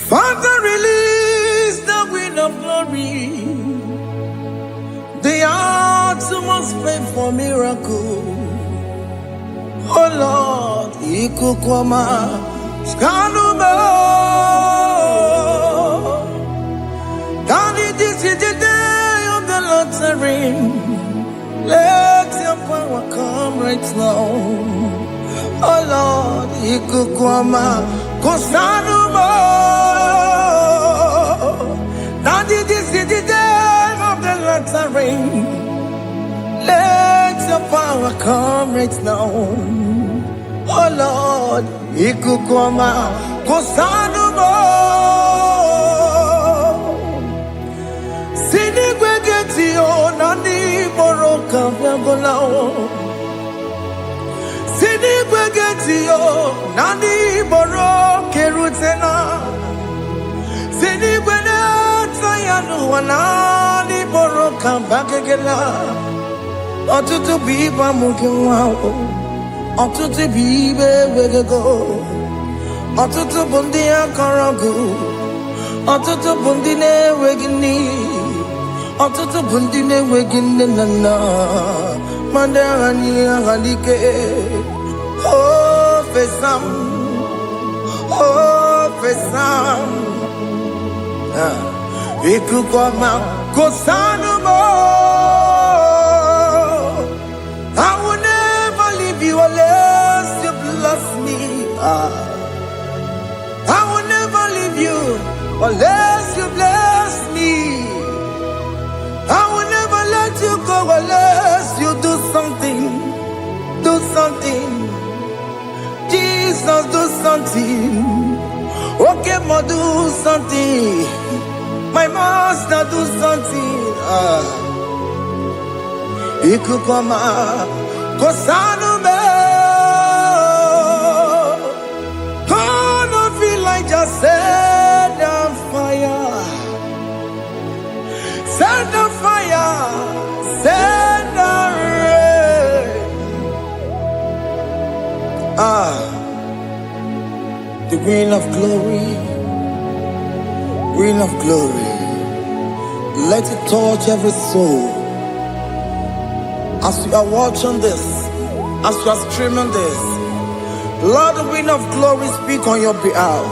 Father, release the wind of glory. The utmost pray for miracle. Oh Lord, Ikukwama, Skanuma. Daddy, this is the day of the Lord's ring. Let your power come right now. Oh Lord, Ikukwama, Kosanuma. Daddy, this is the day of the Lord's ring. Let your power come right now. Oh Lord, Ikukwama, Kosanuma. Sinigwegetio, Nani Boroka, Vagolao. Sinigwegetio, Nani Boroke Rutena. Sinigweneta, Yanu, Nani Boroka, Bagagela. Ọtụtụ bụ ibe amụghị nwa ahụ, ọtụtụ bụ ibe ewegego, ọtụtụ bụ ndị akọrọ ọgụ, ọtụtụ bụ ndị na-enweghị nne, ọtụtụ bụ ndị na-enweghị nne na nna, ma ndị agha niile agha n'ike. O fesam, o fesam, ikuku ọma kosanu mo. I will never leave you unless you bless me. I will never leave you unless you bless me. I will never let you go unless you do something. Do something. Jesus, do something. Okay, ma, do something. My master, do something. Ikukwama, Kosanume. Gonna feel like just set on fire. Set on fire. Set on rain. The wind of glory. Wind of glory. Let it touch every soul. As you are watching this, as you are streaming this, Lord, the wind of glory speak on your behalf.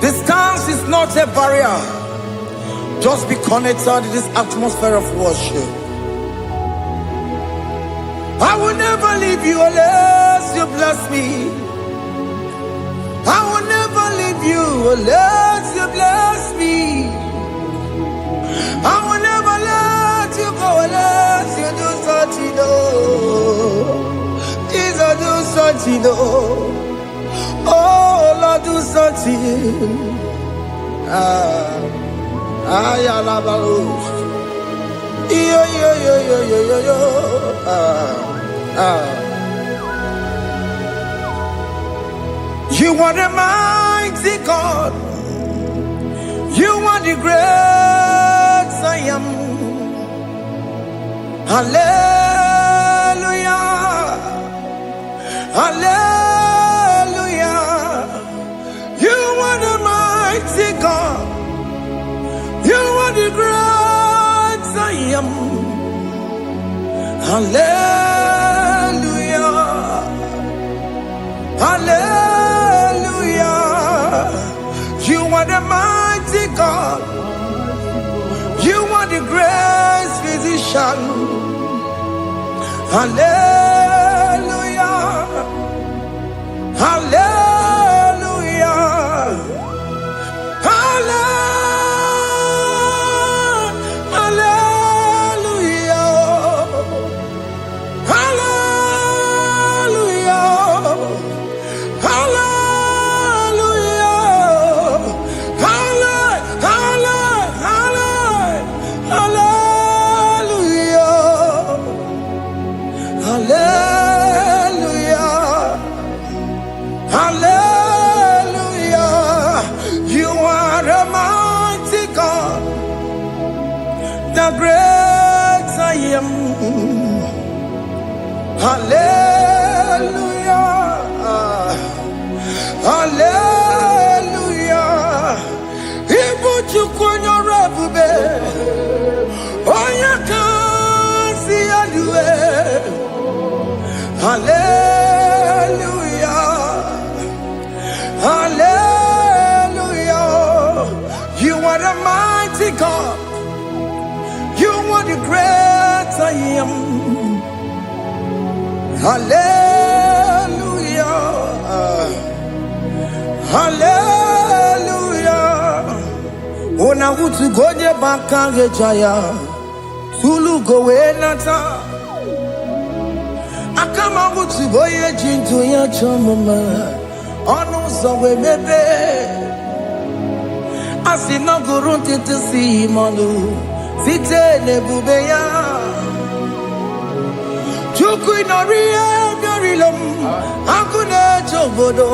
Distance is not a barrier. Just be connected to this atmosphere of worship. I will never leave you unless you bless me. I will never leave you unless you bless me. I will never let you go unless you do something. Jesus, do something. Oh Lord, do something. Ayalabalush. Yo. You are the mighty God. You are the great I am. Hallelujah. Hallelujah. You are the mighty God. You are the great I am. Hallelujah. Hallelujah. You are the mighty God. You are the great physician. Hallelujah. Hallelujah. Hallelujah. The great I am. Hallelujah. Hallelujah. Hallelujah. Hallelujah. Ona utu gonye bakange jaya. Tulu gowe nata. Akama utu boye jintu ya chomama. Onu sowe mebe. Asina gurunti tisi manu. Site nebubeya. Chuku inoria garilom. Akune chobodo.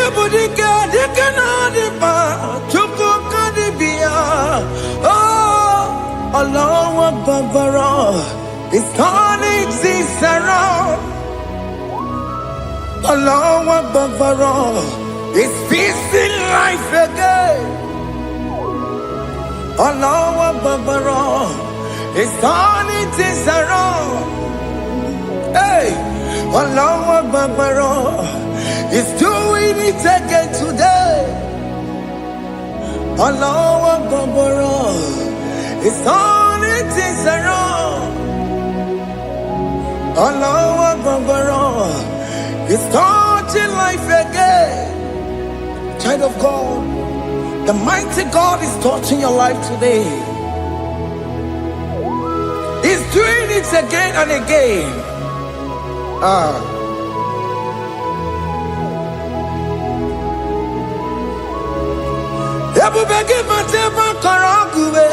Ibudika dikana dipa. Chuku kadibia. Oh, Allah Babara. It's turning things around. Allah Babara. It's peace in life again. Allah Babara. It's turning things around. Hey, Allah Babara. It's doing it again today. Allah Babara. It's turning things around. Allah Babara. It's starting life again. Child of God, the mighty God is touching your life today. He's doing it again and again. Ebubege matema karaguwe.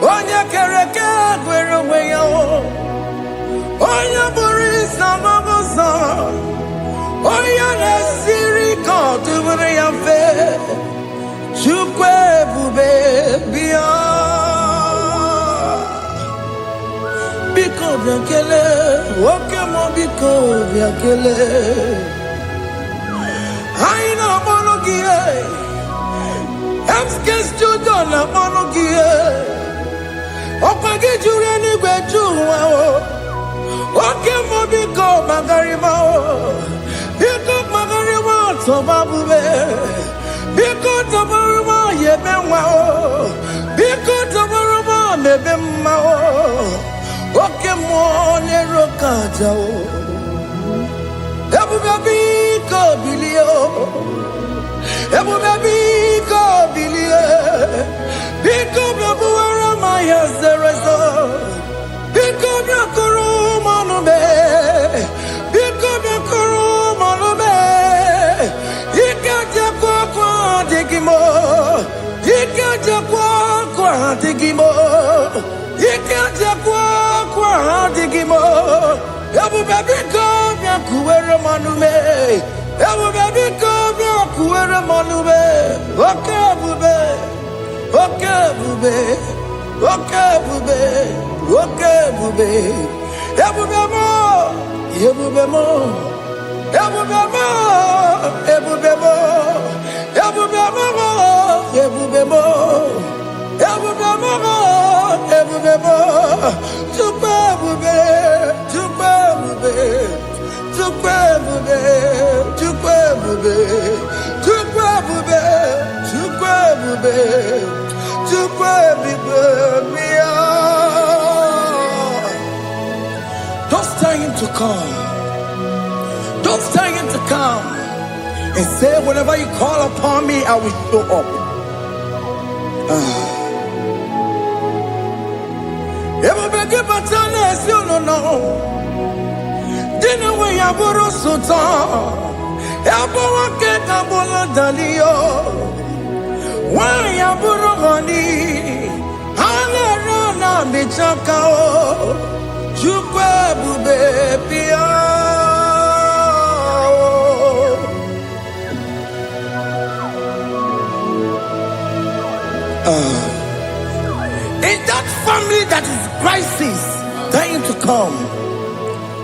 Onya kereke gwerowe yo. Onya burisa mabosa. Onya nesiri kodubure yafe. Chukwe bube biya. Biko biakele. Woke mo biko biakele. Aina monogie. Emskes judona monogie. Opage jure ni gwejuwa o. Oke mo biko magarima o. Biko magarima tobabube. Biko tobaruma yebenwa o. Biko tobaruma mebemma o. Oke mo nero kaja o. Ebube biko bilio. Ebube biko bilie. Biko bebuara maya zerezo. Biko biakuru manube. Biko biakuru manube. Ikaja kwa digimo. Ikaja kwa digimo. Ikaja kwa digimo. Ebube biko biakuere manube. Ebube biko biakuere manube. Okay bube. Okay bube. Okay bube. Okay bube. Ebube mo. Ebube mo. Ebube mo. Ebube mo. Ebube mo. Ebube mo. Ebube mo. Ebube mo. Tukwe bube. Tukwe bube. Tukwe bube. Tukwe bube. Tukwe bube. Tukwe bube. Tukwe bube. Don't tell him to come. Don't tell him to come. And say, whenever you call upon me, I will show up. Everybody but honest, you don't know. Dinner way I borrow so tall. Everyone get a bola dalio. Why I borrow honey? Hana rana bichakao. Chukwe bube pia. In that family that is crisis, trying to come,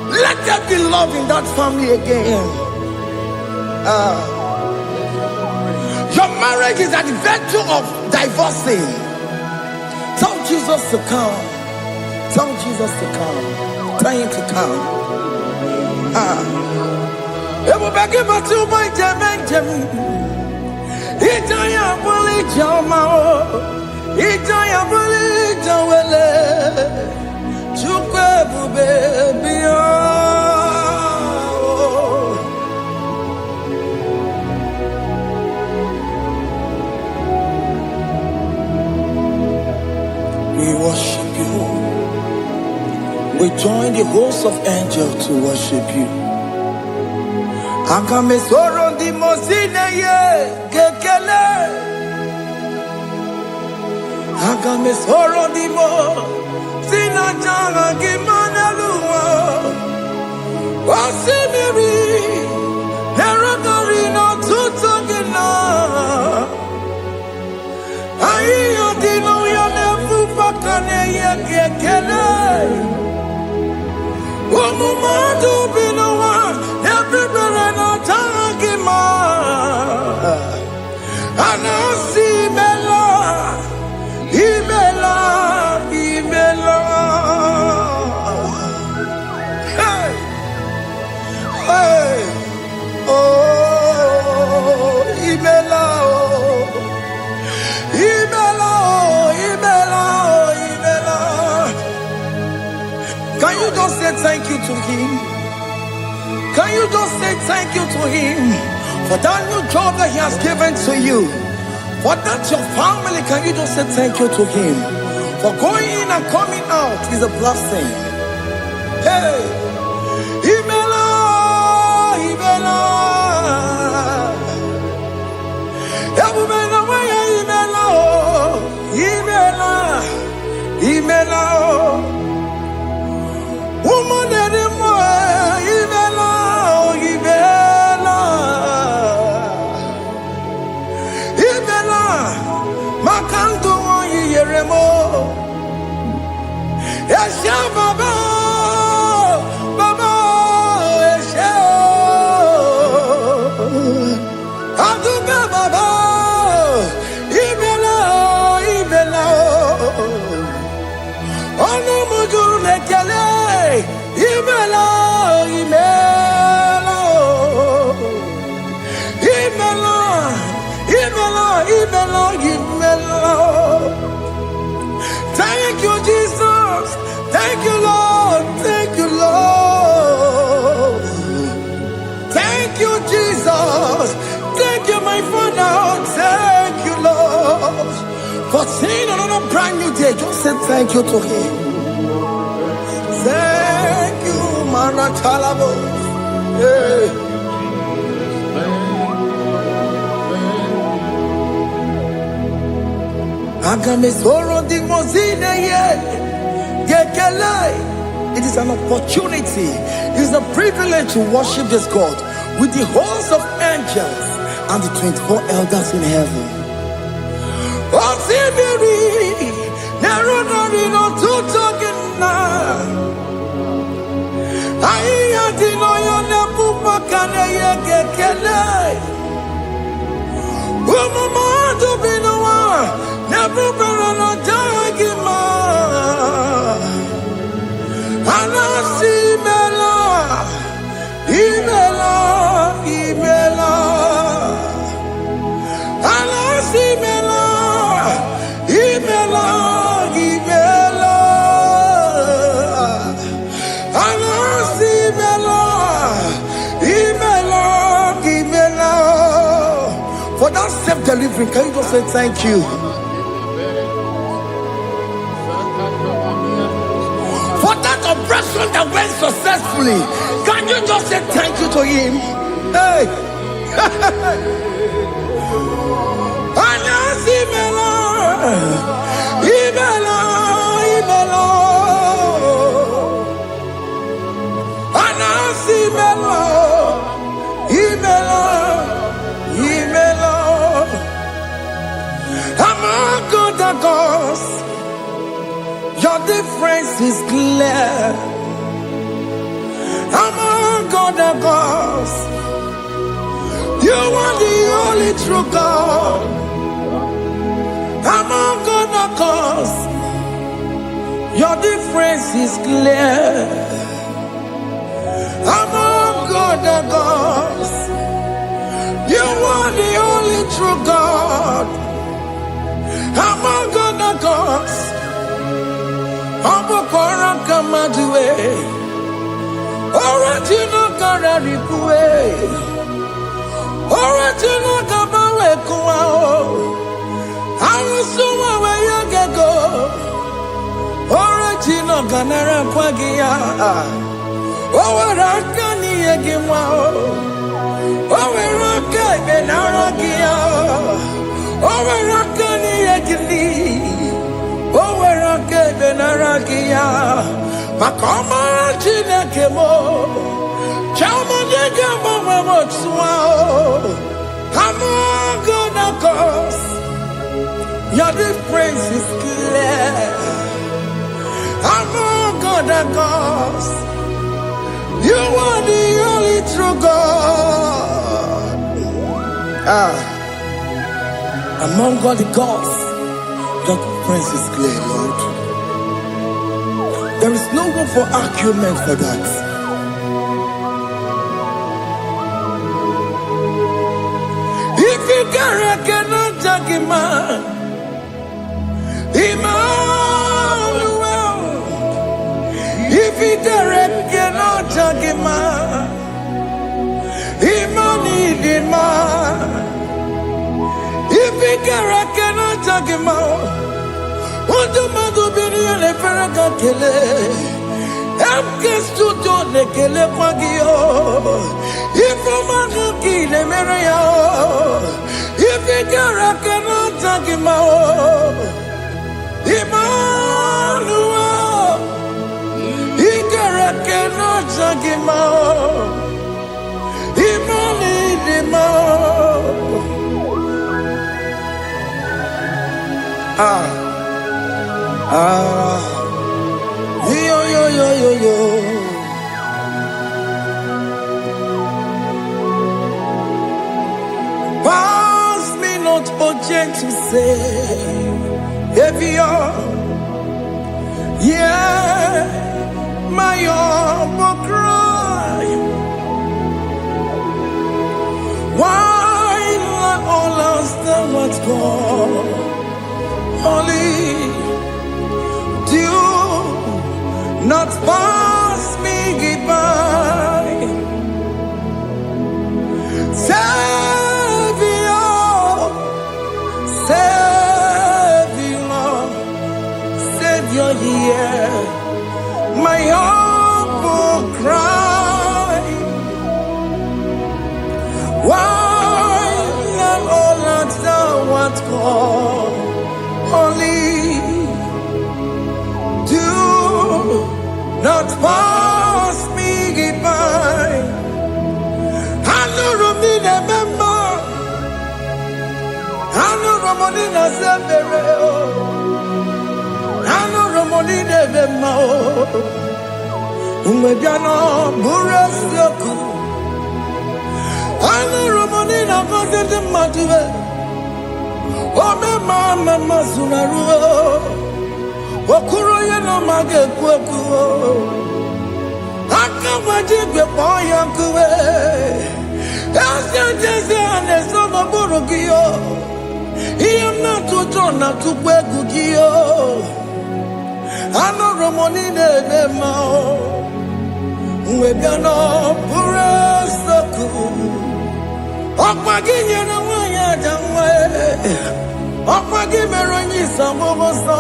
let there be love in that family again. Your marriage is at the verge of divorcing. Tell Jesus to come. Tell Jesus to come. Tell him to come. It will be given to my Jemen. Itaya Bully Jama. Ijaya buli jawele, chukwe bube biya. We worship you. We join the host of angels to worship you. Akame soro di mosine ye kekele. Akame soro di mo sina changa kimana luwa. Wasimiri nerogari no tutogina. Ayo di no ya nefu pakane ye kekele. Wamumadu binowa everybody no tagima. Anasi bela. Imela, Imela, hey, hey, oh, Imela, oh, Imela, oh, Imela, oh, Imela. Can you just say thank you to him? Can you just say thank you to him for that new job that he has given to you? For that your family, can you just say thank you to him? For going in and coming out is a blessing. Hey, Imela, Imela, Imela, Imela, Imela, woman anymore, Imela, Imela. Makanto yeremo, Esha baba, baba, Esha, Aduka baba, Ibela, Ibela, Onu muju lekele, Ibela, Ibela, Ibela. Imela, Imela, Imela. Thank you, Jesus. Thank you, Lord. Thank you, Lord. Thank you, Jesus. Thank you, my Father. Thank you, Lord. For seeing another brand new day, just say thank you to him. Thank you, Maratalabo. Hey. It is an opportunity, it is a privilege to worship this God with the host of angels and the 24 elders in heaven. Never better jagima. Anasi mela, imela, imela. Anasi mela, imela, imela. Anasi mela, imela, imela. For that self-delivery, can you just say thank you? Operation that went successfully, can you just say thank you to him? Hey, Anasi Mela, Imela, Imela, Anasi Mela, Imela, Imela. Among other gods, your difference is clear. Among other gods, you are the only true God. Among other gods, your difference is clear. Among other gods, you are the only true God. Among other Obokora kamadue. Original kararikue. Original kabawe kuao. Arusuwa we yagego. Original ganara kwagia. Owaraka ni yegimwao. Owaraka benaragia. Owaraka ni yegili. Owaraka benaragia. Makoma chineke mo. Chama nega mama motswao. I'm gonna cause. Your difference is clear. I'm gonna cause. You are the only true God. Among all the gods, your difference is clear, Lord. There is no room for argument for that. If you cannot judge him, Emmanuel. If you cannot judge him, Emmanuel. If you cannot judge him, what do you do? Be a paragakele. I'm just to do the kele pagio. If I'm not kill a mario, if you cannot judge him, Emmanuel. He cannot judge him, Yo. Pass me not, oh gentle Savior. Yeah, my humble cry. Why let all us know what's gone? Only do not pass me goodbye. Savior, yeah, my humble cry. Why let all us know what's gone? Only do not pass me goodbye. I know Romina member. I know Romonina Zambere. I know Romonina member. Umebiano Burasioku. I know Romonina Vadede Matue. Ome mama sunaru, okuro ye no mage kweku, akawajigwe poyankuwe, asante aneso maburugiyo, iyamna tutona tukwegugiyo, ano romoni nebe mao, uwebiano burasoku, okwaginye na wanya jamwe. Okwagi meronyi samomosa.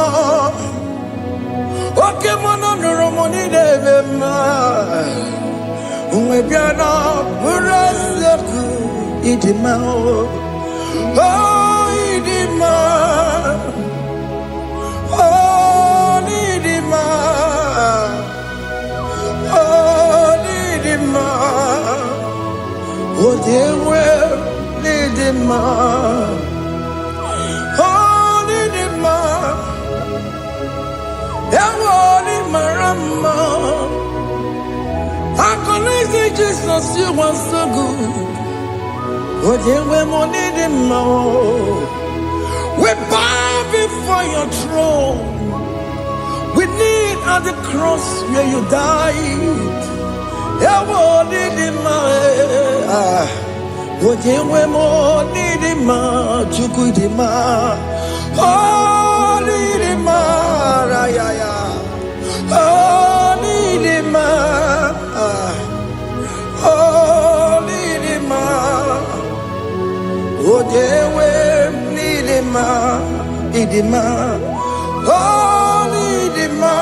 Oke mono nuromoni devema. Uwebiana buraseku idimao. Oh idima. Oh idima. Oh idima. Oh dewe idima. Marama, I connect Jesus, you are so good. Oh, yeah, we need him more. We bow before your throne. We need at the cross where you died. Yeah, we need him more. Oh, yeah, we need him more. Oh, need him more. Nidima, oh Nidima.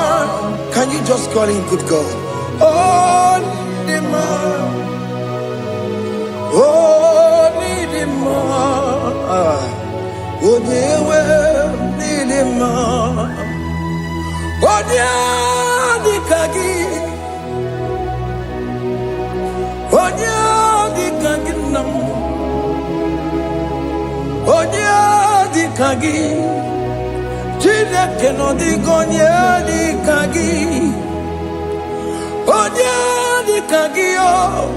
Can you just call him good God? Oh Nidima, oh Nidima, oh Dewe Nidima, oh Dikagi, oh Dikagi nam, oh Dikagi. Chineke no di gonye di kagi, onye di kagi o,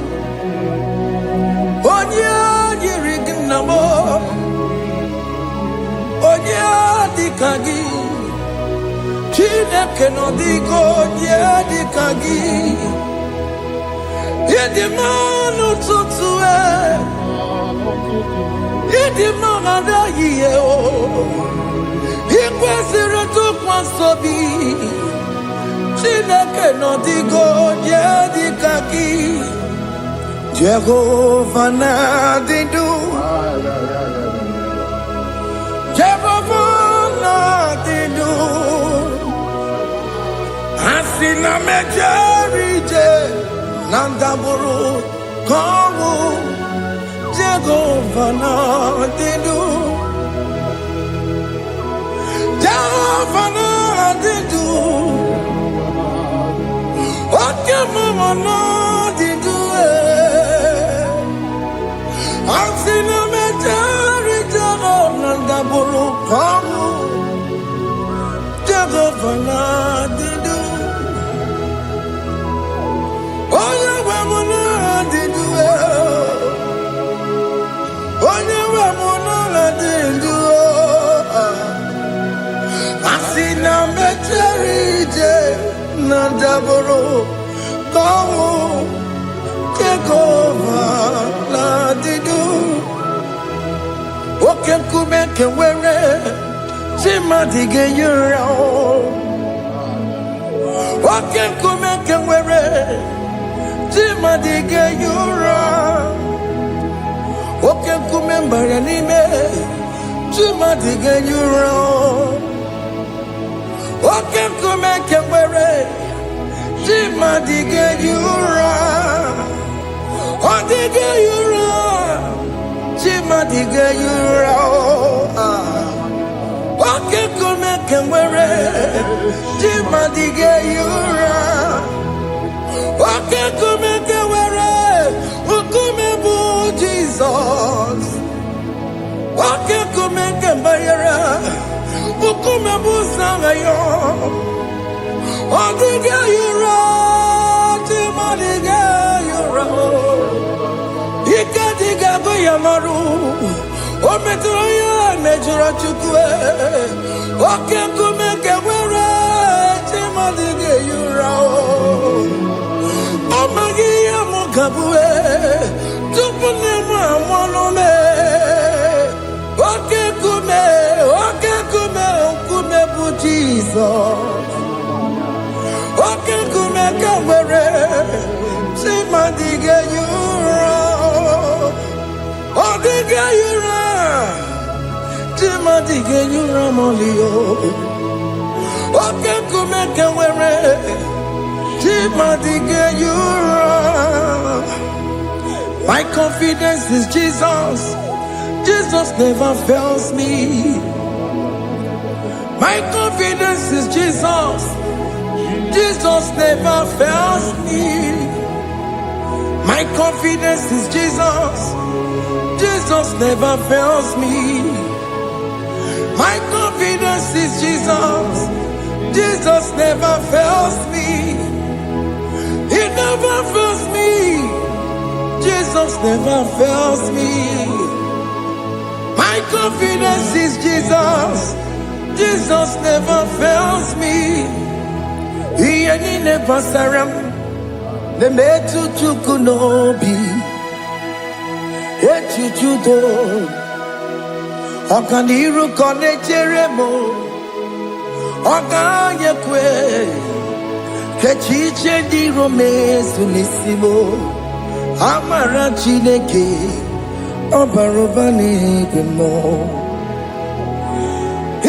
onye yiri gnamo, onye di kagi. Chineke no di gonye di kagi, yedi manu tutue, yedi manu yiye o. Ikwesịrị tụkwasị obi Chineke nọdịgo onye dịka gị Jehova na-adị ndụ Jehova na-adị ndụ asị na mejere ije na ndagwurugwu ka ọnwụ Jehova na-adị ndụ Jehova na-adị ndụ oke mama na-adị ndụ asị na mejere Jehova na ndagwurugwu ọnwụ Jehova na-adị ndụ onye nwe m na-adị ndụ onye nwe m na-adị ndụ asị na mejere ije na ndagwurugwu ka ọnwụ Jehova na-adị ndụ oke nkume nke nwere chi mmadụ ga-eyi ụra oke nkume nke nwere chi mmadụ ga-eyi ụra oke nkume mbara n'ime chi mmadụ ga-eyi ụra oke nkume nke nwere chi mmadụ ga-eyi ụra ọ dịghị eyi ụra chi mmadụ ga-eyi ụra oke nkume nke nwere chi mmadụ ga-eyi ụra oke nkume nke nwere nkume bụ Jizọs oke nkume nke mbara nkume bụ Zangaya ọ dịghị eyi ụra chi mmadụ ga-eyi ụra ike dịghị agụ ya marụ o metụrụ ya mejọrọ Chukwu oke nkume nke nwere chi mmadụ ga-eyi ụra ọ maghị ihe m ga-abụ tupu nne m amụọnụ m oke nkume nkume bụ Jizọs oke nkume nke nwere chi mmadụ ga-eyi ụra ọ dịghị eyi ụra chi mmadụ ga-eyi ụra ma ọlị oke nkume nke nwere chi mmadụ ga-eyi ụra. My confidence is Jesus. Jesus never fails me. My confidence is Jesus. Jesus never fails me. My confidence is Jesus. Jesus never fails me. My confidence is Jesus. Jesus never fails me. He never fails me. Jesus never fails me. My confidence is Jesus. Jesus never fails me. He never saram. The metu chukunobi. Echuchudo. Okaniru kone jeremo. Okanyekwe. Kechiche di romezu nisimo. Amara Chineke Obarobani Gemo.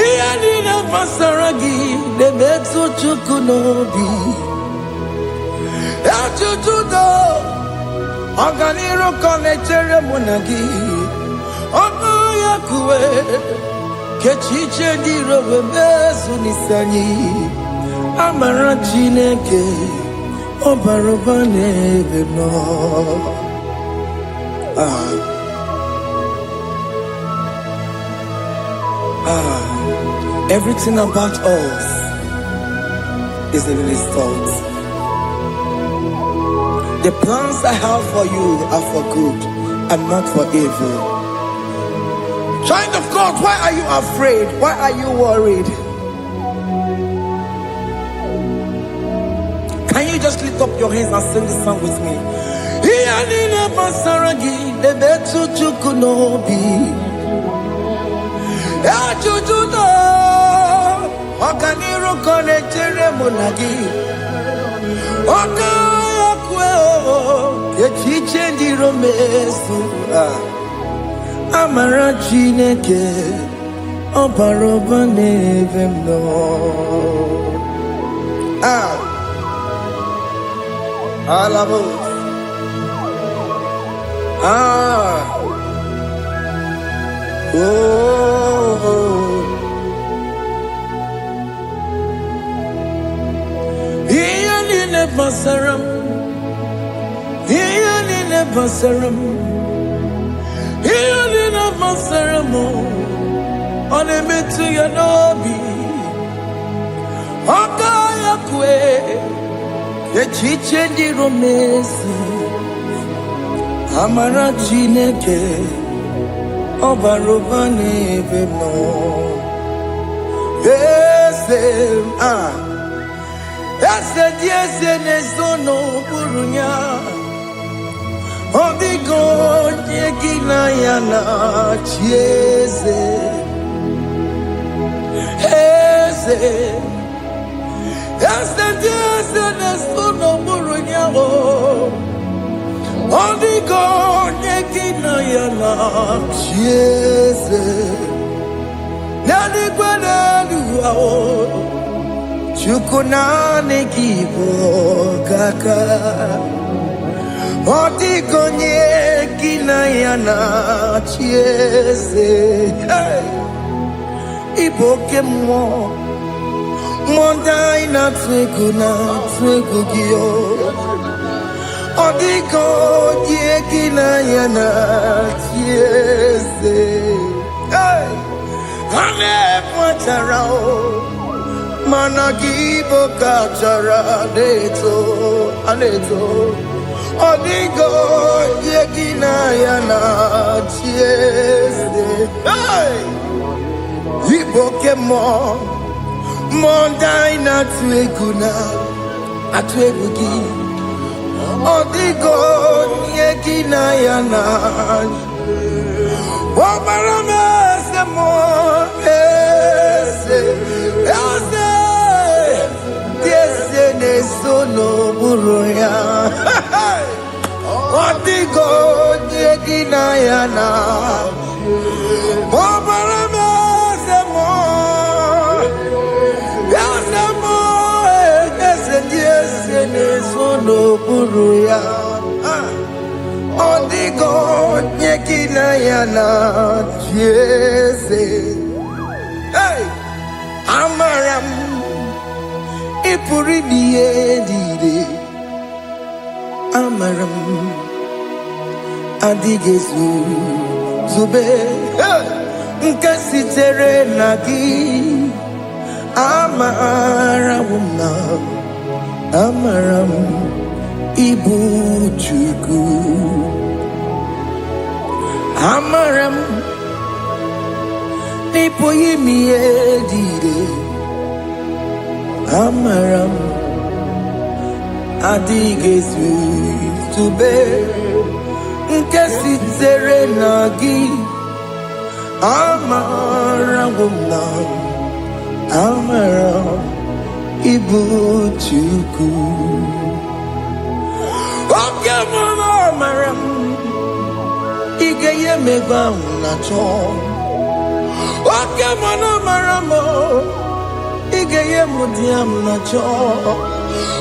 Iyanina pasaragi debetu chukunobi. Achuchudo oganiro konechere munagi. Onoya kuwe kechiche diro bebezu nisani. Amara Chineke obarobane beno. Everything about us is in His thoughts. The plans I have for you are for good and not for evil. Child of God, why are you afraid? Why are you worried? Can you just lift up your hands and sing this song with me? Iyanina pasaragi debetu chukunobi. Achuchudo oganiro konechere munagi. Okaya kweo kechiche ndiro mesu. Amara Chineke obarobane beno. Alabo. Iyanina pasaram. Iyanina pasaram. Iyanina pasaram. Onemetu yanobi. Okaya kwe. Kechiche ndiro mesi. Amara Chineke obarobane beno. Ese diese nezono burunya. Odigo nyegina yana chieze. Ese diese nezono burunya. Odigo nyegina yana chieze. Nani gwanadu ao. Chukunane kibo kaka. Odigo nyegina yana chieze. Iboke mo. Mondai na twegu gyo. Odigo nyegina yana chieze. Ane pacharao. Managibo kachara aneto. Odigo yegina yana chieze. Iboke mo. Mondai na twegu gi. Odigo yegina yana. Wabarame se mo. Nesono buruya. Odigo nyegina yana. Mobarame semo. Yasemo. Ese nesono buruya. Odigo nyegina yana. Jese. Amaram. Ipuri diye Amaram adigezu zube nkasitere nagi. Amaram ibu chuku. Amaram nipoyi miedire. Amaram adigezu zube nkasitere nagi. Amaram ibu chuku. Oke mama amaram igeye megba na cho. Oke mama maramo, igeye mudiam na cho.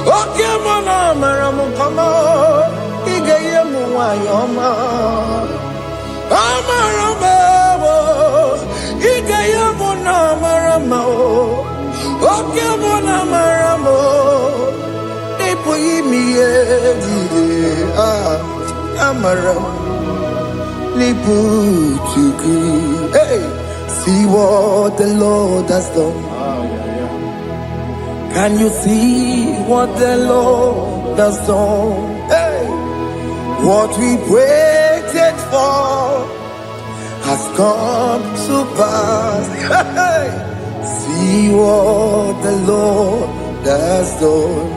Oke mona maramo kama, igeye muayoma. Amaramo, igeye mona maramo. Oke mona maramo, ipo yimiye amaram. Hey, see what the Lord has done. Can you see what the Lord has done? Hey, what we waited for has come to pass. Hey, see what the Lord has done.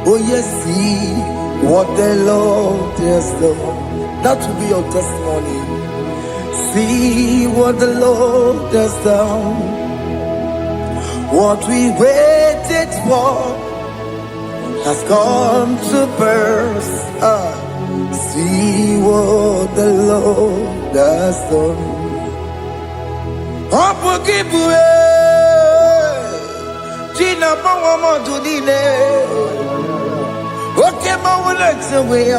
Oh yes, see what the Lord has done. That will be your testimony. See what the Lord has done. What we waited for has come to pass. See what the Lord has done. Gina Pawama Dudine. Okay, Mawalex away.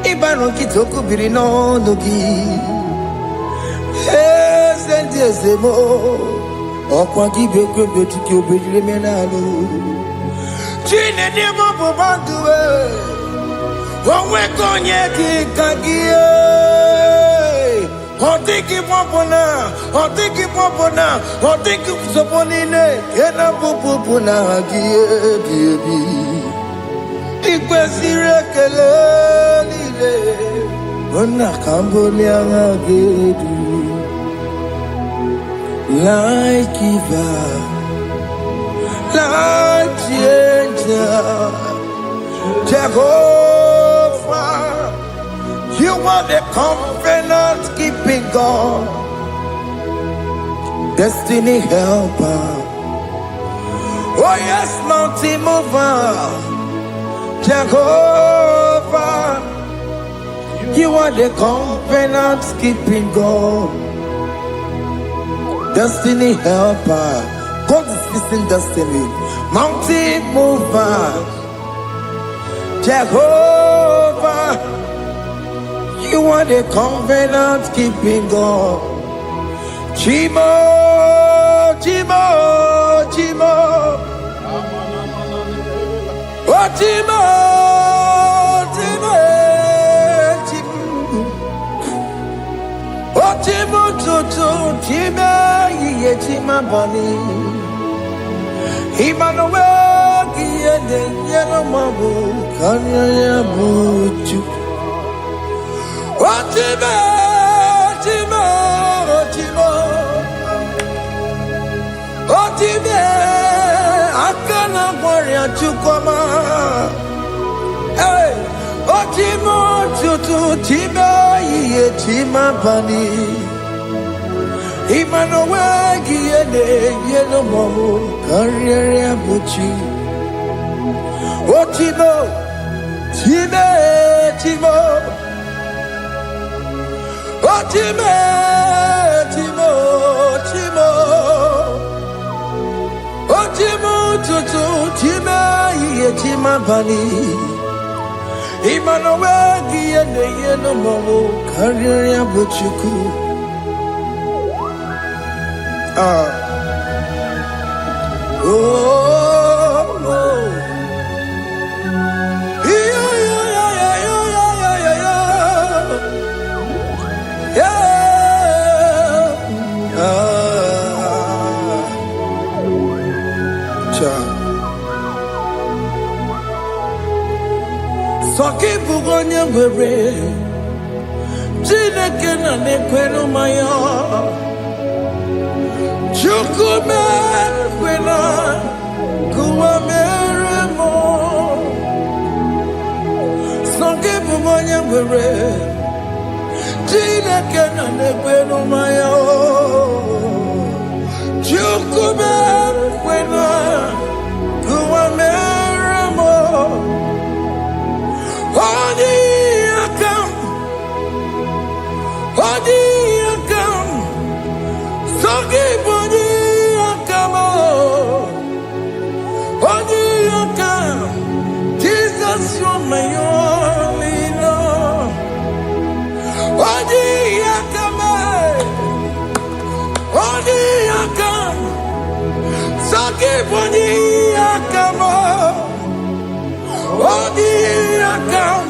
Ibano kitoko birino nogi. Sentezemo. Okwa kibekwe betuki obedile menalo. Chine nemo bobanduwe. Onwe konye kikagie. Otiki popona. Otiki soponine. Kena popona agie biebi. Ikwesire kelelile ona kambolia ngagedu like giver like changer Jehovah, you are the covenant keeping God, destiny helper. Oh yes, mountain mover, Jehovah, you are the covenant keeping God, destiny helper. God is fixing destiny. Mountain mover, Jehovah, you are the covenant keeping God. Chimo. Otimo, Tima Bani, Emmanuel, Giende, Yellow Mabu, Kanya Muchu. Otime, Akana Warrior Chukoma. Hey, Otimo, Tutu, Tima, Tima Bani. Emmanuel, Giende, Yellow Mabu, Kanya Muchu. Otimo, Timo. Otime, Timo. Otimo, Tutu, Tima, Tima Bani. Emmanuel, Giende, Yellow Mabu, Kanya Muchu. Soki bugonye bere, Chineke na nekwenu maya. Chukume kwena, kuwa meremo. Soki bugonye bere, Chineke na nekwenu maya. Chukume kwena, kuwa meremo. Jesus, you're my only Lord. Odi yakame, odi yakam, saki odi yakamo, odi yakam.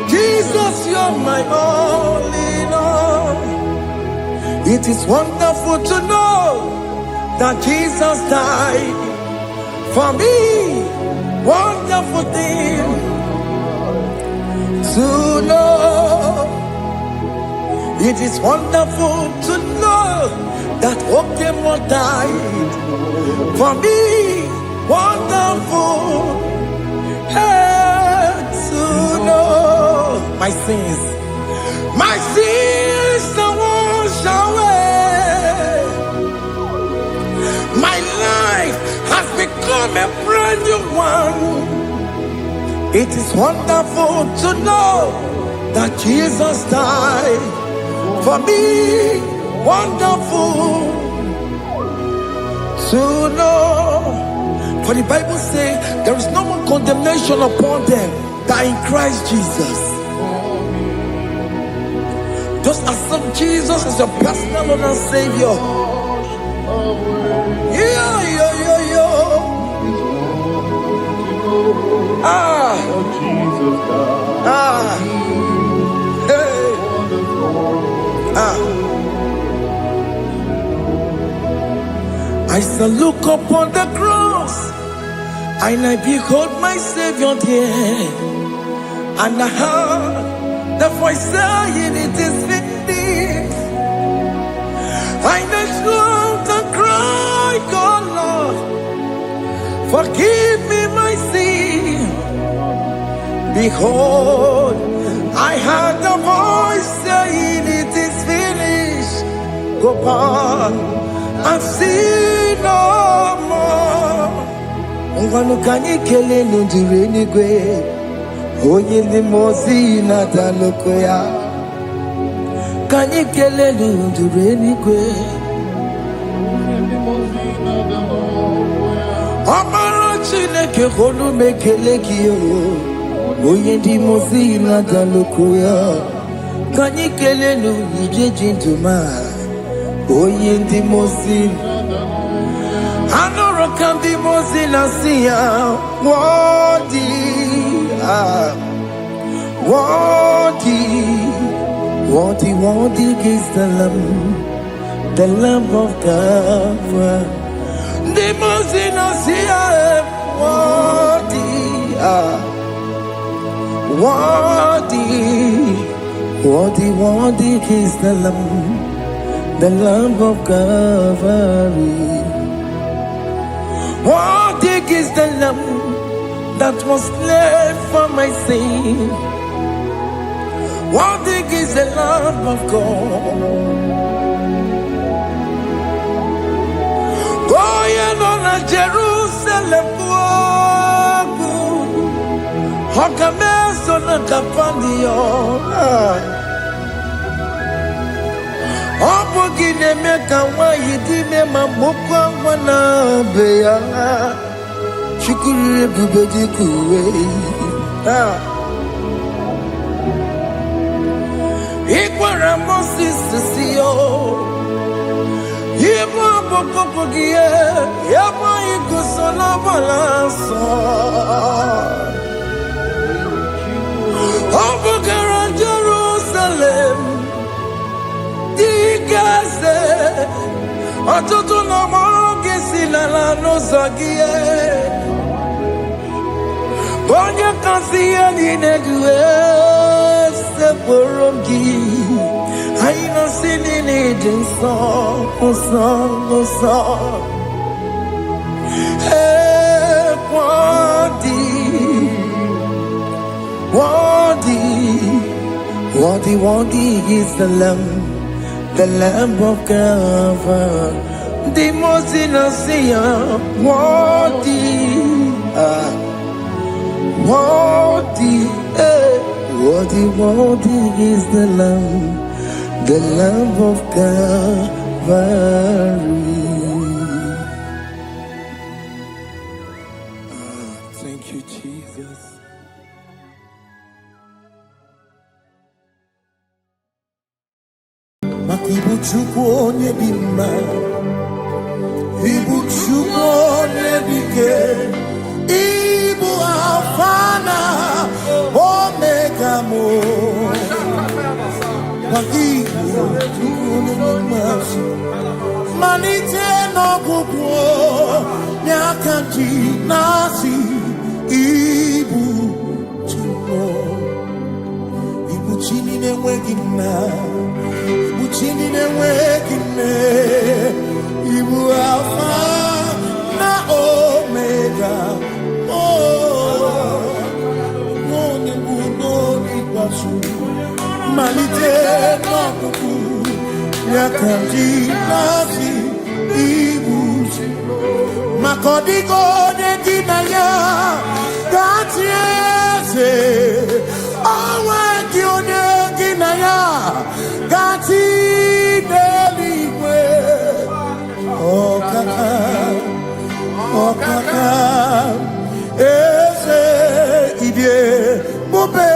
Jesus, you're my only Lord. It is wonderful to know that Jesus died for me. Wonderful thing to know. It is wonderful to know that Okemo died for me. Wonderful to know my sins are washed away. My life has become a brand new one. It is wonderful to know that Jesus died for me. Wonderful to know. For the Bible says there is no more condemnation upon them that in Christ Jesus. Just accept Jesus as your personal Lord and Savior. Yeah. I shall look upon the cross, and I behold my Savior there, and I heard the voice saying, "It is finished." I knelt and cried, "God, Lord, forgive me my sin." Behold, I heard the voice saying, "It is finished. Go back and sin no more." Ungwanu kanyi kele nundure nigwe, onye ndi mozi na daloko ya. Kanyi kele nundure nigwe, Amara Chineke honu mekele kiyo, onye ndi mozi na daloko ya. Kanyi kele nundure jintuma, onye ndi mozi. Anoro kandi mozi na siya, worthy is the Lamb of God. The mozi na siya, worthy is the Lamb of Calvary. Worthy is the Lamb that was slain for my sin. Worthy is the Lamb of God. Going on a Jerusalem walk, Hokames on a Capandio. Opogine meka wa yidime mamokwa wana beya. Shukuru bubeji kuwe. Ikwara Moses siyo. Yebo popogie, yebo ikusola balanso. Opogara Jerusalem. Digase, atutu na moge silala no zagie. Bonya kasiya ninedue se porongi. Aina sinini jinso, osa. Hey, worthy is the Lamb of God. The most innocent, worthy is the Lamb of Calvary. Thank you, Jesus. chukwu onye dị mma, ibu chukwu onye dị ike, ibu Alfa na Omega mo. Ibu chukwu onye dị mma, malite n'ọgwụgwụ n'aka ji na-asị ibu chukwu. Ibu chi na-enweghị nna, ibu chi na-enweghị nne, ibu Alfa na Omega. Onye bụ n'oge ikpeazụ, malite n'ọgwụgwụ n'aka ji na-asị ibu chukwu. Maka ọ dịghị onye dị na ya ga-atị eze, onwe gị onye gị na ya ga-atị n'eluigwe. Ọkaka ọkaka eze idie bube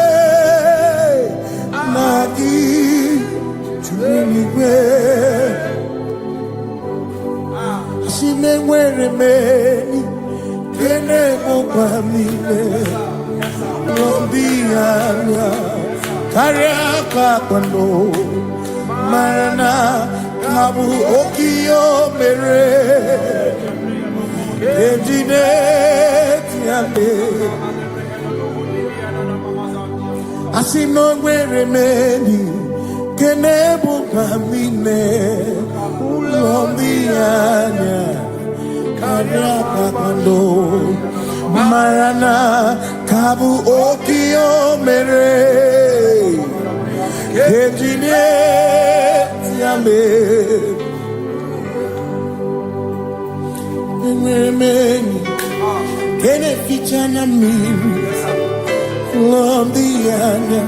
na gị juru eluigwe. Si na-enwere meni kene mokwa mile n'obi anya karịa kpakpando mara na ka bụ oke ihe o mere ejide tiale. Asị na o nwere meni kene mokwa mile n'obi anya karịa kpakpando mara na ka bụ oke ihe o mere ejide tiale. Enwere m enyi nke na-eficha na mmiri n'obi anya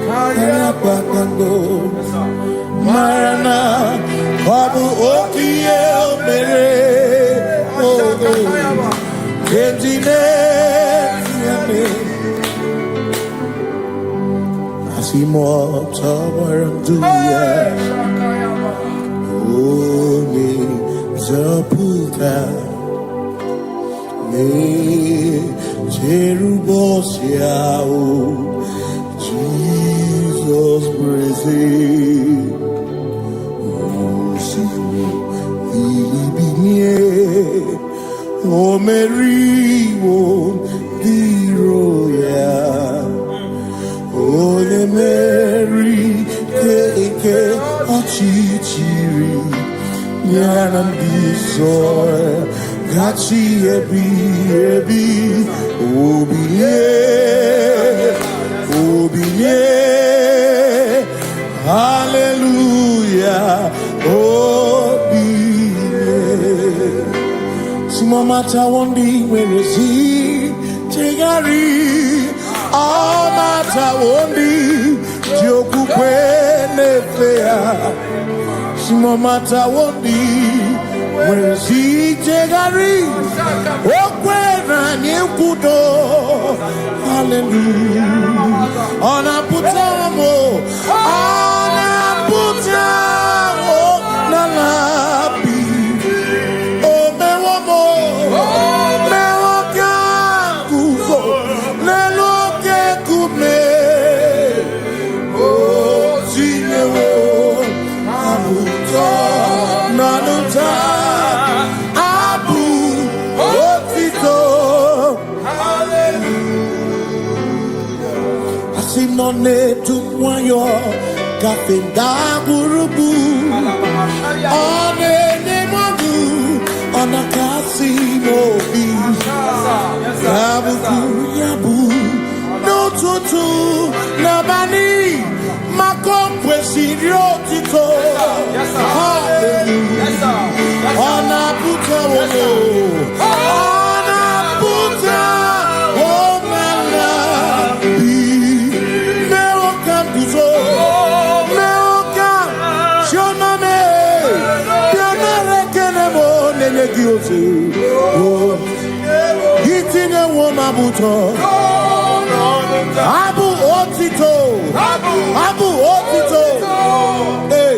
karịa kpakpando mara na ọ bụ oke ihe o mere ejide tiale. Asị m ọtọ gbara ndụ ya onye nzọpụta na-echere ụbọchị ahụ Jizọs breze ibinie o meriwo dịro ya onye meri ike ọchịchịrị ya na ndị nsọ gachi ebi ebi obilie obilie hallelujah obilie. No matter what the when see chegari, all matter what the joku kwenefea. No matter what the when see chegari, okwena nyekudo. Hallelujah. Ona putamo, ona putamo, nalapi. Sinone tumwayo kafenda gurubu one nemadu ona kasino bi yabu yabu no tutu nabani makompwe sirio tito hallelujah ona puta wono ona puta womala Gitine woma buto Abu otito Abu otito Hey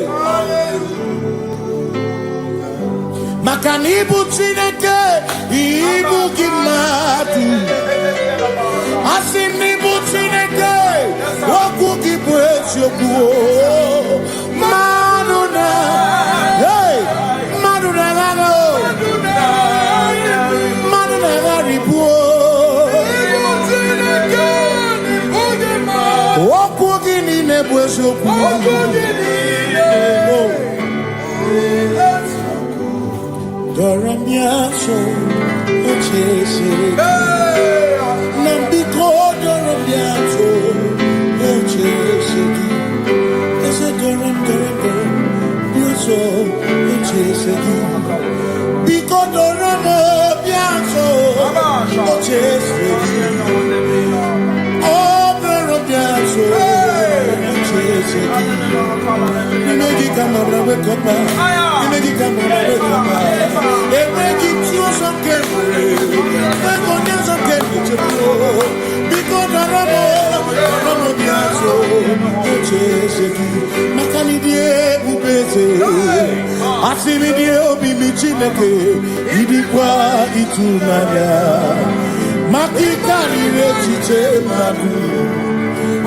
Makanibu Chineke, Ibu Kimatu. Asinibu Chineke, Waku Kibwetioku. Maduna, hey, Maduna Gano, Maduna Garibu. Waku Gini Nebwetioku. Doramiaso, Ochese, Nambiko, Doramiaso, Ochese, Ese Doram, Biaso, Ochese, Biko Doramiaso, Ochese, Oh, Doramiaso, Ochese, Nimegi Kamara, Wekopa, Nimegi Kamara, Wekopa. Asimidie obi michineke idikwa itunanya makikari rechiche madu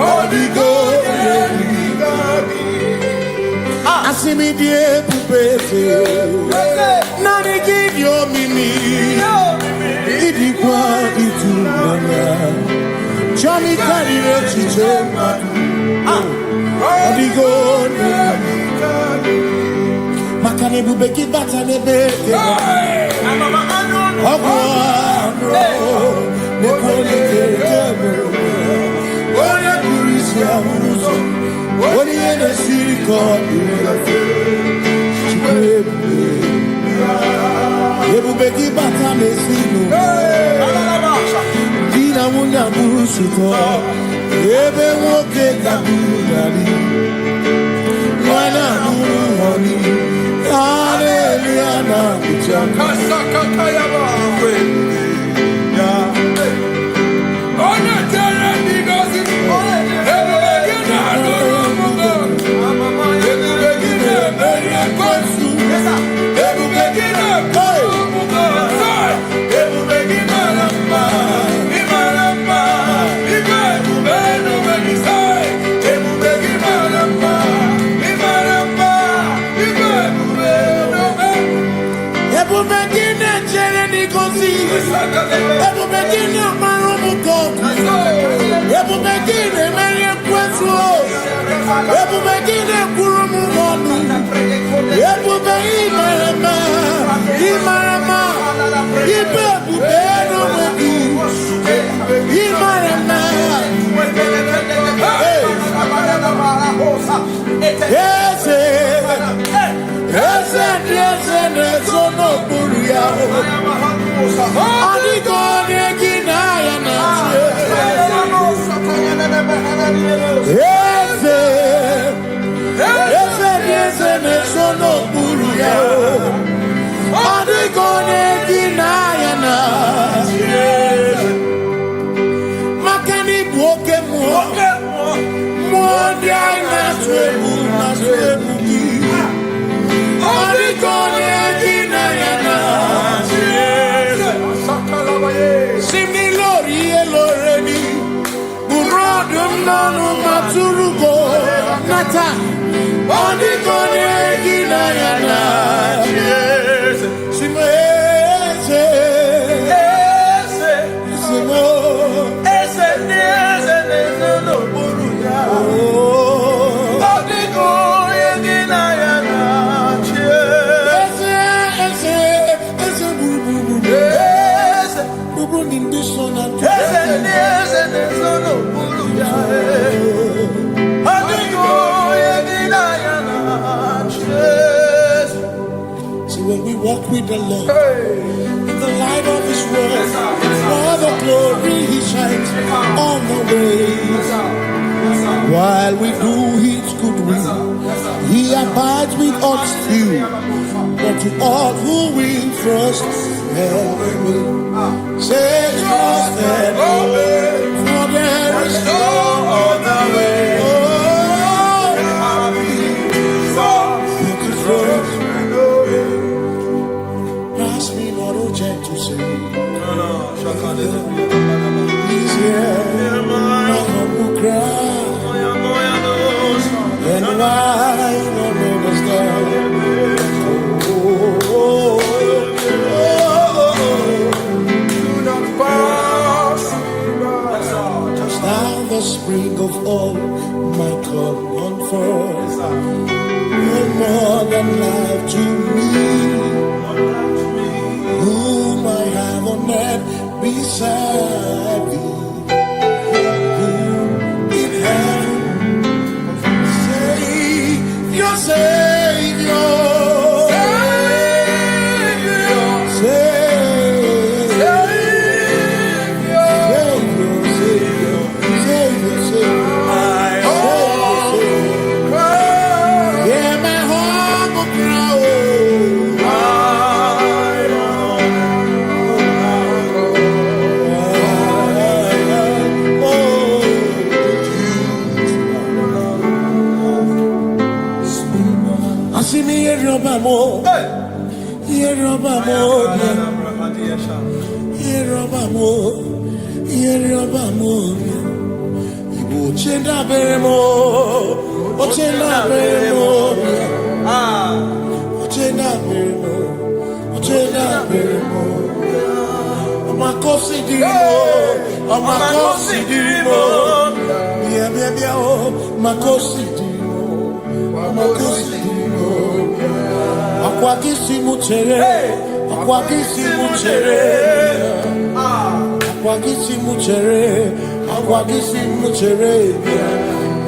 odigo Asimidie pupese nani gidio mimi idikwa itunanya chami kari rechiche madu odigo Makane bubeki bata nebeke Ogwano Nekone kekebe Oye kurisi ya uzo Oye ene siriko Chikwebu Yebubeki bata mesinu Dina munya burusuto Yebe woke kabunani Wana muru honi Hallelujah, na kuchanga. Kasakatayaba. Ya. Ona tena nigozi. Ebegina noromugo. Ebegina beria kwansu. Ebegina koromugo. Ebegina lamba. Imalamba. Ibegubeno benisai. Ebegina lamba. Imalamba. Ebubegina chereni kosi. Ebubegina maromuko. Ebubegina merie kwesu. Ebubegina kurumugonu. Ebubegina imarama. Imarama. Ibebubeno wedu. Imarama. Yes, Ese nezono buria. Adigone ginaya na. Ese nezono buria. Adigone ginaya na. Makani buoke mo. Mo dia na twebu na twebu. Similori eloreni Bunrodum nanu maturugo Nata Onikone ginayana Simese Simo Ese no buruya Onikone ginayana See, when we walk with the Lord in the light of His word, all the glory He shines on the way. While we do His good will, He abides with us still. But to all who will trust and obey, say trust and obey, for there is no other way. He's here. My humble cry. And why don't understand? The spring of all my comfort, no more than life to me, whom I have on earth beside thee, in heaven, Savior, Savior,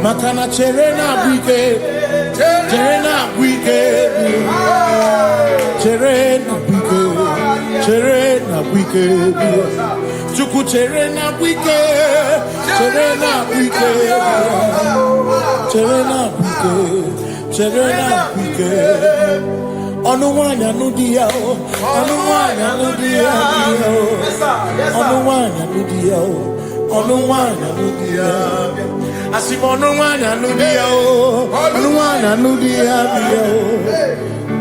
Makana cherena bike, cherena bike, cherena bike, cherena bike, chuku cherena bike, cherena bike, cherena bike, cherena bike. Onuwanya nudia, onuwanya nudia, onuwanya nudia, onuwanya nudia. Asimonuwanya nudia, onuwanya nudia,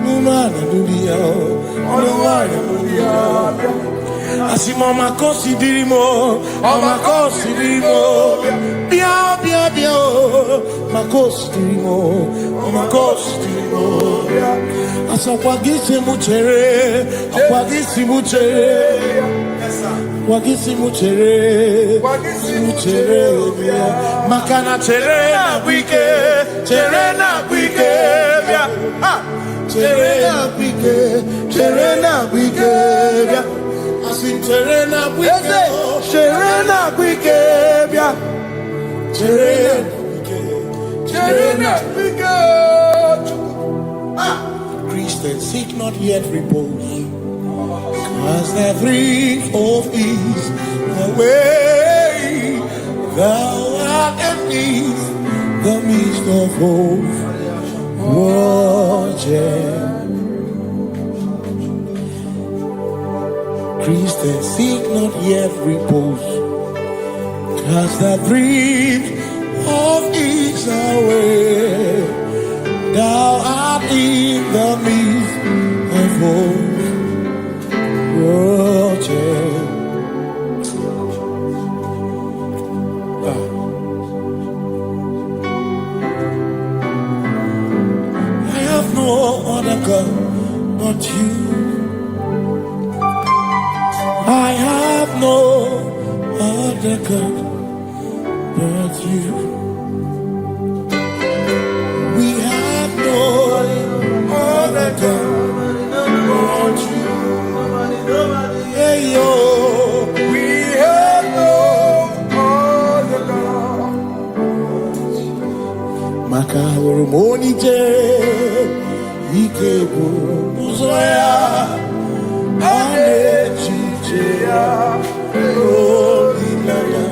onuwanya nudia, onuwanya nudia. Asimoma considerimo, oma considerimo, bia bia bia, ma considerimo, oma considerimo. Asakwagisi muchere, akwagisi muchere, akwagisi muchere, muchere, makana chere na wike, chere na wike, chere na wike, chere na wike, asim chere na wike, chere na wike, chere na wike. Christians seek not yet repose, cause they're free of ease. The way thou art empties the midst of hope. Christians seek not yet repose, cause they're free of ease away. Thou art in the midst of hope. I have no other God but you. I have no other God but you. We have no other God but you. Hey yo, we have no other God. Makahoro monite, ikebu uzoya, ane chicheya, rolinaya,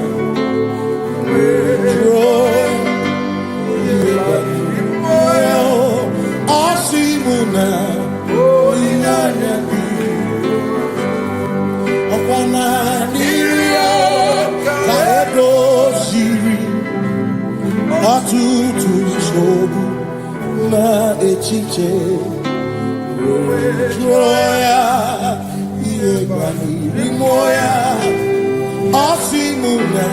roy, moya, asimuna, rolinaya. Niria, Kaedo Siri, Atutu Shobu, Na Echiche, Joya, Iebani, Rimoya, Osimuna.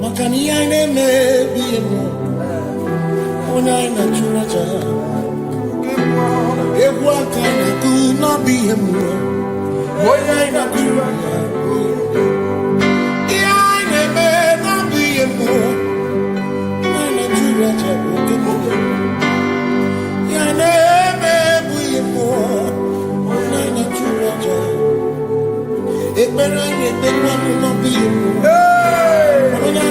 Makania neme biemo. Ona ina churaja. Ewa kana kuna biemo. Ona ina churaja. Ia neme na biemo. Ona churaja. Ia neme biemo. Ona ina churaja. Ekbera ine tekwa na biemo. Ona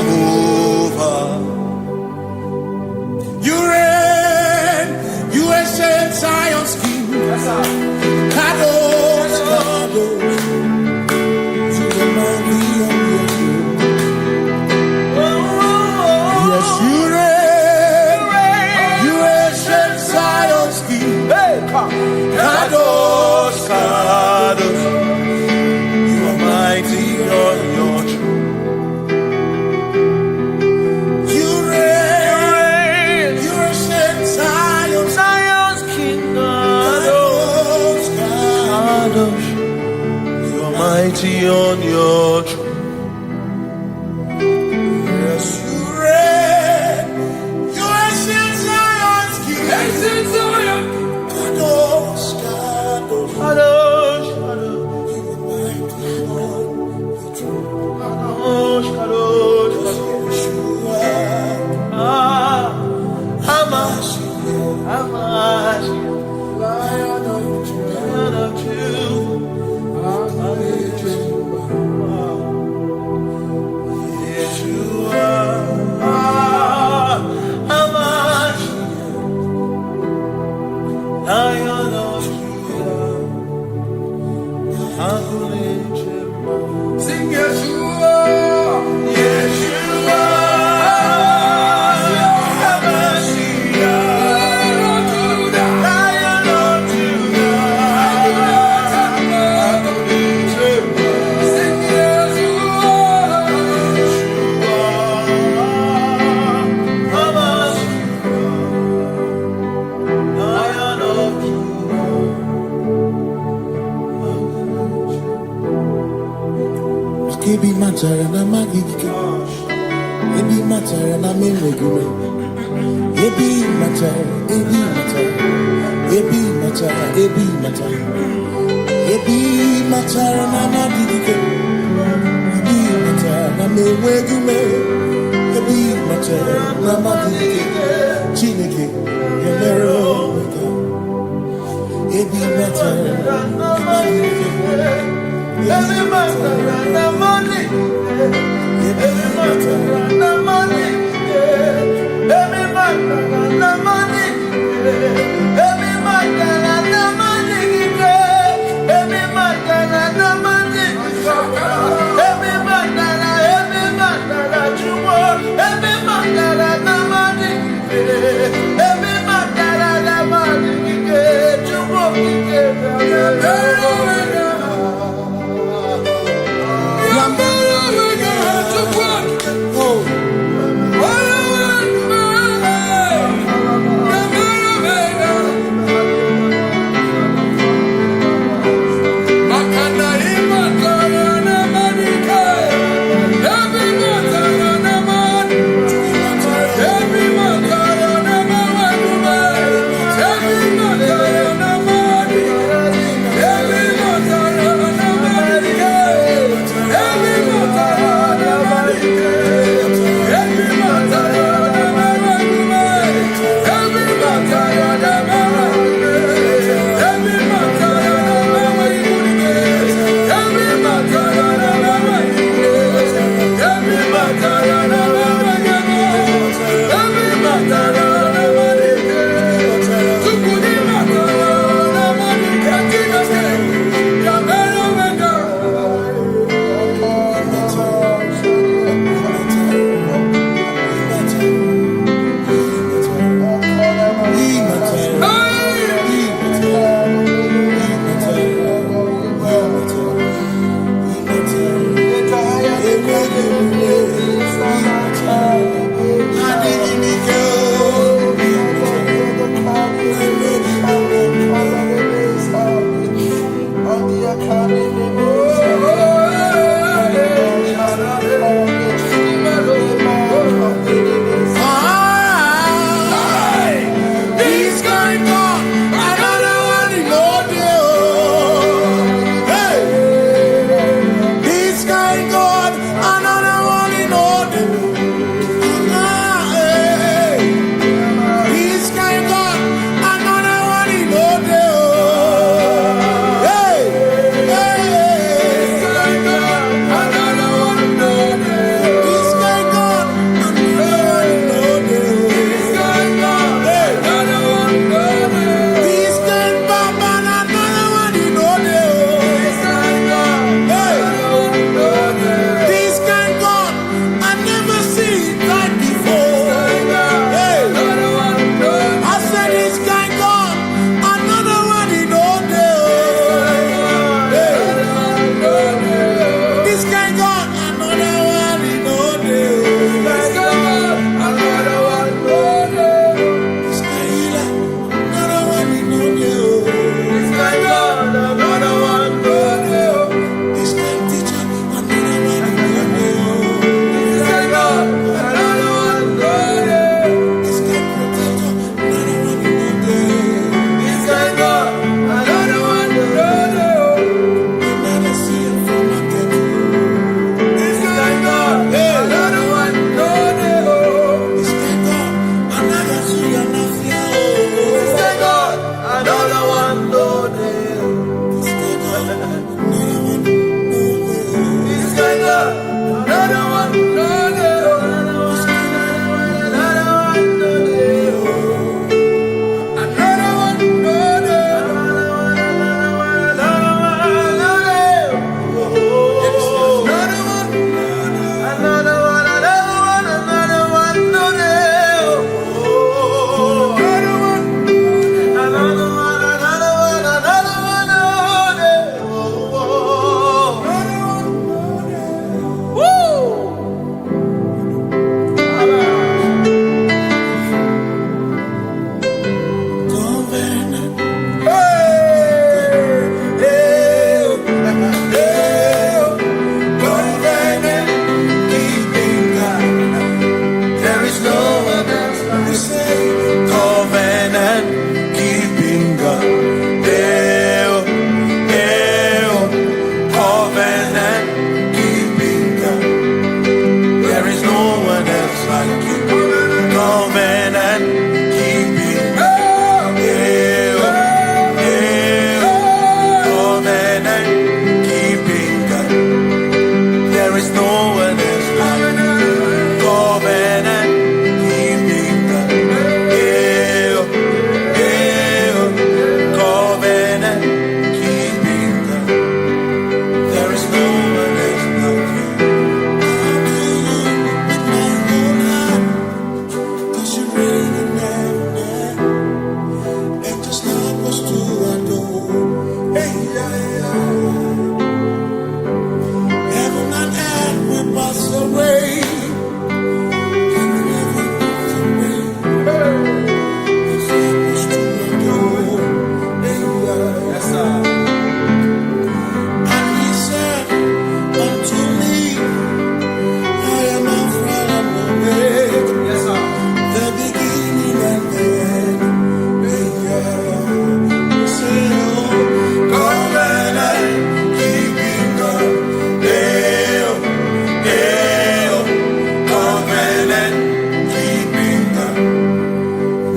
Jehovah, you reign, you ancient Zion's King. Kadosh, Kadosh, to the mighty on your throne. Yes, you matara na magigike. Ebi matara na menwegume. Ebi matara, ebi matara. Ebi matara, ebi matara. Ebi matara na magigike. Ebi matara na menwegume. Ebi matara na magigike. Chineke, yemero wega. Ebi matara na magigike. Ebi matara na money. Ebi matara na money. Ebi matara na money. Ebi matara na money. Ebi matara na money. Ebi matara chumo. Ebi matara na money. Ebi matara na money. Chumo kike.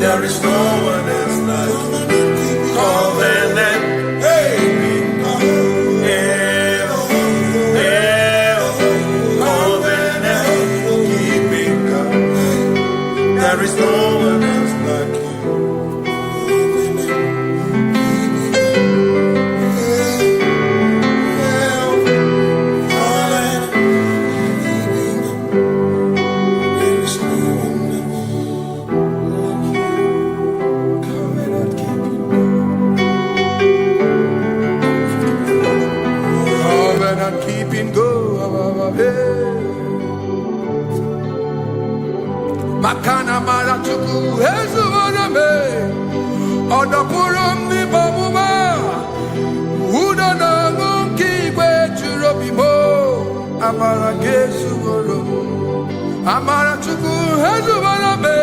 There is no one else like you. Covenant. Hey. There is no one else like you. Covenant keeping go. Makana marachuku hezuwaname odapurum ni bamuma udana ngunki kwechurobimo amara gesuworo amarachuku hezuwaname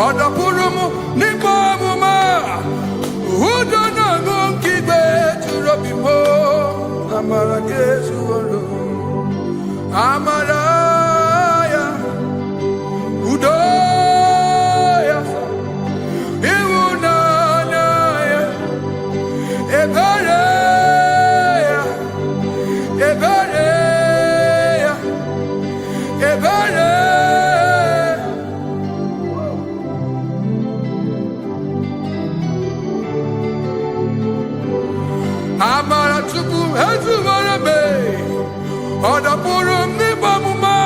odapurum ni bamuma udana ngunki kwechurobimo amara gesuworo amara Udoya, Iwunanaya, Ebereya, Ebereya, Ebereya. Amaratuku hezuwarabe, Odapurum nibamuma.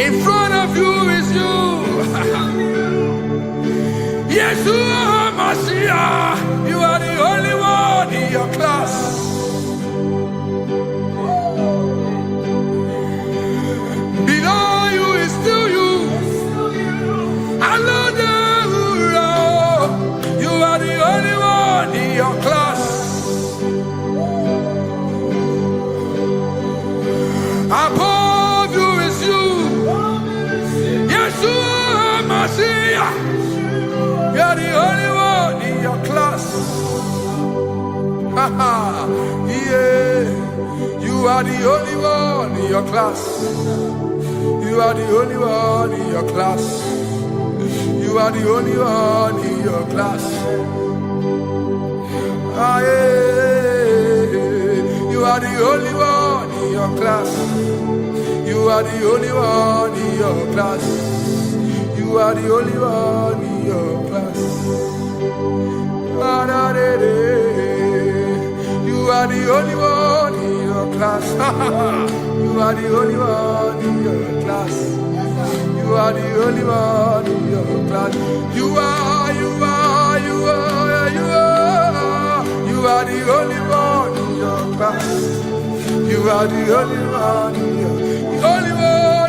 In front of you is you. Yeshua Mashiach, you are the only one in your class. Below you is still you. You are the only one in your class. Above you is you. Yeshua Mashiach, you are the only one in your class. Yeah, you are the only one in your class. You are the only one in your class. You are the only one in your class. Ah, yeah. You are the only one in your class. You are the only one in your class. You are the only one in your class. You are are the only one in your class. You are the only one in your class. You are the only one in your class. You are the only one in your class. You are the only one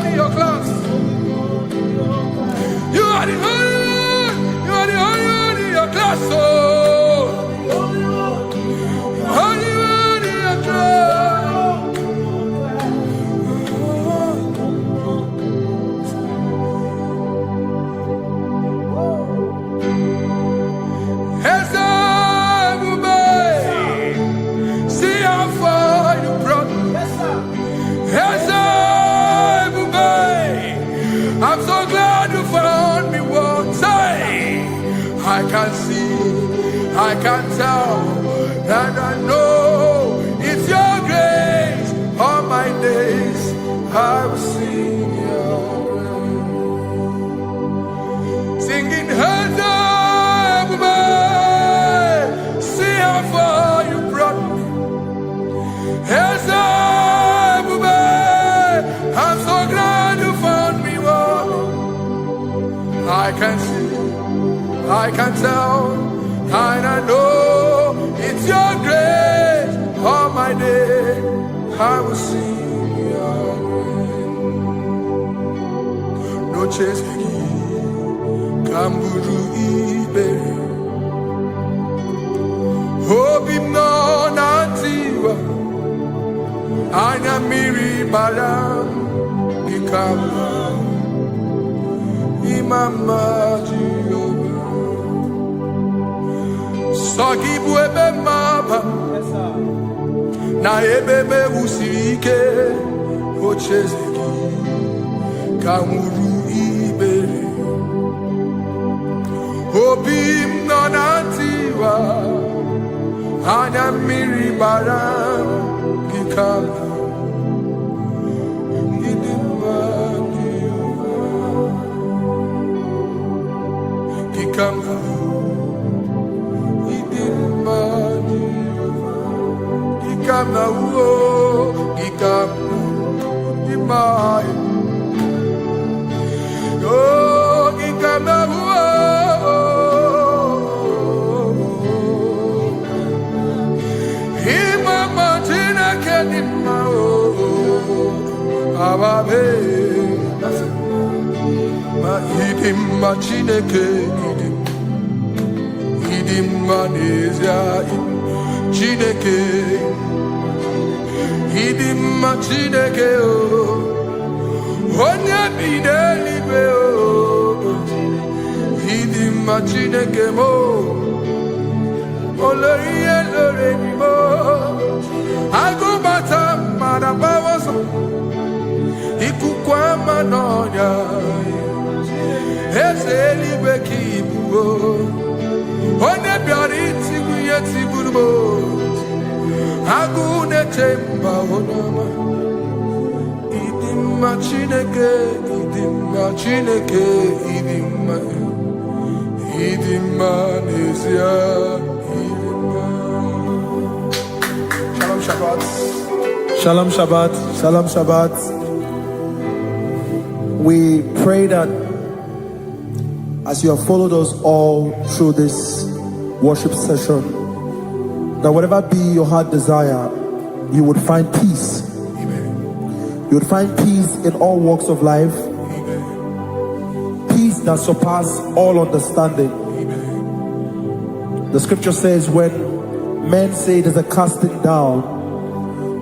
in your class. You are the only one in your class. Oh, only one in your class. See how far you brought me. I'm so glad you found me once. I can see, I can tell, and I know it's your grace. All my days I will sing your praise. Singing hands up, see how far you brought me. Hands up, I'm so glad you found me. I can see, I can tell, and I know it's your grace. All my day I will sing your name. No chase Kamburu Iberi Hobi no Nantiwa Anya Miri Baram Ikamba Mama Jehovah Sagibu ebe mama Na ebebe usirike Ochezeki Kamuru Ibere Obim nonantiwa Anya miri bara Gikala Gikama Gikama Gikama Imai Oh Gikama Imama Tina Kenima Ababe Ma Idim Machineke Idim Manezia Chineke Idim Machineke Onya Bidelibe Idim Machineke Mo Oloye Loreni Mo Agubata Madabawaso Ikukwa Manonya Ezelibe Kibuo One biariti kuyeti burbo Agune temba onama Idimma chineke Idimma nezia Idimma Shalom Shabbat Shalom Shabbat Shalom Shabbat. We pray that as you have followed us all through this worship session, that whatever be your heart desire, you would find peace. Amen. You would find peace in all walks of life. Amen. Peace that surpasses all understanding. Amen. The scripture says when men say there's a casting down,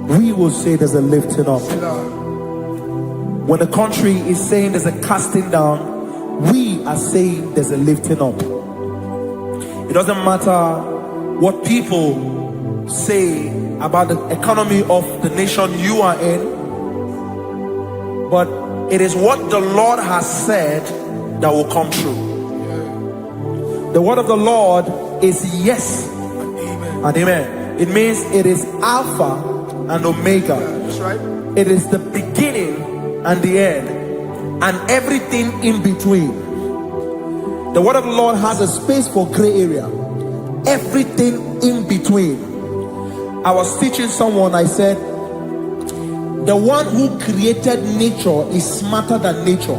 we will say there's a lifting up. When the country is saying there's a casting down, we are saying there's a lifting up. It doesn't matter what people say about the economy of the nation you are in, but it is what the Lord has said that will come true. The word of the Lord is yes and amen. It means it is Alpha and Omega. That's right. It is the beginning and the end, and everything in between. The word of the Lord has a space for gray area. Everything in between. I was teaching someone, I said, the one who created nature is smarter than nature.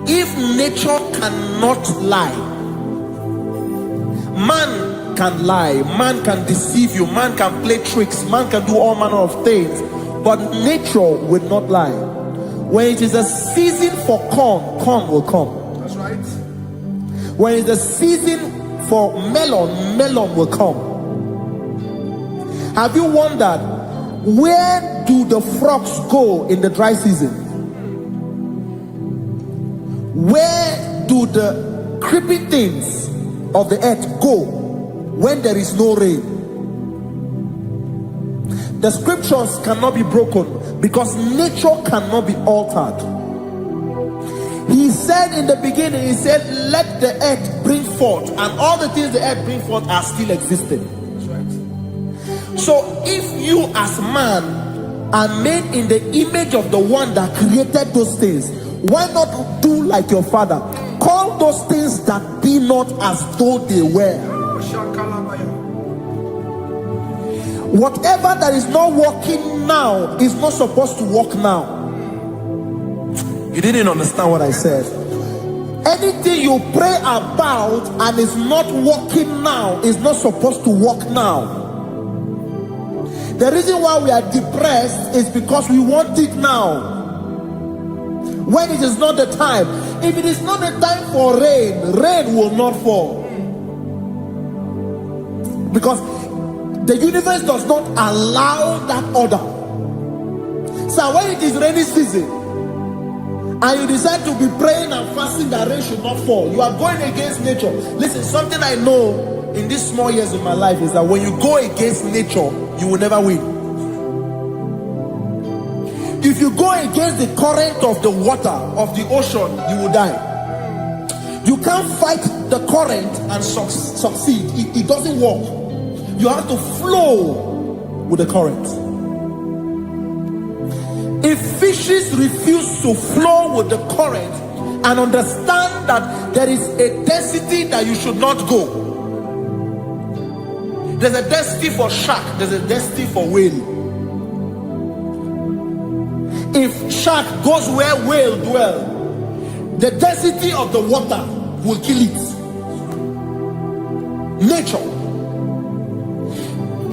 If nature cannot lie, man can lie, man can deceive you, man can play tricks, man can do all manner of things, but nature will not lie. When it is a season for corn, corn will come. That's right. When it's a season for melon, melon will come. Have you wondered, where do the frogs go in the dry season? Where do the creeping things of the earth go when there is no rain? The scriptures cannot be broken because nature cannot be altered. He said in the beginning, he said, let the earth bring forth, and all the things the earth bring forth are still existing. That's right. So if you as man are made in the image of the one that created those things, why not do like your father? Call those things that be not as though they were. Whatever that is not working now is not supposed to work now. You didn't understand what I said. Anything you pray about and is not working now is not supposed to work now. The reason why we are depressed is because we want it now, when it is not the time. If it is not the time for rain, rain will not fall, because the universe does not allow that order. So when it is rainy season and you decide to be praying and fasting that rain should not fall, you are going against nature. Listen, something I know in these small years of my life is that when you go against nature, you will never win. If you go against the current of the water of the ocean, you will die. You can't fight the current and succeed. It doesn't work. You have to flow with the current. If fishes refuse to flow with the current and understand that there is a density that you should not go, there's a density for shark, there's a density for whale. If shark goes where whale dwell, the density of the water will kill it. Nature.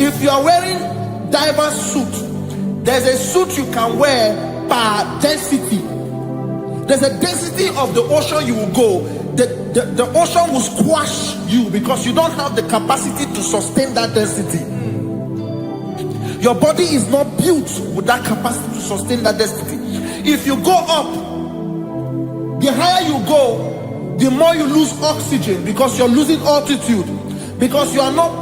If you are wearing diver's suit, there's a suit you can wear per density. There's a density of the ocean you will go. The ocean will squash you because you don't have the capacity to sustain that density. Your body is not built with that capacity to sustain that density. If you go up, the higher you go, the more you lose oxygen because you're losing altitude, because you are not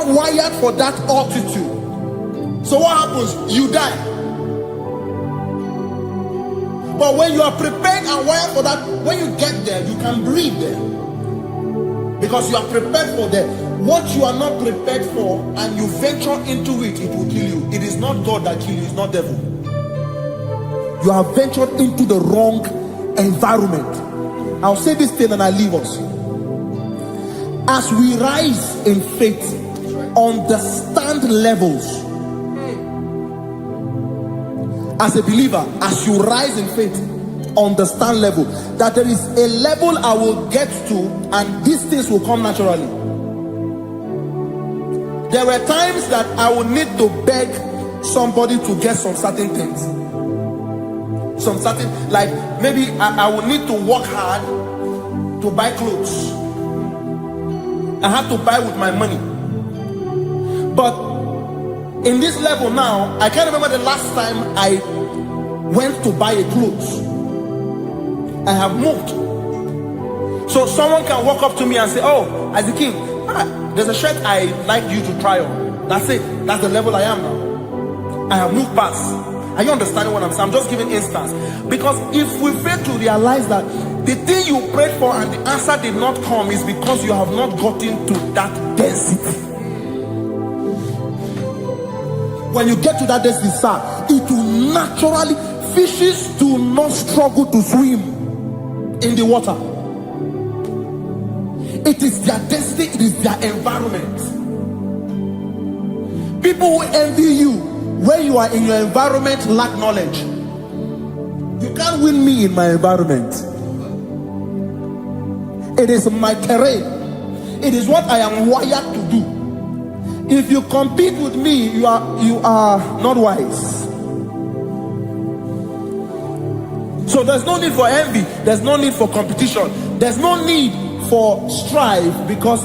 wired for that altitude. So what happens? You die. But when you are prepared and wired for that, when you get there, you can breathe there, because you are prepared for that. What you are not prepared for and you venture into it, it will kill you. It is not God that kills you, it's not devil. You have ventured into the wrong environment. I'll say this thing and I leave us. As we rise in faith, understand levels. As a believer, as you rise in faith, understand level. That there is a level I will get to and these things will come naturally. There were times that I would need to beg somebody to get some certain things. Some certain, like maybe I would need to work hard to buy clothes. I had to buy with my money. But in this level now, I can't remember the last time I went to buy a clothes. I have moved. So someone can walk up to me and say, oh, Isaac King, there's a shirt I like you to try on. That's it. That's the level I am now. I have moved past. Are you understanding what I'm saying? I'm just giving instance. Because if we fail to realize that the thing you prayed for and the answer did not come is because you have not gotten to that density. When you get to that density, sir, it will naturally, fishes do not struggle to swim in the water. It is their density, it is their environment. People who envy you when you are in your environment lack knowledge. You can't win me in my environment. It is my terrain. It is what I am wired to do. If you compete with me, you are not wise. So there's no need for envy. There's no need for competition. There's no need for strife, because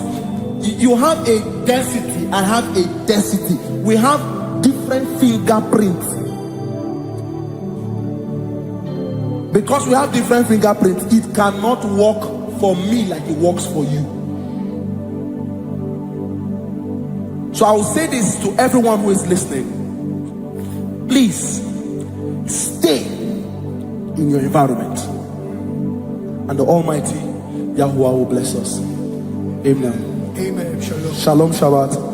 you have a density, I have a density. We have different fingerprints. Because we have different fingerprints, it cannot work for me like it works for you. So I will say this to everyone who is listening. Please stay in your environment, and the Almighty Yahuwah will bless us. Amen. Amen. Shalom. Shalom Shabbat.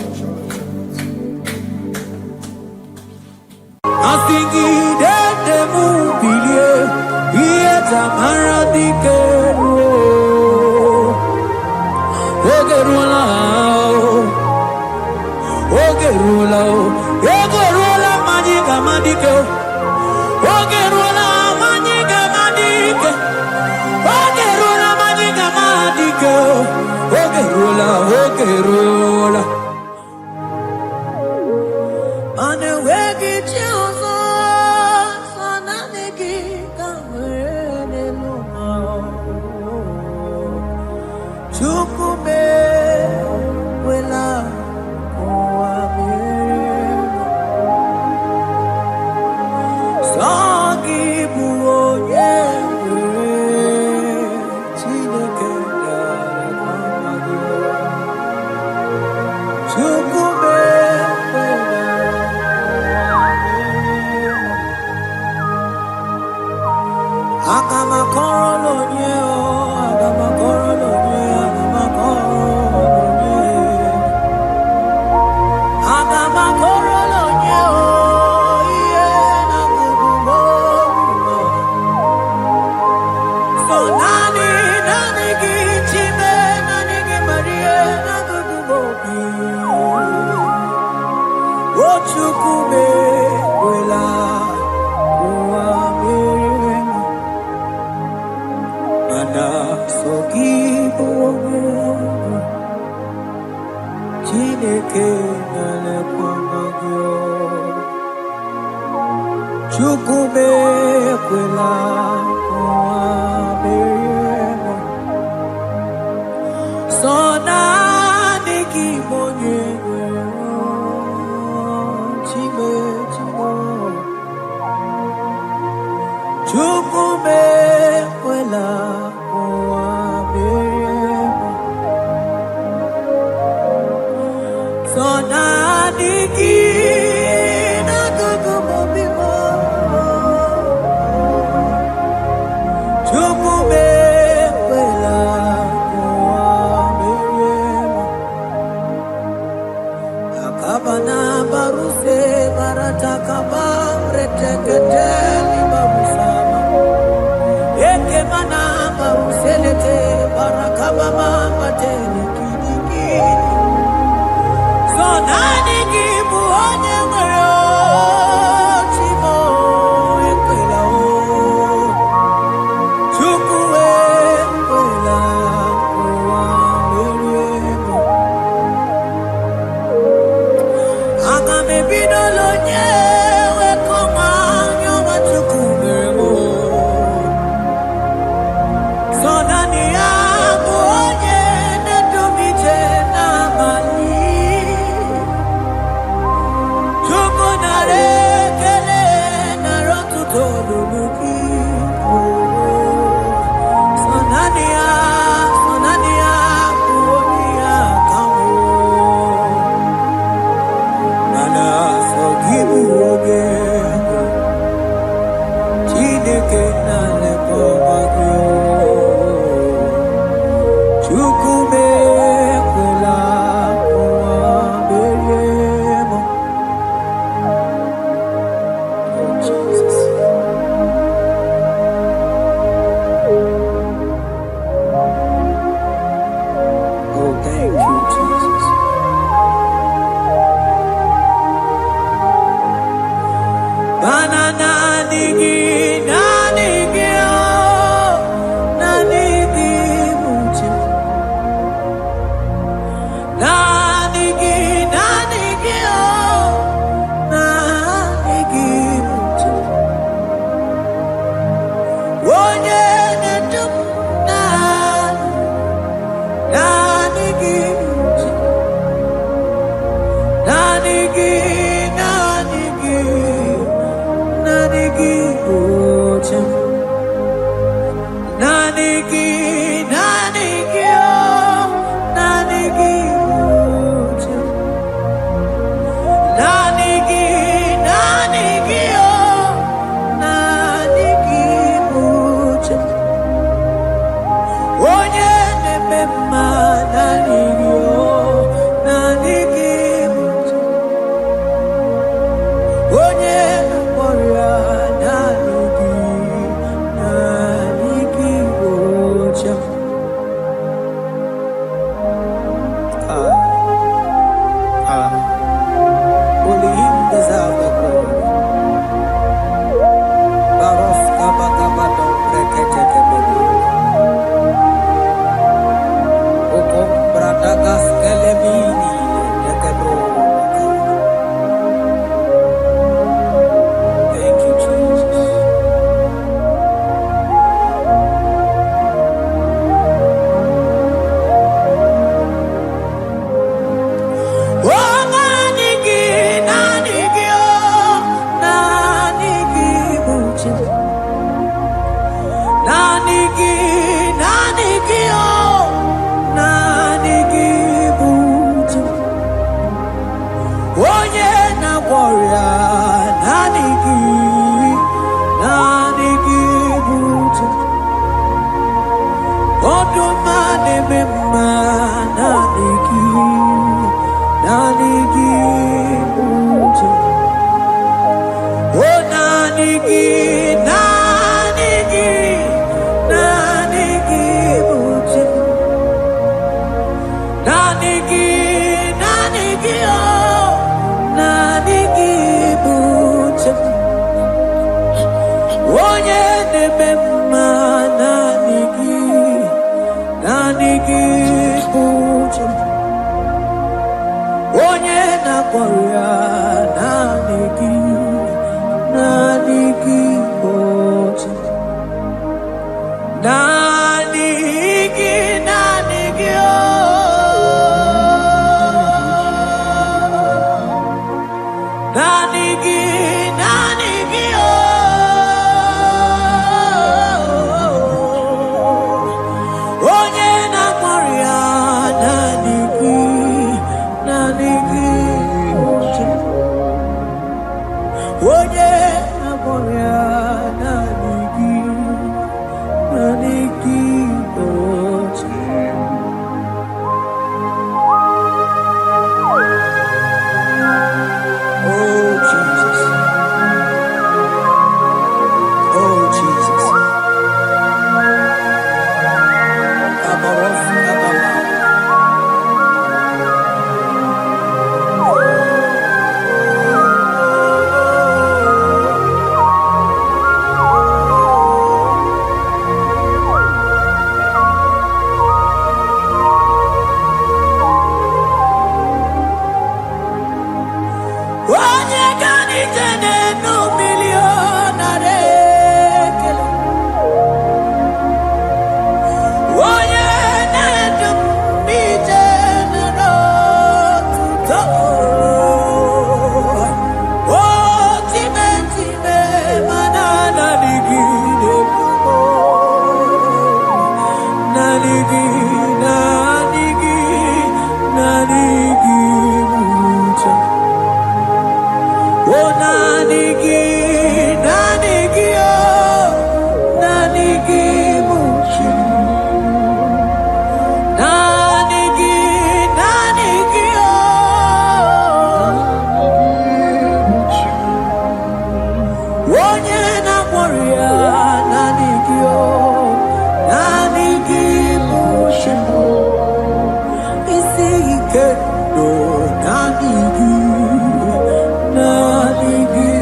Nani gi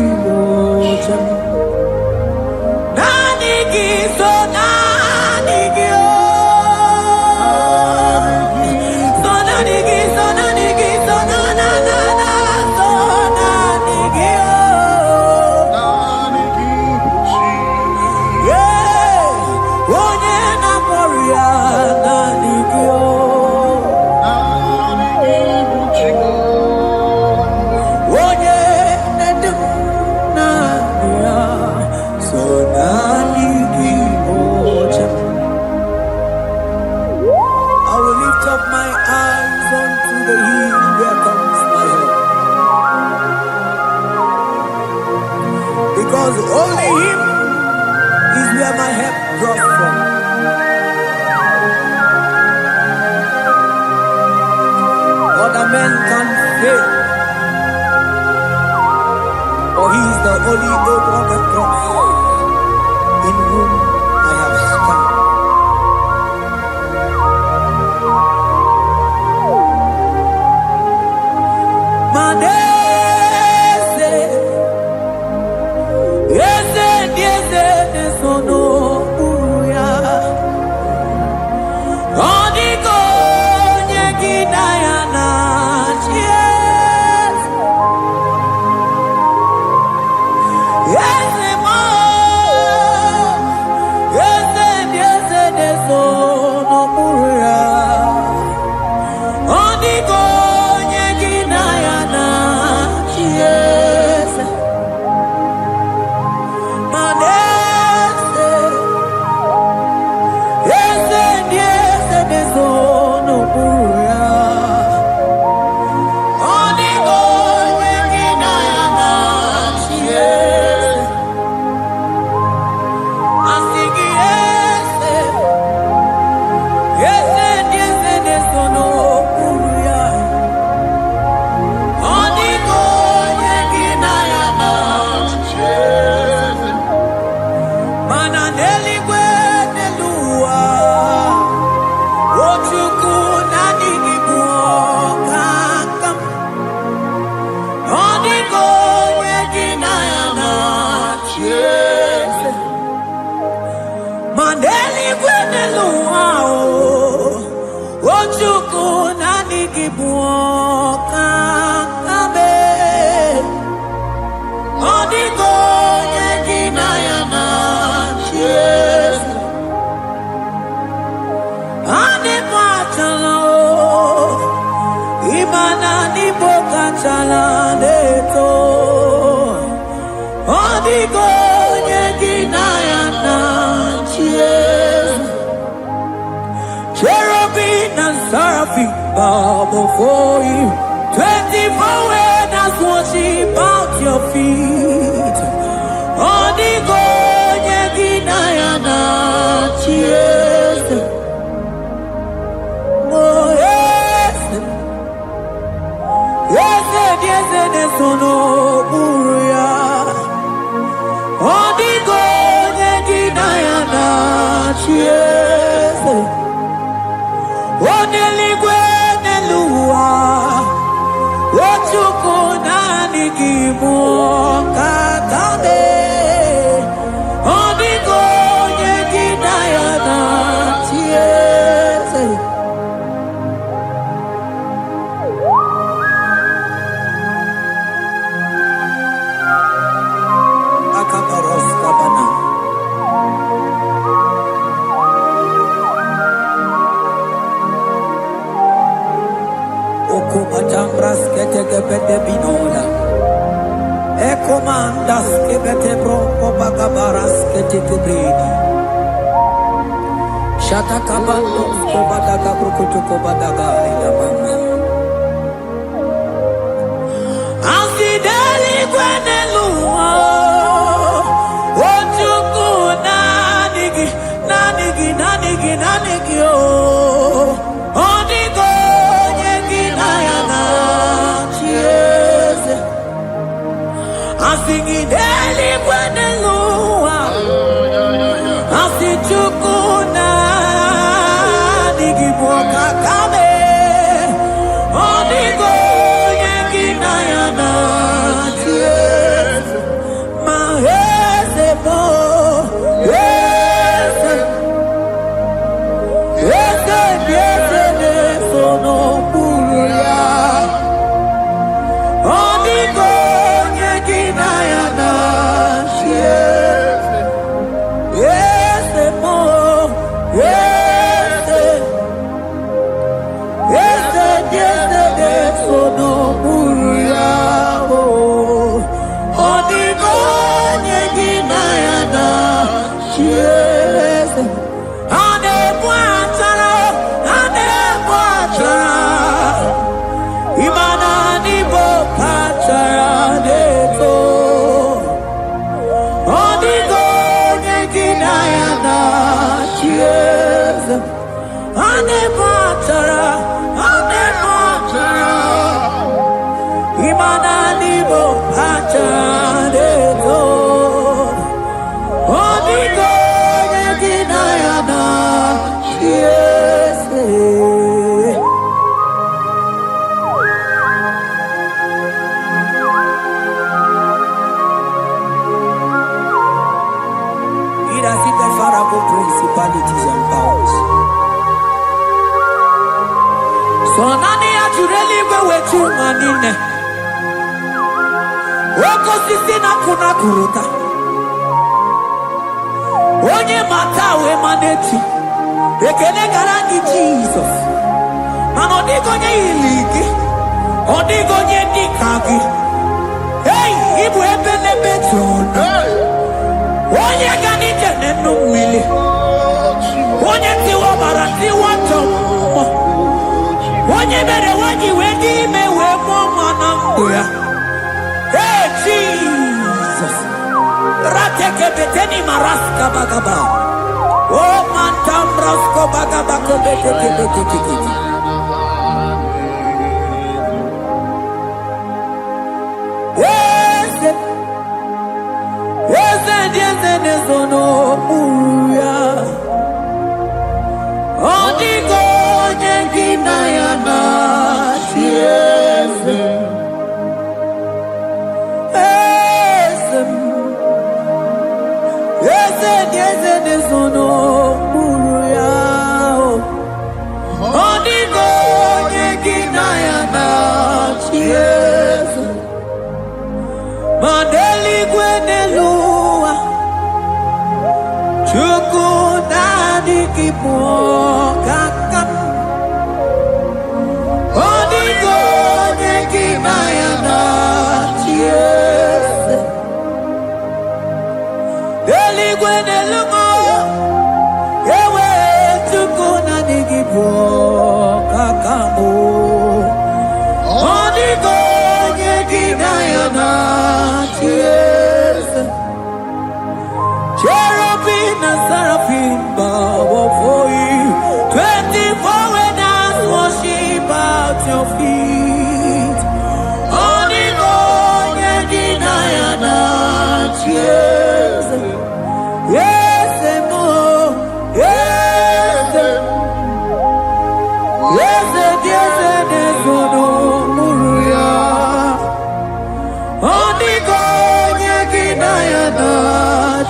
because only Him is where my help draws from. Other men can fail, for He is the only hope of the cross, in whom I have stand. Cherubim and seraphim bow before you. 24 elders worship at your feet. Odigo yeginayana cheers. Oh yes, yes, yes, yes, no buria. Odigo yeginayana cheers. Oneligwe nelua, ochuku nani kimu kakabe. Odigo yeginayana cheers. Akabaros kabana. Okubajambras ketegepete binola. Ekomandas kebete bronco bagabaras ketekebredi. Shata kabandos kobadaga brukutu kobadaga ilamama. Asideli kwenelua. Ochuku nanigi, nanigi, nanigi, nanigi oh. Odigo Asingideli kwenelua, asichukuna nigiboka kame, odigo yeginayana cheers, maheze bo, yese, yese, yese, yese, no buria, odigo yeginayana cheers. Imana nibo achadeto. Onigo yeginayana. Yes. It has hit the Pharaoh principalities and powers. So nani ajureli wetu manine. Woko sisi na kuna kuruta. Onye matawe maneti. Ekele garangi Jesus. Mano digonye iligi. Odigonye dikagi. Hey, ibu ebele betona. Onye gani jene numili. Onye tiwa barati watomo. Onye bere wanyi wedi mewe mwana mbuya. Hey Jesus. Rateke beteni maraska bagaba. Oh mantam rasko bagaba ko beteke beteke. Yes. Yes, nezono uya. Odigo nyengina yana. Yes. Yes, nezono uya. Odigo nyengina yana. Yes. Mandeli gwenelua. Chukuna kipo kakam. Odigo nyekina yana. Yes. Deli gwenelungo. Ewe chukuna kipo kakamu. Odigo nyekina yana. Yes. Cherubim and seraphim bow before you. 24 elders worship at your feet. Onigo yeginayana. Yes. Yes, mo. Yes. Yes, yes, yes, no muruya. Onigo yeginayana.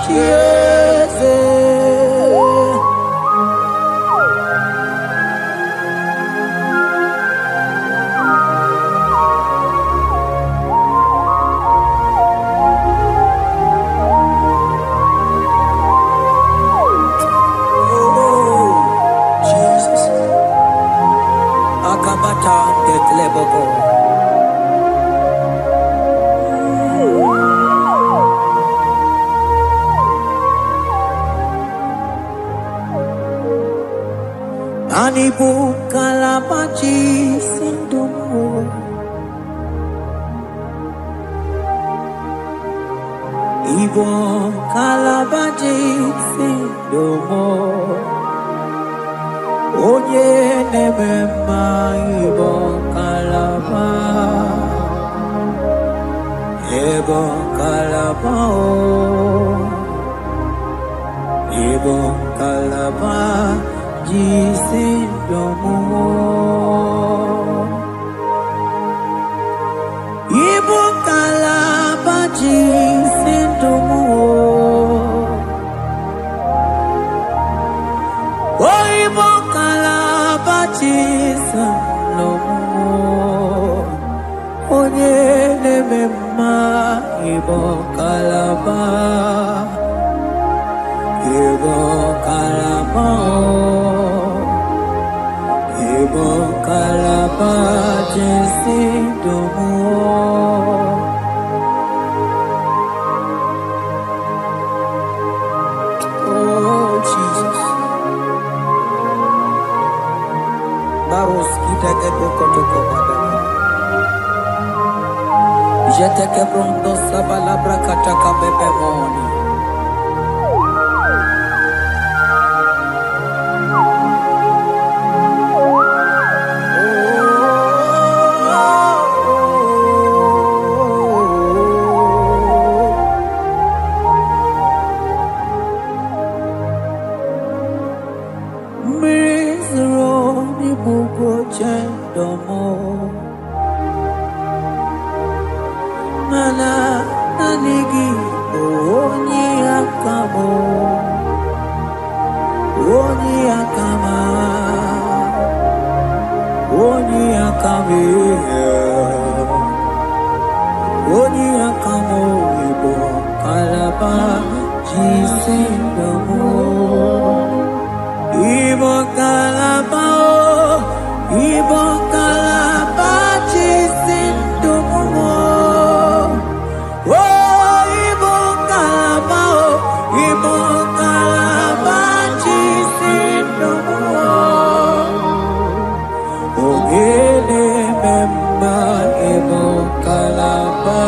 Yes. Oh, Jesus. Akabata de Klebogo. Anibu kalabachi sindumo. Ibo kalabachi sindumo. Oye nemema ibo kalaba. Ibo kalaba o. Ibo kalaba. Jisindomo. Ibu kalaba jisindomo. Oh, ibu kalaba jisindomo. Onye nemema ibu kalaba. Ibu kalaba. Ibu kalaba jisindomo. Oh Jesus. Baros kita ke bokotoko badana. Jete ke brondo sabala brakata ka bebemoni. mana anigi onye akamo onye akama onye akame onye akamo ibo kalaba jisindomo ibo kalaba jisindomo ibo kalaba jisindomo ogele memba ibo kalaba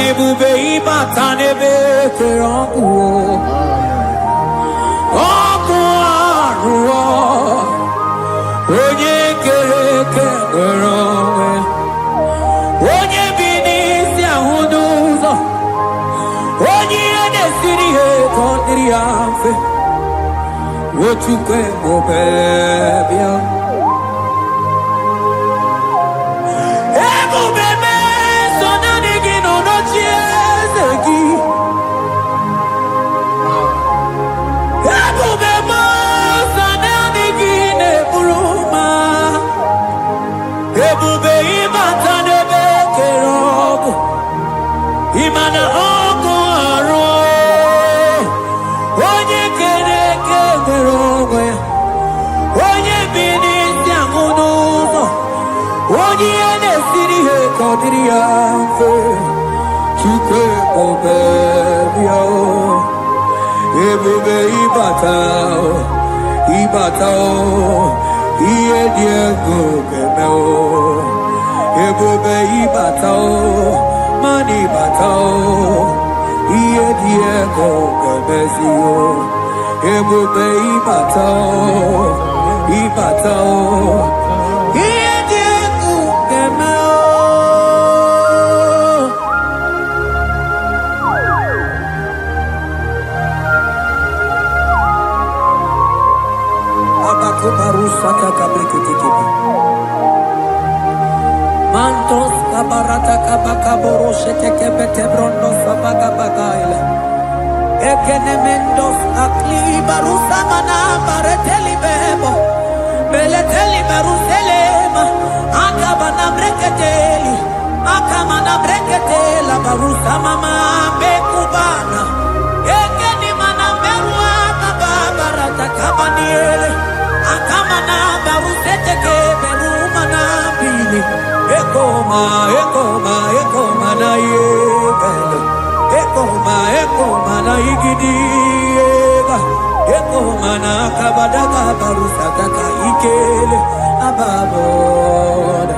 Ebube ibata n'ebe kere ọkụ arụọ onye kere eke nwere onwe onye bi n'isi ahụ n'ụzọ onye ihe na-esiri ihe ka ọ dịrị ya mfe Ochukwu ebube bịa Imana ọkụ arụ onye kere eke nwere onwe ya onye bi n'isi ahụ n'ụzọ onye ihe na-esiri ihe ka ọ dịrị ya mfe Chukwu ebube bịa ebube ịbata ihe dị egwu ga-eme ebube ịbata Mani batao, iye diego gabezio, ebube ibatao, iye diego gamao. Abaku barusata kabreketikibi. Mantos kabarata kabakaboro shetekebete brondo sabagabagaile ekenemendos akli barusa mana bareteli bebo beleteli baruselema akabana breketeli akamana breketela barusa mama bekubana ekeni mana berua kababarata kabaniele akamana baruseteke berumana bili Ekoma na yega mana igidiega eko mana kabadaga barusataka ikele ababoda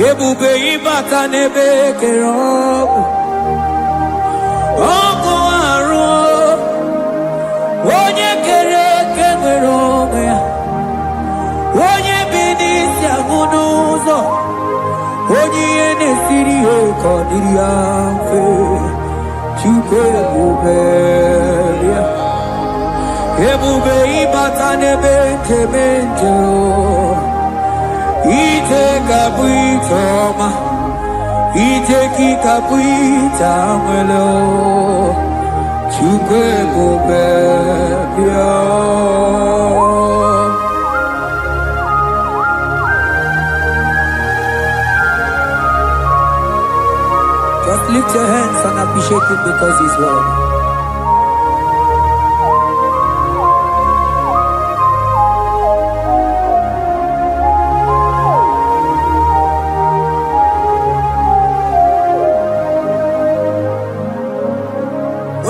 ebube ibaka nebe kerobu oko aro onye kere kewere onwe ya onye bi n'isi ahụ n'ụzọ onye ihe na-esiri ya ka ọ dịrị ya mfe Chukwu ebube ya ebube ịbata n'ebe nkebe nje ije ga-abụ ije ọma ije gị ga-abụ ije anwele Chukwu ebube ya Just lift your hands and appreciate Him because He's worthy.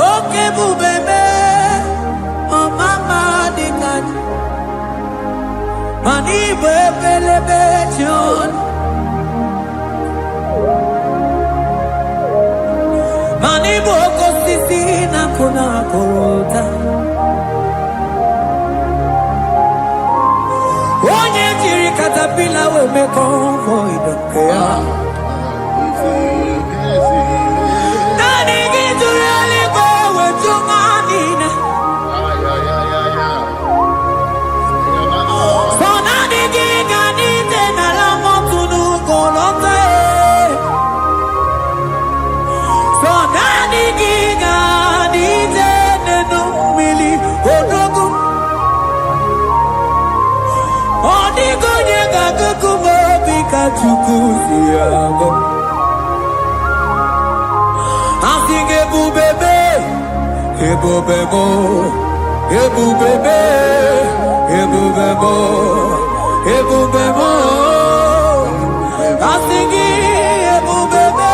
Okay, bubebe, oh mama dikan, mani bebelebe John. Mani boko sisi na kuna korota Onye jiri katapila we me convoy dokea Nani gidurali go we tunganina So nani giganite na la motunu kolota Chukusiago Asing ebubebe Ebubebo Ebubebe Ebubebo Ebubebo Asing ebubebe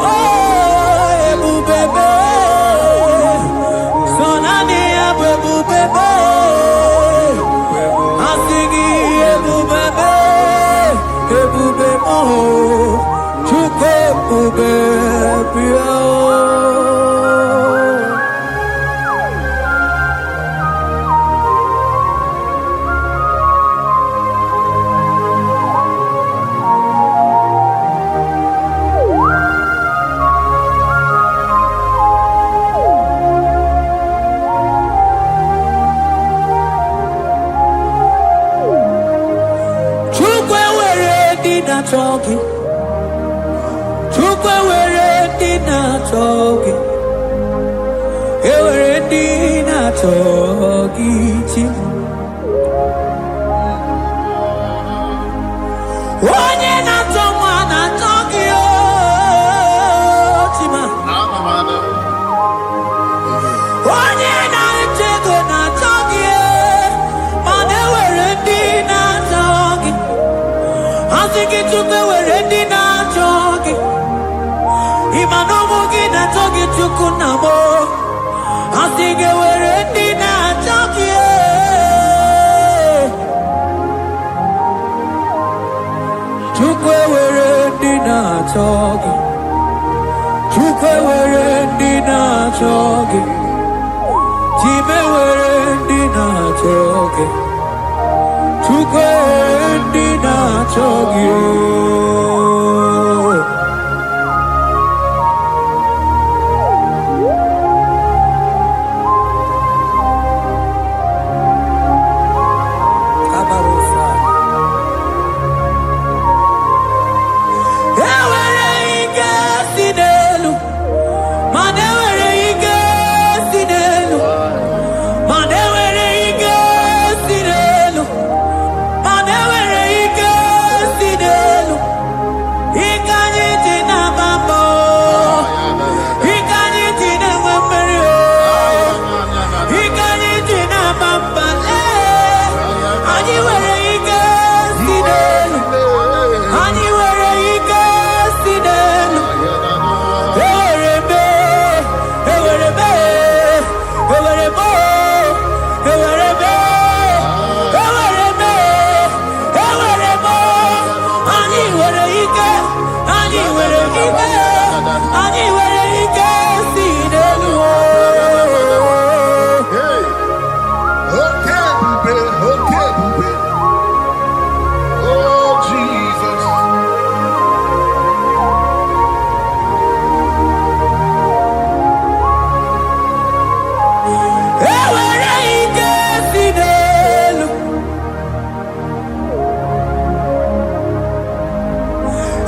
Oh ebubebe Sonani ebubebe Asing ebubebe Ebube mo, Chukwu ebube bịa. Talking, Chukwu were dina talking, were dina talking. Onye na toma na talking, chima. Onye na chego na talking, mane were dina talking. Asiki Chukwu were dina talking. Imanomu gina talking Chukwu namo. Asiki were dina talking. Chukwu were dina talking. Chukwu were dina talking. Chime were dina talking. Chukwu dina talking.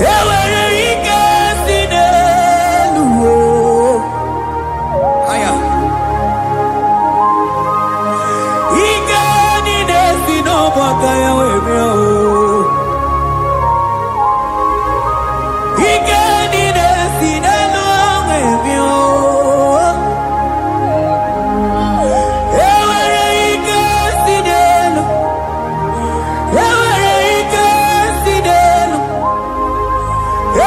ewere ike si n'elu aya ike niile si n'ọgbakọ ya wee bịa ike niile si n'elu wee bịa ewere ike si n'elu ewere ike si n'elu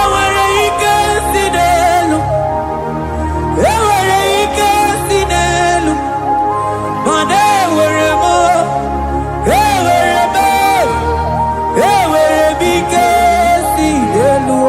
ewere ike si n'elu ewere ike si n'elu mana ewere m ike si n'elu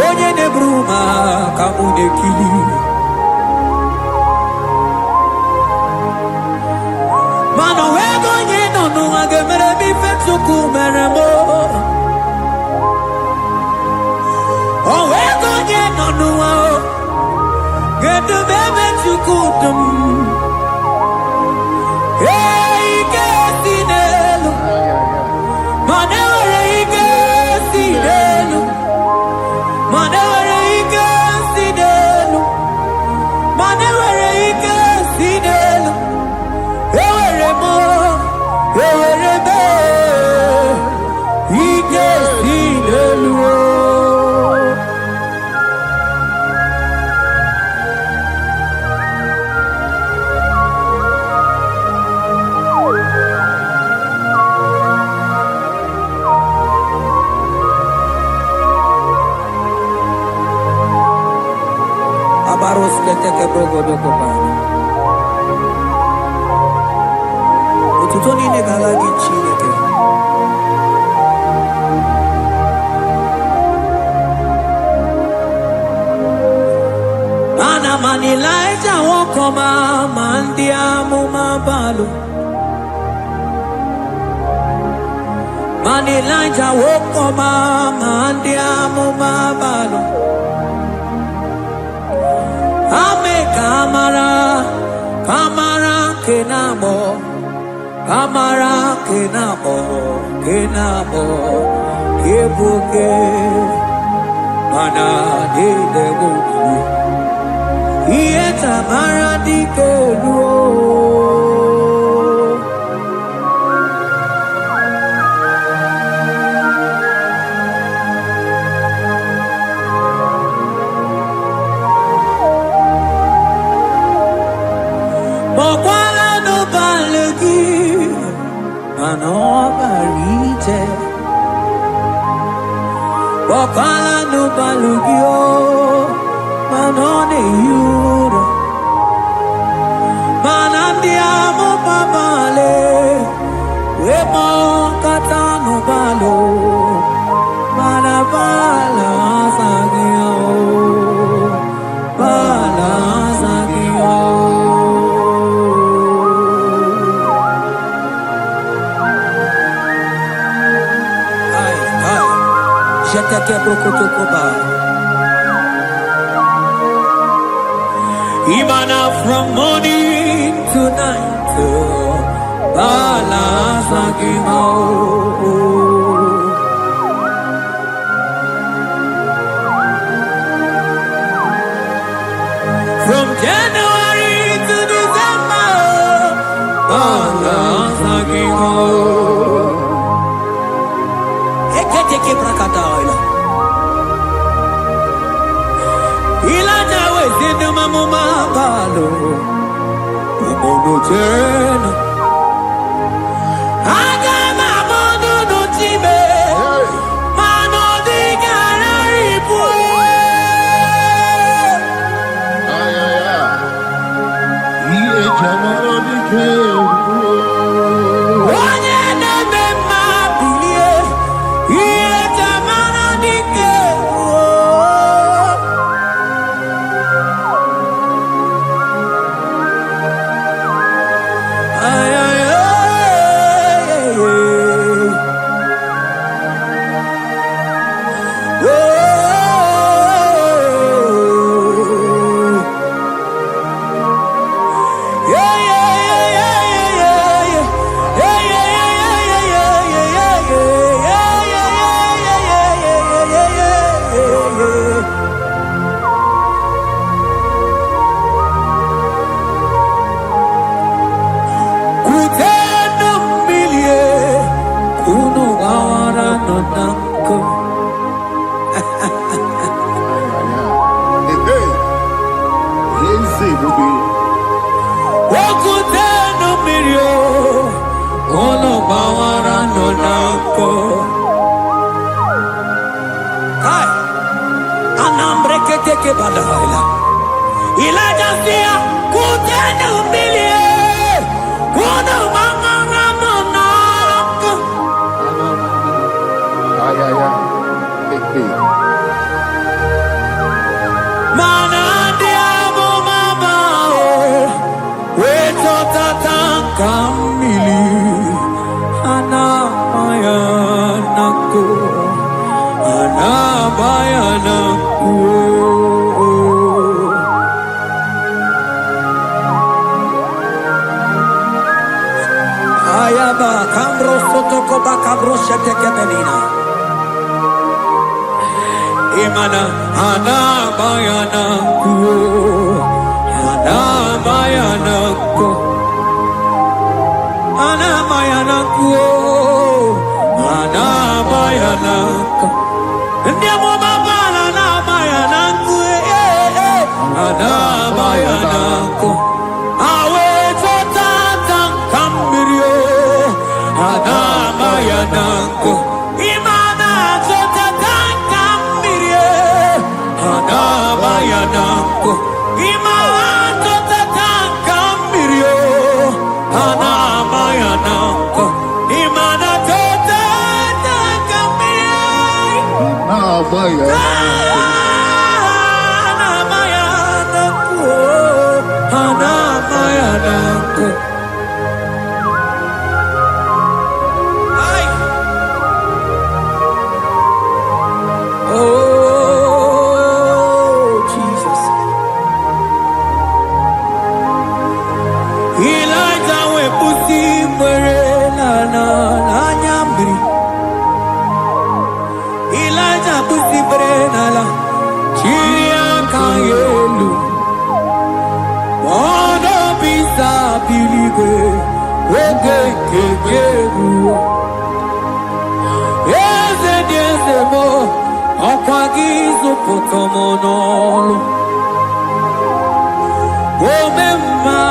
onye na-eburu ma ka mụ na-ekili mana onwego onye nọ n'ụwa ga-emere m ife Chukwu mere m onwego onye nọ n'ụwa ga-edube ebe Chukwu dum ike si n'elu mana ewere ike si n'elu mana ewere ike si n'elu mana ewere ike si n'elu ewere m ike si n'elu Baros keteke brogodo kopana otuto niile gara gị Chineke ana m Elijah nwoke ọma ma ndị amụma balụ ma Elijah nwoke ọma ma ndị amụma balụ ame kamara kenabo kebuke mana dedebu iye tamara dikelu Bokala no balugio manone yuro manandi amo babale wemo katano balo manabala sagio bala sagio Jeteke brokotokoba Imana from morning to night Bala sagimo From January to December Bala sagimo Eketeke brakadaila Ilana wezinu mamuma balo Umono tena Aga mamono no time Mano di gararipu Iye jamano di kebu Onye nebe mabili badala. Elijah sia kutenu milie. Kuna manganga monaka. Mana diamo mabao. Weto tatanka mili. Anamayanaku. Anamayanaku. Ayaba kambro sotoko bakabro shetekemelina. Imana anamayanaku. Anamayanaku. Anamayanaku. Anamayanaku. Ndiamo mabala anamayanaku. Anamayanaku. Awe totata kambirio. Anamayanaku. Imana totata kambirio. Anamayanaku. Imana totata kambirio. Anamayanaku. Imana totata kambirio. Anamayanaku. Anamayanaku. Ay. Oh, Jesus. Elijah we pusi mwere na nyambri. Elijah pusi mwere na la chiria kayelu. Wanda bisa biligwe wege kegeru. Eze diese mo okwagizo potomonolo. Omemma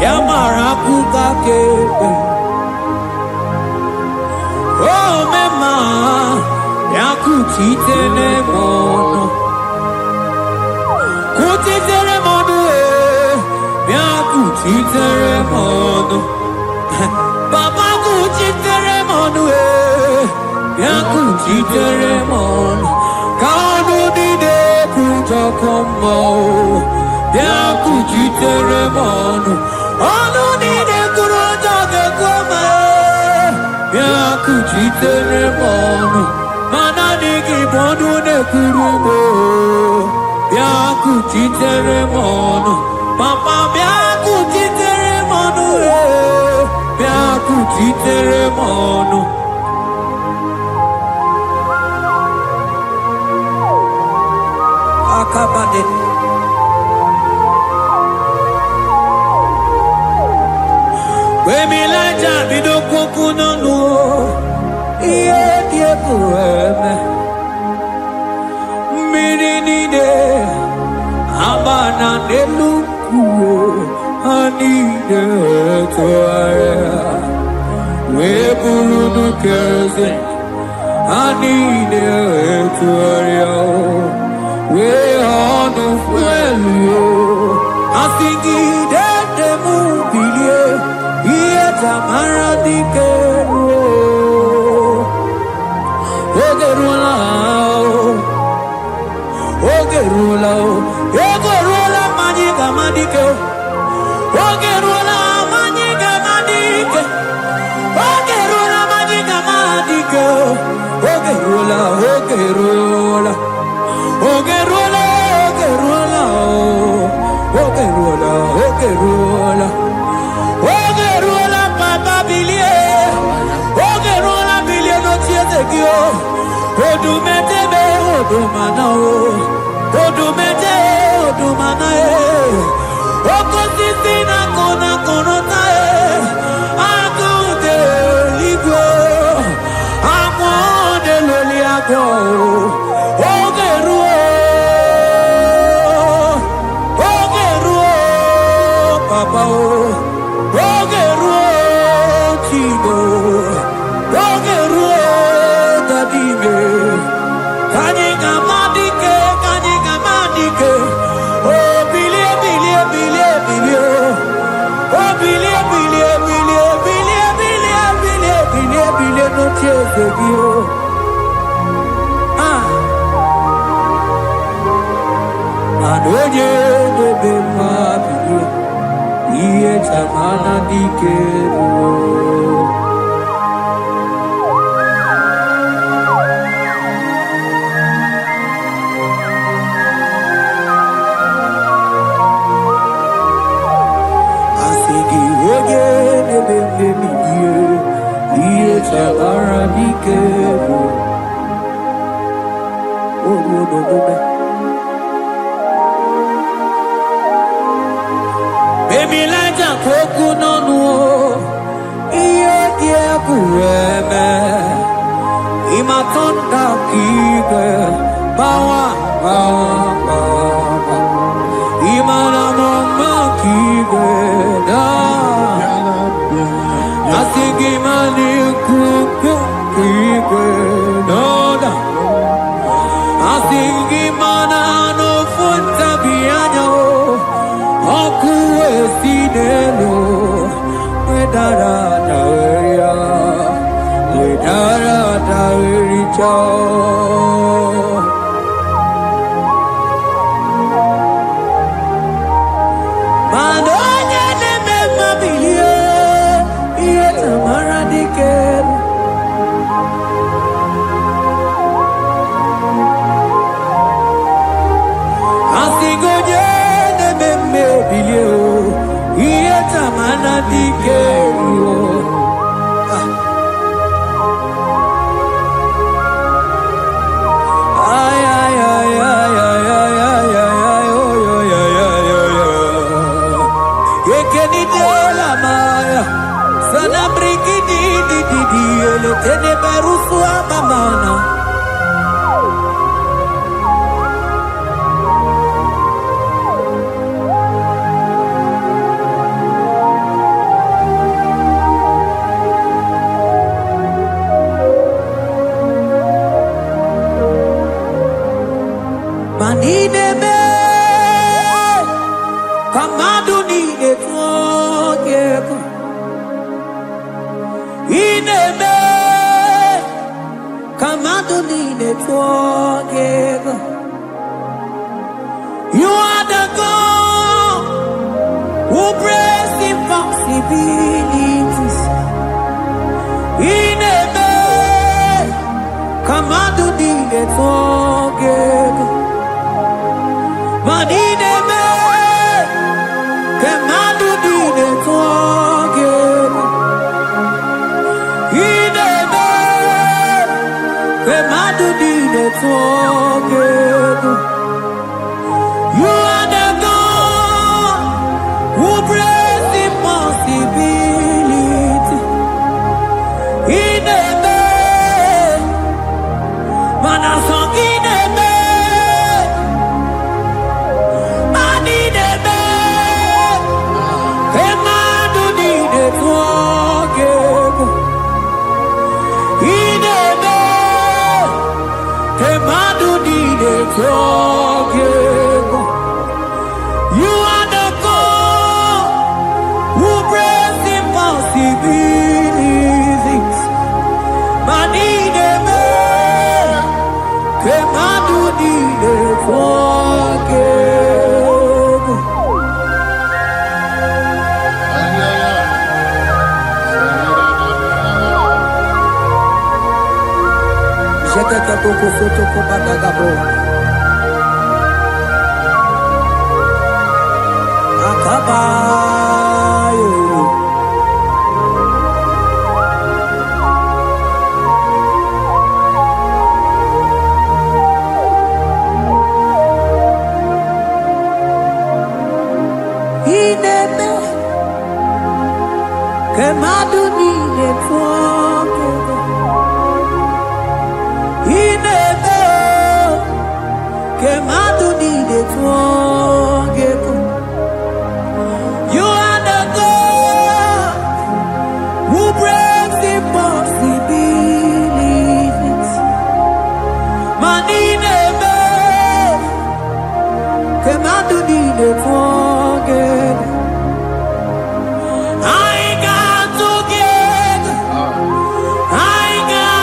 yamarakuka kebe. Omemma yakutitene mono. Kutitere mono yakuchitere mono. Baba kuchitere mono yakuchitere mono. Kanu dide kutokomo yakuchitere mono. Anu dide kurotoke kome yakuchitere mono. Mana niki bodu ne kurumo yakuchitere mono. Papa yakuchitere mono yakuchitere mono. Akabade. Wemilaja bidokuno no. Iye die kueme. Mininide abana nelukuo anide toaya. We burudu keze anide toaya. We honu fuelio asingi de mubilie iye tamara dikero. Ogerula Ogerula majiga madike. Ogerula majiga madike. Ogerula majiga madike. Ogerula Ogerula Ogerula Ogerula Ogerula Ogerula papa bilie. Ogerula bilie no tietekio. Odumetebe odumanao. Odumete odumanae. Okosisina kona konotae. Agude ligwe. Amode loliago. Ogeruo papa o. Ogeruo chigo. Ogeruo dadime. Kanyika madike kanyika ma. Baby, like a coconut, yeah, kureme. Imatonda kike, bawa, bawa. Imana mama kike, da. Asigi mani kuku kike, da. Asigi mana no funta bianyo. Okuwe sinelo, wedara daweria, wedara dawericha. Madonya neme mabilie, iye tamara dikeru. Asigoje neme bilio, iye tamara dikeru. Tene berusu amamana. Manine me kamadu nine twogeko. Ine me Kamadonine forgive. You are the God who breaks impossibilities. In a man, Kamadonine forgive. But in a man, Kamadonine forgive. In a man, Kamadonine forgive. You are the God who breaks impossibility. In a man, man a song in a man, man in a man, Kamadonine forgive. In a man, Kamadonine forgive. You are the God who breaks impossibilities. Man in a man, Kamadonine forgive. Jekete boko soto ko badagabo. Akabayo. Ineme Kamadonine forgive. Ineme Kamadonine forgive. You are the God who breaks impossibilities. Man ineme Kamadonine forgive. I got together. I got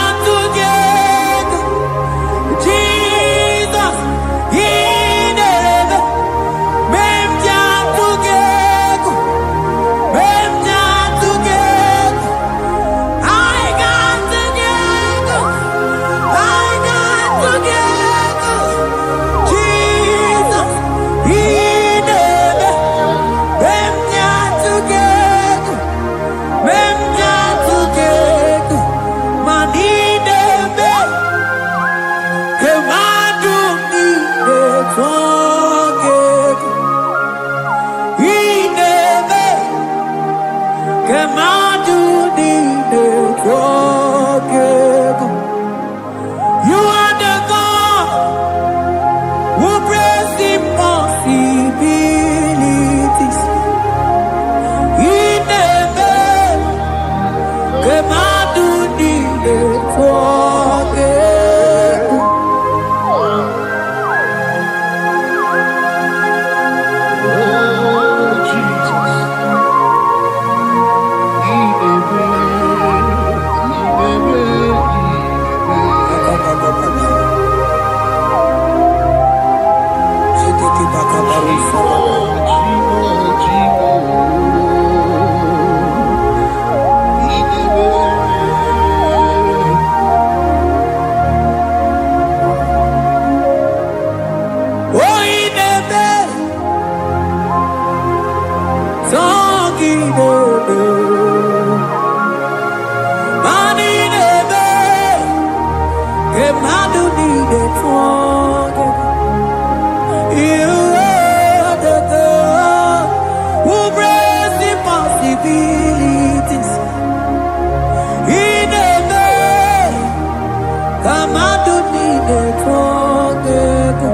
Kamadu ni de togego.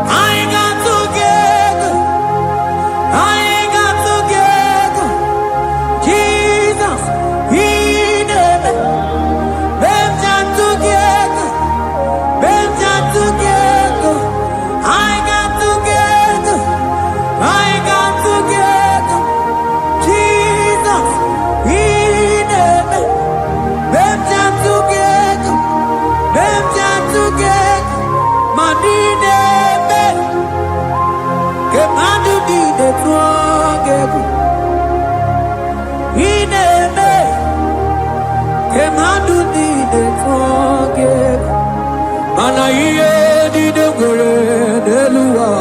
I got together. I got together. Jesus, He never. Benja together. Benja together. I got together. I got together. Jesus, He never. Benja together. Benja together. Madine be. Kemadu di de together. He never. Kemadu di de together. Mana iye di de gore de luwa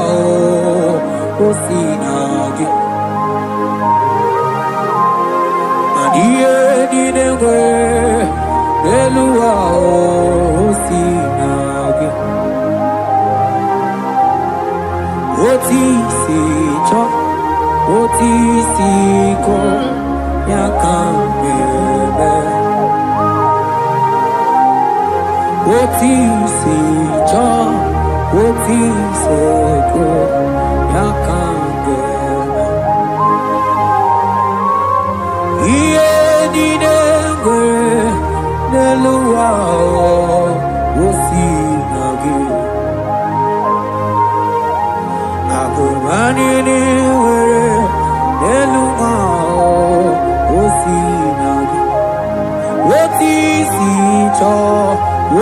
o sinagi. Mana iye di de gore de luwa o sinagi. Oti si cho, oti si ko ya kambebe. Oti si cho, oti se ko ya kambebe. Iye di dengwe neluwa o sinagi. Akumani ni were neluwa o sinagi. Oti si cho,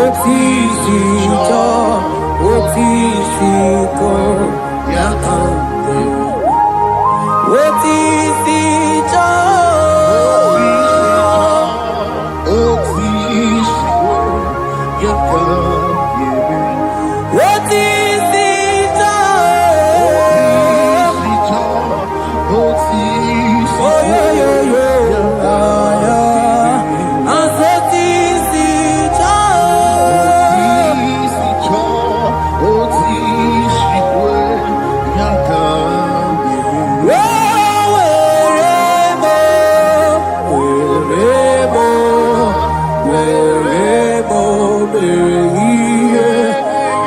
oti si cho, oti si ko ya kambebe. Oti si cho. What is it? Oh, yeah, yeah, yeah. And what is it?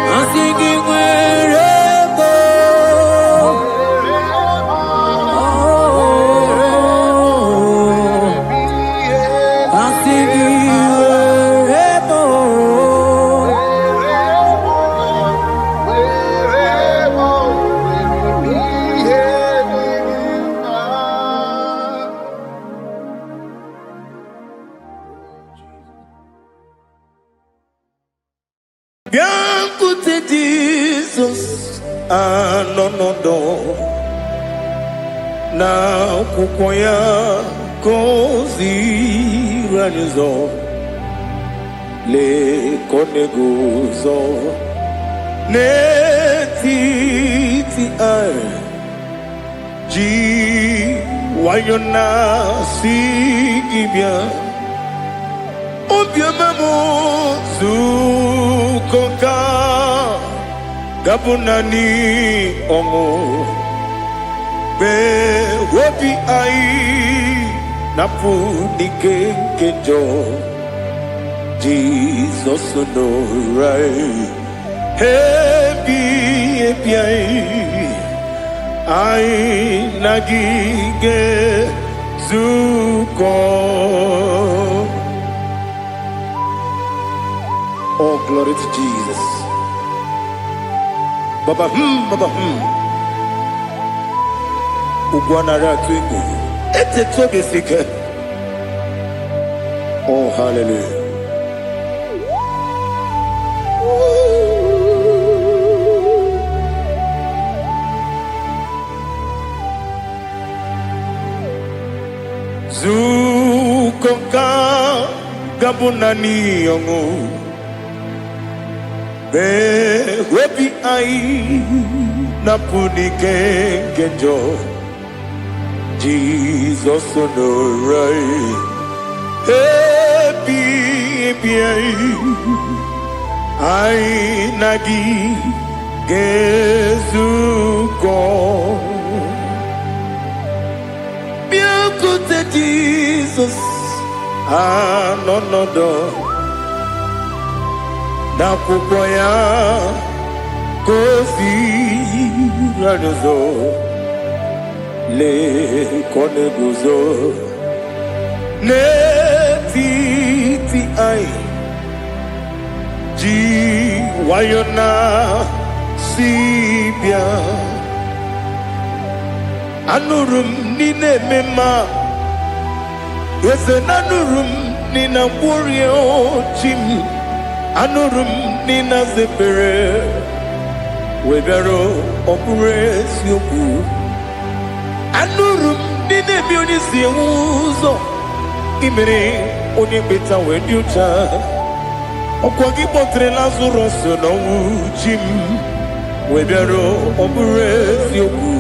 I'm singing wherever. I'm singing wherever. Biancote Jesus, no, na kukwaya kozi ranizo le koneguzo netiti ai ji wayona sigibia obiamamu zukoka gabunani omo be wobi ai napu dike kenjo Jesus no right happy ai nagige zuko. Oh, glory to Jesus. Baba Ugwanara twingu. Ete toge sike. Oh, hallelujah. Zukoka gabunani yongu. Be wepi ai napuni kenjo Jesus no right happy ai nagi gezuko biancote Jesus no n'akwụkwọ ya gosi n'ụzọ lee ka ọ na-eguzo n'etiti anyị ji nwayọọ na si bịa. Anụrụ m n'ime eme mma eze na anụrụ m n'ina mkpụrụ ochi m anụrụ m n'ina zebere wee bịara ọ bụrụ eziokwu. Anụrụ m n'ina ebe onye si enwe ụzọ imere onye mkpeta wee dị ụcha. Ọkwa gị kpọtere Lazarọs n'ọnwụ chi m wee bịara ọ bụrụ eziokwu.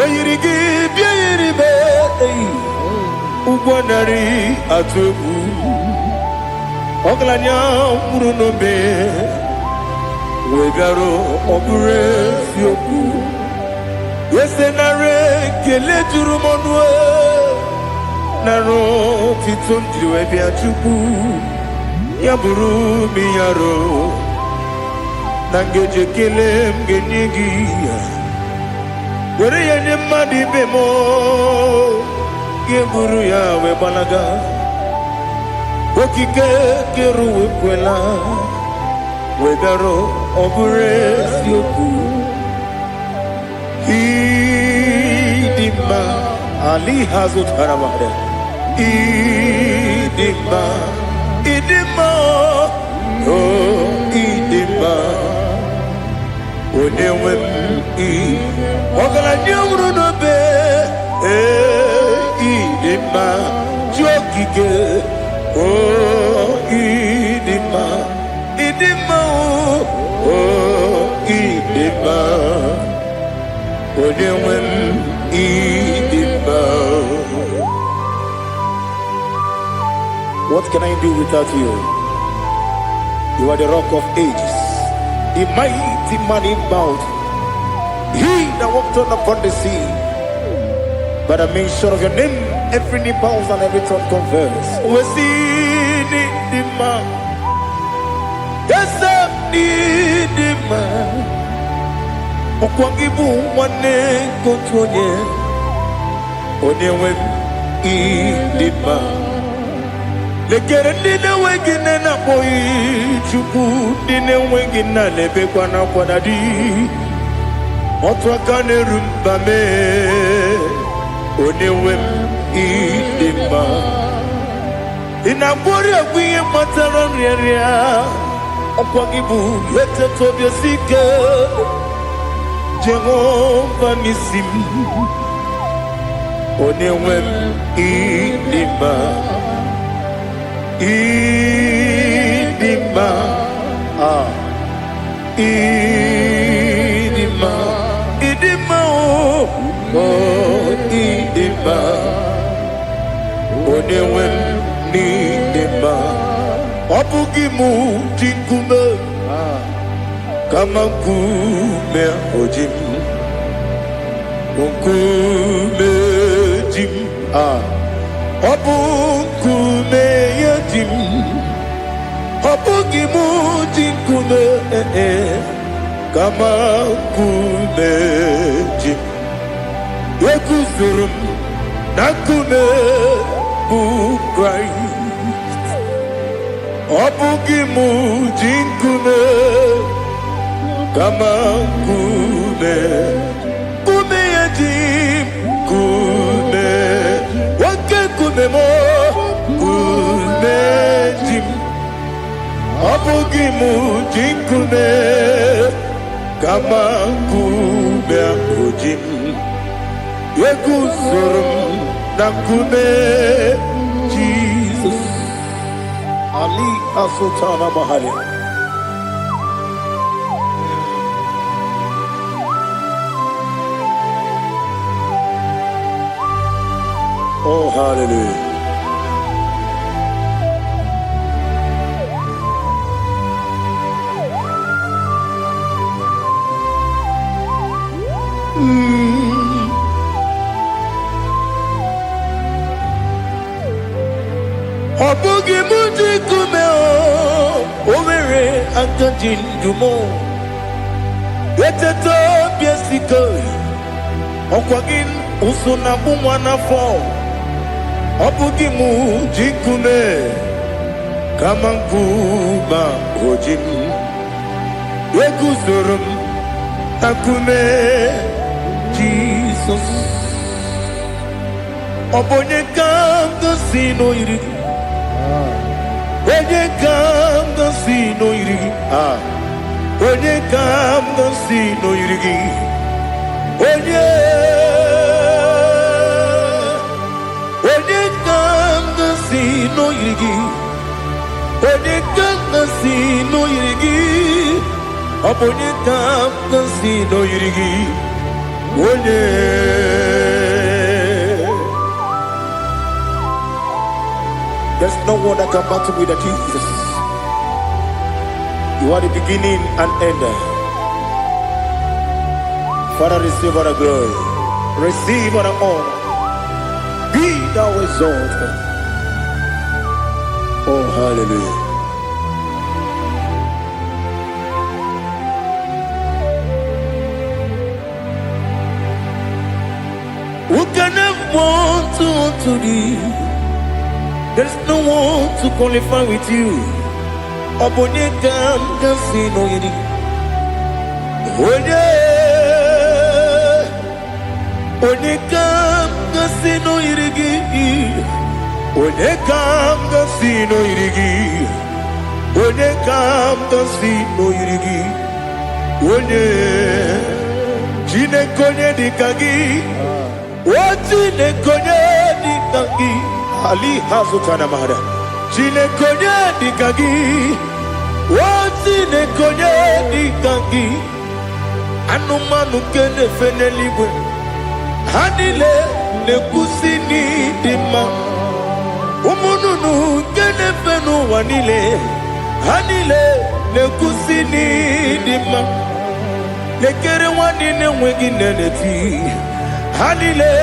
O yiri gị bịa yiri be ụgbọ narị atụ egwu. Ọgaranya mkpụrụ n'obe wee bịara ọ bụrụ eziokwu. Ese nara ekele juru m ọnụ nara otito m jiri wee bịa Chukwu. Ya bụrụ m ihe arụ na ngeji ekele m ga-enye gị were ya nye mmadụ ibe m ga-eburu ya wee gbalaga. Okike kere wee kwela wee bịara ọ bụrụ eziokwu. Ịdị mma Ali ha zụtara mmadụ ịdị mma ịdị mma ịdị mma onye nwe m ọgaranya nwụrụ n'obe ịdị mma ji okike ịdị mma ịdị mma ịdị mma onye nwe m ịdị mma. What can I do without you? You are the rock of ages, the mighty man in mountain, he that walked on upon the sea. By the mention of your name, every knee bows and every tongue confess. We see the man, yes, the man. Okwangibu wane kontonye, onyewe the man. Lekere ndine wengine na boyi Chukwu ndine wengine lebe kwa na kwanadi Otwaka nerumba me Onewe idima Inabori agwiye matara nriaria Okwagibu yete tobyo sike Jehova nisim Onewe idima Idima, Idima, Idima, Idima, Onewem Nidima, Opugimu Jinkume, Kamakume Ojim, Unkume Jim, Opukume Yadim, Opugimu Jinkume, Kamakume Jim, Yakuzurum, Nakume, Christ, Opugimu Jinkume, Kamakume, Kume Yadim, Kume. Kumemo kumejim Apugimu jinkume Kama kume akujim Yekuzurum na kume Jesus Ali Asultana Mahali. Oh, hallelujah. Obugi muji kume o mere agajin dumo. Eteto biesiko. Okwagin usuna bumwana fo. Obugimu jikume. Kamanguba hojim. Eguzorum akume. Jesus. Obonye kanga sino irigi. Onye kanga sino irigi. Onye kanga sino irigi. Onye kanga sino irigi. Onye kanga sino irigi. Obonye kanga sino irigi. Onye. There's no one that can battle with Jesus. You are the beginning and end. Father, receive all the glory. Receive all the honor. Be thou exalted. Oh, hallelujah. Who can have one to thee? There's no one to qualify with you. Obonye kanga sino yiri. Onye kanga sino yirigi. Onye kanga sino yirigi. Onye kanga sino yirigi. Onye jine konye dikagi. Wajine konye dikagi. Ali hazutana mahada. Jine konye dikagi. Wajine konye dikagi. Anumanu kene feneliwe. Hanile ne kusini dima. Umununu kene fenu wanile. Hanile ne kusini dima. Nekere wanine wegi neneti. Hanile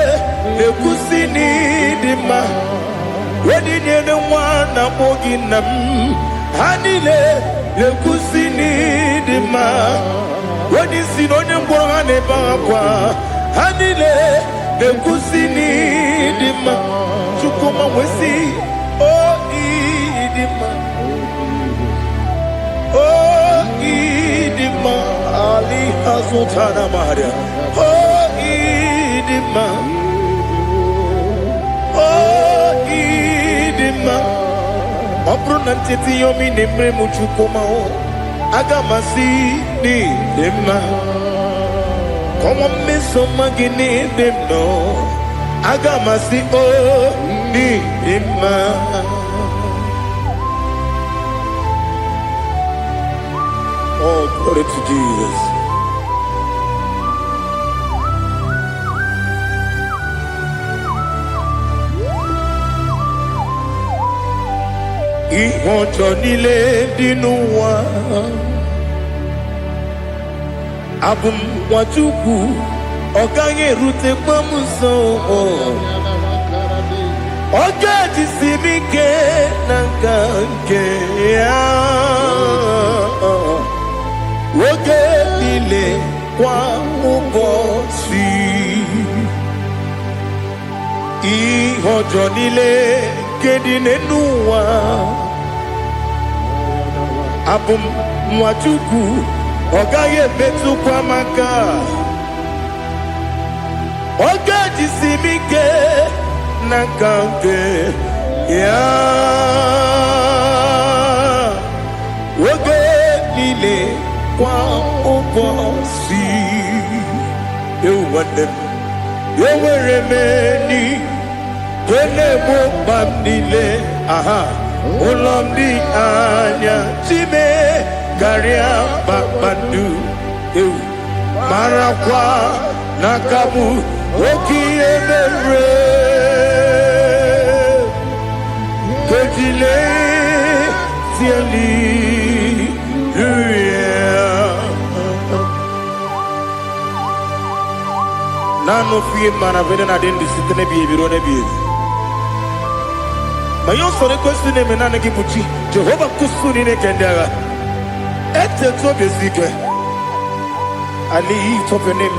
ne kusini dima. Wedi nyene wana mogi nam. Hanile ne kusini dima. Wedi sinone mbora ne bakwa. Hanile ne kusini dima. Chukuma wesi oh idima. Oh idima. Ali hazutana maria. Oh idima. Oh idima. Opro nanteti yomi nemre muchukuma o. Agamasi ni dima. Come on, miss some magini them no. Agamasi oh ni dima. Oh, glory to Jesus. Ihojo nile dinuwa. Abum wajuku oganye rute pamuso. Oga jisimike nankanke ya. Oge nile kwa ubosi. Ihojo nile kedinenuwa. Abum wajuku ogaye betu kwa maka. Oga jisimike nankanke ya. Oge nile kwa ubosi. You want them. You will remain. Kene mo bandile. Aha. Ulomdi anya. Chime. Garia babandu. Marakwa. Nakabu. Oki emere. Kejile. Tiali. Nano fiye mana vede na dendi sitene biye birone biye. Mayon sore kwesti ne menane ki muchi. Jehova kusuni ne kendaga. I lift up your name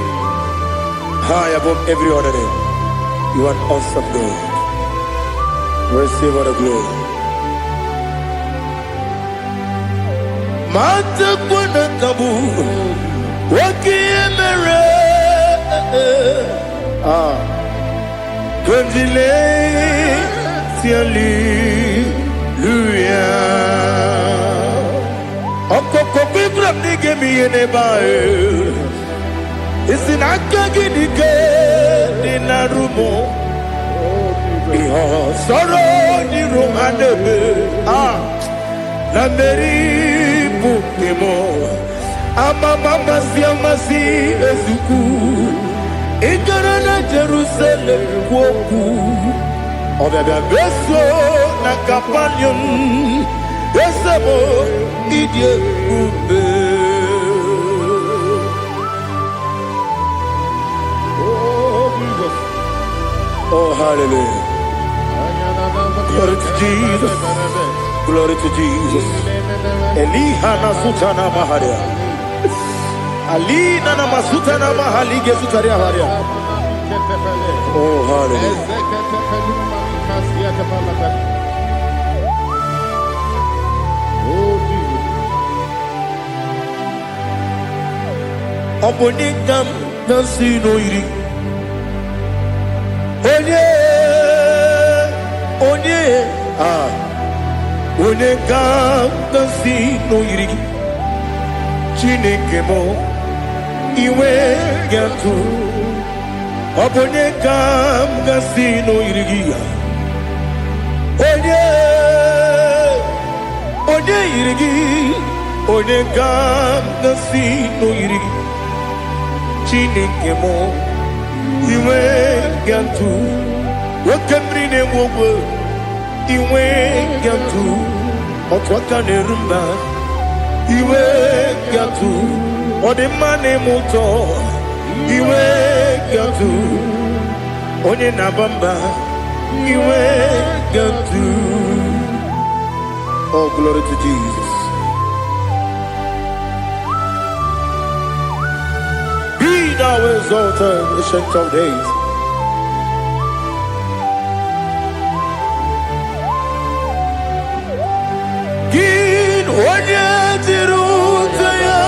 high above every other name. You are an awesome God. Receive all the glory. Mata kuna kabu wakiemere Kanjile siali luya Okoko bibram nige miyene bae Isinaka ginike dinarumo Iho soro ni romanebe Nameri bukemo Ama mama siamasi ezuku Ikarana Jerusalem woku Obebe beso na kapanion Esemo idye ube Oh Jesus Oh hallelujah Glory to Jesus Glory to Jesus Elihana sutana maharia Alina na masuta na mahali gezutaria haria. Oh hallelujah. Oh Jesus. Obonikam nasino iri. Onye Onekam nasino iri. Chineke mo iwe gatu Obonye kam gasino irigia Onye irigi Onye kam gasino irigi Chineke mo iwe gatu Wakemrine mwogo iwe gatu Otwaka nerumba iwe gatu Odemane moto iwe gatu Onye nabamba iwe gatu. Oh glory to Jesus. Be thou exalted, ancient of days. Gin onye tirutaya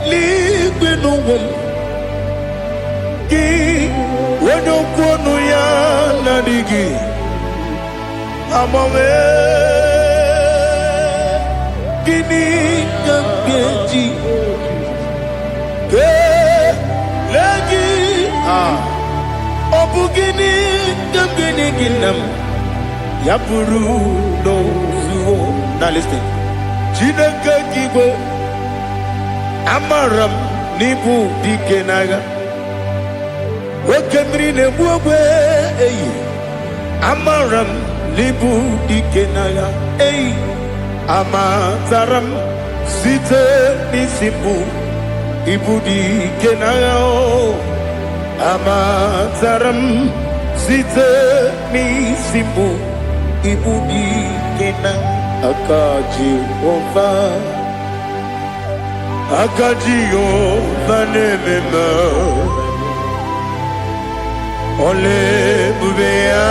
Ligbinowum Gi Wonokwonu ya nadigi Amame Gini Gamgeji Ke Lagi Obu gini Gamgeni ginam Yapuru no zuo. Now listen Chineke kibo Amaram nibu dikenaga Wakemri nebuwe Amaram nibu dikenaga Amataram site nisimbu Ibu dikenaga Amataram site nisimbu Ibu dikenaga Akaji ova Akajiyo vanemema Ole bubea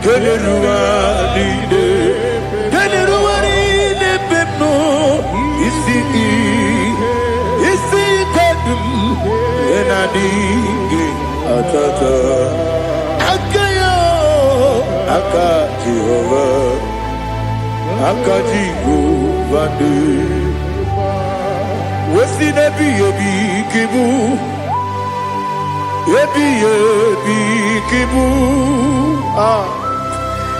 Keleruwa lide pepno Isi kadum Enadingi atata Akayo Akajihova Akajiyo vande Wesi nebi yebi kibu Yebi kibu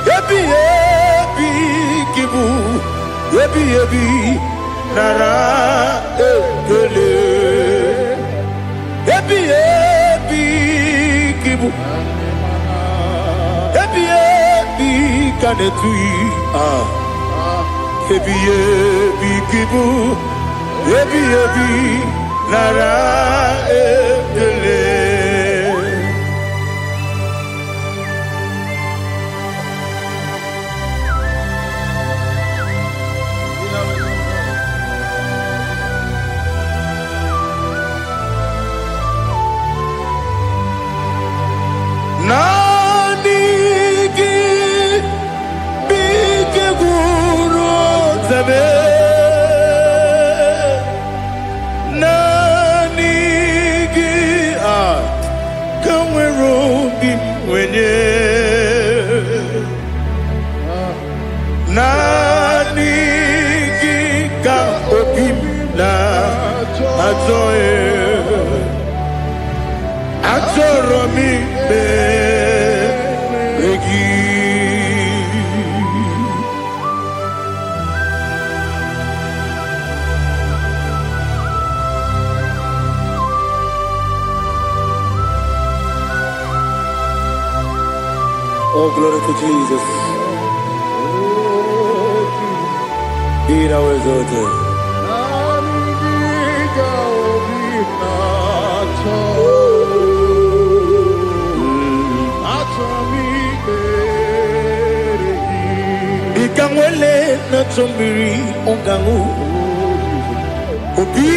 Yebi kibu Yebi nara ekele Yebi kibu Yebi kanetui Yebi kibu Yebi nara ekele Glory to Jesus. Be thou exalted. Ikangwele na chombiri ongangu Obi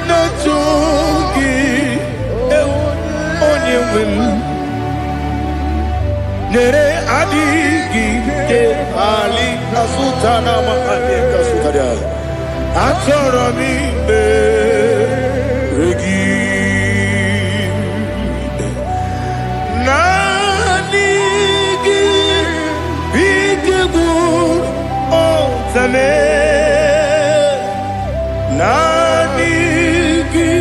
na chogi onye wem Nere adigi ke ali kasutana ma ali kasutaria Atoro mi regi Nanigi bigegu otame Nanigi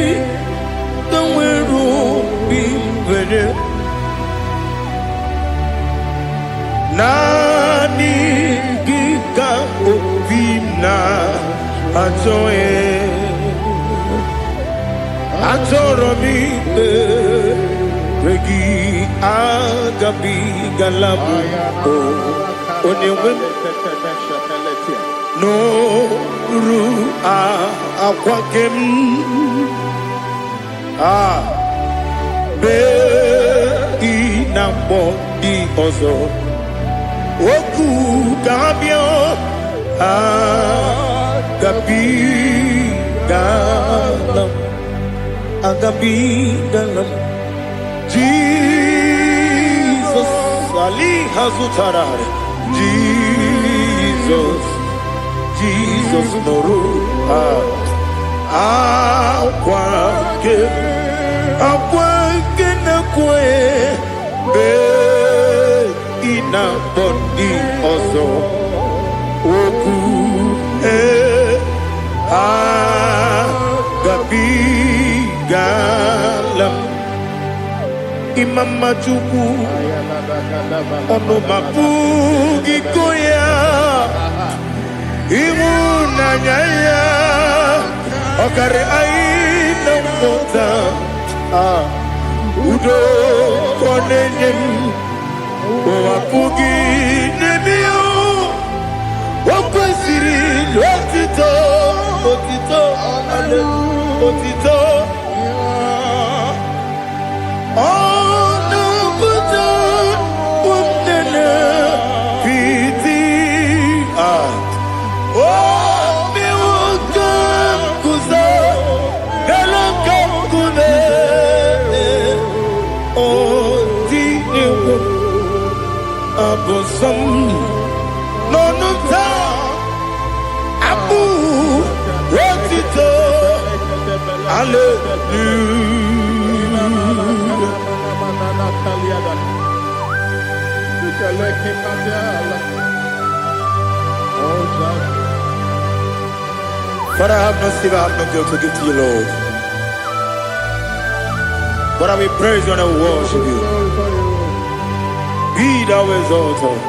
tawero bimbere Nanigi ka obina atoe Atoromi regi agabi galabu onewem no ru akwakem be inambo di ozo oku kabio agabi galam agabi galam Jesus Ali Hazutarare Jesus Noru Akwake na kwe be ina bondi ozo oku agabi galam Imam Majuku ono mapugi koya imu nanyaya okare aina mota udo konenyen wapugi nemio wakwesiri otito ale otito Abosam nonuta abu rotito Father, I have no silver, I have no gold to give to you, Lord. But I will praise you and I will worship you. Be thou exalted.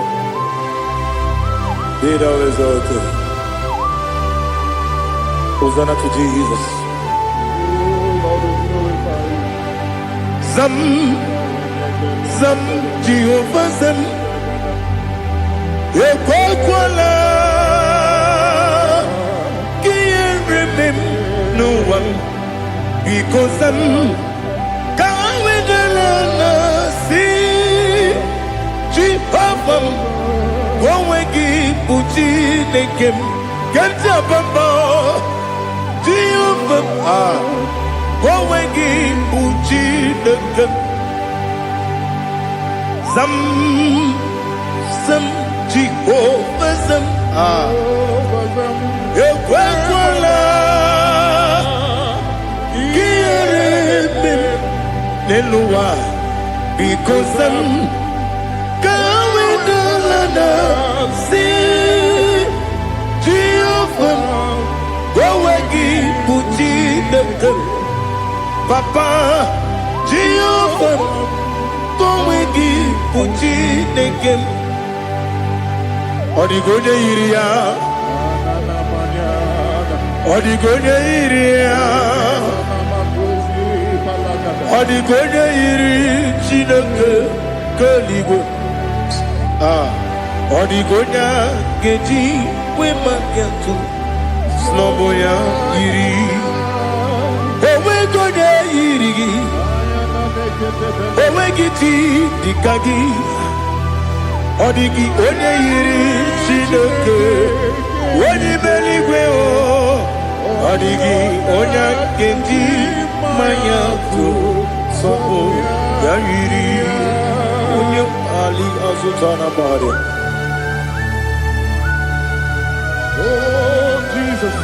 Be thou exalted. Hosanna to Jesus. Zam Jehovah Zam Ekwakwala Can't remember no one because I'm can't wait Jehovah, go wegi buji nekem, kenta bamba. Jehovah, go wegi buji nekem. Zam Jehovah zam, ekwakwala, kiyerebe neluwa, because I'm. See Jehovah, go wegi buji nekem, Papa Jehovah, go wegi buji nekem. Odigoje iria, odigoje iria, odigoje iri chineke keligwe. Odigonya geji we makiatu snoboya yiri owe gonya yiri owe giti dikagi odigi onye yiri Chineke onye meligwe o odigi onya geji mayatu sobo ya yiri onye ali azutana bari. Oh, Jesus,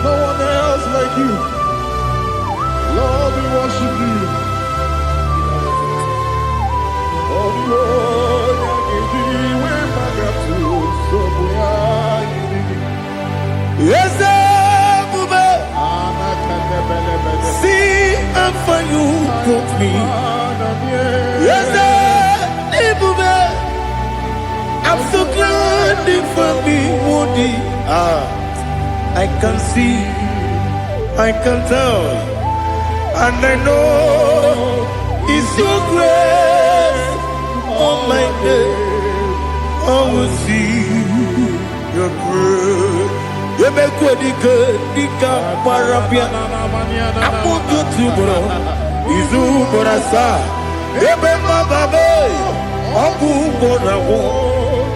no one else like you. Lord, we worship you. Oh, Lord, I give you my gratitude. So we are Yes, Bube. See how far you brought me. Yes, Bube. I'm so glad they found me, Woody. I can see, I can tell, and I know it's your grace. Oh my God, I will see your grace. You make what you could, you can't parapia. I put you to bro, Izu Borasa, Ebema Babe, Abu Borawo.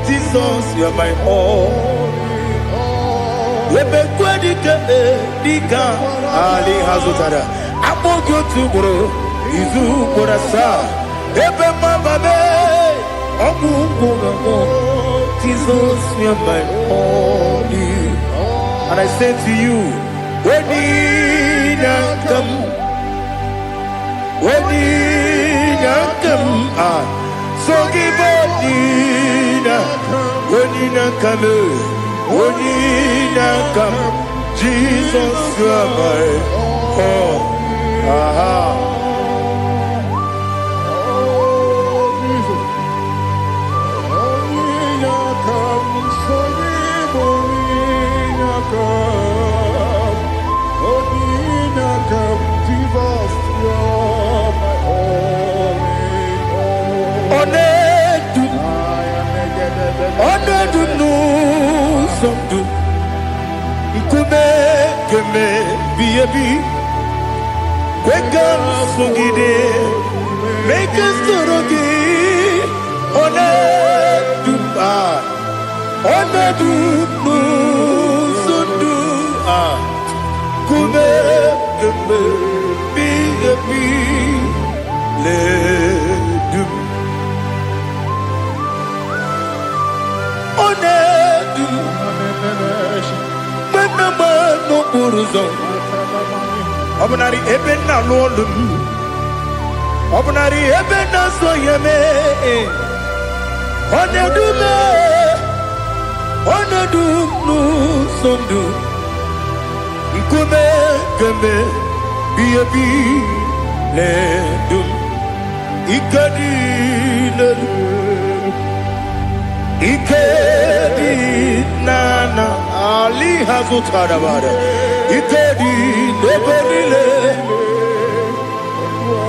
Jesus, you're my all. Dika Ali Hazutara. Amogo Tubro, Izu Borasa, Ebe Mababe, Abu Borawo. Jesus, you're my all. And I say to you, when you come, so give when you come, Jesus, you are my all. Make us Obunari ebena lolum Obunari ebena soyeme Onedumu sondu Nkume keme biyebi ledum Ikadi nana Ali Hazutara bada Ikadi nebelile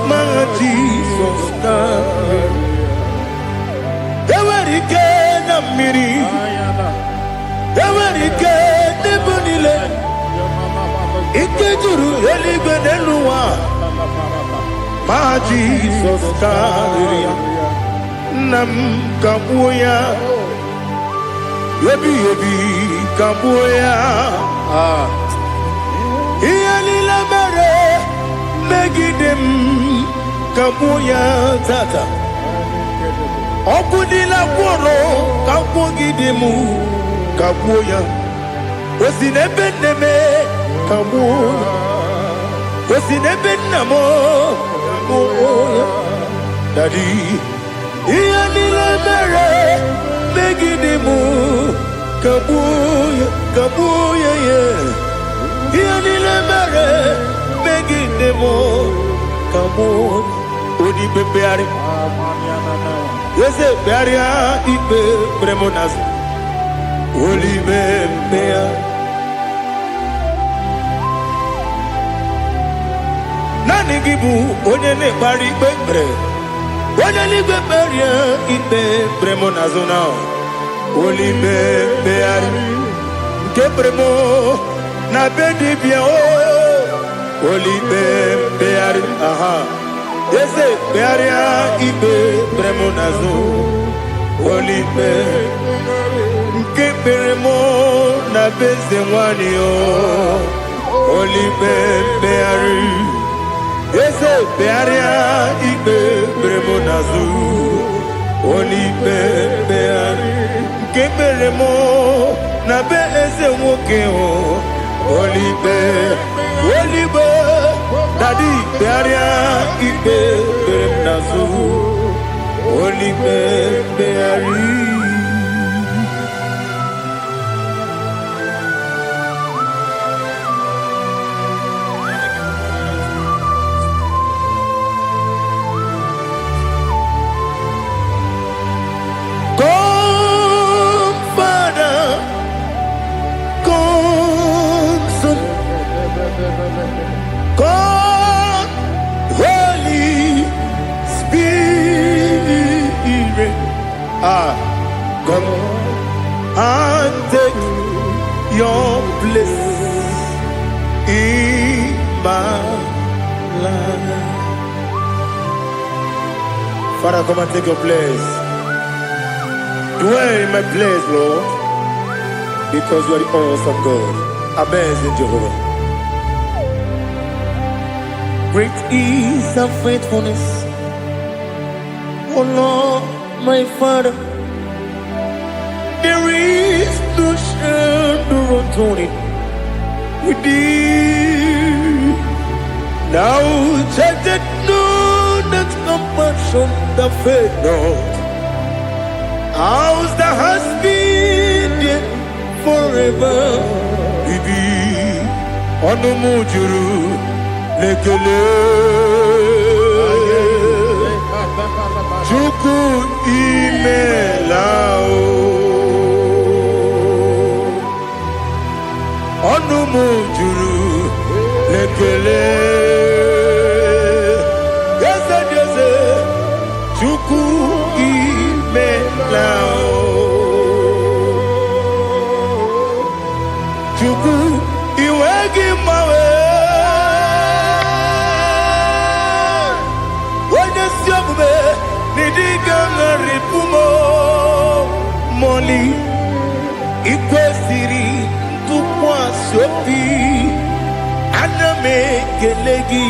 My Jesus Ewerike na miri Ewerike nebelile Ikejuru eligwe neluwa My Jesus Nam kabuya Yebi kabuya Iyalila mere Megidem kabuya tata Okudila kworo kabugidemu kabuya Osinebeneme kabuya Osinebenamo kabuya Daddy Iyalila mere Megidemu kabuya yeah Iyalila mere Megidemu kabuya Odi bebeari Yese bearia ibe premonas Oli bebea Nani gibu onye ne bari bebre Oneligwe beria ibe bremo nazona. Olibe beari. Ke bremo na bedi bia o. Olibe beari. Aha. Ese bearia ibe bremo nazo. Olibe. Ke bremo na beze mwani o. Olibe beari. Ese bearia ibe bremo nazu. Olibe beari. Keberemo na be ese woke o. Olibe. Olibe. Dadi bearia ibe bremo nazu. Olibe beari. God, Holy Spirit, Come and take your place in my life. Father, come and take your place. Dwell in my place, Lord, because you are the awesome God. Amazing Jehovah. Great is thy faithfulness, O Lord, my Father. There is no shadow unto it with thee. Now check that no that compassion that faith not. How's the has been forever with thee? Onumujuru lekele. Chuku imelao. Onumujuru lekele. Yese yese. Chuku imelao. Chuku iwegi mawe. Wanya siyabume nidiga ngaripumo. Moli ikwesiri tukwa sopi. Aname kelegi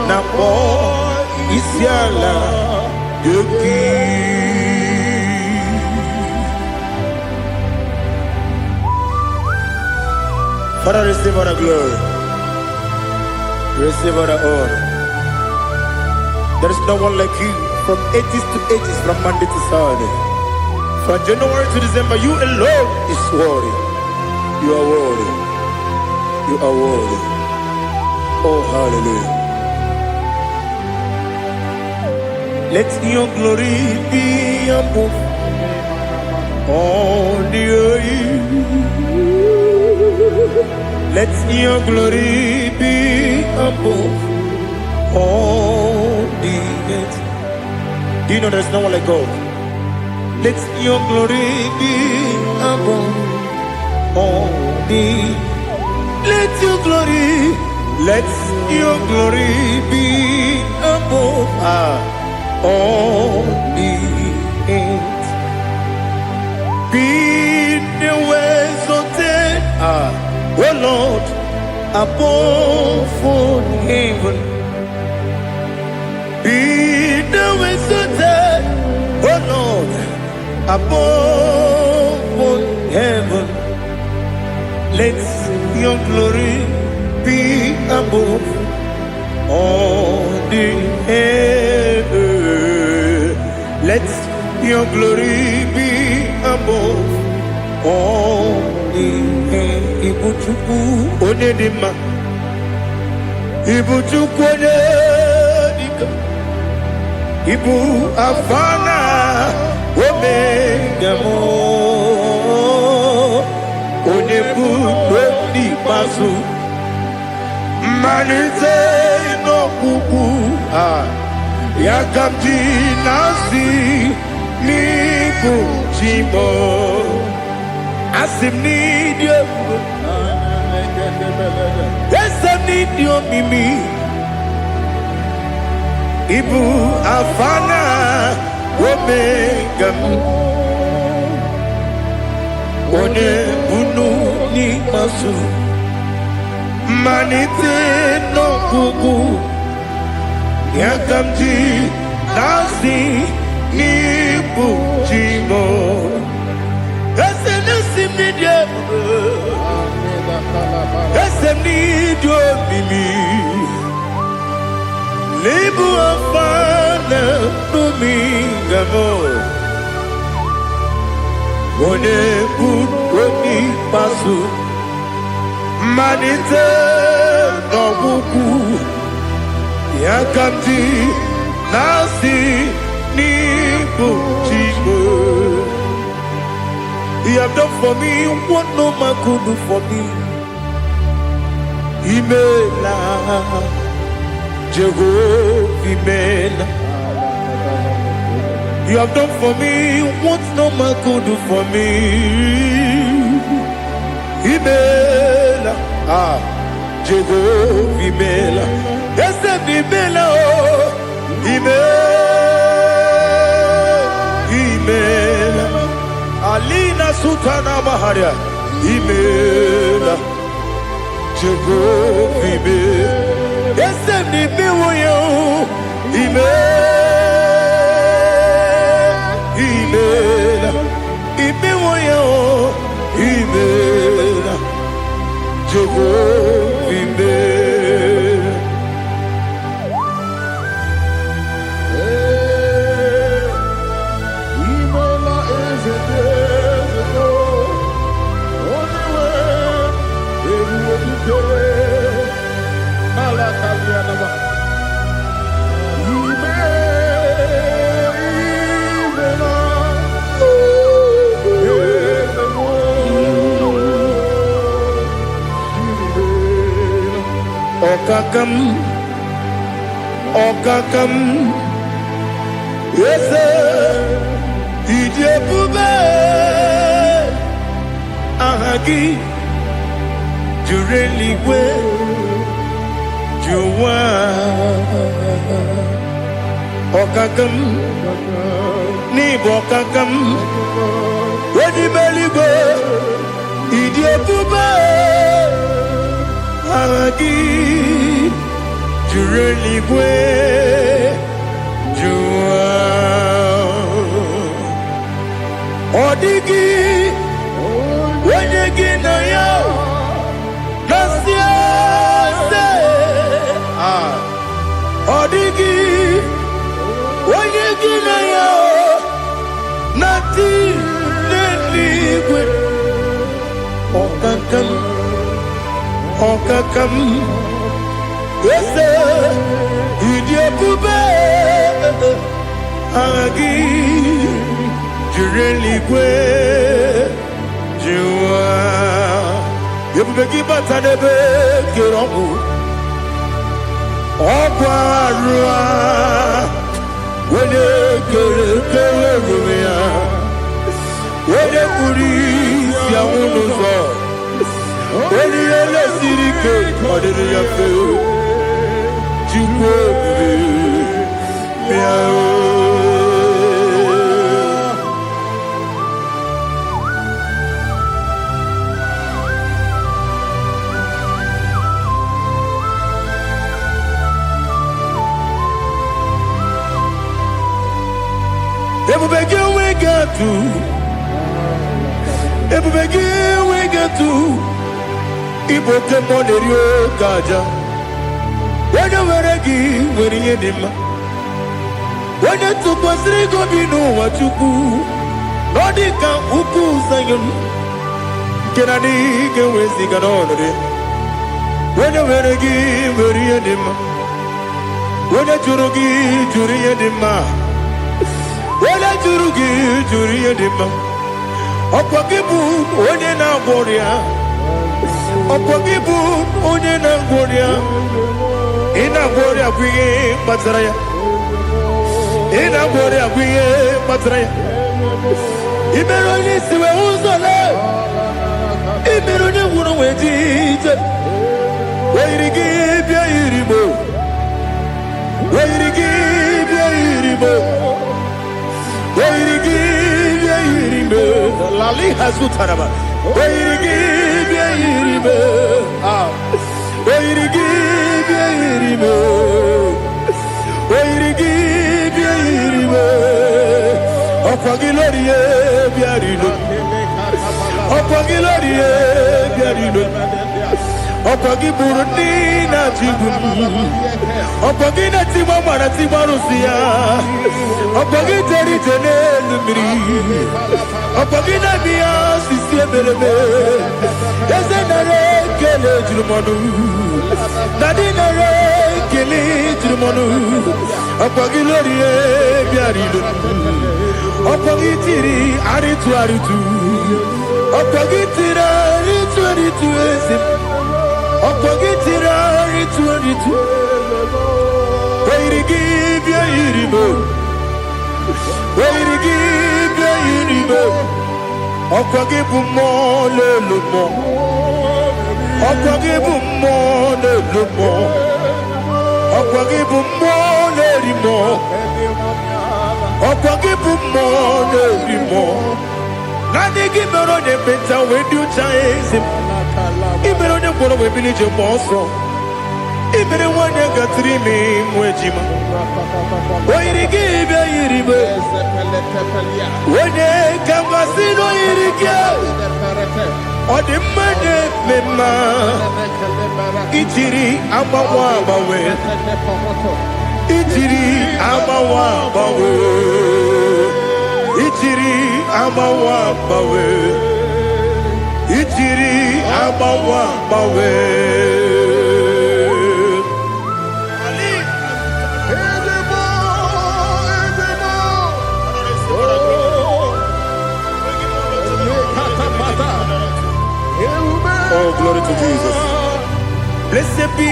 na po isiala yoki. Father, receive all the glory. Receive all the honor. There is no one like you from ages to ages, from Monday to Sunday. From January to December, you alone is worthy. You are worthy. You are worthy. Oh, hallelujah. Let your glory be above all the earth. Let your glory be above all the earth. Do you know there is no one like God? Let your glory be above all the. Let your glory be above all the earth. Be the ways of death, oh Lord, above all heaven. Be the ways of death, oh Lord, above all heaven. Let your glory be above all the earth. Let your glory be above all the earth. Ibuchuku onedima, Ibuchuku onedika, Ibu afana omega mo, onebu odi pasu, manite no kuku Yakamji nasi nibu jimo asim nidio esem nidio mimi ibu afana omega one bunu ni masu manite no kuku Yakamji nasi nibu jimo esem nasim nidio esem nidio mimi Libu afana numingamo One buoni pasu Manite no buku Yakamji nasi nibu jimo He have done for me what no man could do for me Imela Jehovah Imela You have done for me what no man could do for me Imela Jehovah Imela Yes, Imela Imela Alina Sutana Maharia Imela Jehovah Imela Yes, Imela Imela Jehovah Imela Imela is a desert, only way everyone to go. Malakalianaba. Okakam, yes, Ijebube, Ahagi, Jureligwe, Juwa, Okakam, Nibokakam, Wedibeligwe, Ijebube, Ahagi. Jureligwe Jua Odigi Wenyegi na yo Nasia se Odigi Wenyegi na yo Nati Neligwe Okakam Yes, Idiopube Agi Jureligwe Jua Yebubeki Batanebe Kirongu Okwarua Wene Kere Rumia Wene Kuri Siamunuzo Wene Ele Sirike Odiri Yafe Ebubegi we get to Iboke Monerio Gaja When you were a give, when you did when you took us, they go be no what you do. Nodika Uku Sayon Kenadi can we sing it on it. When you were a give, when you did when you Jurugi, Juria Dima. When you Jurugi, Juria Dima. Opakibu, when you now Boria. Opakibu, when you now Boria. Ina Boria, we Bataraya. ina bore abuye matre imero ni siwe uzole imero ni wuro wejije weirigi bia iribo weirigi bia iribo weirigi bia iribo lali hazutaraba weirigi bia iribo weirigi bia iribo weirigi bia iribo opagiloriye bia iribo opagiloriye bia iribo opagi burundi na jibuni opagi na timama na timarusia opagi teri tene lumiri opagi na biya sisi belebe ezenare kele jurumanu nadinare kele jurumanu opagi loriye biarido opagi tiri aritu opagi tira aritu esim opagitira ritu weirigi bia iribo weirigi bia iribo opagibu mo lelumo opagibu mo lelumo opagibu mo lerimo opagibu mo lerimo nani gimero de beta wedu chaizim ibero de koro we village monso ibere wanya gatrimi mwejima oirigi be iribe wene kambasino irige odimane mema itiri amawa bawe itiri amawa bawe itiri amawa bawe itiri amawa bawe oh glory to Jesus. Blessed be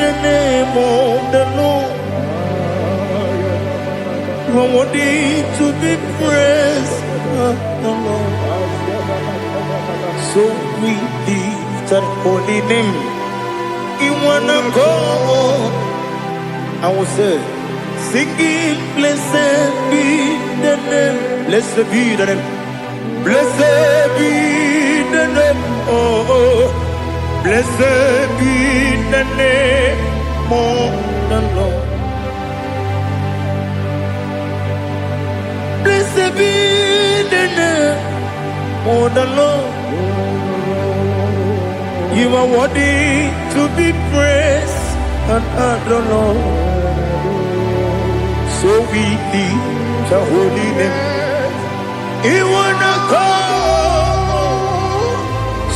the name of the Lord. You are worthy to be praised, the Lord. So we lift that holy name. You wanna go? I will say, singing, blessed be the name. Blessed be the name. Blessed be the name. Oh, blessed be the name of the Lord. Blessed be the name of the Lord. You are worthy to be praised and adored, Lord. So we lift the holy name. You wanna call,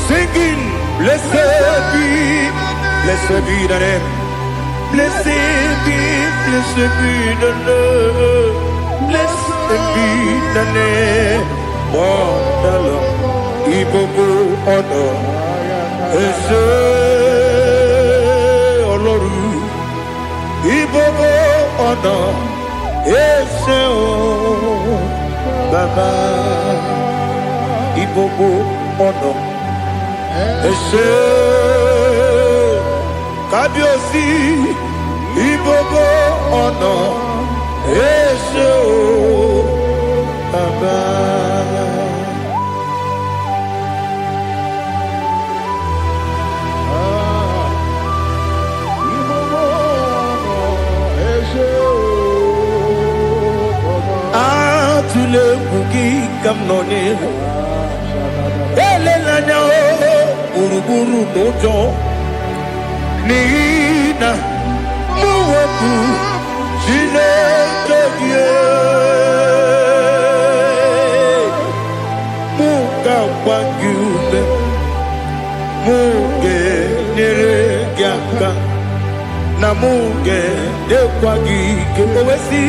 singing, blessed be the name. Blessed be the name. Blessed be the name of the Lord. Ibobo honor. Ese Oloru, Ibobo ọ̀nà, Ese o Baba, Ibobo ọ̀nà, Ese Kábíyèsí, Ibobo ọ̀nà, Ese o Baba. Tule bugi kamnoni ele lanya buruburu nojo nina muweku jine kege muka wagyube muge nere gyaka na muge dekwagi kewesi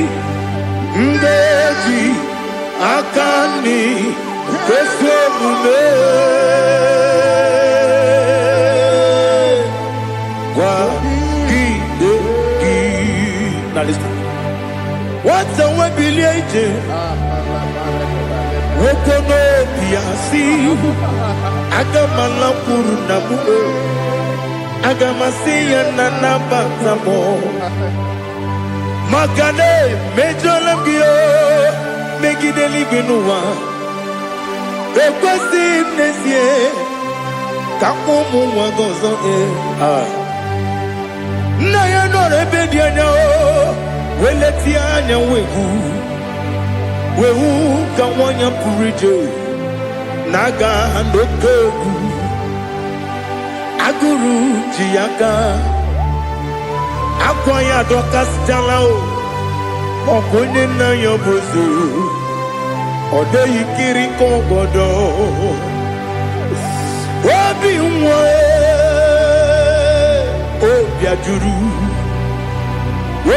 ndeji akani kesemume kwa gidegi. Now listen. What's the way ije okono biasi agamala puru na mu agamasi ya na nabatamo makane mejolambio megideli binuwa ekwesi nesie kakumu wagozo na ya nore bedianya weleti anya wehu kawanya purije naga ndokogu aguru jiyaga akwanya dokas jalao okonye na yobozu ode yikiri kogodo obi nwa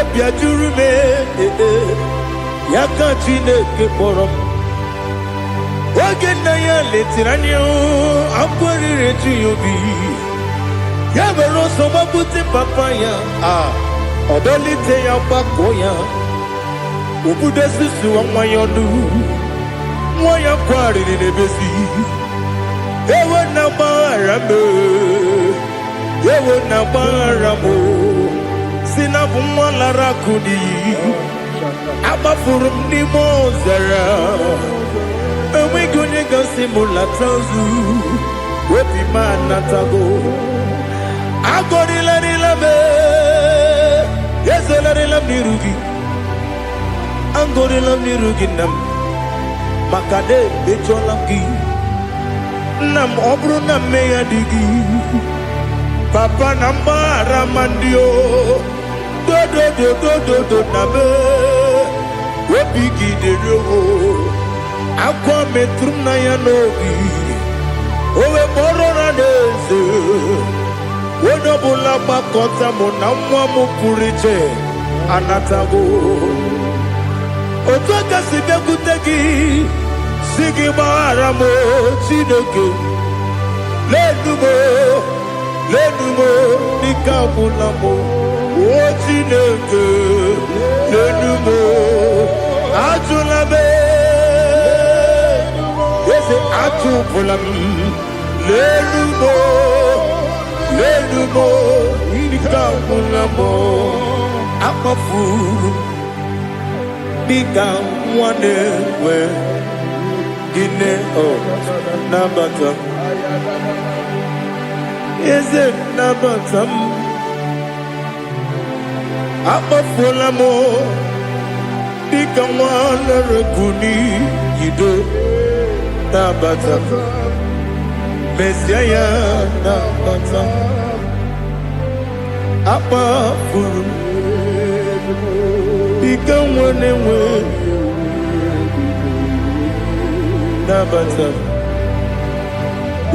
obi ajuru me yaka Chineke kpọrọ m oge nna ya letiri anya akwarịrị eju ya obi ya mere ọsọ gbapute papa ya ọdọlite ya gbakọ ya obodo susu nwa ya ọnụ nwa ya kwarịrị n'ebezi ewe na gbaghara m ewe na gbaghara m si na bụ nwa lara akụ n'iyi agbafuru m n'ime ọzara enweghị onye gasị m lata ozu obi m anatago agọrịlarịla m ezolarịla m n'iru gị agọrịla m n'iru gị nna m maka na emejọla m gị nna m ọ bụrụ na mmehie dị gị papa na mgbaghara ma ndị o dodododododo na me obi gị dịrị ogo akwa metụrụ m na ya n'obi owe kpọrọ na n'eze onye ọbụla gbakọta mụ na nwa m pụrụ iche anatago otu aka si bịakwute gị si gị gbaghara m Chineke lenumo dịka ọbụla m o Chineke lenumo ajụla m eze atụpụla m lenumo dịka ọbụla m akpafuru dịka nwa na-enwe gịnị nabata m eze nabata m akpafuola m dịka nwa na-erekwu n'iyido nabata m mesia ya nabata m akpafuru dịka nwa na-enwe nabata m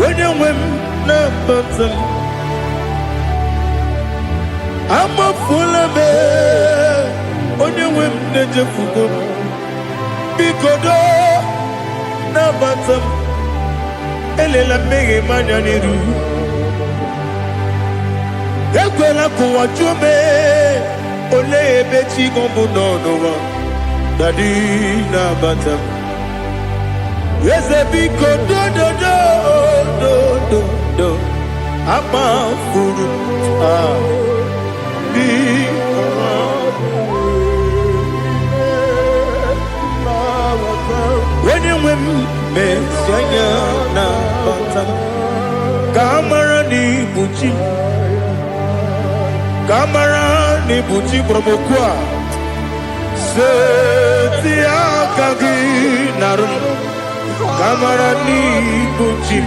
onye nwe m nabata m amafuola m onye nwe m na-ejefugo m biko do nabata m elela mmehie m anya n'iru ekwela ka ụwa jụọ m olee ebe chi gị bụ n'ụwa dadi nabata m eze biko do akpafuru onye nwe m mesi anya nabata m ka amara n'ibu chi ka amara n'ibu chi kpọrọ m okwu a seti aka gị narụ kamara n'ibu chi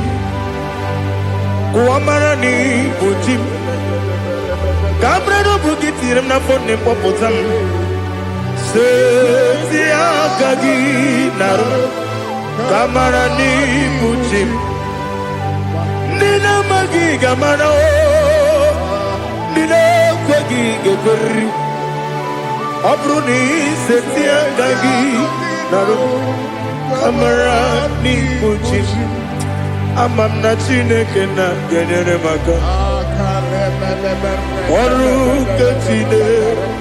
kuamara n'ibu chi kamara n'obu gị tiri m n'afọ na-ekpọpụta m seti aka gị narụ kamara n'ibu chi ndị na-amaghị ga-amara ndị na-ekweghị ga-ekweriri ọ bụrụ na iseti aka gị narụ kamara n'ibu chi ama m na Chineke na-enyere m aka ọrụ nke Chineke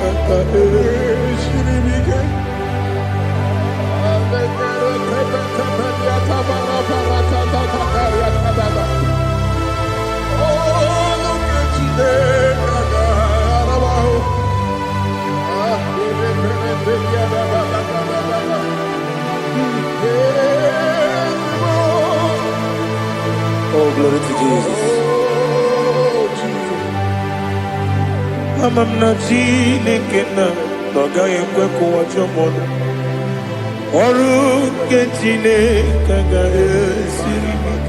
Oh, glory to Jesus. Amam na Chineke na n'ọgaghị ekwe ka ụwa jọọ m. Ọrụ nke Chineke ga-esiri m ike.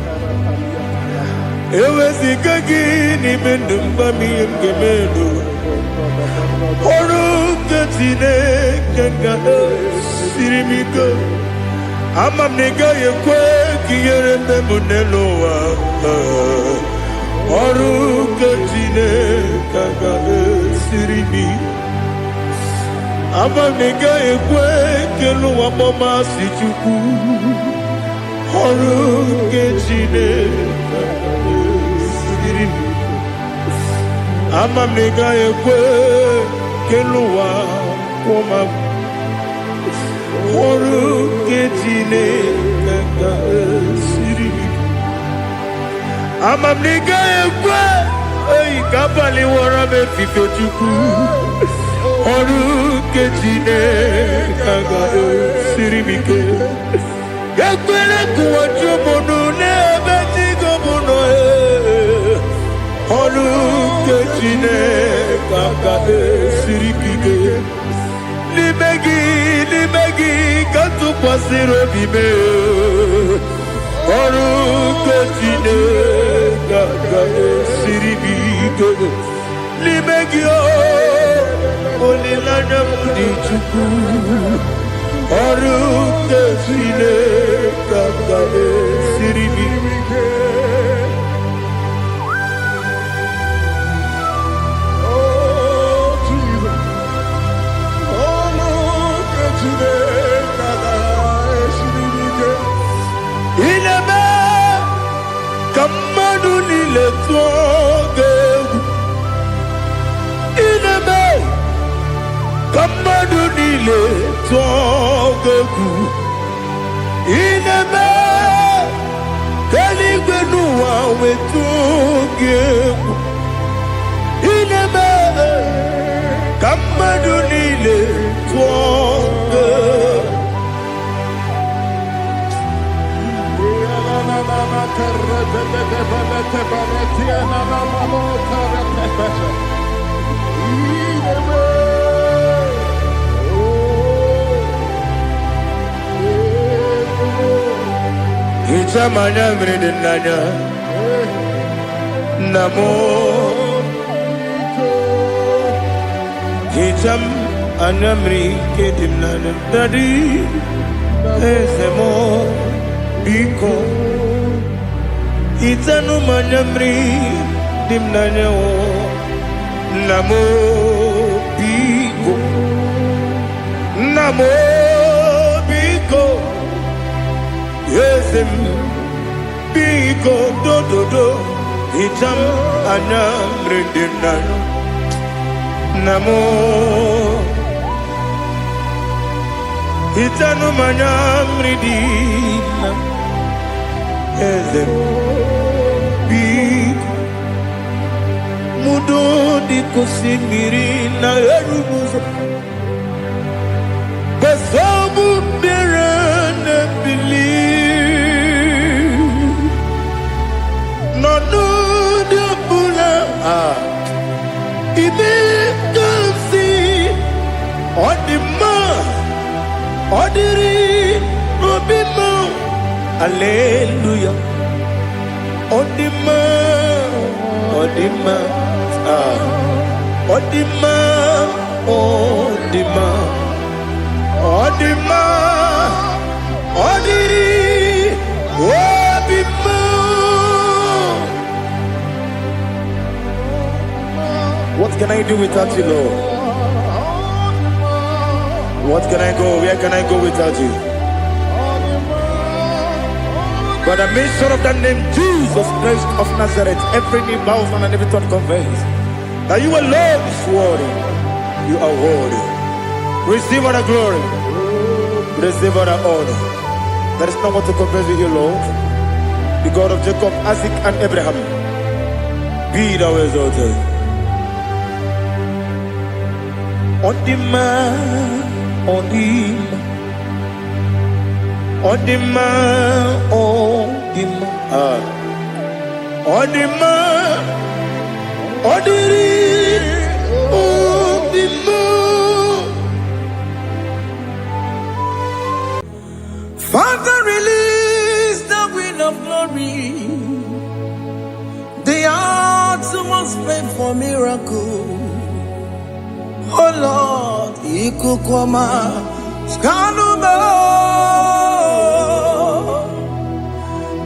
Eweziga gị n'ime ndụ m ihe m ga-eme. Ọrụ nke Chineke ga-esiri m ike. Ama m na ị gaghị ekwe ka ihere mee m n'elu ụwa. Ọrụ nke Chineke ga-esiri m ike. Ama m na ị gaghị ekwe ka elu ụwa gbamasị Chukwu. Ọrụ nke Chineke ga-esiri m ike. Ama m na ị gaghị ekwe ka elu ụwa gbamasị. Ọrụ nke Chineke ga-esiri m ike. Ama m na ị gaghị ekwe ka abalị wara m efife Chukwu. Ọrụ nke Chineke ga-esiri m ike. Ekwere ka ụwa jụọ m ọnụ n'ebe chi gị nọ. Ọrụ nke Chineke ga-esiri m ike. N'ime gị ka tụkwasịrị obi m. Ọrụ nke Chineke ga-esiri m ike. N'ime gị olileanya m dị Chukwu. Ọrụ nke Chineke ga-esiri m ike. Ka mmadụ niile tụọ gị egwu. Ị na-eme ka mmadụ niile tụọ gị egwu. Ị na-eme ka eluigwe n'ụwa wee tụọ gị egwu. Ị na-eme ka mmadụ niile tụọ gị egwu. Hicham anya mmiri dị n'anya nna m. Hicham anya mmiri nke dị m n'anya Daddy, eze m biko. Hitanụ m anya mmiri dị m n'anya nna m biko. Nna m biko. Eze m biko dododo. Hicham anya mmiri dị m n'anya nna m. Hitanụ m anya mmiri dị m n'anya eze m biko. Mudo dị ka osimiri na-eru ụzọ. Nsogbu bịara na-ebili. N'ọnọdụ ọbụla ime ka m si ọ dị mma. Ọ dịrị obi m. Hallelujah. Odima, Odima, Odima, Odima, Odima, Odiri, Odima. What can I do without you, Lord? What can I go? Where can I go without you? By the mention of that name, Jesus Christ of Nazareth, every knee bows and every tongue confesses that you alone is worthy. You are worthy. Receive all the glory. Receive all the honor. There is no one to compare with you, Lord. the God of Jacob, Isaac, and Abraham, be thou exalted. On the man, on the man, on the man, on the man, on the man, on the man. Father, release the wind of glory. The hearts must pray for miracle. Oh Lord, Ikukwama, Skanuma.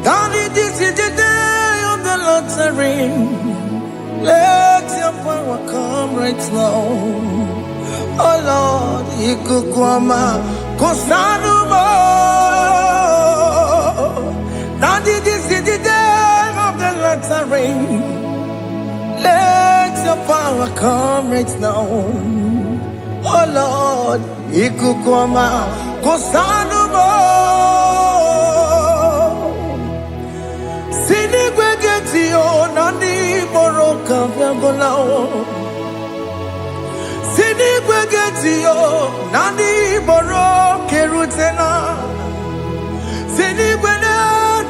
Daddy, this is the day of the Lord's ring. Let your power come right now. Oh Lord, Ikukwama, Kosanuma. Daddy, this is the day of the Lord's ring. Let your power come right now. Oh Lord, Ikukwama, Kosanuma. Sinigwegetio, Nandi Boroka, Viagolao. Sinigwegetio, Nandi Boroke Rutena. Sinigwena,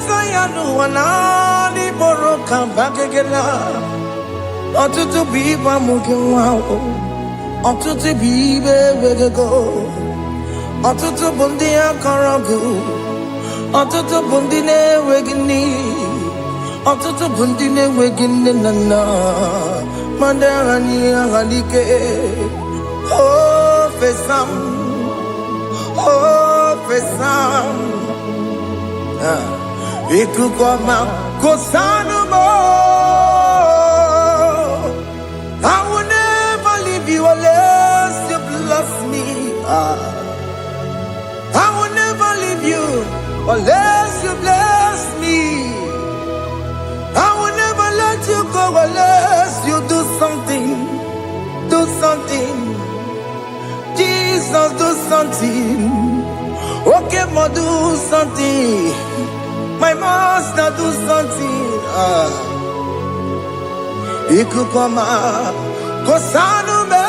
Tayanu, Nandi Boroka, Bagagela. Ọtụtụ bụ ibe amụghị nwa ahụ, ọtụtụ bụ ibe ewegego, ọtụtụ bụ ndị akọrọ gụ, ọtụtụ bụ ndị na-enweghị nne, ọtụtụ bụ ndị na-enweghị nne na nna, ma ndị agha n'ihe agha n'ike. O fesam, o fesam, ikuku ọma Kosanuma. I will never leave you unless you bless me. I will never leave you unless you bless me. I will never let you go unless you do something. Do something. Jesus, do something. Okay, ma, do something. My master, do something. Ikukwama, Kosanuma.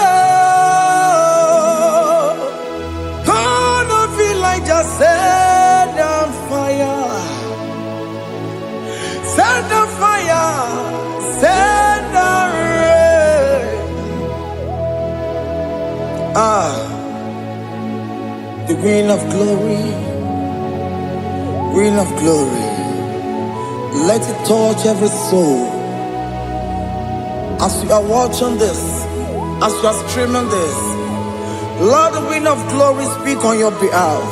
Gonna feel like just set on fire. Set on fire. Set on rain. The green of glory. Green of glory. Let it touch every soul. As you are watching this, as you are streaming this, Lord, the wind of glory speak on your behalf.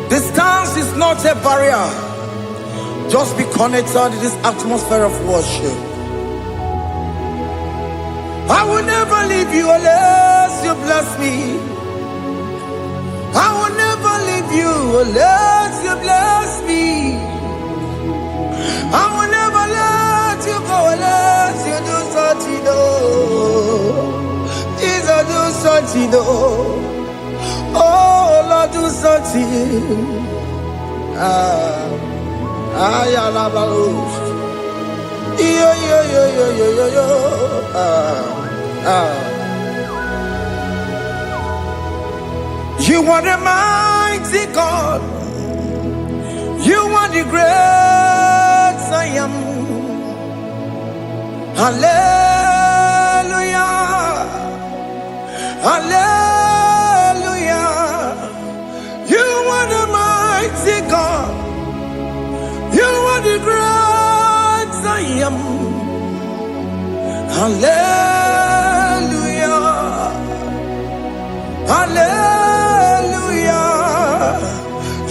Distance is not a barrier. Just be connected to this atmosphere of worship. I will never leave you unless you bless me. I will never leave you unless you bless me. I will never let you go unless you do something. Jesus, do something. Oh Lord, do something. You are the mighty God. You are the great I am. Hallelujah. Hallelujah. You are the mighty God. You are the great I am. Hallelujah. Hallelujah.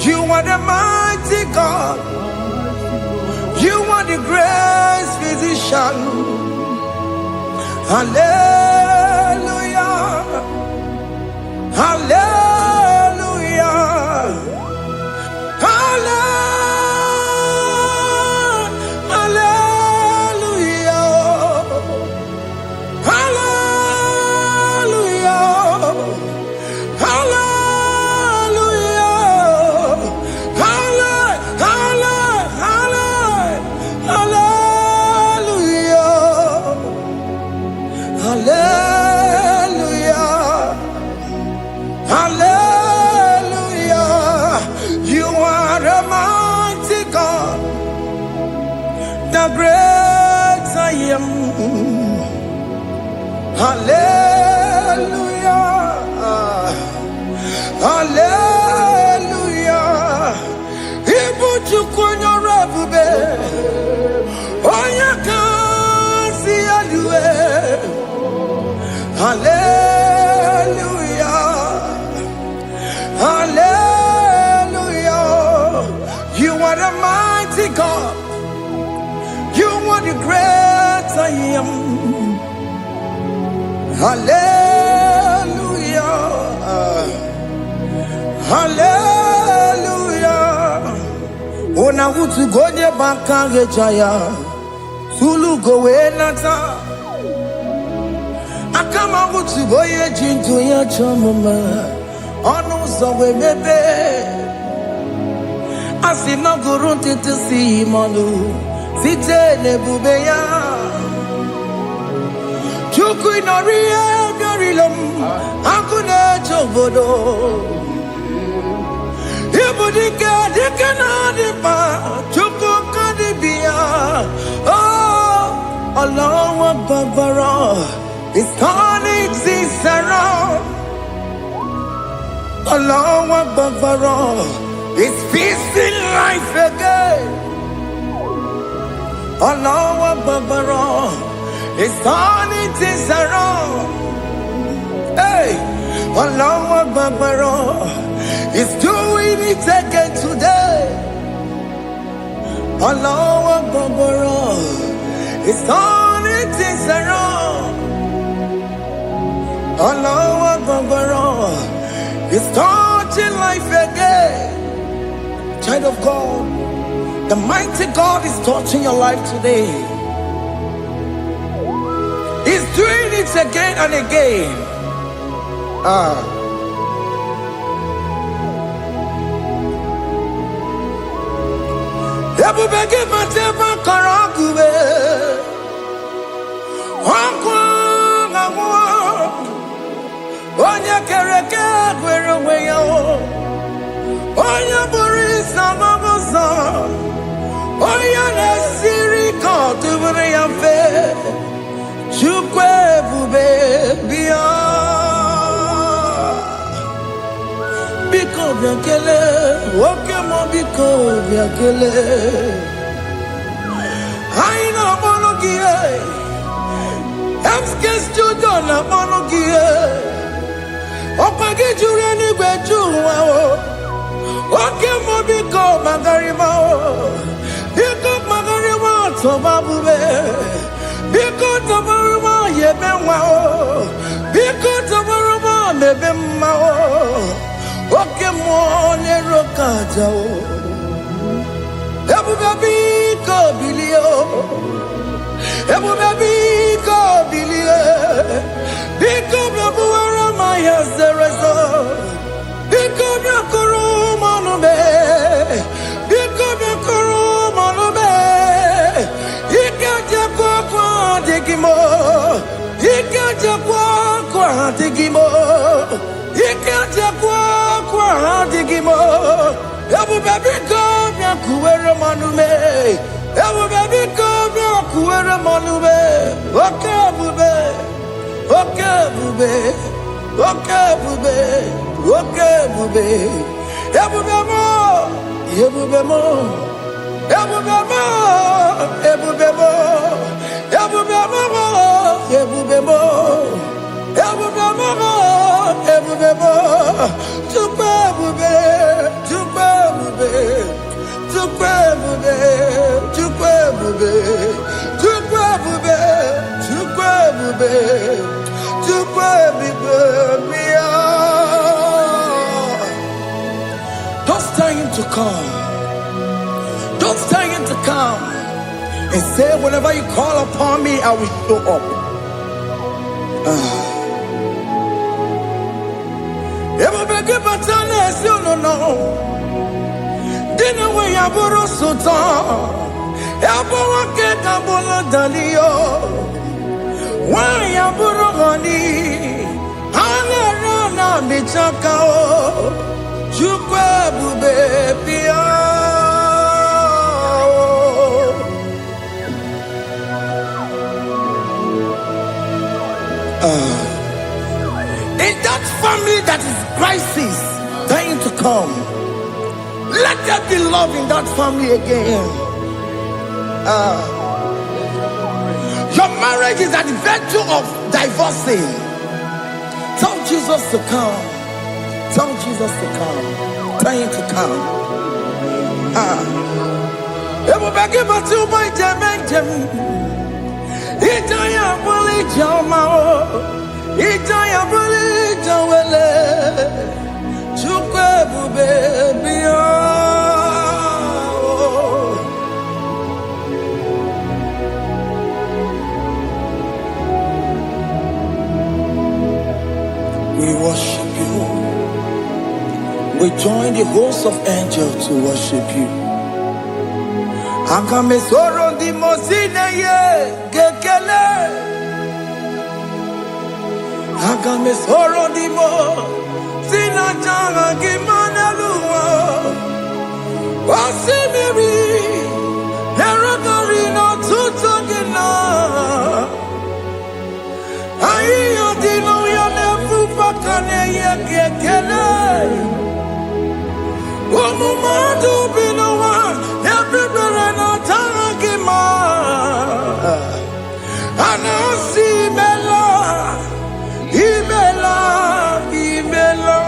You are the mighty God. You are the great physician. Hallelujah. Hallelujah. are great I am. Hallelujah. Hallelujah. Ibuchu kwenye rebube. Oya kasi alue. Hallelujah. Hallelujah. You are the mighty God. You are the great I am. Hallelujah. Hallelujah. Ona utu gonye bakage jaya. Sulu gowe nata. Akama utu boye jintu ya chamama. Onu sowe mebe. Asina gurunti tusi manu. Site nebubeya. Chuku inoria garilom. Akune chobodo. Ibudika dikana dipa. Chuku kadibia. Oh, Allah Babara is turning things around. Allah Babara is feasting life again. Allah Babara is turning things around. Hey, Allah Babara is doing it again today. Allah Babara is turning things around. Allah Babara is touching life again. Child of God, the mighty God is touching your life today. He's doing it again and again. Ebubege mateba karagube. Onya kereke gwerewe yo. Onya burisa mamosa. Onya nesiri kotubure yamfe. Chukwe bube biya. Biko biakele. Woke mo biko biakele. Haina monogie. Emske studio na monogie. Opage jure ni gwejuwa o. Woke mo biko magarima o. Biko magarima toba bube. Biko tobaruma yebenwa o. Biko tobaruma mebemma o. Woke mo nero kaja o. Ebu baby ko bilio. Ebu baby ko bilie. Biko babu ara maya zerezo. Biko bakuru manube. Biko bakuru manube. Ikaja kwa digimo. Ikaja kwa digimo. Ikaja kwa digimo. Ebu baby ko kuwere manume. Ebu baby ko kuwere manume. Okay bube. Okay bube. Okay bube. Okay bube. Ebu bemo. Ebu bemo. Ebu bemo. Ebu bemo. Ebu bemo. Ebu bemo. Ebu bemo. Ebu bemo. Tupe bube. Tupe bube. Tupe bube. Tupe bube. Tupe bube. Tupe bube. Tupe bube. Don't stay him to come. Don't stay him to come. And say, whenever you call upon me, I will show up. Everybody but unless you don't know. Dinner way I borrow so tall. Elbow get a bola dalio. Why I borrow honey? Hana bichakao. Chukwe bube pia. love in that family again. Your marriage is at the virtue of divorcing. Tell Jesus to come. Tell Jesus to come. Tell him to come. We worship you. We join the host of angels to worship you. Akame soro di mosine ye gekele. Akame soro di mo sina changa gimana luwa. Wasimiri nerodori no tutogina. Ayo dino yo nefu fakane ye gekele. Omumadu binowa everybody no tangima. Anasi mela, imela, imela.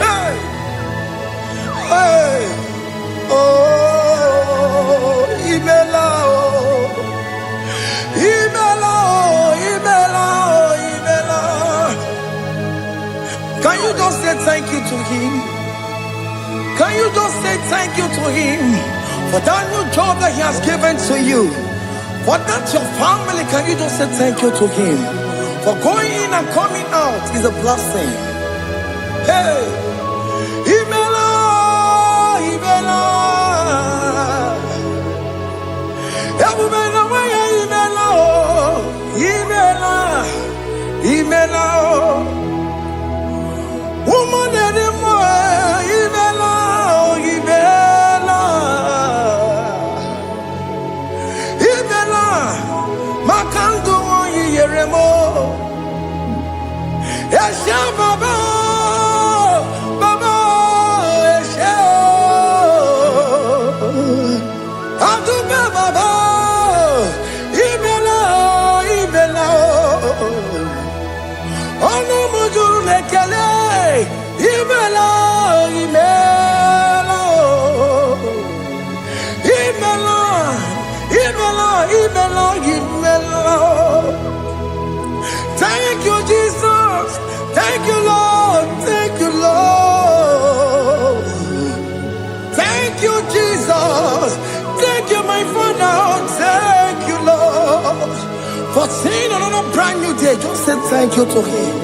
Hey, hey, oh, imela, oh, imela, oh, imela, oh, imela. Can you just say thank you to him? Can you just say thank you to him for that new job that he has given to you? For that your family, can you just say thank you to him? For going in and coming out is a blessing. Hey, Imela, Imela, Imela, Imela, Imela, woman anymore, Imela, Imela, Imela, Makandu Yeremo, Esha Baba, Baba, Esha, Aduba Baba, Imela, Imela, Ono Mujuru Lekele. Imela, Imela, Imela, Imela, Imela, Imela. Thank you, Jesus. Thank you, Lord. Thank you, Lord. Thank you, Jesus. Thank you, my Father. Thank you, Lord. For seeing another brand new day, just say thank you to him.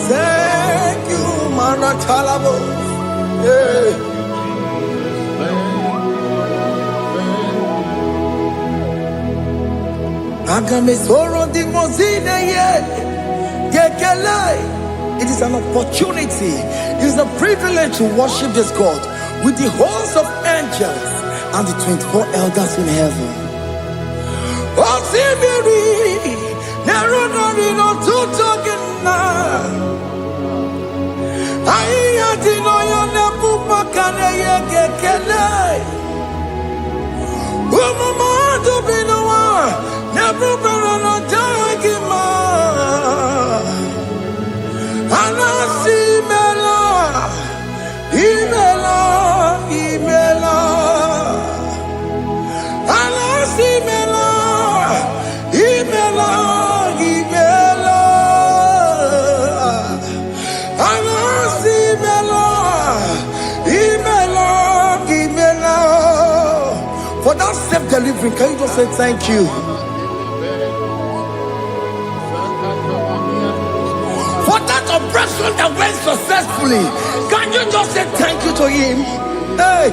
Thank you, Manatalabo. Yeah. It is an opportunity, it is a privilege to worship this God with the host of angels and the 24 elders in heaven. For that safe delivery, can you just say thank you? For that operation that went successfully, can you just say thank you to him? Hey!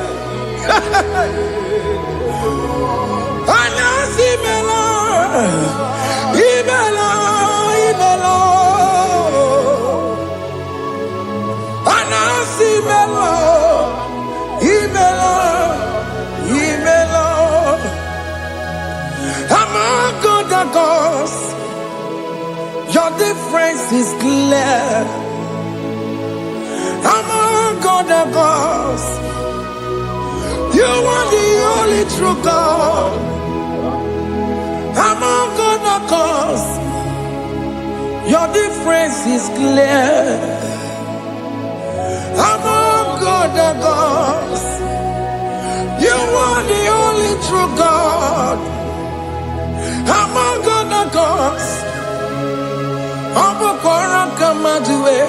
Your difference is clear. Among other gods. You are the only true God. Among other gods, your difference is clear. Among other gods, you are the only true God. Among other gods, Abokora Kamadue,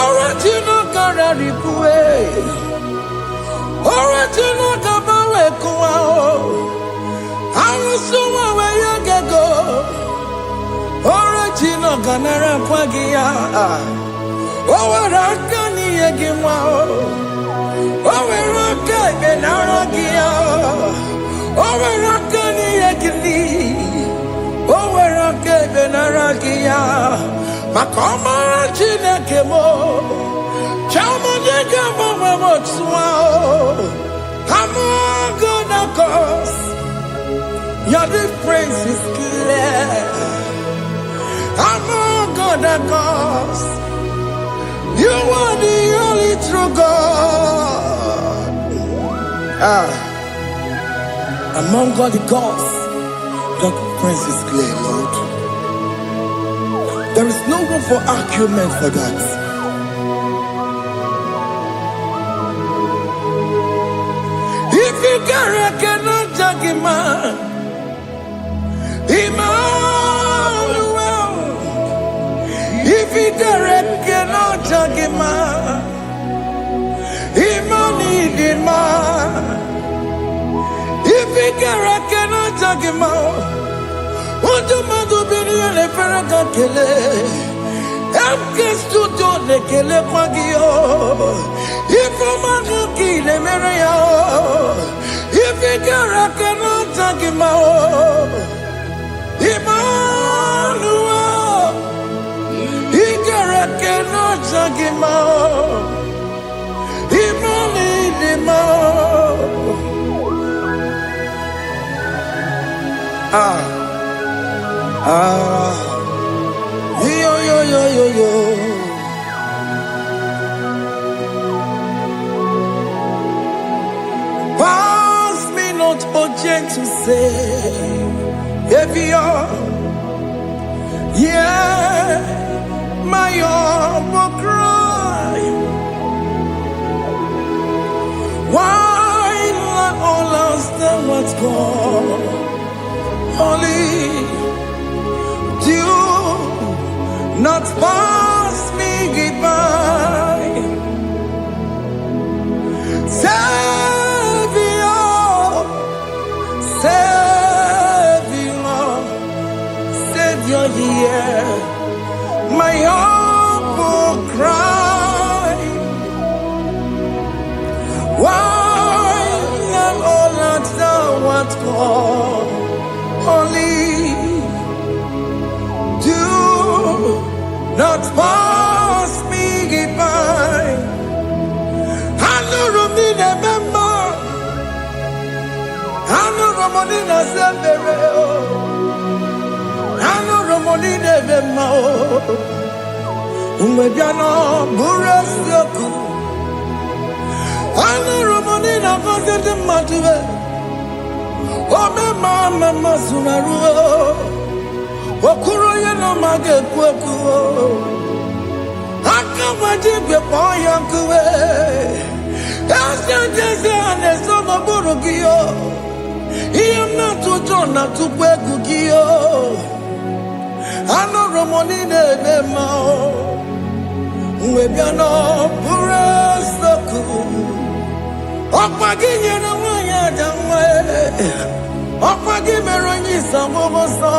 original Kararipue, original Kabawe Kuao, Arusuma Wayagago, original Ganara Kwagia, Owarakani Yagimao, Owaraka Benaragia, Owarakani Yagili. Owerake benaragia, makoma chinekemo, chamonega mamotswao. Among other gods, your difference is clear. Among other gods, you are the only true God. Among all the gods, your difference is clear, Lord. There is no room for argument for that. If you cannot judge him, Emmanuel. If you cannot judge him, Emmanuel. If you cannot judge him, what do you do? Le ferraga kele, emke studio le kele pagio. If maga kile mereya, if ikara cannot take him out, Emmanuel, ikara cannot take him out, Yo. Pass me not urgent to say, if you're, yeah, my humble cry. Why not all understand what's gone? Only do not pass me goodbye. Savior, hear my humble cry. Why not all understand what's gone? Only do not pass me goodbye. I know Romina member. I know Romonina Zembere. I know Romonina member. Umebiano Burasioku. I know Romonina Vazete Matue. Oh, mama sunaru, okuro yeno mage kweku, akamaji bepo yankuwe, jese aneso maburugiyo, iyamna tujona tukwegu giyo, ano romonine bemao, uwebiano burasoku, okpagi yeno wanya jamwe. Okpagi meronyi samomosa.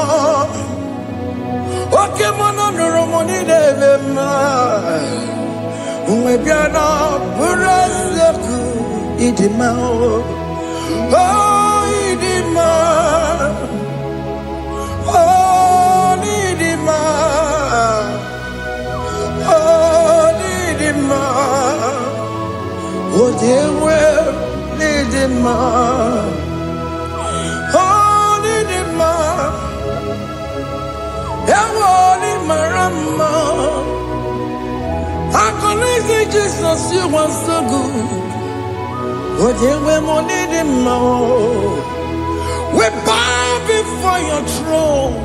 Oke mono nuromoni devema. Umebiana buraseku idima. Oh idima. Oh idima. Oh idima. Oh dewe idima. Ewoli marama, Crazy Jesus, you are so good. Oh, yeah, we're more needing more. We bow before your throne.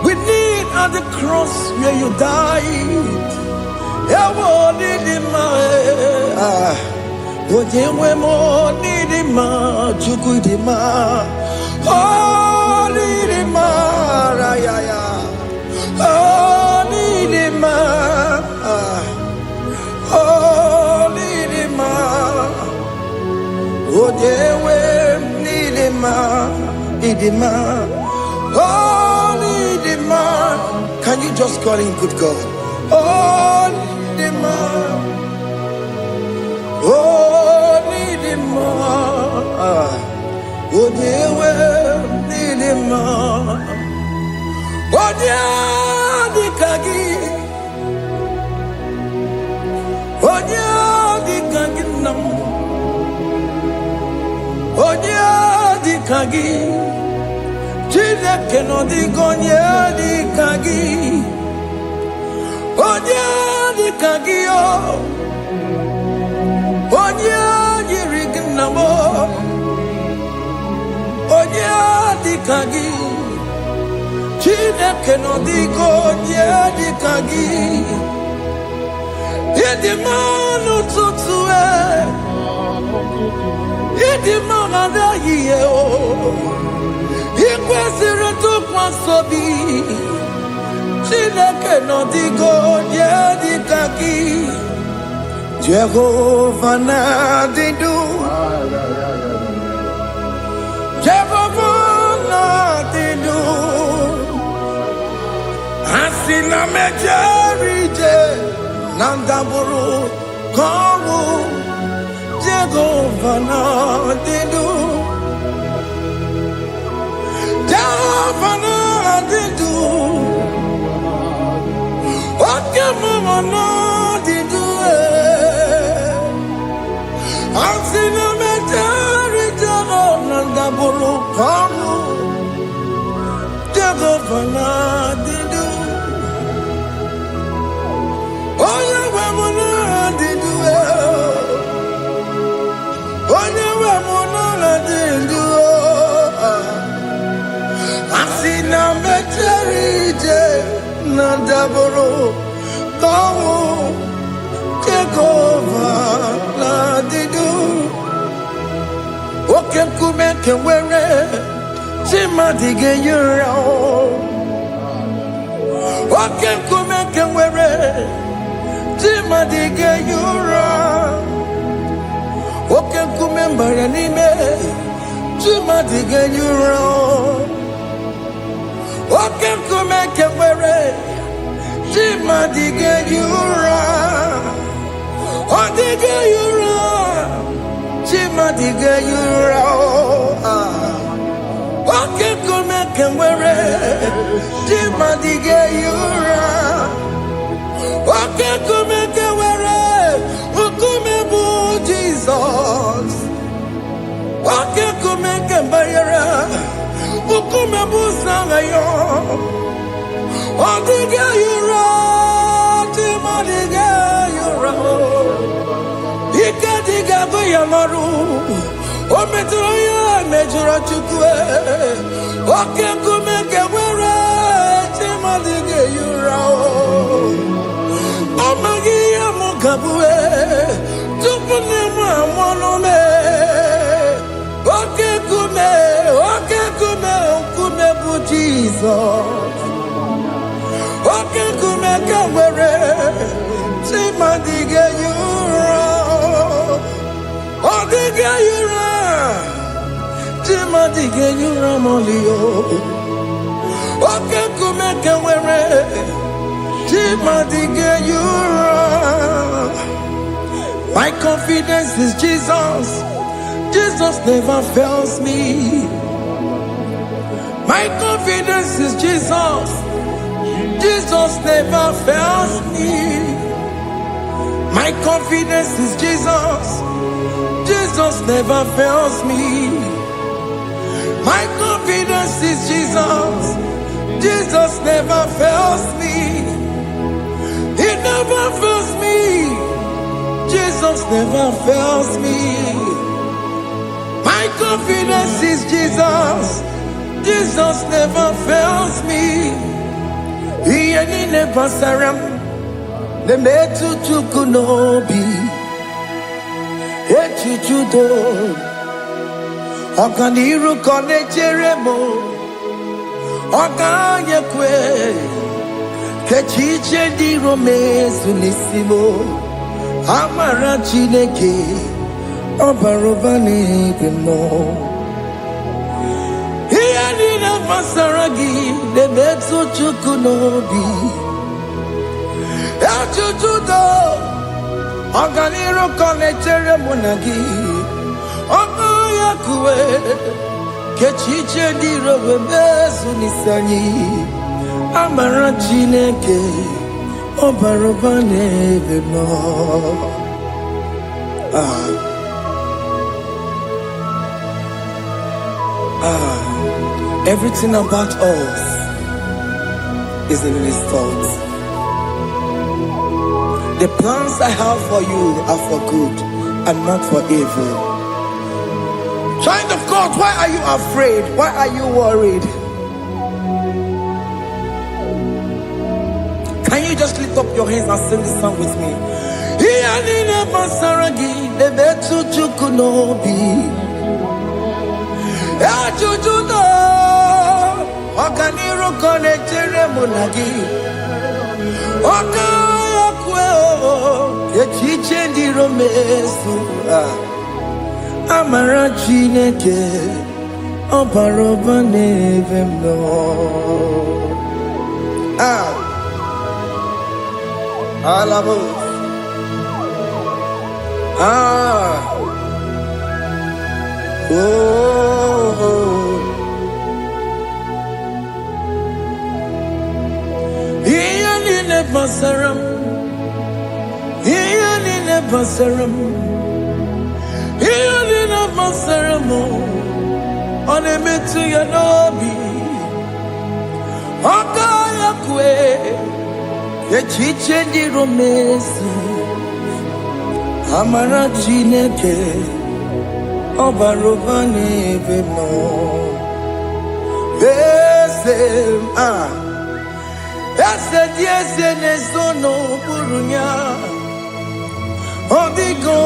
We need at the cross where you died. Yeah, we're needing more. Oh, yeah, we're more needing more. Chukudi more. Oh, needing more. Oh, needing more. Holy Dima, oh Jewe, Nidima, Idima, Holy Dima. Can you just call him good God? Holy Dima, Holy Dima, oh Jewe, Nidima, oh Jewe, Kagi. Onya di kagi nam, onya di kagi, chile keno di gonya di kagi, onya di kagi o, onya yirig namo, onya di kagi, chile keno di gonya di kagi. Yedimanu tutue, yedimanu dahiye o, ikwesiri tukwa sobi, Chineke no digo yedikaki, Jehovah na didu, Jehovah na didu, Asina mejerije. Nandaburu Kongu Jehovah na didu, Jehovah na didu, Okemama na didu, Asina meteri Jehovah Nandaburu Kongu Jehovah na didu. Asina meterije na daboro kawo Jehovah na didu. Oke kume kewere chima dige yura. Oke kume kewere chima dige yura. Oke kume mbaranime chima dige yura. Oke kume kewere chima dige yura. Odige yura chima dige yura. Oke kume kewere chima dige yura. Oke kume kewere ukume bu Jesus. Oke kume kembayera ukume bu sangayo. Odige yura chima dige yura. Ika diga goyamaru ometro ya mejura chukwe. Oke kume kewere chima dige yura. Amagi amukabue tupune mwamonome. Oke kume bu Jesus. Oke kume kewere chima dige yura. Odige yura chima dige yura molio. Oke kume kewere chima dige yura. My confidence is Jesus. Jesus never fails me. My confidence is Jesus. Jesus never fails me. My confidence is Jesus. Jesus never fails me. My confidence is Jesus. Jesus never fails me. He never fails me. Jesus never fails me. My confidence is Jesus. Jesus never fails me. He ain't never saram. The metu chukunobi. Echuchudo. Okaniru kone jeremo. Okanyekwe. Kechiche di romezu nisimo. Amara chineke. Obarobane demo. Masaragi, the Metsu Chukunobi, Achuchudo, Oganiro Connectere Monagi, Ogoyakue, Kechiche di Robebesu Nisani, Amarachineke, Obarobane Vemo. Everything about us is in His thoughts. The plans I have for you are for good and not for evil. Child of God, why are you afraid? Why are you worried? Can you just lift up your hands and sing this song with me? Oganiro connectere monagi. Okayakwe Kechiche di romesu. Amara chineke Obarobane vemno. Alabo. Basaram, Ianina Basaram, Ianina Basaramo, on a metu yanobi, Okayakwe, Kechiche di romesu, Amara chineke, Obarobane vemo, Yes, nesono burunya. Odigo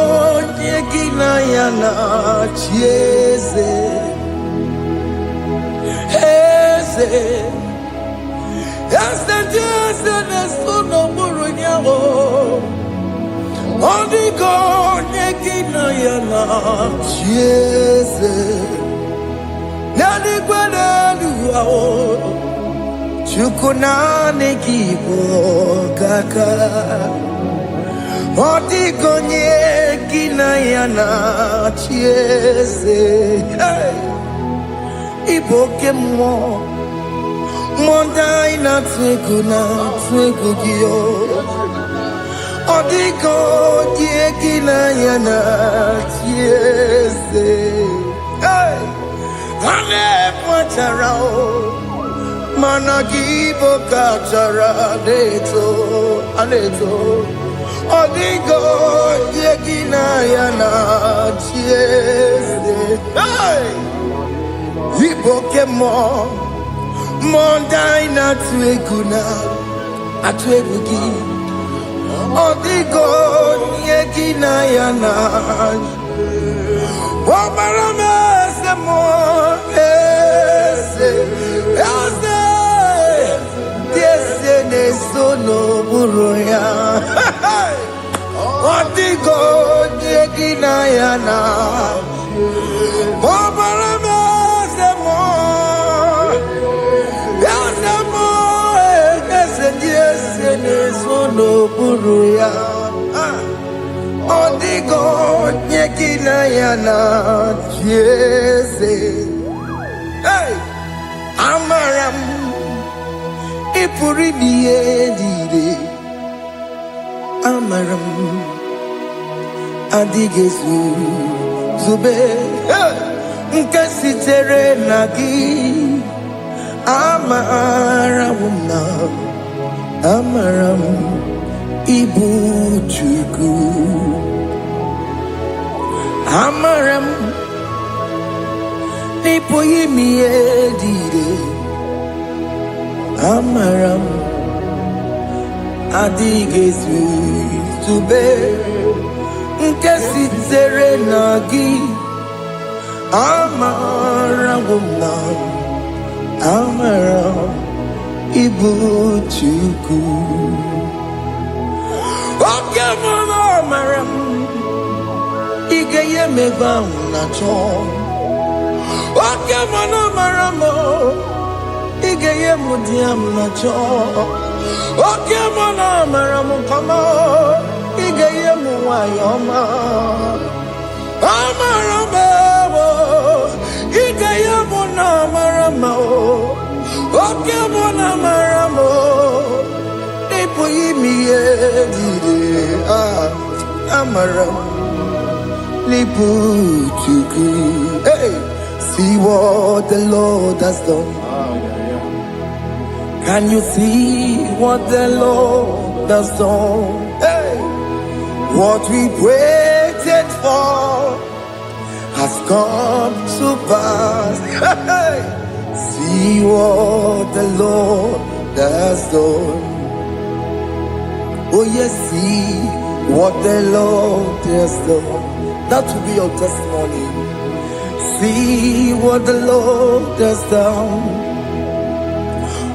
nyekina yana chiese. Yes, nesono burunya. Odigo nyekina yana chiese. Nani kwena luao. Chukunane kibo kaka Odigonye kinayana chiese Iboke mo Mondai na twekugio Odigonye kinayana chiese Ane pacharao Managibo kachara aneto Odigo yegina yana chiese Iboke mo Mondai na tweguna atwegugi Odigo yegina yana Omarame se mo Sono buruya Odigo nyekina yana Obarame semo Yasemo Yese sono buruya Odigo nyekina yana Jese Amaram Ipuri diye Amaram Adigezu Zube Nkasitere nagi Amaramuna Amaram Ibu Chuku Amaram Nipo yimi edide Amaram Adigezu Tube Nkesi tere nagi Amaram Amaram Ibu Chuku Okemana Amaram Igeye meba unacho Okemana Amaramo Igeye mudiam nacho Okemana Amaramo kama Igeye muwayoma Amaramo Igeye munamaramo Okemana Amaramo Ipo yimi edide Amaramo Hey, see what the Lord has done. Can you see what the Lord has done? Hey, what we waited for has come to pass. Hey, see what the Lord has done. Oh yes, see what the Lord has done. That will be your testimony. See what the Lord has done.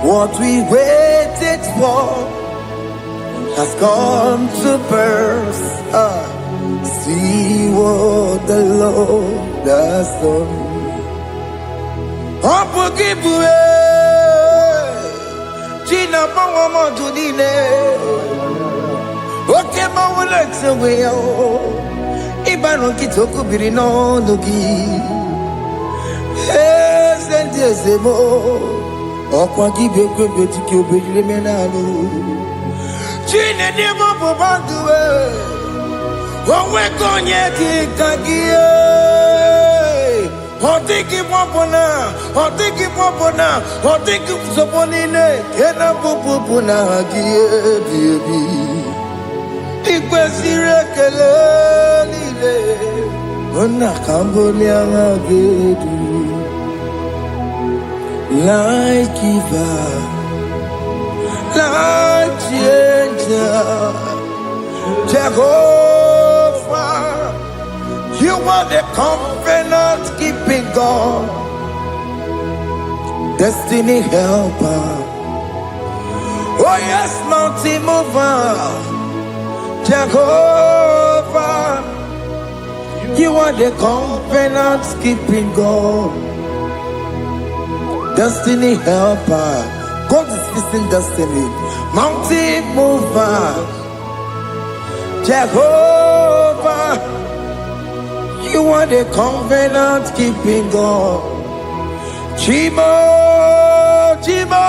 What we waited for has come to pass. See what the Lord has done. Gina Mama Tudine. Okay, Mama Lex away. Ibano kitoko birino nogi sente sebo okwa gibekwe betiki obejire menalo chine demo bobanduwe onwe konye kikagie otiki popona otiki soponine kena popona gie biebi ikwesire kelelile ona kambolia ngagedu like giver like changer Jehovah you are the covenant keeping God destiny helper oh yes mountain mover Jehovah, you are the covenant keeping God, destiny helper. God is fixing destiny, mountain mover. Jehovah, you are the covenant keeping God. Chimo, Chimo,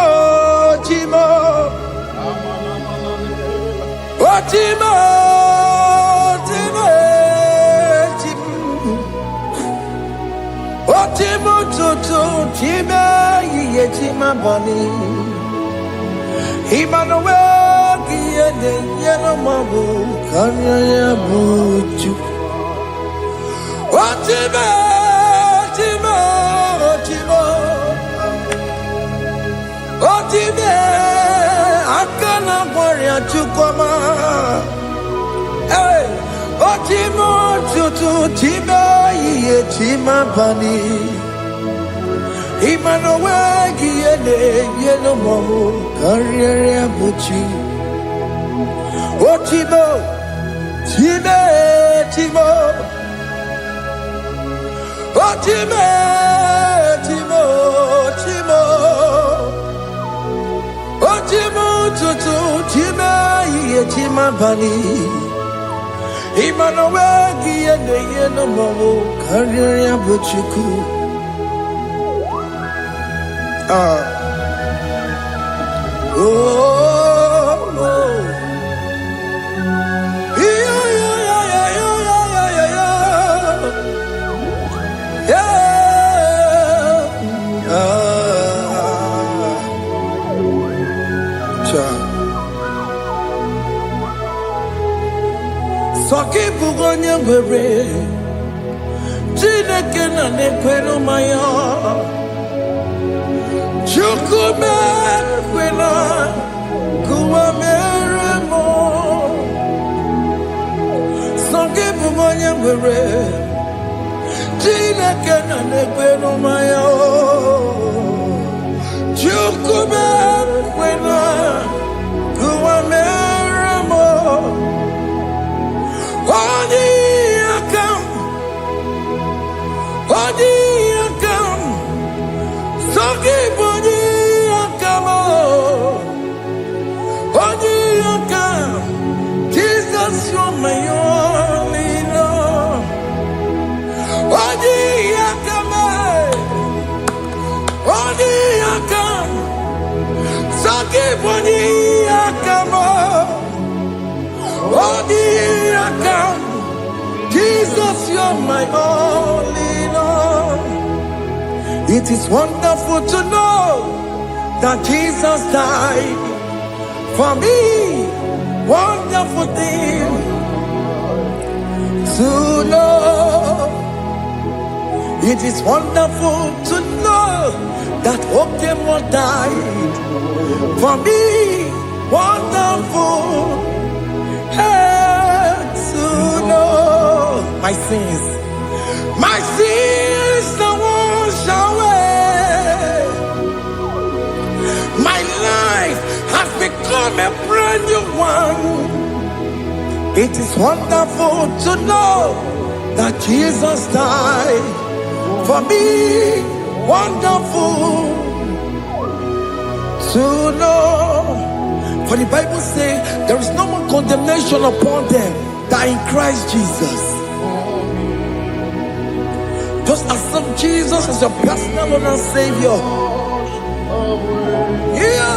Chimo. Chimo, Chimo, Chimo, Chimo, Chimo, Ye Chima Bani, Emmanuel, Giede, Yellow Mabu, Kanya Buchu, Chimo, Chimo, Chimo, Chimo. Akana warrior chukoma, hey, Otimo tutu tiba ye tima bani, Emmanuel giene yeno momo karriere buchi, Otimo time timo, Otime timo timo. Otimo tutu tima ye tima bani Emmanuel giene yeno momo karriere buchiku Soki bugonye were Chineke na nekwenu maya Chukume kwena Kuwa mere mo Songe bumonye mwere Chineke na nekwenu maya Chukume kwena Kuwa mere mo Oni akam Songi boni akam Oni akam Jesus you're my only love Oni akam Songi boni akam Oni akam Jesus, you're my only Lord. It is wonderful to know that Jesus died for me. Wonderful thing to know. It is wonderful to know that Okemo died for me. Wonderful. To know my sins are washed away. My life has become a brand new one. It is wonderful to know that Jesus died for me. Wonderful to know. For the Bible says there is no more condemnation upon them that in Christ Jesus. Just accept Jesus as your personal Lord and Savior. Yeah.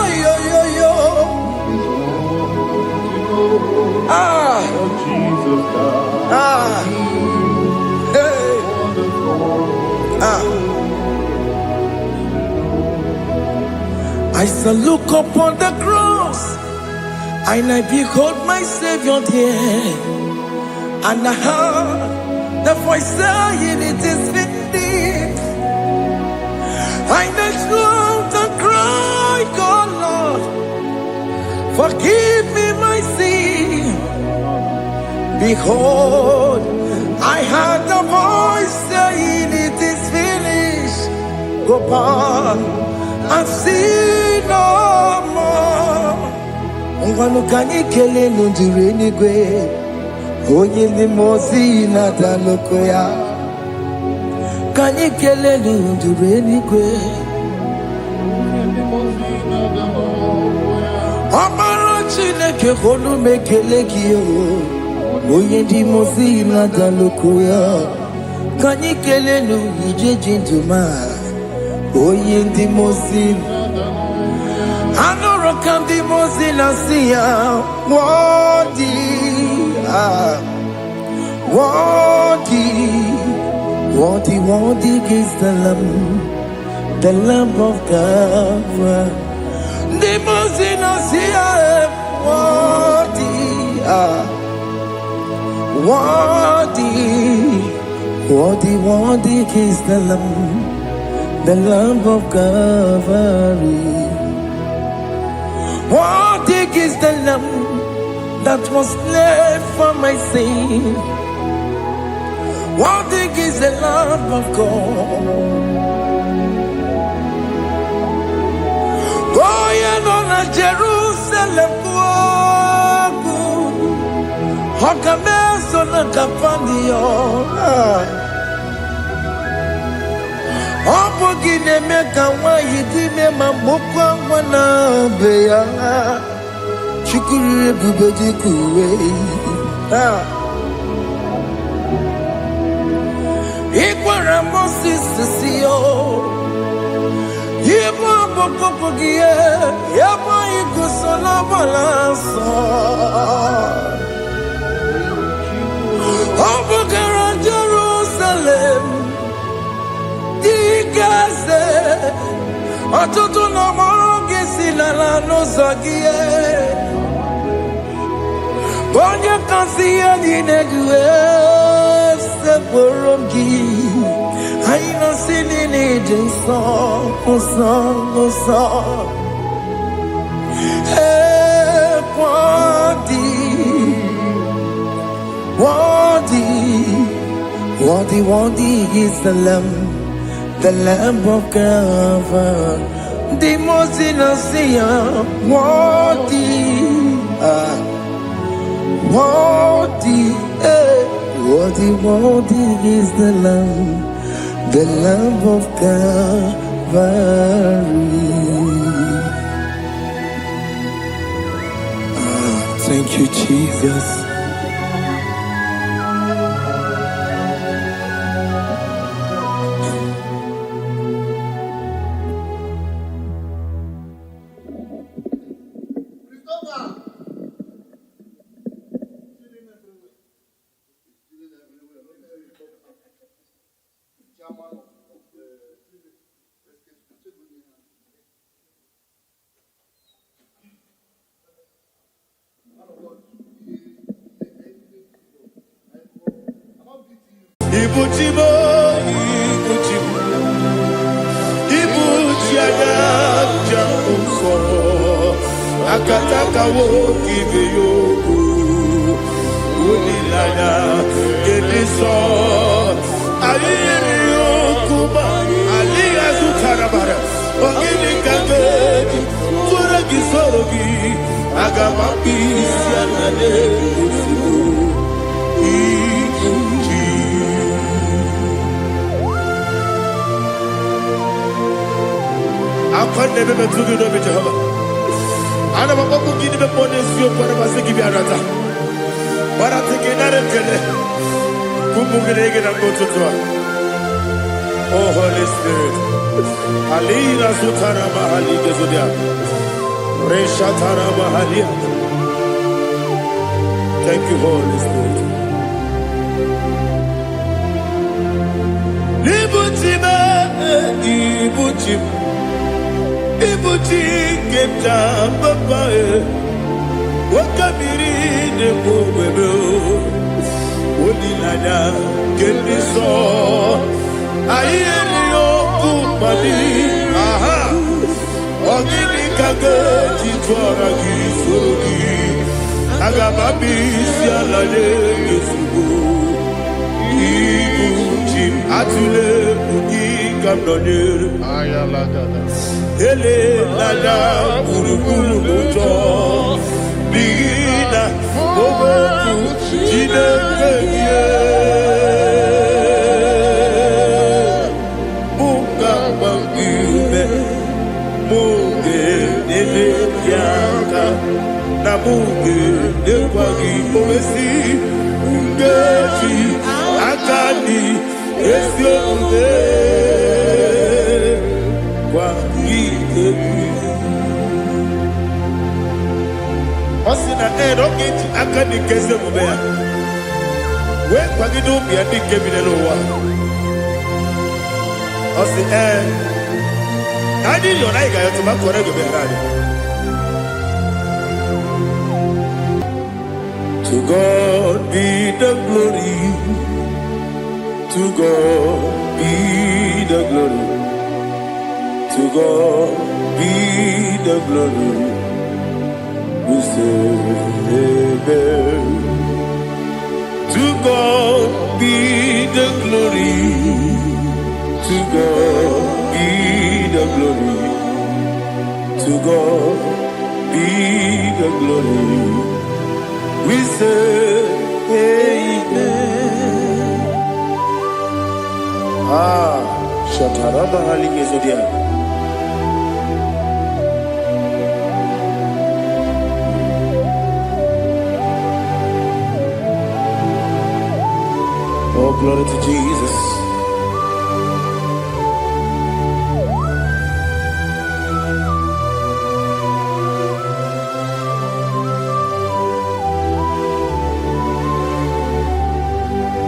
I shall look upon the cross and I behold my Savior there, and I heard the voice saying, "It is finished." I knelt and cried, "God, Lord, forgive me my sin." Behold, I heard the voice saying, "It is finished." Go back and sin no more. Ngwanu kanyi kele nundure nigwe, onye limozi na daloko ya. Kanyi kele nundure nigwe, Amara Chineke honu mekele kiyo, onye limozi na daloko ya. Kanyi kele nu ije jinduma, onye limozi. Anoro kandi mozina siya, worthy is the Lamb of God. The mozina siya, worthy is the Lamb of Calvary. Worthy is the Lamb that was slain for my sin. Worthy is the Lamb of God. Going on a Jerusalem walk, Hakames on a Capandio. Opogine meka wa yidime mamokwa wana beya chukuru bubeji kuwe Ikwara Moses siyo Yebo bokopogie Yebo igusola balanso Opogara Jerusalem Gaze, atutu na moge silala no zagie. Bonye kansiya dinegwe se poromgi. need a song. Hey, worthy is the Lamb of God, the most innocent, worthy is the Lamb of Calvary. Thank you, Jesus. Akataka wo give you Unilaya Gediso Aliyo Kuba Aliya Zutarabara Ogini Kagedi Tura Gisorogi Agamapi Sianade Akwane bebe tugi no be Jehovah. Ana mababu gini be pone sio kwa na basiki bi arata. Bara teke na rekele. Kumugirege na ngototwa. Oh Holy Spirit. Alira sutara mahali gezodia. Resha tara mahali. Thank you, Holy Spirit. Ibuti keta papa wakamiri de bobebe onilada kendiso ayeni okupali aha ogini kage titwara gisogi agababi sialade yesugo ibuti atule bugi kamdonir ayalagada ele lada kurukuru moto bigina oboku jinekeye muka bangibe muge nele yaka na muge nekwagi owesi ngeji akani esiokude Osina roketi akani kese mubea. We kwagido bi adi kebinelo wa. Osi Nadi lo na iga yotu makore go berani. To God be the glory. To God be the glory. To God be the glory. We say amen. To God be the glory. To God be the glory. To God be the glory. We say amen. Shataraba Haligezodia. Oh, glory to Jesus.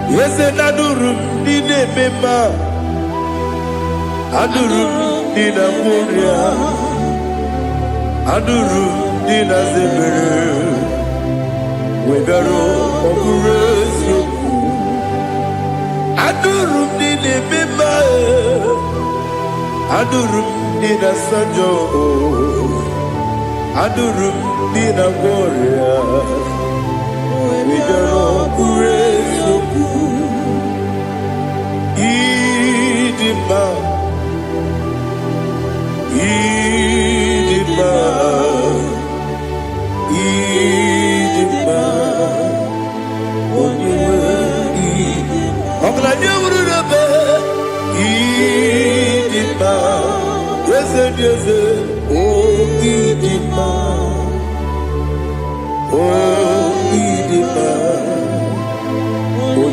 Yes, and Adurum did a member. Adurum did a Muria. Adurum did a Zebere. With a rope of Adurum did a member. Adurum Nina Sanjo, Adurum Nina Warrior, we don't praise Idima, Idima, Idima, Idima, yes, oh Idima, oh Idima, oh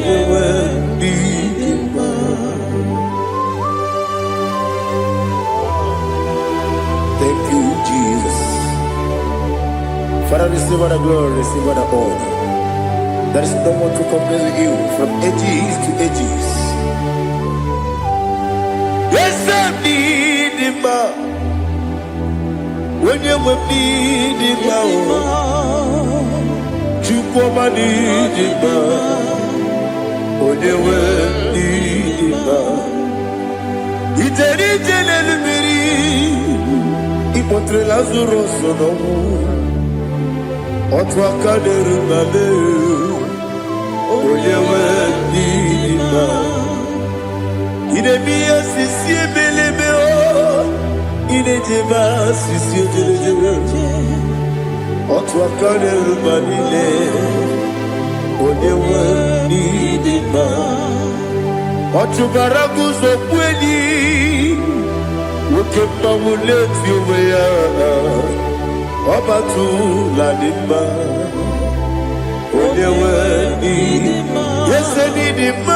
Idima. Thank you, Jesus. Father, receive all the glory, receive all the honor. There is no one to compare with you from ages to ages. Yes, I need him. When you need him, you come and need him. When you need him, it's a little bit. Ipotre Lazaro sonomu, otwa kaderu male. Oyewe nima, idemiya sisi belebe o, idejeba sisi ojelejebe. Otwa kaderu malile, oyewe nima. Otubaragu zokweni, ukemba muleti umeya, obatu la nima. Oyewe nima, yes I need him,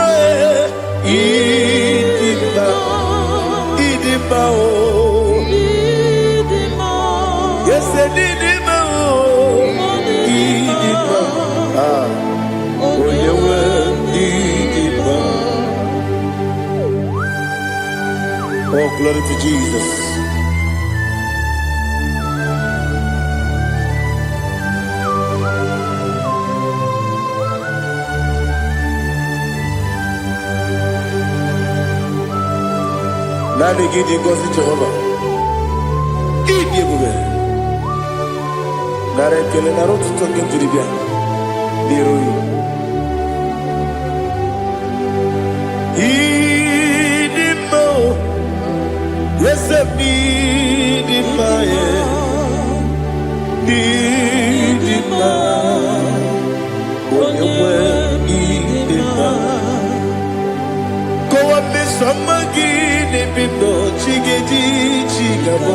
Idima, Idima, oh, yes I need him, Idima, Oyewe Idima. Oh, glory to Jesus. Nani gidi ngozi Jehovah. Idi ebube. Nare kele naro tuto kenjiri bia. Niroi. Idima. Yes, Idima. Idima. Oyewe Idima. Go up this summer. Bindo chigedi chigabo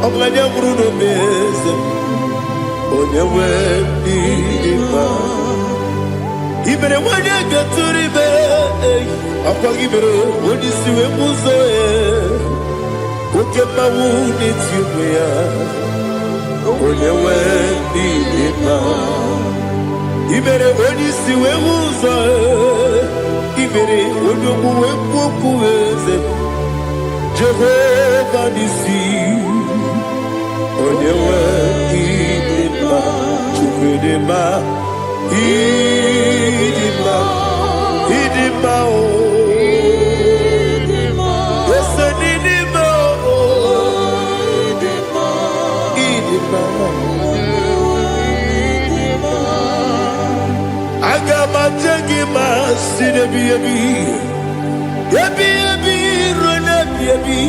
Oglanya Bruno Beze Onyewe Idima Ibere wanya gaturibe Apa ibere Odisiwe muzoe Ukema wuni tiumea Onyewe Idima Ibere Odisiwe muzoe Ibere odokuwe kukuweze Jehovah nisi Onyewe Idima Chukwedema Idima Idima oh Yes Idima oh Idima Agama jengima sinebi Yebi rona yebi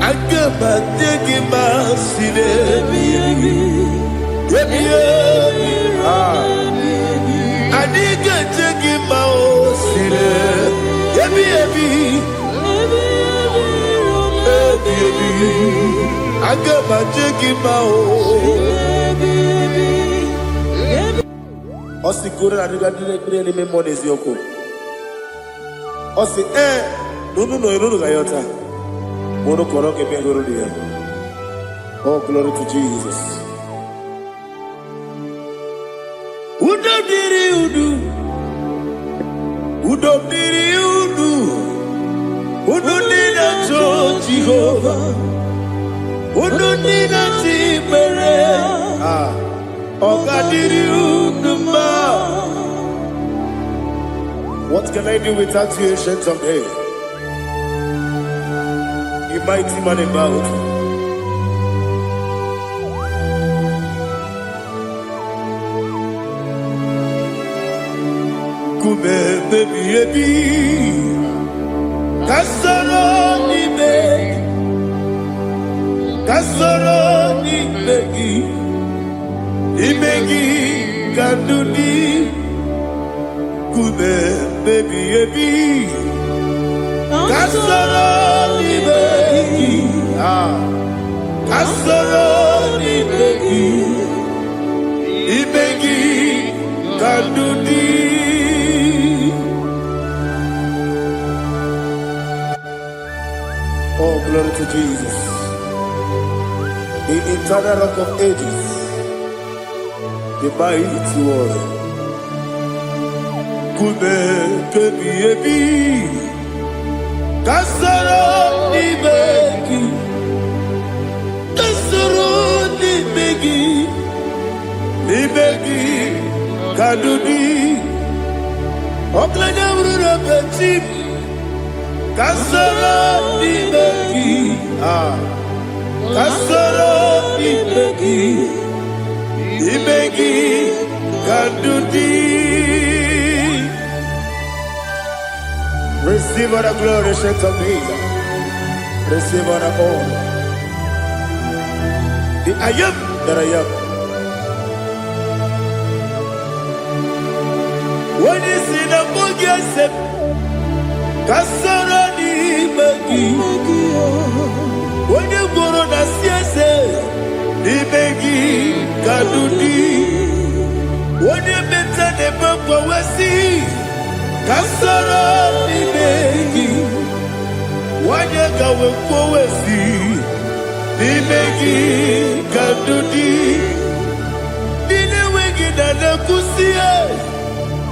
Agama jengima sinebi Yebi Adiga jengima o sine Yebi Agama jengima o Osi kore na niga dire ni memo nezi yoko. Osi nunu gayota. Mono koro ke pengoro dia. Oh, glory to Jesus. Udo diri udu. Udo nina cho Jehovah. Udo nina timere. What can I do without you, ancient of days? mighty man in battle. Kume baby kasoro ni begi kanduni kume baby kasoro ni begi kanduni. Oh, glory to Jesus, the eternal rock of ages, the mighty one. Kume kebi kasoro ni begi kadudi oklanya urura petip kasoro ni begi kadudi. Receive all the glory, shake of Jesus. Receive all the honor. The I am that I am. When you see the book, you said, Kasara ni begi. When you go on the siese, ni begi kadudi. When you mention the book, we see. Kasara ni begi, wanyaka wekowesi ni begi kadudi. Nile wegi dada kusie.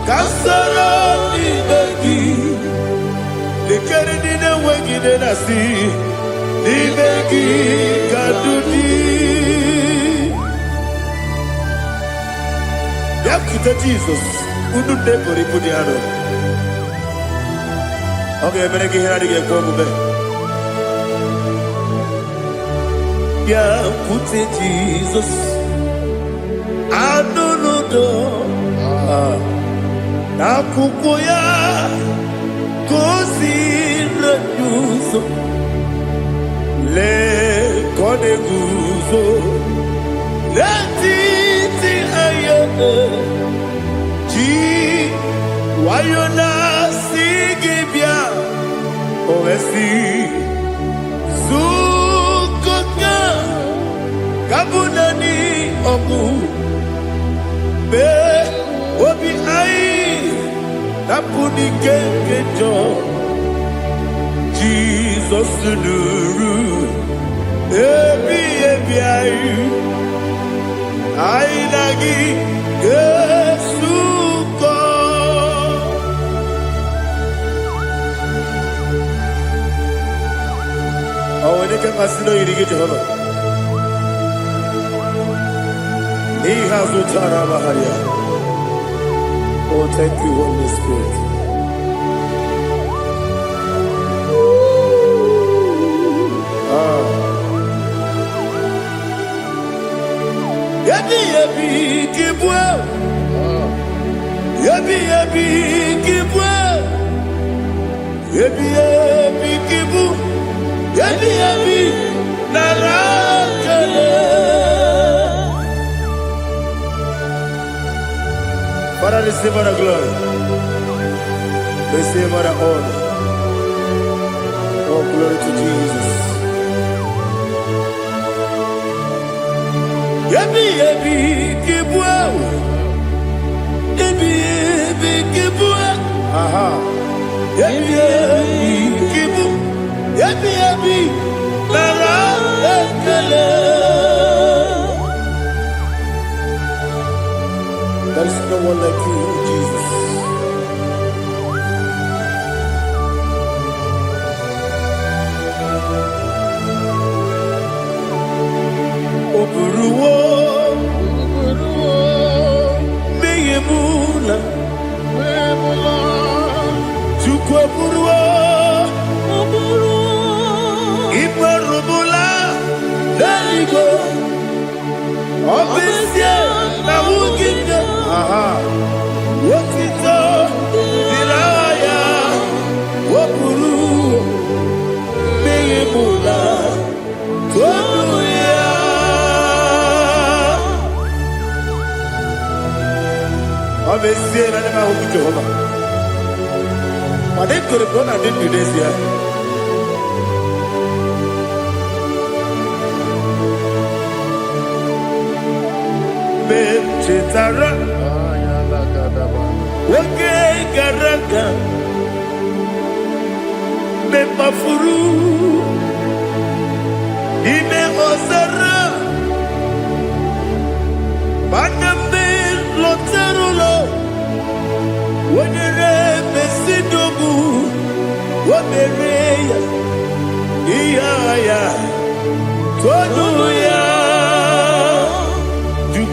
Kasara ni begi, lekere nile wegi dada si ni begi kadudi. Yakuta Jesus, ununde kori kudiano. Okay, I'm going to get go back. Yeah, put it Jesus. I don't know. Nakukoya kosi renyuso le kode guzo le titi ayene ji wayona sigibia ovesi zukoka kabunani oku be obi ai tapuni kenkejo Jesus nuru ebi ai ai lagi kesuko. Oh, when you can consider you get Jehovah. He has no Tara Maharia. Oh, thank you, Holy Spirit. Yabi kibwe. Yabi kibwe. Yabi kibu. Yabi narakale. Father, receive all the glory. Receive all the honor. Oh, glory to Jesus. Yabi kibwe. Yabi kibwe. Aha. Yabi kibu. Yabi narakale. There is no one like you, Jesus. Oburuwo, meyemula, chukwu oburuwo, ipa Leligo. Obesia na wuginde. Wotito diraya. Wopuru meyemula. Tonuya. Obesia na nema wuginde Jehova. Ade kore bona de didesia. Chetara, wake garaka, me mafuru, ime ozara, banambe loterulo, wenere besidogu, wamereya, iyaya, toduya.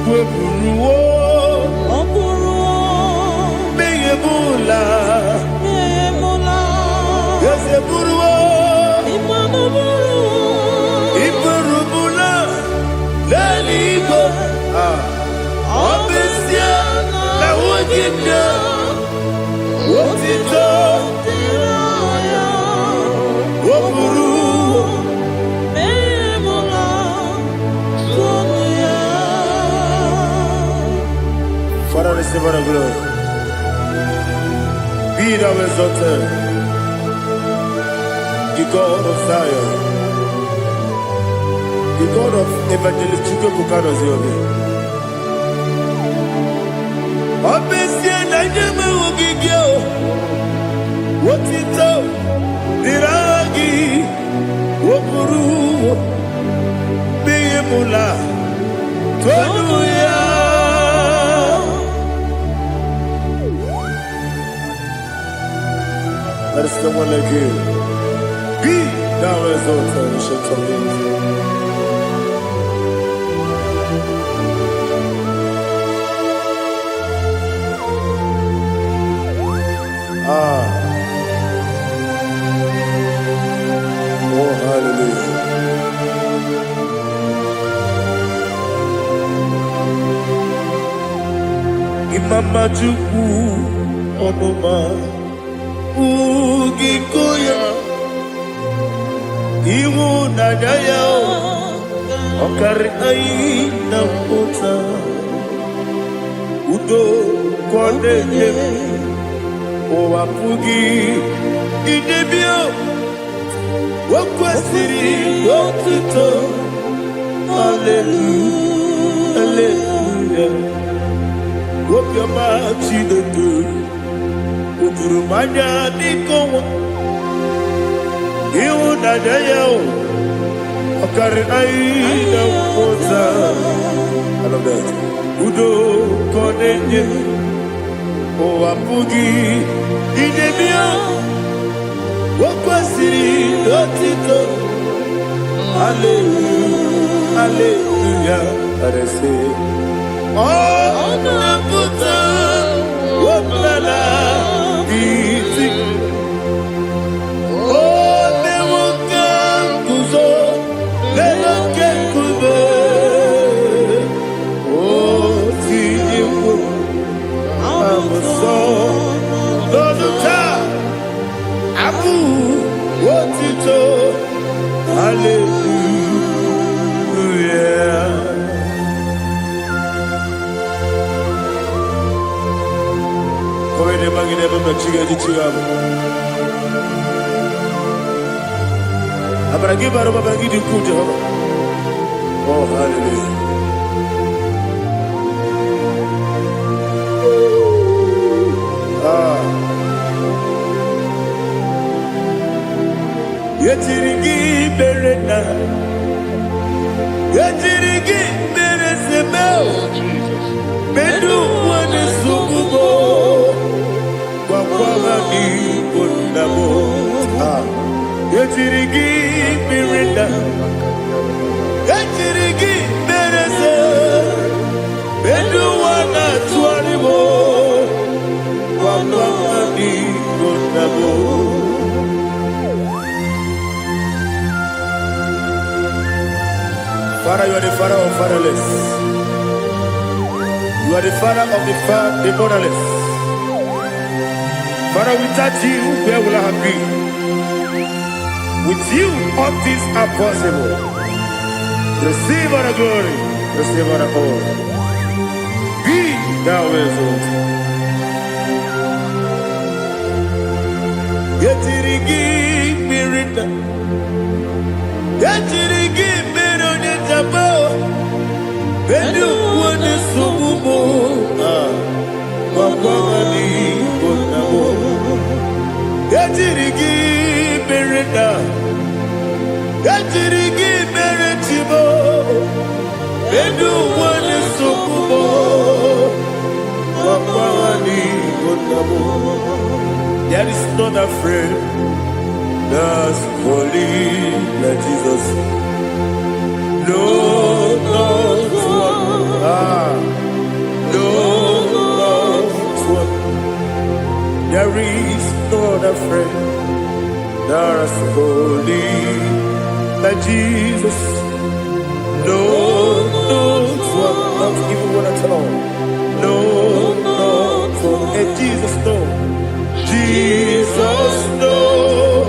Buruwo, Meyemula, Yose Buruwo, Iburubula, Leligo, Obesia, na wuginde, Wotito, Woburu. Father, receive all the glory. Be thou exalted, the God of Zion, the God of Evangelist Chukwu Bukano Ziobi. Obesia na nyeme ugigyo, wotito diragi, wopuru, meyemula, tonuya. There is no one like you. Be thou exalted, ancient of days. Oh, hallelujah. Imama Chukwu Onuma Ugikoya Iwu Nadaya Okari Aina Mota Udo Kwaneye Owapugi Idebio Wakwasiri Wakito Hallelujah Hallelujah Wapyama Chidedu Uturumanya Nikowa Iwu Nadaya Okari Aina Mota I love that Udo Kwaneye Owapugi Idebio Wakwasiri Wakito Hallelujah Hallelujah I say oh Nabuta Wapala Iti oh Newoka Kuzo Newoka Kuzo oh Tijifu Amuso Doduta Abu Wotito Hallelujah Koine magine baba chiga jichiwa Abragi baro baba gidi kujo oh hallelujah Yetirigi berena Yetirigi beresebel Bedu wane sukubo Kwa ni bundabo Yetirigi berena Yetirigi berese Bedu wana tuaribo Kwa ni bundabo Father, you are the father of fatherless. You are the father of the motherless. Father, without you, where will I have been? With you, all things are possible. Receive all the glory, receive all the honor. Be thou exalted. Yetirigi mirita, yetirigi mirone jabo, benu wone sububo, wapawani bonamo. Yetirigi mirita, yetirigi miritibo, benu wone sububo, wapawani bonamo. There is none afraid that's holy like Jesus. No, not one. No, not one. There is none afraid that's holy like Jesus. No, not one. Not even one at all. No, not one. And Jesus, no. Jesus knows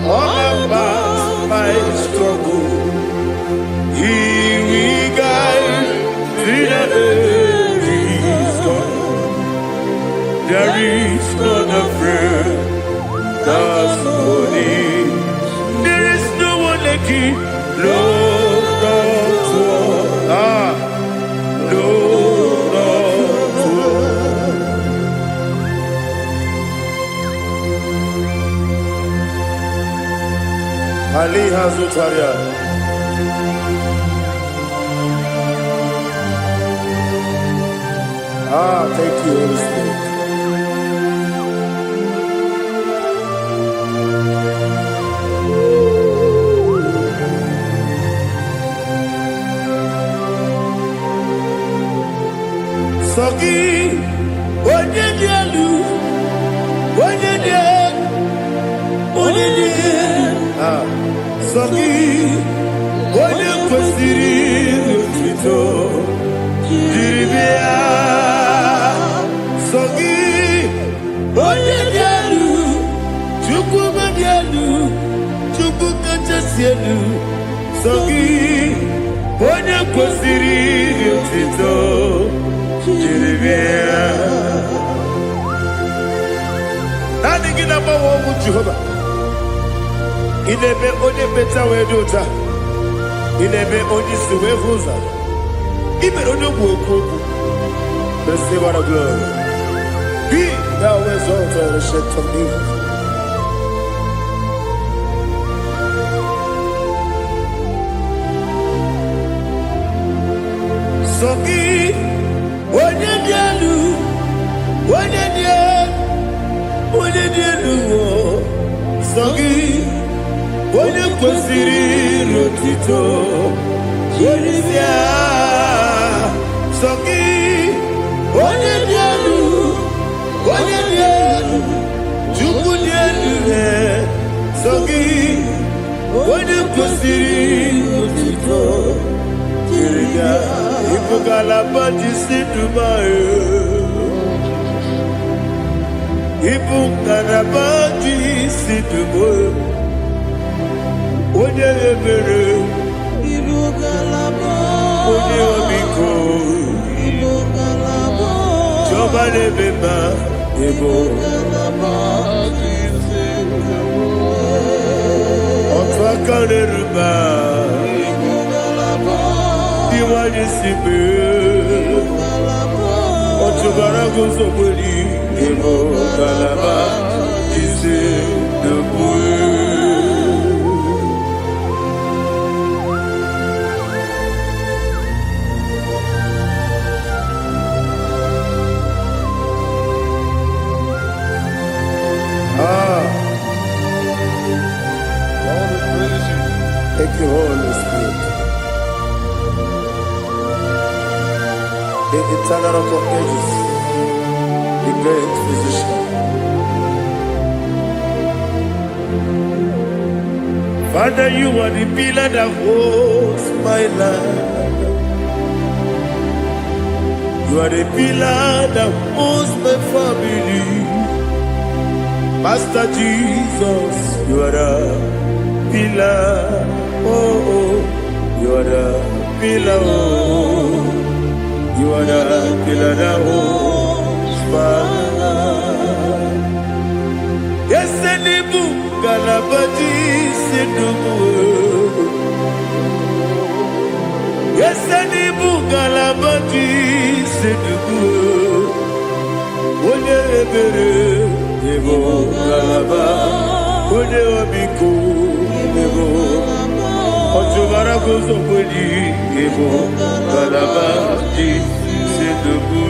all about my struggle. He will guide me there is none afraid that's holy. There is no one like him. No, not one. No, not one. Ali Hazutaria. Thank you, Holy Spirit. Soki, Onyedialu, Soki, Onye kwesịrị otuto jiri bịa. Soki, Onye dị elu, Chukwu dị elu, Chukwu kachasị elu. Soki, Onye kwesịrị otuto jiri bịa. Naanị gị na-agbanwe ọgwụ Jehova. Inebe onye beta wee dị ụta. Inebe onye isi wee hụ ụzọ. Imere onye ogwu okwu okwu. Receive all the glory. Be thou exalted and shed from me. Soki onye dị elu, onye dị elu. Soki onye kwesịrị otuto jiri bịa. Soki onye dị elu, Chukwu dị elu. Soki onye kwesịrị otuto jiri bịa. Ibu ngalaba jisi Dubai, Ibu ngalaba jisi Dubai. Onye ebere, Ibu ngalaba, onye omiko, Ibu ngalaba, Jọba n'ebeba, Ibu ngalaba jisi Dubai. Otu aka n'eruba, Ibu ngalaba. Iwaje sibe, otu barago soboli, Ibu ngalaba jisi Dubai. Thank you, Holy Spirit. The eternal rock of ages, the great physician. Father, you are the pillar that holds my life. You are the pillar that holds my family. Master Jesus, you are the pillar. Oh, you are the pillar. Oh, you are the pillar that holds my life. Yes, Nibu Galabadi Sidubu. Yes, Nibu Galabadi Sidubu. Oye Ebere, Ebo Galaba, Oye Obiku, Ebo Otubara Gozobodi, Ebo Galabadi Sidubu.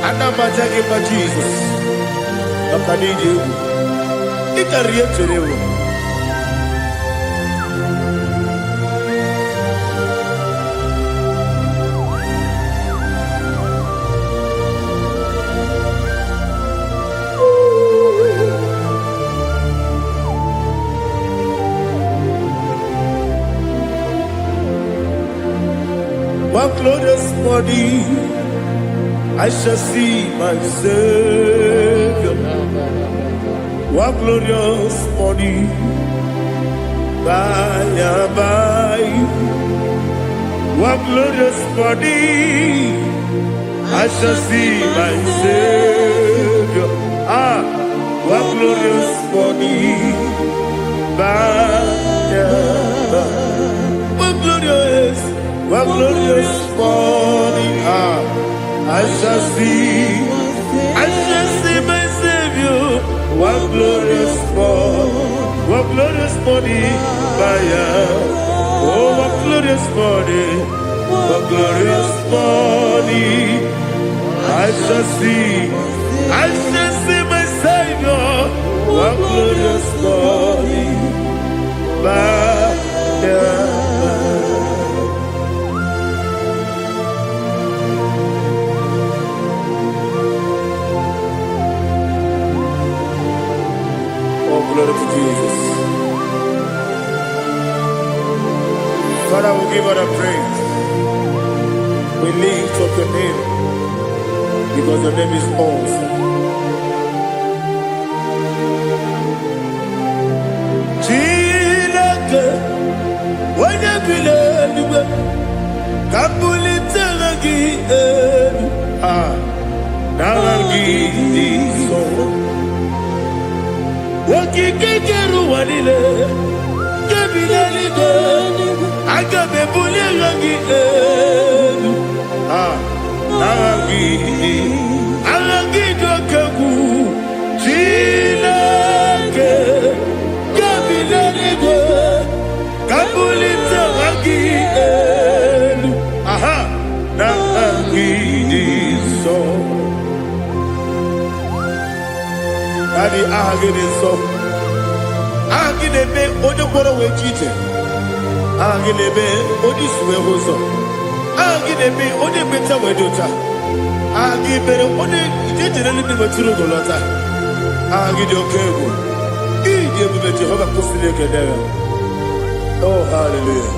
Anamajage pa Jesus. Akanije. Ikariye cherewo. One glorious body, I shall see my Savior. One glorious body, by and by. One glorious body, I shall see my Savior. One glorious body, by and by. One glorious body, I shall see my Savior. One glorious body, oh, one glorious body, I shall see my Savior. One glorious body, glory to Jesus. Father, we give her a praise. We lift up your name because your name is awesome. Chilake, when you believe, Kabuli Telagi, Nagi, so. Wakikeru walile, kebilali go, agabe bulilangi elu. Alangi dokagu, chilake, kebilali go, kabulita wangi elu. Nangi so. Daddy, agide so. Agide be odokoro we chite. Agide be odisuwe hoso. Agide be ode beta we dota. Agide ode ijetere ni beturo golota. Agide okego. Ide be Jehovah kusile kedera. Oh, hallelujah.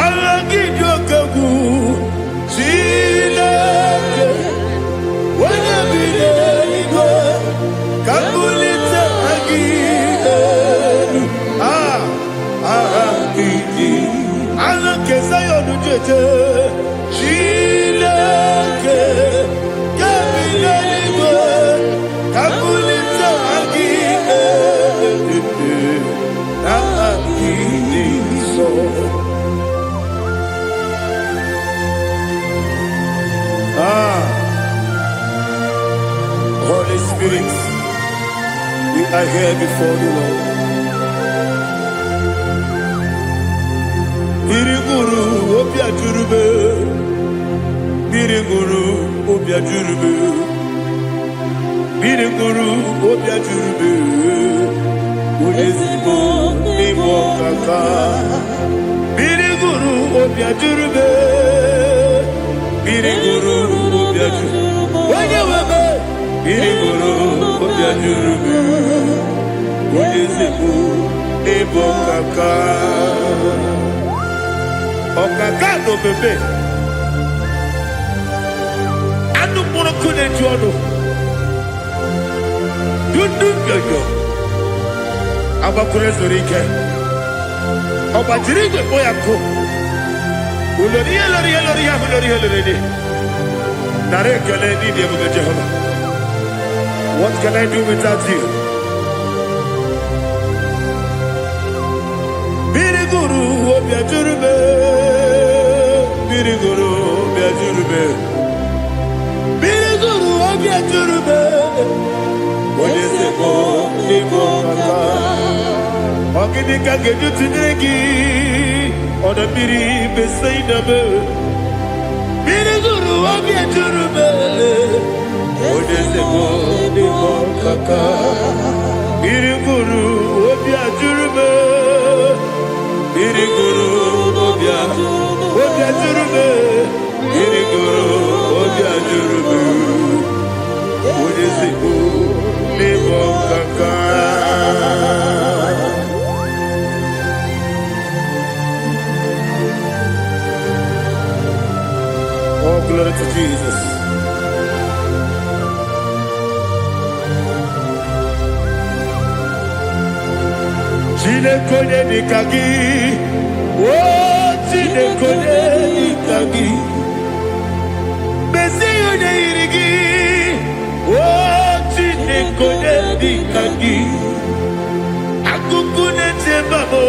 Agide okego. Chilake. When you believe, Kabulita again. Allah kesayo nujete. Chilake, Kabulita, Kabulita again. So. Holy Spirit, we are here before you, Lord. Biriguru opia jurube, Biriguru opia jurube, Biriguru opia jurube, Udesibo nibo kaka, Biriguru opia jurube, Biriguru opia jurube. Irigoro obiajurube Oyezebu ebo kaka Okaka no bebe Anu mono kune jono Dundu yoyo Abakure zorike Obajirigwe boyako Uloriya Narekele nidi ebu Jehovah. What can I do without you? Biriguru obiajurube Biriguru obiajurube Biriguru obiajurube Oyezebo ebo kaka Oginika geju tinegi Oda biri beseinabe Biriguru obiajurube Oyezebo ebo kaka Biriguru obiajurube Biriguru obiajurube Biriguru obiajurube Oyezebo ebo kaka Oh, glory to Jesus. Chinekone nikagi, oh chinekone nikagi, Mesiyo ne irigi, oh chinekone nikagi, akukune tebabo,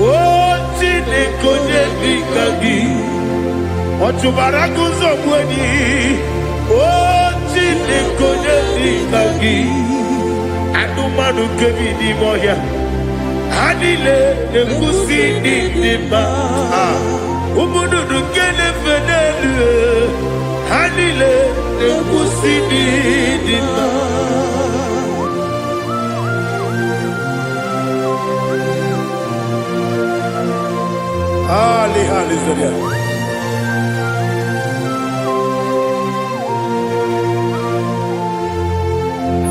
oh chinekone nikagi. Otubaraku zomweni, oh chinekone nikagi, anumanu kebi ni moya. Hanile ekusi ni nima Umududu kene fenelu Hanile ekusi ni nima Ali Zoria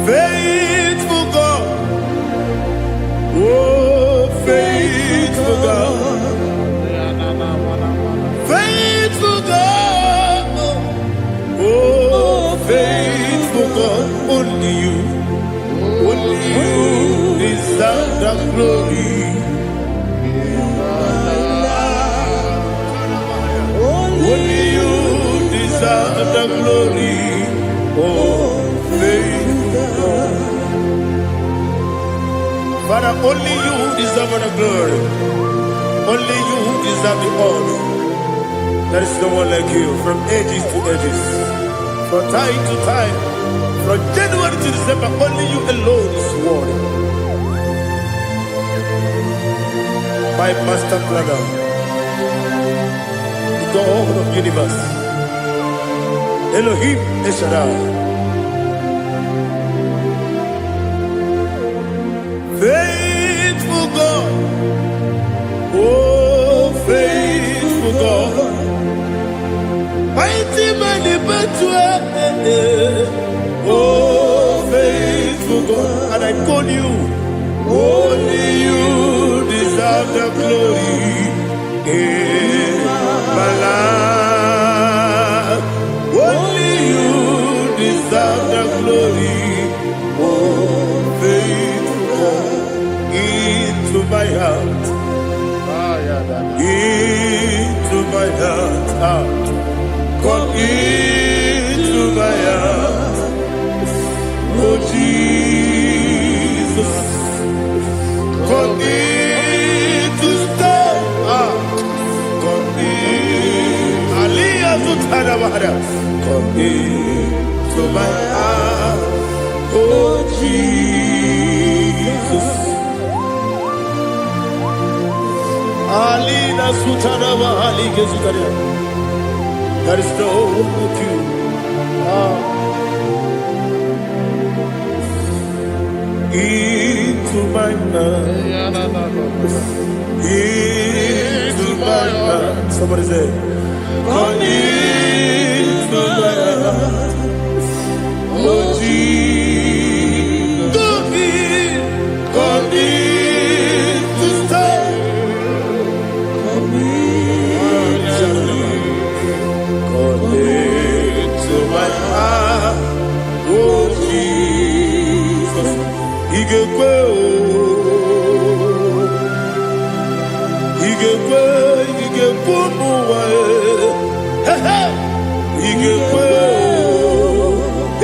Faithful God Oh, faithful God, faithful God, oh, faithful God, only you deserve the glory. Only you deserve the glory, oh, faithful God. Father, only you deserve the glory. Only you deserve the honor. There is no one like you from ages to ages. From time to time. From January to December, only you alone is worthy. My master planner, the God of the universe, Elohim Eshadai. Faithful God, oh faithful God, mighty man in battle, oh faithful God, and I call you, only you deserve the glory in my life, only you deserve the glory, oh faithful God. Into my heart, into my heart, come into my heart, oh Jesus, come in to stay, come in, Aliyah Zutanabara, come into my heart, oh Jesus. Alina Sutanaba Ali Gezutaria. There is no one like you. Into my heart. Into my heart. Somebody say, come into my heart. Oh igekwe n'ụwa igekwe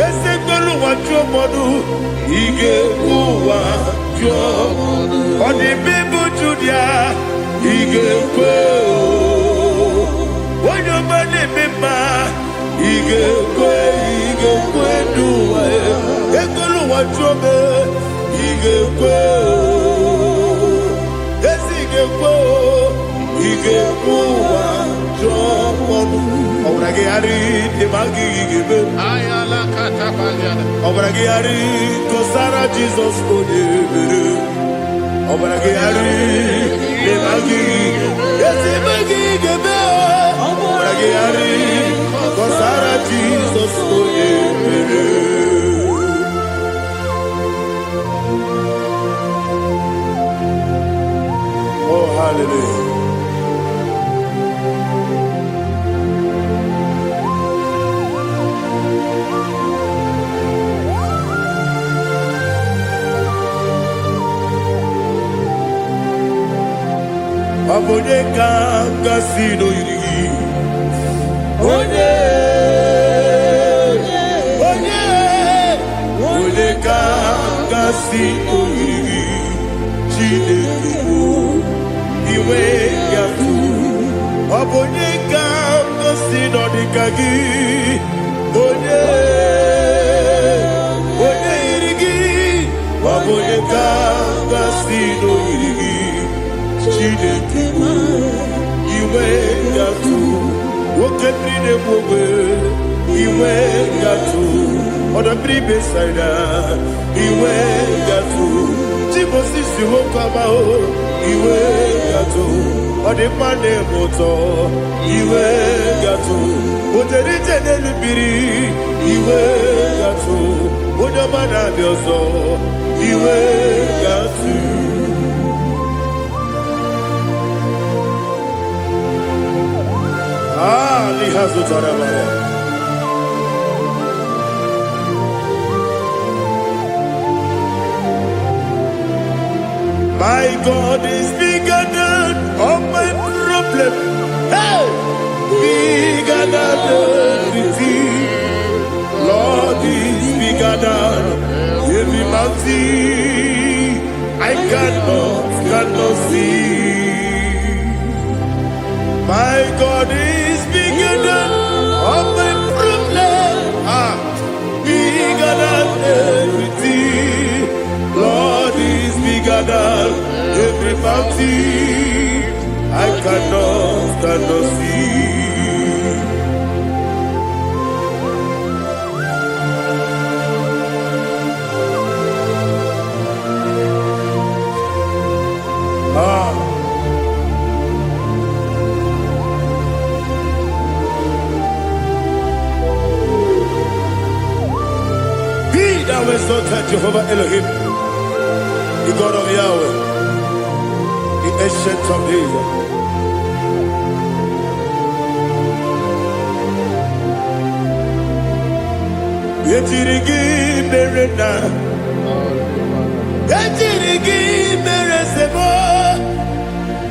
esekpelu ụwa jụọ mmadụ igekwe ụwa jụọ ọ dị mmebu Judia igekwe onye ọma na-eme mma igekwe n'ụwa ekpelu ụwa jụọ m igekwe ezi igekwe ụwa jụọ mmadụ ọ gwara gị gharị ebe a gị ga-eme ọ gwara gị gharị gosara Jizọs onye mere ọ gwara gị gharị ebe a gị ebe gị ga-eme ọ gwara gị gharị gosara Jizọs onye mere. Oh, hallelujah. Onye ka gasị n'oyiri gị onye ka gasị n'oyiri gị Chineke bụ iwe ya tu ọ bụ onye ka gasị n'ọdịka gị onye yiri gị ọ bụ onye ka gasị n'oyiri gị Chineke iwe gatu nwoke mmiri na-egbu ogbe iwe gatu ọdọ mmiri besaida iwe gatu Timosisi nwoke amahụ iwe gatu ọdịmma na-eme ụtọ iwe gatu oterije n'elu mmiri iwe gatu onye ọma na-abịa ọzọ iwe gatu. My God is bigger than all my problem. Hey, bigger than everything. Lord is bigger than every mountain I cannot see. My God is bigger than all my problem. Bigger than everything. Lord is bigger than every mountain I cannot see. Thou exalted Jehovah Elohim, the God of Yahweh, the ancient of days. Yetirigi berena, yetirigi beresebo,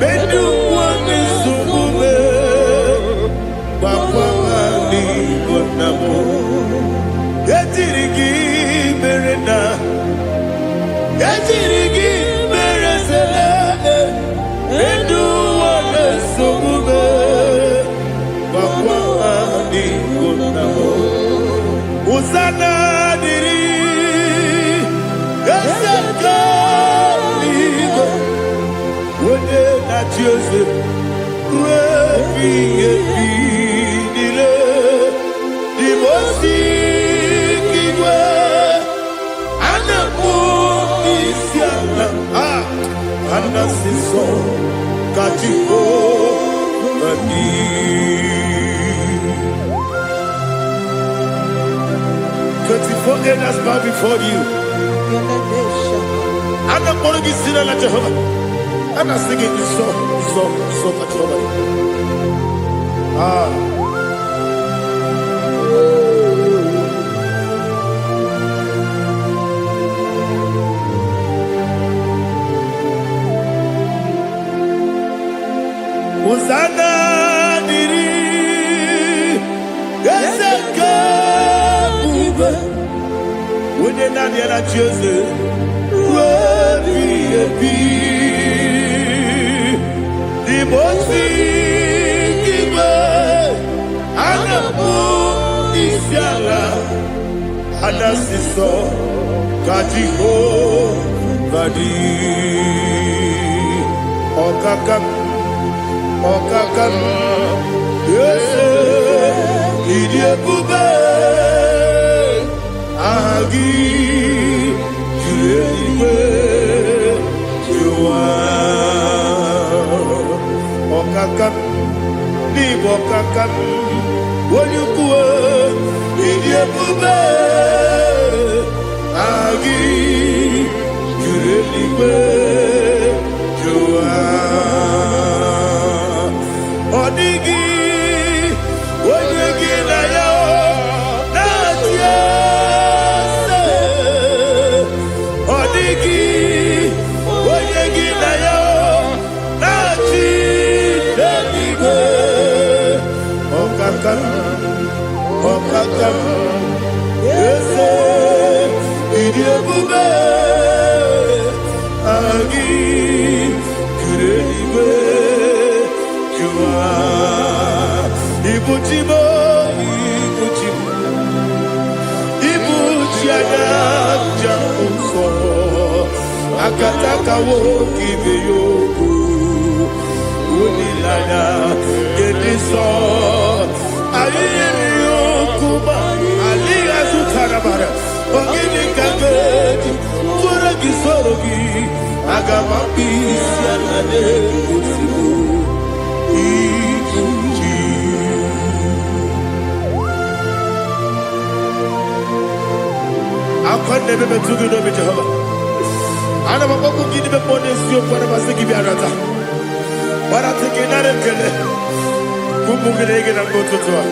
bedu wani sumume, bakwa wani konamo. Yetirigi berena, yetirigi beresele, bedu wani sumume, bakwa wani konamo. Usana diri, esaka ligo, wode na Jose, refi nile, dimosi kigwe, anamu isiana, anasiso kachiko mani. 24 elders bow before you. I'm not going to be singing like Jehovah. I'm not singing this song like Jehovah. onye naanị ya na-achị eze ruo ebighị ebi. N'ime ozi igwe a na-akpọ isi ala anasị sọ ka Jehova dị. Ọkaka m eze ịdị ebube, aha gị juru eluigwe juru ụwa. Ọkaka m n'ịbụ ọkaka m onye ukwu, ịdị ebube, aha gị juru eluigwe juru ụwa. Ọ dịghị onye gị na ya na-achị eze. Ọ dịghị onye gị na ya na-achị n'eluigwe. Ọkaka m eze ịdị ebube, aha gị juru eluigwe juru ụwa. Ibuchi mo, ibuchi anya jamuso, akataka wo kibe yoku, unilanya gediso, ayiri yoku ba, aliga sutarabara, ogini kageti, kura gisorogi, agamapi sianade kusibu, ibuchi. Akwande bebe tugu no Jehova. Ana maboku gidi be pone sio kwa basiki bi arata. Bara tekenare kele. Kumugirege na mototwa.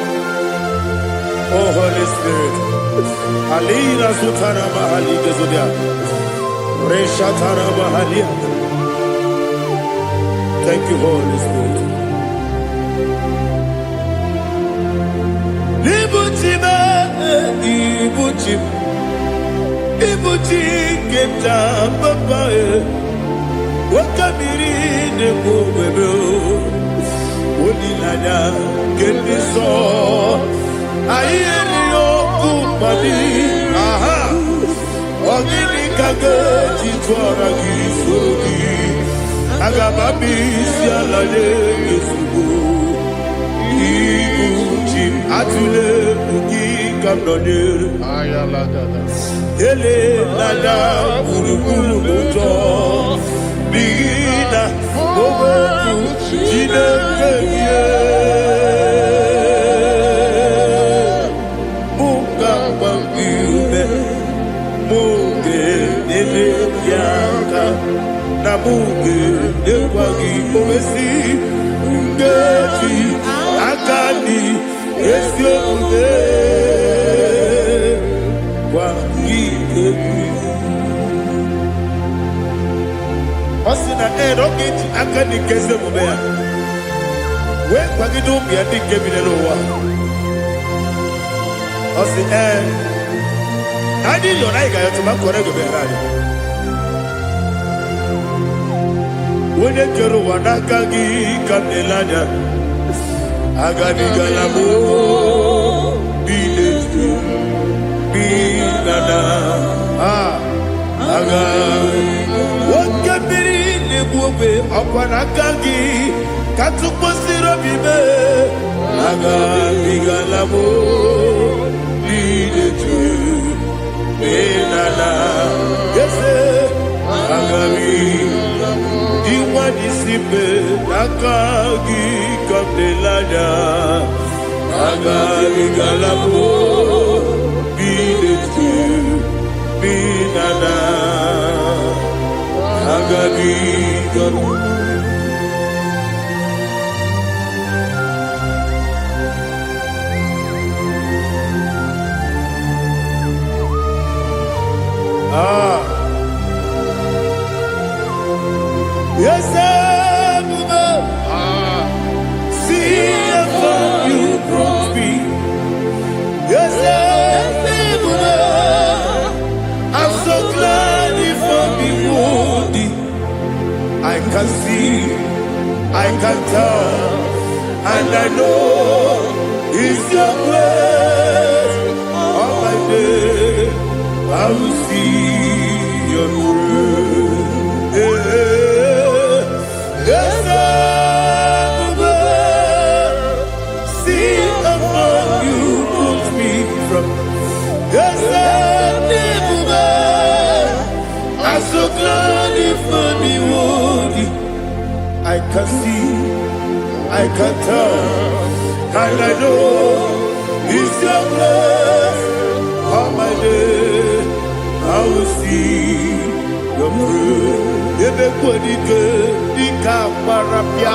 Oh Holy Spirit. Alira sutana mahali gezodia. Reshatana mahali. Thank you, Holy Spirit. Ibuchi keta papa wakabiri ne kubebe onilanya keniso ayeri okupadi aha ogini kage jitwara gisogi agababi sialale yesugo ibuchi atule ugi kamnone ayalagada ele lala buruburu moto bina ogo jine keye muka bangiume muge ele yaka na muge ekwagi omesi ngeji akani esioge Osina rocket akani keze mubea. We kwagidu biadi kebinelo wa. Osi adi lona iga yotuma korego berani. Wene kero wanakagi kanelanya. Agani galamo biletu binana aga wakabiri nebuwe akwanakagi katuposiro bibe aga bigalamo biletu binana yese aga diwani sibe akagi kabdelanya aga bigalamo biletu binana aga bigalamo. Yes, see if you brought me. Yes, can see, I can tell, and I know it's your grace. All my day, I will see your grace. Yes, I will see among you put me from. Yes, I'm so glad if me would. I can see, I can tell, and I know it's your grace. All my day, I will see your grace. Everybody Dika Parapia,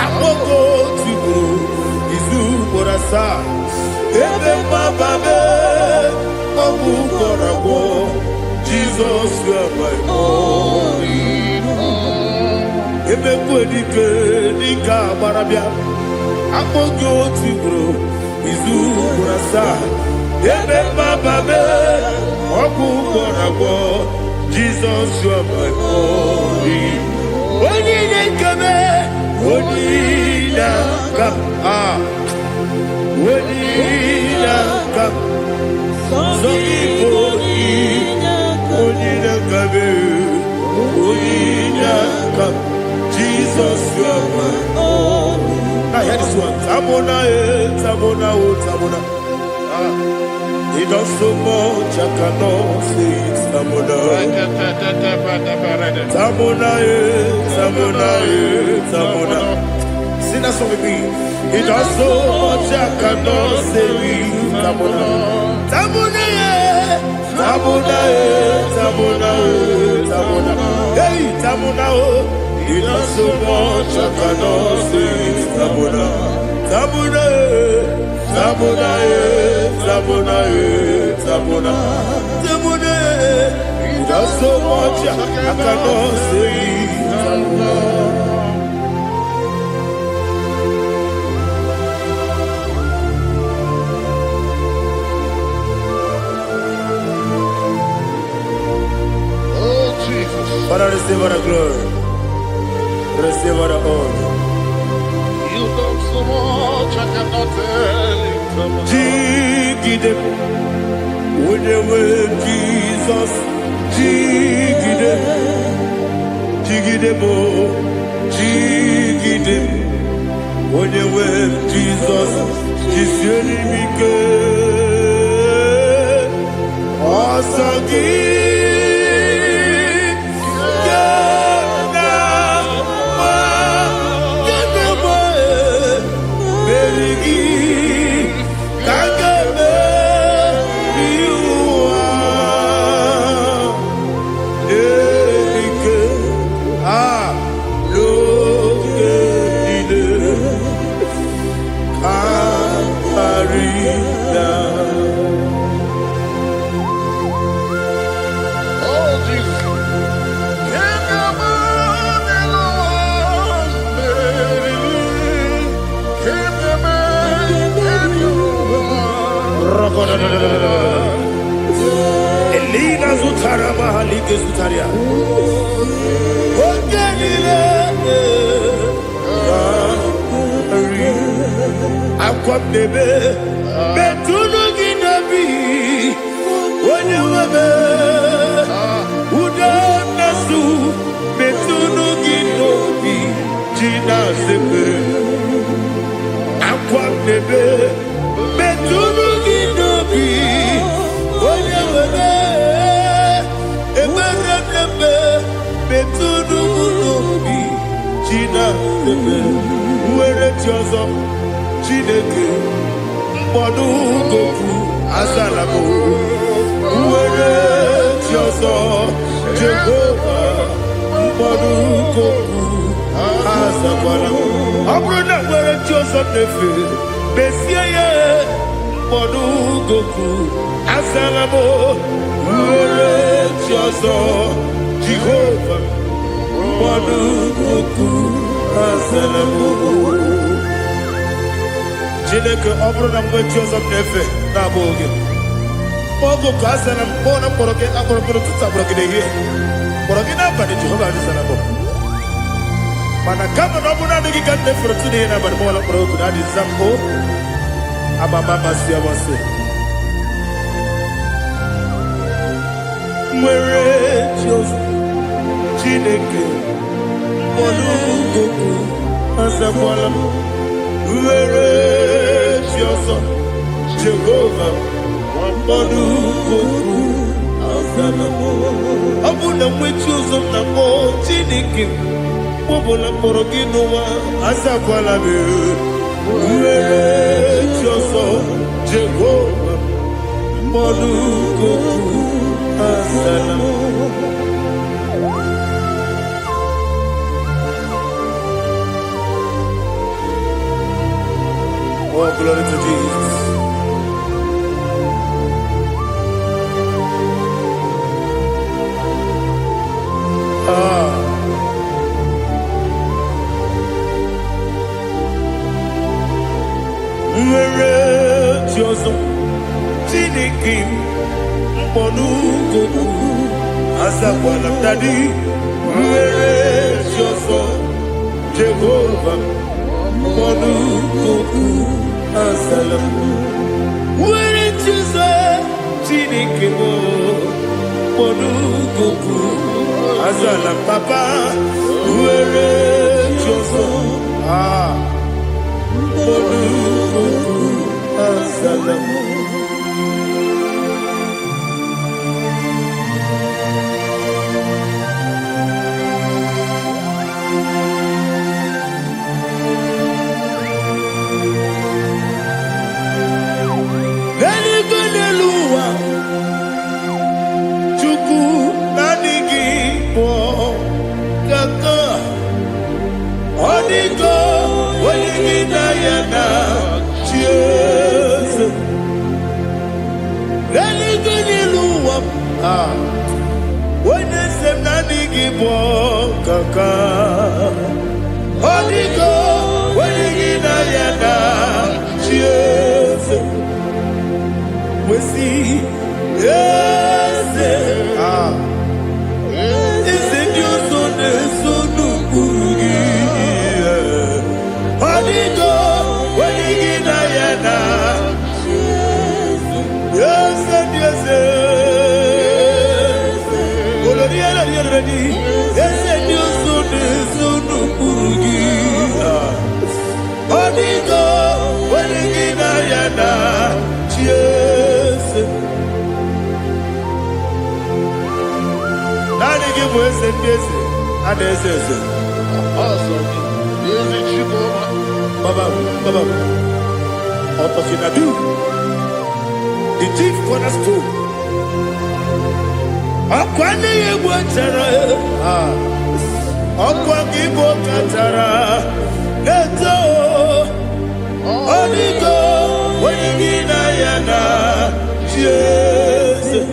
Amoko Tibu, Izu Borasa, Everybody, Abu Korabo, Jesus, you are my only home. Everybody Dika Parapia, Amoko Tibu, Izu Borasa, Everybody, Abu Korabo. Jesus, you are my only. When you come, when you come, when you come, so people, when you come, Jesus, you are my only. I hear this one. Tamona. He does so much, I cannot say it. Tamona, Tamona. Sing that song with me. He does so much, I cannot say it. Tamona, Tamona. Hey, Tamona, he does so much, I cannot say it. Tamona. Tamona, he does so much, I cannot say it. Oh, Jesus. Father, receive all the glory, receive all the honor. You done so much, I cannot tell it. Jigide, when they were Jesus, Jigide, when they were Jesus, Jisyenimike, Asagi. Elina Zutara Mahalike Zutaria. Akwabebe Betunu Ginabi Wanyawebe Udanasu Betunu Ginobi Jina Sepe Akwabebe Betunu Ginobi Wanyawebe Eberebebe Betunu Ginobi Jina Sepe Uwere Tiozo Chineke mkpọdụ goku azalabo uwere ji ọzọ Jehova mkpọdụ goku azakwala ọ bụrụ na nwere ji ọzọ na-efe besie ya mkpọdụ goku azalabo uwere ji ọzọ Jehova mkpọdụ goku azalabo. Chineke ọ bụrụ na mgbe chi ọzọ m na-efe na-abụ oge ogo ka a sị na mkpọ na mkpọrọ gị akpọrọ tutu agbọrọ gị n'ehihie mkpọrọ gị n'abalị Jehova adịsara bụ Mana kama na ọbụna adịghị ka nne fụrụ tụ n'ihe n'abalị mụwala kpọrọ oku na adị zambo amama masị amasị nwere Jehova Chineke mkpọrọ azakwala m nwere Jehova Jehova mkpọrọ azala m ọ bụ na nwechi ụzọ m na mkpọ Chineke ọbụla mkpọrọ gị n'ụwa azakwala m nwere Jehova Jehova mkpọrọ azala m. Oh, glory to Jesus. Nwere Jehova Chineke mkpọrọ azakwala m dadi nwere Jehova Jehova mkpọrọ azala m nwere Jehova Chineke mkpọrọ azala m papa nwere Jehova mkpọrọ azala m. The chief cornerstone. Akwani yegwa tara. Akwani yegwa tara. Neto. Onigo. Wenigina yana. Jesus.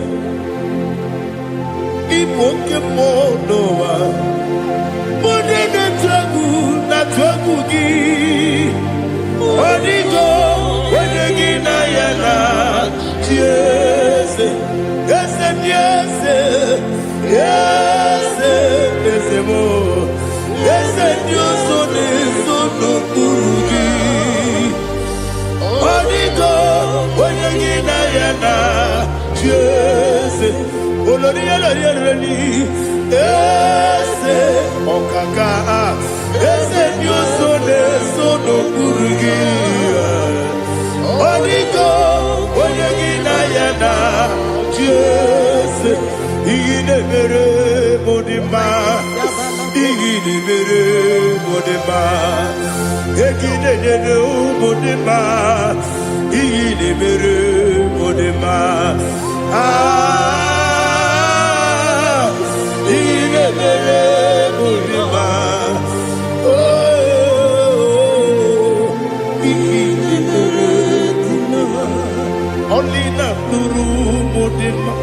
Ipoke monowa. Mone na tragu gi. Onigo. Wenigina yana. Yes, yes, yes, yes, yes, more. Yes, Dios son eso no purugi. Onigo, wenigina yana. Yes, oloria loria reni. Yes, okaka. Yes, Dios son eso no purugi. Onigo. Jesus, Igine mere modima, Igine mere modima, Igine mere modima, Igine mere modima, Igine mere modima, Igine mere modima, only na nuru modima.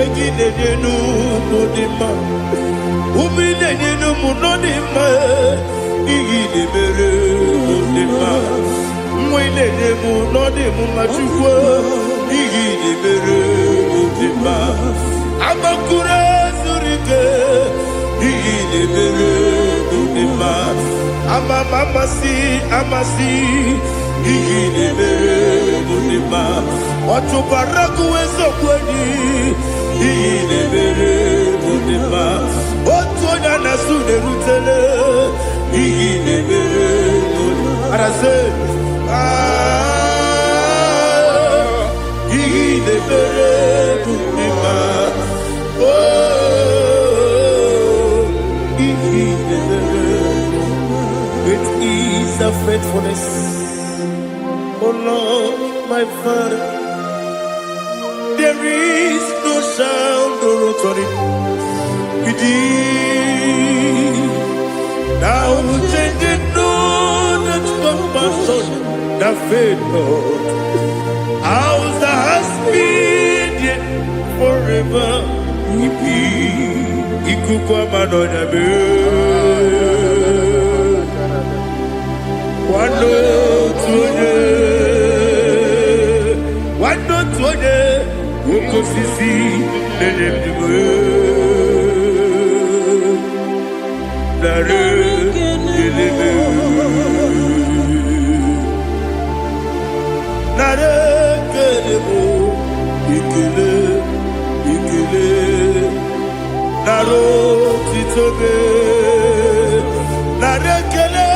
Egine nenu modima, umine nenu munodima, igine mere modima, mwine nemu nodimu machukwa, igine mere modima, amakure zurike, igine mere modima. Budima, Amasi, Igine Budima, Otubaraku Ezokweni, Igine Budima, Otuana Nasude Rutele, Igine Budima, and I said, Igine Budima, Great is the faithfulness, oh Lord, my Father. There is no sound or authority. Now changing no that compassion, the faith, Lord. Ours that has been yet forever. Ikukwa Madonna be Wando tuone Woko sisi Nenebdiwe Nare Kelebe Nare Kelebo Ikele Naro titobe Nare kele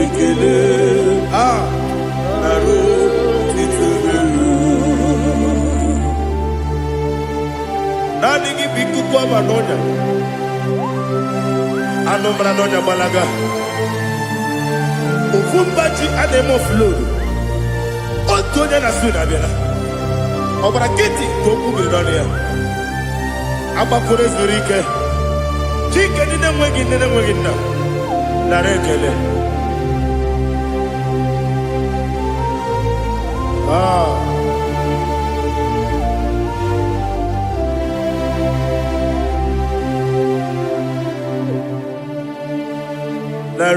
Ikele Naro titobe Nani biku kwa manonya Anomra nonya balaga Ufumbaji anemo flow Otonya na suna bela Obara kiti koku bironia Aba kore zurike Chike nene mwegi na Narekele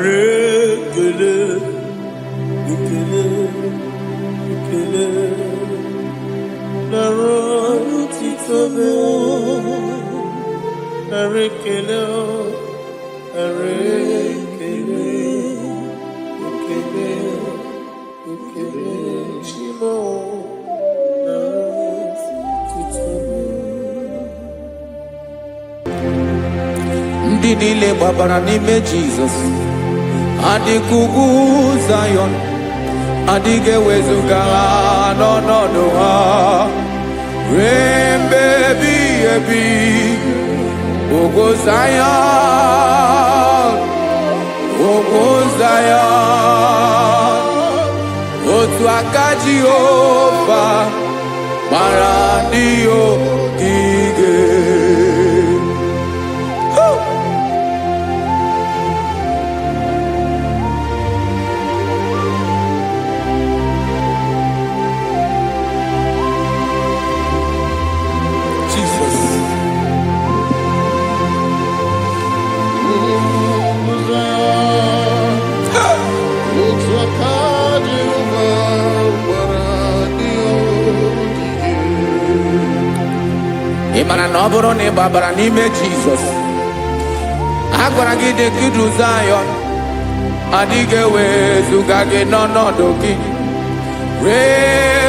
Narekele Ikele Naro titobe Narekele Shimo Naro titobe Ndị niile gbabara n'ime Jizọs adịkugwu Zion adịghị ewezuga ha n'ọnọdụ ha ruo mgbe ebighị ebi. Ogo Zion, otu aka Jehova gbara ndị ogige. Ịmara na ọ bụrụ na ị gbabara n'ime Jizọs, a gwara gị dị kudu Zion adịghị ewezuga gị n'ọnọdụ gị ruo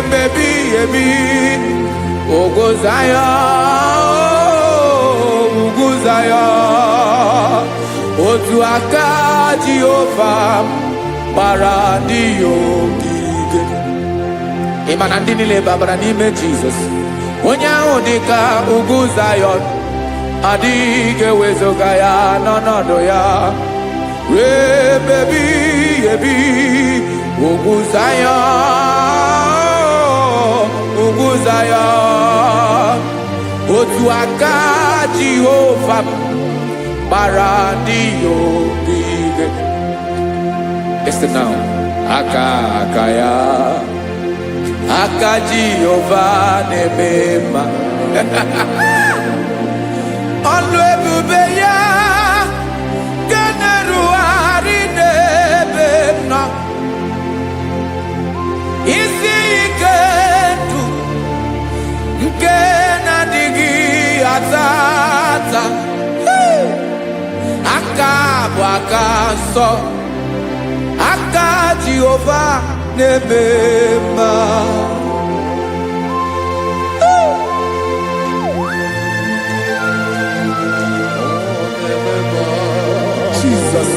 mgbe ebighị ebi. Ogo Zion, otu aka Jehova gbara ndị ogige. Ịmara ndị niile gbabara n'ime Jizọs, onye ahụ dị ka ugwu Zion adịghị ewezuga ya n'ọnọdụ ya ruo mgbe ebighị ebi. Ugwu Zion, otu aka Jehova gbara ndị ogige. Listen now, aka ya, aka Jehova na-eme mma. Ọlụ ebube ya ga-erugharị n'ebe m nọ. Isi ike ndụ nke na-adịghị ata akaso aka Jehovah nebema. Jesus.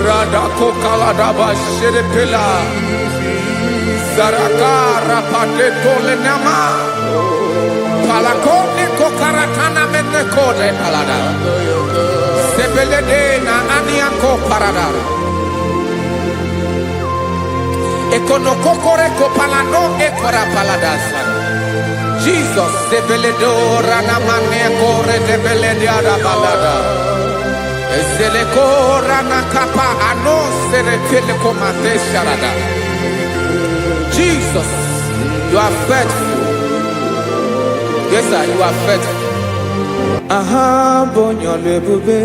Radako kaladaba sherepela Zarakara padeto lenama Palakone kokaratana mene kode palada Sebelede na aniako paradara Ekonokokore kopalano ekora paladasa Jesus sebeledo ranamane kore debelede arabalada Ezelekora nakapa ano serepele komate sharada. Jesus, you are faithful. Yes, sir, you are faithful. Aha, bonyo lebube.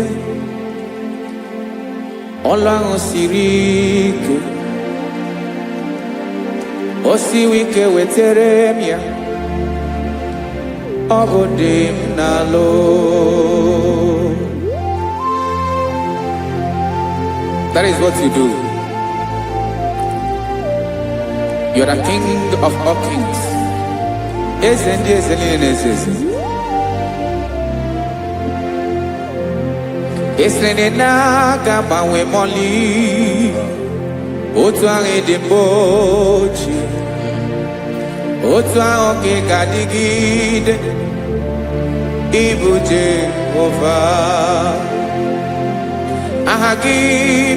Olang osiriku. Osiwike weteremia. Obodim nalo. That is what you do. You are the King of all kings. Esrene na gaba we moli. Otu ange dembochi. Otu ange gadigide. Ibu Jehovah. Ahagi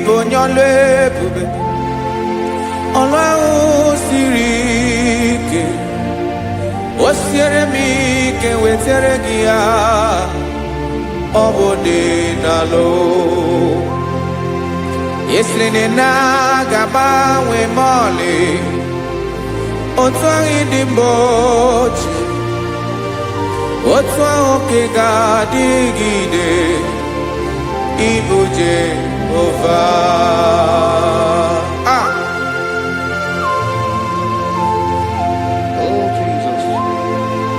bonyole bube Olorun sirike Osiere mi ke wetere gia Obode nalo Yeslene na gaba we mole Otwangi dimbochi Otwangi gadigide Ibu Jehovah. Oh, Jesus.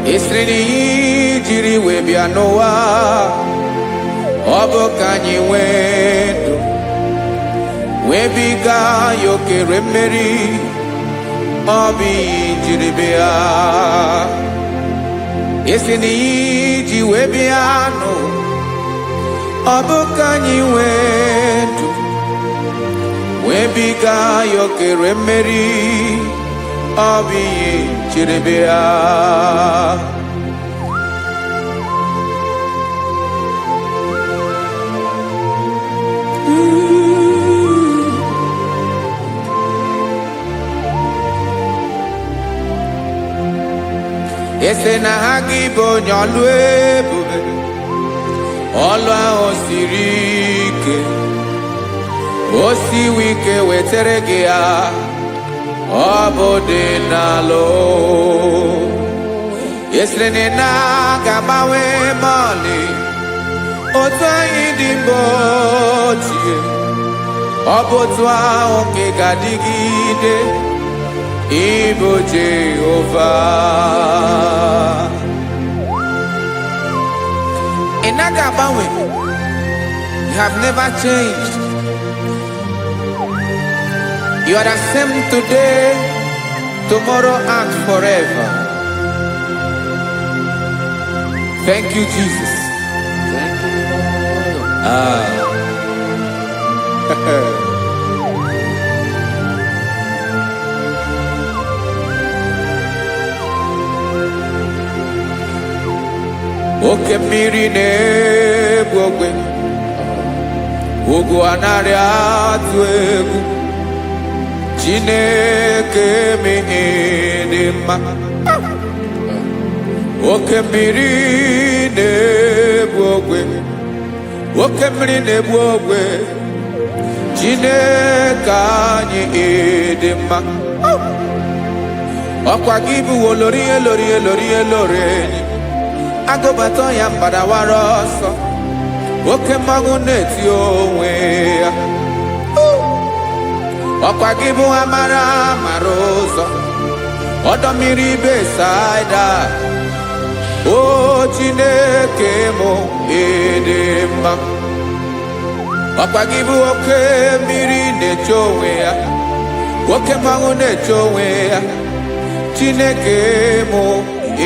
Isrini jiri webia Noah. Obo kanyi wendo. Webiga yoke remeri Obi jiribea Yesini ji webiano Obukanyi wetu Webiga yoke remeri Obi jiribea Ese na hagi bonyolwe bube Olwa osirike Osi wike weteregea Obode nalo Ese na gabawe mali Otwa idimbotie Obotwa onke gadigide Ibu Jehovah. Inagabawe, you have never changed. You are the same today, tomorrow, and forever. Thank you, Jesus. Thank you, Lord. Oke mmiri na-egbu ogwe ugwu anarị atụ egwu Chineke mee dị mma oke mmiri na-egbu ogwe oke mmiri na-egbu ogwe Chineke anyị dị mma ọkwa gị bụ olori agụbata ya mbadawara ọsọ oke mmanwụ na-eti onwe ya ọkwa gị bụ amara mara ụzọ ọdọ mmiri Besaida. O Chineke mụ ịdị mma, ọkwa gị bụ oke mmiri na-eche onwe ya, oke mmanwụ na-eche onwe ya. Chineke mụ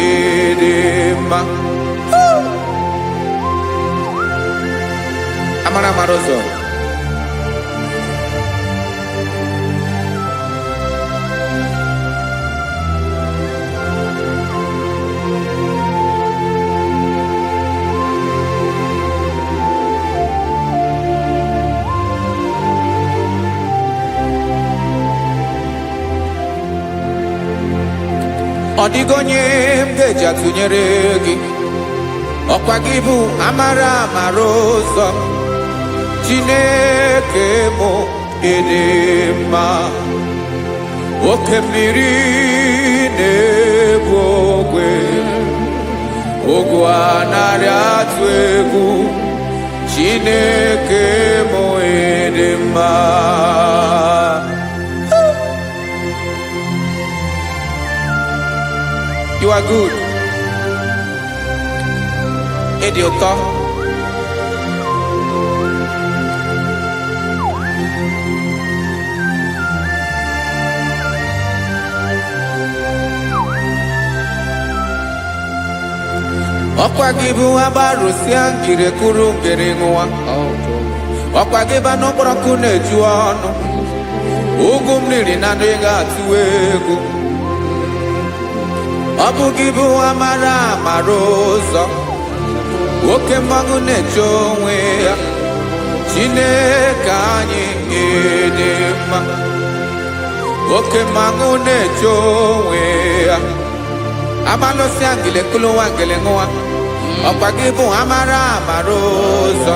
ịdị mma. Amara mara ụzọ. Ọ dịghị onye m ga-eji atụnyere gị, ọkwa gị bụ amara mara ụzọ. Chineke mụ ịdị mma, oke mmiri na-ebu ogwe, ogwu anaghị atụ egwu. Chineke mụ ịdị mma. You are good. Ịdị ụtọ. Ọkwa gị bụ agbarụsịa ngiri kụrụ ngiri nwa, ọkwa gị ba n'okporoko na-eju ọnụ, ugwu mmiri na adịghị atụ egwu. Ọ bụ gị bụ amara mara ụzọ, oke mmanwụ na-eche onwe ya. Chineke anyị ịdị mma, oke mmanwụ na-eche onwe ya. Amalụsị ngile kụrụ nwa ngile nwa, ọkwa gị bụ amara mara ụzọ.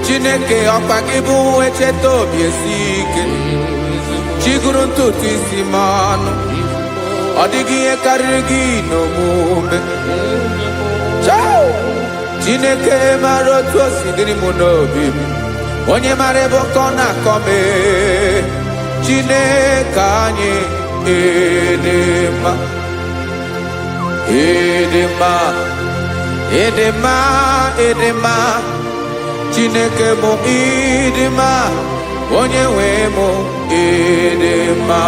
Chineke ọkwa gị bụ echeta obi esi ike, chigụrụ ntutu isi m ọnụ. Ọ dịghị ihe karịrị gị n'omume. Chineke mara otu o si dịrị m n'obi m, onye mara ebe ọkọ na-akọ m. Chineke anyị ịdị mma, ịdị mma, ịdị mma, ịdị mma. Chineke mụ ịdị mma, onye nwe mụ ịdị mma.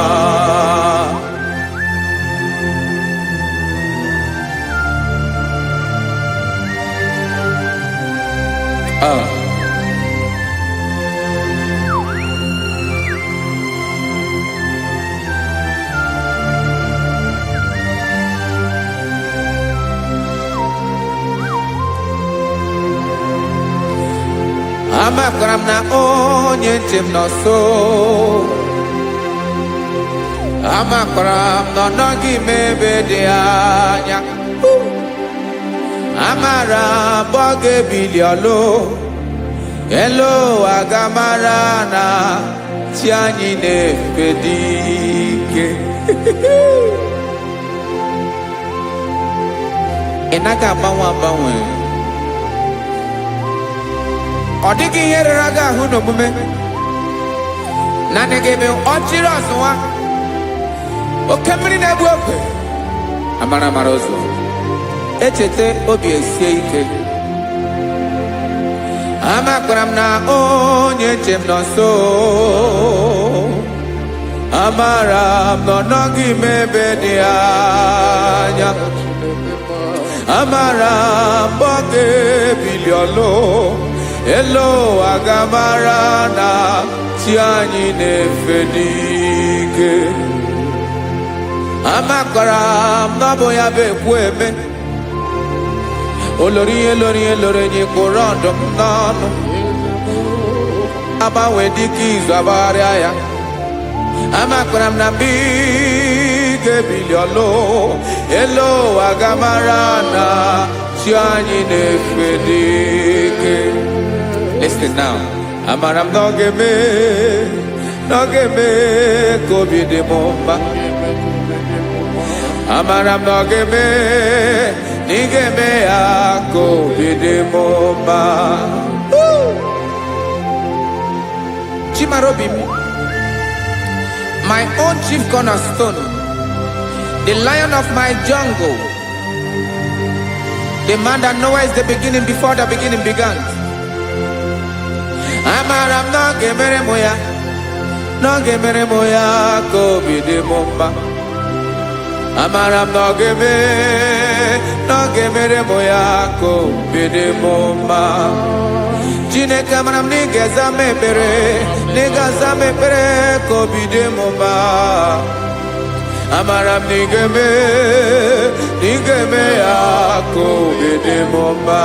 Amakwara m na onye nche m nọ nso, amakwara m na ọ nọghị m ebe dị anya. Amara m ọ ga-ebili ọlụ, elu ụwa ga-amara na chi anyị na-efe dị ike. Ị naghị agbanwe agbanwe, ọ dịghị ihe rere gị ahụ n'omume. Naanị gị bụ ọchịrị ọzụwa, oke mmiri na-ebu ofe. Amara mara ụzọ, echeta obi esie ike. Amakwara m na onye nche m nọ nso, amara m na ọ nọghị m ebe dị anya. Amara m ọ ga-ebili ọlụ, elu ụwa ga-amara na chi anyị na-efe n'ike. Amakwara m na ọ bụ ya bụ ekwu eme, olori ihe lori ihe lori enyi kpụrụ ọdụm n'ọnụ. Agbanwe dịka izu agbagharịa ya. Amakwara m na mgbe ị ga-ebili ọlụ, elu ụwa ga-amara na chi anyị na-efe n'ike. Listen now. Amara m na ọ ga-eme ka obi dị m mma. Amara m na ọ ga-eme na ị ga-eme ya ka obi dị m mma. Chimarobim, my own chief cornerstone, the lion of my jungle, the man that knows the beginning before the beginning began. Amaram no gemere moya ko bide mumba. Amaram no gemere moya ko bide mumba. Jine kamaram ni gezame pere ko bide mumba. Amaram ni geme ako bide mumba.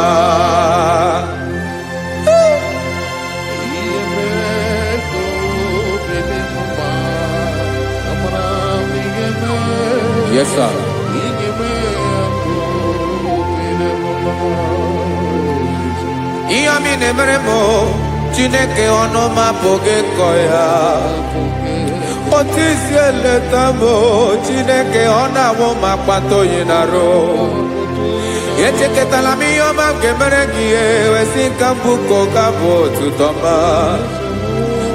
Yes, sir. Iyami nemeremo, Chineke onoma poge koya. Otisi eletamo, Chineke onawo makpato yinaro. Yecheke talami yoma gemeregie, wesinkambuko kabo tutoma.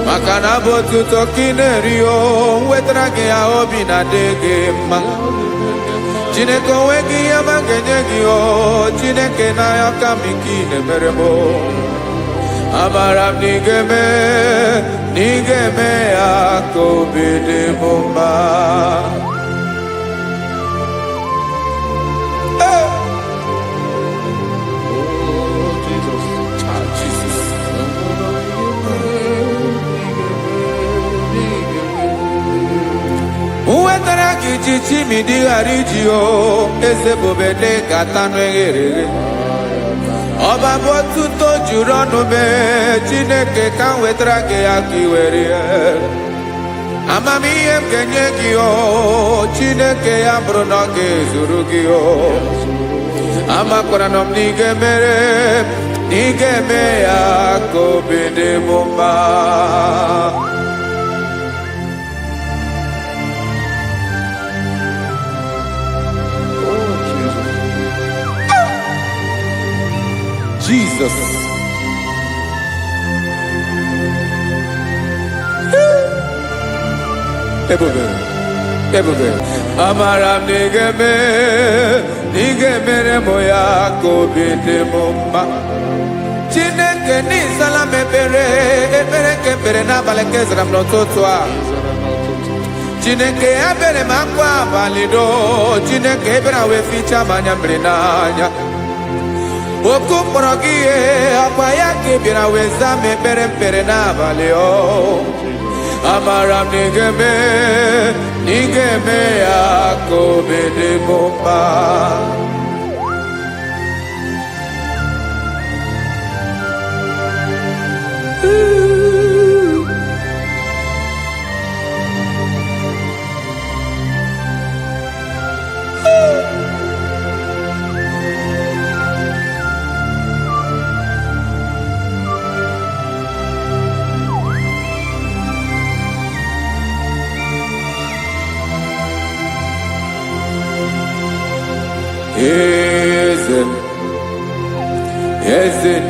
Makana botu tokinerio, wetrage ya obi na dege ma. Chineke wegi ya mangenyegi o, Chineke na ya kamiki nemeremo. Amaram nigeme ako bide mumba. Uwetaraki chichi midi harijio, eze bobede katano egere. Oba botu to jurono me, Chineke kan wetaraki akiwere. Amami em kenyegio, Chineke ambronoge zurugio. Amakoranom nigeme ako bide mumba. Jesus. Ebube. Amaram nigeme moya ko bide mumba. Chineke ni salame pere ke na baleke zram no totwa. Chineke abere makwa valido, Chineke bera we ficha manyambre nanya. Okuporogie apaya ke bira weza me pere na valeo. Amaram nigeme ako bide mumba.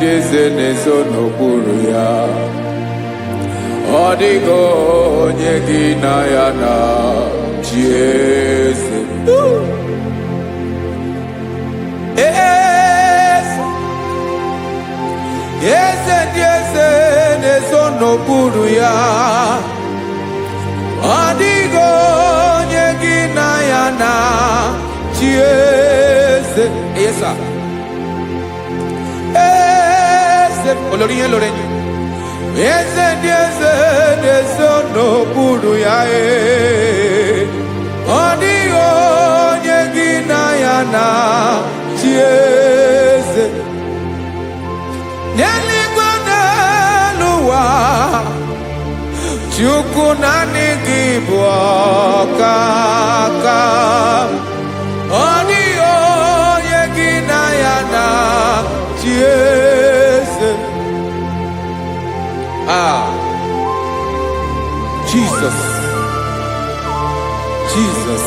Eze nezo n'okpuru ya. Ọ dịghị onye gị na ya na chi eze. Eze ndị eze nezo n'okpuru ya. Ọ dịghị onye gị na ya na chi eze. Yes, sir. Olórin lórin. Eze n'okpuru ya ọ dịghị onye gị na ya na chi eze. N'eluigwe n'elu ụwa, Chukwu naanị gị bụ ọkaka. Ọ dịghị onye gị na ya na chi eze. Jesus.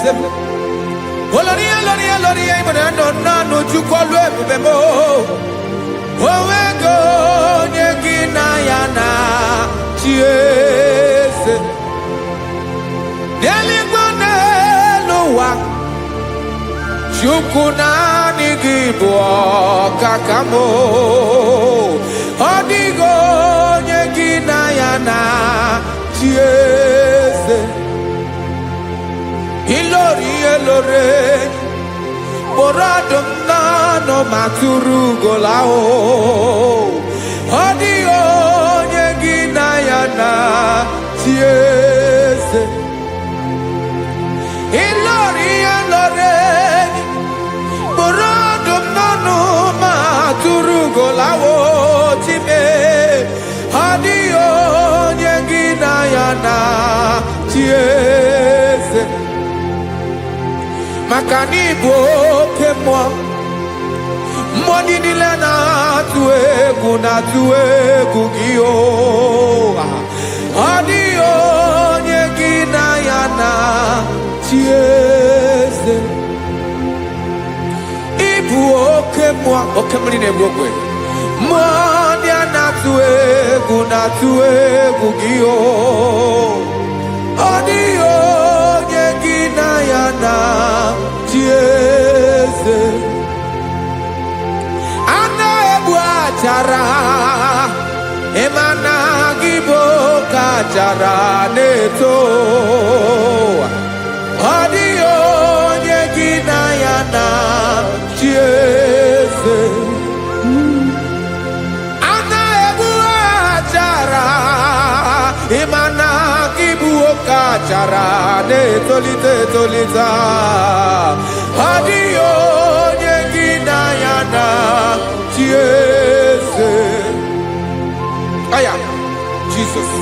eze m olori imana no nanu chukwalu ebube mo owego onye gị na ya na chi eze n'eluigwe n'elu ụwa Chukwu naanị gị bụ ọkaka m ọ dịghị onye gị na ya na chi eze ilori kpọrọ ọdụm n'ọnụ ma tụrụ ugola ọ dịghị onye gị na ya na chi eze ilori kpọrọ ọdụm n'ọnụ ma tụrụ ugola chime ọ dịghị onye gị na ya na chi eze maka na ịbụ oke mmụọ niile na-atụ egwu gị ọ dịghị onye gị na ya na chi eze ịbụ oke mmụọ oke mmiri na-egbu ogwe mmụọ ndị a na-atụ egwu gị ọ dịghị onye gị na ya na chi eze a na-egbu achara ịmana gị bụ ka achara na-eto ọ dịghị onye gị na ya na chi eze a na-egbu achara ịmana gị bụ ka achara na-etolite ọ dịghị onye gị na ya na chi eze aya Jizọs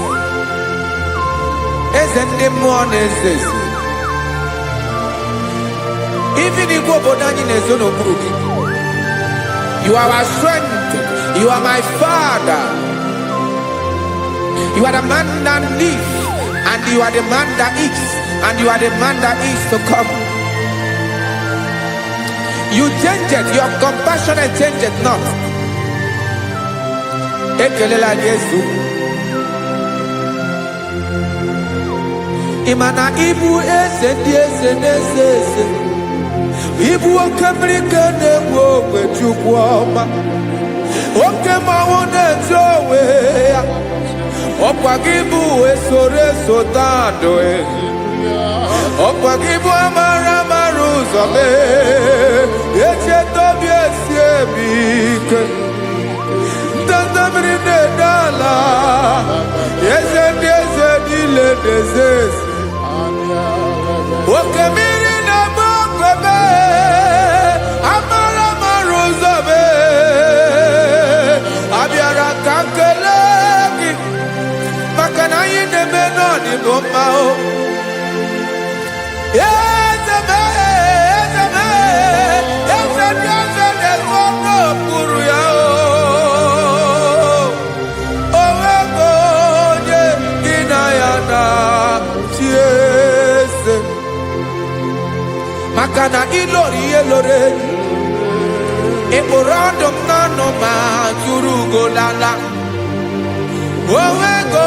eze ndị mmụọ na-eze eze ibi n'igwe obodo anyị na-ezo n'okpuru gị you are our strength, you are my father, you are the man that lives and you are the man that eats and you are the man that is to come. You change it, your compassion change it not. Ekelela Jesu imana ibu eze ndị eze na-eze eze ibu oke mmiri ka na-egbu ogwe Chukwu ọma oke mmanwụ na-eti onwe ya ọkwa gị bụ esoro tando ọkwa gị bụ amara ụzọ echeta obi esi ebi ike ndanda mmiri na-ede ala eze ndị eze niile na-eze eze oke mmiri na-agba okwebe amara ụzọ abịara ka nkele gị maka na anyị na-eme n'ọdịbụ mma eze ndị eze na-ezo n'okpuru ya onwego onye gị na ya na chi eze maka na ilori ịkpụrụ ọdụm n'ọnụ ma tụrụ ugolala onwego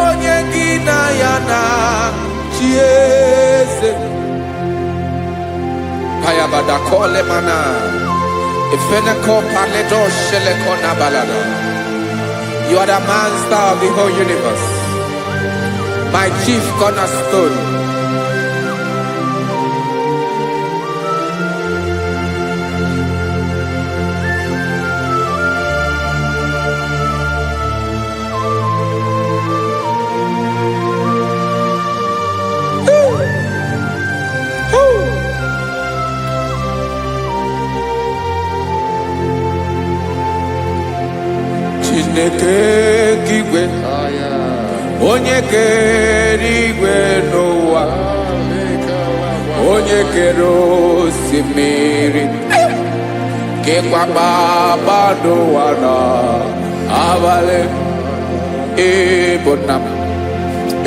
onye gị na ya na chi eze ayabada kole mana ifeneko paledo sheleko na balada you are the master of the whole universe my chief cornerstone Chineke igwe onye kere igwe n'ụwa onye kere osimiri kekwa kpakpando ụwa n'abalị ịbụ nna m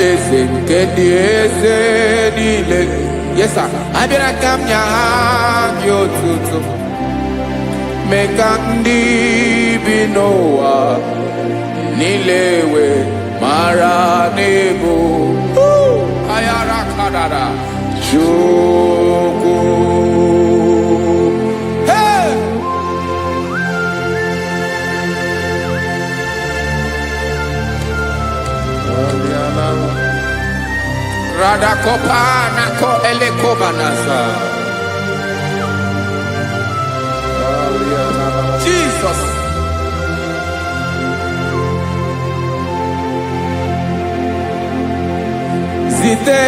eze nke ndị eze niile Yes, sir. Abịara ka m nya gị otuto. Mee ka ndị bi n'ụwa niile wee mara n'ebu ayara kadara Chukwu. Hey! Radakopa nako elekobanasa. Jesus. Zite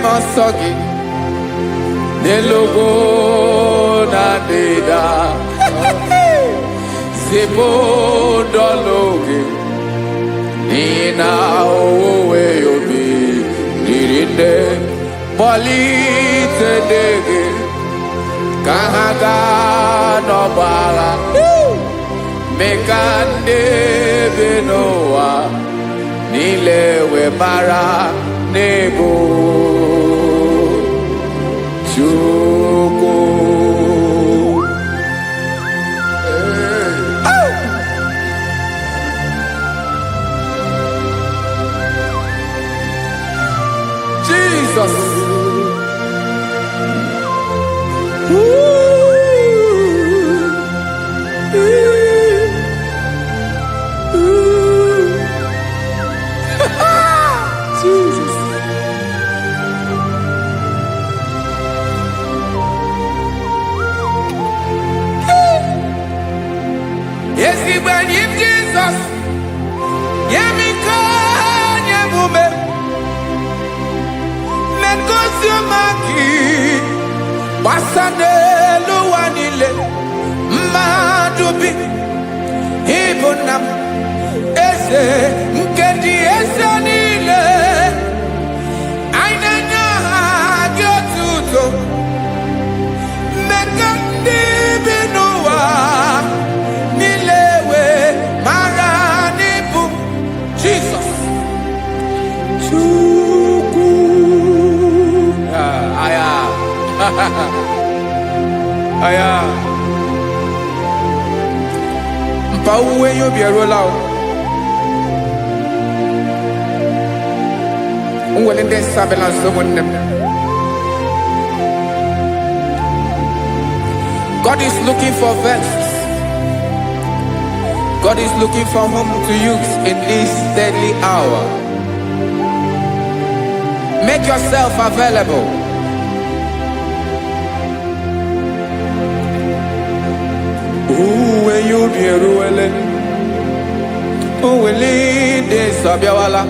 masogi nelogo na deda Zipo dologe nina owe yobi nirinde molite dege kahaga no bala mekande benoa nilewe mara nebo Chukwu. Jesus. Jesus. Yes, he went in Jesus. Yemika, Yemume. Mekosiomaki. Wasade luwanile. Madubi. Ibunam. Ese. Nkedi ese nile. Ainanya gyotuto. Mekandi binuwa. Nilewe maranibu. Jesus. Chukwu. Aya. Aya. Mpa uwe yo bierola o. Unwele de sabela someone. God is looking for vessels. God is looking for whom to use in this deadly hour. Make yourself available. Uwe you be ruele. Uwe de sabiawala.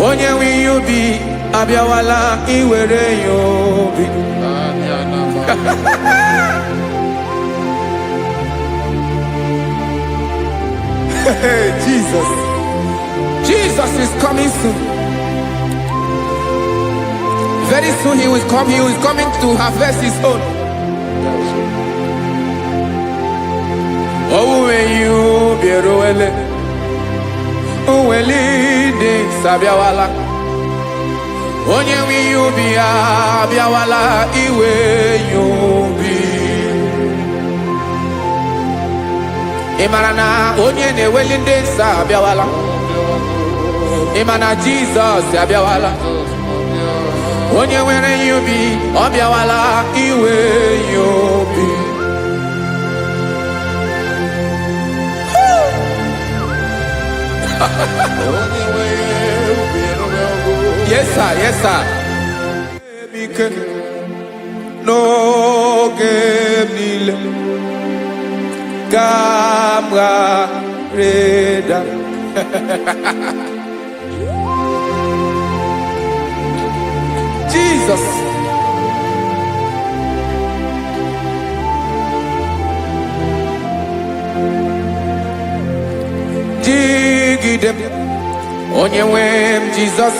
Onye wi you be abiawala iwere you be. Jesus. Jesus is coming soon. Very soon he will come. He is coming to harvest his own. Oh, when you be roele, oh, when leading Sabiawala, onye wi you be abiawala iwe you be. Imarana onye ne welinde Sabiawala. Imana Jesus abiawala. Onye were you be abiawala iwe you be. Yes, sir. Yes, sir. No game nile. Gamra reda. Jesus. Jigidem. Onye wem Jesus.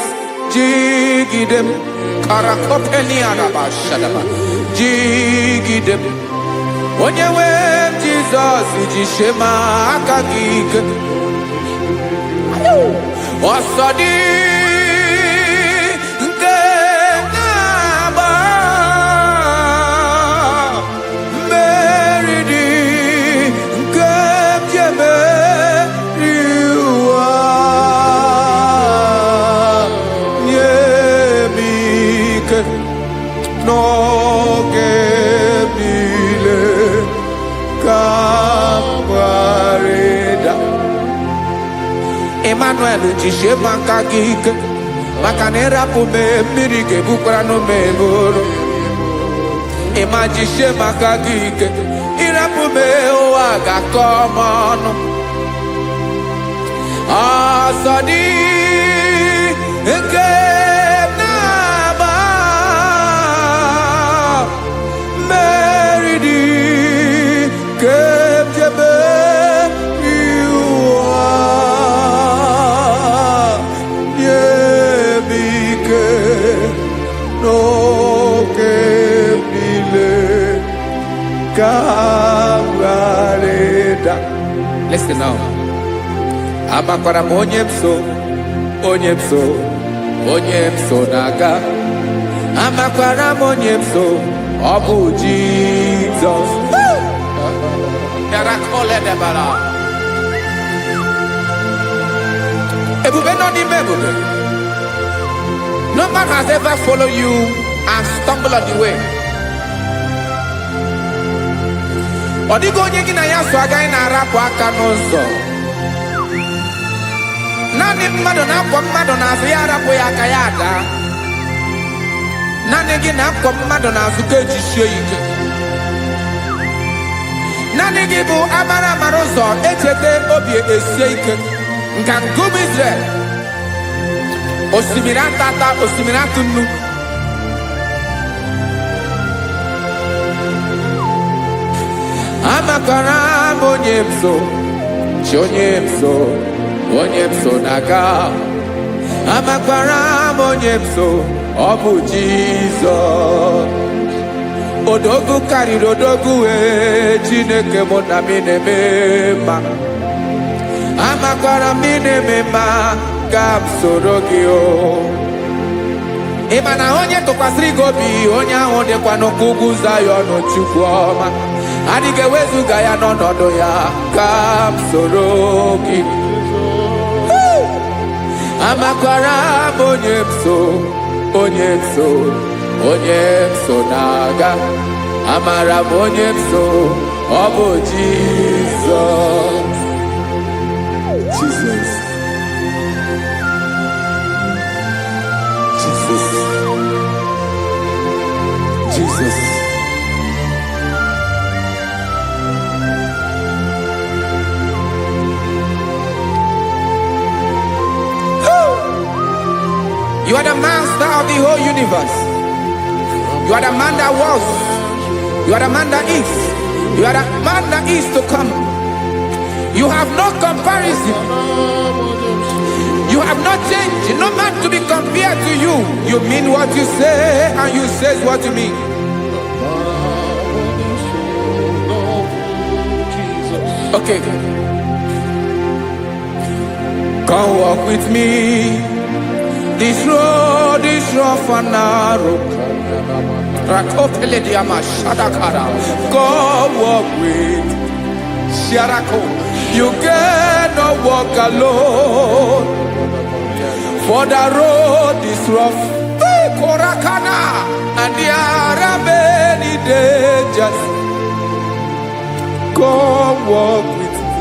Jigidem. Karakopeni anabashadaba. Jigidem. Onye wem Jesus. Ijishema akagike. Osodi. Nke na n'oge niile ka m gharịda. Emmanuel jisie maka gị ike, maka na ịrapụ m mmiri ga-ebukwara n'ume eboro. Ịma jisie maka gị ike, ịrapụ m ụwa ga-akọ m ọnụ. Ọsọ dị nke na-agba, mmeri dị nke jebe iwa, nye m ike n'oge niile ka m gharịda. Listen now. Amakwara m onye m so, onye m so, onye m so na-aga. Amakwara m onye m so, ọ bụ Jizọs. Ebube nọ n'ime ebube. No man has ever followed you and stumbled on the way. Ọ dịghị onye gị na ya so agaghị na-arapụ aka n'ụzọ. Naanị mmadụ na-akwọ mmadụ n'azụ ya arapụ ya aka ya ada. Naanị gị na-akwọ mmadụ n'azụ ka ejisie ike. Naanị gị bụ amara ụzọ echete obi esie ike. Nka ngụbụ Izrel, osimiri atata, osimiri atụ nnu. Amakwara m onye m so, chi onye m so, onye m so na-aga. Amakwara m onye m so, ọ bụ Jizọs. Odogwu karịrị odogwu, Chineke mụ na mi na-eme mma. Amakwara m na-eme mma, ka m soro gị o. Ị ma na onye tụkwasịrị gị obi, onye ahụ dịkwa n'ụkwụ ugwu Zayọn, Chukwu ọma. Adịghị ewezuga ya n'ọnọdụ ya, ka m soro gị. Amakwara m onye m so, onye m so, onye m so na-aga. Amara m onye m so, ọ bụ Jizọs. Jesus. Jesus. Jesus. You are the master of the whole universe. You are the man that was. You are the man that is. You are the man that is to come. You have no comparison. You have not changed. No man to be compared to you. You mean what you say, and you say what you mean. Okay. Come walk with me. This road is rough and narrow. Come walk with Sharako. You cannot walk alone, for the road is rough. Korakana, and there are many dangers. Come walk with me,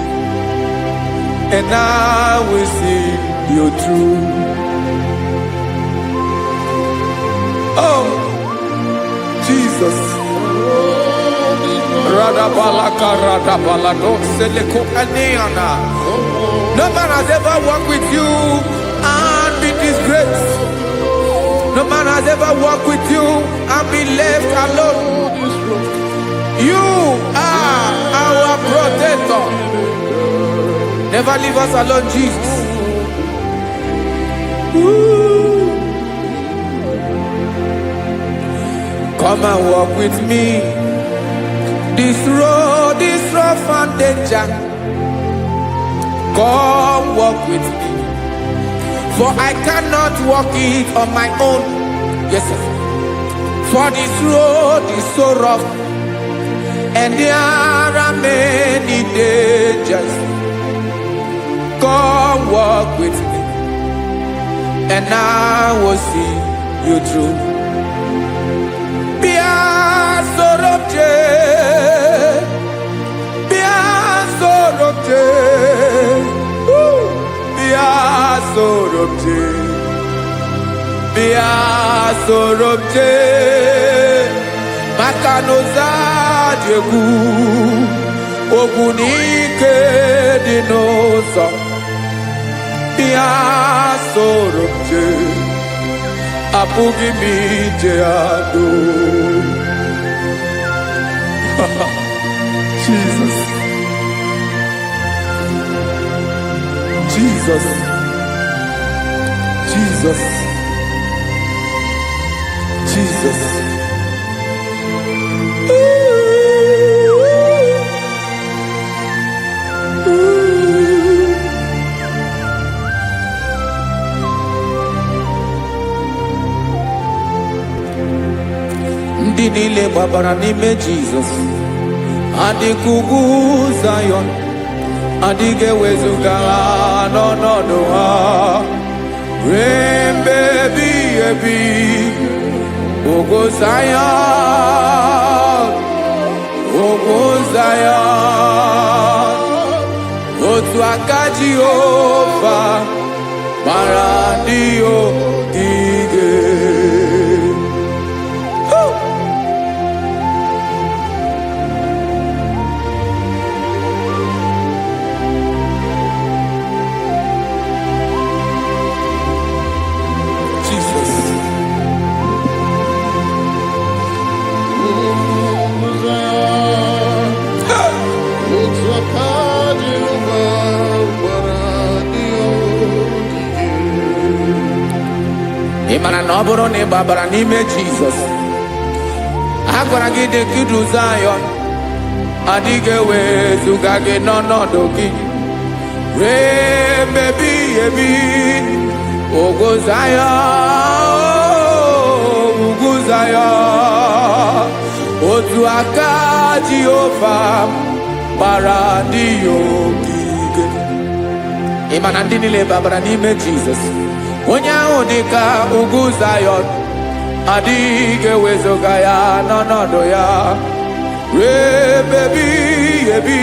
and I will see you through. Oh, Jesus. No man has ever walked with you and been disgraced. No man has ever walked with you and been left alone. You are our protector. Never leave us alone, Jesus. Ooh. Come and walk with me. This road is rough and danger. Come walk with me, for I cannot walk it on my own. Yes, sir. For this road is so rough, and there are many dangers. Come walk with me, and I will see you through. sorobje bia sorobje makanoza diegu ogunike dinosa bia sorobje apugi mije ado. Jesus, Jesus, Jesus, Jesus. Ndị niile gbabara n'ime Jesus adịkugwu Zion adịghị ewezuga ha n'ọnọdụ ha ruo mgbe ebighị ebi. Ogo Zion, ogo Zion, otu aka Jehova mara ndị ogige. Ịmara na ọ bụrụ na ị gbabara n'ime Jizọs, a gwara gị dị kudu Zion adịghị ewezuga gị n'ọnọdụ gị ruo mgbe ebighị ebi. Ogo Zion, ugwu Zion, otu aka Jehova gbara ndị ogige. Ịma na ndị niile gbabara n'ime Jizọs, onye ahụ dị ka ugwu Zion adịghị ewezuga ya n'ọnọdụ ya ruo mgbe ebighị ebi.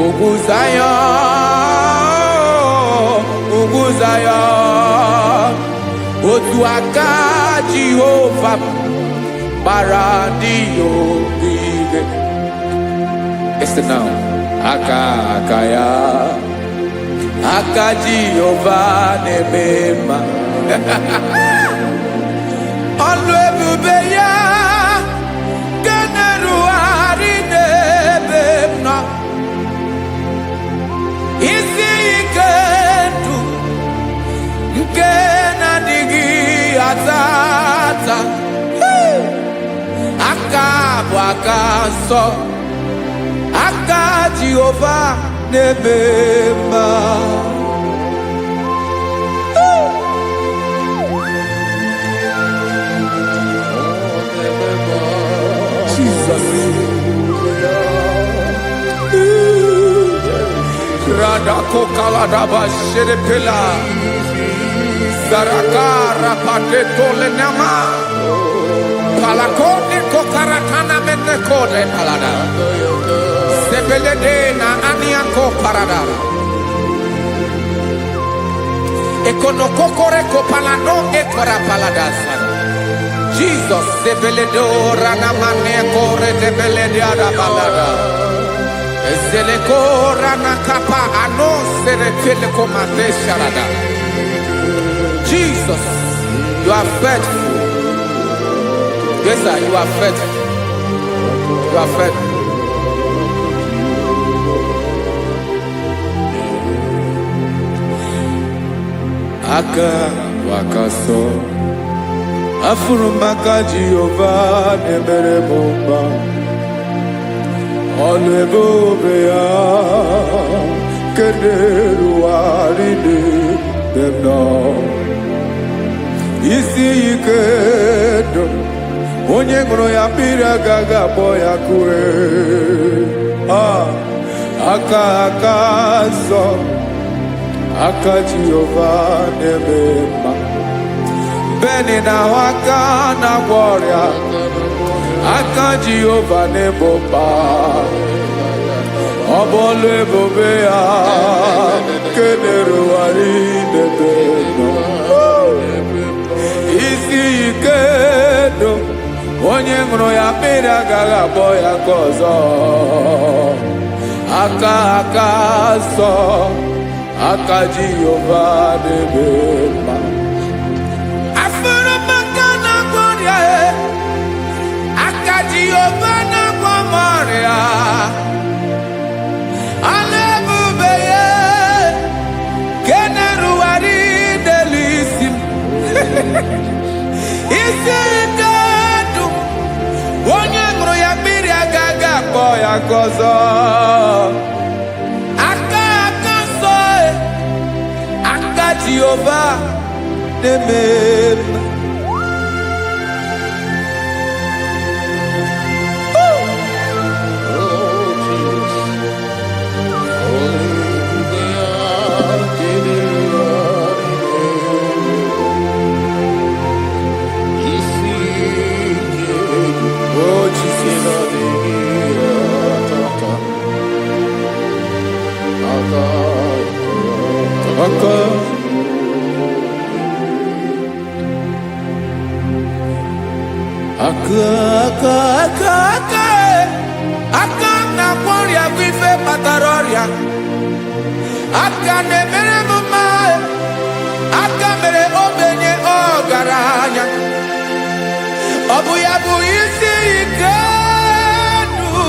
Ugwu Zion, ugwu Zion, otu aka Jehova gbara ndị ogige. Listen now, aka ya, aka Jehova na-eme mma. Ọlụ ebube ya nke na-erugharị n'ebe m nọ. Isi ike ndụ nke na-adịghị ata ata. Aka bụ aka nsọ, aka Jehova na-eme mma. Jesus. Radako kaladaba sherepela zarakara pateto lenama palakone kokaratana menekode palada sebelede na aniako parada ekonokokore kopalano ekora paladasa. Jesus sebeledo ranamane kore debelede arabalada ezeleko ranakapa ano serepele komate sharada. Jesus, you are faithful. Yes sir, you are faithful. You are faithful. Aka wakaso afurumaka Jehova nebere bomba. Ọlụ ebube ya kenerughari n'ebe m nọ. Isi ike ndụ onye ṅụrụ ya mmiri agaghị agbọ ya kue. Aka nsọ, aka Jehova na-eme mma. Beni na aka na-agwọ ọrịa, aka Jehova na-egbo mkpa. Ọ bụ ọlụ ebube ya kenerughari n'ebe m nọ. ike ndụ onye ṅụrụ ya mmiri agaghị akpọ ya ka ọzọ aka nsọ aka Jehova na-eme mma afụrụ maka na-agwọ ọrịa aka Jehova na-agwọ m ọrịa ala ebube ya ke na-erugharị n'elu isi m isi ike ndụ onye ṅụrụ ya mmiri agaghị akpọ ya ka ọzọ aka nsọ aka Jehova na-eme mma aka na-agwọ ọrịa bụ ife kpatara ọrịa aka na-emere m mma aka mere ogbenye ọgaranya ọ bụ ya bụ isi ike ndụ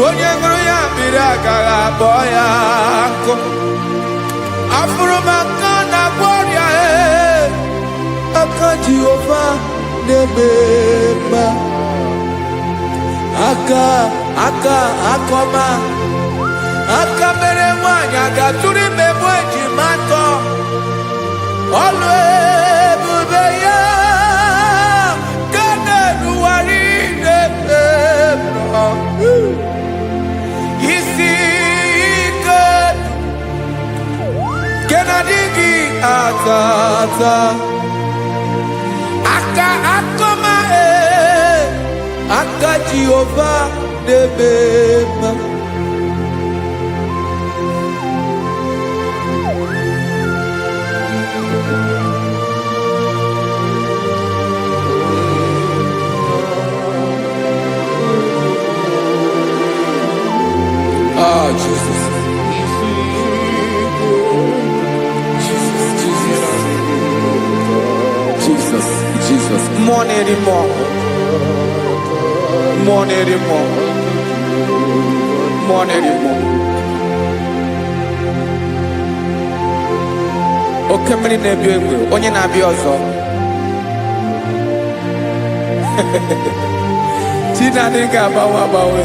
onye ṅụrụ ya mmiri agaghị akpọ ya nkụ afụrụ m aka na-agwọ ọrịa aka Jehova na-eme mma aka ọma aka mere nwanyị ga-atụrụ ime bụ ejima atọ ọlụ ebube ya ka na-erugharị n'ebe isi ike ke na-adịghị ata aka ọma aka Jehova na-eme mma Jesus. More anymore. Oke mmiri na-ebi egbe onye na-abịa ọzọ Chinadị ga-agbanwe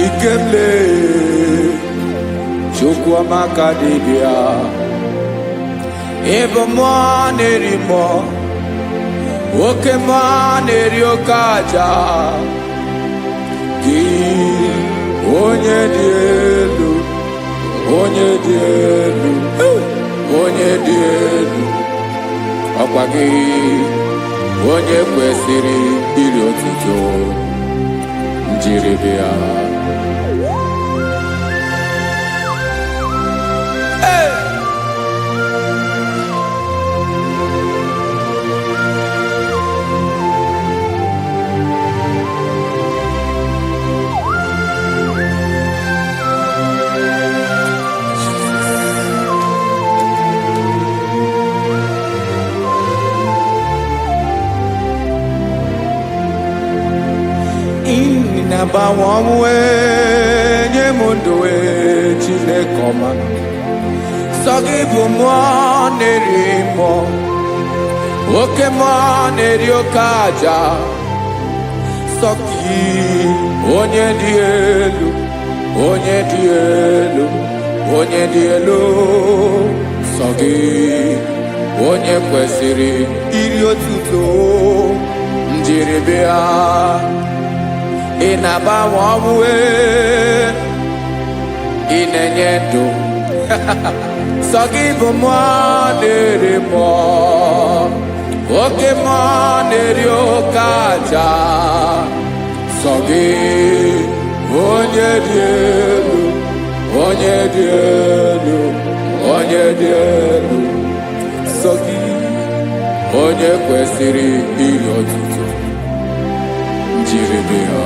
Ikemle Chukwuamaka dibịa ebe mmụọ na-eri mmụọ oke mmụọ na-eri oke aja gị onye dị elu ọkwa gị onye kwesịrị iri otuto njiribịa na-agbanwe ọnwụ nye m ndụ Chineke ọma sọ gị bụ mmụọ na-eri mmụọ oke mmụọ na-eri oke aja sọ gị onye dị elu sọ gị onye kwesịrị iri otuto njiribịa ị na-agbanwe ọnwụ ị na-enye ndụ sọ gị bụ mmụọ na-eri mmụọ, oke mmụọ na-eri oke aja. Sọ gị onye dị elu, onye dị elu, onye dị elu. Sọ gị onye kwesịrị ihe otuto jiri bịa.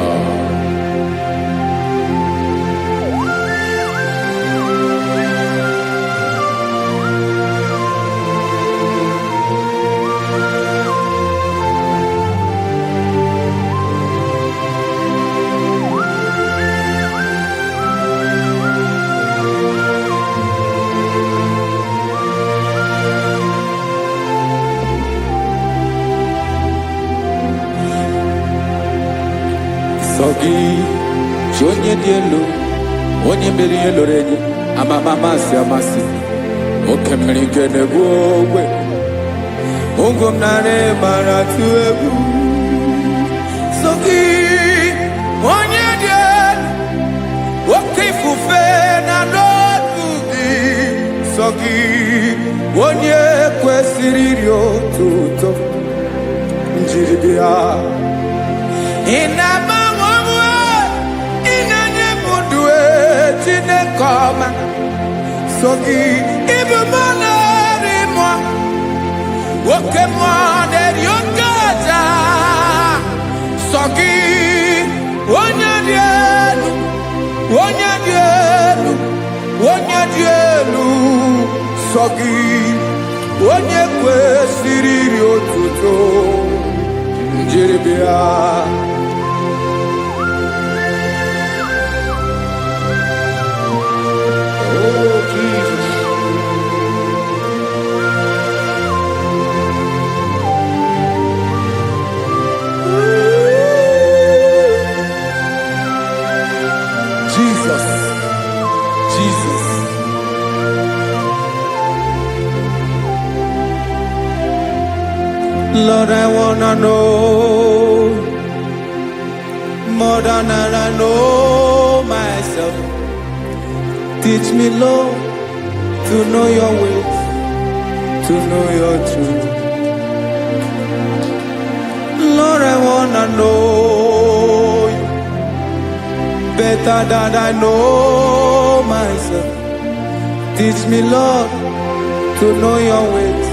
Sọ gị chi onye dị elu, onye mere ihe lụrụ enyi, amama amasị amasị, oke mmiri nke na-egbu ogwe, ụgwọ m nara mara tụ egwu. Sọ gị onye dị elu, oke ifufe na n'ọdụ gị. Sọ gị onye kwesịrị iri otuto njiri bịa. Ị na-agbanwe onwe, ị na-enye m ndụ Chineke ọma. Sọ gị ịbụ mmụọ na-eri mmụọ, oke mmụọ na-eri oke aja. Sọ gị onye dị elu, onye dị elu, onye dị elu. Sọ gị onye kwesịrị iri otuto njiri bịa. Oh, Jesus. Jesus, Jesus. Lord, I wanna know more than I know myself. Teach me, Lord, to know your ways, to know your truth. Lord, I wanna know you better than I know myself. Teach me, Lord, to know your ways,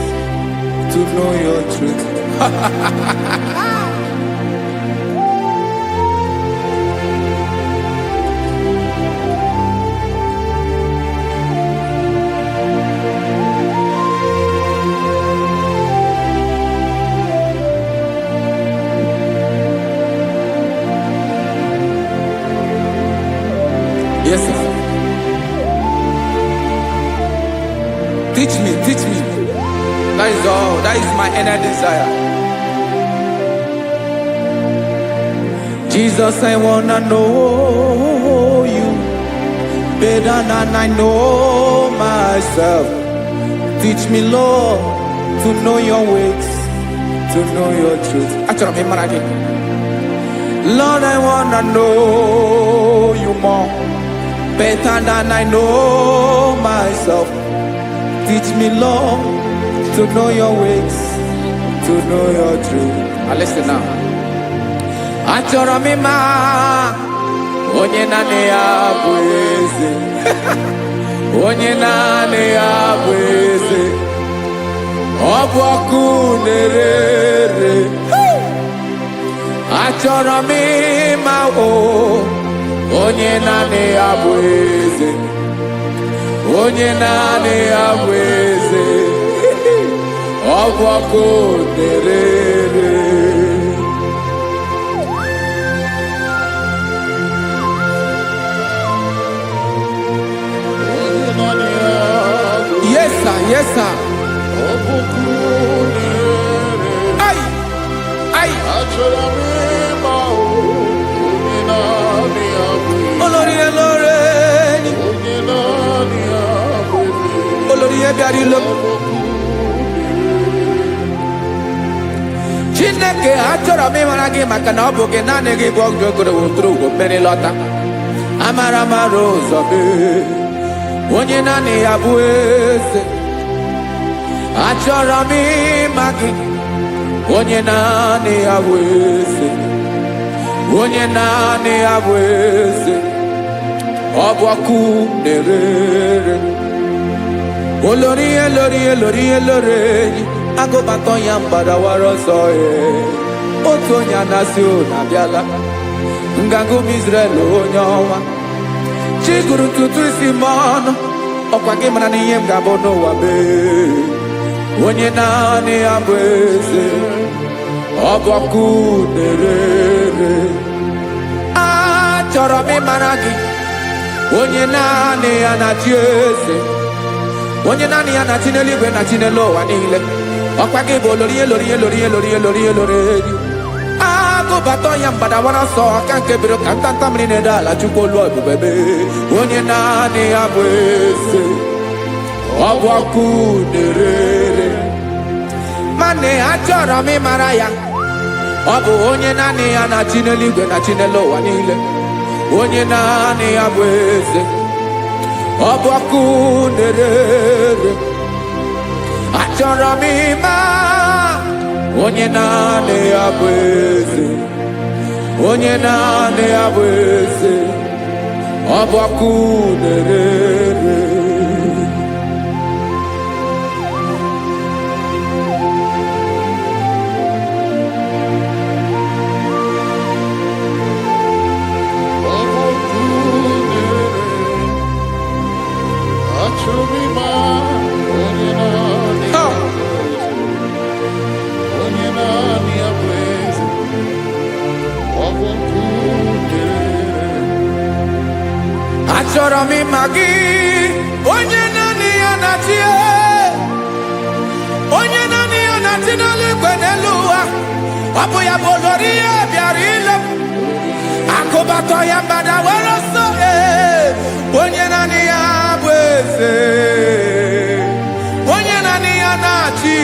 to know your truth. Yes, sir. Teach me, teach me. That is all. That is my inner desire. Jesus, I wanna know you better than I know myself. Teach me, Lord, to know your ways, to know your truth. Lord, I wanna know you more, better than I know myself. Teach me, Lord, to know your ways, to know your truth. Listen now. Achọrọ m ịma onye naanị ya bụ eze, onye naanị ya bụ eze, ọ bụ ọkụ na-ere. Achọrọ m ịma onye naanị ya bụ eze, onye naanị ya bụ eze, ọ bụ ọkụ na-ere. Yes, sir. Yes, sir. Ay, ay. Olórí Olórí, Olórí ebiari lo. Chineke achọrọ m ịmara gị maka na ọ bụ gị naanị gị bụ ọgụ ogologo tụrụ ụgwọ mmeri lọta. Amara mara ụzọ gị. onye naanị ya bụ eze. Achọrọ m ịma gị, onye naanị ya bụ eze, onye naanị ya bụ eze. Ọ bụ ọkụ na-erere, olori elori elori elori enyi, agụbatọ ya mgbadawara ọsọ ya. Otu onye anasị ụlọ abịala, nganga ụmụ Izrel onye ọnwa. Chi gụrụ ntutu isi m ọnụ, ọkwa gị mara na ihe m ga-abụ n'ụwa mee. Onye naanị ya bụ eze, ọ bụ ọkụ na-erere. Achọrọ m ịmara gị, onye naanị ya na-achị eze, onye naanị ya na-achị n'eluigwe na chi n'elu ụwa niile. Ọkwa gị bụ olori elori elori elori elori elori enyi, agụbatọ ya mgbadawara ọsọ aka nke biro ka ntanta mmiri na-ede ala Chukwu olu ebube mee. Onye naanị ya bụ eze, ọ bụ ọkụ na-erere. Mane achọrọ m ịmara ya, ọ bụ onye naanị ya na-achị n'eluigwe na chi n'elu ụwa niile. Onye naanị ya bụ eze, ọ bụ ọkụ na-erere. Achọrọ m ịma onye naanị ya bụ eze, onye naanị ya bụ eze, ọ bụ ọkụ na-erere. Achọrọ m ịma gị, onye naanị ya na-achị, onye naanị ya na-achị n'eluigwe n'elu ụwa. Ọ bụ ya bụ olori ya bịara ile, akụbatọ ya mgbadawara ọsọ. Onye naanị ya bụ eze, onye naanị ya na-achị,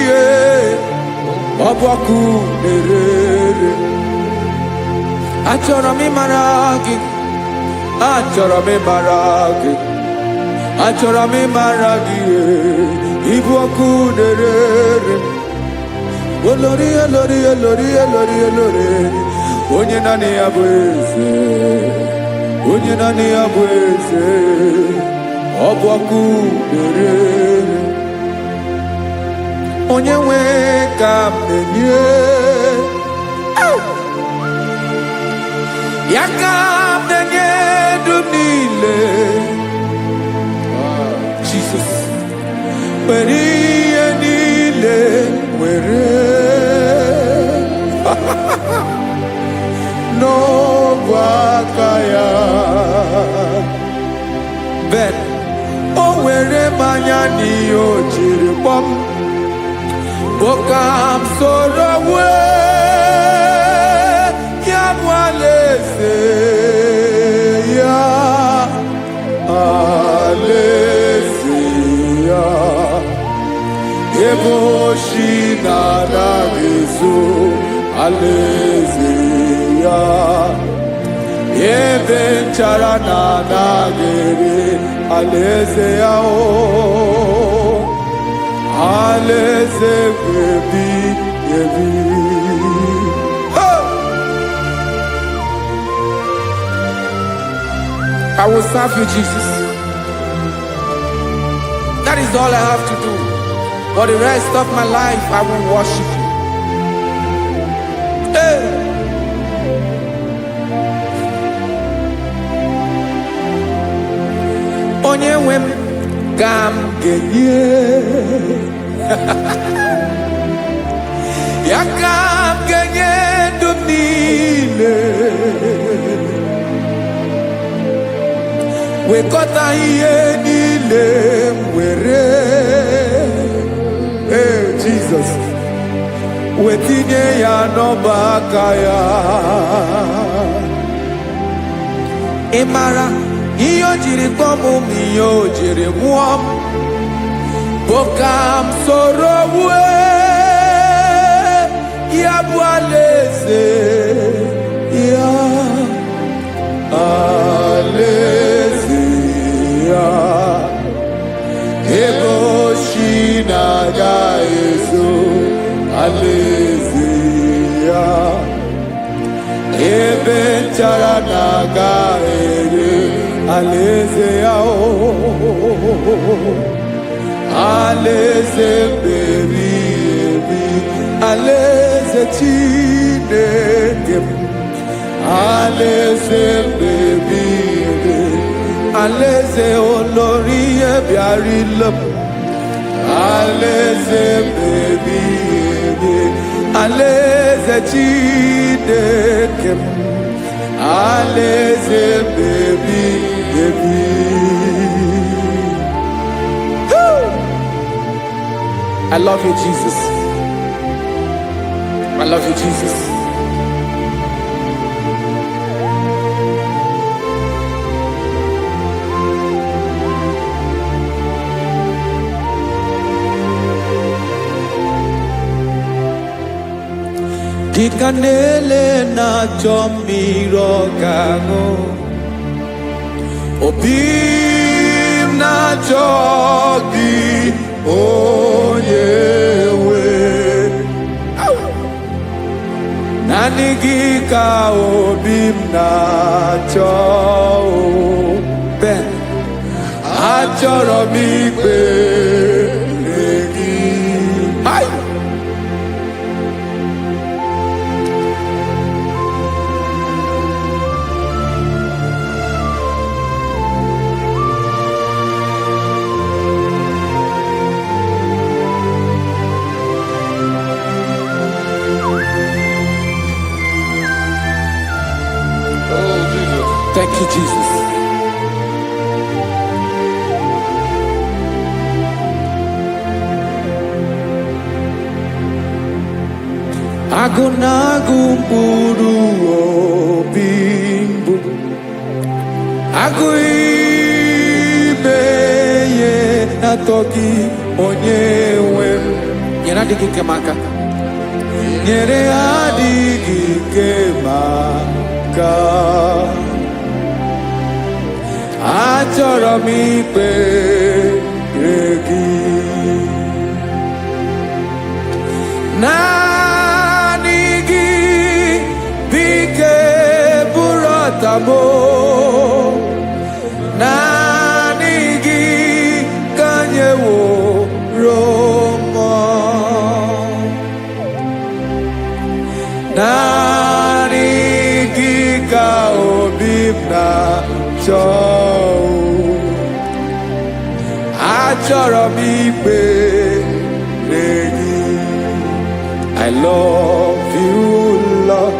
ọ bụ ọkụ na-erere. Achọrọ m ịmara gị, achọrọ m ịmara gị, achọrọ m ịmara gị, ịbụ ọkụ na-erere. Olori elori elori elori elori, onye naanị ya bụ eze, onye naanị ya bụ eze, ọ bụ ọkụ na-erere. Onye nwe ka m na-enye, ya ka m na-enye dum niile. Jesus, were ihe niile were n'ọbụ aka ya. Ben o were mmanya n'ihe o jiri kpọm, ka m soro wee ya bụ alaeze ya, alaeze ya. Ebe oshi na-anaghị ezo, alaeze ya. Ebe nchara na-anaghị ere, alaeze ya. Alaeze ebi ebi. I will serve you, Jesus. That is all I have to do. For the rest of my life, I will worship you. Hey. Onye nwe m ka m ga-enye, ya ka m ga-enye ndụ m niile. Wekọta ihe niile m were, Jesus, wetinye ya n'ọba aka ya. Ị mara ihe o jiri kpọọ m, ihe o jiri mụọ m, bụ ka m soro wee ya bụ alaeze ya, alaeze ya. alaeze ya ebe nchara na-aga ere alaeze ya alaeze mmebi ebi alaeze Chineke m alaeze mmebi ebi alaeze olórí ebiarila m alaeze mmebi ebi alaeze Chineke m alaeze mmebi ebi. I love you, Jesus. I love you, Jesus. Kikanele na chomiro kago Obim na chogi onyewe Nanigi ka obim na cho Ben achoro mi gbe egi Hai Thank you, Jesus. Agụnagụ mkpụrụ obi mbụ agụ ime ihe atọ gị onye nwe m nyere adịghị ike m aka nyere adịghị ike m aka achọrọ m ikpere gị naanị gị bike bụrụ ọtabo naanị gị ka nyeworo m naanị gị ka obi m na-achọ achọrọ m ikpere gị I love you, Lord.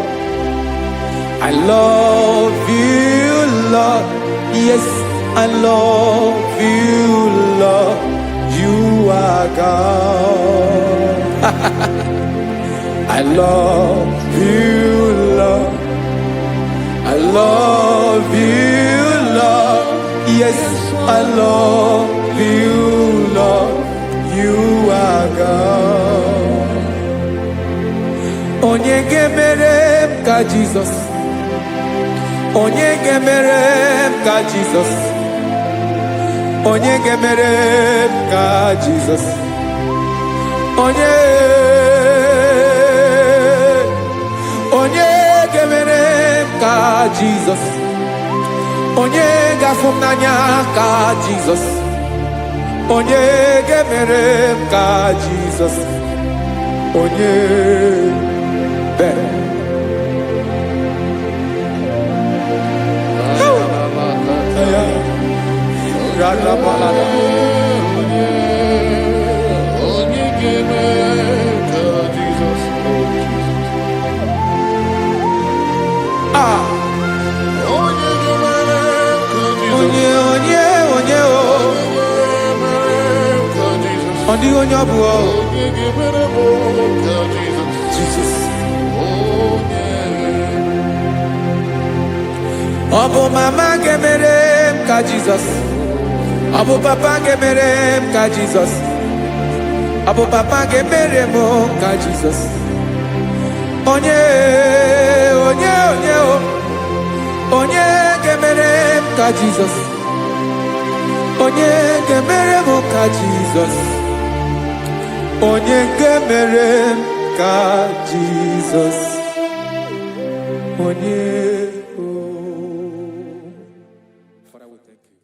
I love you, Lord. Yes, I love you, Lord. You are God. I love you, Lord. I love you, Lord. Yes, I love you, Lord. You are God. Onye gemere m ka Jesus. Onye gemere m ka Jesus. Onye gemere m ka Jesus. Onye gemere m ka Jesus. Onye gafum n'anya ka Jesus. Onye gemere m ka Jesus. Onye Jesus. Obu mama gemere m ka Jesus. Obu papa gemere m ka Jesus. Obu papa gemere m ka Jesus. Onye gemere m ka Jesus. Onye gemere m ka Jesus. Onye gemere m ka Jesus onye Father, we thank you.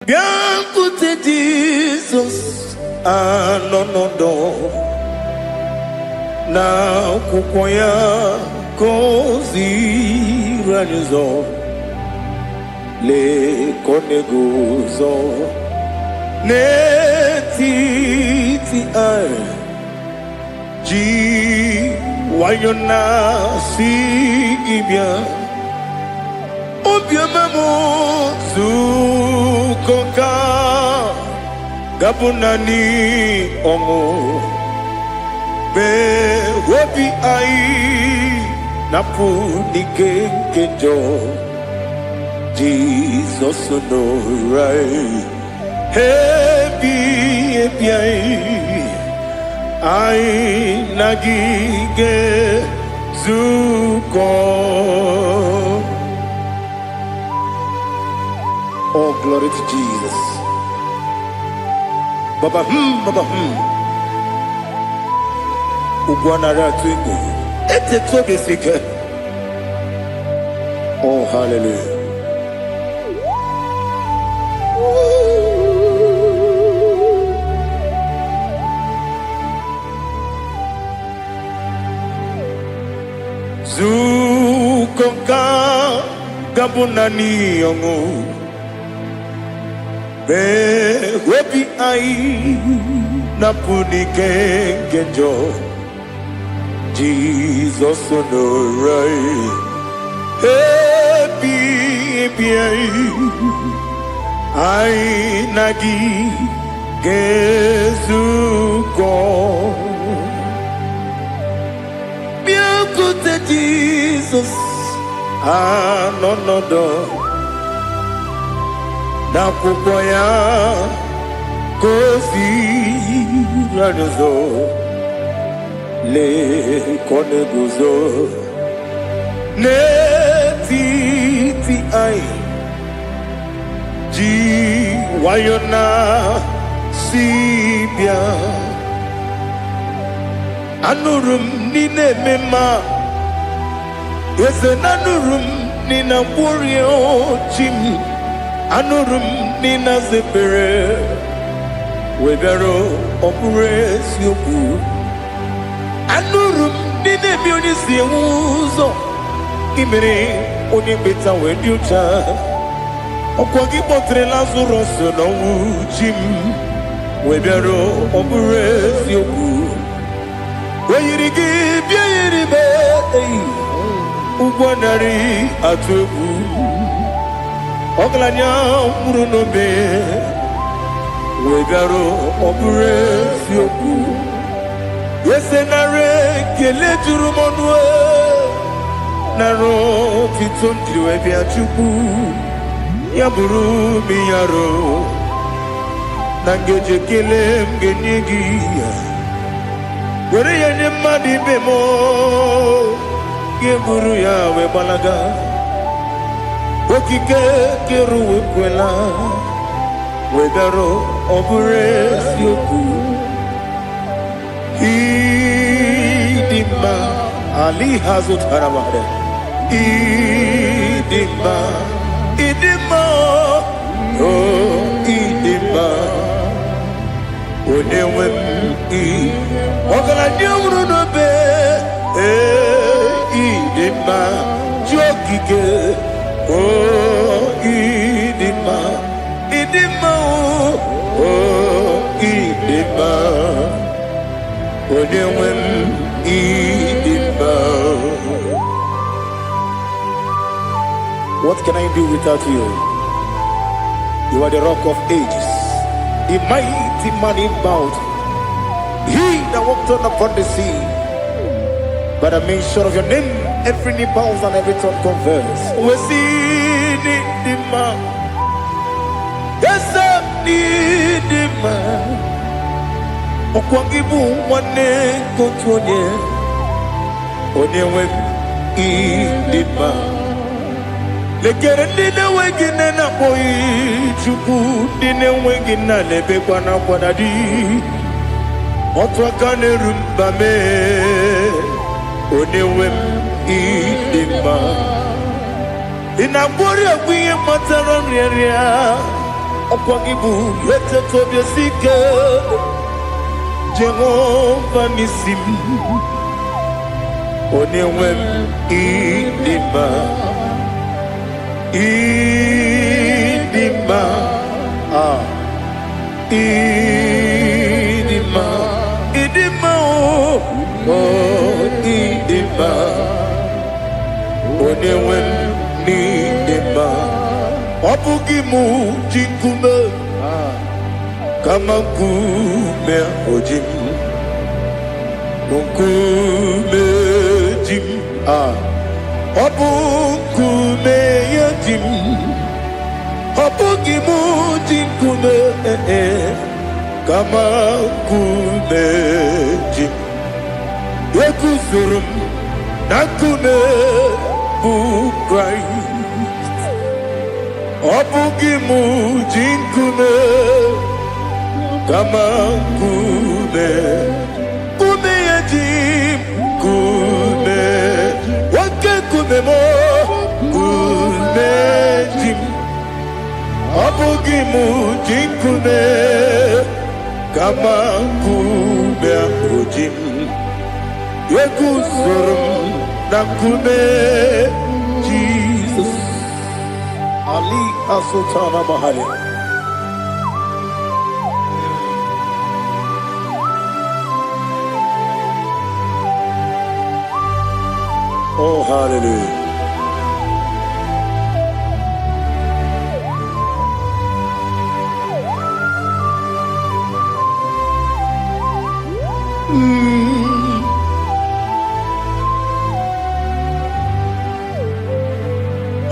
Bịakwute Jizọs anọnọdụ n'akwụkwọ ya ka o ziri anyị ụzọ, lee ka ọ na-eguzo n'etiti anyị, ji nwayọọ na-asị gị bịa. Obiọma m zukọ ka gabụ naanị ọṅụ, mee obi anyị napụ n'ike nke njọ. Jizọs nọrọ anyị ebi ebi anyị na gị ga-ezukọ. Oh, glory to Jesus. Baba, Baba, Ugwanara twingo. Ete tobe sike. Oh, hallelujah. Zukonka gabunani yongo. Webi ai napuni kenjo. Jesus onorai happy ai nagi gezuko. Biakute Jesus anonodo n'akwụkwọ ya ka o ziri anyị ụzọ, lee ka ọ na-eguzo n'etiti anyị, ji nwayọọ na-asị bịa. Anụrụ m n'i na-eme mma, eze na anụrụ m n'i na-agbụrị ochi m, anụrụ m n'i na-azepere webịara ọ bụrụ eziokwu. Anụrụ m n'i na-ebi onye si enwe ụzọ, gị mere onye mkpeta wee dị ụcha. Ọkwa gị kpọtere Lazarọs n'ọnwụ, chi m webịara ọ bụrụ eziokwu. O yiri gị bịa yiri be ụgwọ narị atụ egwu. Ọgaranya mkpụrụ n'obe wee bịarụ ọ bụrụ eziokwu. Eze nara ekele juru m ọnụ, nara otito njiri wee bịa Chukwu. Ya bụrụ m ya ro na ngeji ekele m ga-enye gị, were ya nye mmadụ ibe m, ga-eburu ya wee gbalaga. Okike kere wekwela wegara ọ bụrụ eziokwu. Ịdị mma Ali hazụtara mmadụ, ịdị mma, ịdị mma, oh ịdị mma, onye nwe m ọgaranya nwụrụ n'obe, ịdị mma, ji okike. Oh, Idima, Idima, oh, Idima, Odewem, Idima. What can I do without you? You are the rock of ages, the mighty man in battle, he that walked upon the sea. By the mention of your name, every knee bows and every tongue confesses. We see the man. Yes, I need the man. Okwangibu wane kotonye. Onyewe the man. Lekere ndine wengine na boy chuku ndine wengine lebe kwa na kwanadi. Otwakane rumbame onewem idima inabori agwiye matara nriaria okwagibu yete tobye sike Jehovah nisim onewem idima idima idima idima oh idima onewem idima obugimu jikume kama kume ojim kume jim obukume yajim obugimu jikume kama kume jim yekuzurum nakume bukrai obugimu jikume kama kume kume yajim kume wake kume mo kume jim obugimu jikume kama kume ojim yekuzurum nakume Jesus Ali Asutana Mahali. Oh, hallelujah.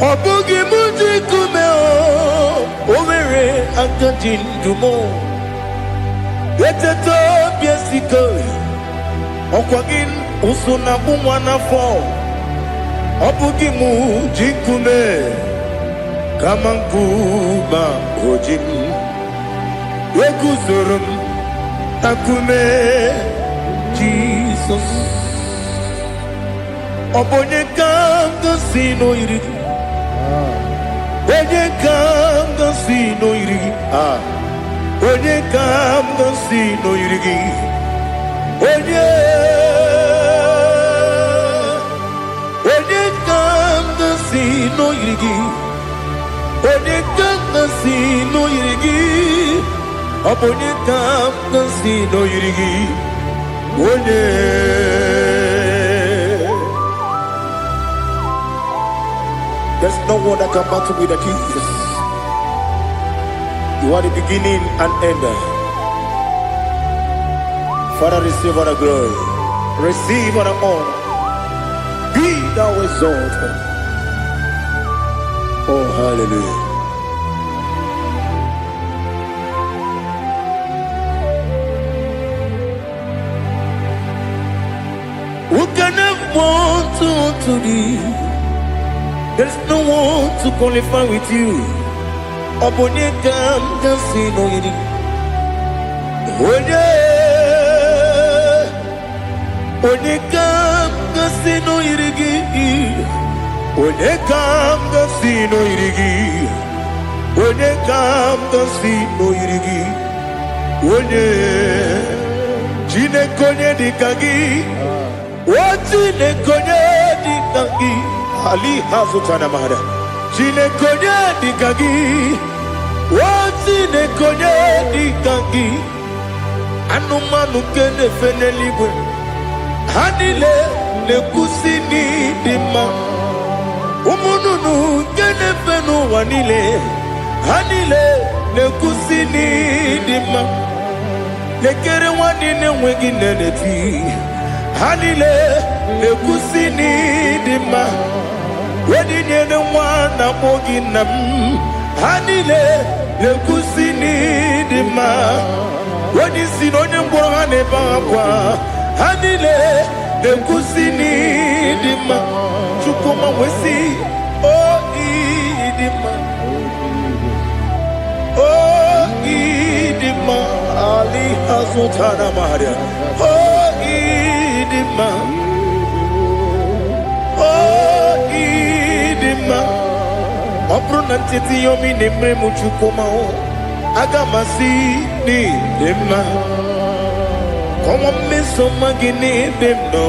Obugi muji kume o omere akajin dumo eteto biesiko okwagin usuna bumwana fo obugi muji kume kama nkuba ojim wekuzurum takume Jesus obonye kanga sino irigi Onye kanga sino irigi Onye kanga sino irigi Onye kanga sino irigi Onye kanga sino irigi Onye kanga sino irigi Onye There's no one that can battle with Jesus. You are the beginning and end. Father, receive all the glory. Receive all the honor. Be thou exalted. Oh, hallelujah. Who can have one to thee? There's no one to qualify with you. Obonye kam kasino yiri. Onye kam kasino yiri. Onye kam kasino yiri. Onye kam kasino yiri. Onye jine konye dikagi. Wajine konye dikagi. Ali Hazutana Mahara. Jine konye dikagi. Wajine konye dikagi. Anumanu kene fene libwe. Hanile ne kusini dima. Umununu kene fenu wanile. Hanile ne kusini dima. Lekere wanine wegi neneti. Hanile ne kusini dima. Wedi nyene mwana moginam. Hanile ne kusini dima. Wedi sinonye mborane bakwa. Hanile ne kusini dima. Chukuma wesi oh idima. Oh idima. Ali Azutana Maria. Oh, Idima. Oh, Idima. Opronantiti yomi neme muchukoma. Agamasi ni dema. Como me somagini demno.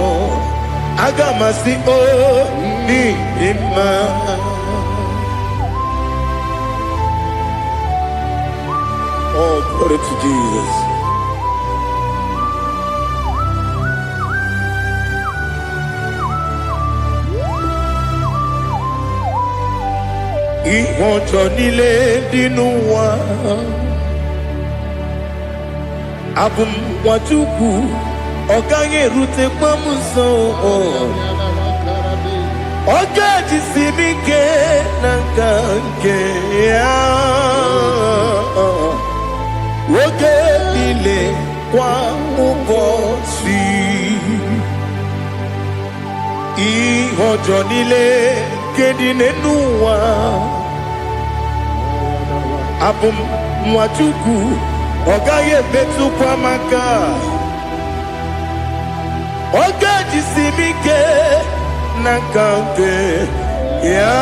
Agamasi oh ni dema. Oh, glory to Jesus. Ìwọ̀njọ́ nílé dínú wa. Abumwatuku ọ̀gá yẹn rute pọ́nmú sàn. Ọ̀gá ti sinmi ké nàkànkè yá. Oge nílé kwa ụbọ si. Ìwọ̀njọ́ nílé kéde nínú wa. Abumwatuku ọ̀gá yẹn bẹ́tù kwamaka. Ọ̀gá ti sinmi ké nàkànkè yá.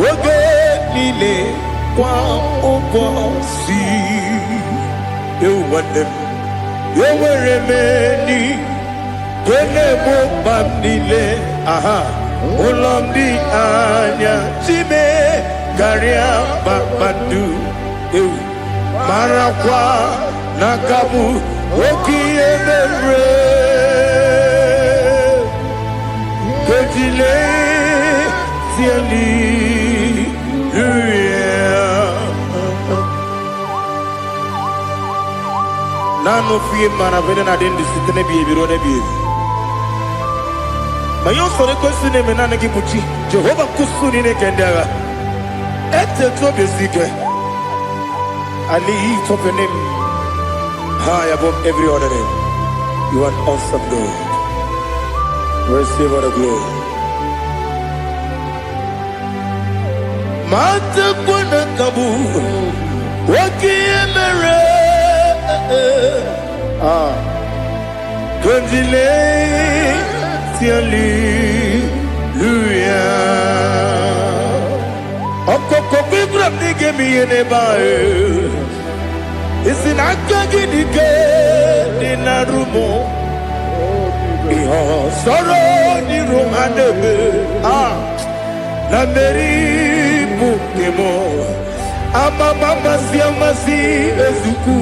Oge nílé kwa ụbọ si. Ewuwadem ewere meni kene mo bam nílé. Aha. Ụlọ ndị anya chime karịa kpakpando ewu marakwa n'akabu oke ihe mere kejile tieli nanu fie mana vene na dendi sitene biebiro ne biebi mayo sore kwesi ne mena ne gibuchi Jehova kusuni ne kendaga ete to besike I lift up your name high above every other name. You are an awesome God. Receive all the glory. Mata kuna kabu waki emere Kundile tiali luya Okoko bibram nige miye nebae Isinaka gidike dinarumo Iho soro ni romanebe Na meri bukemo Ama mama siamasi ezuku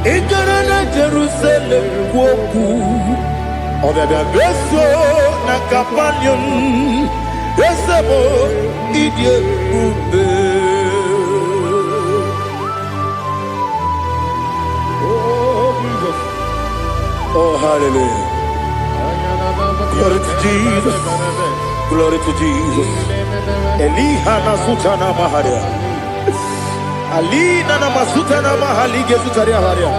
Ijara na Jerusalem kwoku Obebe beso na kapanion Esebo idye ube Oh, hallelujah. Glory to Jesus. Glory to Jesus. Elihana sutana maharia. Alina na masutana mahali gesutaria haria.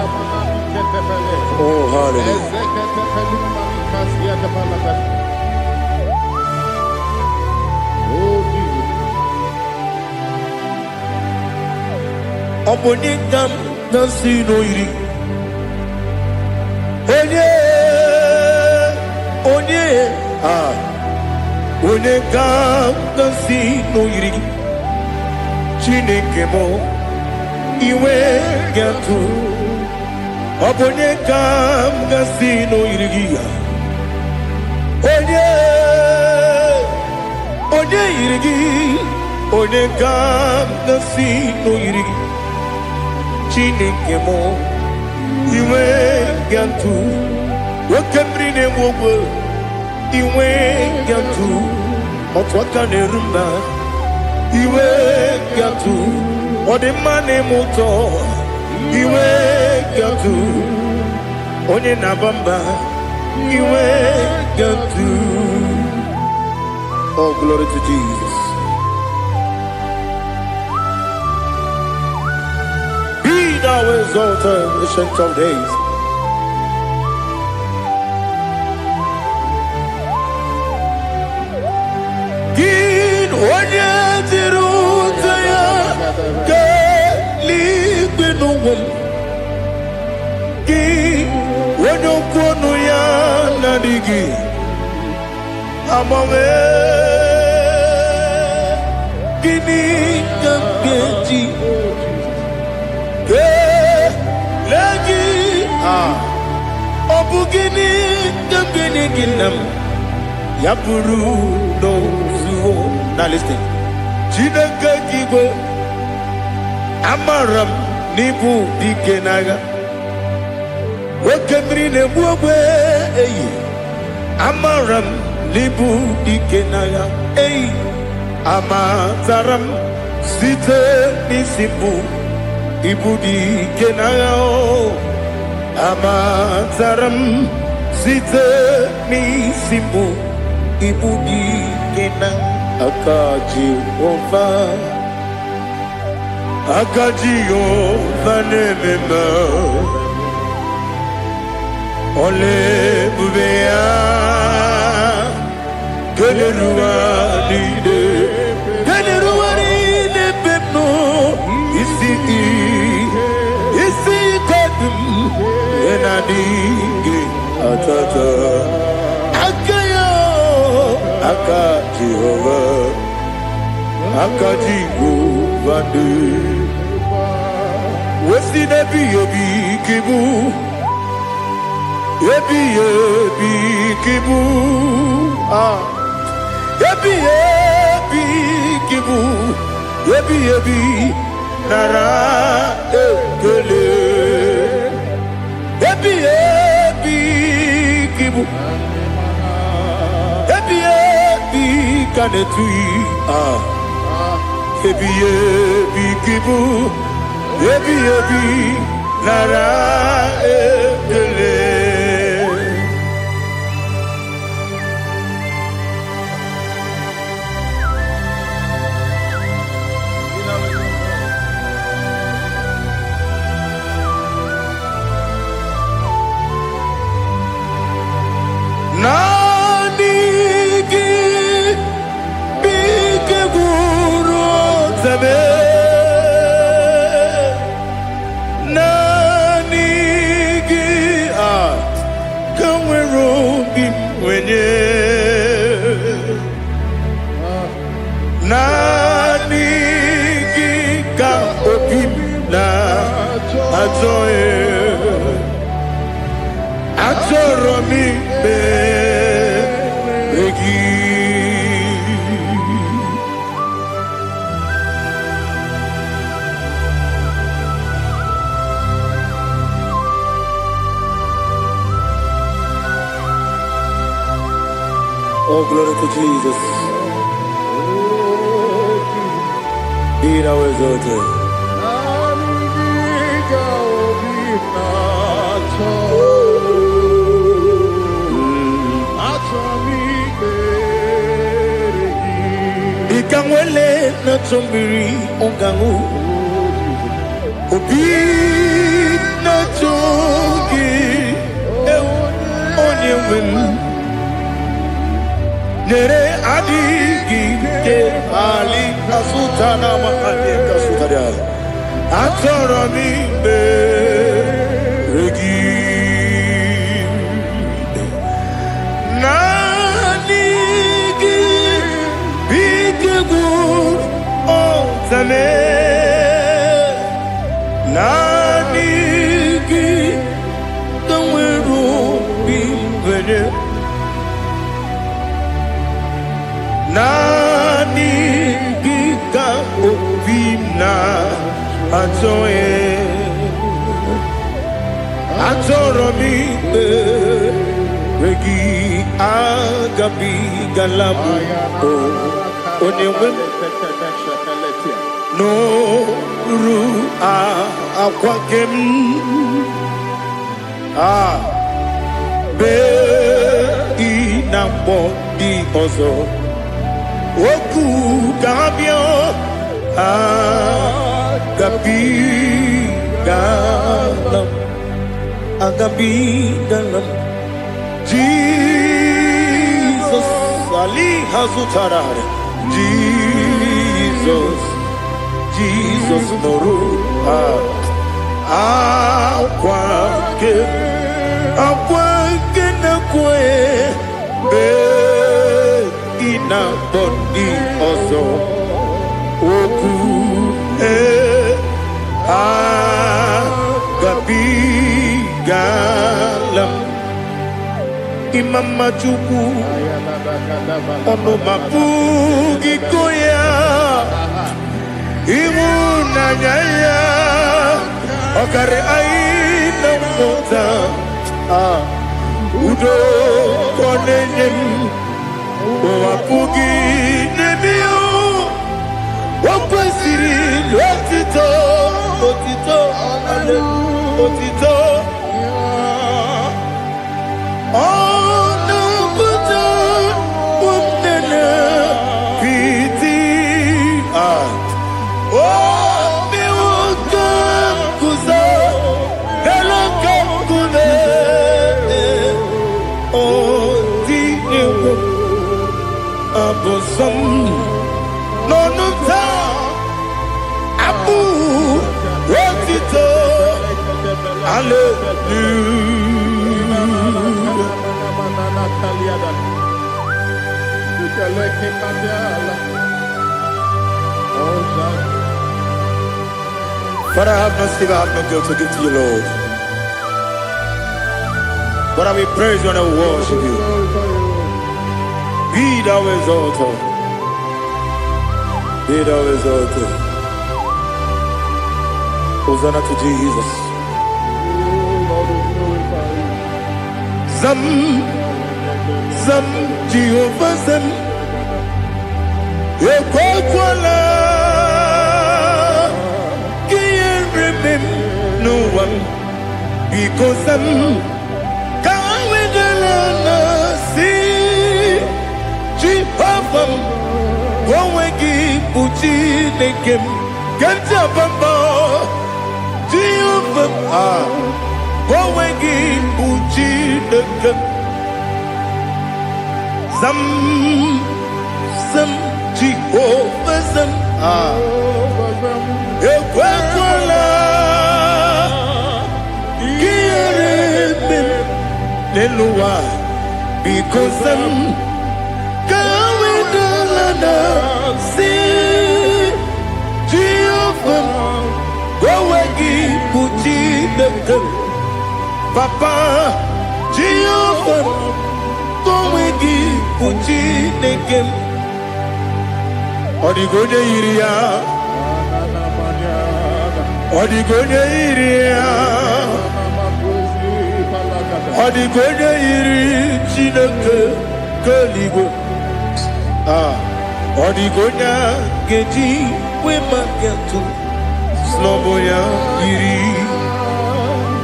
Oh, hallelujah. Obonikam nasino iri. Onye ga-agọzi n'oyiri Chineke mụ iwe ga-atụ ọ bụ onye ga-agọzi n'oyiri gị ya onye yiri gị onye ga-agọzi n'oyiri gị Chineke mụ iwe ga-atụ nwoke mmiri na-egbu ogwe iwe ga-atụ otu aka na-eru mba iwe ga-atụ ọ dị mma na-eme ụtọ iwe ga-atụ onye na-aba mba iwe ga-atụ. Oh, glory to Jesus. Be thou exalted, ancient of days. Onye dịrị ụtọ ya ga-eli been one. When you go no ya nadigi, amame gini kabeji, lagi obu gini kabini ginam, yapuru no zuo. Now listen, chidaka kibo, amaram nibu dikenaga. Wakemri ne buwe amaram libu dikenaya amataram site nisibu ibu dikenaya amataram site nisibu ibu dikenaya akaji ova nemema Ole bubea Geleruwa de pepno Isi kadum Enadinge atata Akayo Aka Jehovah Aka Jehovah Wesi nebi yobi kibu Ebi kibu Ebi kibu Ebi nara ekele Ebi kibu Ebi kanetui Ebi kibu Ebi nara ekele Oh, glory to Jesus. Be thou exalted. Ikamwele na chombiri ongangu Obi na chogi onye wenu Nere adigi ke ali asutana mahali kasutaria Atoro mi beregi Nanigi bigegu otame Nanigi kamweru bimvene Nani gika obina atoe atoro mi regi agabi galabu onyewe no ru akwakem be inambo di ozo Oku gabio agabi galam Jesus Ali Hazutarare Jesus Noru akwa ke na kwe be ina bodi ozo oku gabi galam Imam Majuku ono mapugi koya imu nanyaya okare aina mota udo konenyen wapugi nebio wakwesiri otito ale otito Father, have mercy, I have no guilt to give to you, Lord. But I will praise you and I will worship you. Be thou exalted. Be thou exalted. Hosanna to Jesus. Zam, Jehovah Zam. Ekwakwala. No one because I'm Kawedalana see Jehovah Gowegi Puchi Nekem Gantapamba Jehovah Gowegi Puchi Nekem Some Jehovah Some Ekwakwala Lelua because I'm Kawedalana see Jehovah Gowegi Puchi Nekem Papa Jehovah Gowegi Puchi Nekem Odigoje iria Odigoje iria Odigoje iri Chineke Keligo Odigonya Geji Wemagetu Sloboya iri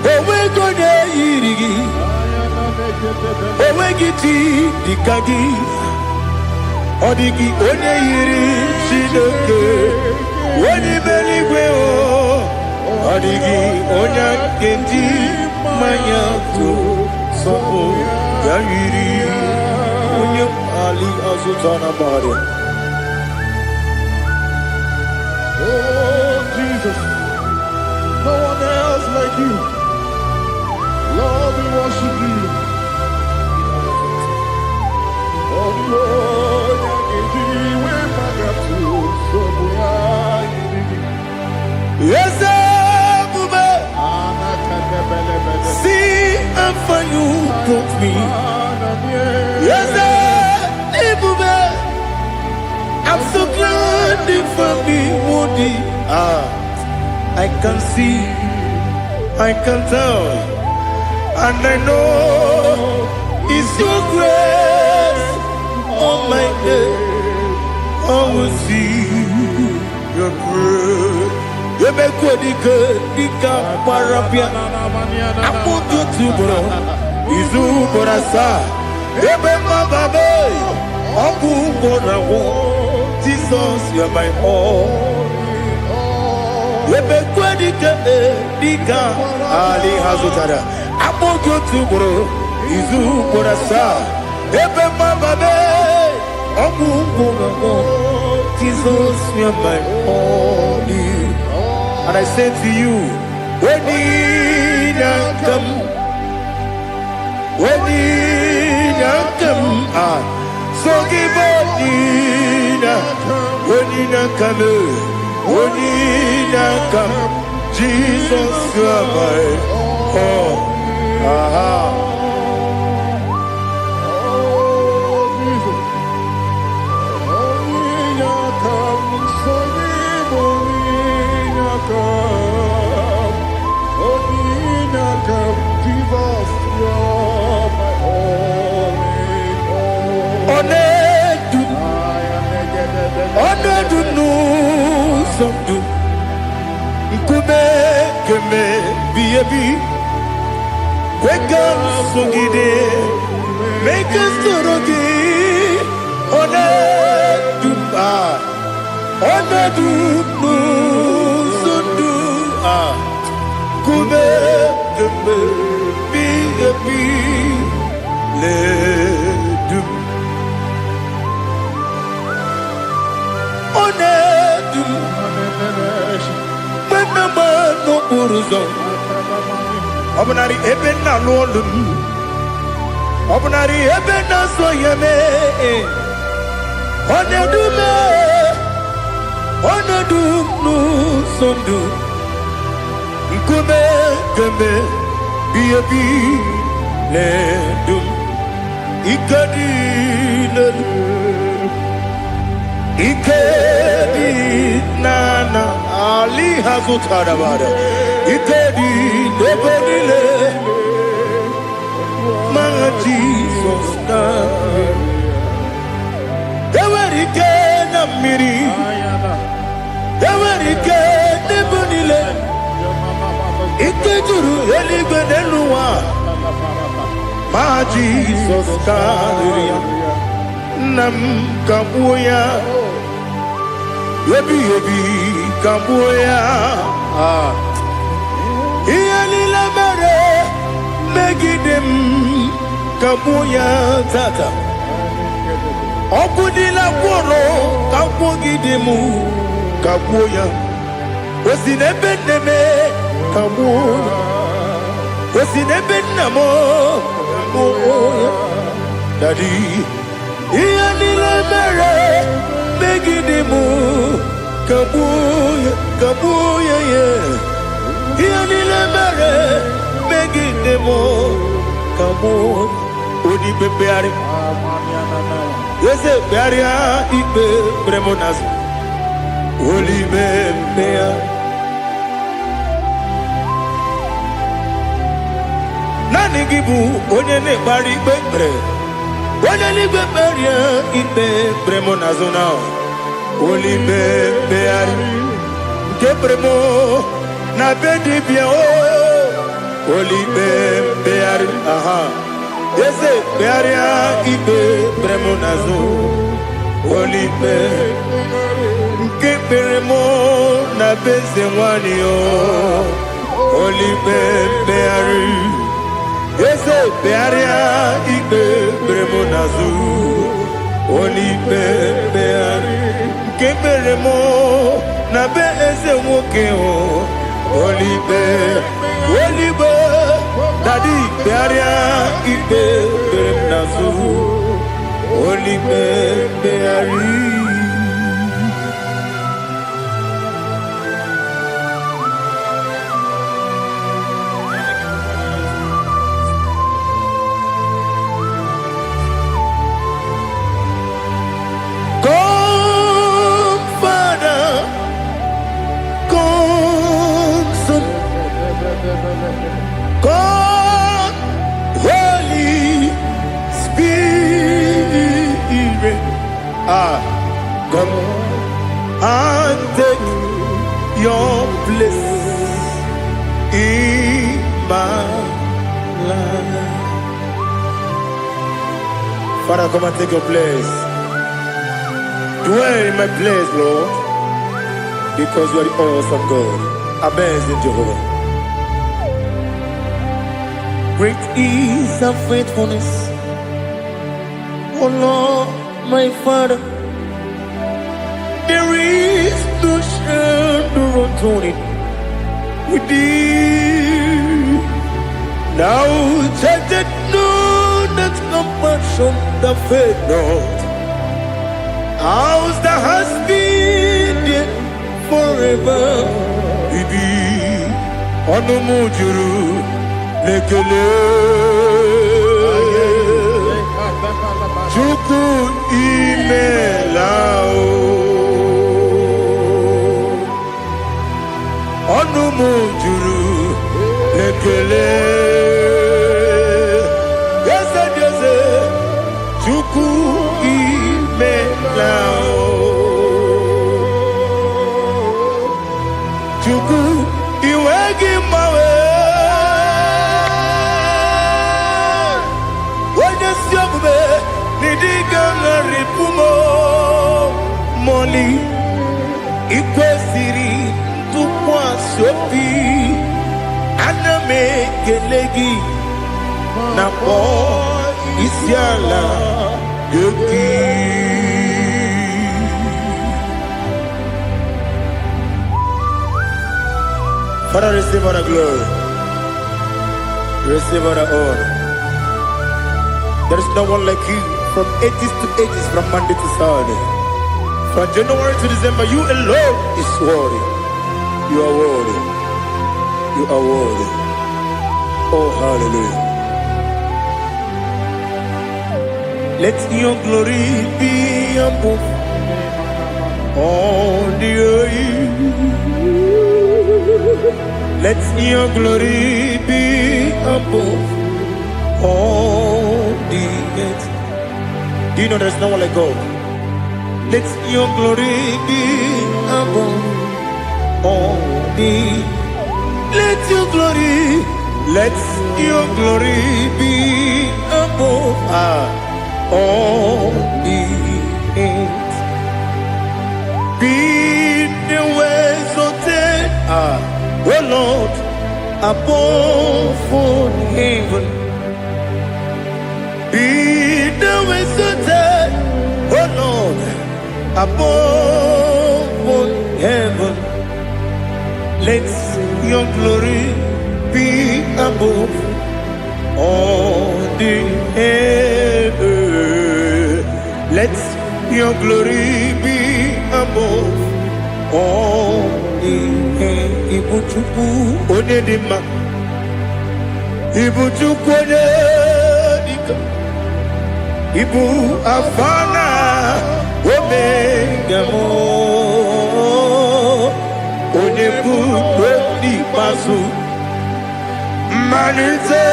Owegoje iri Owegiti Dikagi Odigi onye iri Chineke Wani beligwe Odigi onya Geji Manya tu sopo yiri unyo ali azutana bari. Oh Jesus, no one else like you. Lord, we worship you. Oh Lord, we magatu sopo yiri. Yes, see how far you brought me. Yes, I'm so glad you found me worthy. I can see, I can tell, and I know it's your grace. Oh my God, I will see your grace. You make what you could, you can't parapia. I put you to bro. Izu borasa. Ebe mababe. Oku borawo. Jesus, you're my all. Ebe kwa dika Ali hazutara. I put you to bro. Izu borasa. Ebe mababe. Oku borawo. Jesus, you're my all. And I say to you, Wenina come, so give Wenina come, Jesus, you are my all. Onedu no somdu Nkume keme biyebi Kweka songide Make us torogi Onedu Onedu no somdu Nkume keme biyebi Ledu no buruzo Obnari ebena lolum Obnari ebena soyeme Onedu no sondu Nkume keme biyebi ledum Ikadi Ikedi nana Ali hazutarabada Ikedi nebodile Ma Jesus na Ewerike na miri Ewerike nebodile Ikeduru eligwe neluwa Ma Jesus na Nam kabuya Yebi kabuya Iyalila mere Megidem kabuya tata Okudila kworo kabugidemu kabuya Wesinebeneme kabuya Wesinebenamo kabuya Daddy Iyalila mere Megidemu kabuya yeah Iyalila mere Megidemu kabuya Odi bebeari Yese bearia ibe bremonas Oli bebea Nani gibu onye ne bari bebre Onye ni beberia ibe bremonazona Oli bebeari Ke bremo na bedi bia o Oli bebeari aha Yese bearia ibe bremonazo Oli bebeari Ke bremo na beze wani o Oli bebeari Yese bearia ibe bremonazo Oli bebeari Ke bremo na beze woke o Oli bearia Daddy bearia ibe bremonazo Oli bebeari God, Holy Spirit, come and take your place in my life. Father, come and take your place. Dwell in my place, Lord, because you are the awesome God. Amazing Jehovah. Great is thy faithfulness, O Lord, my Father. There is no shadow unto it. with thee. Now take it, know that compassion that faith not. Ours that has been there forever. Ibi onumujuru lekele. Chuku imelao. Onumujuru lekele. Yese yese. Chuku imelao. Chuku iwegi mawe. Oye siogbe nidiga ngaripumo moli ikwesiri tukwa sopi aname kelegi na po isiala yoki. Father, receive all the glory. Receive all the honor. There is no one like you from ages to ages, from Monday to Saturday. From January to December, you alone is worthy. You are worthy. You are worthy. Oh, hallelujah. Let your glory be above all the earth. Let your glory be above all the earth. Do you know there's no one like God? Let your glory be above all the. Let your glory be above all the earth. Be the ways of oh Lord, above all heaven. Be the ways of oh Lord, above all heaven. Let your glory be above all the earth. Let your glory be above all the earth. Ibuchuku onedima, Ibuchuku onedika, Ibu afana omega mo, onebu odi pasu, manite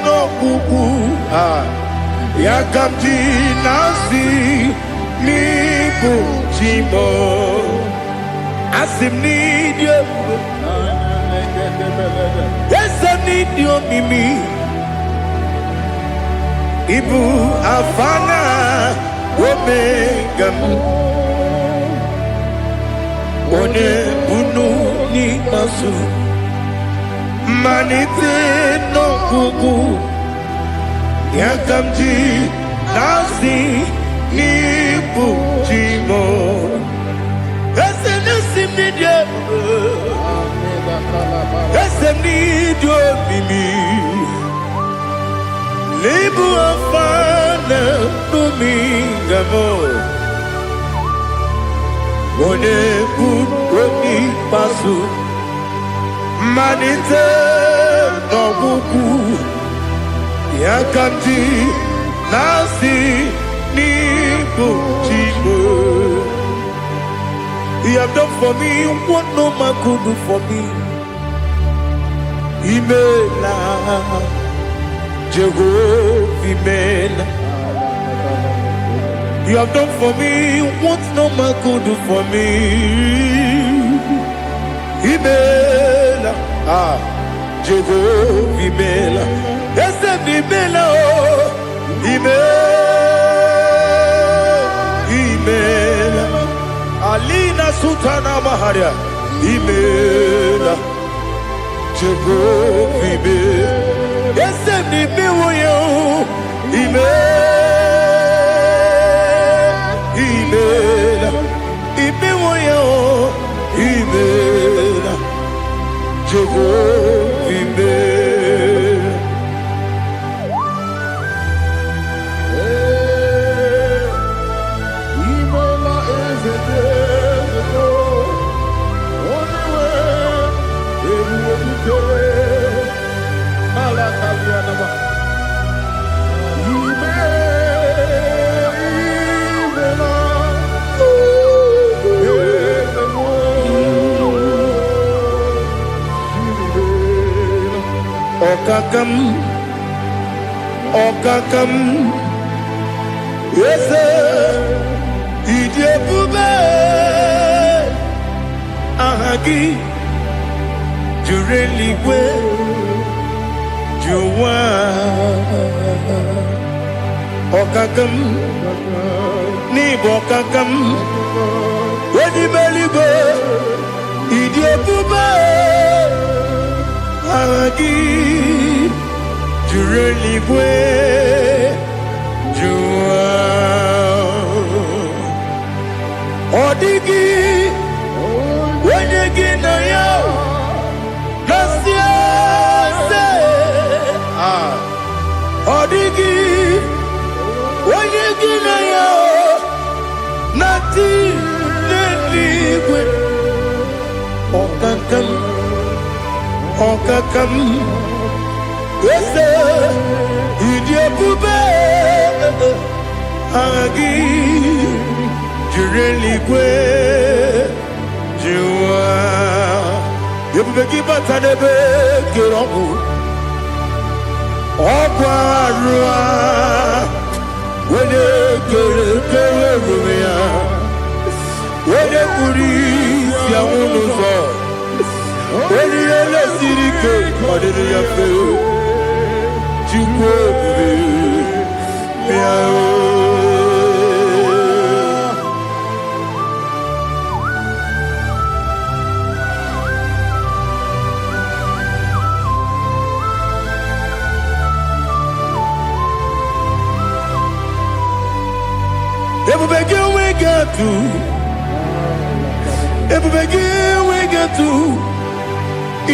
no kuku yakamti nasi mibu chimo. Asim need you. Yes, I need you, Mimi. Ibu afana omega one bunu ni masu manite no kuku yakamji nasi ni bujimo. Yes, I need you, Mimi. Libu afana dominga mo. One buoni pasu. Manite no buku. Yakamji nasi ni bujimo. You have done for me what no man could do for me. Imela, Jehovah, Imela. You have done for me what no man could do for me. Imela, Jehovah, Imela. Yes, Imela, Imela. Alina Sutana Maharia, Imela, Jehovah, Imela. Yes, Imela, Imela, Imela, Imela, Jehovah. Okakam, Okakam, yes, Idiabube, Ahagi, Jureligwe, Juwa, Okakam, Nibo Okakam, Wedibeligo, Idiabube, Ahagi, Jureligwe, Juwa, Odigi, Wedigi na yo, Nasia se, Odigi, Wedigi na yo, Nati Neligwe, Okakam, Okakam, Ese, Idiabube, Agi, Jureligwe, Jua, Yabubeki Batanebe, Kirobu, Okwarua, Wene Kere Rumia, Wene Kuri, Yamunuzo, Wene Yele Sirike, Odiri Yafe, Jukwe, Miao. Everybody we get to. Everybody we get to.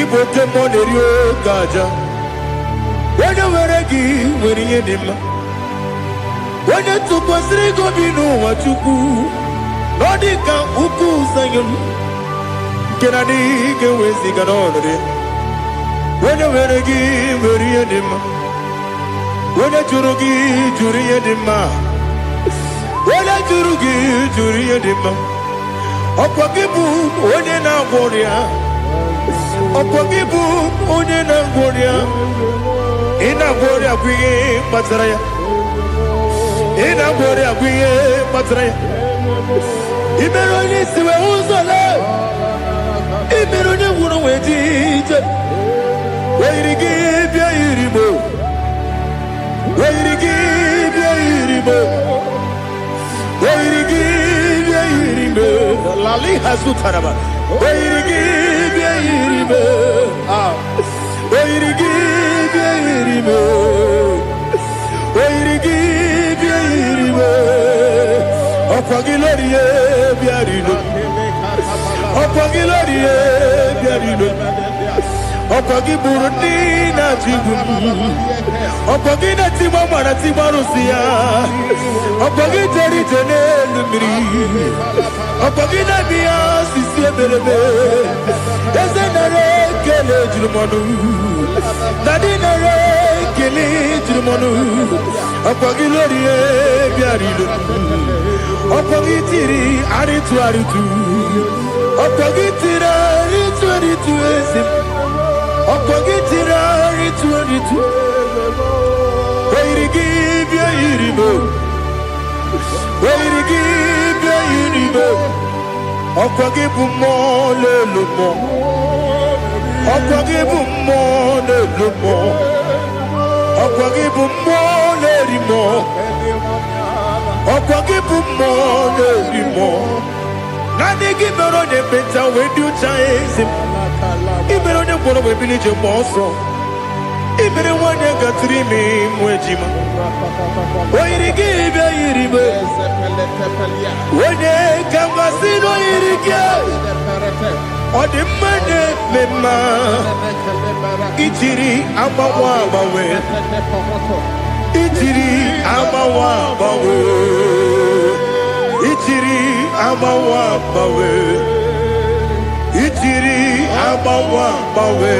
Ibo temone rio gaja. When you were a gi, when you did ma. When you took was rigo binu what you go. Nodika uku sayon. Kenani ke wesi ganonre. When you were a gi, when you did ma. When you churugi, churi did ma. Wala juri edema. Okwagibu onye na gworia. Okwagibu onye na gworia. Ina gworia kwiye matara ya. Ina gworia kwiye matara ya. Imero ni siwe uzole. Imero ni wuro wejije. Weirigi bia iribo. Weirigi bia iribo. Lali Hazutaraba. Okwagi Burundi na Jibum. Okwagi na Timamara Timarusia. Okwagi Teri Tenelumri. Okwagi na Bia Sisi Belebe. Ezenare Kele Jumanu. Nadinare Kele Jumanu. Okwagi Lorie Biarido. Okwagi Tiri Aritu Aritu. Okwagi Tira Aritu Aritu Esim. Okogitira ritu Weirigi bia iribo. Weirigi bia iribo. Okogibu mo le lumo. Okogibu mo le lumo. Okogibu mo le rimo. Okogibu mo le rimo. Nani gibero ne beta wedu chaizim. Ibero ne boro we village moso. Ibere wane gatrimi mwejima. Oirigi bia iribe. Wene kambasino irige. Odimane mema. Itiri amawa bawe. Itiri amawa bawe. Itiri amawa bawe. Itiri amawa bawe.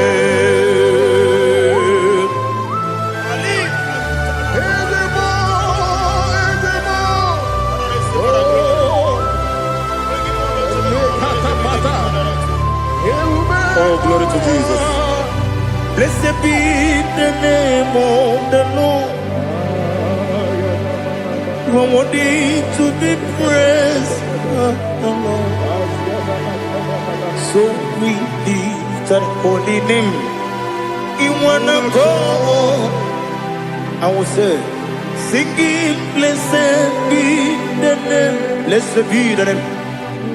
Oh, glory to Jesus. Blessed be the name of the Lord. You are worthy to be praised, the Lord. So we lift that holy name. You wanna go? I will say, singing, blessed be the name. Blessed be the name.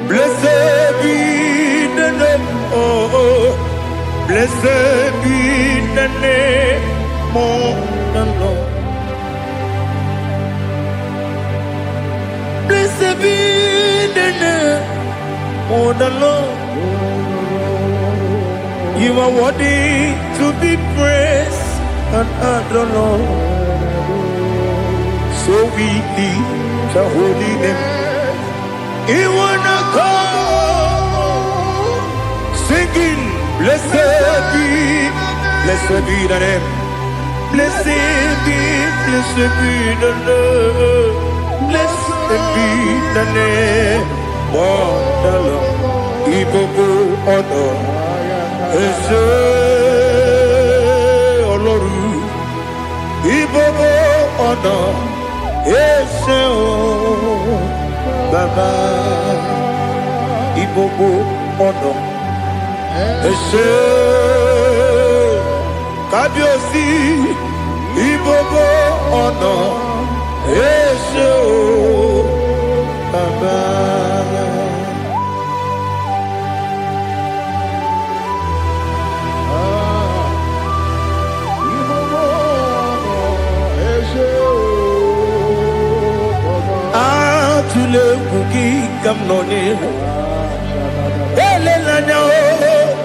Blessed be the name. Oh, blessed be the name of the Lord. Blessed be the name of the Lord. You are worthy to be praised and adored, Lord. So we lift the holy name. You wanna go singing, blessed be the name. Blessed be the Lord. Blessed be the name of the Lord. Ibobo honor, Ese Oloru. Ibobo honor, Ese Baba. Ibobo honor, Ese Kabiosi. Ibobo honor, Ese Baba. Tule kuki kamnoni ele lanya o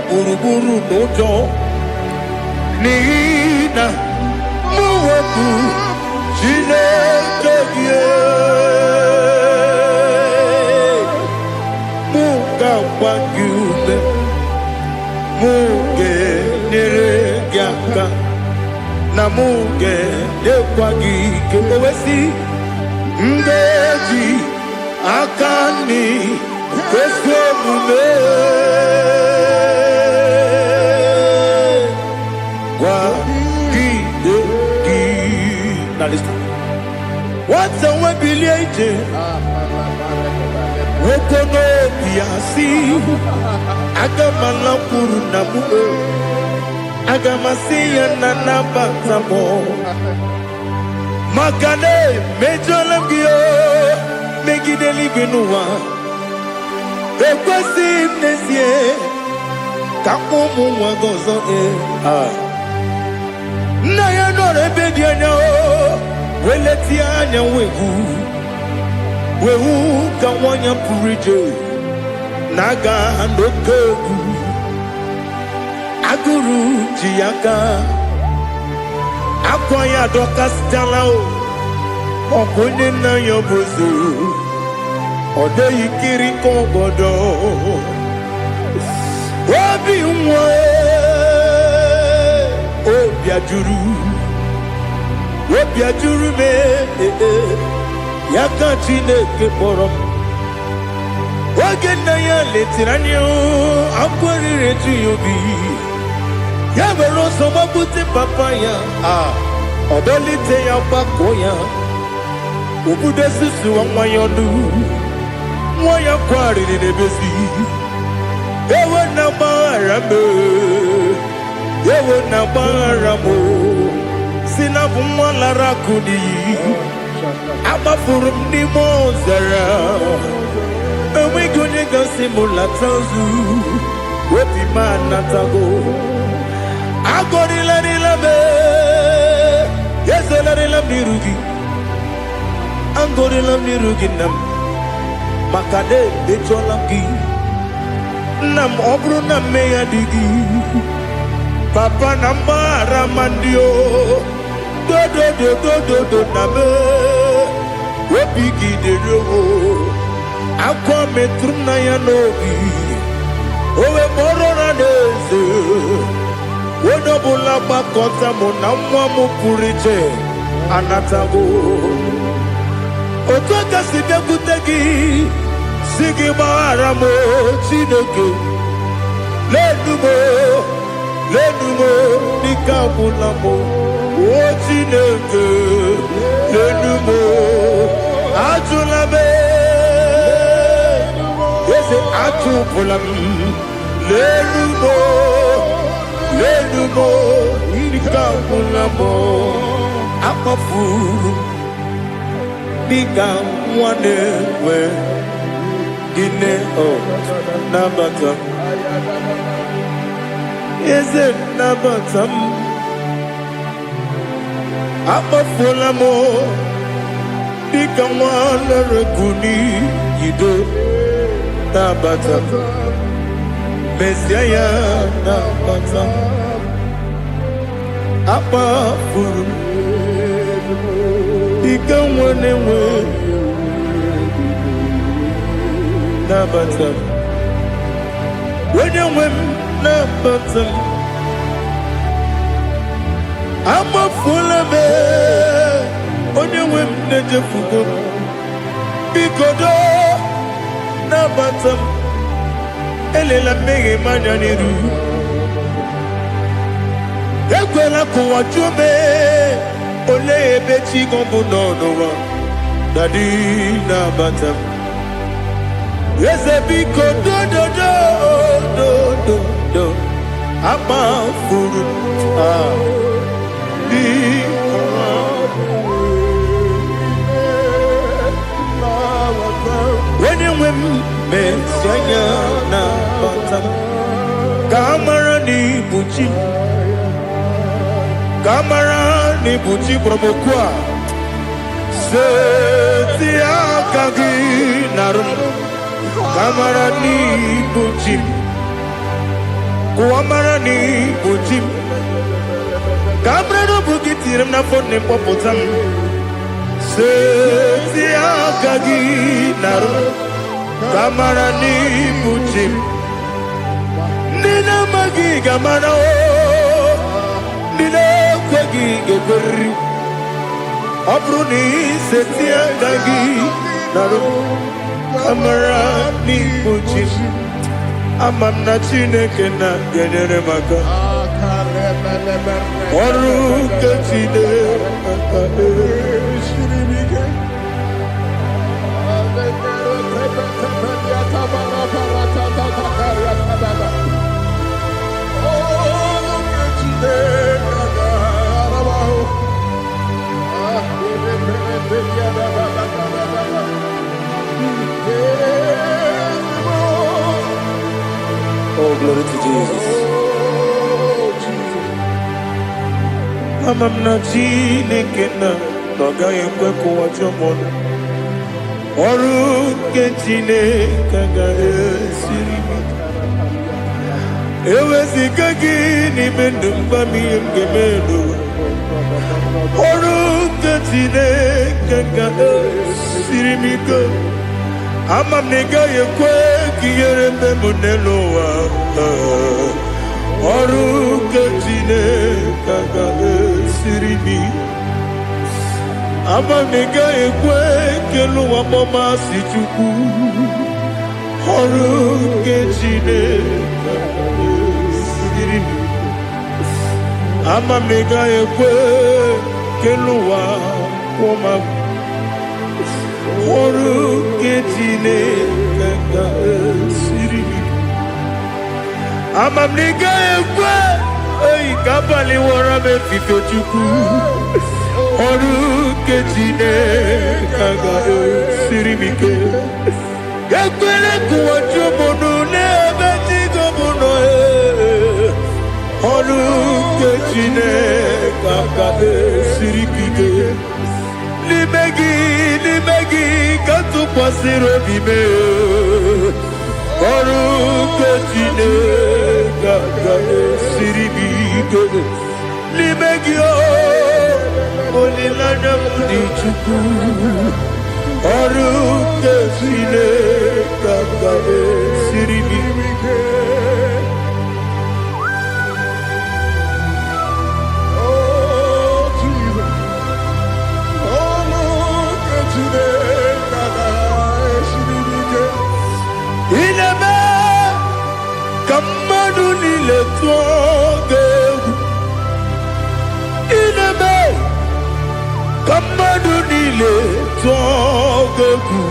buruburu nojo nina muweku jine kebie muka wagyume muge nere gyaka na muge dekwagi kewesi ngeji akani kwesomume wa gidegi. Now listen. What's a webiliate? Wokono biasi agamala puru namu agamasiya nanabatamo Makane mejolamgio megideli benua ekwesi nesie kamumu wagozo na ya nore bedianya weleti anya wehu kawanya purije naga ndokeku aguru jiyaka akwanya doka stalao okonye na yobozu ode yikiri kogodo obi nwa obi ajuru me yaka Chineke kpọrọ oge na ya letiranya akwarire tu yobi ya mere ọsọ gbapute papa ya ọdọlite ya gbakọ ya obodo susu nwa ya ọdụ nwa ya kwariri n'ebezi ewe na gbaghara m si na bụ nwa lara akụ n'iyi agbafuru m n'ime ọzara enweghị onye gasị m lata ozu obi m anatago agọrịlarịla m ezelarịla m n'iru gị agọrịla m n'iru gị nna m maka na emechuola m gị nna m ọ bụrụ na mmehie dị gị papa na mgbaghara ma ndị o dodododododo na me obi gị dịrị owo akwa metụrụ na ya n'obi owe kpọrọ na n'eze onye ọbụla gbakọta mụ na nwa m pụrụ iche anatago otu aka si bịakwute gị si gị gbaghara m Chineke n'elu m lenumo dịka agwụla m o Chineke lenumo ajụla m eze ajụpụla m lenumo dịka agwụla m akpafuru dịka nwa na-enwe gịnị nabata m eze nabata m akpafuola m dịka nwa na-ereku n'iyido nabata m mesia ya nabata m akpafuru dịka nwa na-enwe nabata m onye nwe m nabata m amafuola m onye nwe m na-ejefugo m biko do nabata m elela mmehie m anya n'iru ekwela ka ụwa jụọ m olee ebe chi gị bụ n'ụwa dadi nabata m eze biko do akpafuru onye nwe m mesi anya nabata m ka amara na ibu chi ka amara na ibu chi gwara m okwu a seti aka gị narụ m kamara n'ibu ji m kụwamara n'ibu ji m ka mara n'obu gị tiri m n'afọ na mkpọpụta m seti aka gị narụ kamara n'ibu ji m ndị na-amaghị ga-amara ndị na-ekweghị ga-ekweriri ọ bụrụ na iseti aka gị narụ amara n'ibu chi ama m na Chineke na-enyere m aka ọrụ nke Chineke Oh, glory to Jesus. Ama m na Chineke na ọ gaghị ekwe ka ụwa jụọ m ọnụ ọrụ nke Chineke ga-esiri m eweziga gị n'ime ndụ mgba m ihe m ga-eme n'ụwa ọrụ nke Chineke ga-esiri m ike ama m na ị gaghị ekwe ka ihere mbe m n'elu ụwa ọrụ nke Chineke ga-esiri m ama m na ị gaghị ekwe ka elu ụwa mmasị Chukwu ọrụ nke Chineke ga-esiri m ama m na ị gaghị ekwe ka elu ụwa kwụma ọrụ nke Chineke ga-esiri m ama m na ị gaghị ekwe ka abalị wara m efife Chukwu ọrụ nke Chineke ga-esiri m ike ekwela ka ụwa jụọ m n'ebe chi gị bụ nọ ọrụ nke Chineke ga-esiri m ike n'ime gị ka tụkwasịrị obi m ọrụ nke Chineke ga-esiri m ike n'ime gị olileanya m dị Chukwu ọrụ nke Chineke ga-esiri m ike ineme ka mmadụ niile tụọ gị niile tọgegwu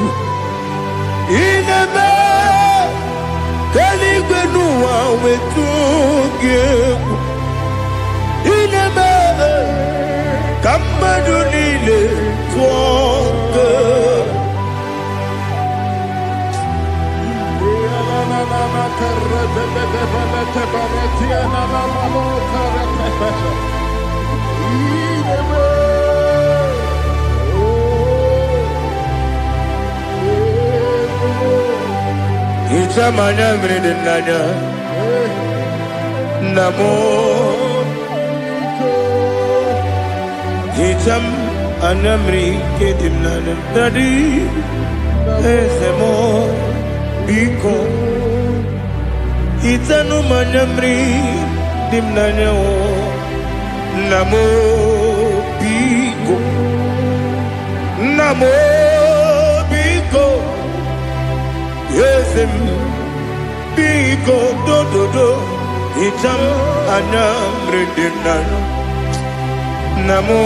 inebe eluigwe n'ụwa wetu gị egwu inebe ka mmadụ niile tụọ gị. Ichamanya mrede nanya namo Icham anamri kedim nanya dadi ezemo biko Itanu manyamri dimnanya o namo biko namo biko Yesem biko do do do Icham anamri dimnanya namo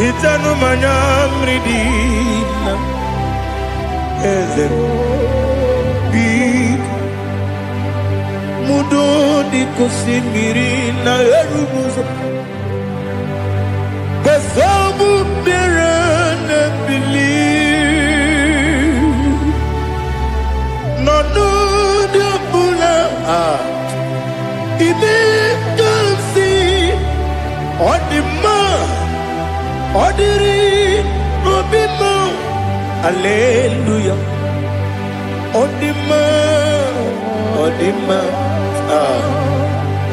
Itanu manyamri dimnanya Yesem Mudo di kusimiri na erubuzo Besabu birane believe No no de bula Ibe kansi Odima Odiri Obima Hallelujah Odima Odima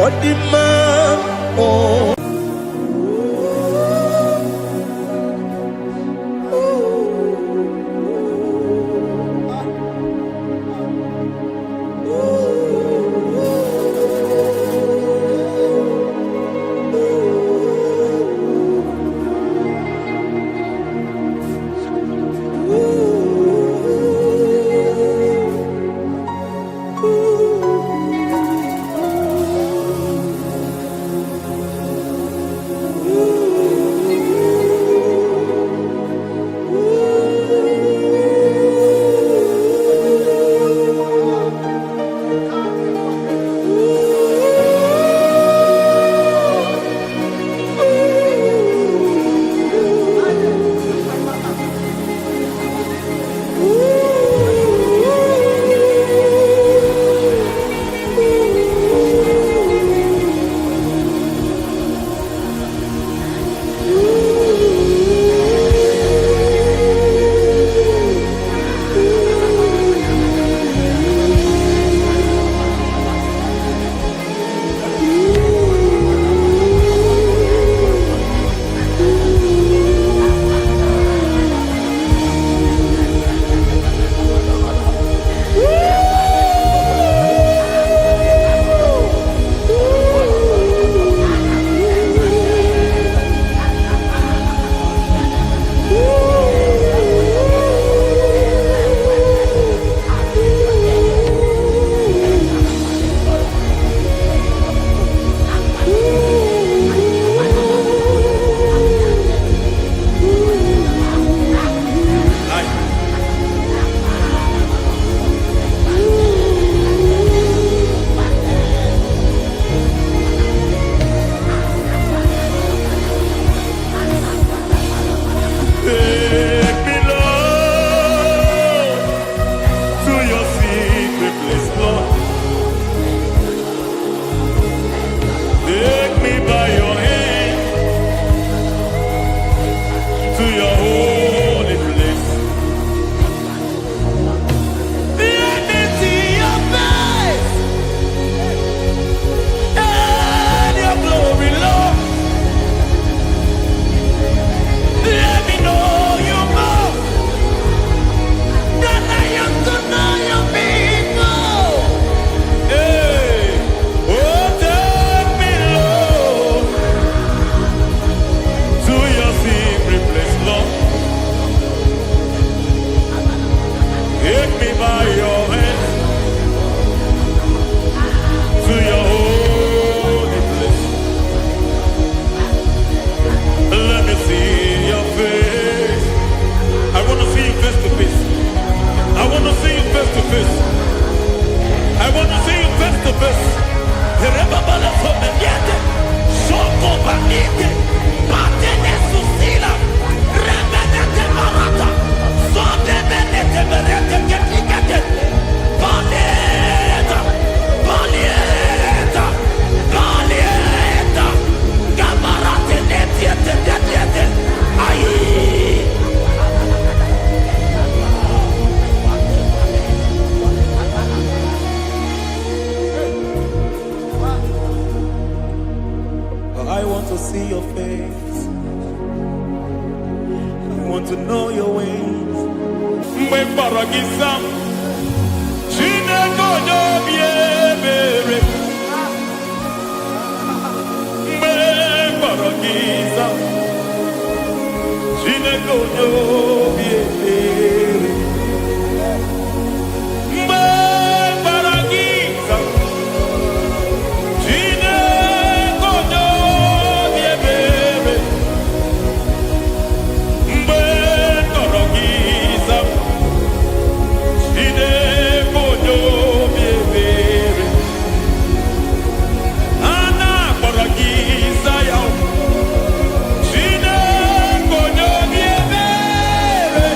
Odima oh I want to see your face. I want to know your ways. Mgbe mkpọrọ gị sam, Chineke onye obi ebere. Mgbe mkpọrọ gị sam, Chineke onye obi ebere. Mgbe mkpọrọ gị sam, Chineke onye obi ebere. Mgbe mkpọrọ gị sam, Chineke onye obi ebere. A na-akpọrọ gị Zion, Chineke onye obi ebere.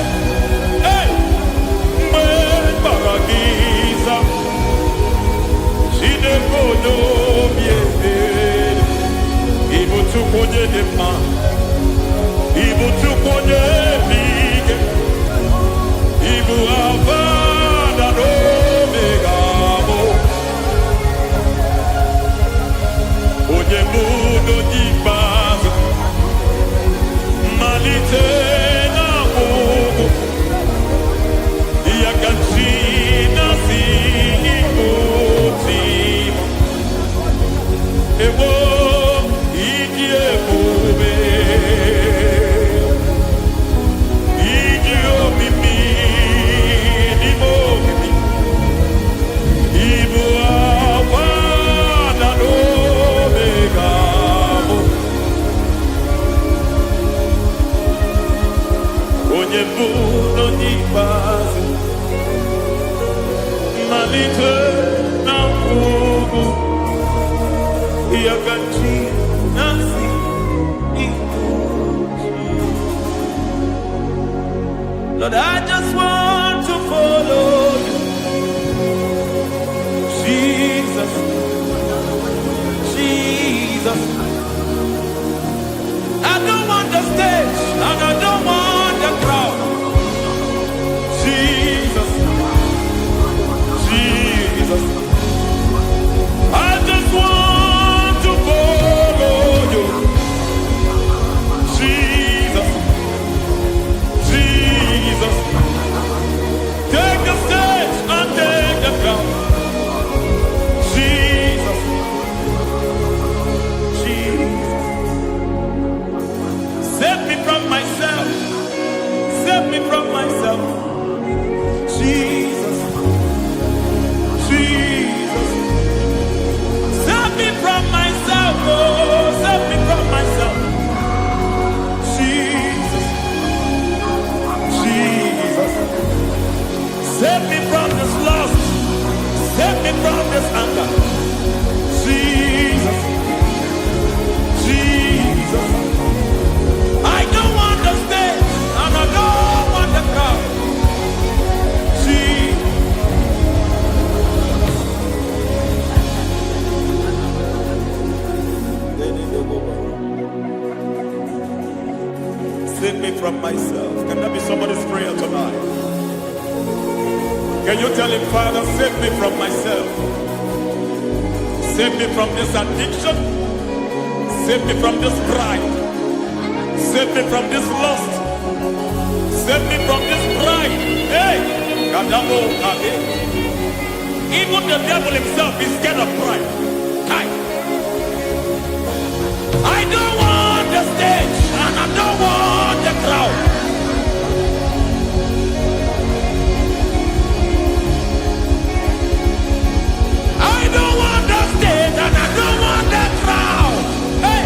Hey! Mgbe mkpọrọ gị Zion, Chineke onye obi ebere. Ị bụ Chukwu onye dị mma, ị bụ Chukwu onye dị ike, ị bụ Alfa na Omega bụ onye bụ n'onye ikpeazụ, mmalite na ọgwụgwụ, ya ka chi na-asị Igbo tim. Ewo ịdị ebube, ịdị omimi n'ime omimi, ịbụ Alfa na Omega bụ onye mbụ na onye ikpeazụ, mmalite na ọgwụgwụ, ya ka chi na-asị Igbo tim. Lord, I just want to follow you, Jesus, Jesus. I don't want the stage and I don't want the crowd. Jesus, Jesus. I just want to follow you, Jesus, Jesus. Take the stage and take the crown. Jesus, Jesus. Save me from myself. Save me from myself. Jesus, Jesus. Save me from myself. Oh, save me from myself. Jesus, Jesus. Save me from this lust. Save me from this anger. Jesus, Jesus. I don't want the stage and I don't want the crowd. Jesus. Save me from myself. Can that be somebody's prayer tonight? Can you tell him, Father, save me from myself. Save me from this addiction. Save me from this pride. Save me from this lust. Save me from this pride. Hey! Kadamo Kade. Even the devil himself is scared of pride. Hi. I don't want the stage and I don't want the crowd. I don't want the stage and I don't want the crowd. Hey,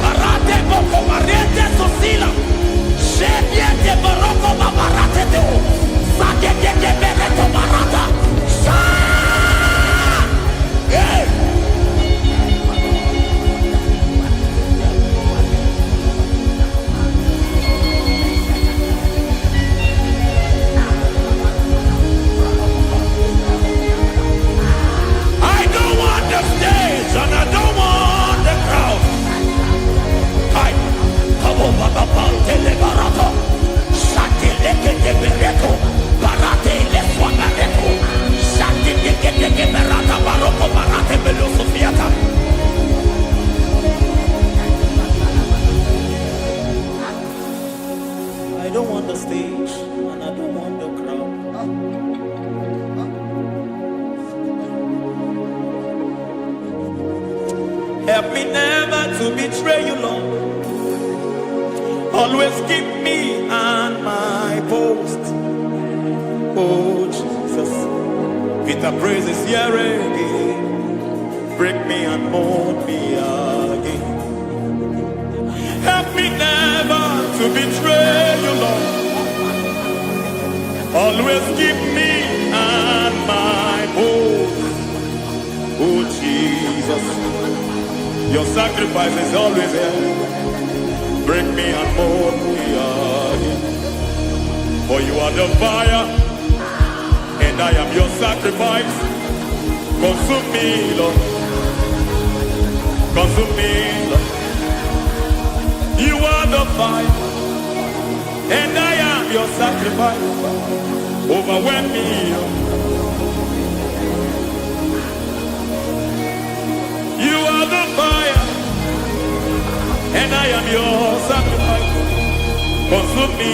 Parate Boko Mariete Sosila. Shebiete Baroko Babarate Deo. Sadete de Bereto Barata. Hey! Help me never to betray you, Lord. Always keep me on my post. Oh Jesus, with the praises here again, break me and mold me again. Help me never to betray you, Lord. Always keep me on my post. Oh Jesus, your sacrifice is always there. Break me and mold me again. For you are the fire, and I am your sacrifice. Consume me, Lord. Consume me, Lord. You are the fire, and I am your sacrifice. Overwhelm me, Lord. You are the fire, and I am your sacrifice. Consume me.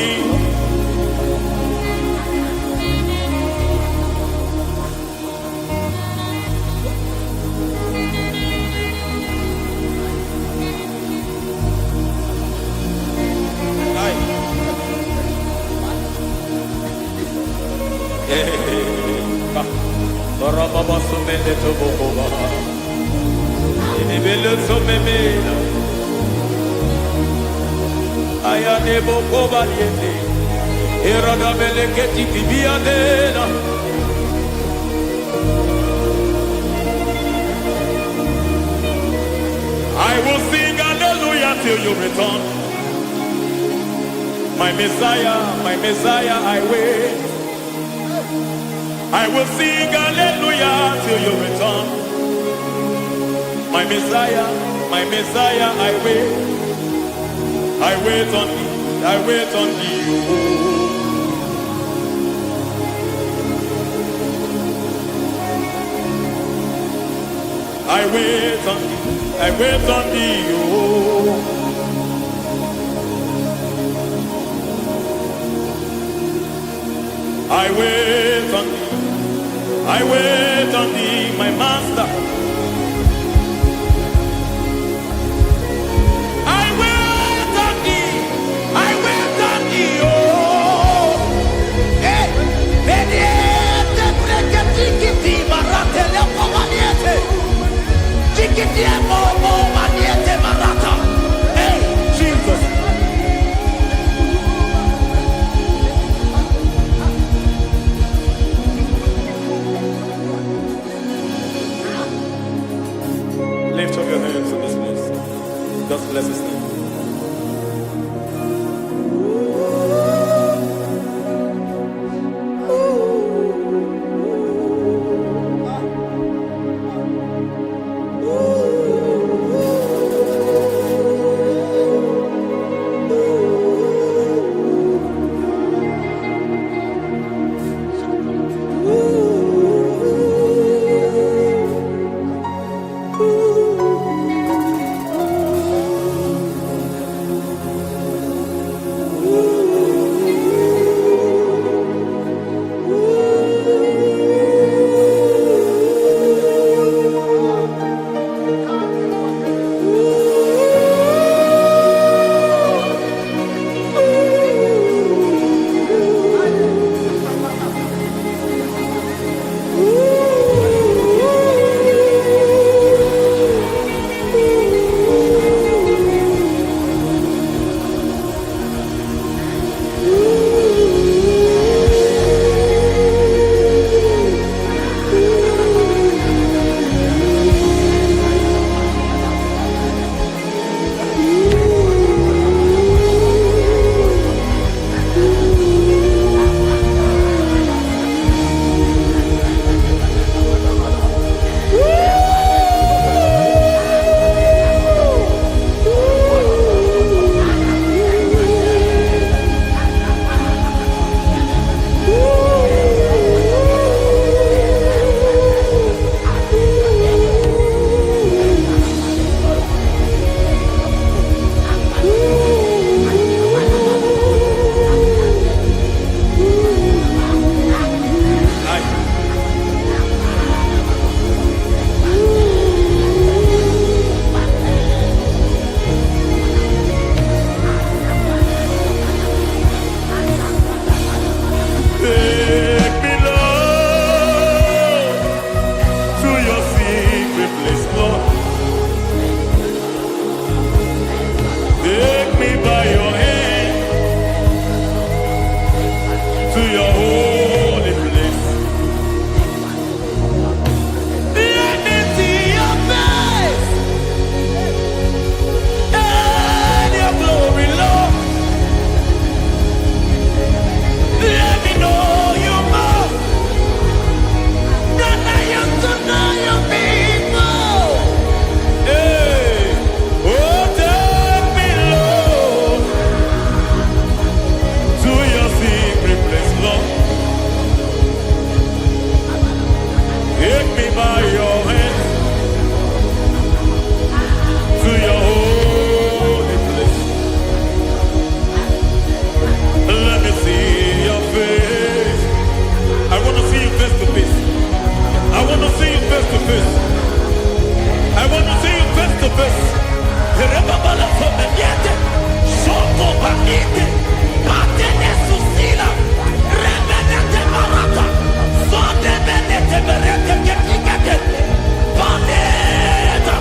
I will sing hallelujah till you return. My Messiah, I wait. I will sing hallelujah till you return. My Messiah, I wait. I wait on thee, I wait on thee. Oh. I wait on thee, I wait on thee. Oh. I wait on thee, I wait on thee, my master. I wait on thee, I wait on thee, oh. Hey, vediete, prega tikiti, marate le pomaniete. Tikiti e momo maniete marata. Hey, Jesus. Lift up your hands in this place. Just bless his name. me by your hand to your holy place. Let me see your face and your glory, Lord. Let me know you more than I used to know your people. Hey, oh, take me, Lord, to your secret place, Lord. Take me by your hand to your holy place. Let me see your face. I want to see you face to face. I want to see you face to face. I want to see you face to face. Rebabala sometiente, soko bakite, patene susila, rebenete barata, sonde benete berete ketikete, balieta,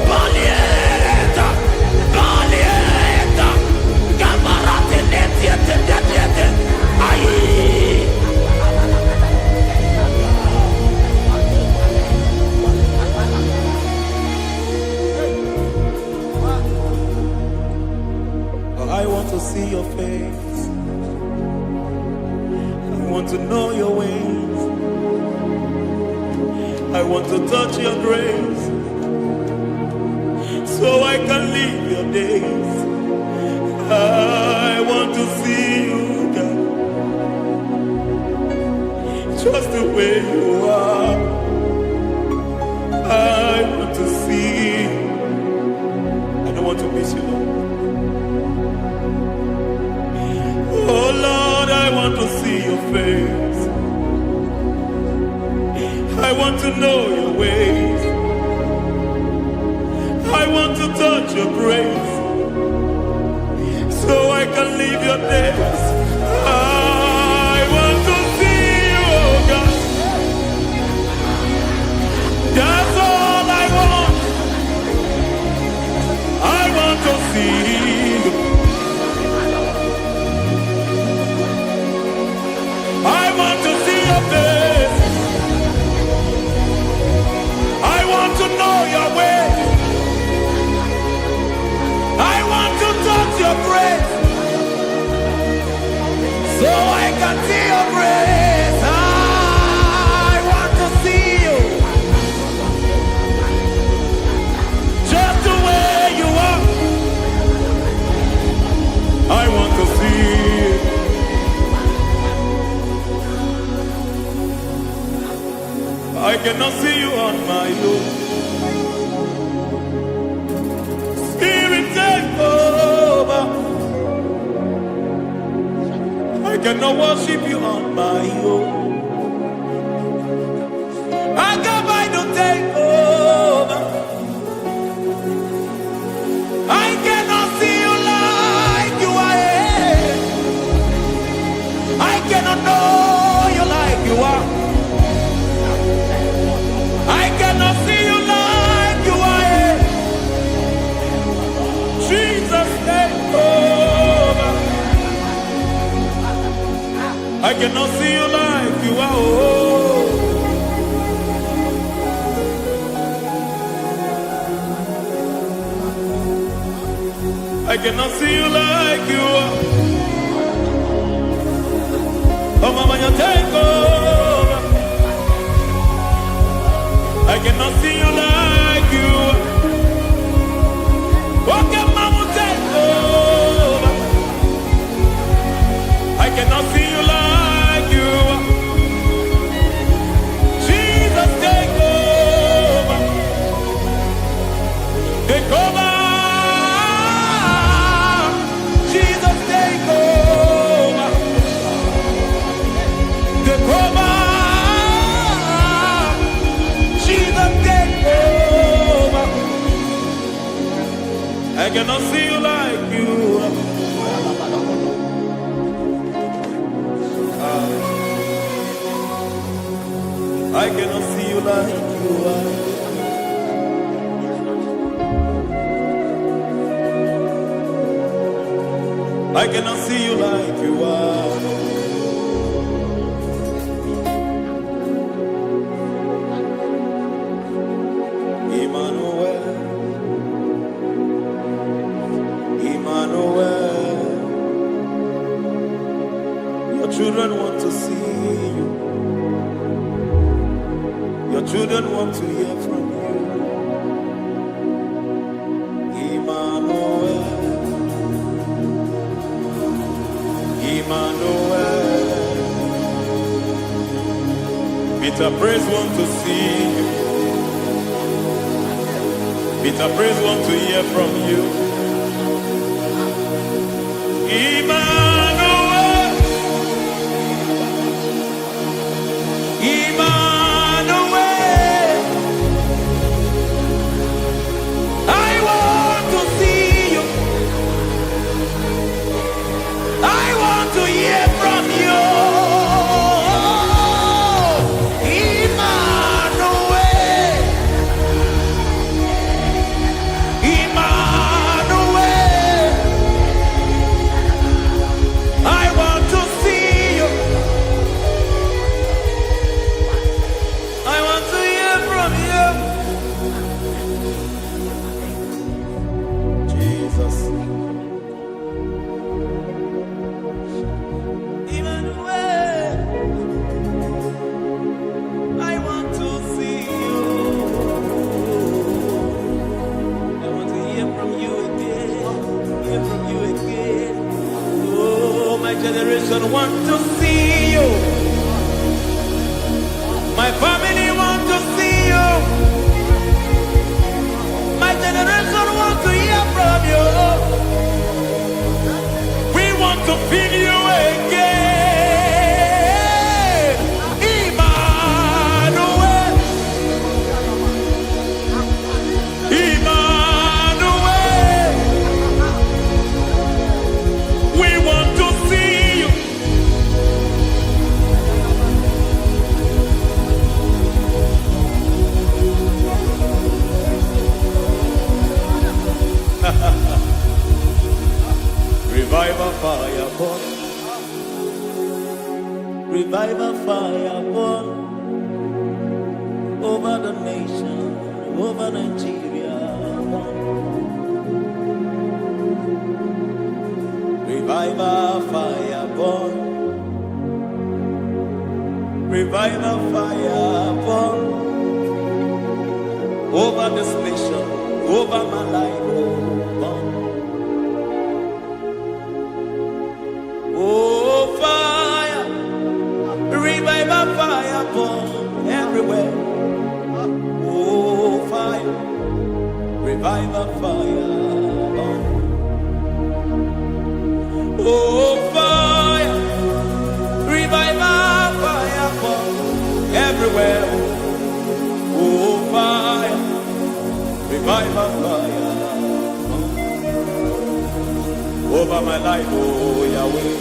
balieta, balieta, gamarate netiete netiete, aye. I want to see your face. I want to know your ways. I want to touch your grace so I can live your days. I want to see you, God, just the way you are. I want to see you. I don't want to miss you, Lord. Oh Lord, I want to see your face. I want to know your ways. I want to touch your grace so I can live your days. I want to see you, oh God. That's all I want. I want to see you. I want to see your face. I want to know your way. I want to touch your grace so I can see your grace. I want to see you just the way you are. I want to see you. I cannot see you on my own. Spirit, take over. I cannot worship you on my own. I come by to take over. I cannot see you like you are. I cannot know you like you are. I cannot see you like you are. Jesus, take over. I cannot see you like you are. Oh. I cannot see you like you are. Oh, Mama, you take over. I cannot see you like you. Okay, Mama, take over. I cannot see you like you. Jesus, take over. Take over. Jesus, take over. Take over. I cannot see you like you. I cannot see you like you are. I cannot see you like you are. Emmanuel, Emmanuel, your children want to see you. Your children want to hear from you. Emmanuel, Emmanuel. Peter Praise want to see you. Peter Praise want to hear from you. Emmanuel, Emmanuel, I want to see you. I want to hear from you. Emmanuel, Emmanuel, I want to see you. I want to hear from you. Jesus. Emmanuel, I want to see you. I want to hear from you again. Hear from you again. Oh, my generation want to see you. My family want to see you. My generation want to hear from you. We want to feel you again. Emmanuel, Emmanuel, we want to see you. Revival fire burn. Revival fire burn over the nation, over Nigeria. Revival fire burn. Revival fire burn over this nation, over my life. Burn. Oh, fire, revival fire burn everywhere. Oh, fire, revival fire burn. Oh, fire, revival fire burn everywhere. Oh, fire, revival fire burn over my life, oh Yahweh.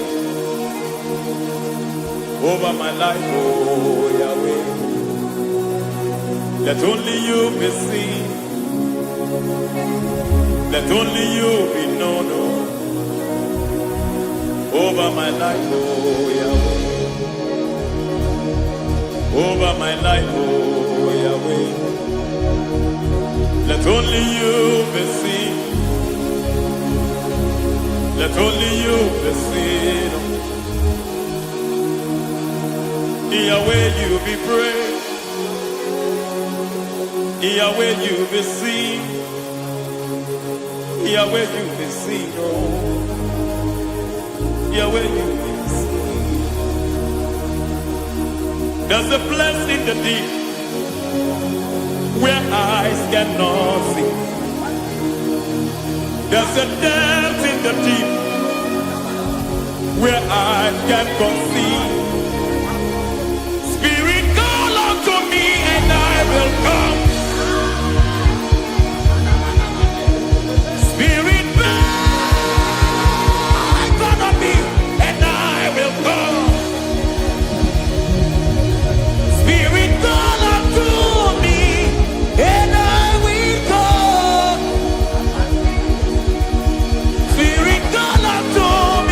Over my life, oh Yahweh. Let only you be seen. Let only you be known. Over my life, oh Yahweh. Over my life, oh Yahweh. Let only you be seen. Let only you be seen. Yahweh, you be praised. Yahweh, you be seen. Yahweh, you be seen. Oh, Yahweh, you be seen. There's a place in the deep where eyes cannot see. There's a depth in the deep where eyes can conceive. Spirit, call unto me and I will come. Spirit, breathe on me and I will come. Spirit, call unto me and I will come. Spirit, call unto me.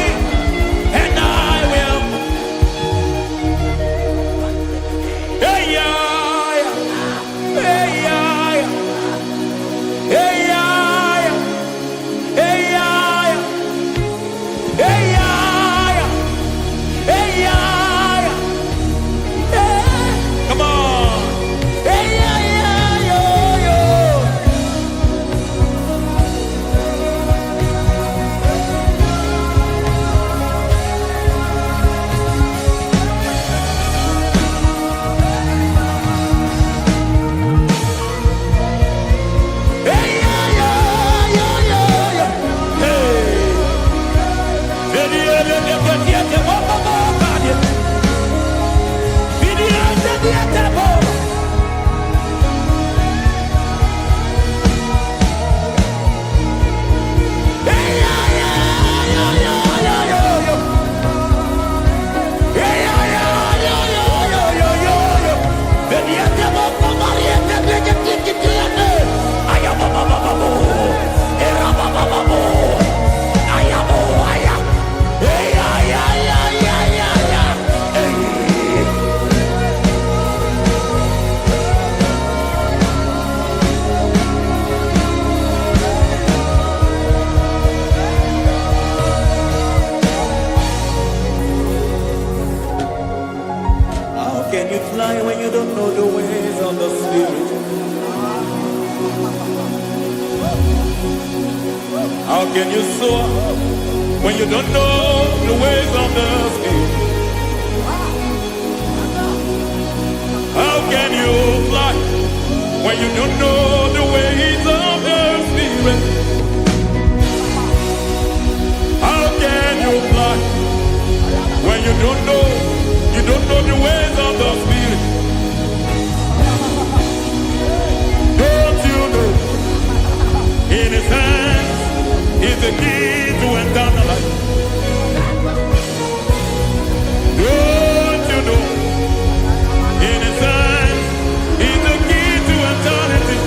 How can you soar when you don't know the ways of the Spirit? How can you fly when you don't know the ways of the Spirit? How can you fly when you don't know the ways of the Spirit? Don't you know in His hands is the key to eternal life? Don't you know in His hands is the key to eternity?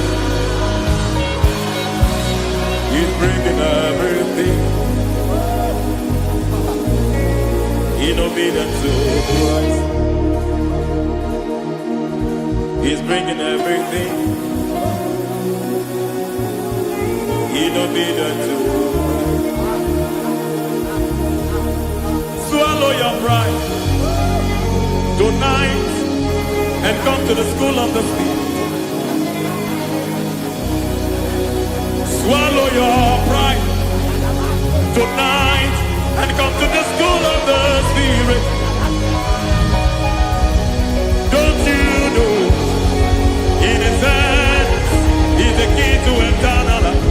He's bringing everything in obedience to Christ. He's bringing everything in obedience to Christ. Swallow your pride tonight and come to the school of the Spirit. Swallow your pride tonight and come to the school of the Spirit. Don't you know in His hands is the key to eternal life?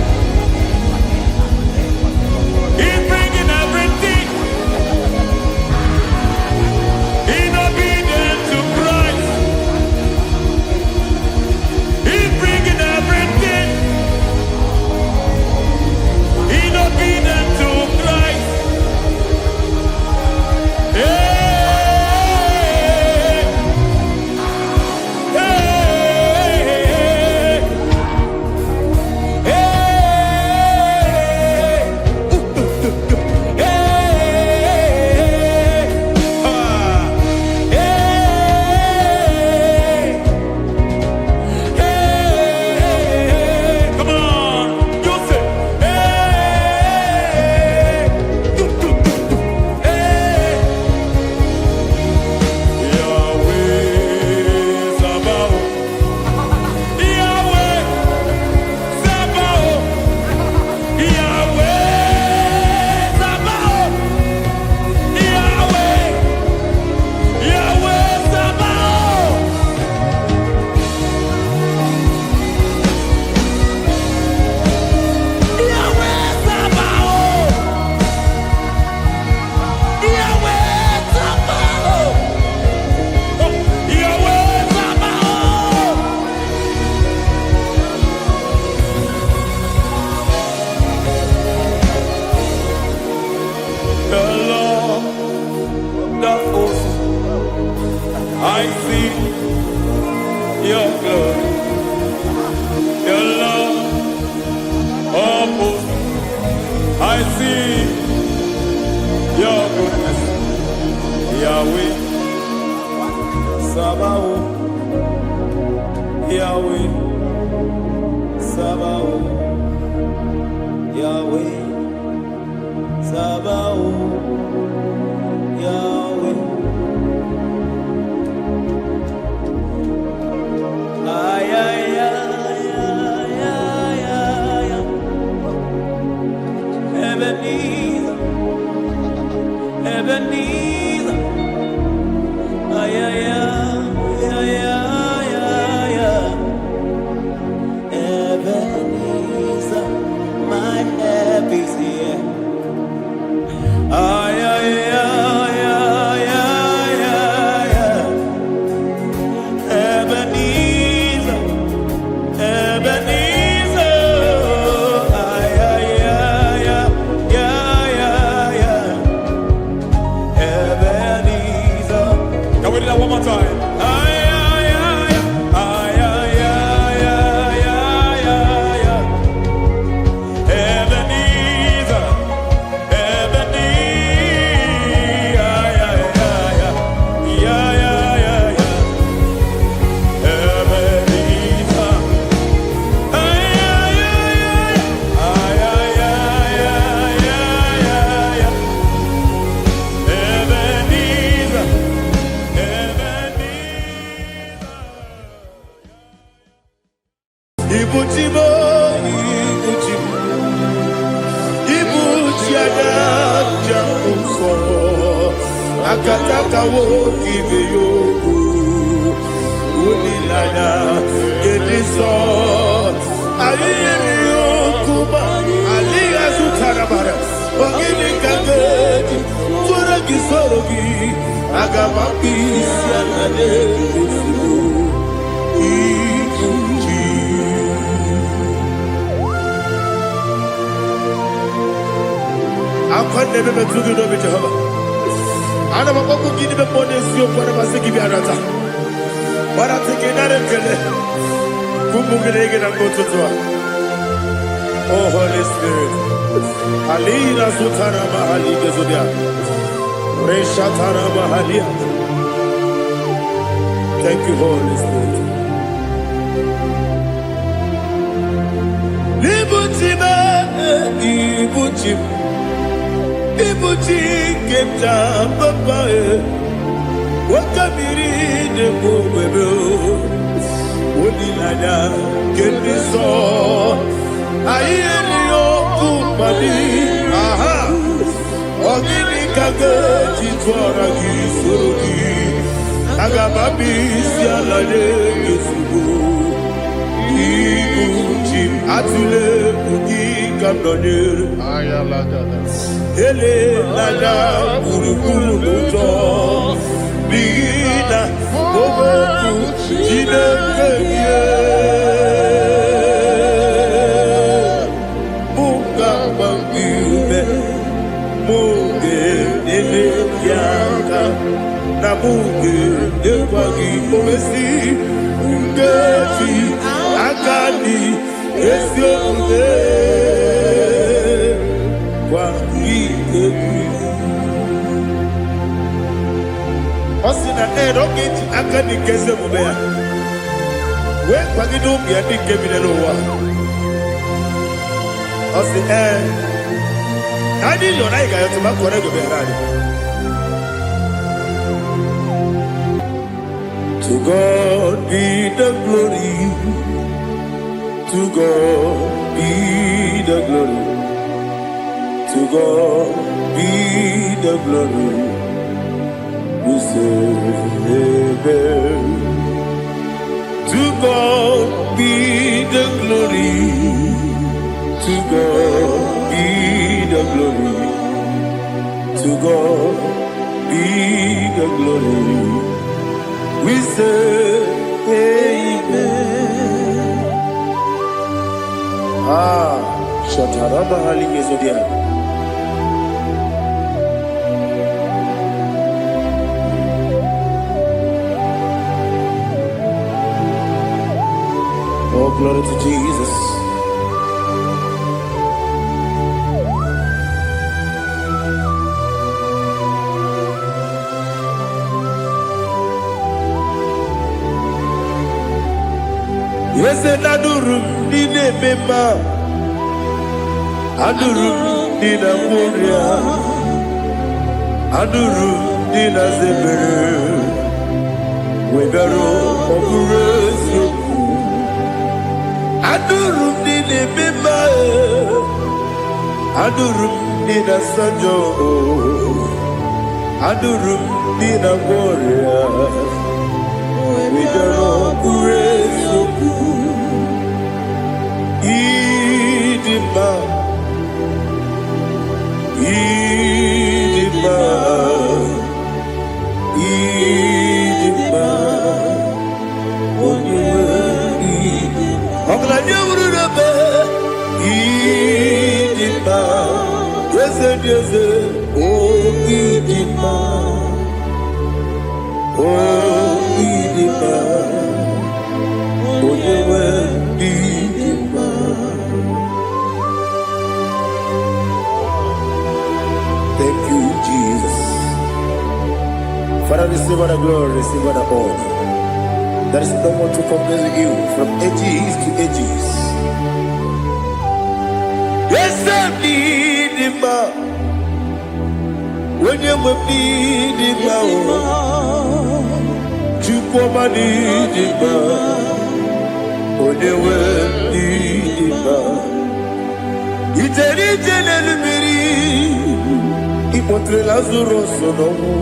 He's bringing everything in obedience to Christ. He's bringing everything in obedience to Christ. Hey, hey, hey, come on, you say, Yahweh Sabaoth, Yahweh Sabaoth, Yahweh Sabaoth, Yahweh, Yahweh Sabaoth. Yahweh Sabaoth, Yahweh Sabaoth, Yahweh Sabaoth. The Lord, the host, I see your glory. The Lord of hosts, I see your goodness. Yahweh Sabaoth, Yahweh Sabaoth, Yahweh Sabaoth, Yahweh. Ay, ay, ay, ay, ay, ay, ay. Ebenezer, Ebenezer. Ay, ay, ay, ay, ay, ay, ay. Ebenezer, my help is here. Ay, ay, ay, ay, ay, ay, ay. Ebenezer, Ebenezer. Ay, ay, ay, ay, ay, ay, ay. jamuso akataka woki beyoku unilaya ediso aliyokuba aliya sutarabara ogini kageti tura kisorogi agamapi sianade Akwande bebe tugi no be Jehovah. Ana makoku gini be bone sio kwa na masiki bi anata. Bara teke na rekele. Kumugirege na ngototwa. Oh Holy Spirit. Alina sutara mahali gezodia. Resha tara mahali. Thank you, Holy Spirit. Libutime, ibutim. Ibuti kemta papa wakamiri de bobebe onilada kemiso ayeni okupali aha ogini kage titwara kisorogi agababi sialade yesugo ibuti atule ugi kamdonir ayalada ele nada kurukuru luto bigina oboku jinekeye muka bangibe muge ele yaka na muge ekwagi omesi ngeti akani esiokude Osina roketi akani keze mubea. We kwagido mi adi kemine lowa. Osi Adi yona iga yotu makore go berani. To God be the glory. To God be the glory. To God be the glory. We say amen. To God be the glory. To God be the glory. To God be the glory. We say amen. Shataraba hali yezodia. Oh, glory to Jesus. Yes, and Adurum Nine Mema Adurum Nina Moria Adurum Nina Zebere Webero Oburesu Adurum Nine Mema Adurum Nina Sanjo Adurum Nina Moria Webero Oburesu Idima, Idima, Idima, Idima, Idima, yes, oh Idima, oh Idima, oh Idima. Thank you, Jesus. Father, receive all the glory, receive all the honor. There is no one to compare with you from ages to ages. Yes, I need him. When you need him, you come and need him. When you need him, it's a little bit. kpọtere Lazarus n'ọnwụ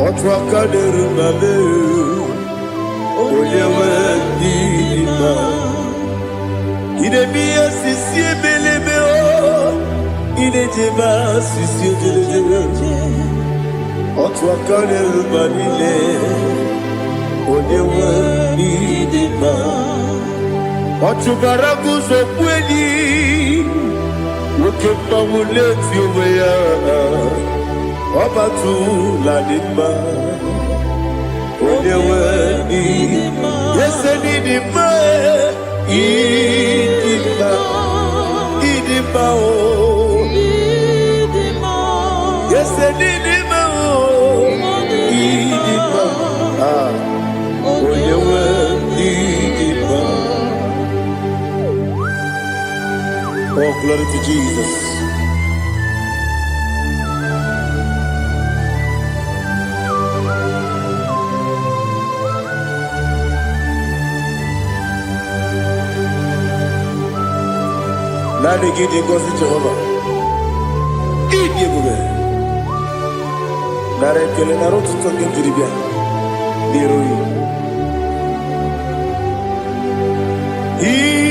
otu aka na-eru n'ala onye nwe ndị mma ị na-eme ihe sisi ebelebe ị na-ejebe sisi ojelejebe otu aka na-eru mba niile onye nwe ndị mma ọ chụbara gị ụzọ kpu enyi nwoke mmanwụ na-eti onwe ya ọ batụla dị mma onye nwe ndị ese n'ịdị mma ịdị mma ịdị mma o ese n'ịdị mma o ịdị mma onye nwe ịdị mma. Oh, glory to Jesus. Nani gidi ngozi Jehovah. Gidi ebube. Nare kele na rotu toke njiribia. Diroi.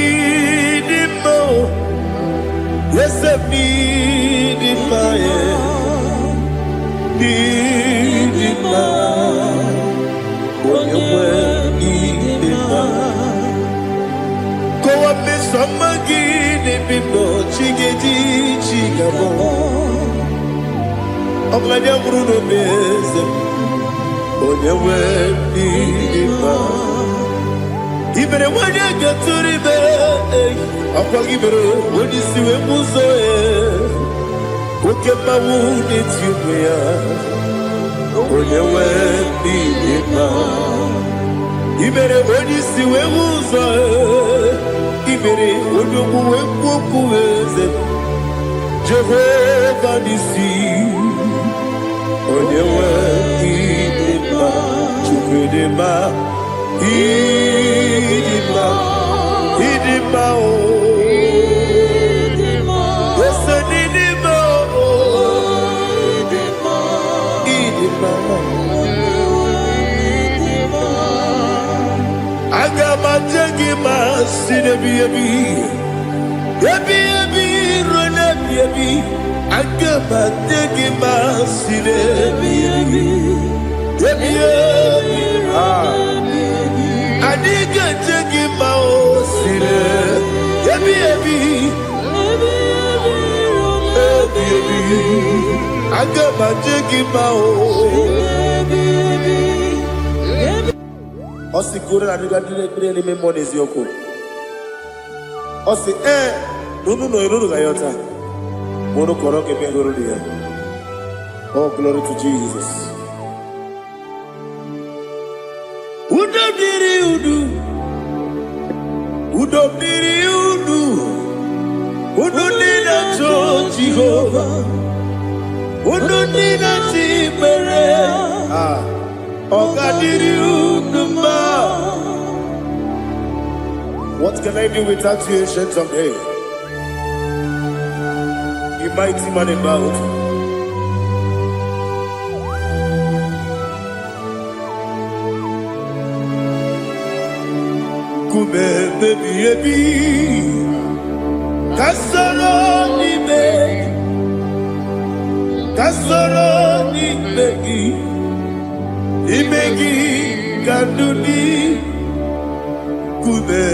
Idimo. Yese bidima ye. Bidima. Onyewe idima. Kowa mesomagi. Bibo chigedi chigabo Oglanya Bruno Beze Onyewe Bidima Ibere wanya gaturibe Akwa gibere wani siwe muzoe Koke mawu netiume ya Onyewe Bidima Ibere wani siwe muzoe Ibere odogu ekwoku eze Jehovah nisi Onyewe idima Chukwudema Idima Idima o Ese nidima o Idima Agama jengima sinebi Ebi rona ebi Agama jengima sinebi Ebi Adiga jengima o sine Ebi Agama jengima o Osi kure na duga dire ni memo nezi yoko. Osi nunu no iruru gayota. Mono koroke mengoro dia. Oh, glory to Jesus. Udo diri udu. Udo diri udu. Udo nina cho Jehovah. Udo nina chibere. What can I do without you, ancient of days? You mighty man in battle. Kume baby ebi, kasoro ni begi. Imegi kanduni Kube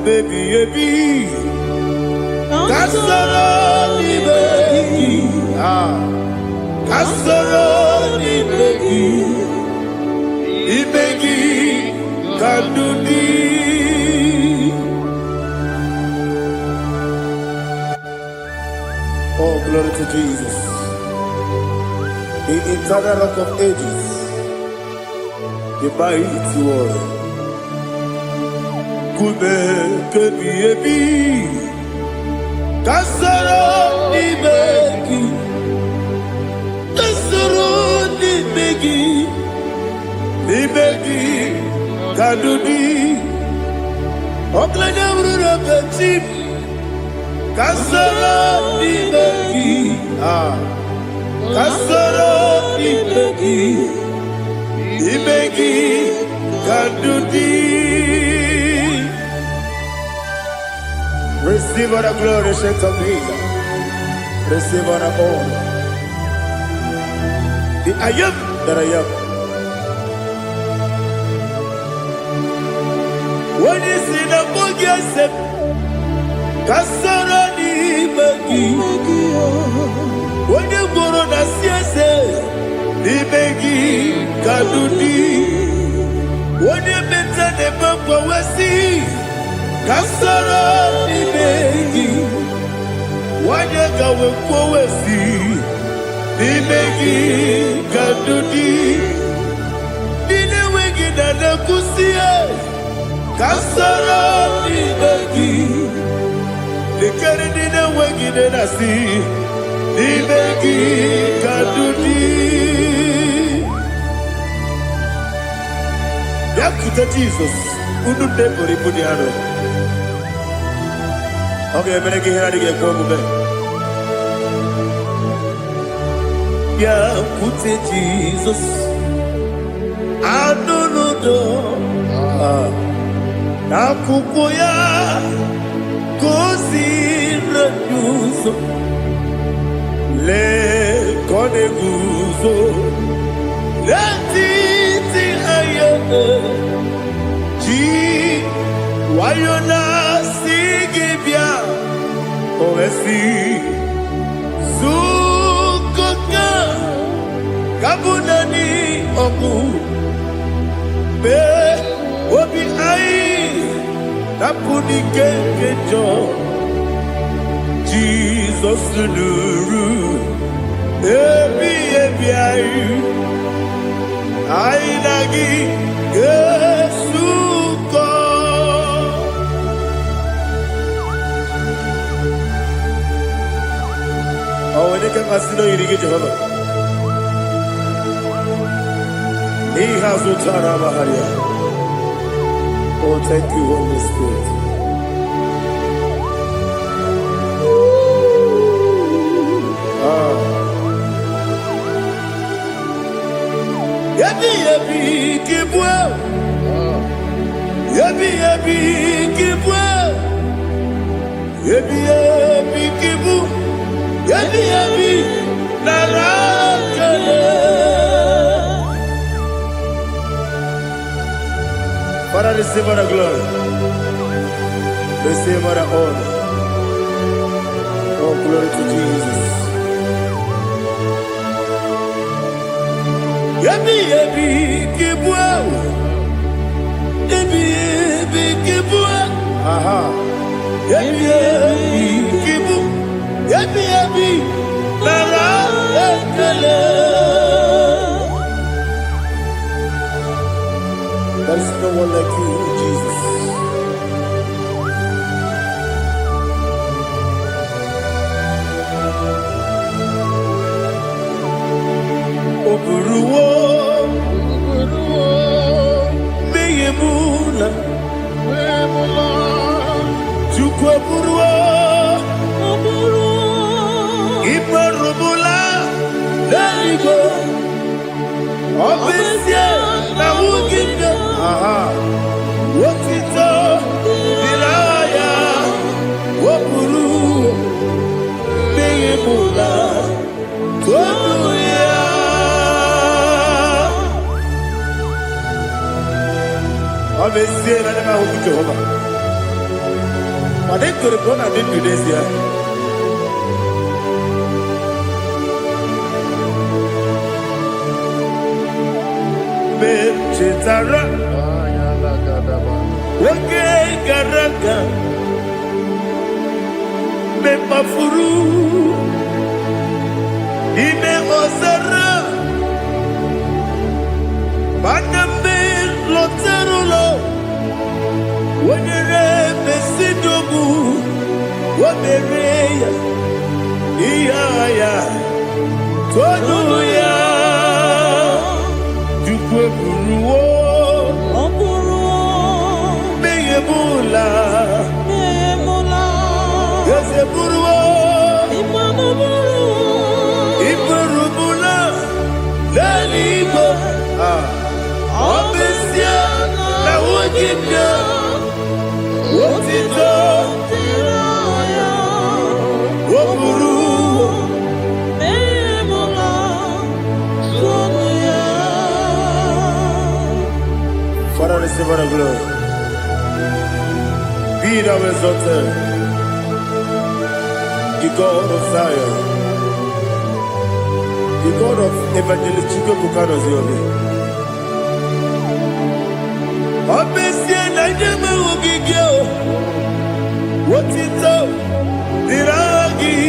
baby ebi Kasoro ni begi Kasoro ni begi Imegi kanduni Oh, glory to Jesus. The eternal rock of ages, the mighty one. Kube kebi ebi, kasoro ni begi, ni begi, kadudi, oklanya urura beti, kasoro ni begi, Kadudi. Receive all the glory, shake of Jesus. Receive all the honor. The I am that I am. When you see the book, yourself, Kasarani Bagi. When you go on the CSA, the Bagi Kadudi. When you mention the book, Wasi, Kasarani Bagi. When you go with Wasi, the Bagi Kadudi. Dine Wagi Dana Kusia. Kasarani Bagi. The Canadian Wagi Denasi, the Bagi Kadudi. Yakuta Jesus, Udu Tempori Pudiano. Okay, I'm going to get here to get Yakuta Jesus, I don't know. Nakukoya. Così raggiunto le code guso le titi ayane ci wayona sigibia ovesi sukoka kabunani oku be obi ai Tapuni kekejo Jesus nuru ebi ayu ainagi Yesuko Awene kasino irige Jehovah He has utara baharia. Oh, thank you, Holy Spirit. Yabi yabi kibwa. Yabi yabi kibwa. Yabi yabi kibu. Yabi yabi narakale. Father, receive all the glory. Receive all the honor. Oh, glory to Jesus. Yabi yabi kibwa. Yabi yabi kibwa. Aha. Yabi yabi kibu. Yabi yabi nara ekele. There is no one like you, Jesus. Oburuwo, meyemula, chukwu oburuwo, imarubula, leligo, obesie na wugide. Wotito, Dilaya, Wopuru, Beyemula, Tonuya. Obviously, I never hope Jehovah. But they could have gone and did this year. Chitara. Okay, Garaka, me mafuru, ime osara, baname loterulo, wenere besidogu, wamereya, iyaya, tonuya, jukwe buruwo. Meyemula, Yeseburuo, Iburubula, Leligo, Obesia, Ogibia, Otito, Oburu, Memola, Sonia. Father, receive our glory. Be thou exalted, the God of Zion, the God of Evangelist Chike Bukanos Yomi. Obesia Najeme Ogigio, Wotito, Diragi,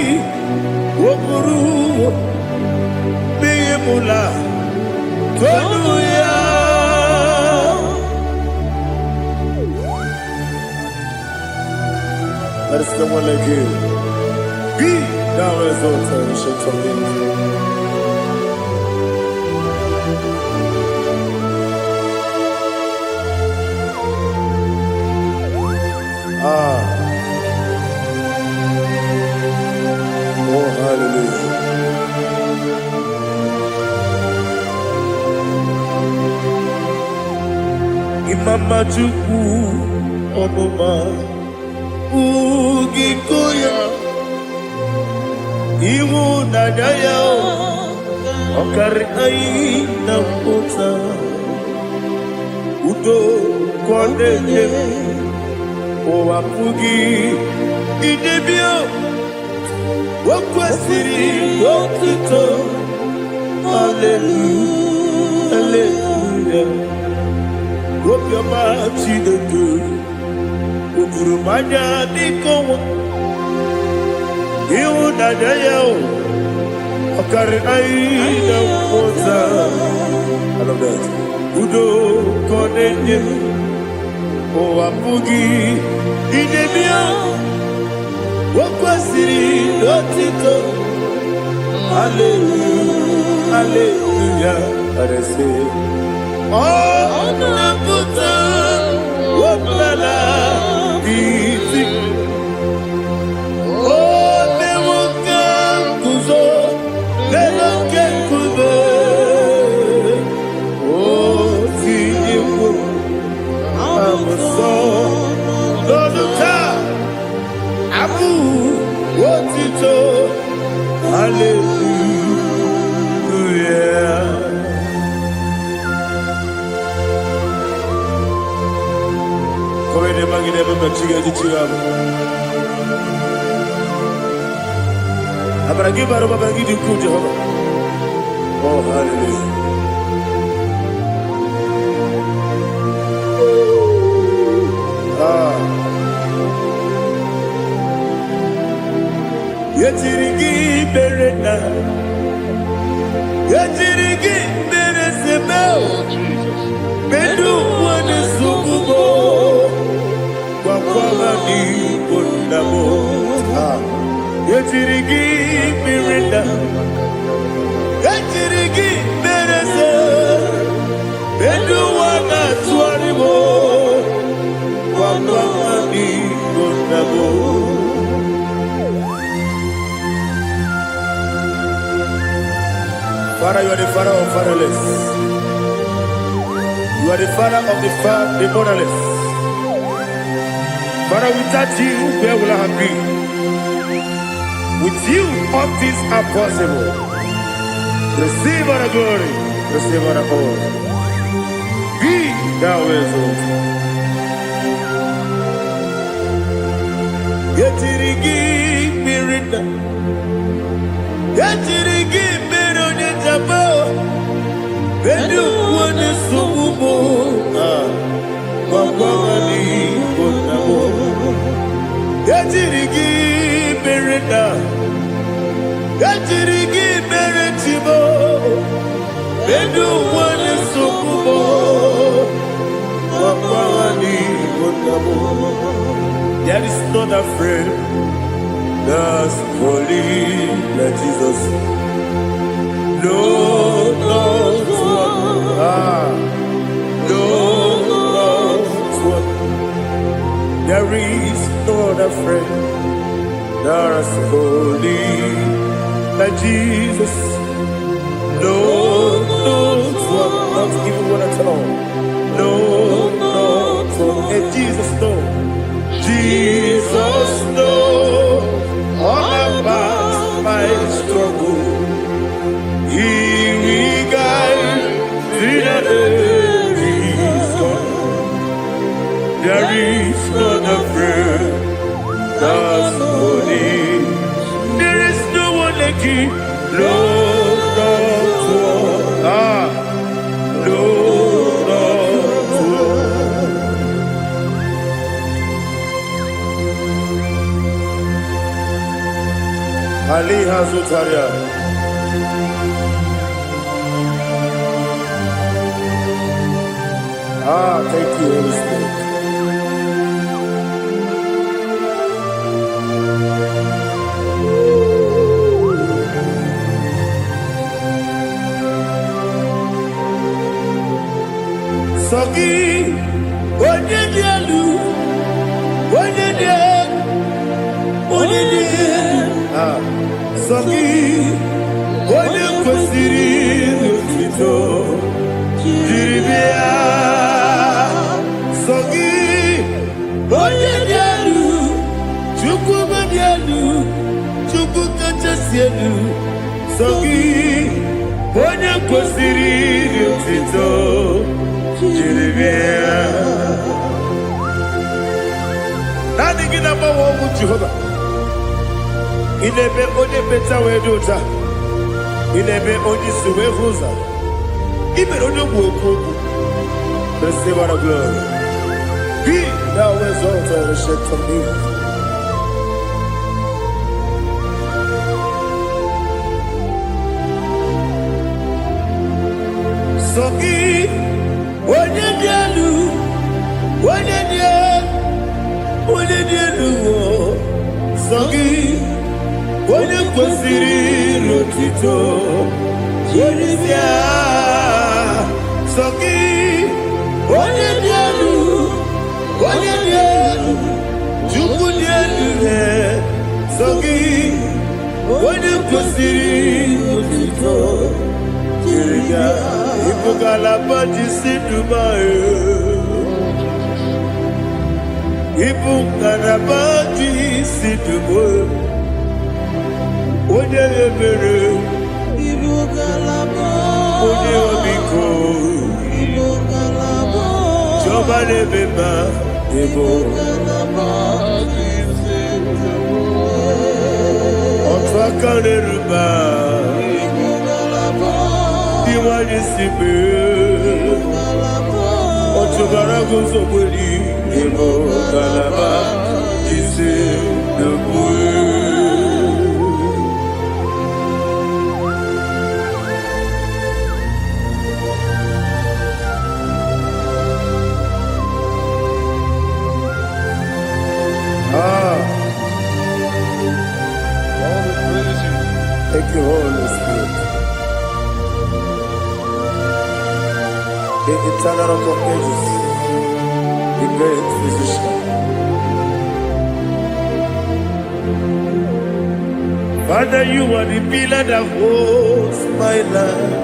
Wokuru, Beyemula, Hallelujah. There is someone like you. Be thou exalted, ancient of days. Oh, hallelujah. Imama Chukwu Ọmụma Ugikoya Iwu Nadaya Ọkari Ayi na Mpụta Udo Kọnenye Ụwapụghị Idebio Wakwesịrị Otuto Hallelujah Hallelujah Obiọma Chineke Oburu manya n'ikowo Ịhụnanya ya ọkarị anyị na mmụta. I love that. Udo ka ọ na-enye ụwa apụghị idebe ya. O kwesịrị otito. Hallelujah, hallelujah. And I say, oh, na-apụta ọbụla isi. Oh, na-enwoke nguzo na-enwoke nkume. Oh, tinyewo amụsọ n'ọdụ taa. Abụ otito. Hallelujah. Come in the magnet of the chicken. Abragi baro abragi di ku Jehovah. Oh, hallelujah. Ah. Yetirigi berena. Yetirigi beresebel. Bedu wane sukubo. Wakwala ni bondabo. Ah. Yetirigi berena. Yetirigi berese. Bedu wana tuaribo. Wakwala ni bondabo. Father, you are the father of fatherless. You are the father of the motherless. Father, without you, where will I have been? With you, all things are possible. Receive our glory, receive our honor. Be thou exalted. Yetirigi mirina, yetirigi mirona jabo, bedu wane sukubo, wakwani bonabo. Yetirigi mirina, yetirigi miretibo, bedu wane sukubo, wakwani bonabo. There is not a friend that's holy like Jesus. No, not one. No, not one. There is no other friend that's holy like Jesus. No, not one. Not even one at all. No, not one. struggle. He will guide till the end is gone. There is not a friend that's holy. There is no one like him. Lord of war. Lord of war. Ali Hazutaria. Thank you, Holy Spirit. Sogi, onye dielu, onye dielu, onye dielu. Sogi, onye kwesịrị otito, jiri bịa. Sogi, onye dielu, Chukwu dielu, Chukwu kachasị elu. Sogi, onye kwesịrị otito. Nani gina mawa omu Jehovah. Inebe onye beta wedota. Inebe onye suwe huza. Ibe onye mwoku. Receive our glory. Be thou exalted and shed from me. Sogi. Onye dielu, onye dielu, Sogi, onye kwesịrị otito, jiri bịa. Sogi, onye dielu, Chukwu dielu, Sogi, onye kwesịrị otito, jiri bịa. Ipugalaba jisidumae, Ipugalaba jisidumae, onye ebere, Ipugalaba, onye obiko, Ipugalaba, Jọba lebeba, Ipugalaba jisidumae, Otu aka n'eruba, Iwani sibe, Otubara guzobeli, Ipugalaba jisidumae. Thank you, Holy Spirit. The eternal rock of ages, the great physician. Father, you are the pillar that holds my life.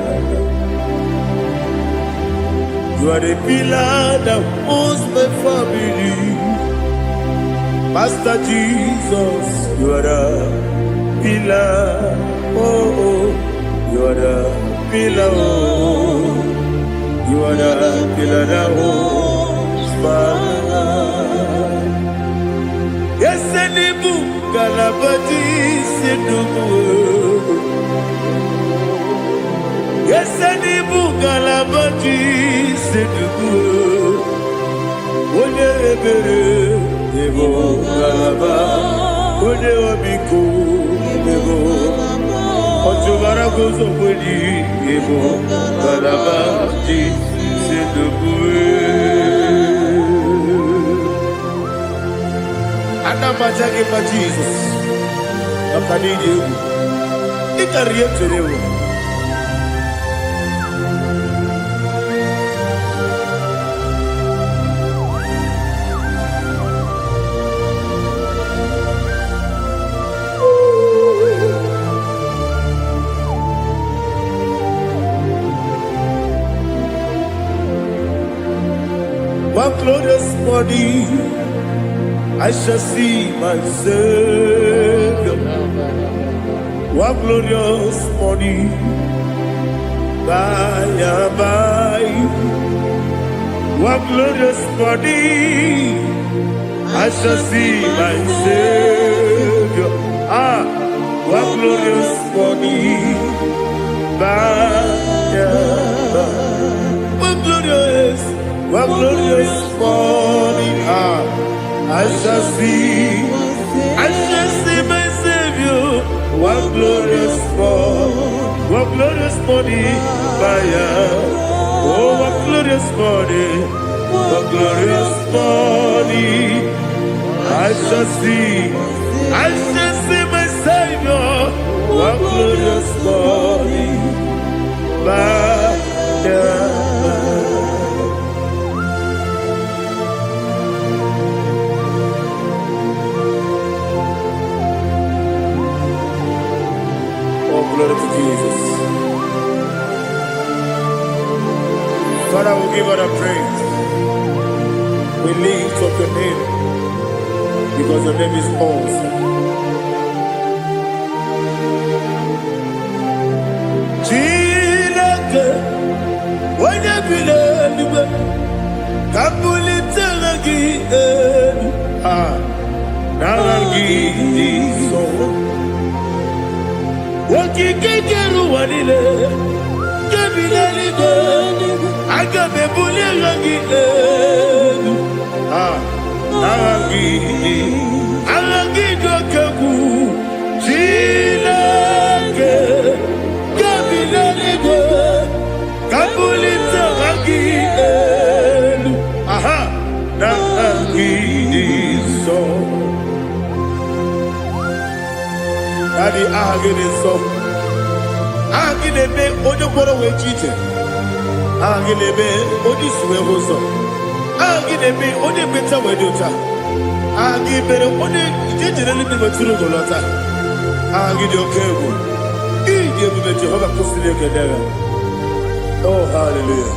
You are the pillar that holds my family. Master Jesus, you are the pillar. Oh, you are the pillar. Oh, you are the pillar that holds my life. Yes, Enibu Galabati Sidubu. Yes, Enibu Galabati Sidubu. One ebere, Ebo Galaba, One Obiku, Ebo. Otubara guzobeli, Ebo Galaba, Sidubu. Anamajage pa Jesus. Akanidi. Ikariyeterewo. My glorious body, I shall see my Savior. What glorious morning, by and by. What glorious morning, I shall see my Savior. Ah, what glorious morning, by and by. What glorious morning, ah, I shall see my Savior. What glorious morning, fire. Oh, what glorious morning, I shall see my Savior. What glorious morning, fire. Glory to Jesus. Father, we give all the praise. We lift up your name because your name is awesome. Chineke, onye bile eluigwe, ka mbulitele gị elu, n'agha gị dị nsọ. Okike kere ụwa niile, kebile eluigwe, aga m ebuli agha gị elu, agha gị dị oke egwu. Chineke, kebile eluigwe, ka mbulite agha gị elu, n'agha gị dị nsọ. Daddy, agha so. Agha na-eme onye gwọrọ wee chi ije. Agha na-eme onye isi wee hụ ụzọ. Agha na-eme onye ekpenta wee dị ụta. Agha mere onye ije jere eluigwe metụrụ ụgwọ lọta. Agha dị oke egwu. Ịdị ebube Jehova kwụsịrị ekele ya. Oh, hallelujah.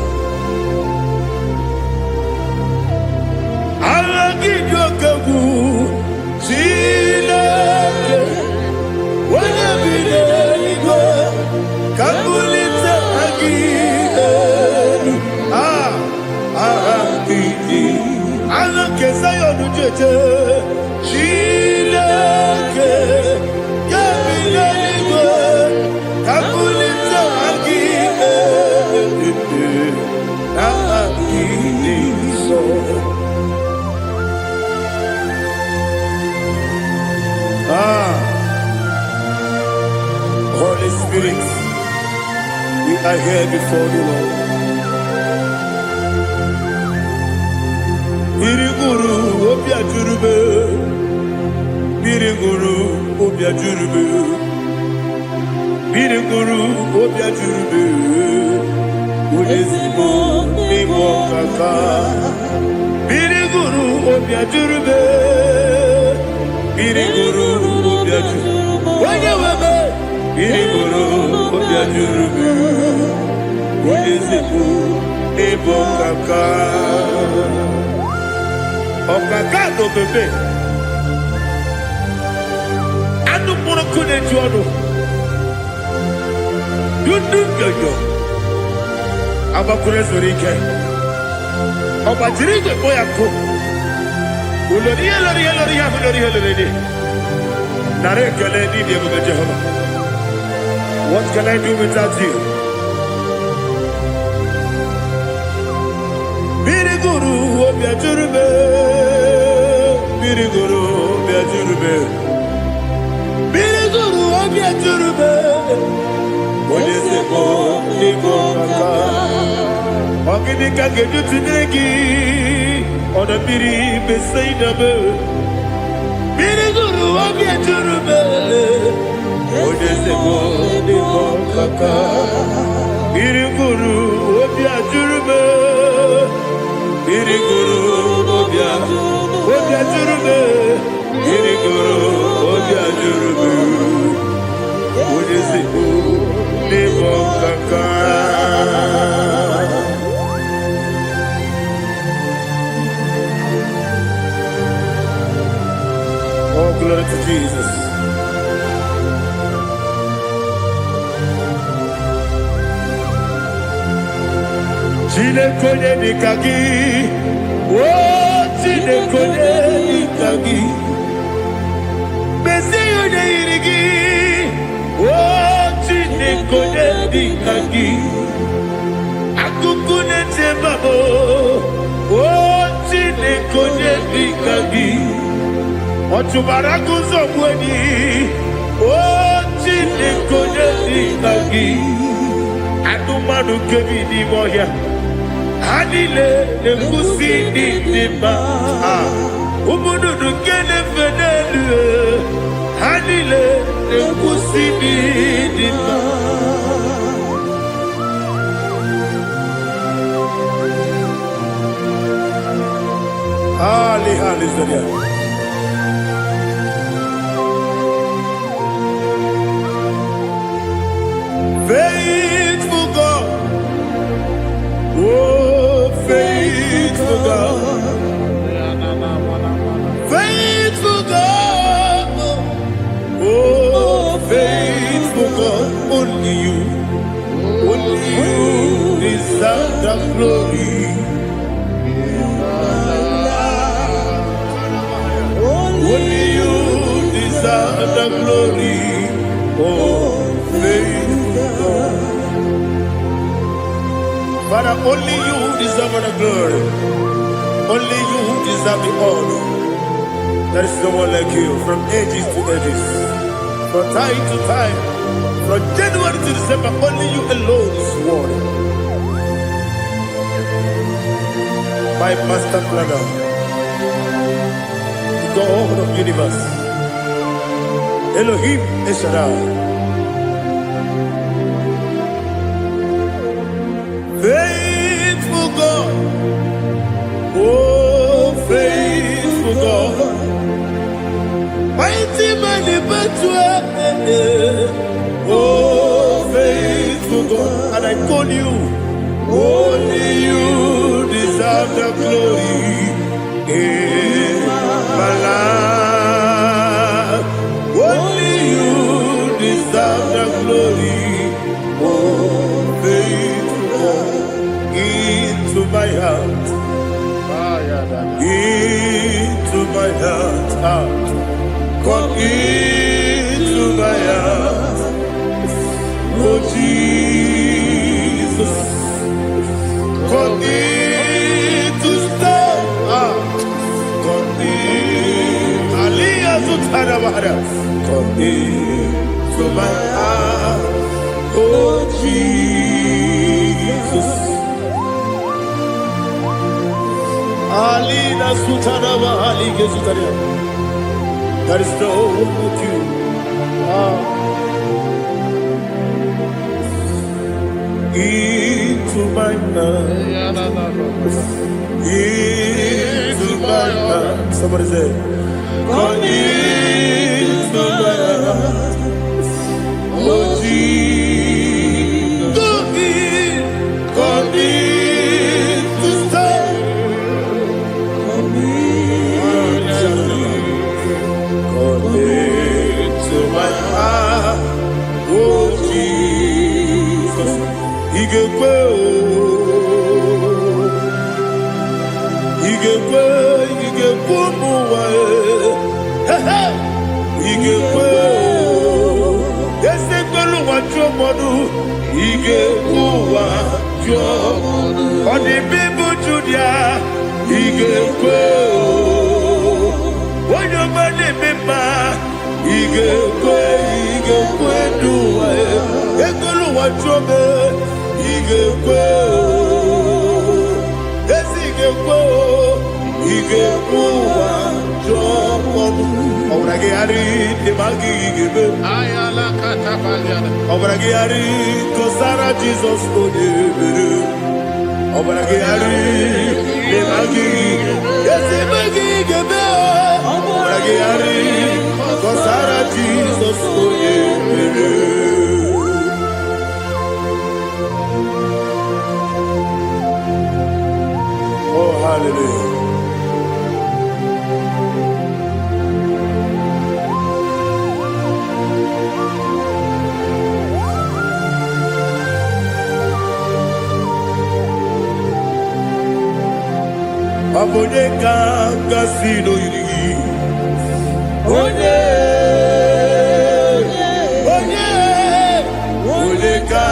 Agha gị dị oke egwu. Chineke, onye bi n'eluigwe, ka mbulite gị elu, agha gị dị. Agha nke Zayọn jeje, Chineke, ka bi n'eluigwe, ka mbulite gị elu, agha gị dị nsọ. Holy Spirit, we are here before you, Lord. Biriguru obia jurube, biriguru obia jurube, biriguru obia jurube. Udezimo imo kaka, biriguru obia jurube, biriguru obia jurube. Wanyewebe. Biriguru obia jurube, udezimo imo kaka. Ọ̀kàkà tó bèbè, anúmúrú kú ní ju ọdún, dúdú yọ̀yọ̀, abakùnrin sọ̀rọ̀ ike, ọ̀bàjìrì ìgbẹ̀gbọ́ ya kó, olórí yẹ lórí yẹ lórí yẹ lórí yẹ lórí yẹ, nàrẹ́ ìkẹlẹ́ ní ìdí ẹ̀bùn Jehova. What can I do without you? Biriguru obia jurube, biriguru obia jurube, biriguru obia jurube. Odezimo imo kaka, ogini kageju tinegi, ona biri beseinabe. Biriguru obia jurube, odezimo imo kaka, biriguru obia jurube. Biriguru obia jurube, biriguru obia jurube. Udezimo imo kaka. Oh, glory to Jesus. Chinekonye nikagi, oh chinekonye nikagi. Mesiyo ne irigi, oh chinekonye nikagi. Akukune tebabo, oh chinekonye nikagi. Otubaraku zobweni, oh chinekonye nikagi. Anumanu kebi ni moya. Anile nekusi ni niba. Umudu nukene fenelu. Anile nekusi ni niba. Ali Zaria. Faithful God. Oh, faithful God. Faithful God. Oh, faithful God. Only you deserve the glory. Only you deserve the glory. Oh, faithful God. Father, only you deserve the glory. Only you deserve the honor. There is no one like you from ages to ages, from time to time, from January to December. Only you alone is worthy. My master planner, the God of the universe, Elohim Eshadai. Faithful God, oh faithful God, mighty man in battle, oh faithful God, and I call you, only you deserve the glory in my life, only you deserve the glory, oh faithful God. Into my heart, into my heart, come into my heart, oh Jesus, come in to stay, come in, Aliyah Zutana, come into my heart, oh Jesus. Alina Sutanava Ali Gezutaria. There is no one like you. Into my heart. Into my heart. Somebody say, come into my heart. Oh Jesus. Come in to stay. To my heart, oh Jesus, Igekwe, muwa, Igekwe, yese kwelu wachomodu, Igekwe wachomodu, odi bibu judia, Igekwe, wanyomane mema. Igekwe duwa, ekolu wachobe. Igekwe, esi igekwe wachobe. Obrage ari temagi igebe. Ayala katapaliana. Obrage ari kosara Jesus odebere. Obrage ari temagi esi igebe. Obrage ari kosara Jesus odebere. Oh, hallelujah. onye ka gasị n'oyiri gị onye ka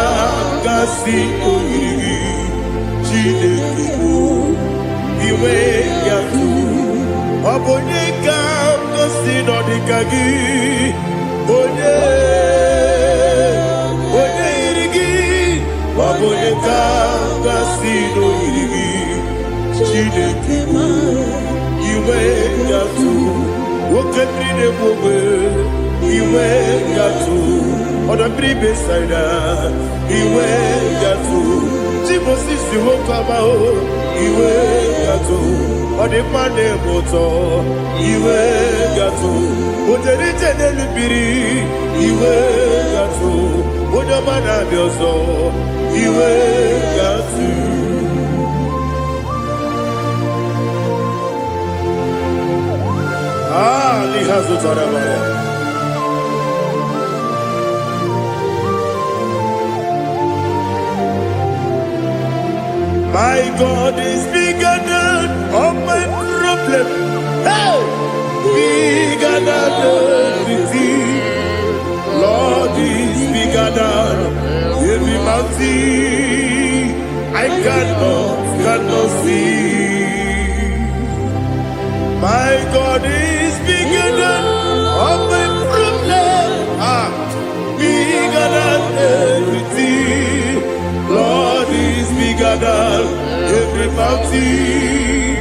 gasị n'oyiri gị Chineke bụ iwe ya tu ọ bụ onye ka gasị n'ọdịka gị onye yiri gị ọ bụ onye ka gasị n'oyiri gị Chineke bụ iwe ya tu nwoke mmiri na-egbu ogbe iwe ya tu ọdọ mmiri besaida iwe ya tu Moses nwoke amahụ iwe ya tu ọdịmma na-eme ụtọ iwe ya tu ojerije n'elu mmiri iwe ya tu onye ọma na-abịa ọzọ iwe ya tu My God is bigger than all my problem. Hey! Bigger than everything. Lord is bigger than every mountain I cannot see. My God is bigger than all my problem. Bigger than everything. Lord is bigger than every mountain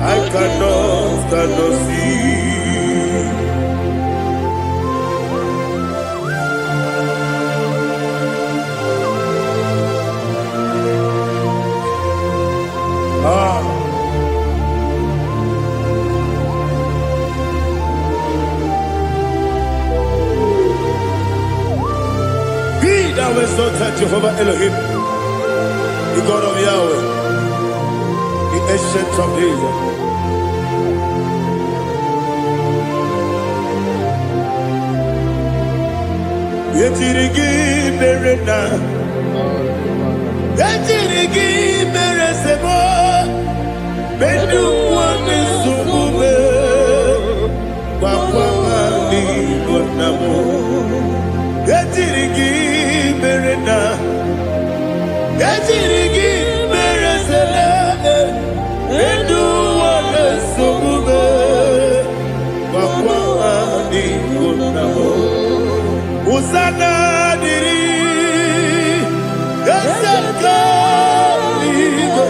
I cannot see. Be thou exalted, Jehovah Elohim, the God of Yahweh, the ancient of days. Yetirigi berena, yetirigi beresebo, bedu wane sumube, wakwani gonamo. Yetirigi berena, yetirigi beresele, bedu wane sumube, wakwani gonamo. Usana diri, yasaka ligo,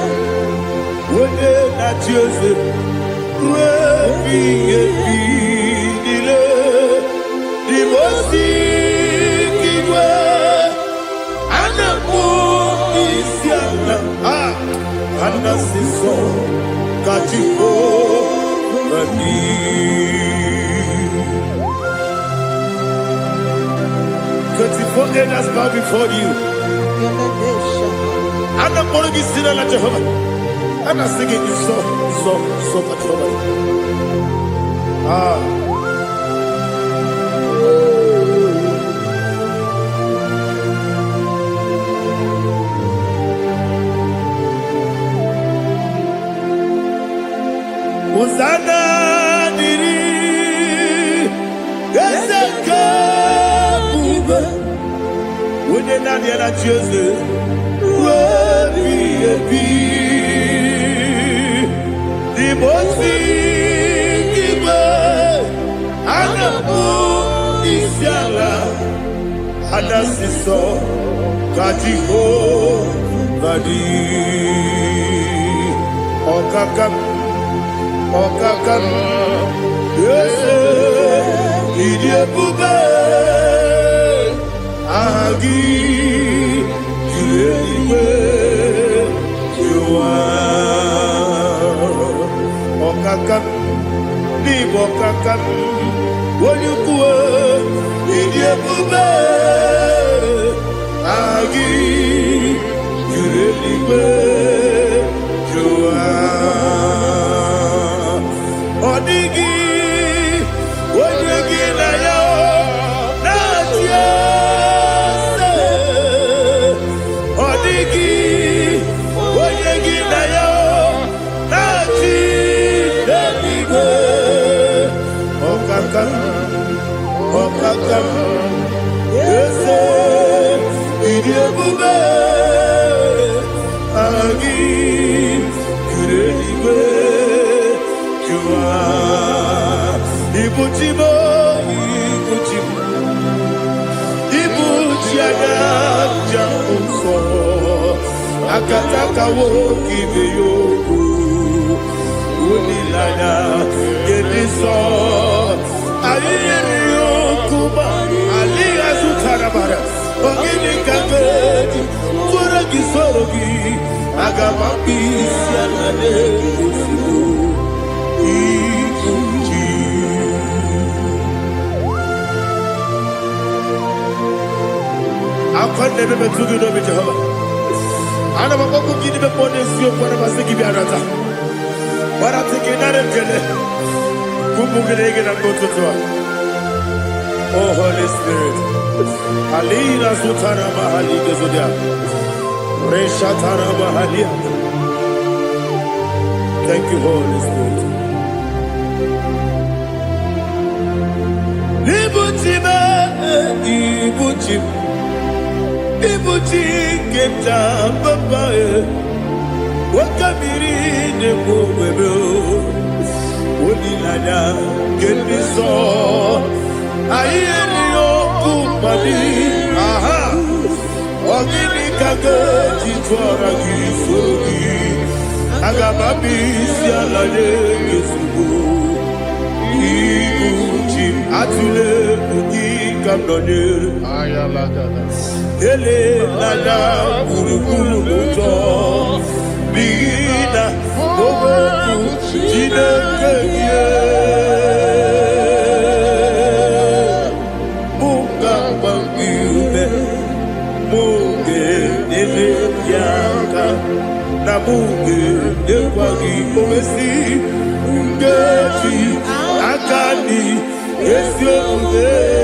wode na Joseph, webi dile, divosi kiwe, anamu isiana, anasiso kachiko bani. 24 elders bow before you. I'm not going to be singing like Jehovah. I'm not singing this song for Jehovah. Hosanna diri, Ezeka. When you're not here at Joseph, the most big Anamu Isiala, Anasiso, Katiho, Badi, Okakam, yes, Idiabube. Agi, Juliwe, Jua, Okakan, Nibokakan, Wanyukua, Idiabube, Agi, Juliwe, Jua, Odigi, Wanyuki na yo, Natia. Odigi, Oyegi na yo, Nachi. Okakam, Ese, Idiabube, Agi, Kurediwe, Jua, Ibuchibo, Ibuchiaga, Jamuso, Akataka woki beyoku, Unilana, Gediso, Ayeriyokuba, Aliya Zutarabara, Ogini Kagedi, Furagi Sorogi, Agamapi, Sianade, Ikuchi. I've never to do with Jehovah. I never go to give the bonus you for the Masiki Biarata. But I think another Gene. Kumugregin and go to Tua. Oh, Holy Spirit. Alina Sutara Mahali Gezudia. Reshatara Mahalia. Thank you, Holy Spirit. Ibuchima, Ibuchim. Ibuchi keta papa wakabiri ne mwebe Unilada keniso Ayeri okupadi Aha Ogini kage jitwara gisogi Agababi sialade gesugo Ibuchi atule uki kamdone Ayalagada Ele lala kurukuru moto Bina Bobo Jine kenye Munga bangiume Munge ele yaka Na munge ekwagi omesi Ungeji akani Esyo ude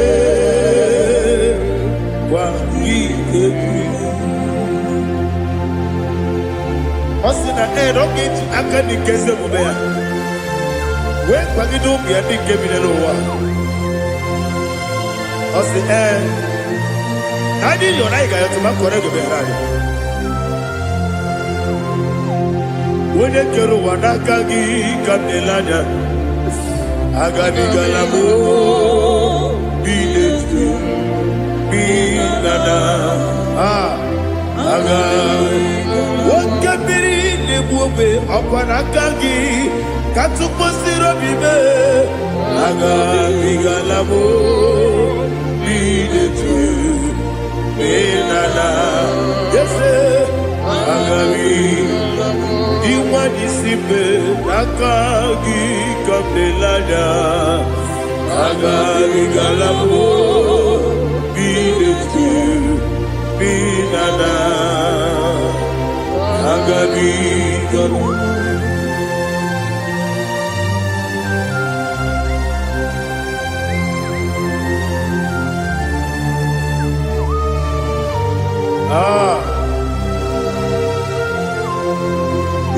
Osina rocket akani keze mubea. We kwagido bia dike binelo wa. Osi Nadi yo na igayo tuma kore go behari. Wene kero wadaka gi kandelanya. Agani galamo biletu. Binana aga wakabiri nebuobe akwanakagi katuposiro bibe aga bigalamo bidetu binana yese aga iwani sibe akagi kabelada aga bigalamo Binana Agabi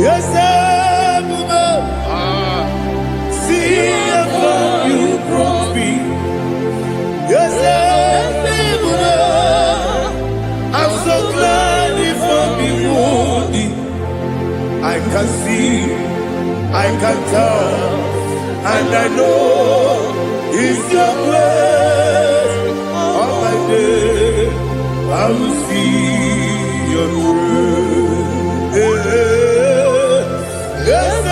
Yes, see how you brought me. Yes, I'm so glad if I'm worthy. I can see, I can tell, and I know it's your grace. All my day, I will see your grace. Yes,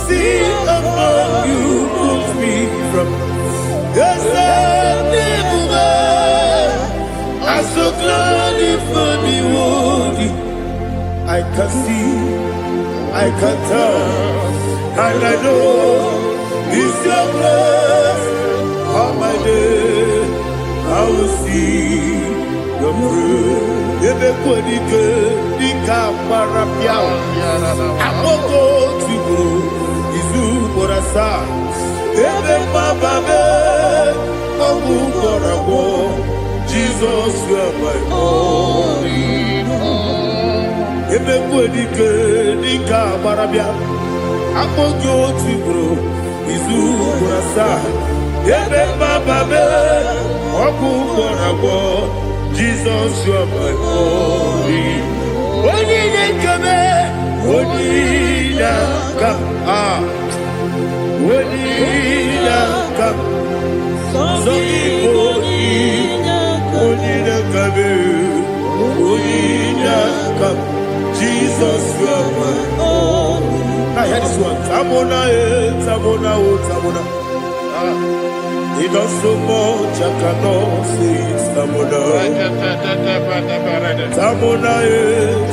see how you brought me from. Yes, I'm so glad if I'm worthy. I can see, I can tell, and I know it's your grace. All my day, I will see your grace. Ebe kodike, dika parapiao. Amoko tibo, izu borasa. Ebe mababe, omu borabo. Jesus, you are my only home. Ebe kodike, dika parapiao. akpọghị otu ugboro izu ugboro asaa ebe mbababe ọkụ ugboro abụọ Jizọs ọbụla onye na-ekebe onye na-aka onye na-aka sọ igbo onye na-akabe onye na-aka Jizọs ọbụla. I heard this one. Tamona, Tamona, oh, Tamona. He does so much, I cannot say it. Tamona. Tamona,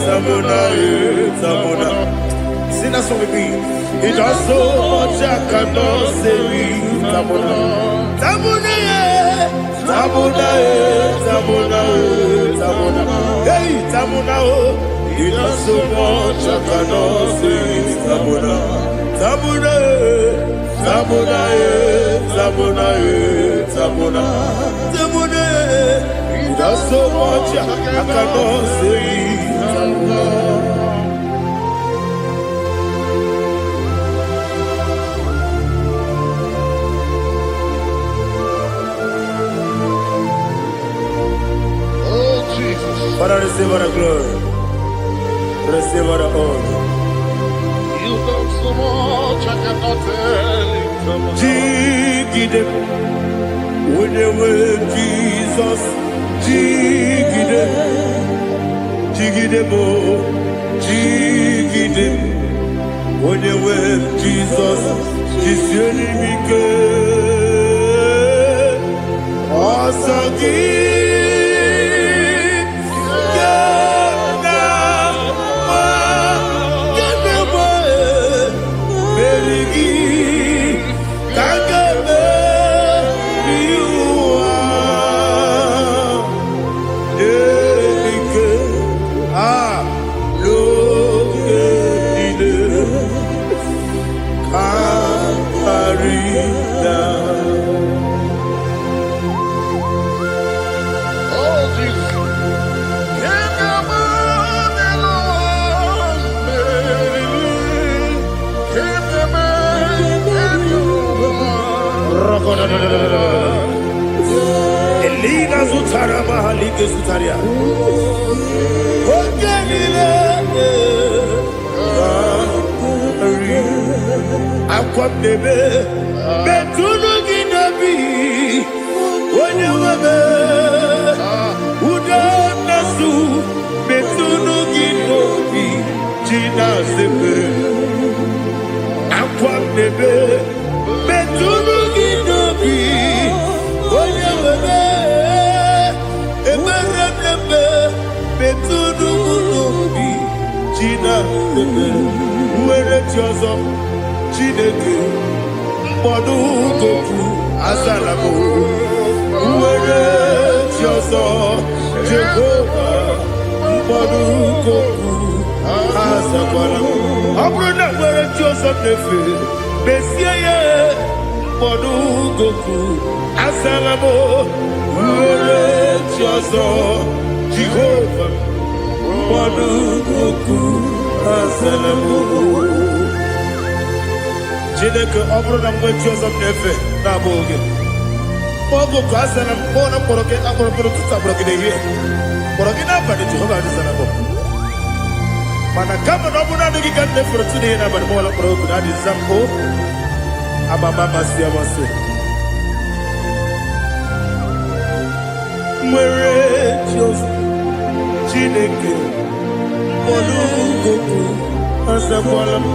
Tamona, Tamona. Sing that song with me. He does so much, I cannot say it. Tamona. Tamona, Tamona, Tamona, Tamona. Hey, Tamona, oh. He does so much, I cannot say it. Tamona, Tamona, Tamona, Tamona, Tamona, Tamona. He does so much, I cannot say it. Tamona. Oh, Jesus. Father, receive all the glory. Receive all the honor. You done so much, I cannot tell it. Jigide, when they were Jesus, Jigide, Jigide bo, Jigide, when they were Jesus, Jisieni Mike, Asagi. Eliga Zutara Mahalike Zutaria. Aquabebe Betunu Ginabi Wanyawebe Uda Nasu Betunu Ginobi Jina Sepe Aquabebe Betunu Ginobi Wanyawebe Eberebebe Betunu Ginobi Jina Sepe Uwere Tiozo Chineke mkpọdụ goku azalabo uwere chi ọzọ Jehova mkpọdụ goku azakwala ọ bụrụ na nwere chi ọzọ na-efe mesie ya mkpọdụ goku azalabo uwere chi ọzọ Jehova mkpọdụ goku azalabo. Chineke ọ bụrụ na mgbe chi ọzọ m na-efe na-abụ oge ọgụ ka a sara m kpọọ na mkpọrọ gị akpọrọ mkpọrọ tutu akpọrọ gị n'ehihie mkpọrọ gị n'abalị Jehova adịzara bụ mana kama na ọ bụ naanị gị ka m na-efere tụ n'ihe n'abalị mụọla mkpọrọ ogu na adịza mbụ amama amasị amasị nwere chi ọzọ Chineke mkpọrọ ogu azakwala m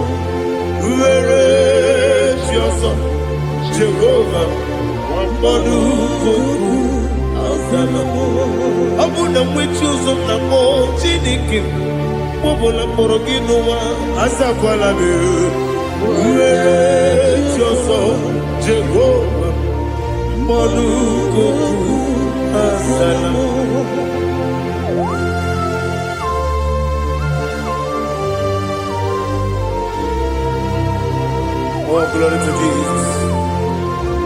nwere chi ọzọ Jehova mkpọrọ goku azala ọ bụ na nwechi ụzọ m na mkpọ Chineke mkpọbụla mkpọrọ gị n'ụwa azakwala m nwere chi ọzọ Jehova mkpọrọ goku azala Oh, glory to Jesus.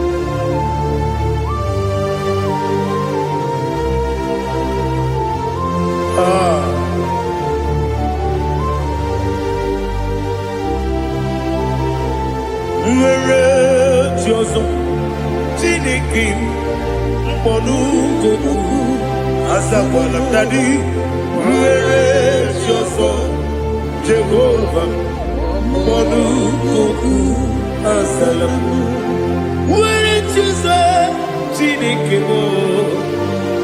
Monugoku, Asakwala Daddy, where is your son, Jehovah? Monugoku, Asalam, where is your son, Chinikimo?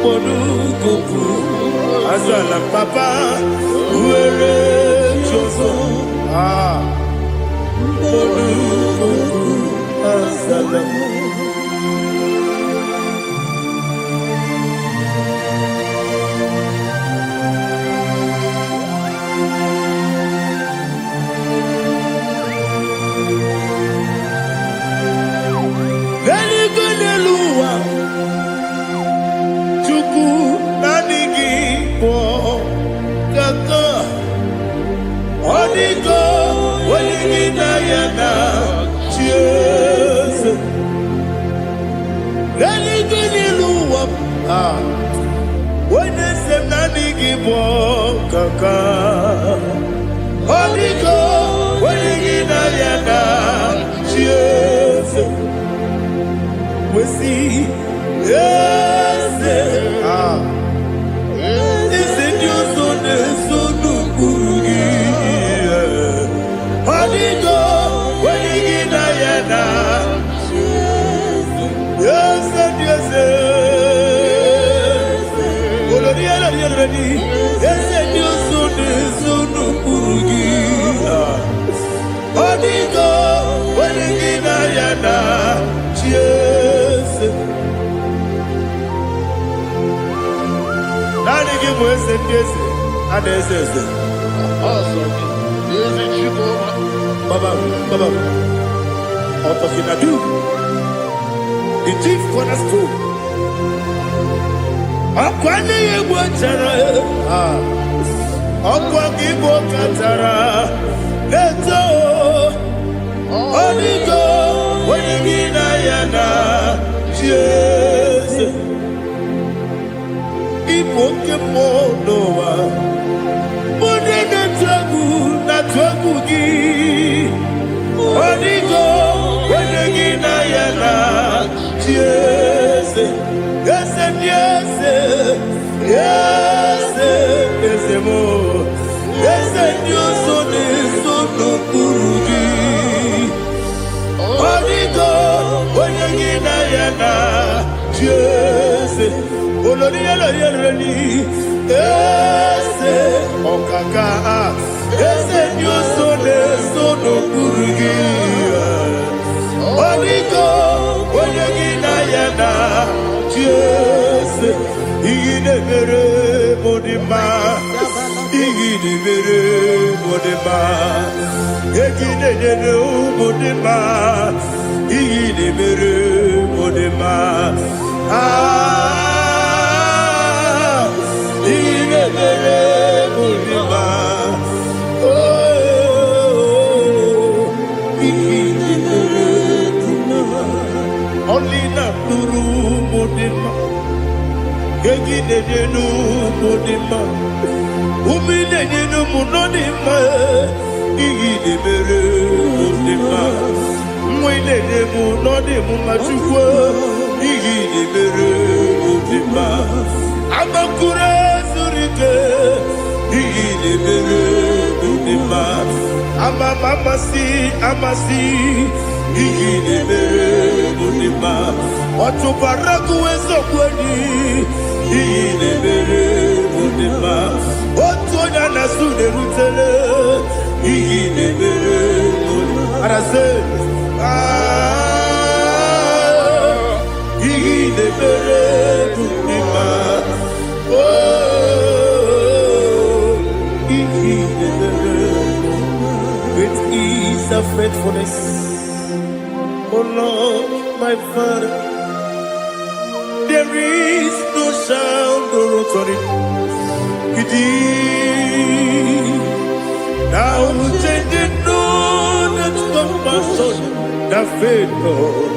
Monugoku, Asalam Papa, where is your son? Monugoku, Asalam. The chief cornerstone. Akwani yebo chara, akwani yebo katara. Leto, onigo, wenigina yana, Jesus. Ipoke monoa, mone na twagu gi. Onigo, wenigina yana, Jesus. Yes, yes, yes, yes, more. Yes, Dios son eso no kurugi. Onigo, wenigina yana, Jesus. Olori elori. Yes, okaka. Yes, Dios son eso no kurugi. Onigo, wenigina yana. Yes, igide mere modima, igide mere modima, igide mere modima, igide mere modima. Igide mere modima. Oh, igide mere modima. Only na turu modima. Gegi denu modima. Umi denu monodima. Igi de mere modima. Mwile de monodimu machukwa. Igi de mere modima. Amakure surike. Igi de mere modima. Amasi. Igi de mere modima. Otubaraku wezo kweli. Igi de mere modima. Otonya nasu de rutele. Igi de mere modima. Arase. Igi de mere modima. Oh, Igi de mere modima. It is a faithfulness. Oh Lord, my Father, there is no sound or authority. Now take the known that compassion, the faith, Lord.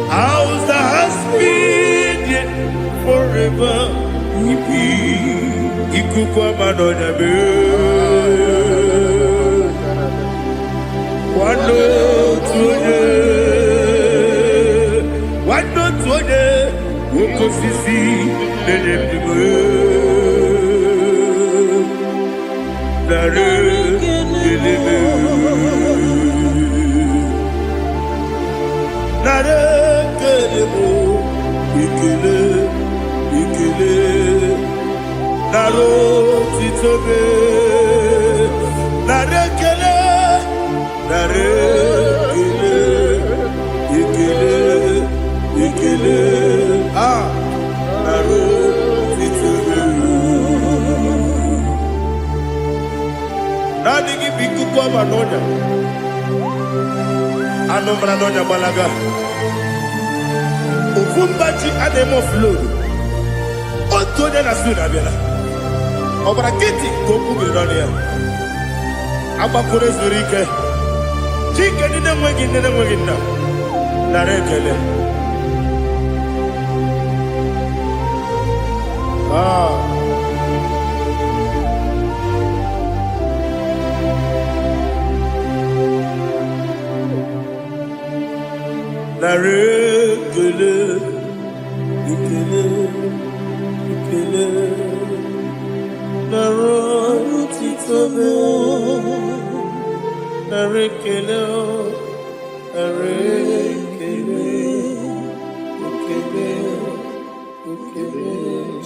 How's the has been yet forever? Ikukwa madonya be. Wano tuye, osisi na-enyemdịgwe nara kelebe nara kelebo ikele ikele nara otitobe nara kele nara kele ikele ikele nara otitobe nadigi bikuko manonya anomra nonya balaga Ufumbaji ademo flow. Oto de na suna biela. Obra kiti koku bilonia. Abakure zurike. Chike ni nemwegi na. Narekele. Narekele, ikele, ikele, narotitobe, narekele, narekele, ikele, ikele,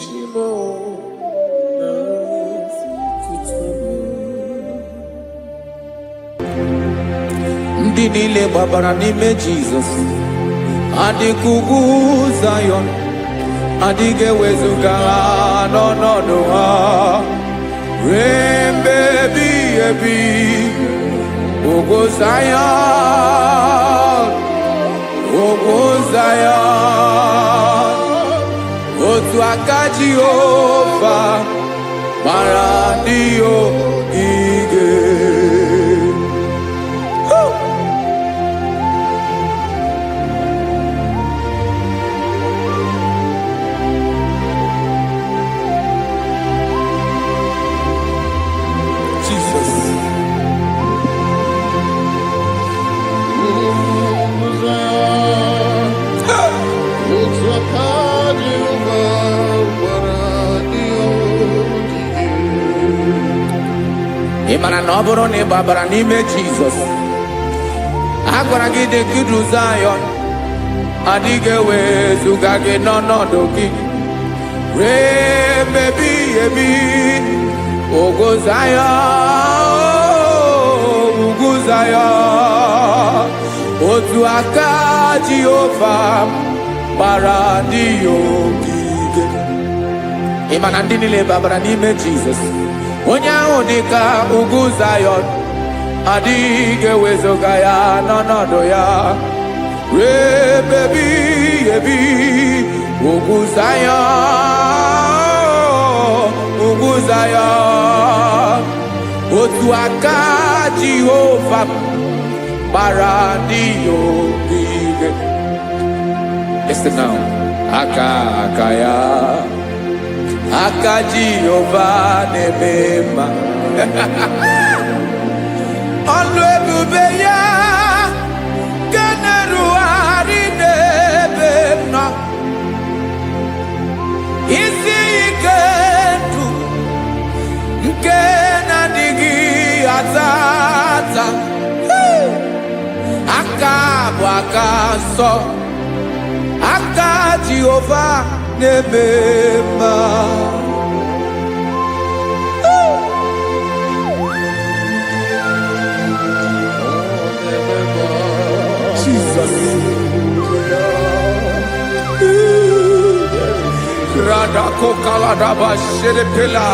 shimo, narotitobe. Ndị niile gbabara n'ime Jizọs adịghị ugwu Zayọn, adịghị ewezuga ha n'ọnọdụ ha ruo mgbe ebighị ebi. Ugwu Zayọn, ugwu Zayọn, otu aka Jehova gbara ndị ogige. Ị mara na ọ bụrụ na ị gbabara n'ime Jizọs, a gwara gị dị kudu Zayọn, adịghị ewezuga gị n'ọnọdụ gị ruo mgbe ebighị ebi. Ugwu Zayọn, ugwu Zayọn, otu aka Jehova gbara ndị ogige. Ị ma na ndị niile gbabara n'ime Jizọs, onye ahụ dị ka ugwu Zayọn, adịghị ewezuga ya n'ọnọdụ ya ruo mgbe ebighị ebi. Ugwu Zayọn, ugwu Zayọn, otu aka Jehova gbara ndị ogige. Listen now, aka ya, aka Jehova na-eme mma. Ọlụ ebube ya ga na-erugharị n'ebe m nọ. Isi ike ndụ nke na-adịghị ata ata. Aka bụ aka nsọ, aka Jehova na-eme mma. Jesus. Radako kaladaba sherepela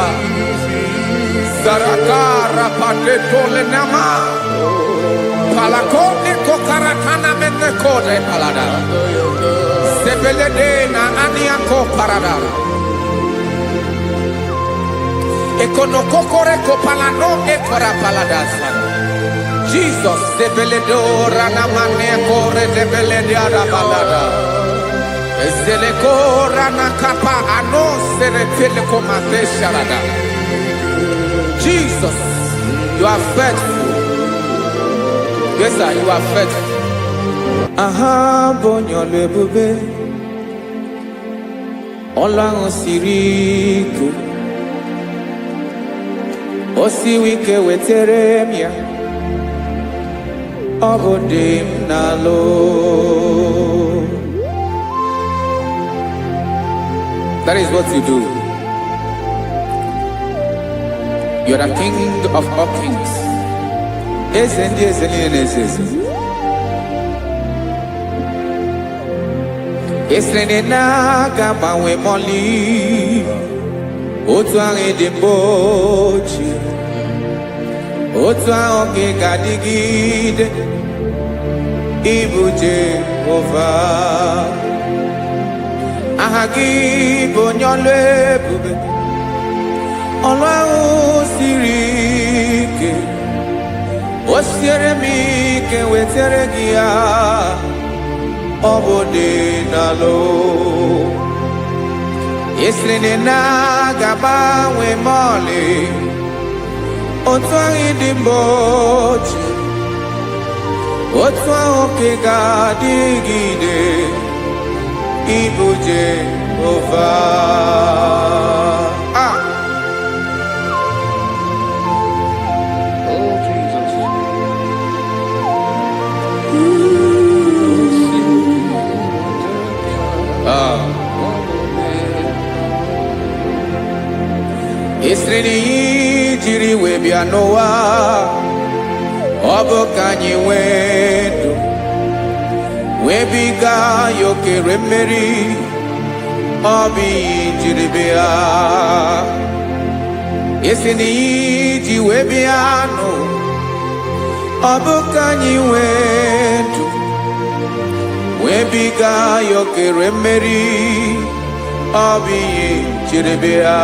Zarakara pateto lenama Palakone kokaratana mene kode palada Sebelede na aniako parada Ekonokokore kopalano ekora paladasa Jesus sebeledo ranamane kore sebelede arabalada Zeleko rana kapa ano seretele komate sharada. Jesus, you are faithful. Yes, sir, you are faithful. Aha, bonyo lebube. ọlọ́run siri ike o siwe ike wetere m ya ọ bụ dị m n'alụ. That is what you do. You are the king of all kings. Eze ndị eze niile na-eze eze. Esere na-agbanwe mọlị otu ahụ dị mgbe ochie, otu ahụ ka ị ga-adịgide ịbụ Jehova. Aha gị bụ onye ọlụ ebube, ọlụ ahụ siri ike o siere m ike wetere gị ya ọ bụ dị n'alụ. Esiri na ga-agbanwe ma ọlị otu ahụ dị mgbe ochie, otu ahụ ka ị ga-adịgide ịbụ Jehova. Oh, Jesus. Esiri na ihe jiri wee bịa n'ụwa ọ bụ ka anyị nwee ndụ wee biga ya okere mmeri, ọ bụ ihe jiri bịa. Esiri na ihe ji wee bịa nụ ọ bụ ka anyị nwee ndụ wee biga ya okere mmeri, ọ bụ ihe jiri bịa.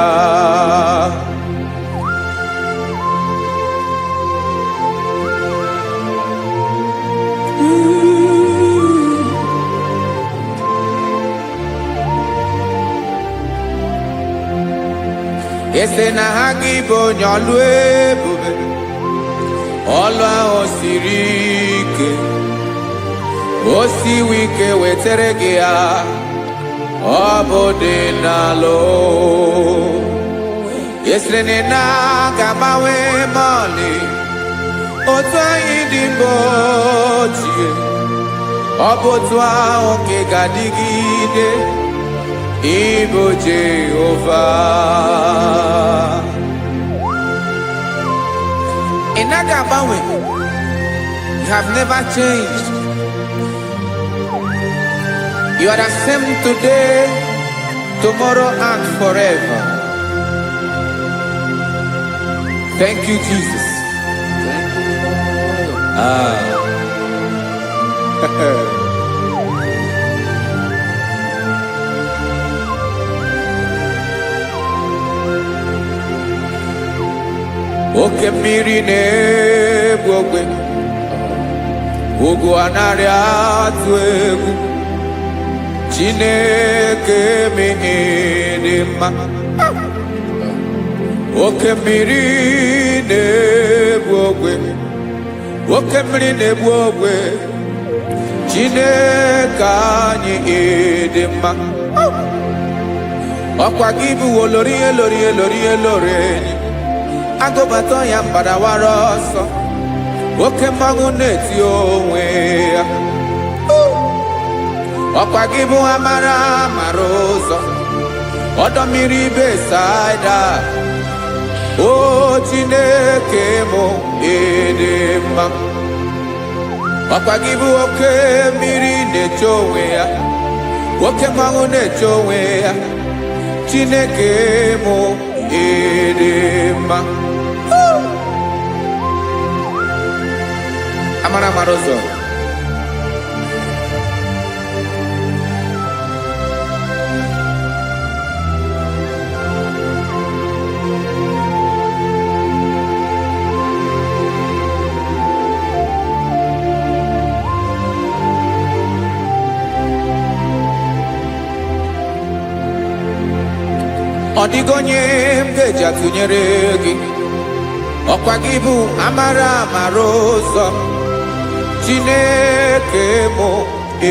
Ese na ha gị bụ onye ọlụ ebube, ọlụ ahụ siri ike o siwe ike wetere gị ya ọ bụ dị n'alụ. Esiri na ga-agbanwe ma ọlị otu anyị dị mgbe ochie, ọ bụ otu ahụ ka ị ga-adịgide ịbụ Jehova. Ị naghị agbanwe. You have never changed. You are the same today, tomorrow and forever. Thank you, Jesus. Thank you, Lord. Oke mmiri na-egbu ogwe, ugwu anaghị atụ egwu. Chineke mee dị mma. Oke mmiri na-egbu ogwe, oke mmiri na-egbu ogwe. Chineke anyị dị mma. Ọkwa gị bụ olori elori elori elori enyi, agụbata ya mbadawara ọsọ, oke mmanwụ na-eti onwe ya. Ọkwa gị bụ amara amara ụzọ, ọdọ mmiri Besaida. O Chineke mụ ịdị mma. Ọkwa gị bụ oke mmiri na-eche onwe ya, oke mmanwụ na-eche onwe ya. Chineke mụ ịdị mma. Amara amara ụzọ. Ọ dịghị onye m ga-eji atụnyere gị, ọkwa gị bụ amara amara ụzọ. Chineke mụ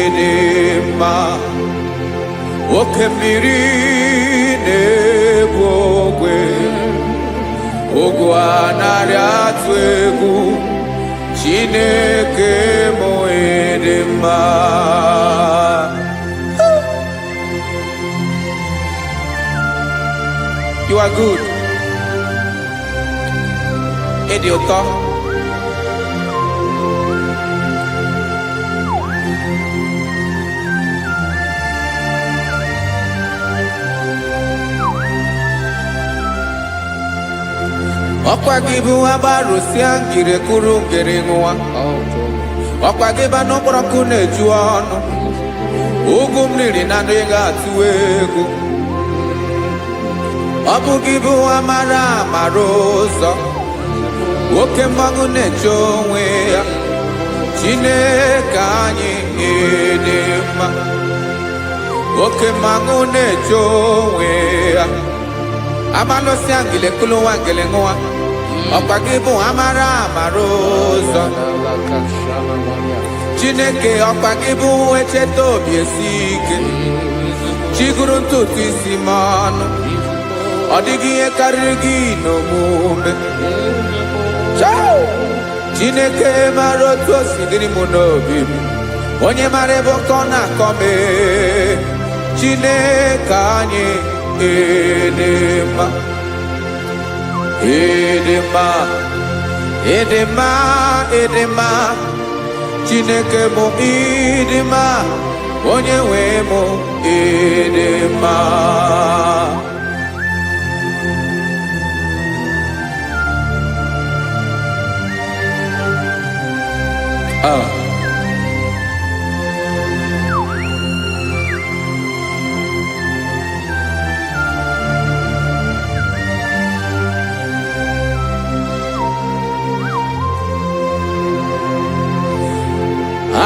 ịdị mma. oke mmiri na-egbu ogwe ogwu anarị atụ egwu Chineke mụ ịdị mma. You are good. Ịdị ụtọ. Ọkwa gị bụ agbarụsịa ngiri kụrụ ngiri nwa. Ọkwa gị ba n'okporoko na-eju ọnụ. Ugwu mmiri na ndị ga-atụ egwu. Ọ bụ gị bụ amara amara ụzọ. Oke mmanwụ na-eche onwe ya. Chineke anyị ịdị mma. Oke mmanwụ na-eche onwe ya. Amalụsị angele kụlụ nwa ngele nwa. Ọkwa gị bụ amara amara ụzọ. Chineke ọkwa gị bụ echeta obi esi ike. Chigụrụ ntutu isi m ọnụ. Ọ dịghị ihe karịrị gị n'omume. Chineke mara otu o si dịrị m n'obi m. Onye mara ebe ọkọ na-akọ m. Chineke anyị ịdị mma. Ịdị mma. Ịdị mma. Ịdị mma. Chineke mụ ịdị mma. Onye nwe mụ ịdị mma.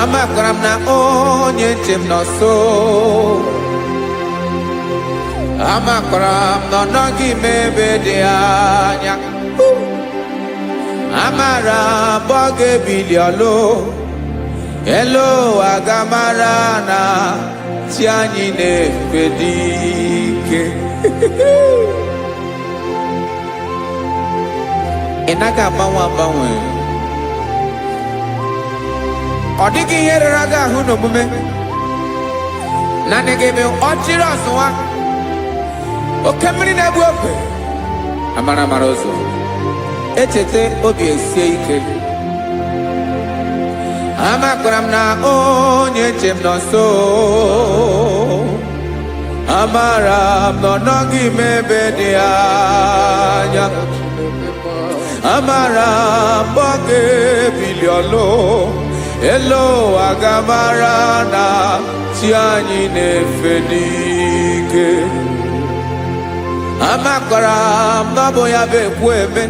Amakwara m na onye nche m nọ nso. Amakwara m na ọ nọghị m ebe dị anya. Amara m ọ ga-ebili ọlụ. Elu agamara na chi anyị na-efe dị ike. Ị naghị agbanwe agbanwe. Ọ dịghị ihe rere gị ahụ n'omume. Naanị gị bụ ọchịrị ọsụwa. Oke mmiri na-egbu ogwe. Amara amara ụzọ. Echeta obi esie ike. Amakwara m na onye nche m nọ nso. Amara m na ọ nọghị m ebe dị anya. Amara m ọ ga-ebili ọlụ. Elu agamara na chi anyị na-efe n'ike. Amakwara m na ọ bụ ya bụ ekwu eme.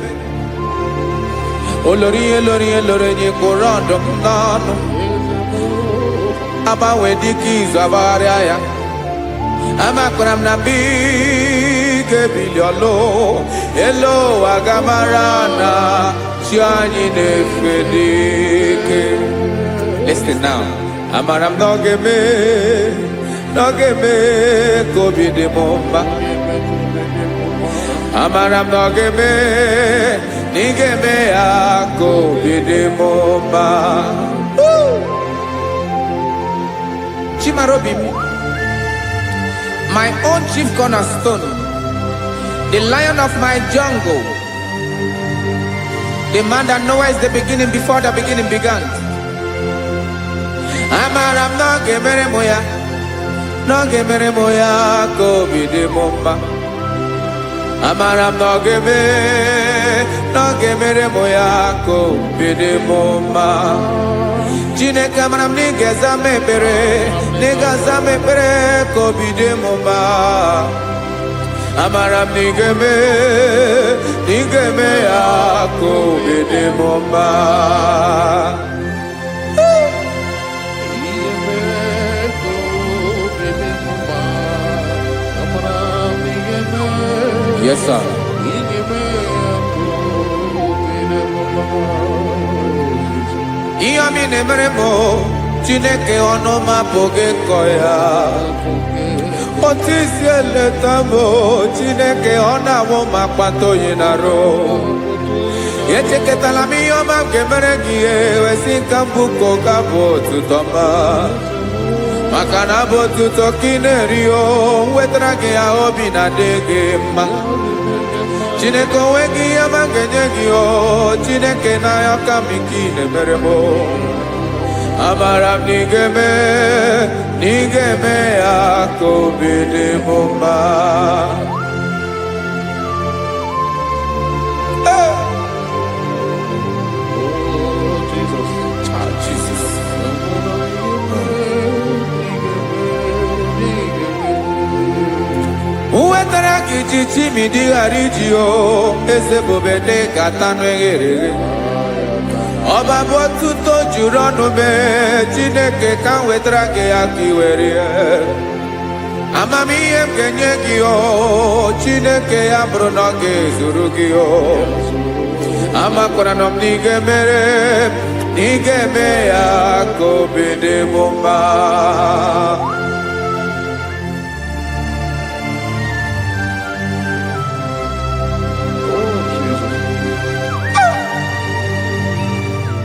Olori enyi kwụrụ ọdụm n'ọnụ. Agbanwe dịka izu agbagharịa ya. Amakwara m na mgbe ị ga-ebili ọlụ. Elu agamara na chi anyị na-efe n'ike. Listen now. Amara m na ọ ga-eme ka obi dị m mma. Amara m na ọ ga-eme na ị ga-eme ya ka obi dị m mma. Chimara obi m, my own chief cornerstone, the lion of my jungle, the man that knows the beginning before the beginning began. Amara m na ọ ga-emere m ya, na ọ ga-emere m ya ka obi dị m mma. Amara m na ọ ga-emere m ya ka obi dị m mma. Chineke amara m na ị ga-aza m ekpere, na ị ga-aza m ekpere ka obi dị m mma. Amara m na ị ga-eme ya ka obi dị m mma. Yes, sir. Ihe ọmị na-emere m Chineke ọnụ m apụghị ịkọ ya. otisi eleta mo Chineke ọ na-awụ ma kpata oyi na ro echeketala m ihe ọma nke mere gị wesi nka mbụko ka bụ otuto ma maka na bụ otuto ka ị na-eri o wetara gị ya obi na-adị gị mma Chineke onwe gị ihe ọma ga-enye gị o Chineke n'anya ka m ike ị na-emere m amara m na ị ga-eme ya ka obi dị m mma wetara gị ji chimidi ghara iji o eze bobede ga-atanụ eghere ọba bụ otuto juru ọnụ mee Chineke ka m wetara gị ya ka i were amamihe m ga-enye gị o Chineke ya bụrụ na ọ ga-ezuru gị o amakwara na m na ị ga-emere na ị ga-eme ya ka obi dị m mma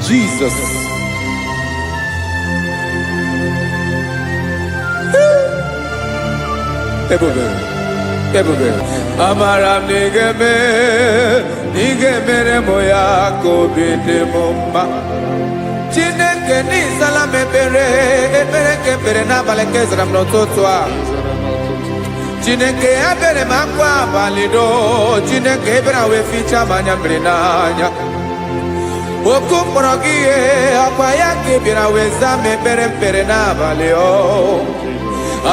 Jesus. Ebube. Amara m na ị ga-emere m ya ka obi dị m mma. Chineke n'ịzala m ekpere ka ekpere n'abalị ka ezara m n'ụtụtụ a. Chineke ya bere m akwa abalị do. Chineke ebere wee ficha m anya mmiri n'anya. Oku mkpọrọ gị ihe akwa ya ka ị bịara wee zaa m ekpere n'abalị o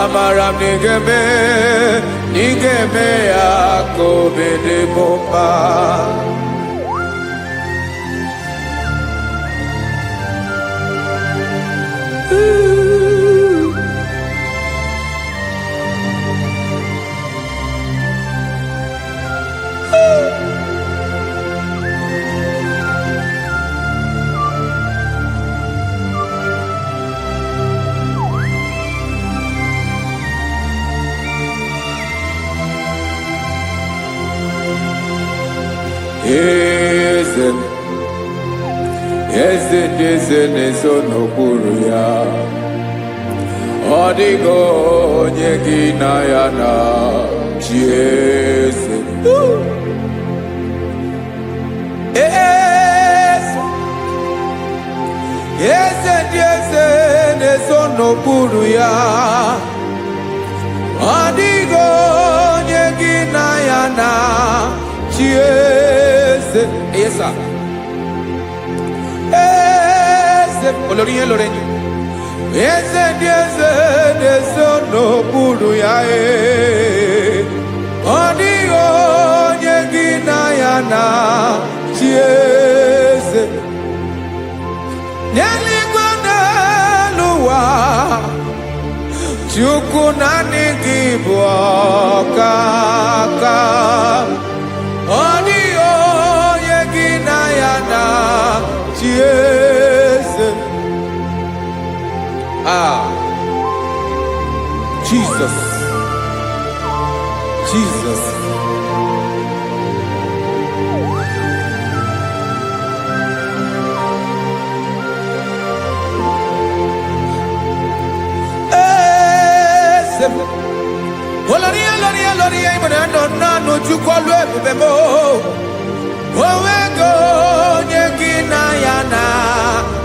amara m na ị ga-eme ya ka obi dị m mma Eze na-eso n'okpuru ya ọ dịghị onye gị na ya na chi eze ndị eze na-eso n'okpuru ya ọ dịghị onye gị na ya na chi eze olórí yẹn lórí eze ndị eze na-eso n'okpuru ya ọ dịghị onye gị na ya na chi eze n'eluigwe n'elu ụwa Chukwu naanị gị bụ ọkaka ọ dịghị onye gị na ya na chi eze Jesus Oloria ibona nanu Chukwu lu ebube mo owego onye gị na ya na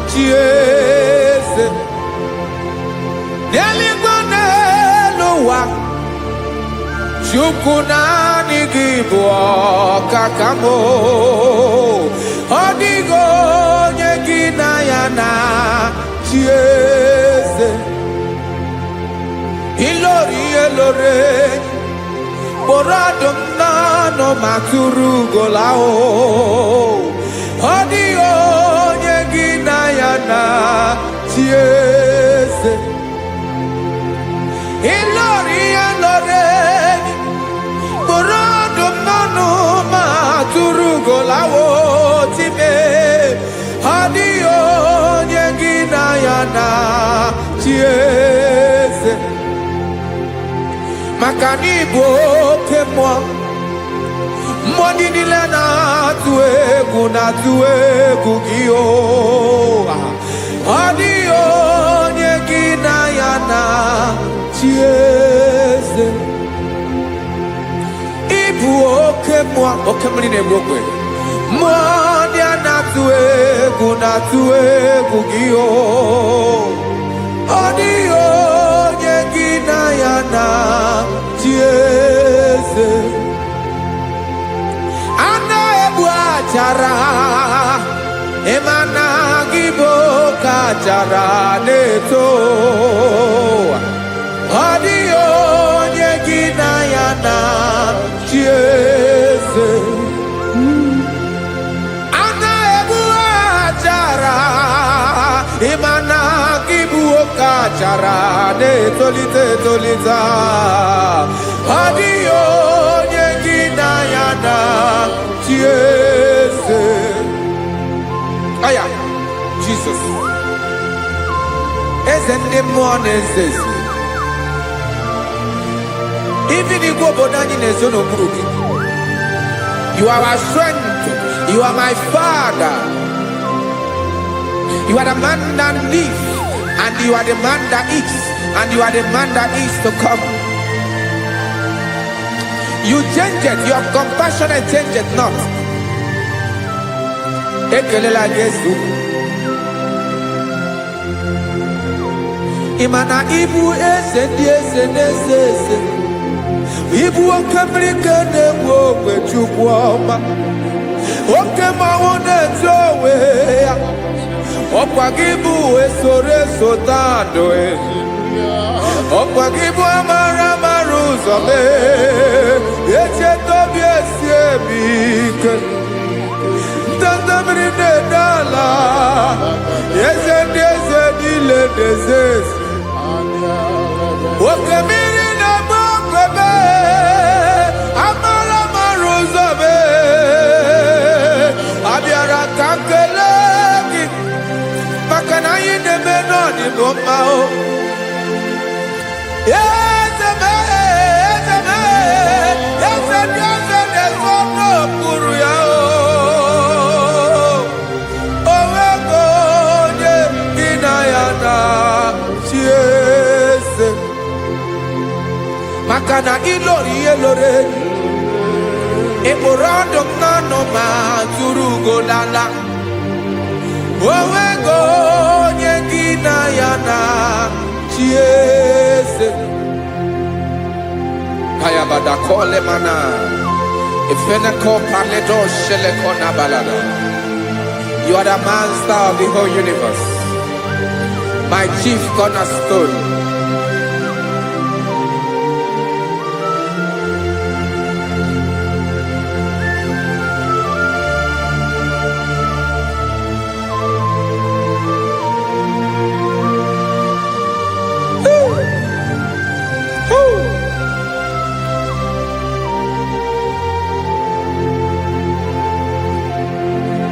chi eze n'eluigwe n'elu ụwa Chukwu naanị gị bụ ọkaka m ọ dịghị onye gị na ya na chi eze ilori kpọrọ ọdụm n'ọnụ ma tụrụ ugola ọ dịghị onye gị na ya na chi eze ilori kpọrọ ọdụm n'ọnụ ma tụrụ ugola time ọ dịghị onye gị na ya na chi eze maka na ịbụ oke mmụọ. Mmụọ niile na-atụ egwu gị o. Ọ dịghị onye gị na ya na-achị eze. Ịbụ oke mmụọ, oke mmiri na-egbu ogwe. Mmụọ ndị a na-atụ egwu gị o. Ọ dịghị onye gị na ya na-achị eze. A na-egbu achara, ịma na gị bụ ka achara na-eto. Ọ dịghị onye gị na ya na-achị eze. A na-egbu achara, ịma na gị bụ ka achara na-etolite etolite. Ọ dịghị onye gị na ya na-achị eze. Aya, Jesus. Eze ndị mmụọ na-eze eze. Even igwe obodo anyị na-ezo n'okpuru gị. You are our strength. You are my Father. You are the man that lives, and you are the man that eats, and you are the man that is to come. You change it. Your compassion and change it not. Ekelela Jesu. Imana ibu eze ndị eze na-eze eze. Ibu oke mmiri ka na-egbu ogwe Chukwu ọma. Oke mmanwụ na-eto onwe ya. Ọkwa gị bụ esoro tando ezi. Ọkwa gị bụ amara ụzọ mee. Echeta obi esi ebi ike. Ndanda mmiri na-ede ala. Eze ndị eze niile na-eze ezi. Oke mmiri na-agba ogwe mee. Amara ụzọ mee. Abịara ka nkele gị. Maka na anyị na-eme n'ọdịbụ mma o. Eze mee, eze mee. Eze ndị eze na-ezo n'okpuru ya o. Onwego onye gị na ya na-achị eze. Maka na ịlọrọ ihe lọrọ enyi. Ịkpụrụ ọdụ m n'ọnụ ma tụrụ ugo lala. Onwego onye gị na ya na-achị eze. Kayabada kole mana. Ifene ko paledo shele kona balada. You are the master of the whole universe. My chief cornerstone.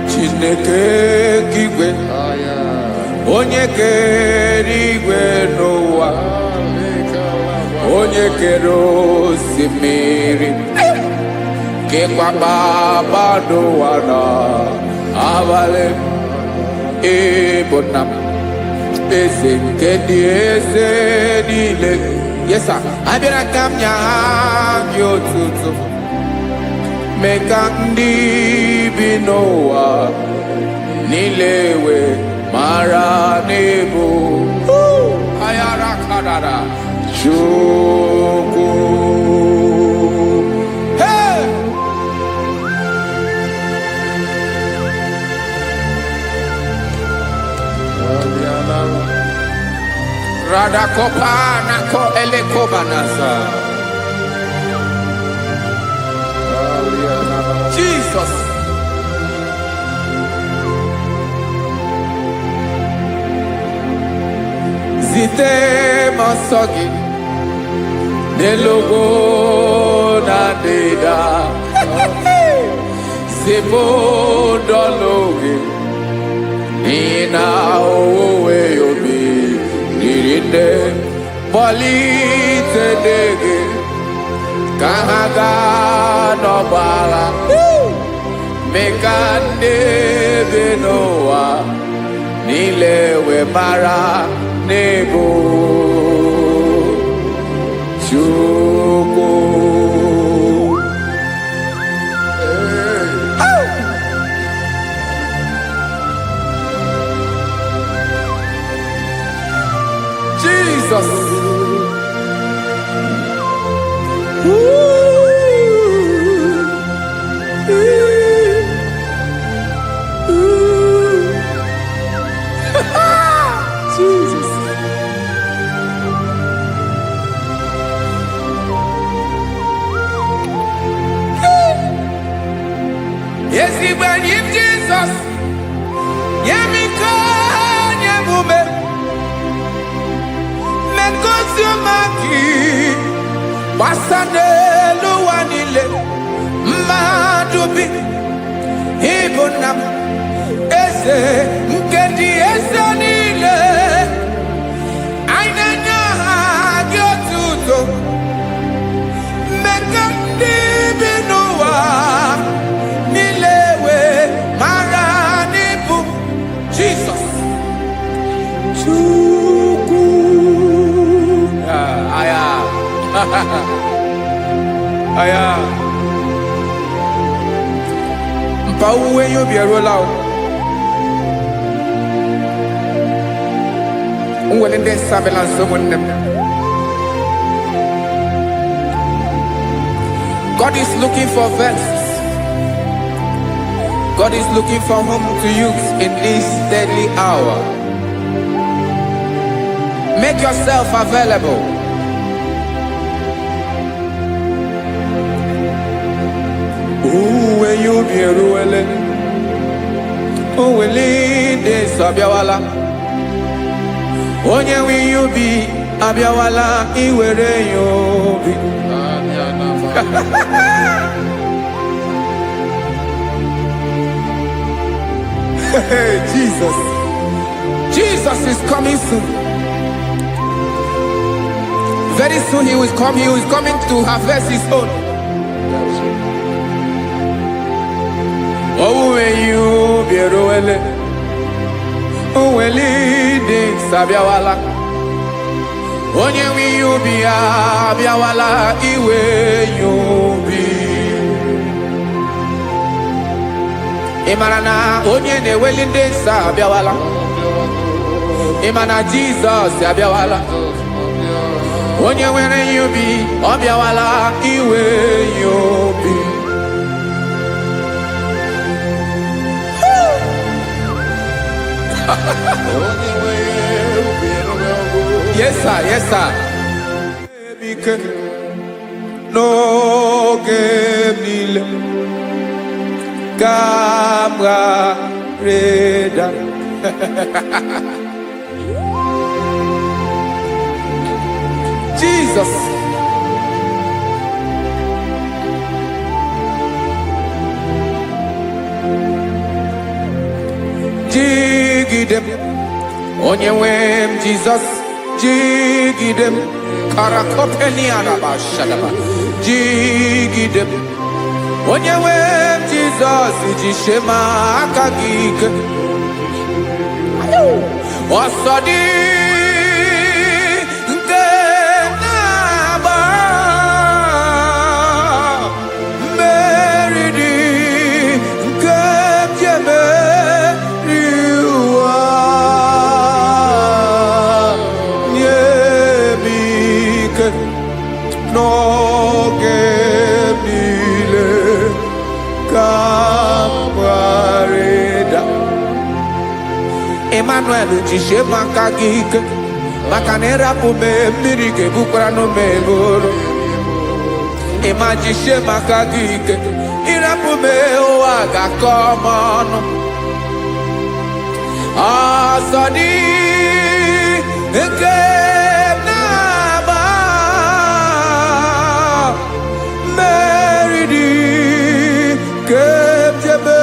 Chineke kigwe, onye kere igwe n'ụwa, onye kere osimiri, kekwa kpakpando ụwa n'abalị. Ịbụ nna m, eze nke ndị eze niile. Yes sir, abịara ka m nye gị otuto. Mee ka ndị bi n'ụwa niile wee mara n'ebu ayara kadara Chukwu. Hey! Radakopa nako elekobanasa. Jesus. Zite masogi nelogo na deda. Sebo dologe nina owe yobi nirinde polite dege kahaga no bala mekande benoa nilewe mara nebo chuko Jesus. Jesus. Yes, he when him Jesus. Yamika, Yamume. Men consumaki. Basade luwanile. Madubi. Ibunam. Ese. Nkedi esanile. Ainanya hagyotuto. Mekandi binowa. Nilewe maranibu. Jesus. Chuku. Aya. Aya. Mpa uwe yo bierola o. When they surveillance someone, God is looking for vessels. God is looking for whom to use in this deadly hour. Make yourself available. When you be ruling, who will lead this Abiawala? Onye wi yubi abiawala iwere yubi. Jesus. Jesus is coming soon. Very soon he will come. He is coming to harvest his own. Oh, when you be ruele. Uwelide sabiawala onye wi yubi abiawala iwe yubi imarana onye na-ewelide sabiawala imana Jesus abiawala onye nwere yubi obiawala iwe yubi. Yes, sir. Yes, sir. No game Camera Reda. Jesus. Jigidem. Onye wem Jesus. Jigidem. Karakopeni arabashadaba. Jigidem. Onye wem Jesus. Jishema akagike. Osodi. Emmanuel jishe makagike makanera pume mirike bukrano meboro ema jishe makagike irapume oaga komono asadi eke naba meridi kepjebe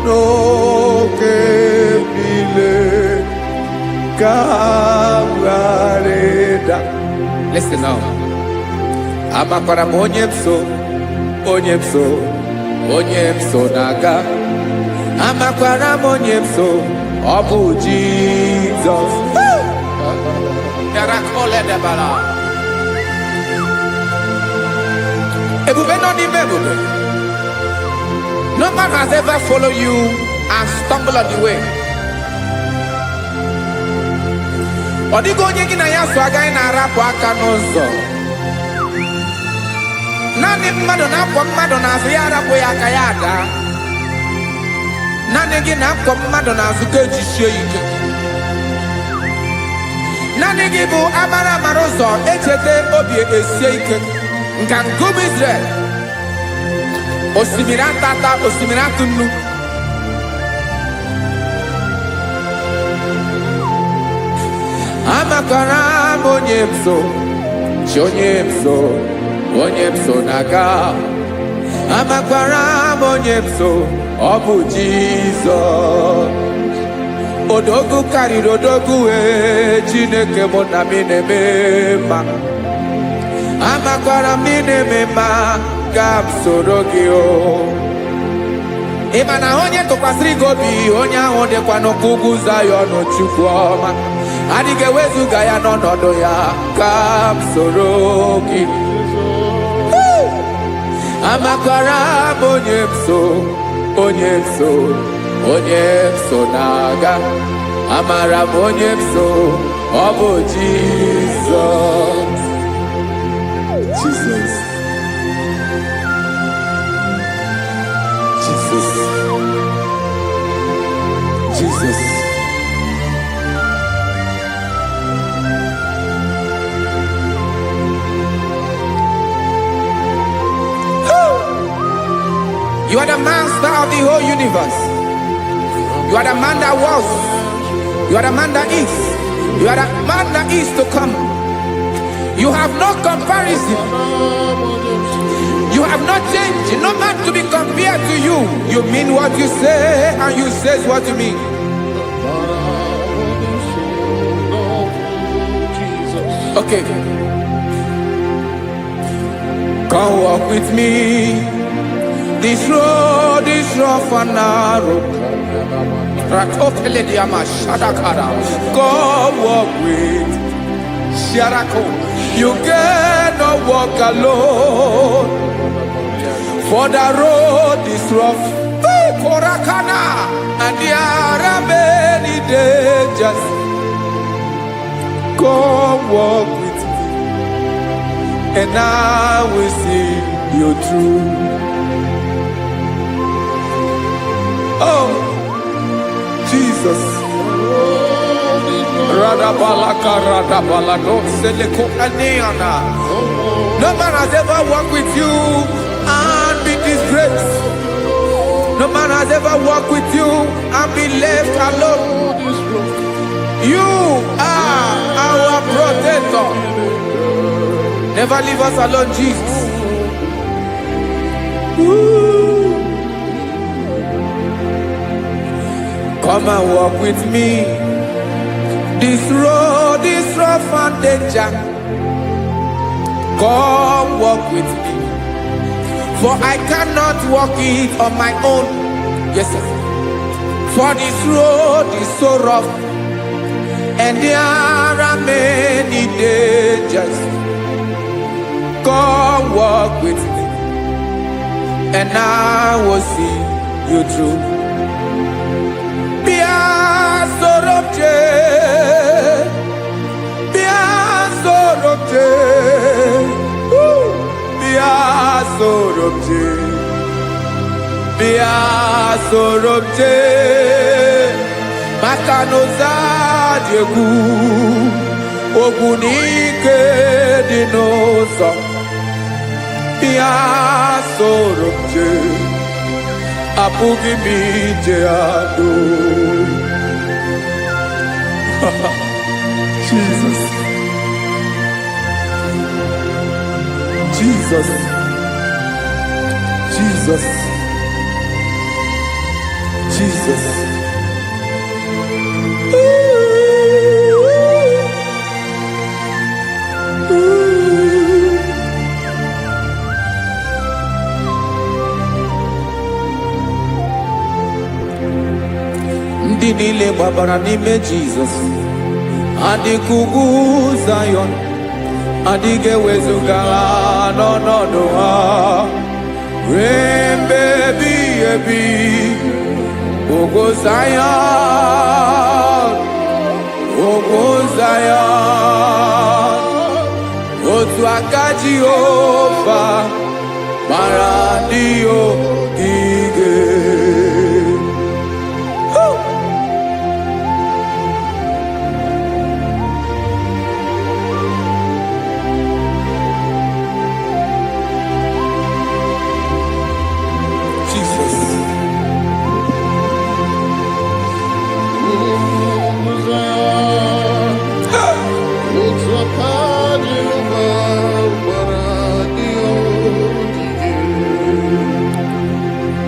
no que mile Kawareda. Listen now. Amakwara m onye m so naga. Amakwara m onye m so, ọ bụ Jesus. Yarakoledebala. Ebube nọ n'ime ebube. No man has ever followed you and stumbled on the way. Ọ dịghị onye gị na ya so agaghị na-arapụ aka n'ụzọ. Naanị mmadụ na-akwọ mmadụ n'azụ ya arapụ ya aka ya ada. Naanị gị na-akwọ mmadụ n'azụ ka ejisie ike. Naanị gị bụ amara ụzọ echete obi esie ike. Nganga ụmụ Izrel. Osimiri atata, osimiri atụ nnu. Amakwara m onye m so, chi onye m so naga. Amakwara m onye m so, ọ bụ Jizọs. Odogwu karịrị odogwu Chineke mụ na mi na-eme mma. Amakwara m na-eme mma ga m soro gị o. Ị ma na onye tụkwasịrị gị obi, onye ahụ dịkwa n'ụkwụ ugwu Zayọn Chukwu ọma. Adịghị ewezuga ya n'ọnọdụ ya ka m soro gị. Amakwara m onye m so na-aga. Amara m onye m so, ọ bụ Jizọs. Jesus. You are the master of the whole universe. You are the man that was. You are the man that is. You are the man that is to come. You have no comparison. You have not changed. No man to be compared to you. You mean what you say, and you say what you mean. Okay. Come walk with me. This road is rough and narrow. Come walk with Sharako. You cannot walk alone. For the road is rough. Korakana. And there are many dangers. Come walk with me, and I will see you through. Oh, Jesus. No man has ever walked with you and be disgraced. No man has ever walked with you and be left alone. You are our protector. Never leave us alone, Jesus. Ooh. Come and walk with me. This road is rough and danger. Come walk with me. For I cannot walk it on my own. Yes, sir. For this road is so rough, and there are many dangers. Come walk with me, and I will see you through. Sorobje Makanoza Diegu Ogunike Dinosa Bia Sorobje Apugi Mijeado. Jesus. Jesus. Jesus. Jesus. Ooh. niile gbabara n'ime Jizọs adịghị ugwu Zayọn adịghị ewezuga ha n'ọnọdụ ha ruo mgbe ebighị ebi. Ugwu Zayọn, ugwu Zayọn, otu aka Jehova mara ndị ogige.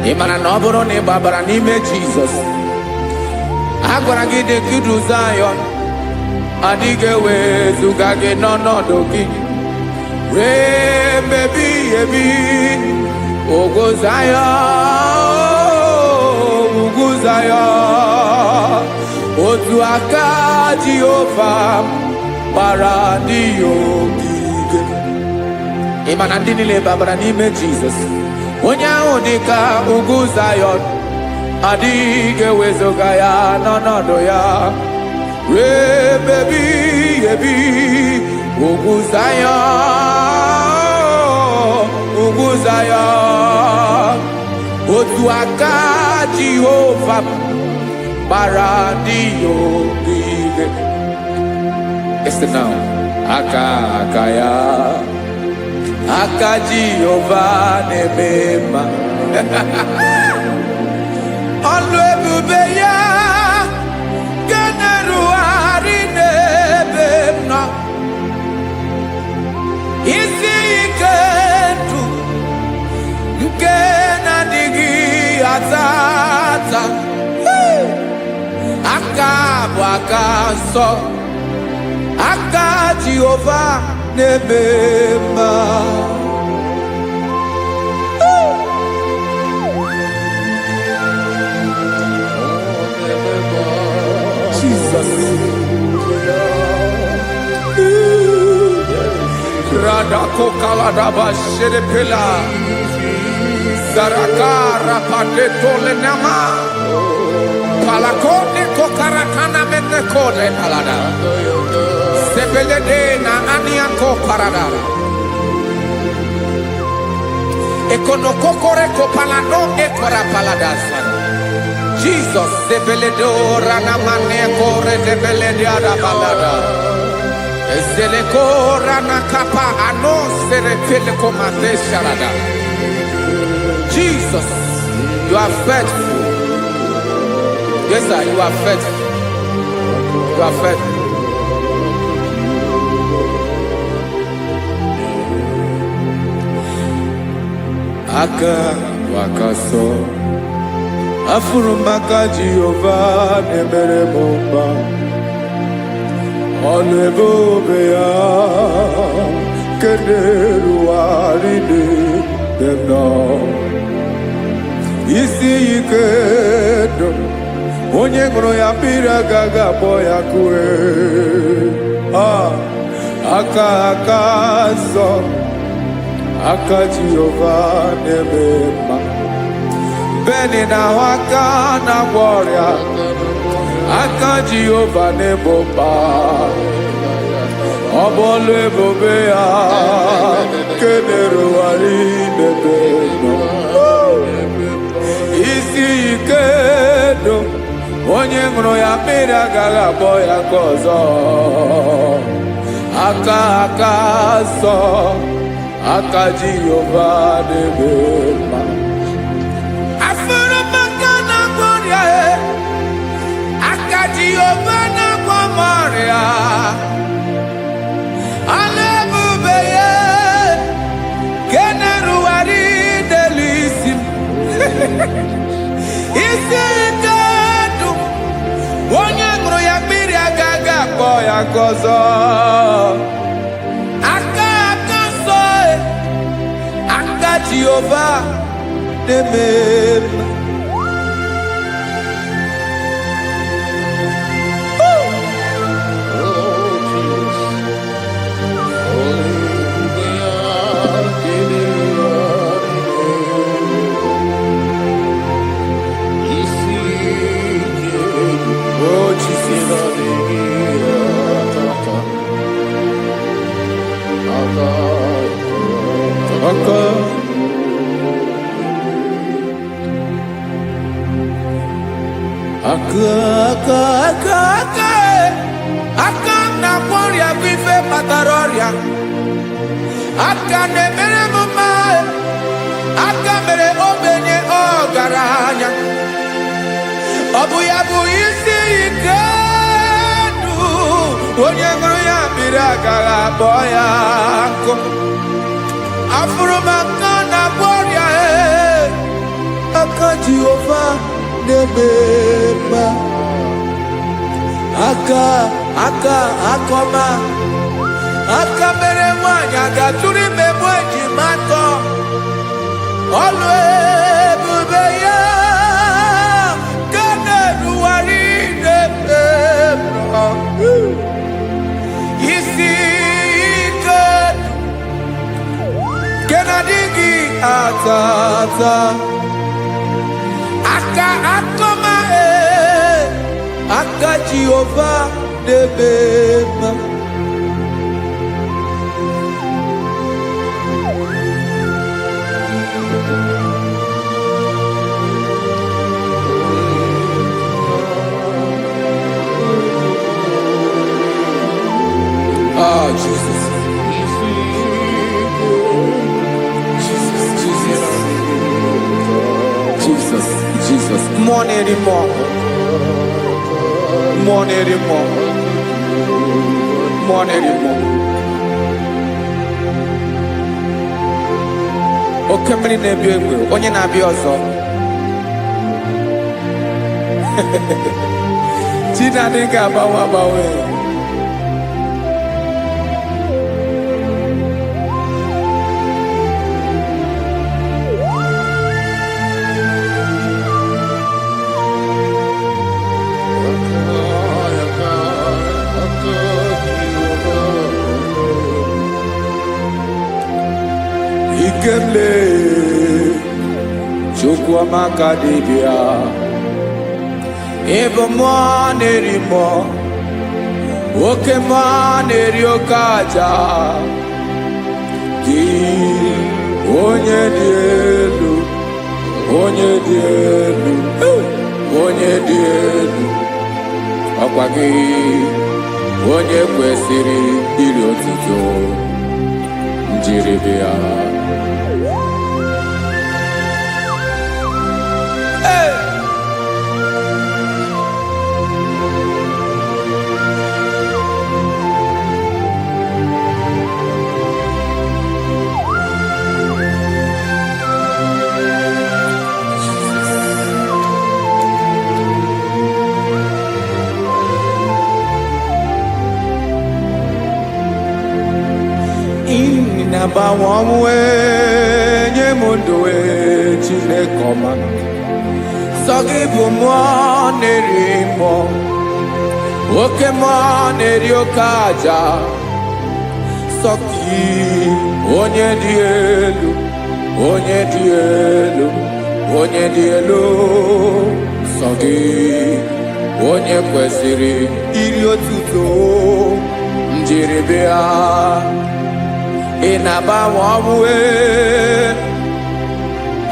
Ị mara na ọ bụrụ na ị gbabara n'ime Jizọs, a gwara gị dị kudu Zayọn adịghị ewezuga gị n'ọnọdụ gị ruo mgbe ebighị ebi. Ugwu Zayọn, ugwu Zayọn, otu aka Jehova gbara ndị ogige. Ị ma na ndị niile gbabara n'ime Jizọs, onye ahụ dị ka ugwu Zayọn adịghị ewezuga ya n'ọnọdụ ya ruo mgbe ebighị ebi. Ugwu Zayọn, ugwu Zayọn, otu aka Jehova gbara ndị ogige. Listen now, aka ya, aka Jehova na-eme mma. Ọlụ ebube ya ga na-erugharị n'ebe m nọ. Isi ike ndụ nke na-adịghị ata ata. Aka bụ aka nsọ, aka Jehova na-eme mma. Jesus. Radako kaladaba sherepela zarakara padeto lenama palakode kokarakana menekode palada sebelede na aniako paradara ekonokokore kopalado ekora paladasa. Jesus sebeledo rana manekore debelede arabalada ezeleko rana kapa ano serepele komande sharada. Jesus, you are faithful. Yes sir, you are faithful. You are faithful. Aka wakaso afuru maka Jehova nemere mumba. Ọlụ ebube ya keneruwarị n'ebe m nọ. Isi ike ndụ onye ṅụrụ ya mmiri agaghị akpọ ya kue. Aka nsọ, aka Jehova na-eme mma. Beni na-ahụ aka na-agwọ ọrịa, aka Jehova na-egbo mkpa. Ọ bụ ọlụ ebube ya kenerugharị n'ebe m nọ. Isi ike ndụ onye ṅụrụ ya mmiri agaghị akpọ ya ka ọzọ. Aka nsọ, aka Jehova na-eme mma. Afụrụ maka na-agwọ ọrịa, aka Jehova na-agwọ m ọrịa. Ọlụ ebube ya kenerugharị n'elu isi m. Isi ike ndụ onye ṅụrụ ya mmiri agaghị akpọ ya ka ọzọ. Aka nsọ, aka Jehova na-eme mma. kpatara ọrịa aka na-emere m mma aka mere ogbenye ọgaranya ọ bụ ya bụ isi ike ndụ onye ṅụrụ ya mmiri agaghị akpọ ya nkụ afụrụ m aka na-agwọ ọrịa aka Jehova na-eme mma aka akọma aka mere nwanyị ga-atụrụ ime mụ ejima atọ ọlụ ebube ya ka na-erugharị na-eme isi ike nke na-adịghị ata ata aka akọma aka Jehova na-eme mma Jesus. Jesus. More anymore. Oke mmiri na-ebi egbe onye na-abịa ọzọ Chinadị ga-agbanwe Ikemle Chukwuamaka dibịa ebe mmụọ na-eri mmụọ oke mmụọ na-eri oke aja gị onye dị elu onye dị elu onye dị elu ọkwa gị onye kwesịrị iri otuto njiri bịa na-agbanwe ọnwụ nye m ndụ Chineke ọma sọ gị bụ mmụọ na-eri mmụọ oke mmụọ na-eri oke aja sọ gị onye dị elu onye dị elu onye dị elu sọ gị onye kwesịrị iri otuto njiri bịa ị na-agbanwe ọnwụ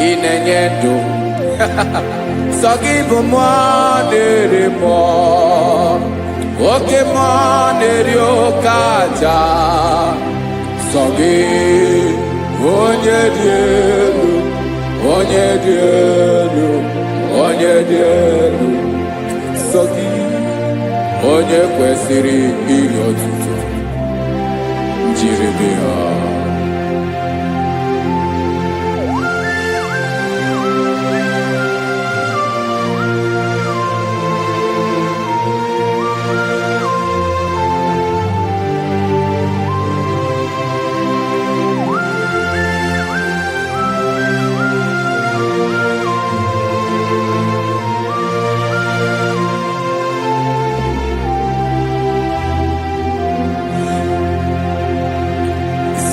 ị na-enye ndụ sọ gị bụ mmụọ na-eri mmụọ oke mmụọ na-eri oke aja sọ gị onye dị elu onye dị elu onye dị elu sọ gị onye kwesịrị iri otuto njiri bịa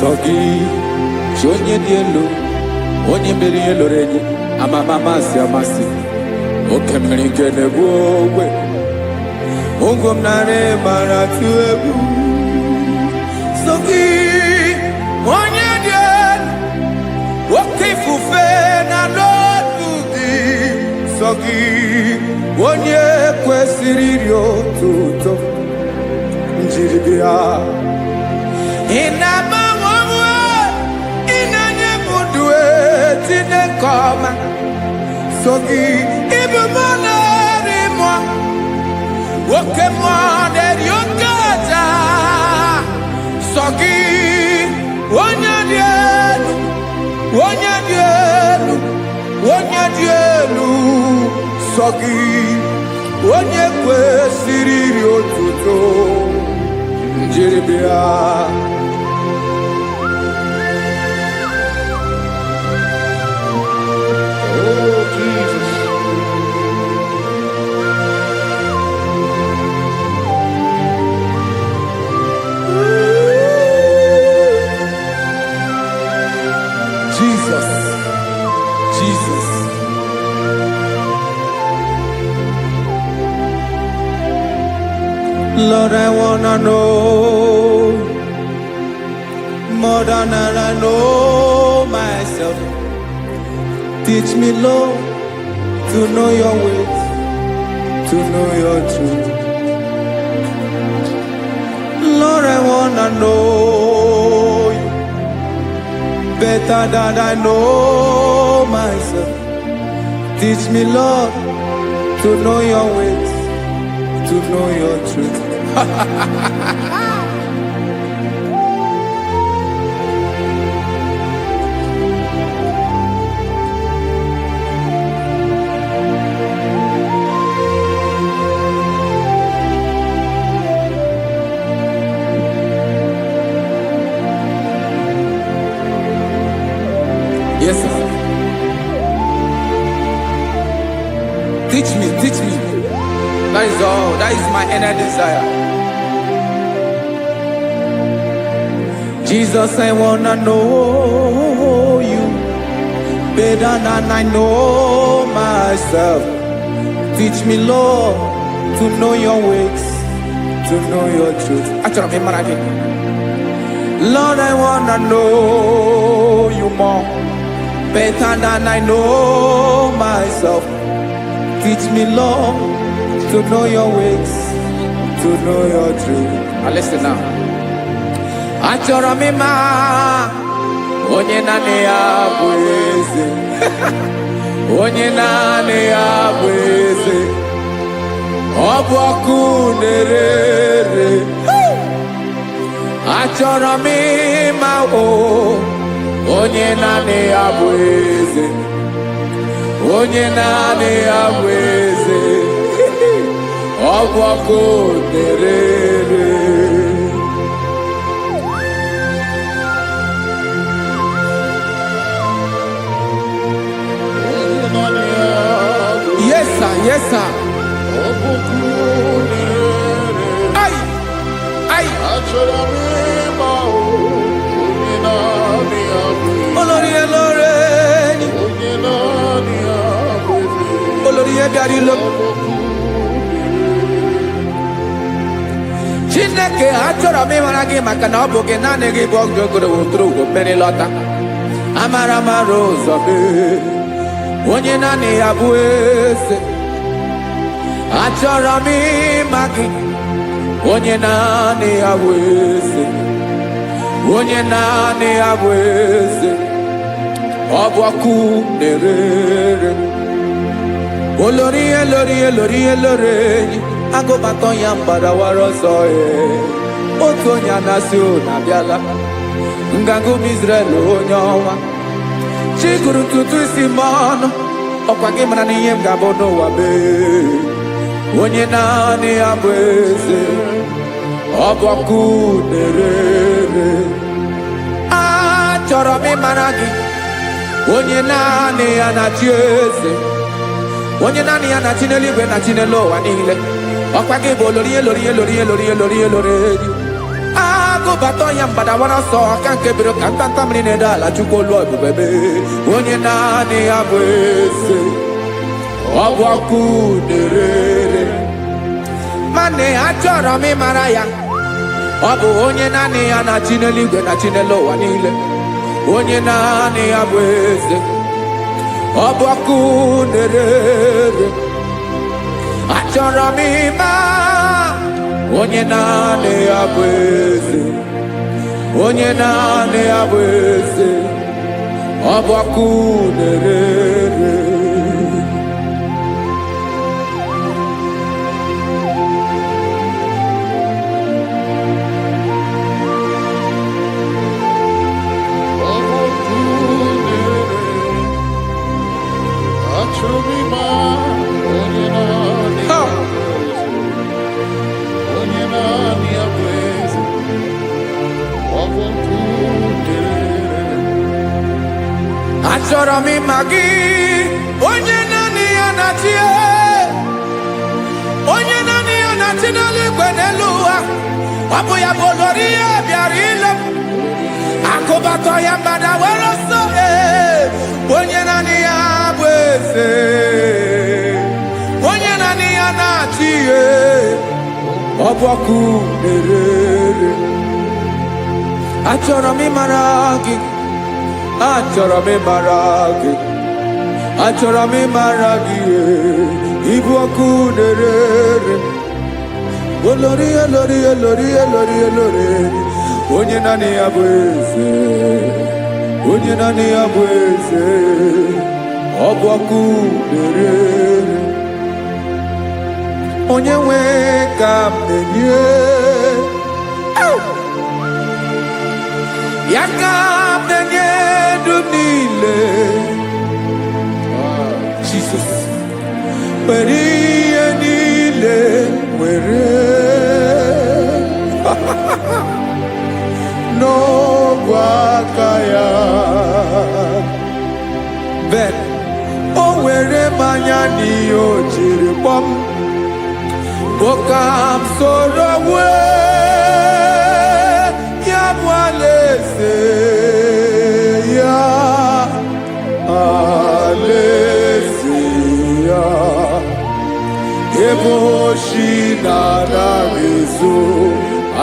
sọ gị chi onye dị elu onye mere ihe loro enyi amama amasị amasị oke mmiri nke na-egbu ogbe ụgwọ m narị mara tụ egwu sọ gị onye dị elu oke ifufe na n'otu gị sọ gị onye kwesịrị iri otuto njiri bịa Inamawawa, inanyemudwe, tinekoma. Sogi, ibumonerimo, wokemoneriokaja. Sogi, wanyadielu, wanyadielu, wanyadielu. Sogi, wanyekwe siriri otuto. Njiribia. Oh, Jesus. Jesus, Jesus. Lord, I wanna know more than I know myself. Teach me, Lord, to know your ways, to know your truth. Lord, I wanna know you better than I know myself. Teach me, Lord, to know your ways, to know your truth. Yes, sir. Teach me, teach me. That is all. That is my inner desire. Jesus, I wanna know you better than I know myself. Teach me, Lord, to know your ways, to know your truth. Lord, I wanna know you more better than I know myself. Teach me, Lord, to know your ways, to know your truth. Now listen now. Achọrọ m ịma onye naanị ya bụ eze. Onye naanị ya bụ eze. Ọ bụ ọkụ na-ere. Achọrọ m ịma onye naanị ya bụ eze. Onye naanị ya bụ eze. Ọ bụ ọkụ na-ere. Yes, sir. Yes, sir. Ay, ay. Olórí Olórí. Olórí Ebiari lo. Chineke achọrọ m ịmara gị maka na ọ bụ gị naanị gị bụ ogologo oturu ugo mmeri lọta. Amara mara ụzọ mee. Onye naanị ya bụ eze. Achọrọ m ịma gị. Onye naanị ya bụ eze. Onye naanị ya bụ eze. Ọ bụ ọkụ na-ere. Olórí Olórí Olórí Olórí. Agụbatọ ya mgbadawara ọsọ ya. Otu onye anasị ụna abịala. Nganga ụmụ Izrel onye ọnwa. Chi gụrụ ntutu isi m ọnụ. Ọkwa gị mara na ihe m ga-abụ n'ụwa mee. Onye naanị ya bụ eze. Ọ bụ ọkụ na-ere. Achọrọ m ịmara gị. Onye naanị ya na-achị eze. Onye naanị ya na-achị n'eluigwe na-achị n'elu ụwa niile. Ọkwa gị bụ Olórí Olórí Olórí Olórí Olórí Olórí. Agụbatọ ya mgbadawara ọsọ aka nke biro ka ntanta mmiri na-edo ala Chukwu olu ebube mee. Onye naanị ya bụ eze. Ọ bụ ọkụ na-ere. Mane achọrọ m ịmara ya. Ọ bụ onye naanị ya na-achị n'eluigwe na-achị n'elu ụwa niile. Onye naanị ya bụ eze. Ọ bụ ọkụ na-ere. Achọrọ m ịma onye naanị ya bụ eze. onye naanị ya bụ eze, ọ bụ ọkụ na-ere. Achọrọ m ịma gị, onye naanị ya na-achị, onye naanị ya na-achị n'eluigwe n'elu ụwa. Ọ bụ ya bụ olori ya bịara ile m, akụbatọ ya mgbada were ọsọ. Onye naanị ya bụ eze, onye naanị ya na-achị, ọ bụ ọkụ na-ere. Achọrọ m ịmara gị, achọrọ m ịmara gị, achọrọ m ịmara gị, ịbụ ọkụ na-ere. Olori olori olori olori olori, onye naanị ya bụ eze, onye naanị ya bụ eze, ọ bụ ọkụ na-ere. Onye nwe ka m na-enye, ya ka m na-enye ndụ niile. Jesus, were ihe niile were n'ọbụ aka ya. Ben, o were mmanya n'ihe o jiri kpọm, ka m soro wee ya bụ alaeze ya, alaeze ya, ebe oshi na-anaghị ezo,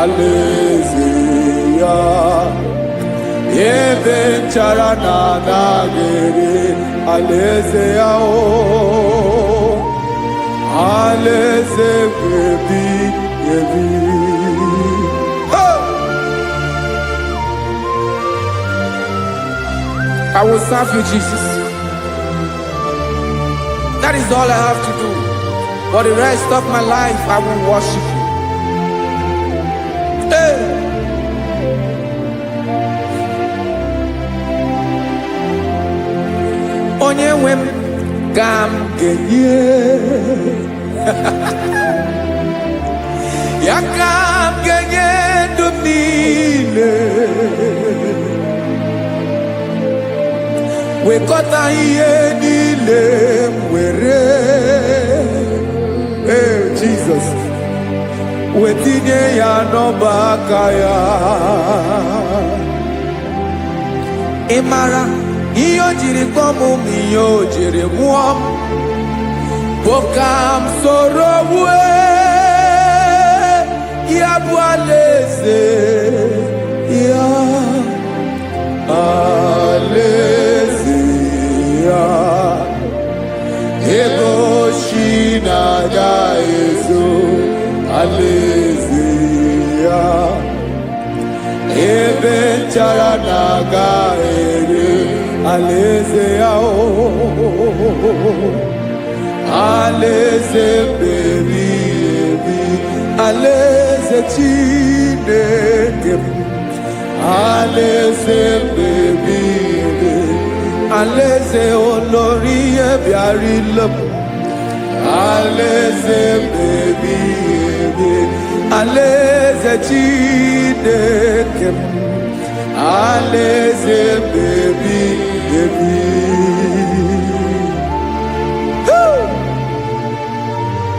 alaeze ya, ebe nchara na-anaghị ere, alaeze ya. Alaeze ebi ebi. I will serve you, Jesus. That is all I have to do. For the rest of my life, I will worship you. Hey. Onye nwe m ka m ga-enye, ya ka m ga-enye ndụ m niile, wekọta ihe niile m were, Jesus, wetinye ya n'ọba aka ya. Ị mara ihe o jiri kpọọ m, ihe o jiri mụọ m, bụ ka m soro wee ya bụ alaeze ya, alaeze ya, ebe oshi na-agaghị ezo, alaeze ya, ebe nchara na-agaghị ere, alaeze ya. Alaeze ebi ebi, alaeze Chineke m, alaeze ebi ebi, alaeze olori ya bịara ile m, alaeze ebi ebi, alaeze Chineke m, alaeze ebi ebi.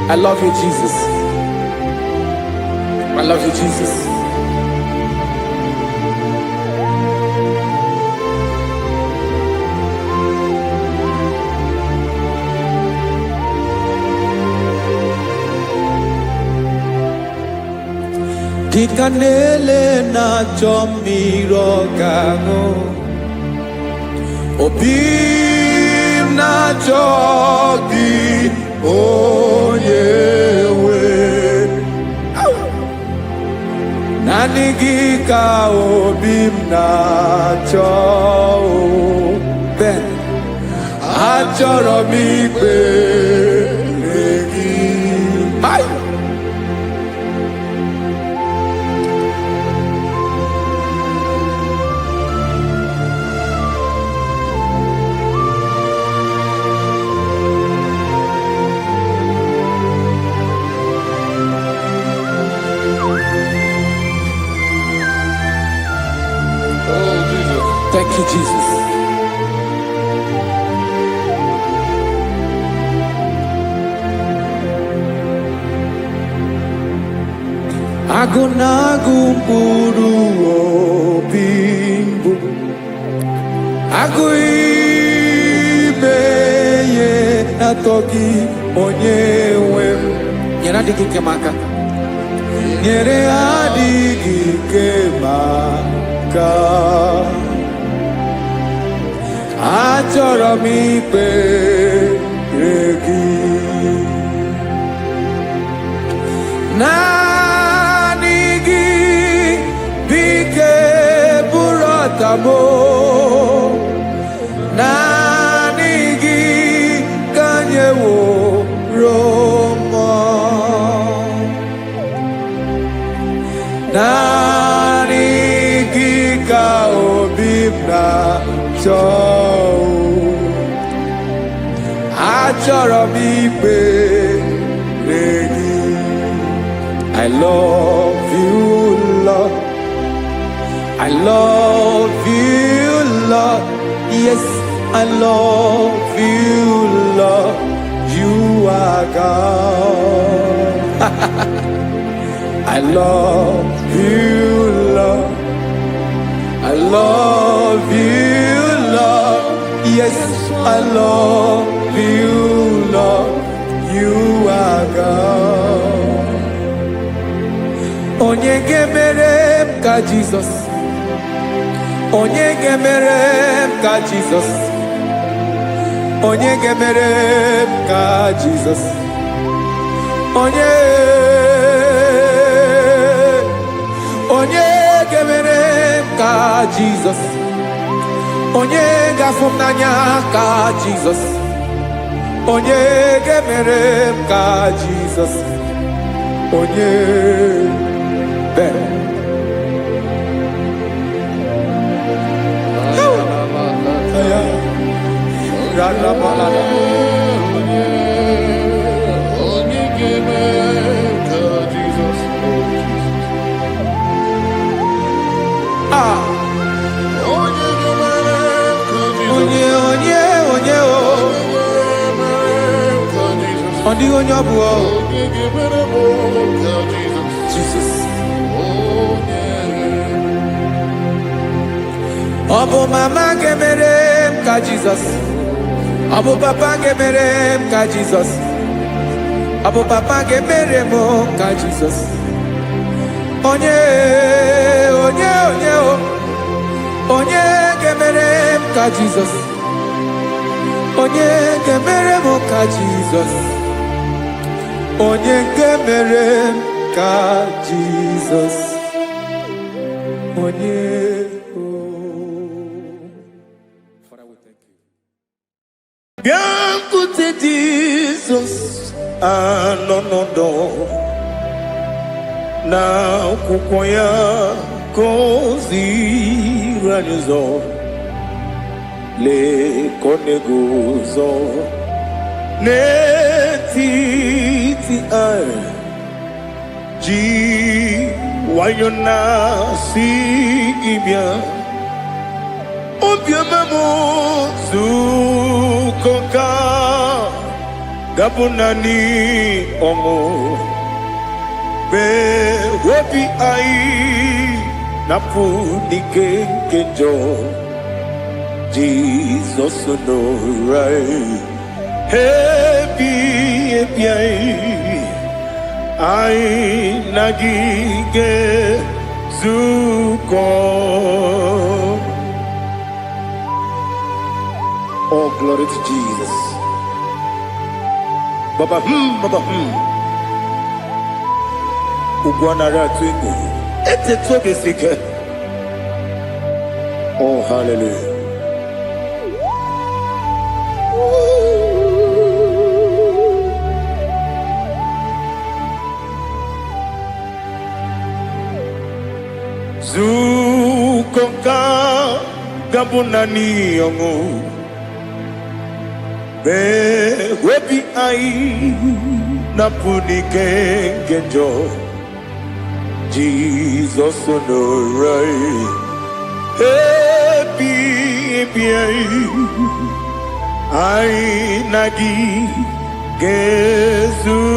I love you, Jesus. I love you, Jesus. Dịka na-ele na-achọ mmiri ọ ga-aṅụ, obi m na-achọ gị, onye nwe. Nani gị ka obi m na-achọ. Ben, achọrọ m ikpere gị. Thank you, Jesus. Agụ na-agụ mkpụrụ obi mbụ, agụ ime ihe atọ gị onye nwe m. Nyere adịghị ike m aka, nyere adịghị ike m aka. Achọrọ m ikpere gị. Naanị gị bike bụrụ ọtabo. Naanị gị ka nyeworo m. Naanị gị ka obi m na-achọ. Achọrọ m ikpere gị. I love you, Lord. I love you, Lord. Yes, I love you, Lord. You are God. I love you, Lord. I love you, Lord. Yes, I love you, Lord. You are God. Onye ga-emere m ka Jizọs. Onye ga-emere m ka Jizọs. Onye ga-emere m ka Jizọs. Onye ga-emere m ka Jizọs. Onye ga-afụ m n'anya ka Jizọs. Onye ga-emere m ka Jizọs. Onye Ben. Onye ọ bụ Jesus. Ọ bụ mama ga-emere m ka Jizọs. Ọ bụ papa ga-emere m ka Jizọs. Ọ bụ papa ga-emere m ka Jizọs. Onye ga-emere m ka Jizọs. Onye ga-emere m ka Jizọs. Onye ga-emere m ka Jizọs. Onye Bịakwute Jizọs anọ n'ọdụ n'akwụkwọ ya ka o ziri anyị ụzọ. Lee ka ọ na-eguzo n'etiti anyị, ji nwayọọ na-asị gị bịa. Obiọma m zukọ ka gabụ naanị ọṅụ. Mgbe obi anyị na-apụ n'ike nke njọ, Jizọs nọrọ anyị. Ebi anyị na gị ga-ezukọ. Oh, glory to Jesus. Baba, Baba, Ugwanara twingo. Oh, hallelujah. Zukonka gabunani yongo be webi ai napuni kenjo Jesus no right happy ai nagi gezuko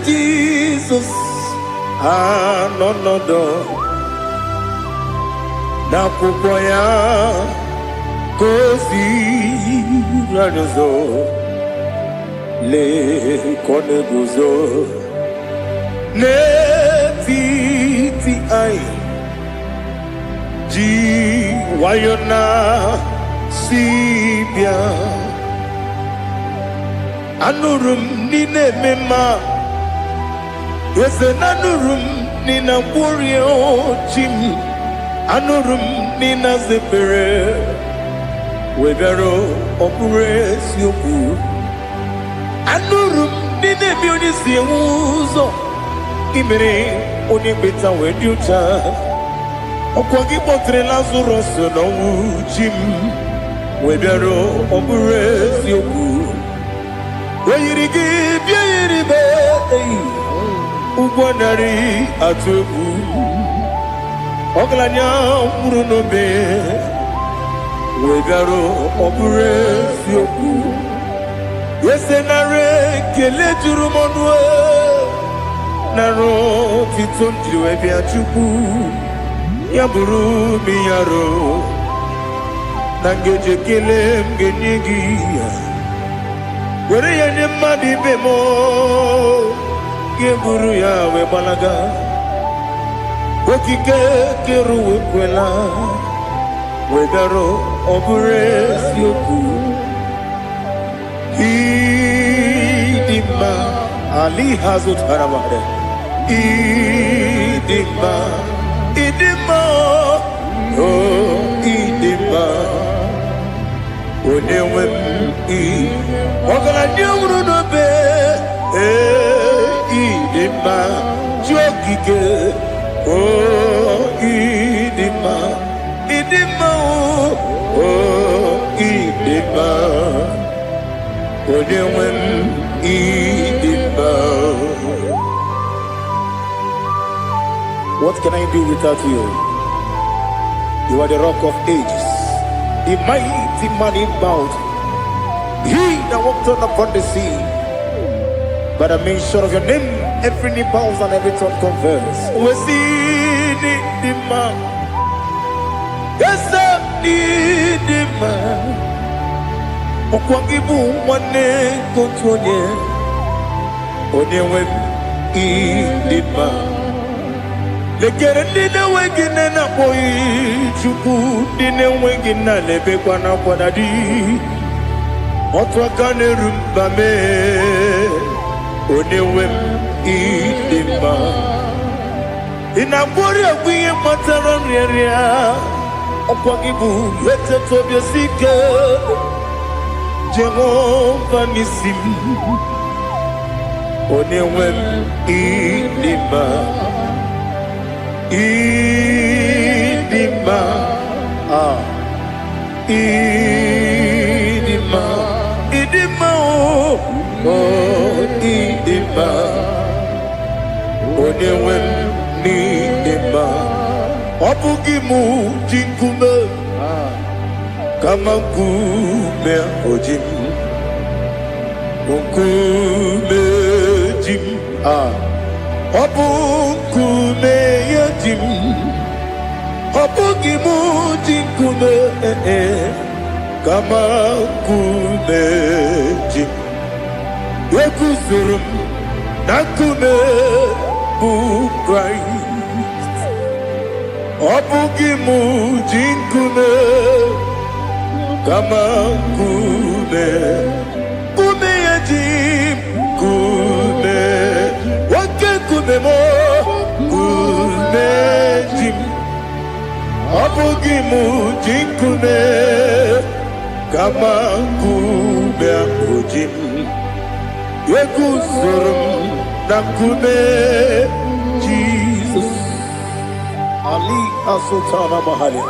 Jesus, no, na kupoya kozi radozo le kone guzo ne ti ai ji wayona sibia anurum nine mema Yese nanurum nina burio chim anurum nina zepere wegaro opures yoku anurum nine bioni siuzo imere oni beta weducha okwagi potre Lazarus no chim wegaro opures yoku weyirigi biiribe Ugwanari atubu Oglanya murunobe Wegaro opure sioku Yesenare kele jurumonwe Naro titondiwe biachuku Yaburu miyaro Nangeje kele mgenyigi Were yene madi bemo Geburu ya we balaga Okike keru we kwela Wegaro obure sioku Idima Ali hazut haramade Idima Oh idima Onewem Wakala nyumru no be Idima Jokike Oh Idima Oh Idima Onewem Idima. What can I do without you? You are the rock of ages, the mighty man in mountain, he that walked on upon the sea. By the mention of your name, every knee bows and every tongue confess. We see the man. Yes, the man. Okwangibu mwane kontonye. Onyewe the man. Legere dine wengine na boy chuku dine wengine lebe kwa na kwadadi. Otwa kane rumba me. Onewem idima Inabori agwiye matara nriaria Okwagibu yete tobye sike Jehova nisim Onewem idima Idima Idima Idima Oh idima Onewem idima Obugimu jinkume Kama kume ojim Kume jim Obukume yajim Obugimu jinkume Kama kume jim Yekuzurum nakume bu Christ Obugimu jinkume kama kume Kume yajim kume mo kunejim Abugimu jinkune Kama kube akujim Yekuzurum nakune Jesus Ali Asultana Mahali.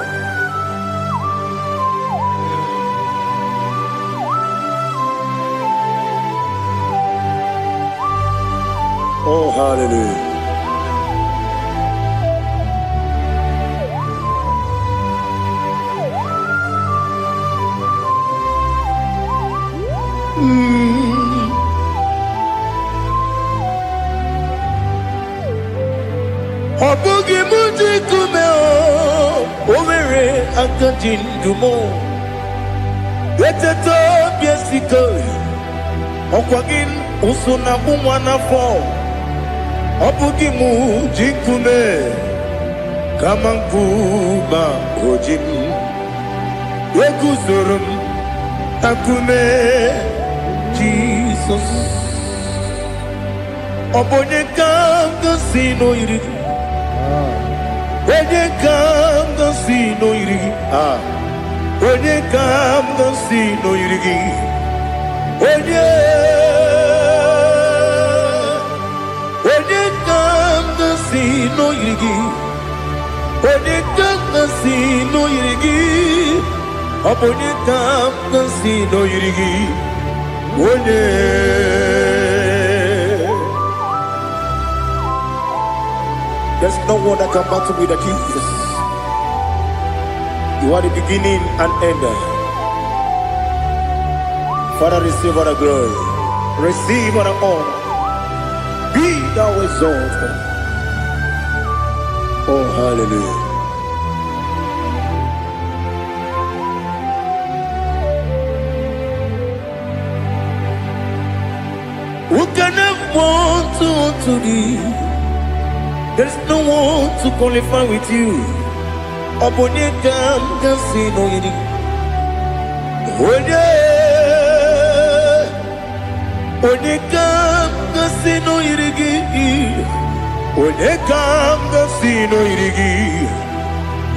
Oh, hallelujah. Obugi muji kumeo, omere akajindumo. Weteto biesiko, okwagin usuna mwana fo. Obugi muji kume, kamankuba ojim. Wekuzurum takume, Jesus. Obonye kanga sino iri. Onye kam ga si no irigi Onye kam ga si no irigi Onye kam ga si no irigi Onye kam ga si no irigi Onye kam ga si no irigi Onye There's no one that can battle with the Jesus. You are the beginning and end. Father, receive all the glory. Receive all the honor. Be thou exalted. Oh, hallelujah. Who can have one to thee? There's no one to qualify with you. Obonye kam kasi no yiri. Onye kam kasi no yiri. Onye kam kasi no yiri.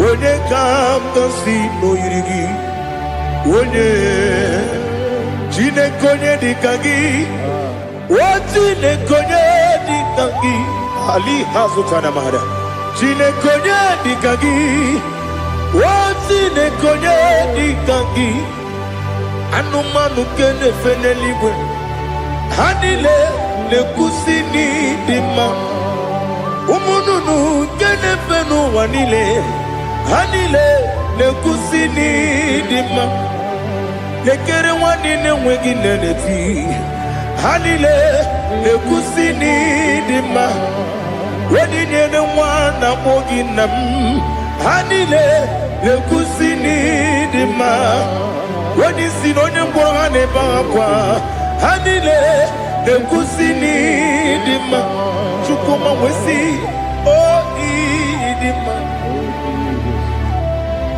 Onye kam kasi no yiri. Onye jine konye dikagi. Wajine konye dikagi. Ali Hazutana Mahada. Jine konye dikagi. Wajine konye dikagi. Anumanu kene fene libwe. Hanile le kusini dima. Umununu kene fenu wanile. Hanile le kusini dima. Lekere wanine wegi neneti. Hanile le kusini dima. Wedi nyene wana moginam. Hanile le kusini dima. Wedi sinonye mborane bakwa. Hanile le kusini dima. Chukuma wesi oh idima.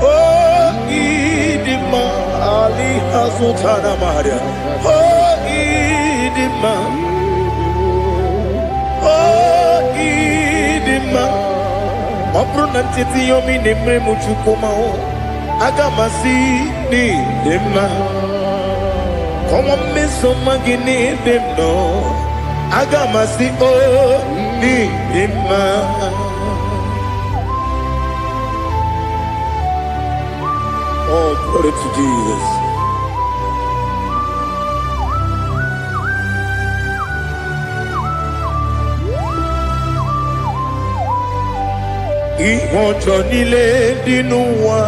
Oh idima. Ali Hazutana Maria. Oh idima. Oh idima. Opro nantiti yomi nemre muchukuma o. Agamasi ni dema. Como me somagini demno. Agamasi o ni dema. Oh, glory to Jesus. Ìwọ̀njọ́ nílé nínú wa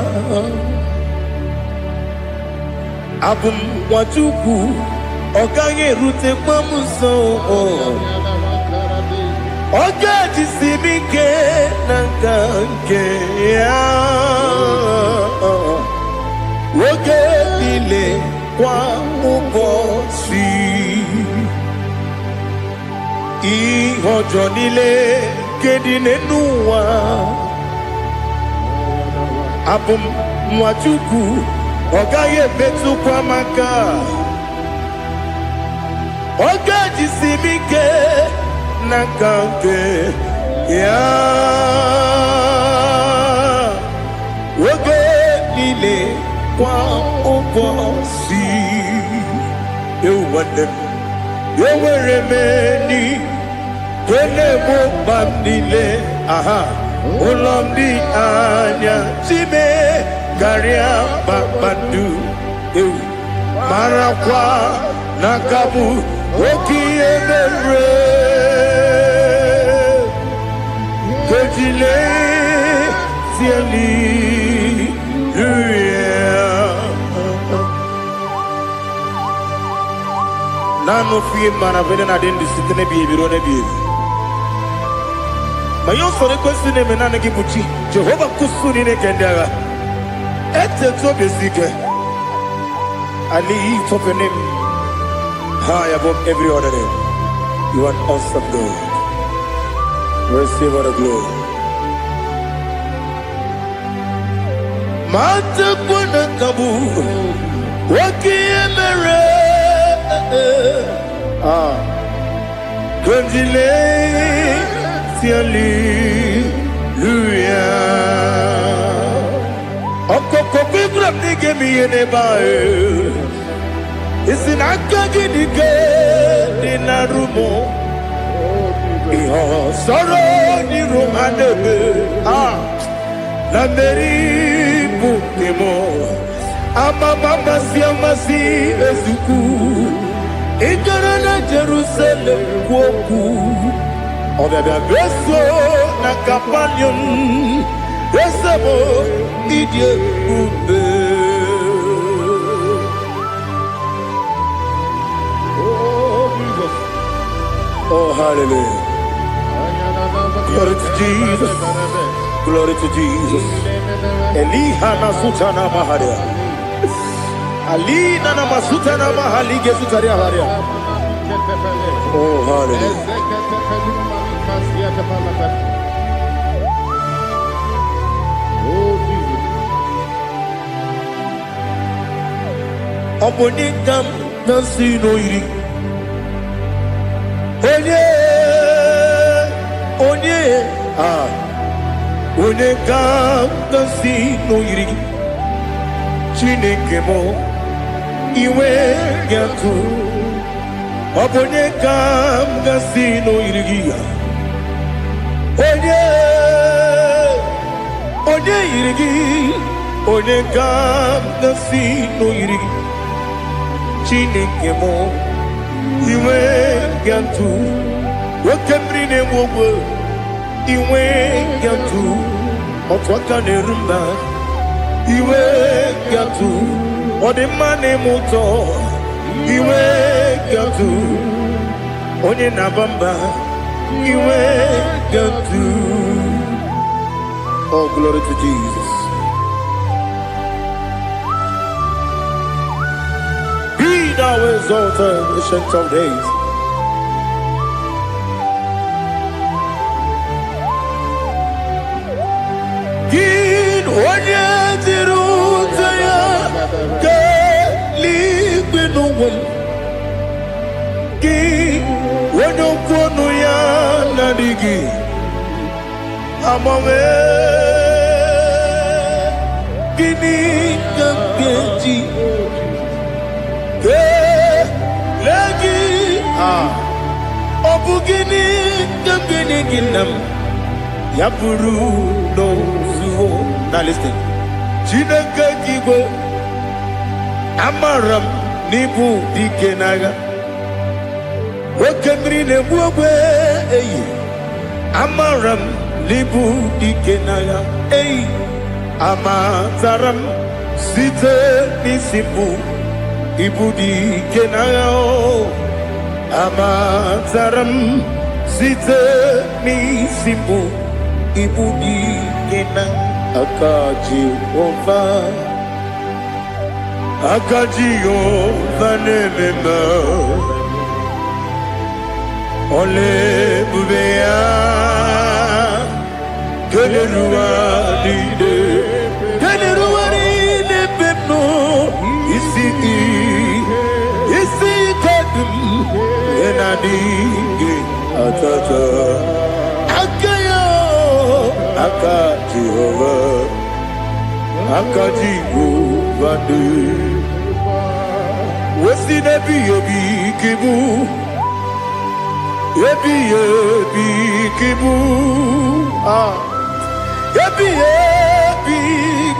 abùmwàjúkù ọ̀gá yẹ̀rù tẹ pọ́nmù sàn ọ̀gá jìsì mi ké nàgà ké oge nílé kwa ụbọ̀ sí ìwọ̀njọ́ nílé kéde nínú wa. Abum Mwachukwu Ogaye betu kwa maka Oga jisimike nakanke ya woge nile kwa ubosi ewande yeweremeni kene mo bamnile aha ulomdi anya chime garia babandu ewu marakwa nakabu okiemere kejile sieli nano fie mana vene na dendi sitene biebiro ne biebi mayo sore kwesi ne menane kibuchi Jehova kusuni ne kendaga ete to besike I lift up your name high above every other name. You are an awesome God. Receive all the glory. Mata kuna kabu wakiemere Kundile siali luya Okoko bibra nige miyene bae Isinaka nige dinarumo Iho soro ni romanebe La meri bukemo Ama mama siamasi ezuku Ikarana Jerusalem woku Obebe beso na kapanion Besamo idye ube Oh hallelujah Glory to Jesus Glory to Jesus Elihana sutana maharia Alina na masutana mahalige sutaria haria Oh hallelujah Obonikam nasino iri Onye Onekam nasino iri Chineke mo iwe yatu Obonekam nasino iri Onye iri Onekam nasino iri Chineke mo iwe yatu Wakemri ne mwogo iwe yatu Otwaka ne rumba iwe yatu Odemane moto iwe yatu Onye nabamba iwe yatu Oh glory to Jesus Thou exalted, ancient of days. Gin onye tirutaya ke ligbinugum. Gin onye kwonu ya nadigi amame. Gini kakeji. Obugini gini ginam Yaburu no zuho. Now listen. Chineke kigo Amaram nibu dikenaga Wakemri ne buwe Amaram nibu dikenaga Amataram site nisibu Ibu dikenaga Amataram site nisibu Ibu dikenaga Akaji ova Akaji ova nemema Ole bubea Keleruwa lide Keleruwa lide pepno Isi kadum Enadinge atata akayo aka Jehovah aka Jehovah wesi nebi ebi kibu ebi kibu ebi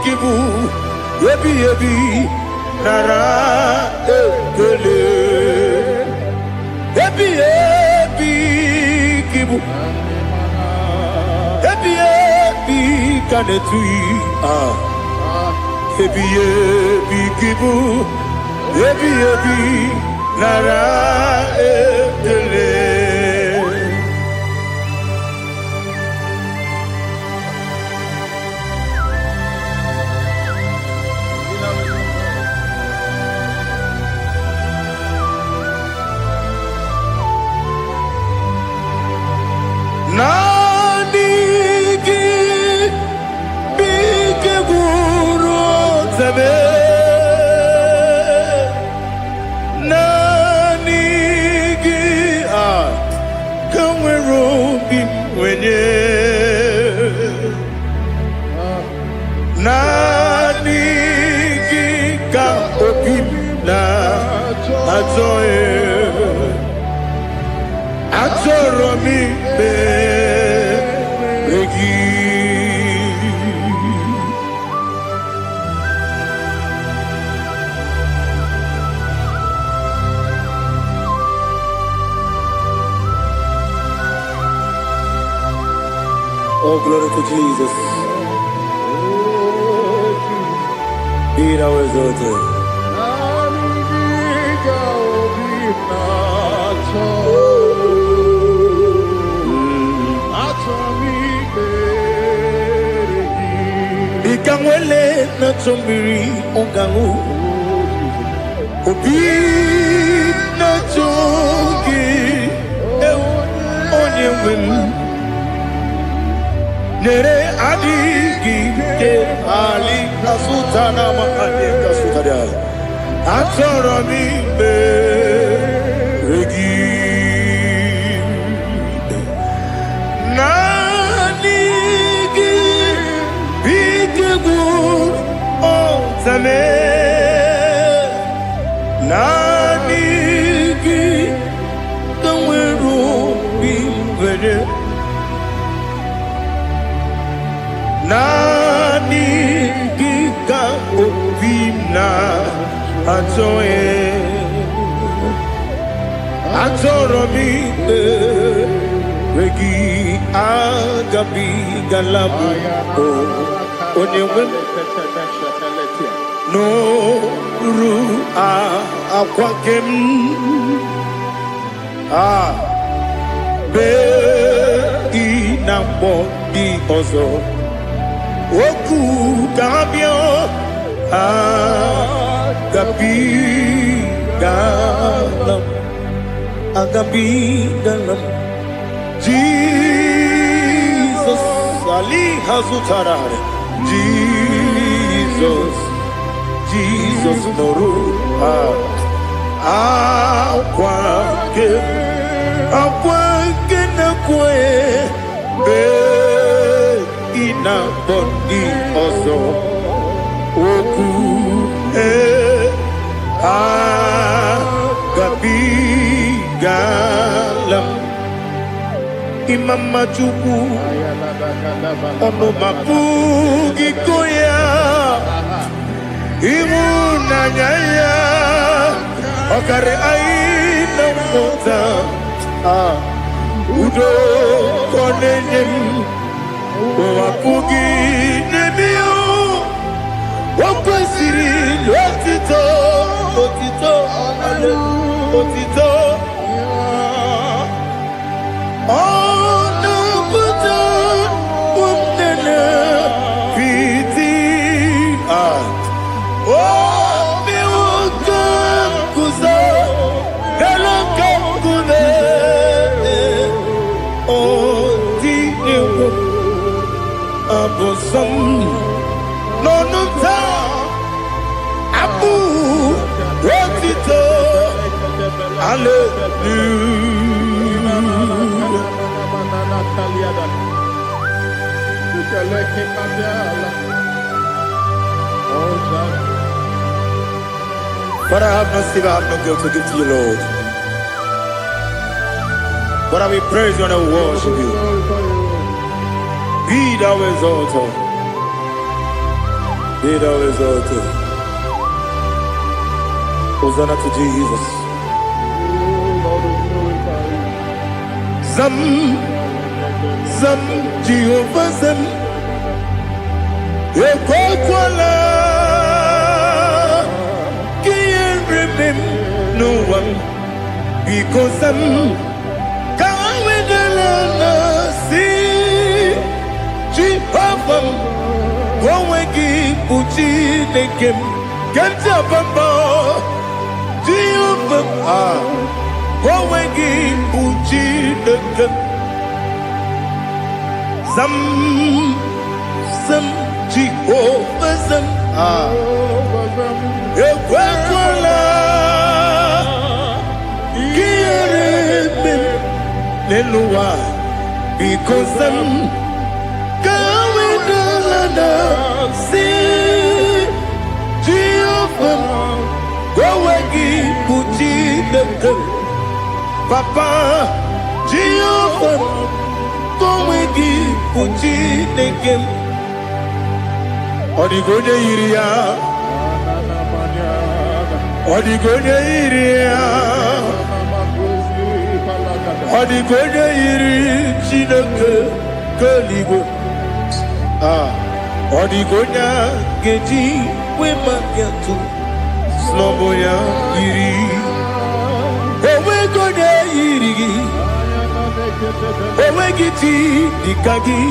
kibu ebi nara ekele ebi kibu ebi kanetui ebi kibu ebi nara ekele. Oh, glory to Jesus. Be thou exalted. Ikangwele na chombiri ongangu obi na chogi onye wemu nere adigi ke ali kasutana ma ade kasutaria atoro mi be regi nanigi bigegu otame nanigi kamweru bimvere nani gika obina atoe atoro mi regi agabi galabu onyewe no ru akwakem be inambo di ozo oku gabio agabi galam Jesus ali hazutarare Jesus noru akwake na kwe be ina bondi ozo oku gabi galam imama chuku ono mapugi koya imuna nyaya okare aina mota udo konenyem wapugi nebio wakwesiri otito ale otito ono buto umnene fiti miwaka kuzo galaka kude abosam nonuta abu rotito hallelujah Father, have mercy, I have no guilt to give to you, Lord. Father, we praise you and we worship you. Be thou exalted. Be thou exalted. Hosanna to Jesus. Zam, Zam, Jehovah Zam. Ekwakwala. Can't remember no one. Because I'm Jehovah, go and give Puchi Nekem, get up above. Jehovah, go and give Puchi Nekem. Some Jehovah, some Ekwakwala, Kiyarebe, Lelua, because some see Jehovah, go away, Puchi the Papa, Jehovah, go away, Puchi the game. Odigonya iria, Odigonya iria, Odigonya iri, Chineke, Kaligo. Odigonya geji we makiatu Sloboya iri Owe gonya iri Owe giti dikagi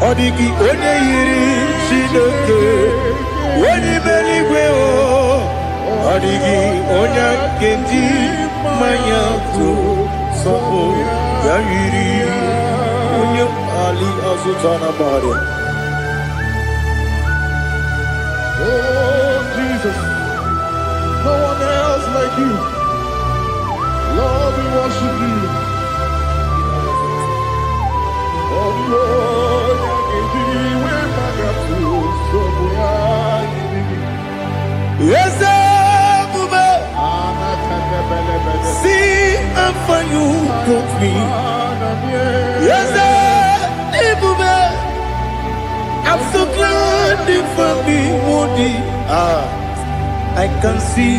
Odigi onye iri Chinoke Wani meligwe o Odigi onya geji Mayatu Sloboya iri Onye Ali Azutana Bari. Oh, Jesus, no one else like you. Lord, we worship you. Oh, Lord, yes, see how far you brought me. Yes, I'm so glad you found me, Woody. I can see,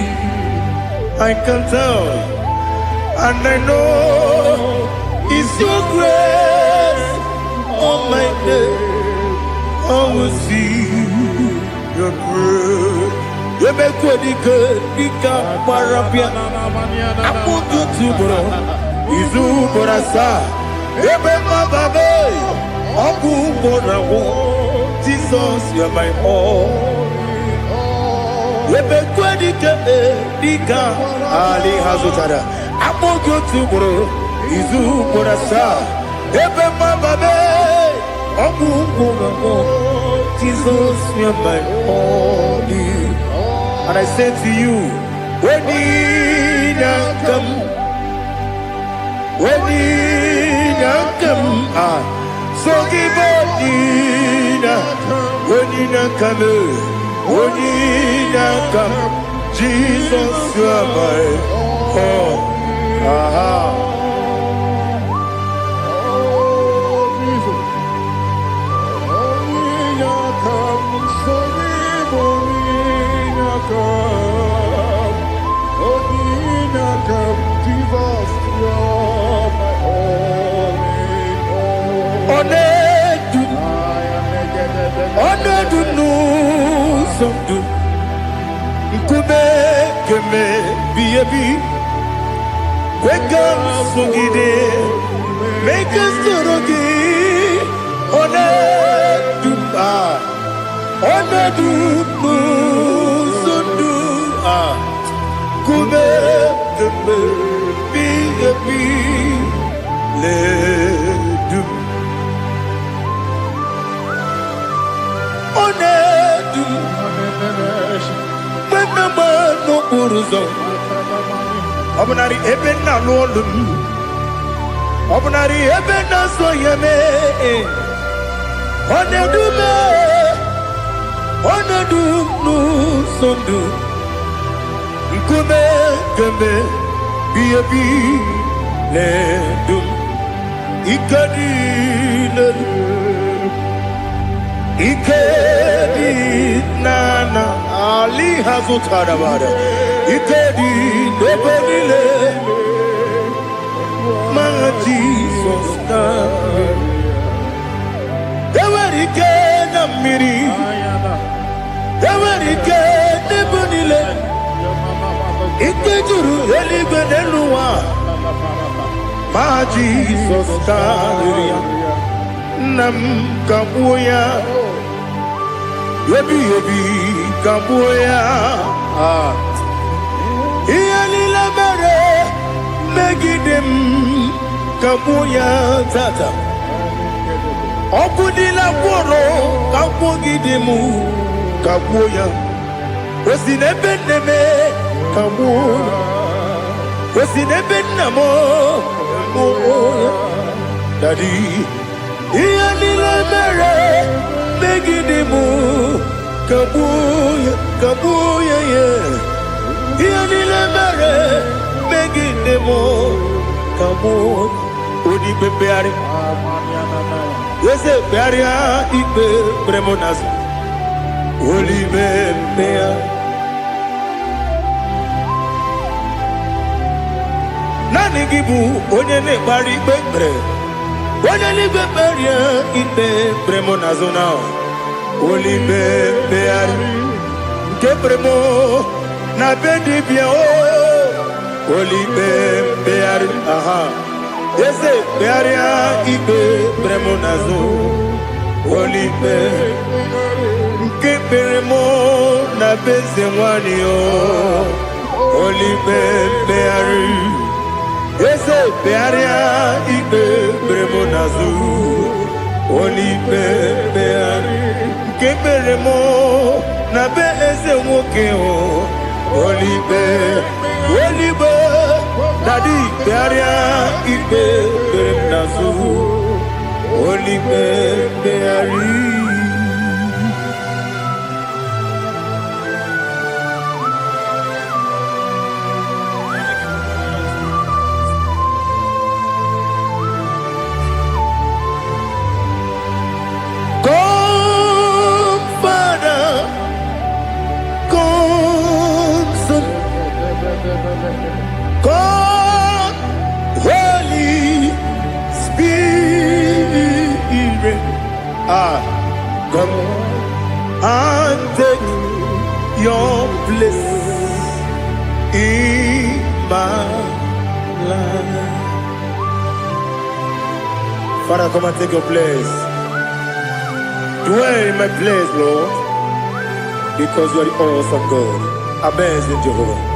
I can tell, and I know it's your grace. Oh my God, I will see your grace. You make what you could, you can't parapia. I put you to bro, Izu Borasa, Ebema Babe, Abu Borawo. Jesus, you're my all. You make what you could, Dika, Ali Hazutara. I put you to bro, Izu Borasa, Ebema Babe, Abu Borawo. Jesus, you're my all. And I say to you, when you come, so give up, when you come, Jesus, you are my all. Onedu no somdu Nkube keme biyebi Kwekam sungide Make us torogi Onedu Onedu no somdu Nkube keme biyebi Ledu Onedu Menama no Buruzo Obanari Ebena Lolum Obunari ebe na so yeme. Onedume. Onedum nu sondu. Nkume kembe. Biyebi le dum. Ikadi le Ikedi nana Ali hazutarabada Ikedi nebelile My Jesus Dewerike namiri Dewerike nebelile Ikejuru eligwe neluwa My Jesus Nam kabuya Yebi kabuya Iyalila mere Megidem kabuya tata Okudila kworo kabugidemu kabuya Osinebeneme kabuya Osinebenamo kabuya Daddy Iyalila mere Megidemu kabuya kabuya yeah Iyalila mere Megidemu kabuya Odi bebeari Yese bearia ibe bremonas Oli bebea Nani gibu onye ne bari bebre Onye li beberia ibe bremonazona Oli bebeari Ke bremo na bedi bia o Oli bebeari aha Yese bearia ibe bremonazo Oli be Ke bremo na bezemwani o Oli bebeari Yese bearia ibe bremonazo Oli bebeari Ke bremo na bezemwoke o Oli be Daddy bearia ibe bremonazo Oli beari God, Holy Spirit, come and take your place in my life. Father, come and take your place. Dwell in my place, Lord, because you are the awesome God. Amazing Jehovah.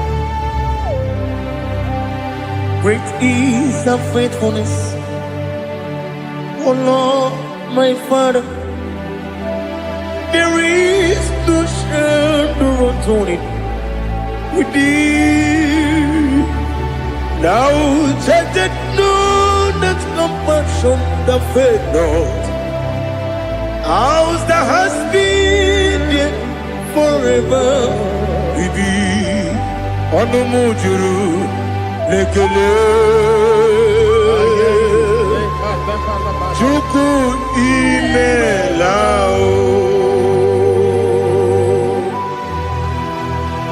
Great is thy faithfulness, O Lord, my Father. There is no shadow unto it with thee. Now judgeth none that compassion that faith not. Ours thou hast been there forever with thee. Onumujuru Lekele Chuku imelao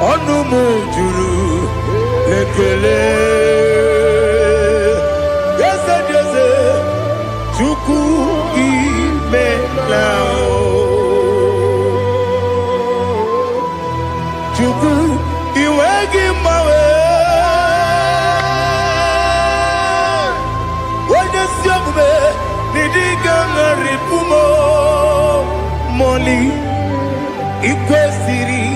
Onumujuru Lekele Yese Chuku imelao Chuku iwegi mawe Ripumo Moli Ikwesiri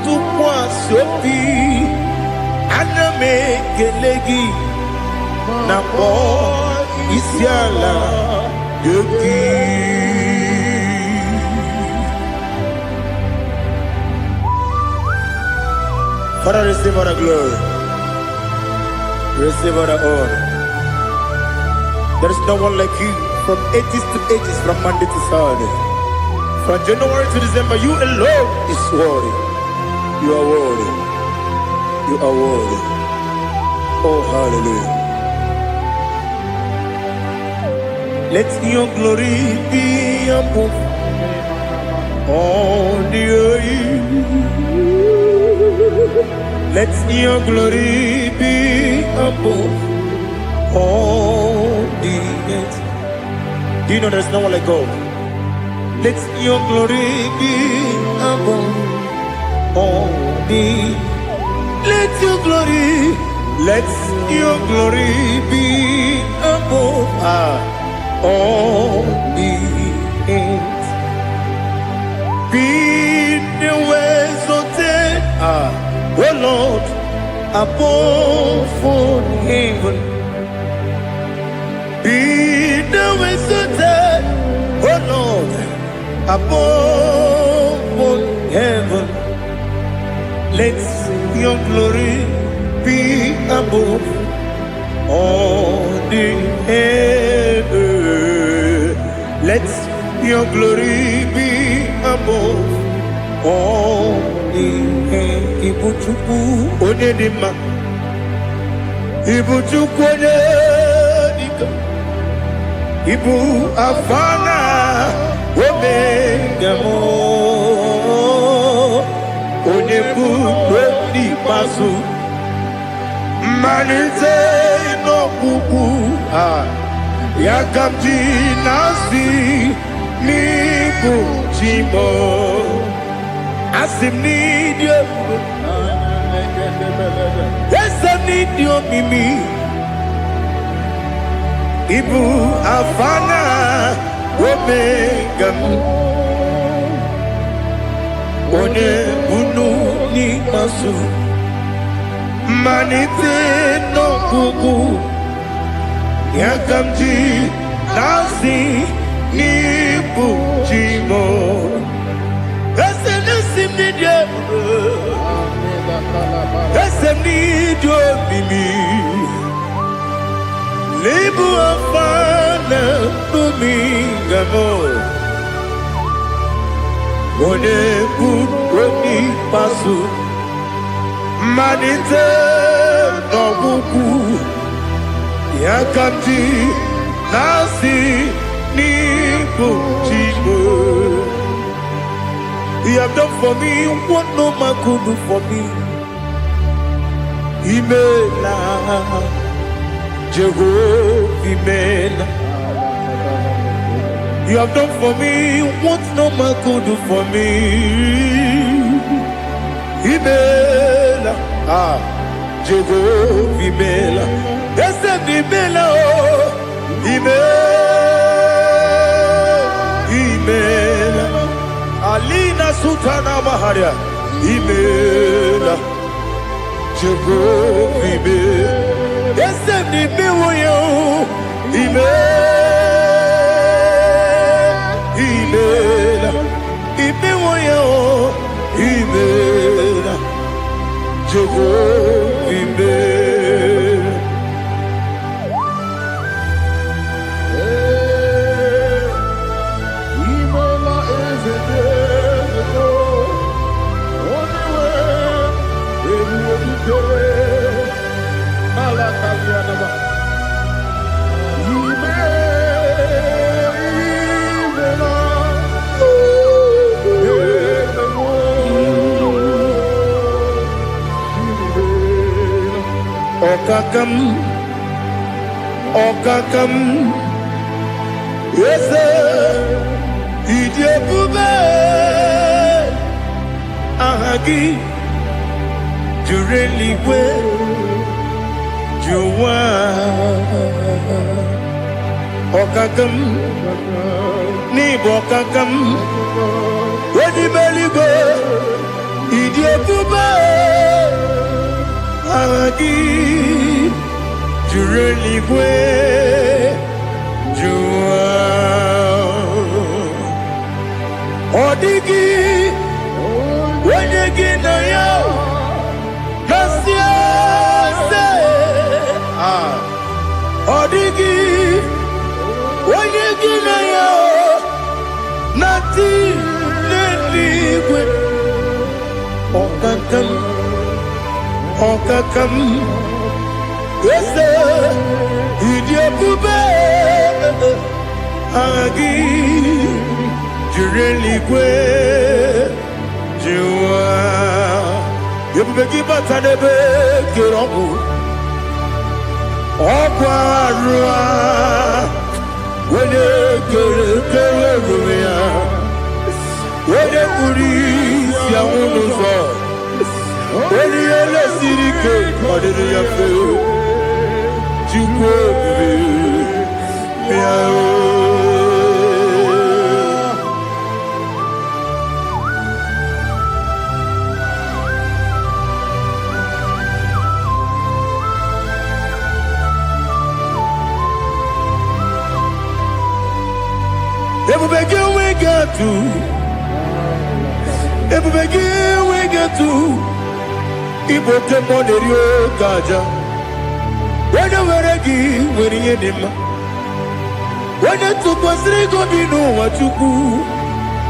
Tukwa Sopi Aname Kelegi Napo Isiala Yoki Father, receive all the glory, receive all the honor. There is no one like you. From ages to ages, from Monday to Saturday. From January to December, you alone is worthy. You are worthy. You are worthy. Oh, hallelujah. Let your glory be above all the earth. Let your glory be above all the earth. Do you know there's no one like God? Let your glory be above all the earth. Let your glory be above all the earth. Be the ways of death, oh Lord, above all heaven. Be the ways of death, oh Lord, above all heaven. Let your glory be above all the earth. Let your glory be above all the earth. Ibuchukwu Onedima, Ibuchukwu Onedika, Ibu Afana Omega mo, Onebu Odi Masu. Manite no kuku yakamji nasi niku chimo asim nidio esam nidio mimi ibu afana omega one bunu ni masu Manite no kuku yakamji nasi niku chimo esem nasim nidio esem nidio mimi lebu afana bumingamo one buoni pasu Manite no buku yakamji nasi niku chimo. You have done for me what no man could do for me. Imela Jehovah Imela. You have done for me what no man could do for me. Imela, Jehovah Imela, ese Imela, Imela, Alina Sutana Maharia, Imela, Jehovah Imela, ese Imela, Imela, Imela, Imela. Jehovah Imela. Imela is a desert, only way it will be good. Malakalianaba. Okakam, yes, Idiabube, Ahagi, Jureli, Jua, Okakam, Nibokakam, Wadi Beligo, Idiabube, Ahagi. Jureligwe Jua Odigi Wenegi na yo Nasia se Odigi Kachasị n'eluigwe ọkakam eze ịdị ebube agha gị jiri eluigwe jiwa ebube gị bata n'ebe kere ọgwụ arụ onye kere ebube ya onye kpụrụ isi anwụ n'ụzọ onye ihe na-esiri ike ọ dịrị ya mfe Chukwu ebube bịa ebube gị enweghị atụ Igbo oke mmụọ na-eri oke aja onye were gị nwere ihe dị mma onye tụkwasịrị gị obi n'ụwa Chukwu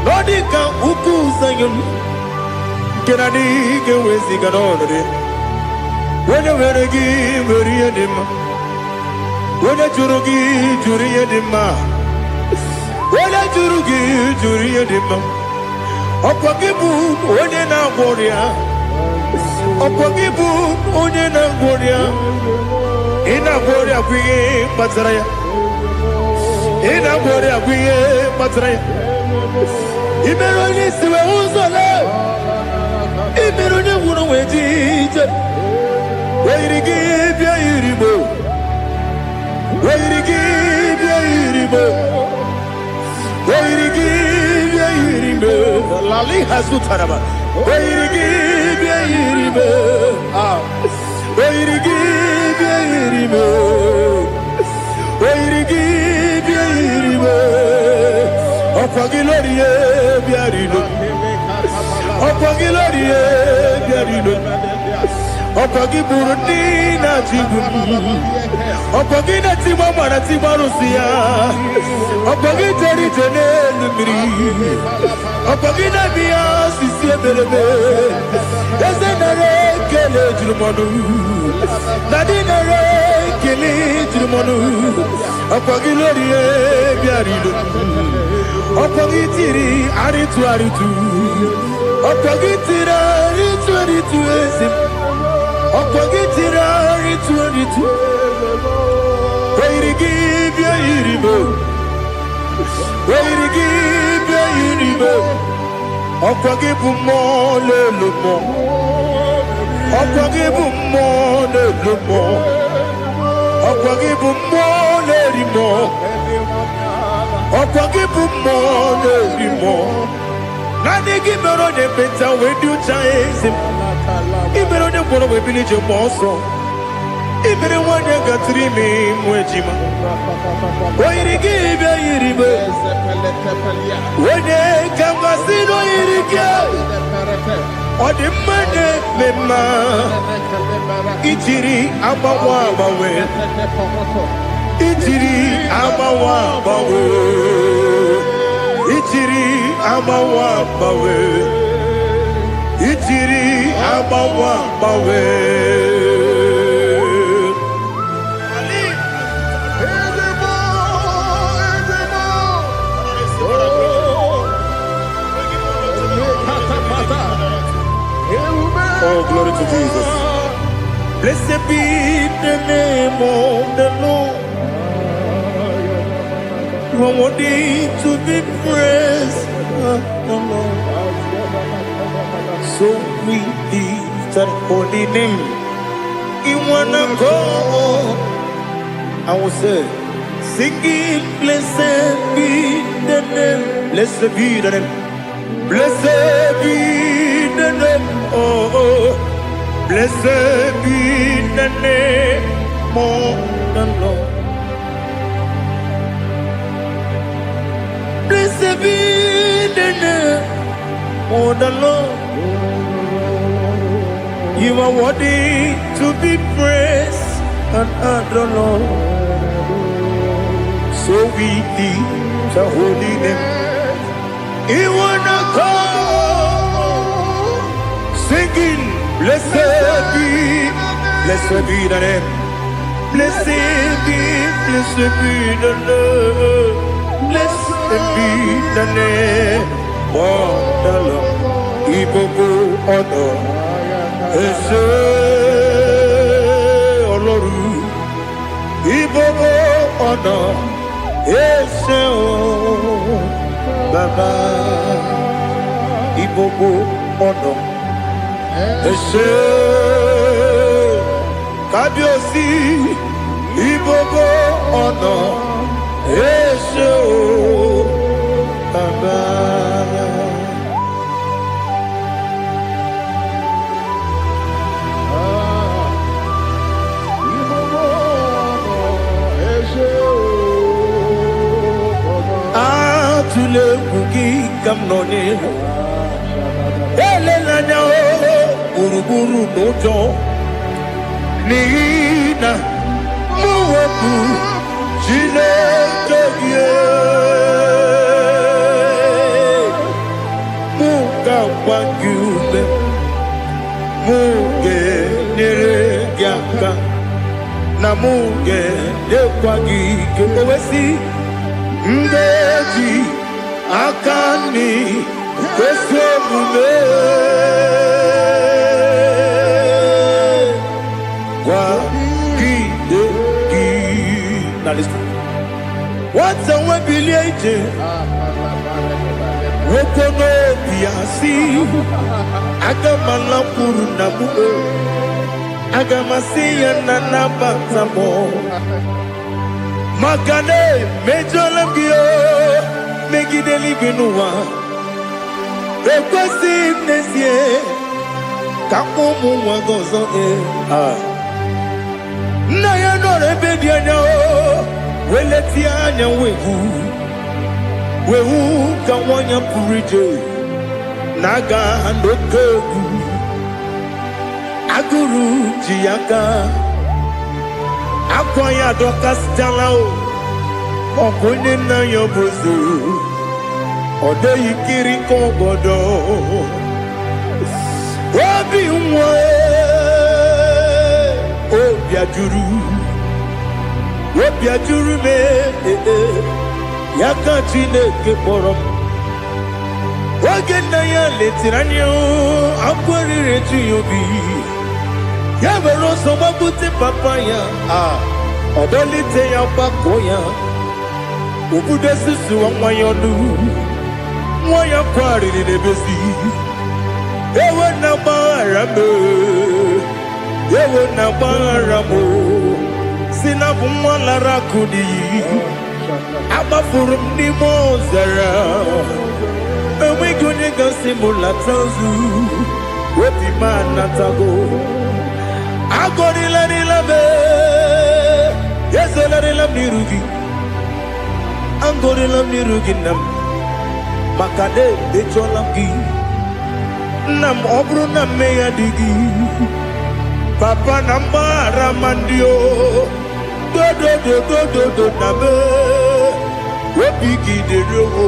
na ọ dị ka ukwu Zayọn nke na-adịghị ga-eweziga n'ọnọdụ ya onye were gị nwere ihe dị mma onye jụrụ gị jụrụ ihe dị mma onye jụrụ gị jụrụ ihe dị mma ọkwa gị bụ onye na-agwọ ọrịa ọkwa gị bụ onye na-agwọ ọrịa ị na-agwọ ọrịa bụ ihe kpatara ya ị na-agwọ ọrịa bụ ihe kpatara ya ị mere onye isi wee ụzọ lee ị mere onye gwụrụ wee dị ije wee yiri gị bịa yiri Igbo wee yiri gị bịa yiri Igbo wee yiri gị bịa yiri Igbo lali hazụtara ma wee yiri gị bịa yiri Igbo wee yiri gị bịa yiri Igbo wee yiri gị bịa yiri Igbo ọkwa gị lori ihe bịa rilo ọkwa gị lori ihe bịa rilo ọkwa gị bụrụ ndị na-achị igwu ọkwa gị na-etigba mara tigba arụsị ya ọkwa gị jere ije n'elu mmiri ọkwa gị na-ebi ya sisi eberebe eze nara ekele juru mọnụ na dị nara ekele juru mọnụ ọkwa gị lori ihe bịara ilo ọkwa gị tiri arịtụ arịtụ ọkwa gị tiri arịtụ arịtụ ezi ọkwa gị tiri arịtụ arịtụ oyiri gị bịa yiri Igbo oyiri gị bịa yiri Igbo ọkwa gị bụ mmụọ n'elu mmụọ ọkwa gị bụ mmụọ n'elu mmụọ ọkwa gị bụ mmụọ na-eri mmụọ ọkwa gị bụ mmụọ na-eri mmụọ naanị gị mere onye ekpenta wee dị ụcha eze ị mere onye gwọrọ wee bili ije mmụọ ọsọ ị mere nwanyị gatụrụ ime mụ ejima oyiri gị bịa yiri Igbo onye ka mmasị na oyiri gị ọ dị mma na-eme mma ijiri agbanwe agbanwe ijiri agbanwe agbanwe ijiri agbanwe agbanwe ijiri agbanwe agbanwe Oh, glory to Jesus. Blessed be the name of the Lord. You are worthy to be praised, oh Lord. So we lift that holy name. You wanna go? I will say, singing, blessed be the name. Blessed be the name. Blessed be the name. Oh, oh. Blessed be the name of the Lord. Blessed be the name of the Lord. You are worthy to be praised and adored, Lord. So we lift the holy name. He wanna come singing, blessed be the name. Blessed be the name. Blessed be the name. Wonderful, Ibogo honor, Ese Oloru, Ibogo honor, Ese Baba, Ibogo honor, Ese Kabiosi, Ibogo honor, Ese Baba. Tule kuki kamnoni ele lanya uruburu nojo nina muwaku chile toye muka wakyube muge nere gyaka na muge dekwagi kewesi ngeji akani kwesemume kwa kideki. Now listen. What's a webiliate? Wokono biasi agamala puru namu agamasiya nanabatamo Makane mejolamgio megideli genua rekwesi nesie kamumu wagozo na ya nore bedianya weleti anya wehu kawanya purije naga ndoku aguru jiaka Akwaya doka stalao Okunye na yobuzu Ode yikiri kogodo Obi umwe Obi ajuru me Yaka chineke porom Oge na ya letiranyo Akwarire chiyobi Yabero somabute papaya Odolite ya bakoya Ubude susu wa mayonu Mwaya kwari ni nebesi Ewe na barame Ewe na baramo Sinabu mwala kudi Abafurum ni mozara Ewe gune gasi mulatanzu Wepi manatago Agorila nilabe Yesela nilam nirugi Angorila nirugi nam Makade becholamgi Nam obru nam meya digi Papa nambara mandio Do nabe Wepiki de rogo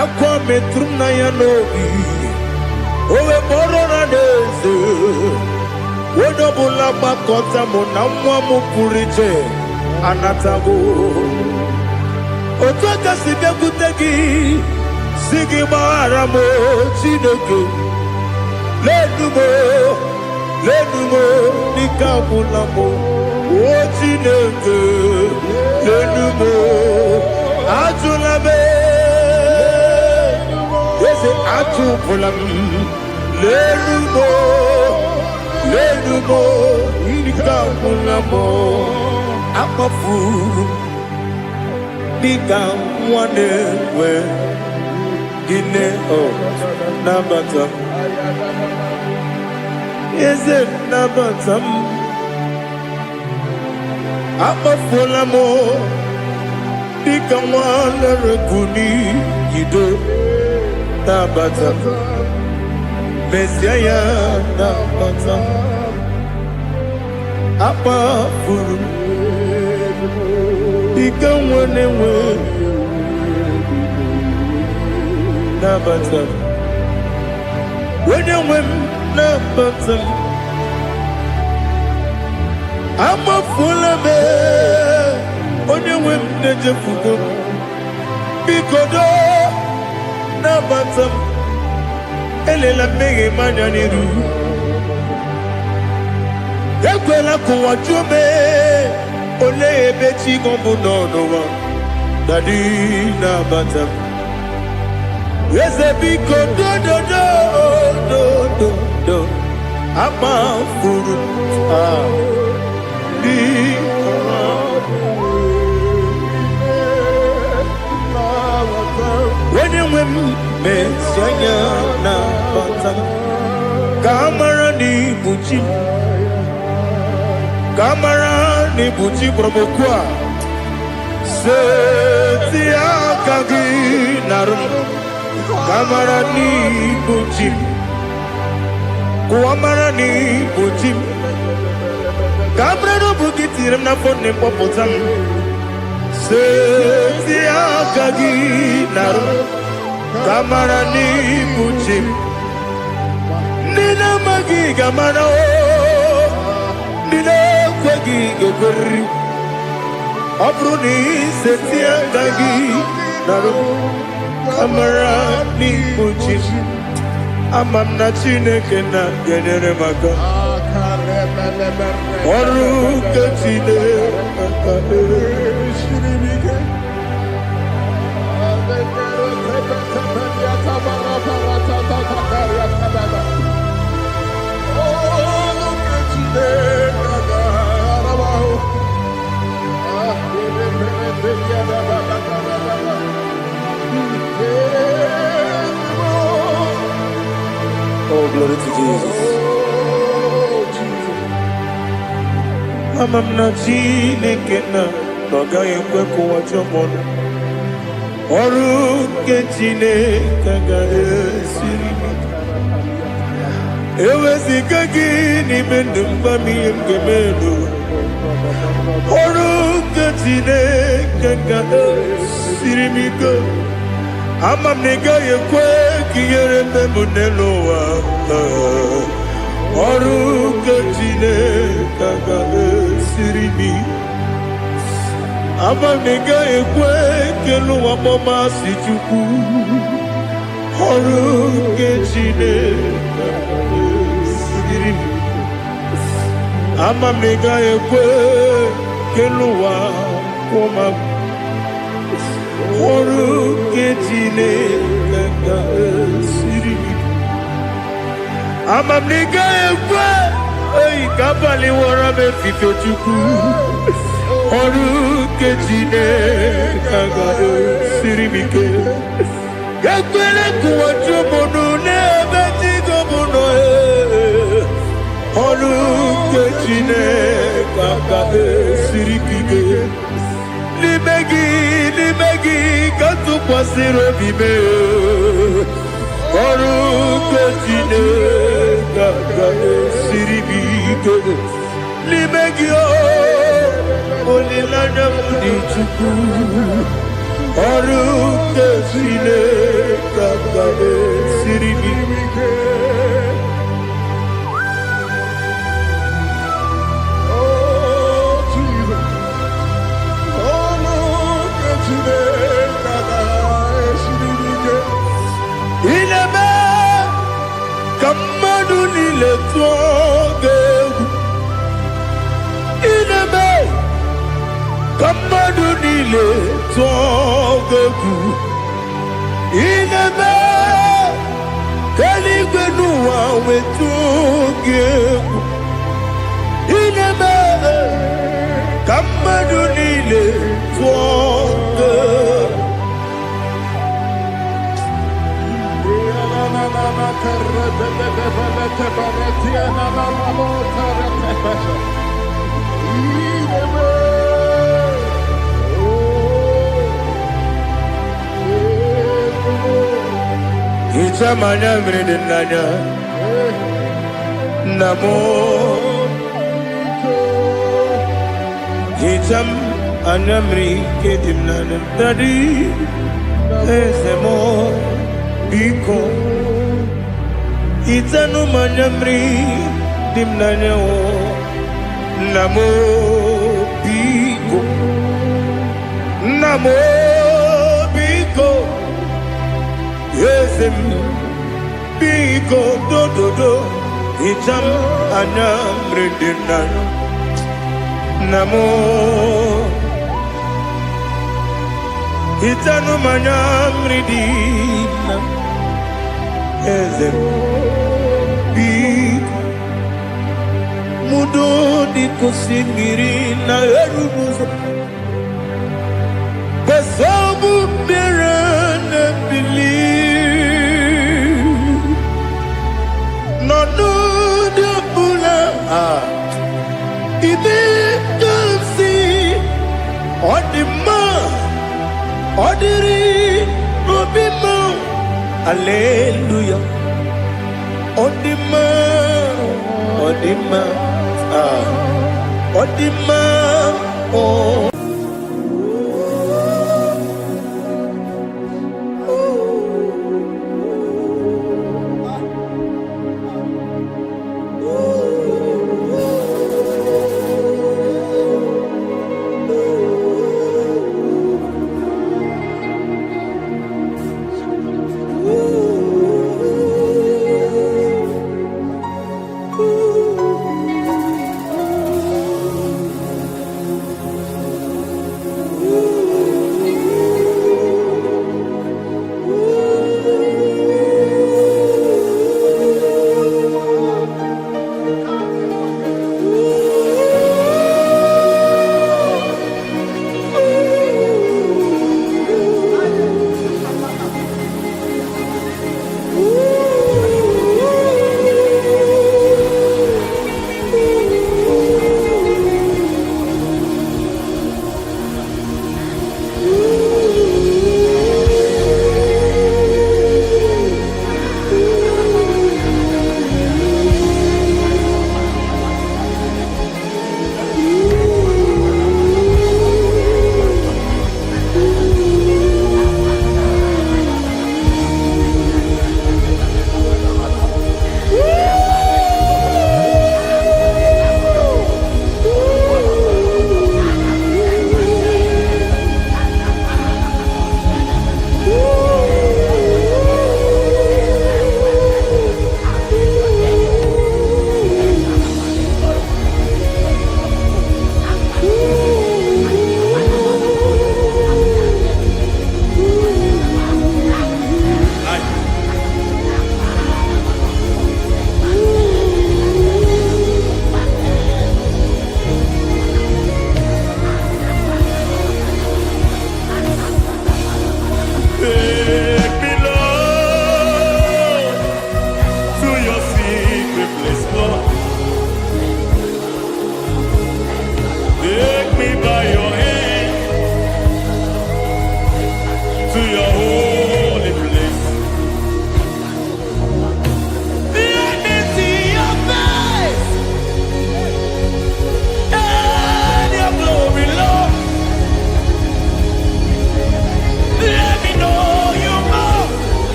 Akwa metrum na yanogi Owe borona deze Wedobula bakota mo na mwa mo purije anatago Otoka sibekutegi sigi bara mo chineke Lenumo nikabula mo O chineke Lenumo Ajulabe Yese ajupulam Lenumo Lenumo Nikamulamo Akafuru Nikamwanewe Gine o Nabatam Yese Nabatam Akafulamo Nikamwanerekuni Yido Nabatam Messiah Nabatam Apa furu Ika wanewe nabatam. When you win nabatam, I'm a full of it. When you win the Jefugo, because nabatam, elela mege manyaniru. Yakwela kuwa chume, ole ebeti gombo no Daddy nabatam. Yes, a big do. I'm a fool. When you win, Messiah, nabatam. Kamara ni buchi promokwa. Setia kagi narum. Kamara ni buchim, kuamara ni buchim. Kamara no bukitiram na phone popotam. Setia kagi narum. Kamara ni buchim. Nina magi kamara o, nina kwagi gokori. Abruni setia kagi narum. Kamara ni buchi, amam na chineke na genere maka. Oru kachine Oh, glory to Jesus. Amam na chineke na toga ekwe kuwa chomono. Oru ke chineke ga esiri. Ewe sikagi ni mendumba mi emgemelo. Oru ke chineke ga esiri miko. Amam nega yekwe kiyere memunelo wa. Oru kachine kaga sirimi. Amam nega yekwe kelu wa mama sichuku. Oru kachine kaga sirimi. Amam nega yekwe kelu wa mama. Oru kechine kanga sirimi. Amam nega ekwe, oi kabali wara me fifo chuku. Oru kechine kanga sirimi ke. Yakwele kuwa chumono ne beti gomono e. Oru kechine kanga sirimi ke. Libegi katu kwa siro bime. Oru kechine kanga siribi ke. Libegi o olilanya mudi chuku. Oru kechine kanga siribi ke. Kamadu nile tuongegu. Inebe Kamadu nile tuongegu. Inebe Kaligwenu wawe tuongegu. Inebe Kamadu nile tuongegu. Itamanya mridinanya namo. Itam anamri ketimnana tadi esemo. biko itanu manyamri dimnanyo namo biko yesem biko do itam anyamri dimnanyo namo itanu manyamri dimnanyo yesem biko mudo di kusingiri na erubuzo besobu berana believe no de bula ibe kansi odima odiri obima hallelujah odima oh.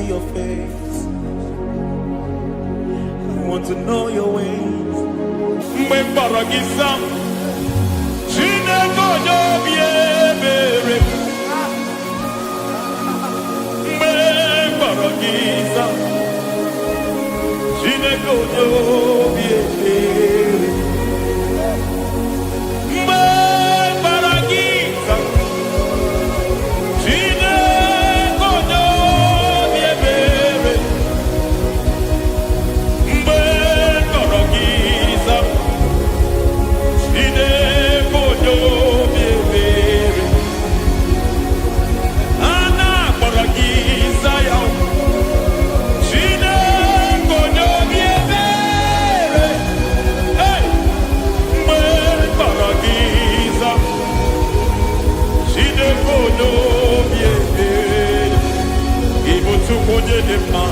your face. I want to know your ways. Mgbe mkpọrọ gị sam, Chineke onye obi ebere. Mgbe mkpọrọ gị sam, Chineke onye obi ebere. Mgbe mkpọrọ gị sam, Chineke onye obi ebere. Mgbe mkpọrọ gị sam, Chineke onye obi ebere. A na-akpọrọ gị Zion, Chineke onye obi ebere. Hey! Mgbe mkpọrọ gị Zion, Chineke onye obi ebere. Ị bụ Chukwu onye dị mma,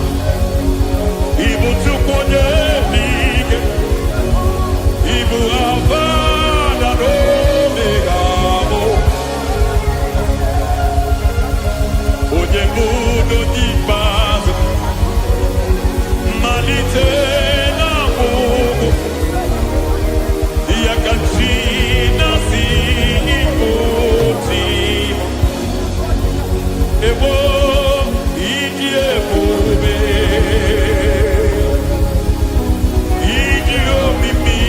ị bụ Chukwu onye dị ike, ị bụ Alfa na Omega bụ onye mbụ n'onye ikpeazụ, mmalite na ọgwụgwụ, ya ka chi na-asị ịbụ chi. Ewo ịdị ebube, ịdị omimi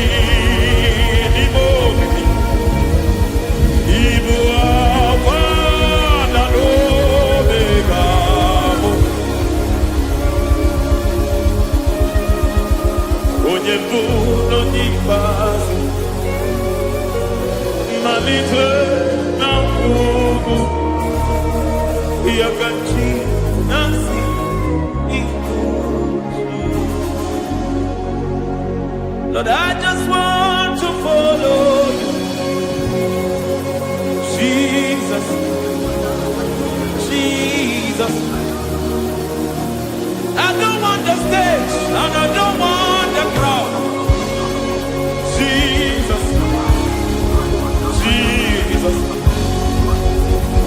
n'ime omimi, ịbụ Alfa na Omega bụ onye mbụ n'onye ikpeazụ, mmalite na ọgwụgwụ, ya ka chi na-asị ịbụ chi. Lord, I just want to follow you, Jesus, Jesus. I don't want the stage and I don't want the crowd. Jesus, Jesus.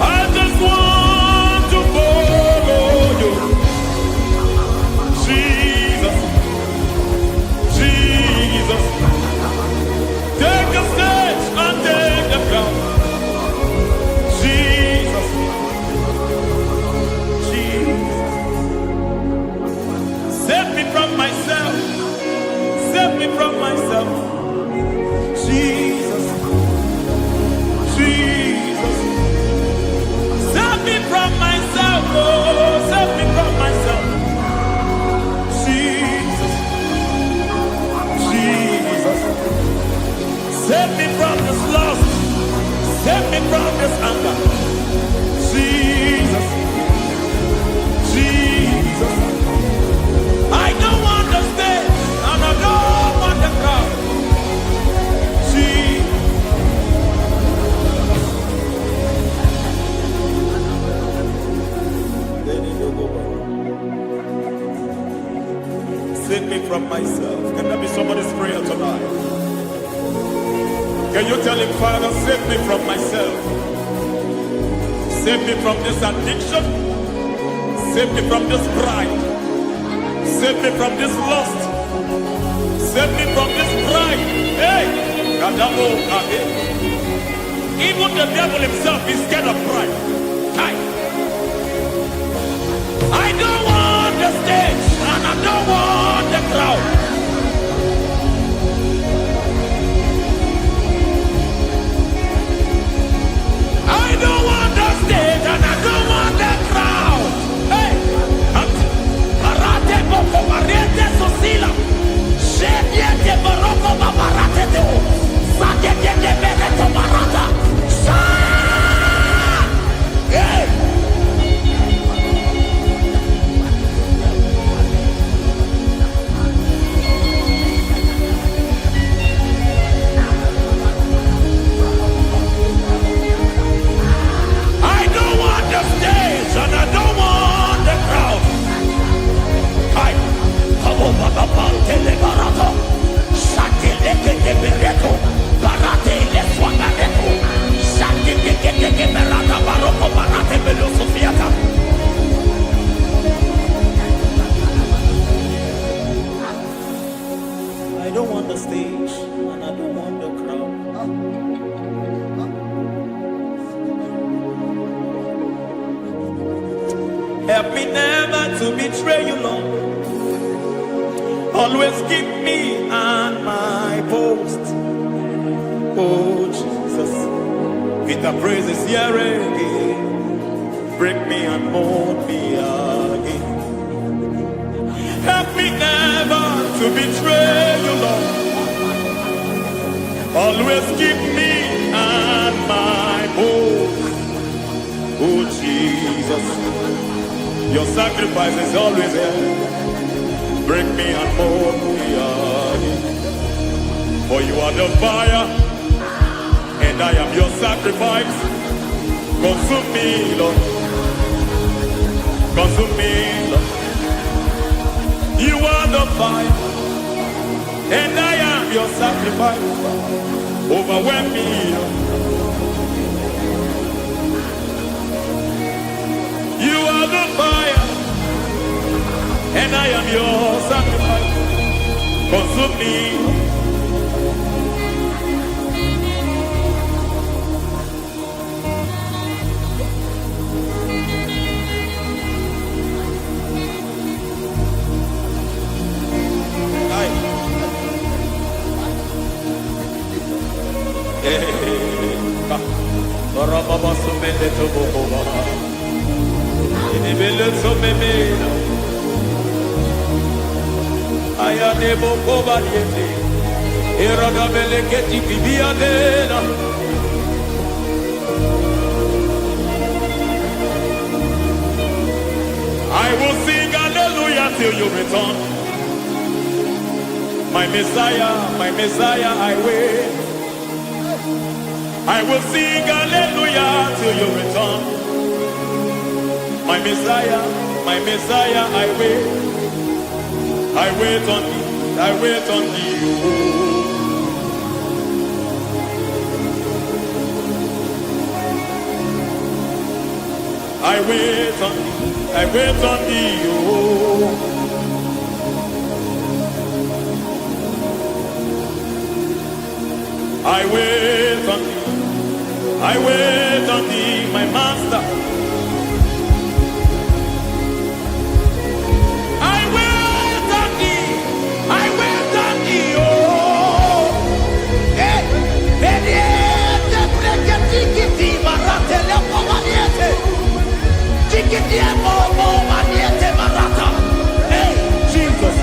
I just want to follow you, Jesus, Jesus. Take the stage and take the crown. Jesus, Jesus. Save me from myself, save me from myself. Jesus, Jesus. Save me from myself, oh, save me from myself. Jesus, Jesus. Save me from this lust, save me from this anger. Jesus, Jesus. I don't want the stage and I don't want the crowd. Jesus. Save me from myself. Can that be somebody's prayer tonight? Can you tell him, Father, save me from myself? Save me from this addiction. Save me from this pride. Save me from this lust. Save me from this pride. Hey! Kadamo Kade. Even the devil himself is scared of pride. Hi. I don't want the stage and I don't want the crowd. I don't want the stage and I don't want the crowd. Hey, Arate Boko Barete Sosila, Shediete Baroko Babarate Teo, Sadete Bereto Barata, Hey! don't want the stage, and I don't want the crowd. Help me never to betray you, Lord. Always keep me on my post. Oh Jesus, with the praises here again, break me and mold me again. Help me never to betray you, Lord. Always keep me on my post. Oh Jesus, your sacrifice is always there. Break me and mold me again. For you are the fire, and I am your sacrifice. Consume me, Lord. Consume me, Lord. You are the fire, and I am your sacrifice. Overwhelm me, Lord. You are the fire, and I am your sacrifice. Consume me. I will sing hallelujah till you return. My Messiah, I wait. I will sing hallelujah till you return. My Messiah, I wait. I wait on thee, I wait on thee. I wait on thee, I wait on thee. I wait on thee, I wait on thee, my master. I wait on thee, I wait on thee, oh. Hey, mediete, breke tikiti, marate lepo maniete. Tikiti emo maniete marata. Hey, Jesus.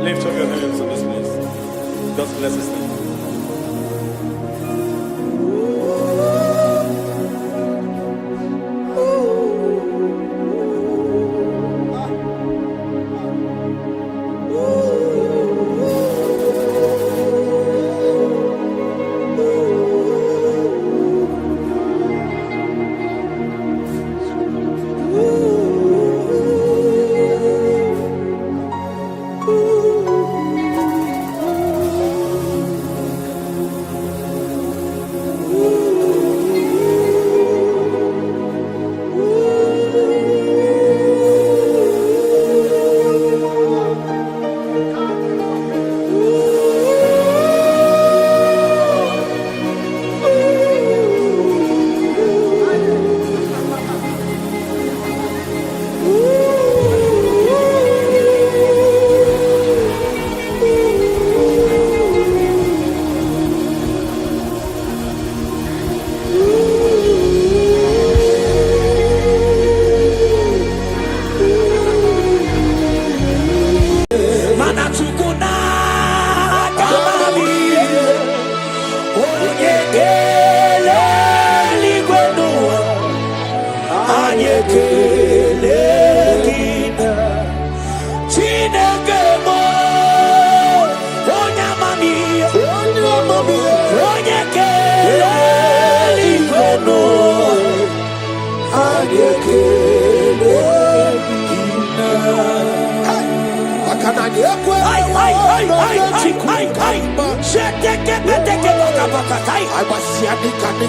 Lift up your hands in this place. Just bless his name.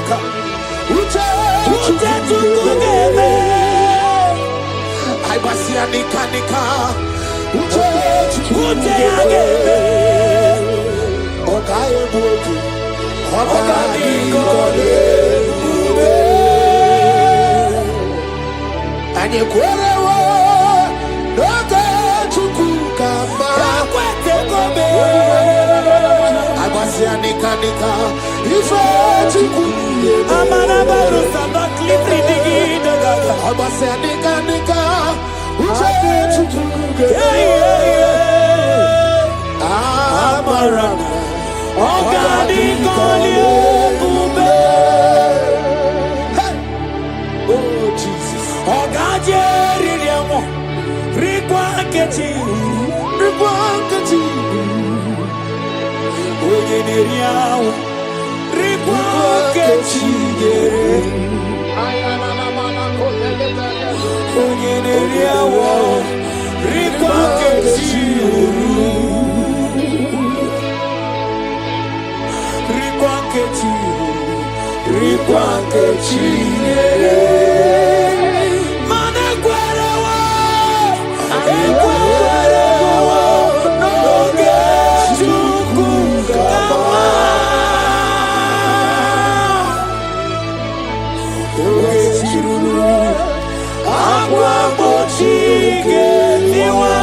I Ute tukugeme. Aibasia nika. Ute ageme. Okaye buotu. Ogani kole ube. Anye kwerewo. Noge chukukamba. Akwete kobe. Aibasia nika. Ife chukuye. Amana baru sama klipri digi dagaga. Aibasia nika. Ute chukuye. Amarana. Ogani kole ube. Oh Jesus. Ogajeri riamo. Rikwa kechi. Oyeneriawo. Rikwa kechi. Oyeneriawo. Rikwa kechi. Rikwa kechi. Mana kwarewa. Ekwarewa. Noge chukukama. Oge chiruru. Akwa mochige niwa.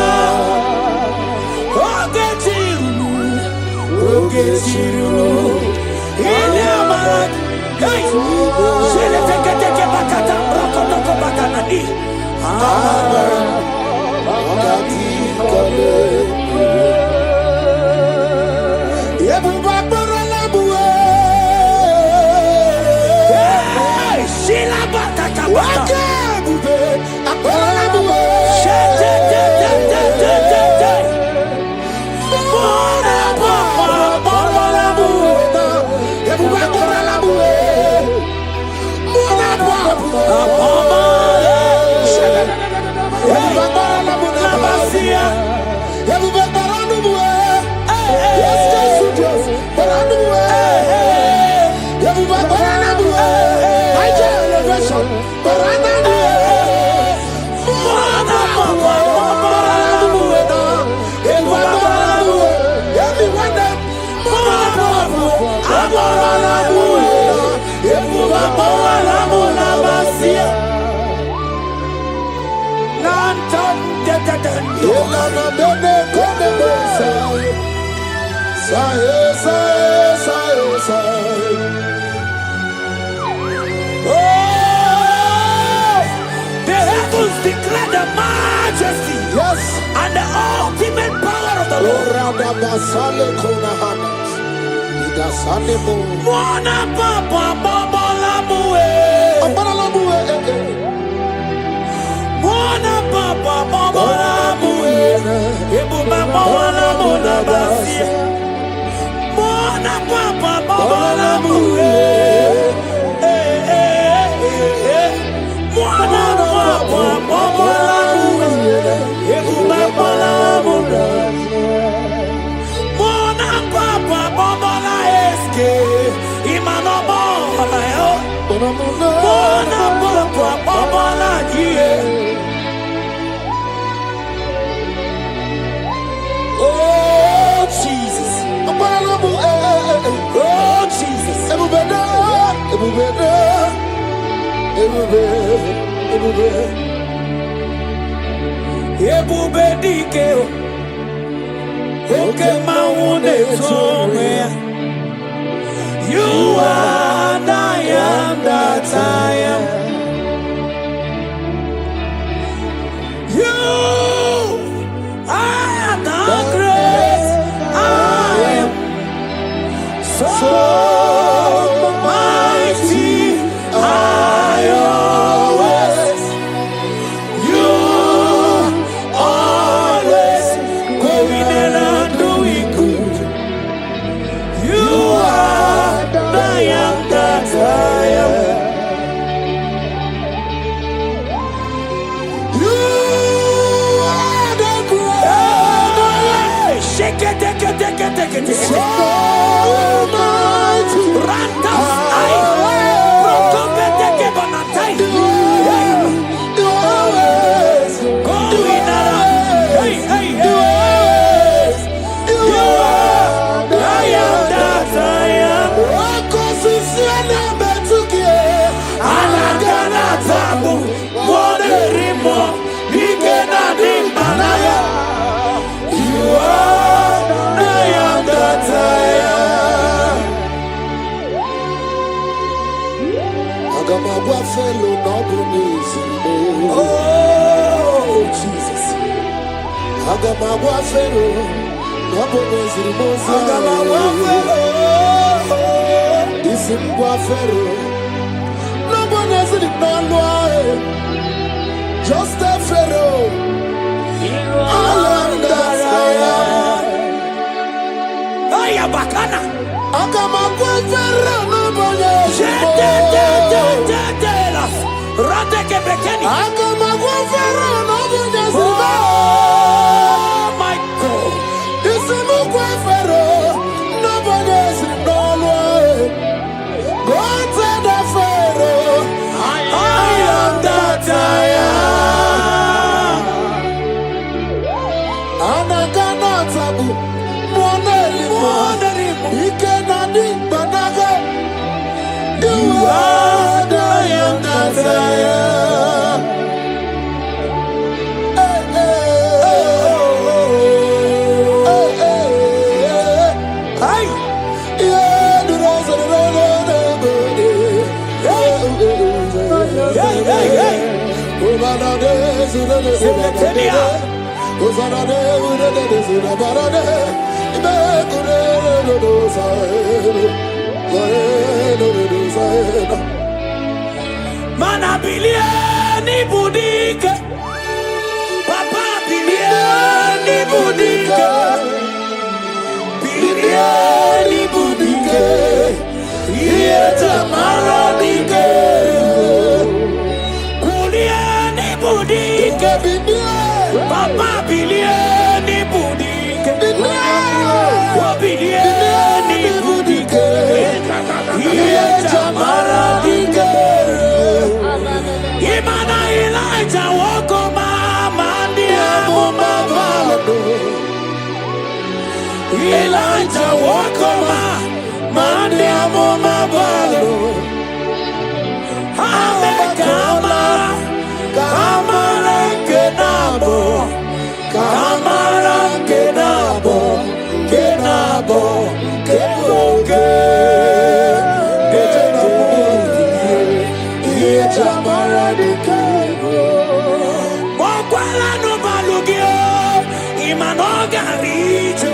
Oge chiruru. Ile amara. Hey! Shele teke bakata. Brokotoko bakana ni. Amara. Hey! Shila bakata bakata. The heavens declare the majesty, yes, and the ultimate power of the Lord. Mwana papa baba lamue. Mwana papa baba lamue. Ebu baba lamuna basia. Mwana papa baba lamue. Mwana papa baba lamue. Ebu baba lamuna. Mwana papa baba la eske. Imano baba yo. Mwana papa baba la die. Oh Jesus. Oh Jesus. Ebube dike. Oke maune tome. You are the I am that I am. You are the great I am. So mighty I always. You always going and doing good. You are the I am that I am. You are the great. Shake it, take it. So mighty. Rantas, I broke Agamagwa fellow nobles. Oh, Jesus. Agamagwa fellow nobles. Agamagwa fellow. Isimgwa fellow nobles. Just a fellow. I am that I am. Aya bakana. Agamagwa fellow nobles. Rate que bekeni. Agamagwa fellow nobles. Oh my God. Isimgwa fellow nobles. Go to the Pharaoh. I am that I am. Anagana tabu. Monelimo. Ikenadi banaga. You are the I am that I am. Hey, hey, Hey. yeah, the rose of the Hey, hey, hey. Mana bilieni budike. Papa bilieni budike. Bilieni budike. Ieta maradike. Kulieni budike. Papa bilieni budike. Bilieni budike. Ieta maradike. Imana Elijah woko mama ndiamu mabalo. Elijah woko mama ndiamu mabalo. Kama kenabo, kepoke. Mokwala no balugio, imanoga riche.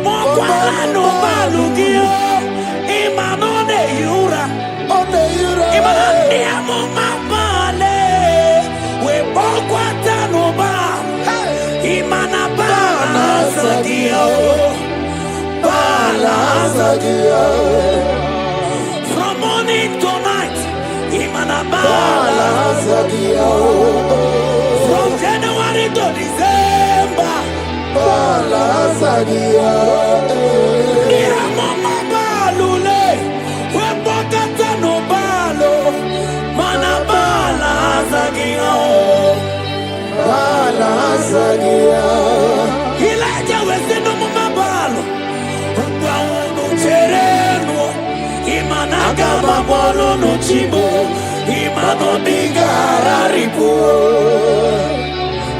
Mokwala no balugio, imanone yura. Imane amo mabale, we bokwata no ba. Imana bala sagio, bala sagio. From morning to night, imana bala sagio. From January to December, bala sagio. Amo mabalule, we bokwata no balo, mana bala sagio. Elijah was in the mabalo. Ubaunu tereno. Imanaga mabolo no chibo. Imano digara ripo.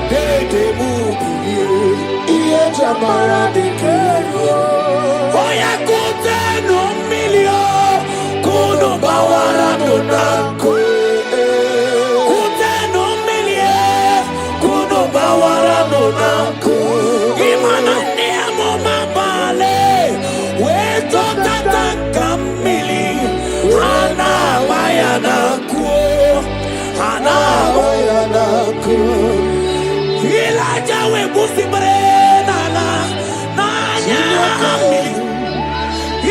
Dede mubi. Iye jamara dikero. Oya kute no milio. Kuno bawara no nako. Imana nemo mabale, weto tata kamili, hana bayana ku. Elijah we busi brenala, nanya kamili.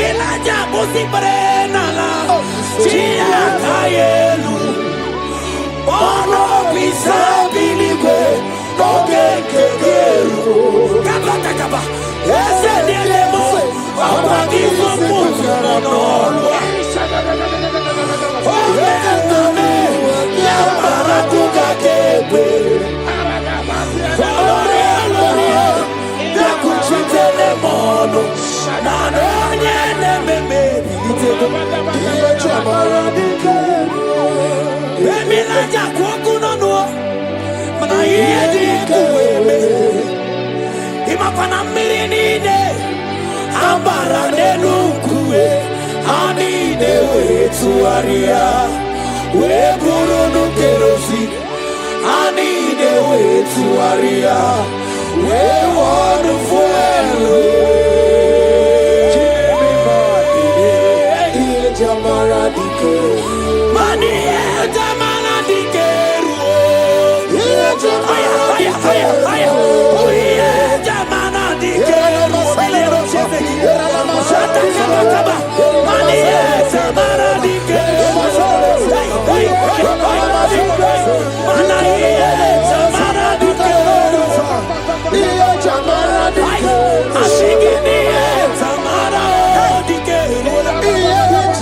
Elijah busi brenala, chia kayelu, ono pisabilikwe. Kaba, ese nielemo, apagizo muzo monolo. Omename, yamara kukakebe. Olore, yakuchitele mono. Nano nyene meme, iye chamara dikero. Bemila jakuokunono. Mana iye dikuweme. Imapana milinine. Ambara nenukue. Ani dewe tuaria, we burunu kerosi. Ani de we tuaria, we wanu fuelo. Jamara dike, mani jamara dike,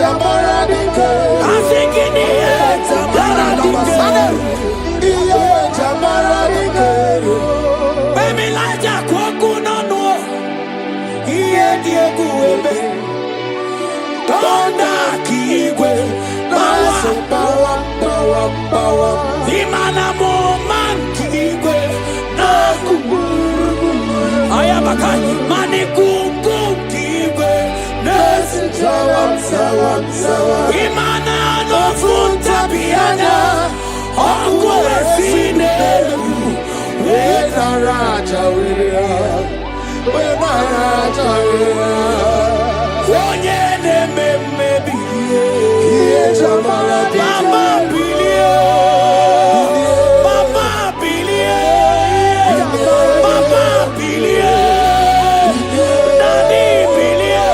jamara dike, Imana no funta piana, okwe sine. We naraja wira, we naraja wira. Onye ne me biye, jamara mama bilie, mama bilie, mama bilie, nani bilie.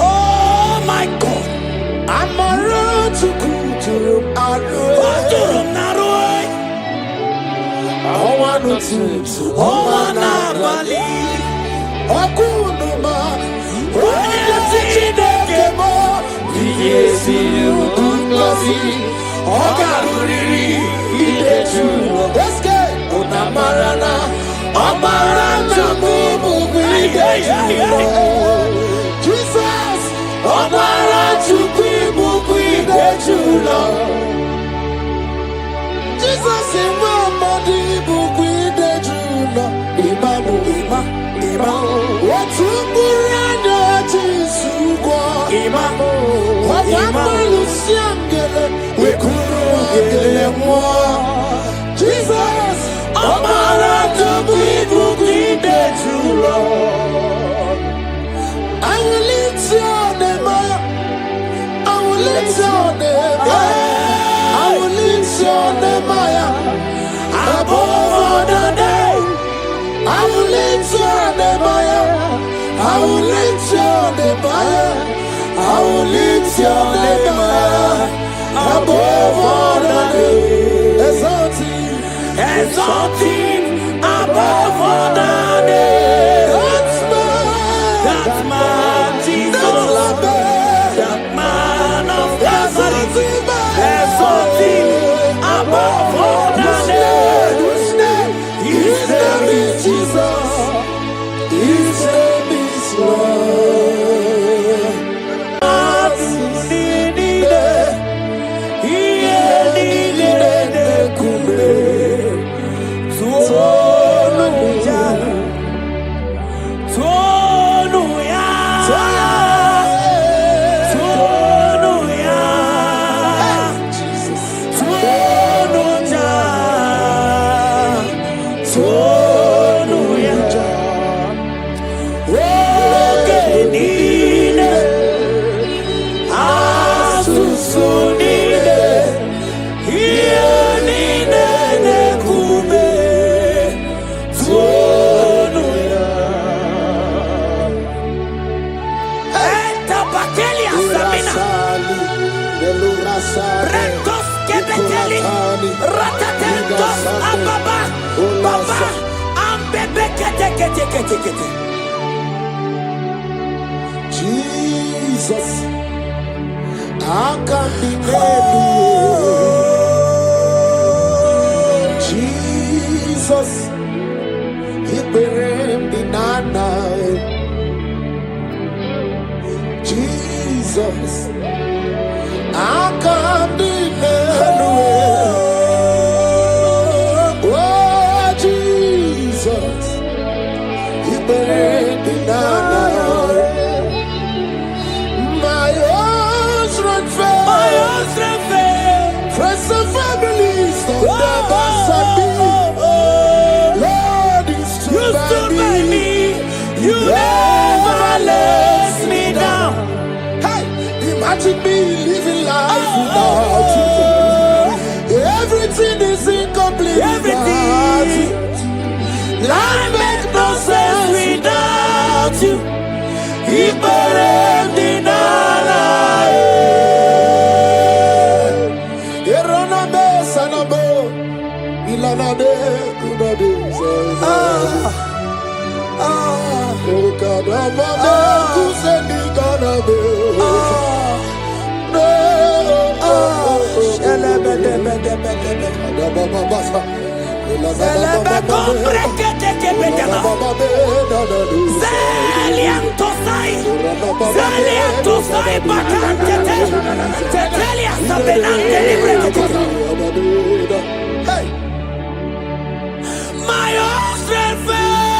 Oh my God, I'm a road to Kuturum Naroi. I want to Bali. Okunuma, Jesus, Omara Chukimu Kuidejula. Jesus, Imamadi Bukwidejula. Imamu, Watumburana Jisugwa. Imamu, Wafamalu Siangele, Wekuru Mwa. Jesus, Omara Chukimu Kuidejula. I will lift your name up. I will lift your name up. I will lift your name up. Above other name. I will lift your name up. I will lift your name up. I will lift your name up. Above other name. Exalting above other name. That man, Jesus, that man of Nazareth, exalting above all names. His name is Jesus. His name is Lord. To Jesus, I can't be Jesus, Jesus, I can't be oh, Jesus, my own strength fail. Friends and families don't never said me. Lord, you stood by me. You never let me down. Hey, imagine me living life without you. Everything is incomplete. Everything. Life makes no sense without you.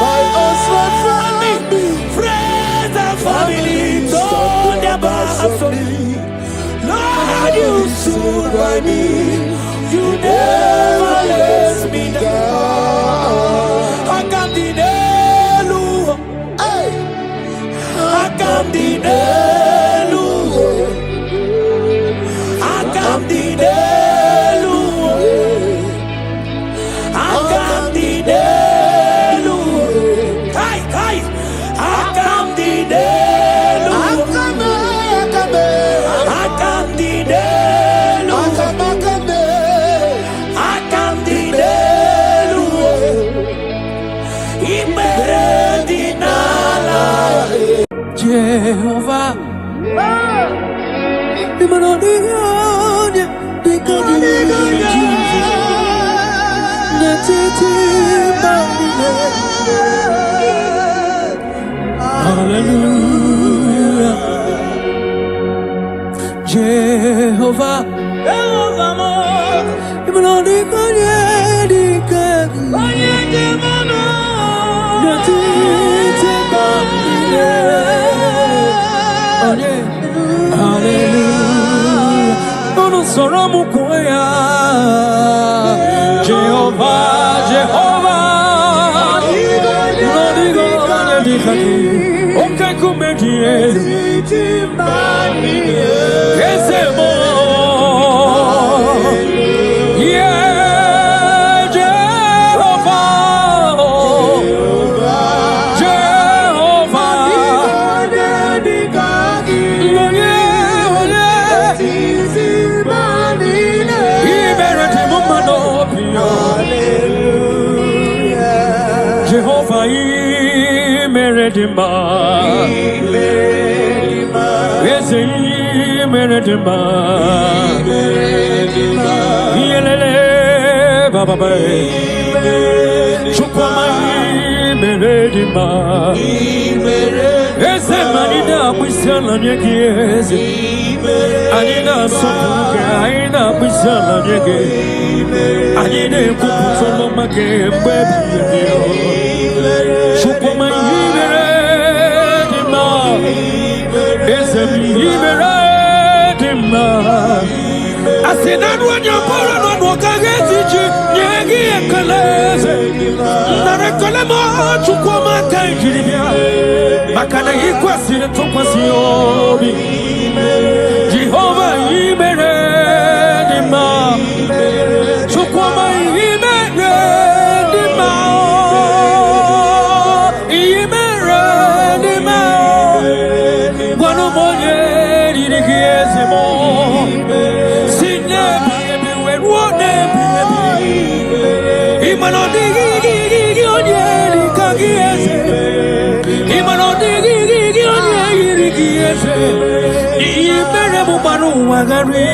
My own strength failed me. Friends and family don't ever for me. Lord, you stood by me. You never let me down. I can't deny you. I can't deny you. I can't deny you. I can't deny you. Kai. I can't deny you. I can't deny you. I can't deny you. Jehovah, hallelujah, Jehovah, baru wagari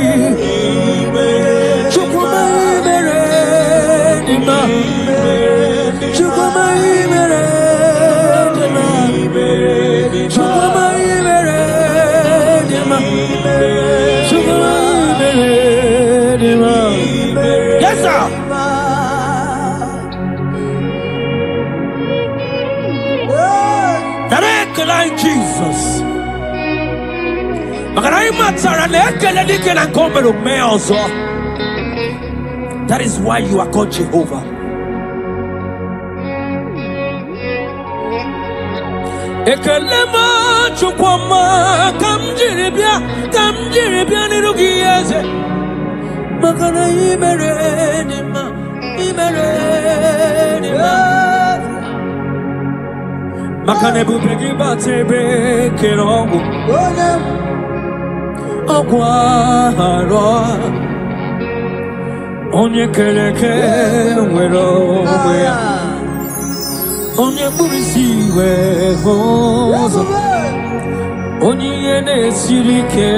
Chukwuma imere dima Chukwuma imere dima Chukwuma imere dima Chukwuma imere dima. Yes sir. Like Jesus. That is why you are called Jehovah. Ekelema chukwama kamjiribia nirugiyeze makana imerenima makane bupegi batebe kerongo ogwaro onye keleke nwero ya onye burisi we hozo onye na-esiri ike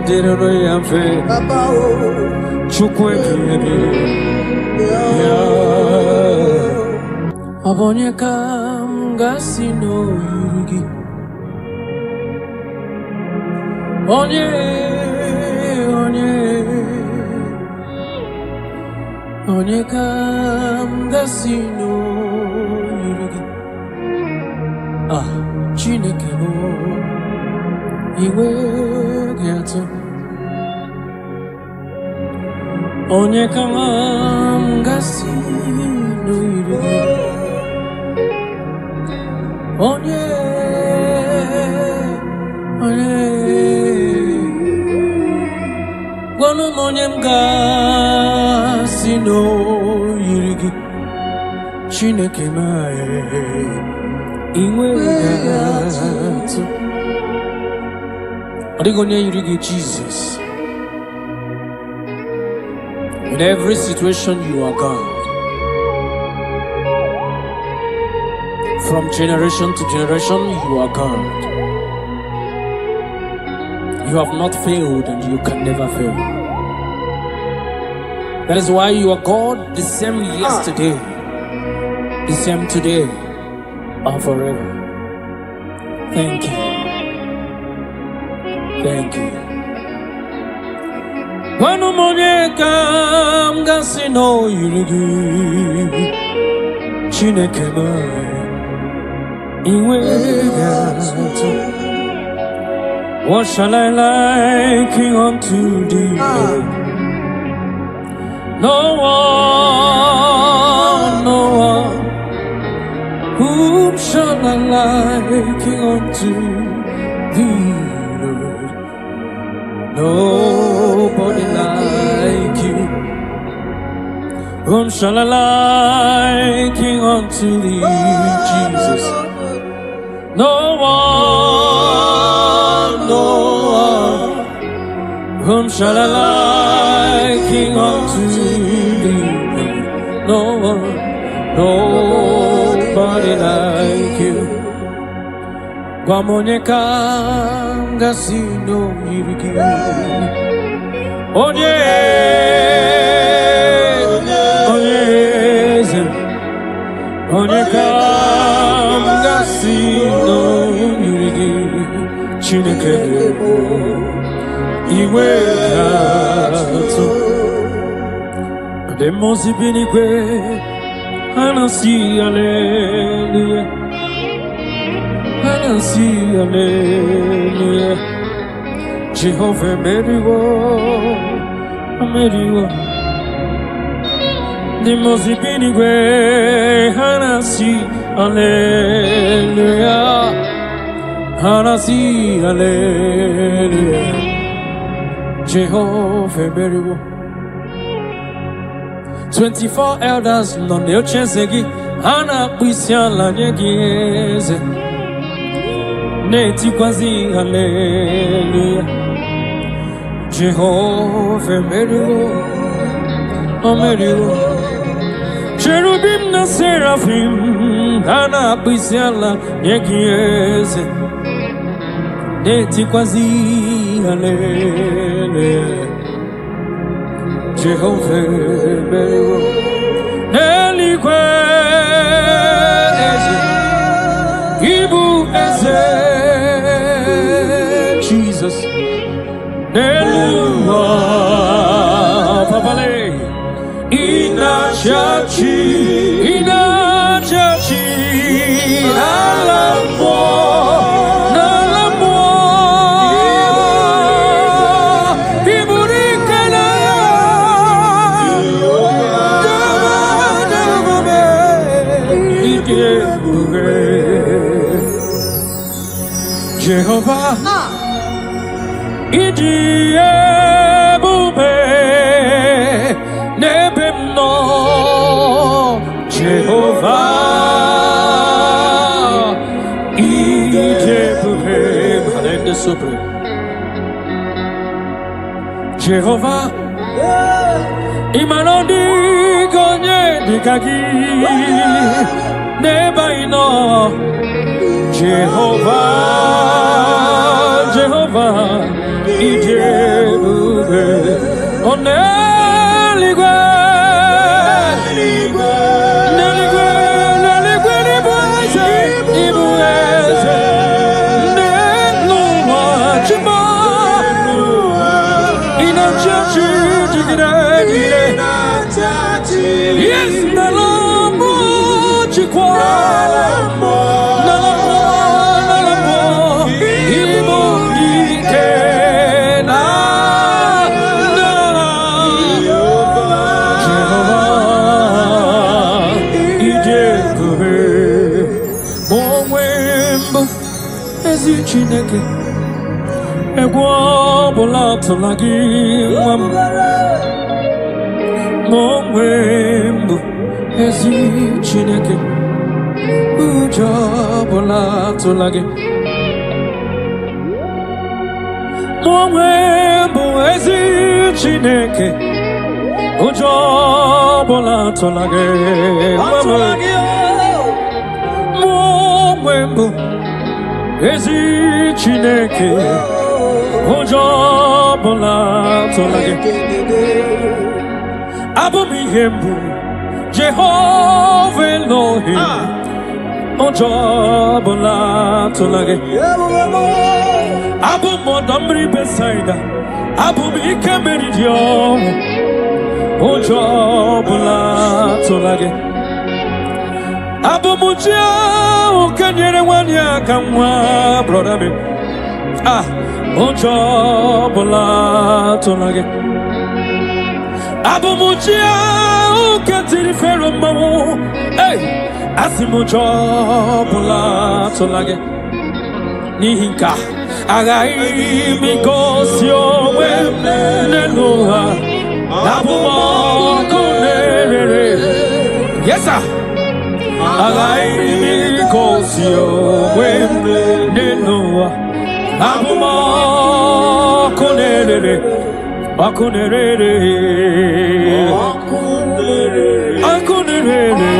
dịrịrị ya mfe Chukwu ebighị ya ọ bụ onye ka m ga-asị n'oyiri gị onye ka m ga-asị n'oyiri gị Chineke bụ iwe gị atụ onye ka m ga-asị n'oyiri gị onye gwanụ m onye m ga-asị n'oyiri gị Chineke m inwe ga-atụ ọ dịghị onye yiri gị Jesus. In every situation you are God. From generation to generation, you are God. You have not failed and you can never fail. That is why you are God, the same yesterday, the same today, and forever. Thank you. Thank you. When money come, gasi no yirigi, Chineke what shall I liken unto thee? No one. Whom shall I liken unto thee, Lord? Nobody like you. Whom shall I liken unto thee, Jesus? No one. Whom shall I liken unto thee? No one, nobody like you. Guamoneka gasino yirigi. Onye gasino yirigi. Chineke iwe atụ demozi binigwe anasi hallelujah Jehovah meriwo demozi binigwe anasi hallelujah Jehovah meriwo 24 elders no ne ochesegi ana kwisiala nyegeze neti kwazi hallelujah Jehovah meriwo Cherubim na seraphim ana kwisiala nyegeze neti kwazi hallelujah. Jehovah Belo Neligwe Eze Ibu Eze Jesus Neluwa Papale Ina Chachi Alamo Jehovah, Idie Bube Nebemno. Jehovah, Idie Bube Malende Supreme. Jehovah, Imanodi Gonye Dikagi Nebaino. Jehovah, Ijebube, Oneligwe, Ibueze, Neluwa, Chima, Inachachi, yes, Nalamu, Chikwa. Chineke egwu ọbụla atụla gị nwa m ma onwe mbụ ezi Chineke ụjọ ọbụla atụla gị ma onwe mbụ ezi Chineke ụjọ ọbụla atụla gị ma onwe mbụ ezi Chineke ụjọ ọbụla atụla gị abụ m ihe mbụ Jehova Elohim ụjọ ọbụla atụla gị abụ m ọdọ mmiri Besaida abụ m ike mmiri dị ọnwụ ụjọ ọbụla atụla gị abụ m chi ahụ nke nyere nwanyị aka nwa brọda m ụjọ ọbụla atụla gị abụ m chi ahụ nke tiri Fero mmanwụ asị m ụjọ ọbụla atụla gị n'ihi nke a aghaghị m igosi onwe m n'elu ụwa abụ m ọkụ na-erere yes sir aghaghị m igosi onwe m n'elu ụwa abụ m ọkụ na-erere ọkụ na-erere ọkụ na-erere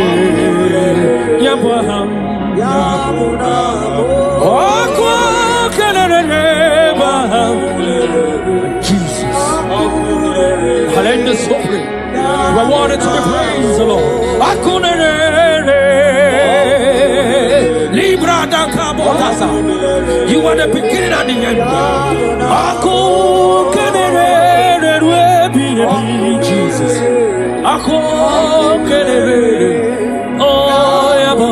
ya bụ aha m ọkụ na-erere bụ aha m Jesus Hallelujah supreme you are worthy to be praised the Lord ọkụ na-erere Libra da Kabotasa you are the beginning and the end ọkụ Jesus, Ako Kenere, oh Yaba.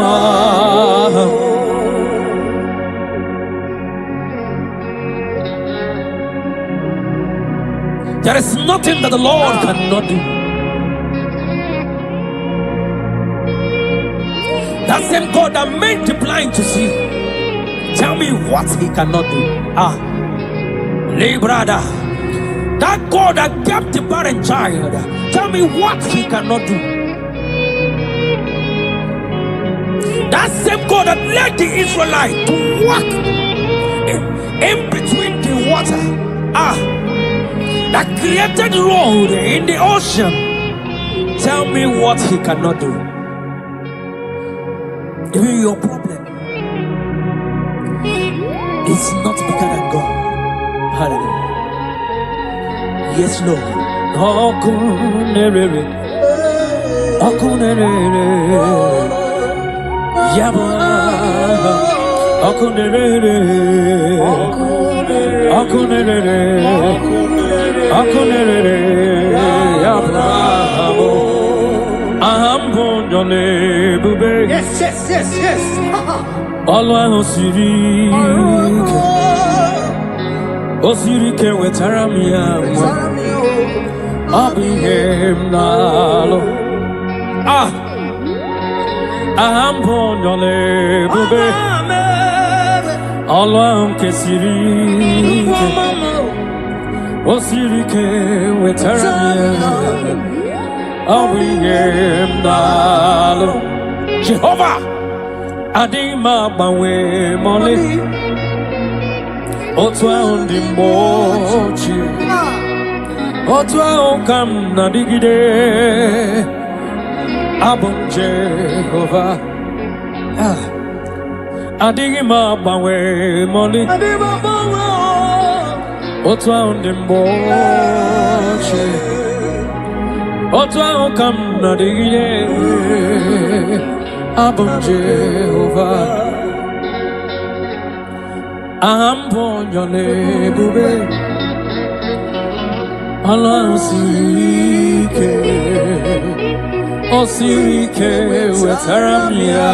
There is nothing that the Lord cannot do. That same God that made the blind to see, tell me what He cannot do. Librada. That God that kept the barren child, tell me what He cannot do. That same God that led the Israelites to walk in between the water, that created road in the ocean, tell me what He cannot do. Even your problem is not bigger than God. Hallelujah. Yes, Lord. Okunere. Okunere. Yaba. Okunere. Okunere. Okunere. Yaba. Ambonjole bube. Yes. Alwa osirike wetara m ya nwa. Ọ bụ ihe m na-alụ. Aha m bụ Onyole Ebube. Ọlụ ahụ nke siri ike. O siri ike wetara m ya. Ọ bụ ihe m na-alụ. Jehova adịghị m agbanwe mọlị. Otu ahụ ndị mgbe ochie. Otu ahụ ka m na-adịgide. Abụ m Jehova. Adịghị m agbanwe mọlị. Otu ahụ ndị mgbe ochie. Otu ahụ ka m na-adịgide. Abụ m Jehova. Aha m bụ Onyole Ebube. Ọlụ ahụ siri ike. O siri ike wetara m ya.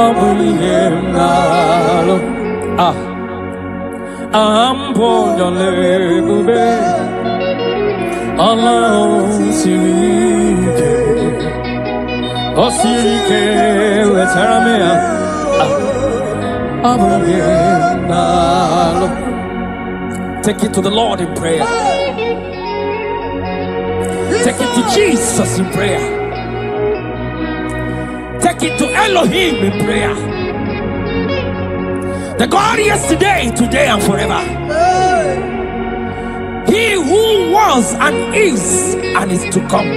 Ọ bụ ihe m na-alụ. Aha m bụ Onyole Ebube. Ọlụ ahụ siri ike. O siri ike wetara m ya. Take it to the Lord in prayer. Take it to Jesus in prayer. Take it to Elohim in prayer. The God yesterday, today, and forever. He who was and is to come.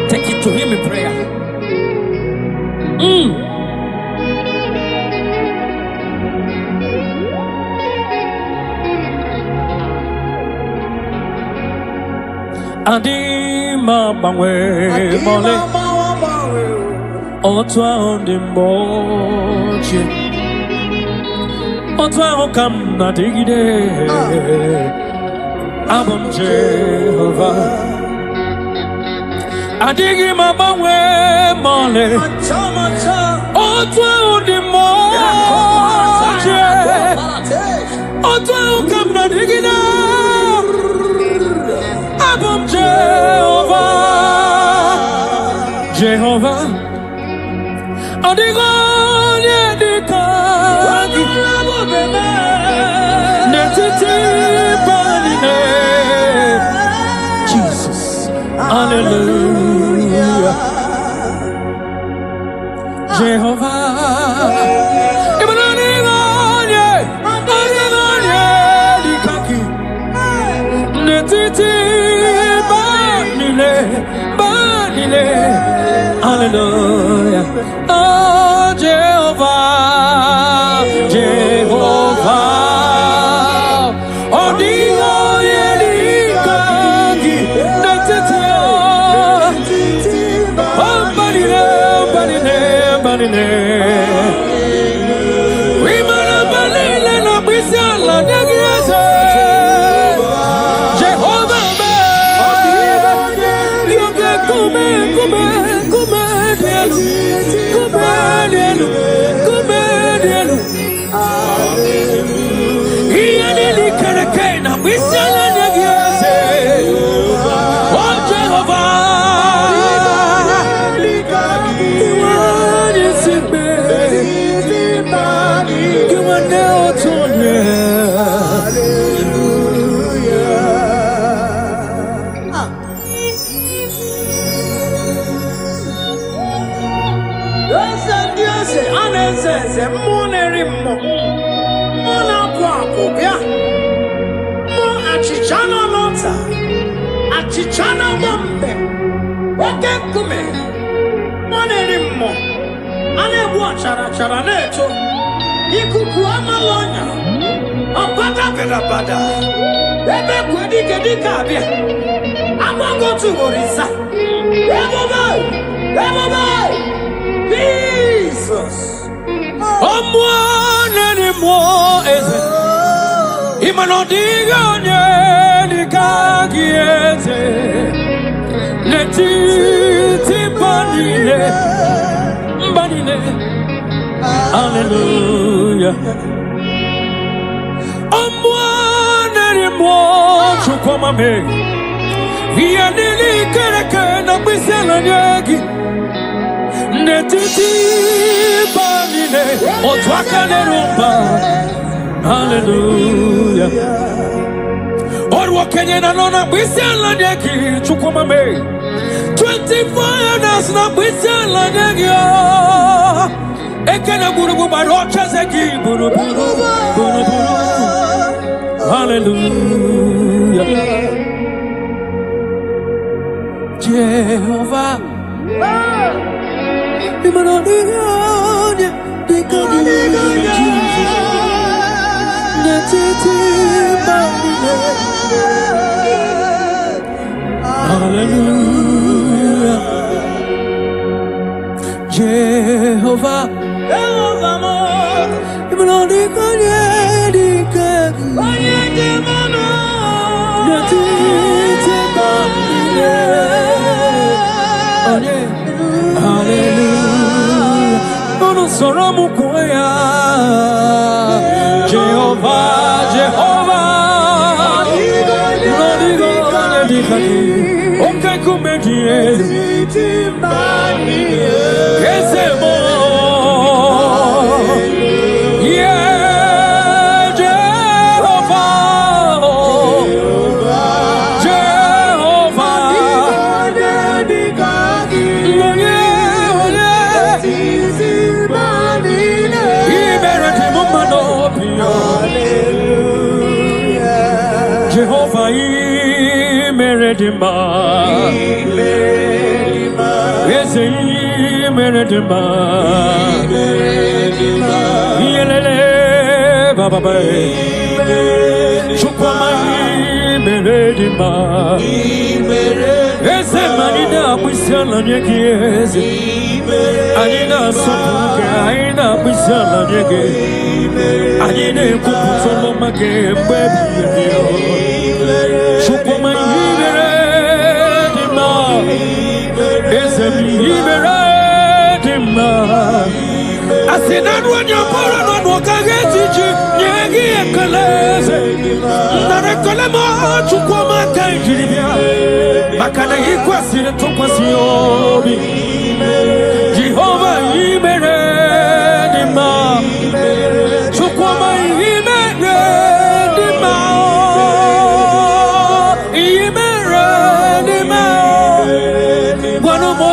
Take it to Him in prayer. Adịma gbanwe mọlị. Otu ahụ dị mgbe ochie. Otu ahụ ka m na-adịgide. Abụ m Jehova. Adịghị m agbanwe mọlị. Otu ahụ dị mgbe ochie. Otu ahụ ka m na-adịgide. Abum Jehovah, Adigo Yedika, Netiti Banine, Jesus, Hallelujah, Jehovah, Hallelujah. Oh, Jehovah, Jehovah. Oh, Dio, Yedikaki, Natitio. Oh, Badine. We mana balile na bisala nyagiese. Jehovah, Yoga kume. Chichana Bombe, Wakakume, Monerimo, Ane Charaneto, Ikukuama Lonya, Apata Bada. Ebe kwedi kedi kabia. I'm not going to worry, sir. Everybody. Jesus. I'm one anymore, is it? Imanodiga ni kagiete. Leti banile. Hallelujah. I'm one anymore, chukoma me. Hiya nili kereke na bisela nyegi. Netiti banile otwaka nerumba. Hallelujah. Orwa kenye na nona bisela nyegi chukoma me. 24 years na bisela nyegi. Ekene burubu barocha zegi burubu. Hallelujah. Jehovah, hallelujah. Jehovah, hallelujah. Ono soromu koya. Jehovah, Jehovah. Okay, kumedie. Kesemo. Jehovah, Meredima, Meredima, Yelele, Baba, Chupama, Meredima, Ezemanina, Wisala, Yegis, Anina, Sopuka, Aina, Wisala, Yegis, Anina, Kupusoma, baby. Chupama, Meredima, Meredima. I said, I want your power, not walk against you. Yagi and Kalese. Not a Kalama, Chukoma, Kaijibia. Makana equasin to Quasiobi. Jehovah, Meredima. Chukoma, Meredima. Meredima. One of more.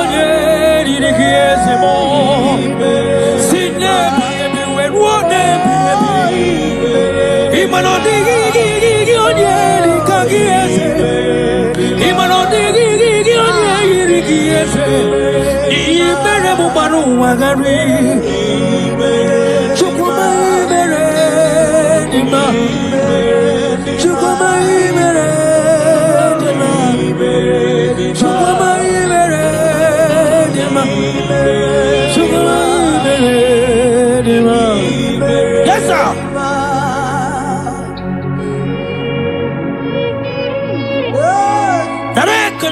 Yes, sir.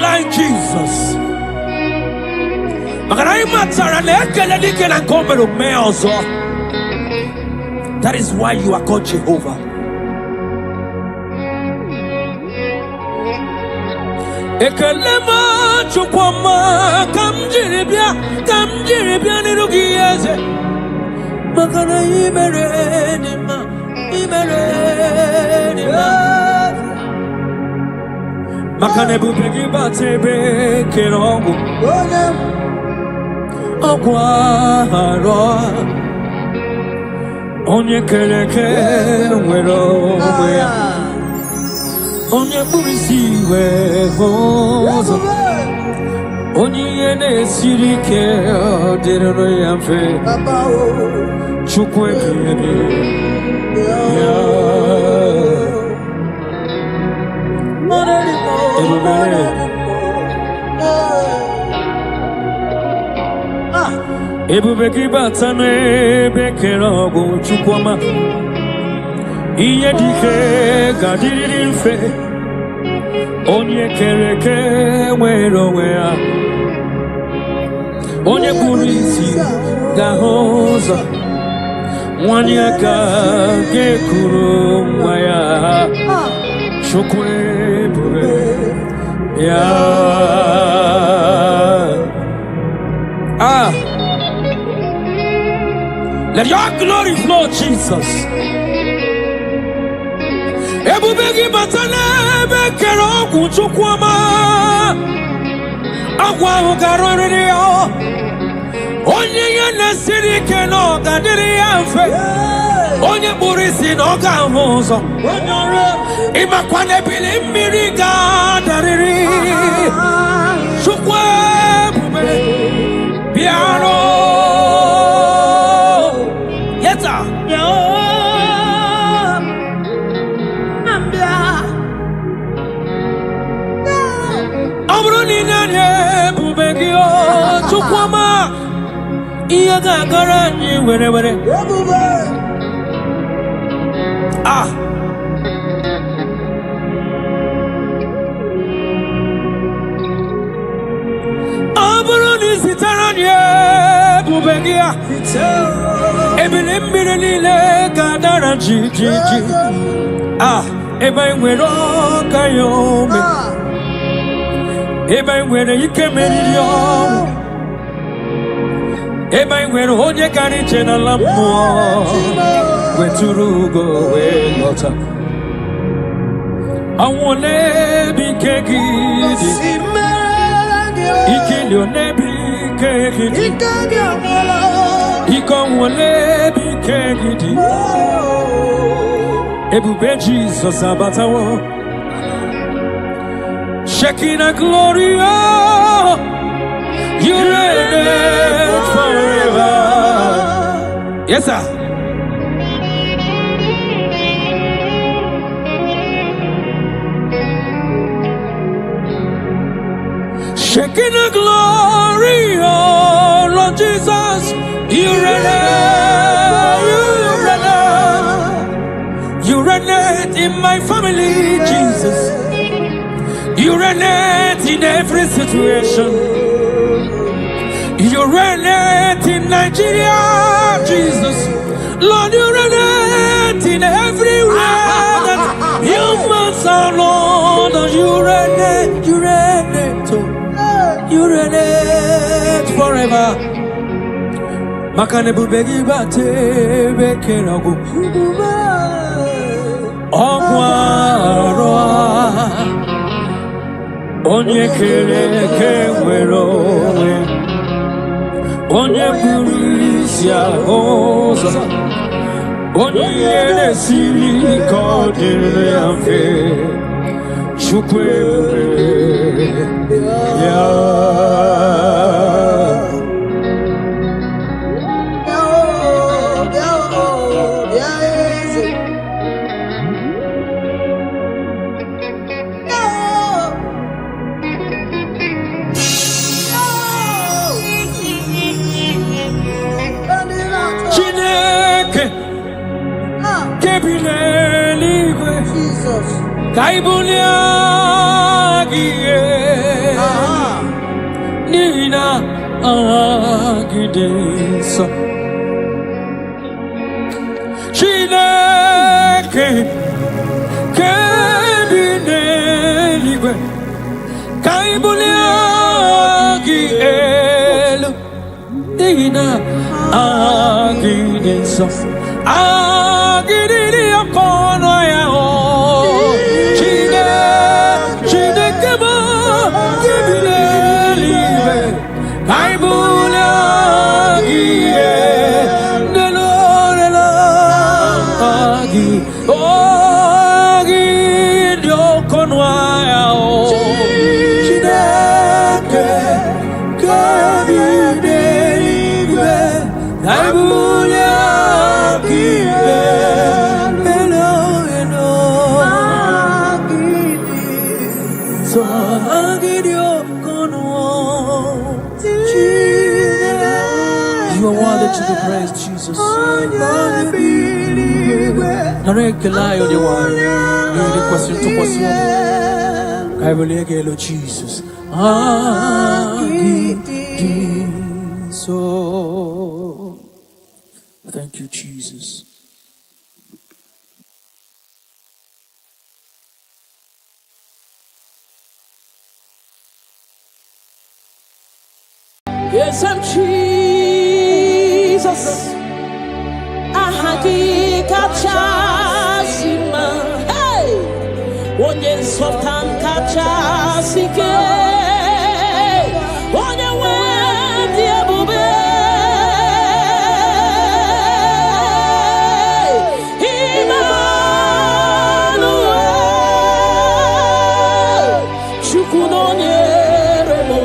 Like Jesus. That is why you are called Jehovah. Ekelema chukwama kamjiribia nirugieze. Makana imeredima. Makane bubegi batebe kerongo. Okwaro. Onye keleke nwero mwe. Onye burisi we hozo. Onye yene sirike odiroro yamfe. Chukwe kiyebe. Ebubeki batane bekero chukwama iye dike gadiri mfe onye kereke nwere onwe ya onye kpụrụ isi ga-ahụ nwanyị aka ga-ekuru nwa ya chukwu ebube ya let your glory flow, Jesus. Ebubegi batana bekero kuchukwama agwa ugarori yo onye yana siri keno gadiri amfe onye burisi no ga hozo imakwane bili mmiri ga dariri chukwe bube piano Chukwama iya gagara ni were aburo ni sitara ni bubegia ebile mbire ni le gadara ji eba nwere kayome eba nwere ikemeri yo eba nwere onye kari chena la mmụọ weturu ugo wee lọta anwụle bike gidi ikeli one bike gidi ike anwụle bike gidi ebube Jesus abatawo Shekinah glory, oh, you reign forever. Yes, sir. Shekinah glory, oh, Lord Jesus, you reign, you reign in my family, Jesus. You reign in every situation. You reign in Nigeria, Jesus. Lord, you reign in everywhere that humans are, Lord. You reign forever. Makane bubegi bate bekerago. Ogwaro. Onye kere nwere onwe onye buru isi ụzọ onye na-esiri ka ọ dịrị ya mfe Chukwu ebube ya Kaibulia gie Nina agidesa Chineke Kebineliwe Kaibulia gielu Nina agidesa Agidili akono ya o Hello. You are worthy to be praised, Jesus. Narekelayo de wine. The question to pursue. I will again, Lord Jesus. So thank you, Jesus. Yes, I'm Jesus. Ahaki kachasima. Hey, onye sultan kachasike. Onye wendi ebube. Emmanuel, chukunonye remo.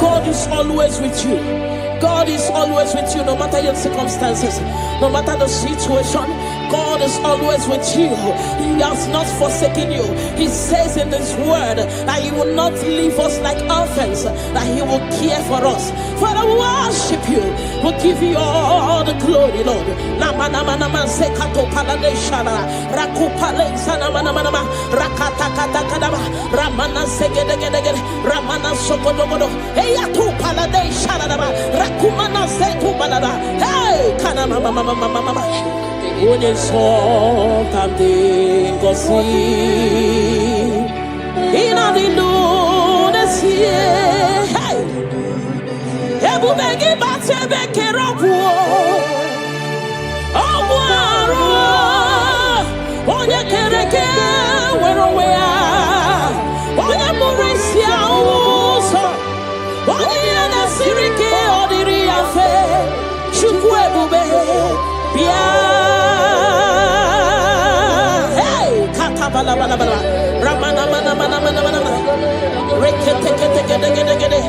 God is always with you. God is always with you, no matter your circumstances, no matter the situation. God is always with you. He has not forsaken you. He says in His word that He will not leave us like orphans, that He will care for us. Father, we worship you. We'll give you all the glory, Lord. Onye sultan gosi ina dindu nesie ebube gị batebe kerobu ọgwụarụ onye kereke were onwe ya onye mụrụ isi ụzọ onye ihe na-esiri ike ọ dịrị ya mfe Chukwu ebube bịa bala bala bala ramana mana mana mana mana rekete kete kete kete kete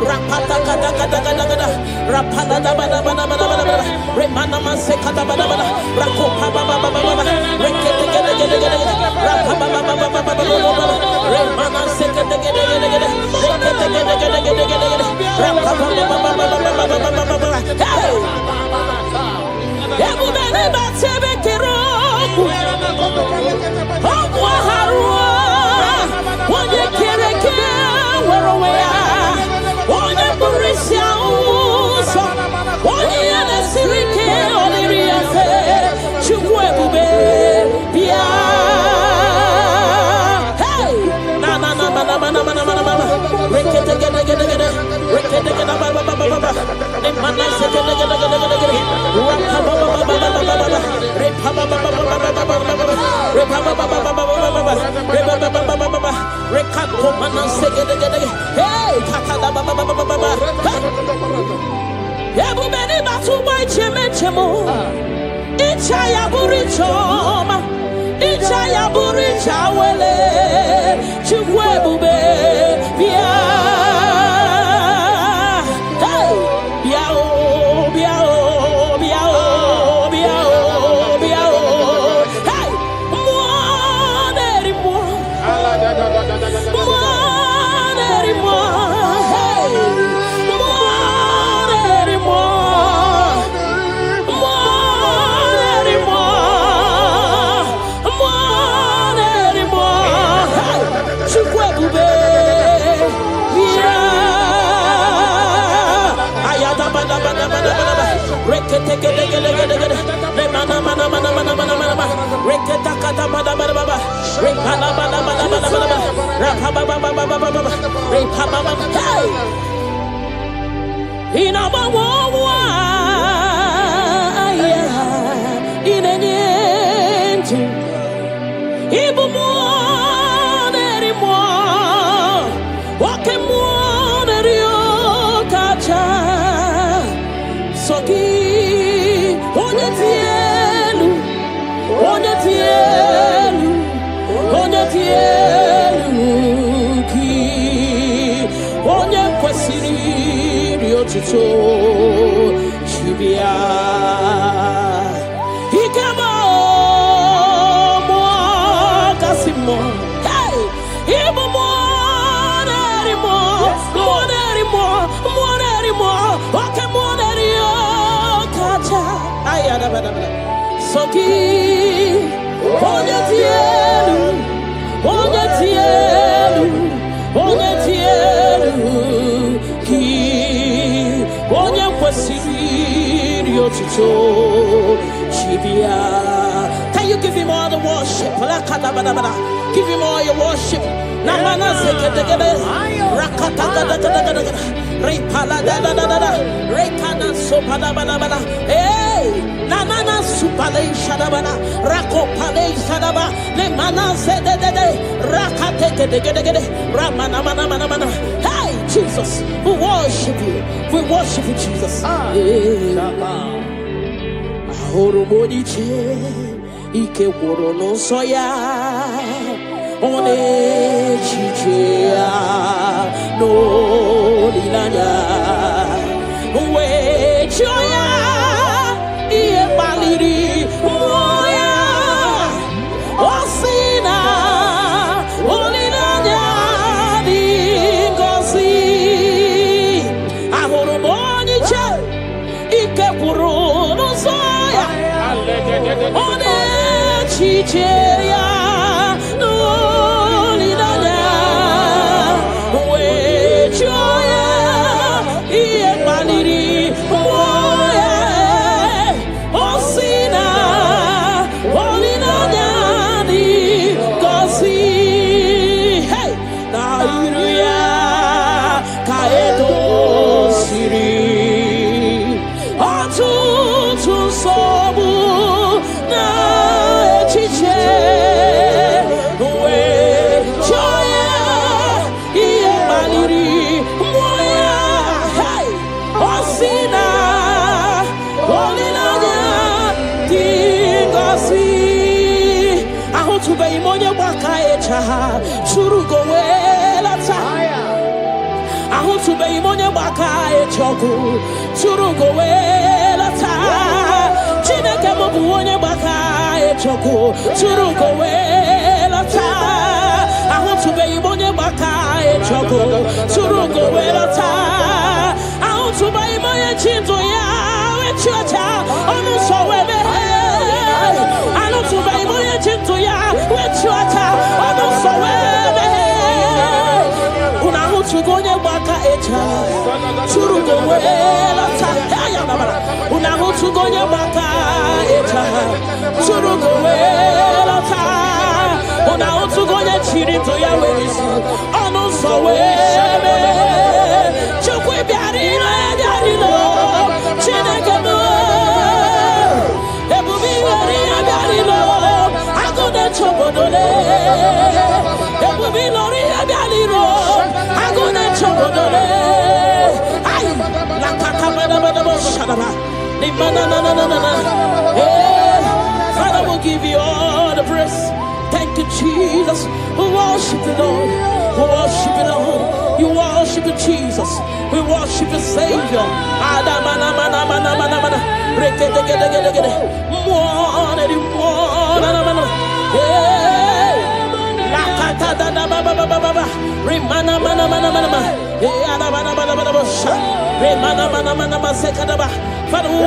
rapata kata kata kata kata rapala da bala bala bala bala remana manse kata bala bala rakopa baba baba baba rekete kete kete kete rapapa baba baba baba remana se kete kete kete kete rekete kete kete kete kete rapapa baba baba baba baba hey ebu bene batebe kero onye kereke were onwe ya onye bụrụ isi ụzọ onye ya na-esiri ike ọ dịrị ya mfe Chukwu ebube bịa na na na mana mana mana mana mana rekete gede gede gede rekete gede baba baba baba ne mana se gede gede gede gede rapa baba baba baba baba repa baba baba baba baba repa baba baba baba baba repa baba baba baba rekato mana se gede gede hey kata baba baba baba baba ebu beni batu boy cheme chemo icha ya burichoma icha ya buricha wele Chukwu ebube bịa hey bịa o bịa o bịa o bịa o bịa o hey mmụọ na-eri mmụọ mmụọ na-eri mmụọ hey mmụọ na-eri mmụọ mmụọ na-eri mmụọ Hey! Inabawawa, inenyentu, ibumonerimo, wakemonerio kacha, soki, onyetielu, ki, onye kwesiri riotuto, chibia, ikemo, kasimo, hey, ibu monerimo, wake monerio kacha, ayada, soki, onyetielu, ki, onye kwesiri otuto, chibia. Can you give him all the worship? Give him all your worship. Namana sekedegede, rakatagadagadagada, repala rekana sopadabada. Hey, namana supale shadabana, rakopale shadaba, lemana zedede, rakategedegede, ramana. Hey, Jesus, we worship you. We worship you, Jesus. Ahoromoniche, ike woro no soya. One chichea no lilanya we choya iye baliri moya osina olilanya dingosi ahoromoni che ike kuru no soya one chichea Churugo wela taya. Ahu tube imonye baka echoku. Churugo wela taya. Chineke mobu onye baka echoku. Churugo wela taya. Ahu tube imonye baka echoku. Churugo wela taya. Ahu tube imonye chinto ya wechocha. Onu so webe. Ahu tube imonye chinto ya wechocha. Onu so webe. Unahu tugonye baka echa. Churugo wela taya. Unahu tugonye baka echa. Churugo wela taya. Unahu tugonye chirito ya wezi. Onu so webe. Chukwe biarilo. Chineke mo. Ebubi wariya biarilo. Agone chobodole. Ebubi loriya biarilo. Agone chobodole. Ay, la kakabada shadaba. Ni mana. Father, we'll give you all the praise. Thank you, Jesus. We worship you, Lord. We worship you, Lord. You worship you, Jesus. We worship you, Savior. Father, we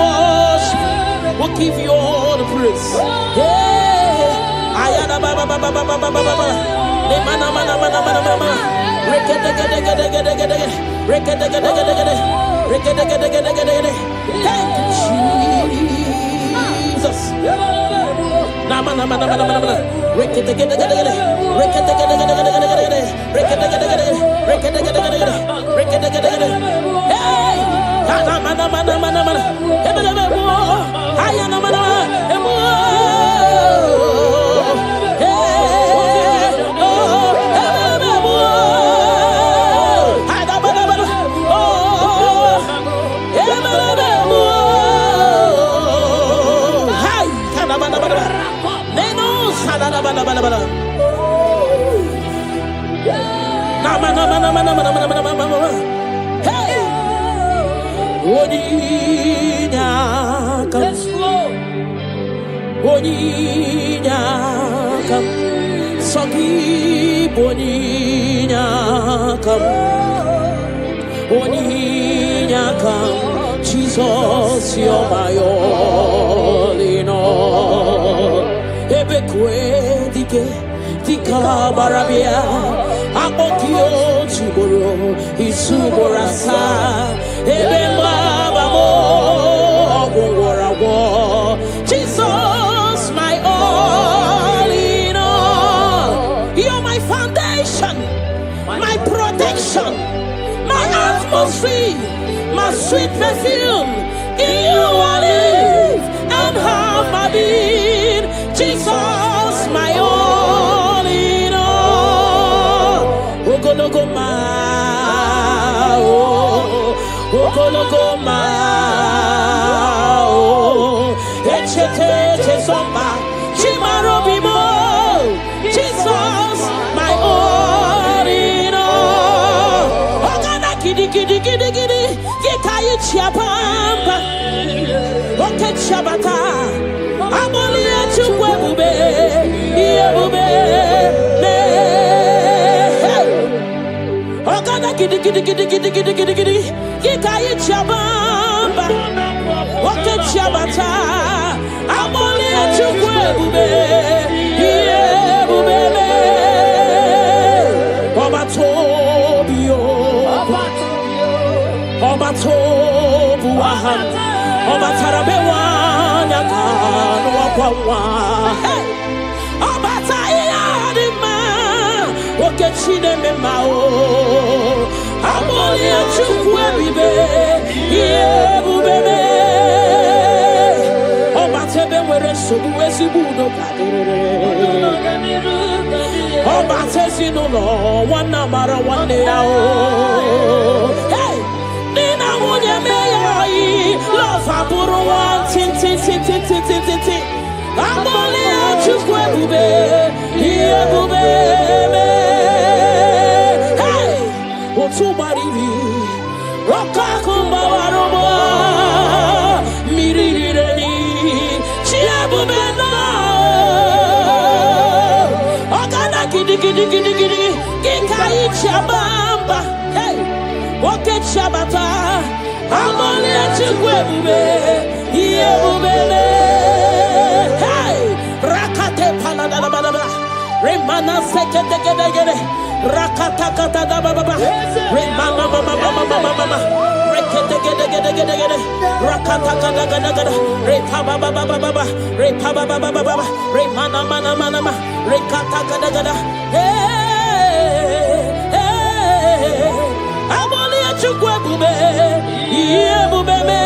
worship you. We'll give you all the praise. Thank you, Jesus. Oninyakam. Let's flow. Oninyakam. Sogi Oninyakam. Oninyakam. Jesus, you're my all in all. Ebekwe dike dika barabia. Akokio chiboro isuborasa. Jesus, my all in all. You're my foundation, my protection, my atmosphere, my sweet perfume. In you I live and have my being. Jesus, my all in all. Ogologoma, Ogologoma, Echete Somba, Chimarobimo. Jesus, my all in all. Ogana kidi kidi kidi kidi, Yekayi Chiapamba, Oke Chabata, Amolia Chubube, Yebube, Ogana kidi kidi kidi kidi kidi kidi kidi, Yekayi Chabamba, Oke Chabata, Amolia Chubube, Yebube, Obatobio. Obatobu aham, Obatarabewa nyakano wakwawa. Obatayadima, Okechine memao. Amoli achukwe bibe, Yebubebe. Obatebe were sobu esibudo kadere. Obatesi no lo, wana mara wane yao. Hey! Nina munye meyai, love aburu wan tin tin tin tin tin tin tin tin. Amoli achukwe bube, iye bube me. Hey, otu bariri, roka kumba warobo, miriri reni, chiye bube no. Ogana kidi kidi kidi kidi, kikai chabamba. Hey. Oke Chabata, Amoli Achigwebube, Yebubele, hey, Rakate Panadababa, Remana Sekedegede, Rakatakata Baba, Remana Baba, Rekedegede, Rakatakada, Repababa, Repababa, Remana Mana, Rekatakada, hey. Amoli achugwebube, yebubeme,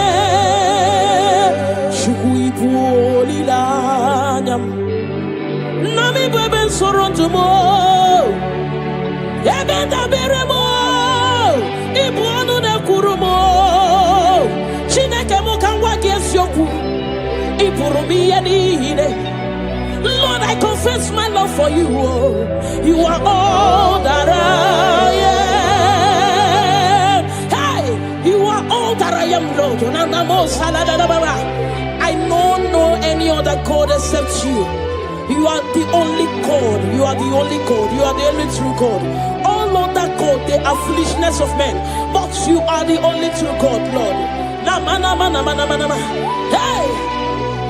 chukuipuoli lanyam. Nami beben sorontumo, yebenda beremo, ibuanu ne kurumo. Chineke mukangwa kesyoku, ipurumi yenihine. Lord, I confess my love for you. You are all that I am. You are all that I am, Lord. I don't know any other God except you. You are the only God. You are the only God. You are the only true God. All other God, they are foolishness of men. But you are the only true God, Lord. Hey,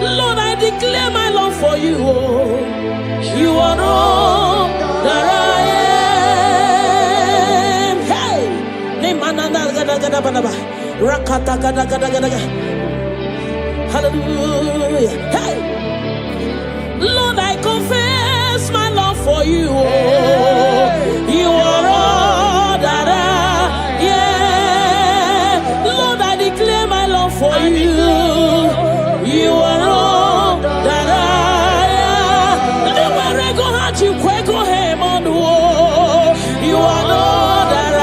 Lord, I declare my love for you. You are all that I am. Hey, hallelujah. Hey, Lord, I confess my love for you. You are all that I am. Lord, I declare my love for you. You are all that I am. Never go hard, you quick go him on the wall. You are all that I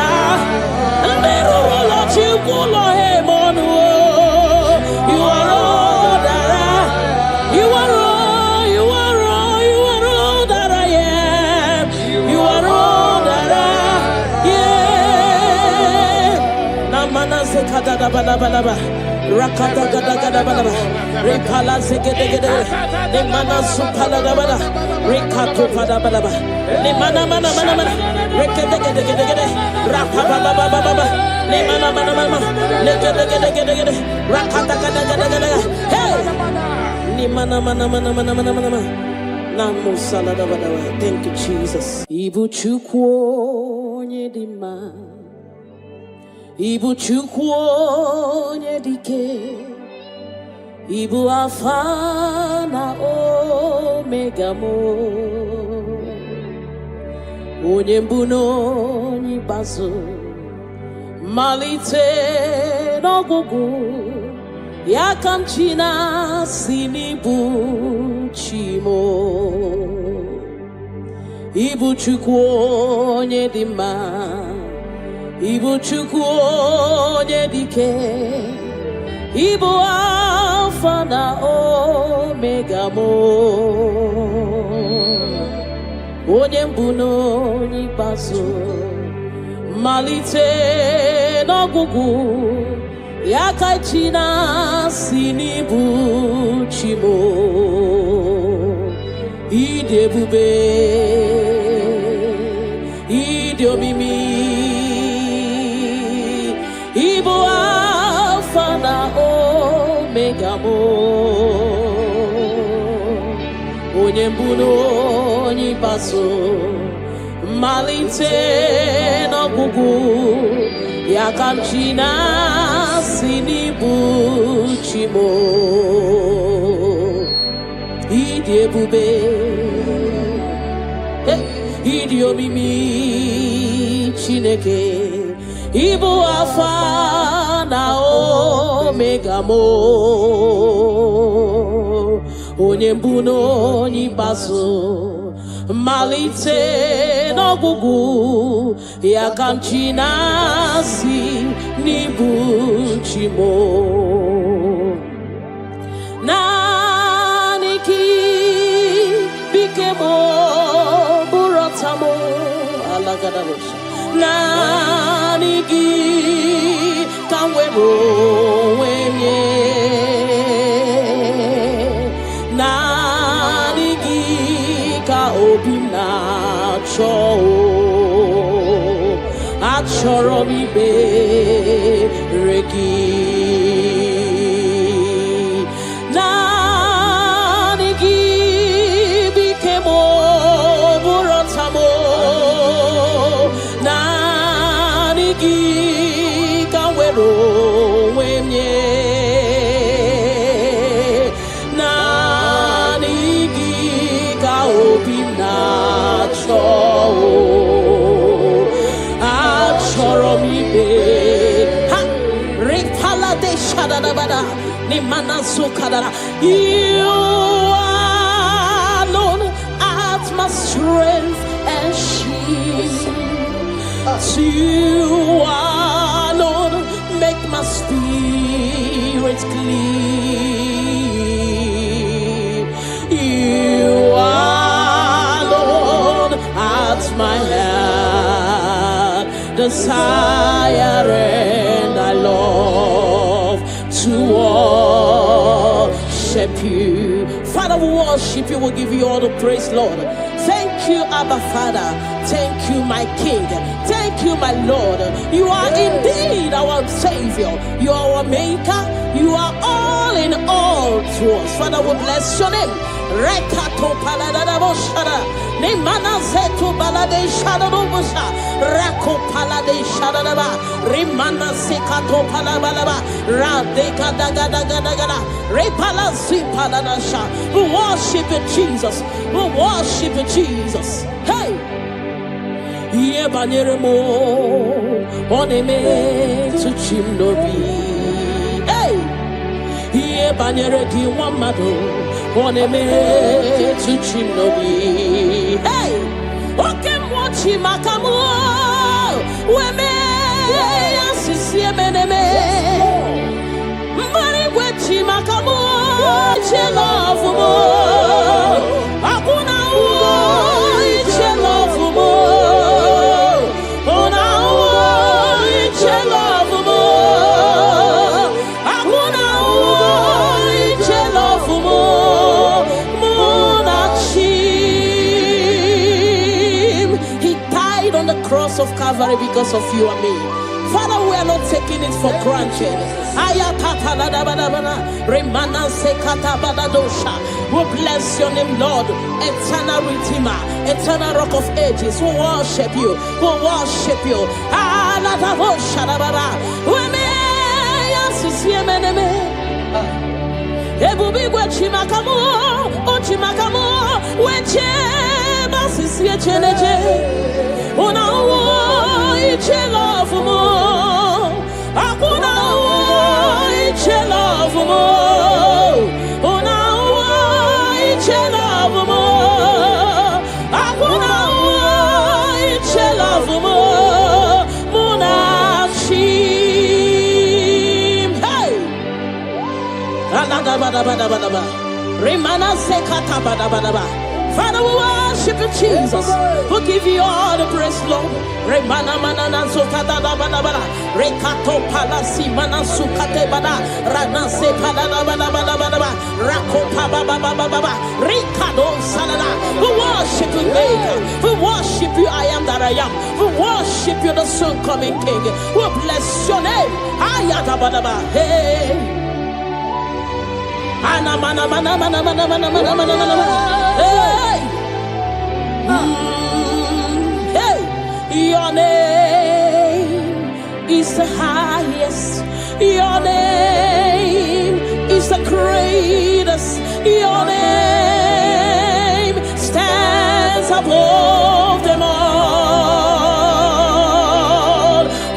am. Never let you go him on the wall. You are all that I am. You are all that I am. You are all. mana zekada da bala bala ba. Rakada gada gada bala ba. Repala zegede gede. Le mana supala da bala. Rekato pada bala ba. Le mana mana mana mana. Rekede gede gede gede. Rapa ba ba ba ba ba ba. Le mana mana mana. Le gede gede gede gede. Rakada gada gada gada. Hey. Le mana mana mana mana mana mana. Namo salada bala ba. Thank you Jesus. Ibu chukwo nyedima. Ibu chukwu onye dike, Ibu Alpha na Omega mo, onye mbụ na onye ikpeazụ, malite n'ọgwụgwụ, ya ka m ji na-asị n'Ibu chi mo. Ibu chukwu onye dị mma, Ibu chukwu onye dike, Ibu Alpha na Omega mo, onye mbụ na onye ikpeazụ, malite n'ọgwụgwụ, ya ka chi na-asị n'Ibu chi mo. Ịdị ebube, ịdị omimi, Ibu Alpha na Omega mo, onye mbụ na onye ikpeazụ, malite n'ọgwụgwụ, ya ka m ji na-asị n'Ibu chi mo. Ịdị ebube, ịdị omimi Chineke, Ibu Alpha na Omega mo, onye mbụ na onye ikpeazụ, malite n'ọgwụgwụ, ya ka m ji na-asị n'Ibu chi mo. Naanị gị bike mo, bụrụ ọta mo, alagadabosha. Naanị gị ka m were onwe m nye, naanị gị ka obi m na-achọ, achọrọ m ikpere gị. Naanị gị bike m, bụrụ ọta m, naanị gị ka m were onwe m nye, naanị gị ka obi m na-achọ, achọrọ m ikpe ha. Ripala de shadadabada, ni mana zokadara. You alone art my strength and shield. You alone make my spirit clean. You alone at my heart desire, and I love to worship you. Father, we worship you, we give you all the praise, Lord. Thank you, Abba Father. Thank you, my King. Thank you, my Lord. You are indeed our Savior. You are our Maker. You are all in all to us. Father, we bless your name. Rekato paladadaboshara. Nemana zeto balade shadadobosha. Rako palade shadadaba. Rimana sekato palabalaba. Radeka dagadagada. Repala zipaladasha. We worship you, Jesus. We worship you, Jesus. Hey! Ihe banyere m, ọ na-eme tuchi m n'obi. Hey! Ihe banyere gị nwa mmadụ, ọ na-eme tuchi m n'obi. Hey! Oke mmụọ chi maka m, wee mee ya sisi emeneme. Mbara igwe chi maka m, ichela ọfụ m. Akwụna ụwa ichela ọfụ m. Oh, now, ichela ọfụ m. Calvary because of you and me. Father, we are not taking it for granted. We bless your name, Lord. Eternal Redeemer, eternal Rock of Ages. We worship you. We worship you. Ebubi gwachimakamu, ochimakamu, weche basisi echeneche. Una iche love mo, akuna iche love mo. Una iche love mo, akuna iche love mo. Munachim, hey. Remana sekata badabadaba. Father, we worship you, Jesus. We give you all the praise, Lord. Remana manana zokata badabada. Rekato palasi mana sukate bada. Rana se palada badabadabadaba. Rako pabababababa. Rikado salada. We worship you, Maker. We worship you, I am that I am. We worship you, the soon coming King. We bless your name. Ayata badaba. Hey. Hey. Hey. Your name is the highest. Your name is the greatest. Your name stands above them all.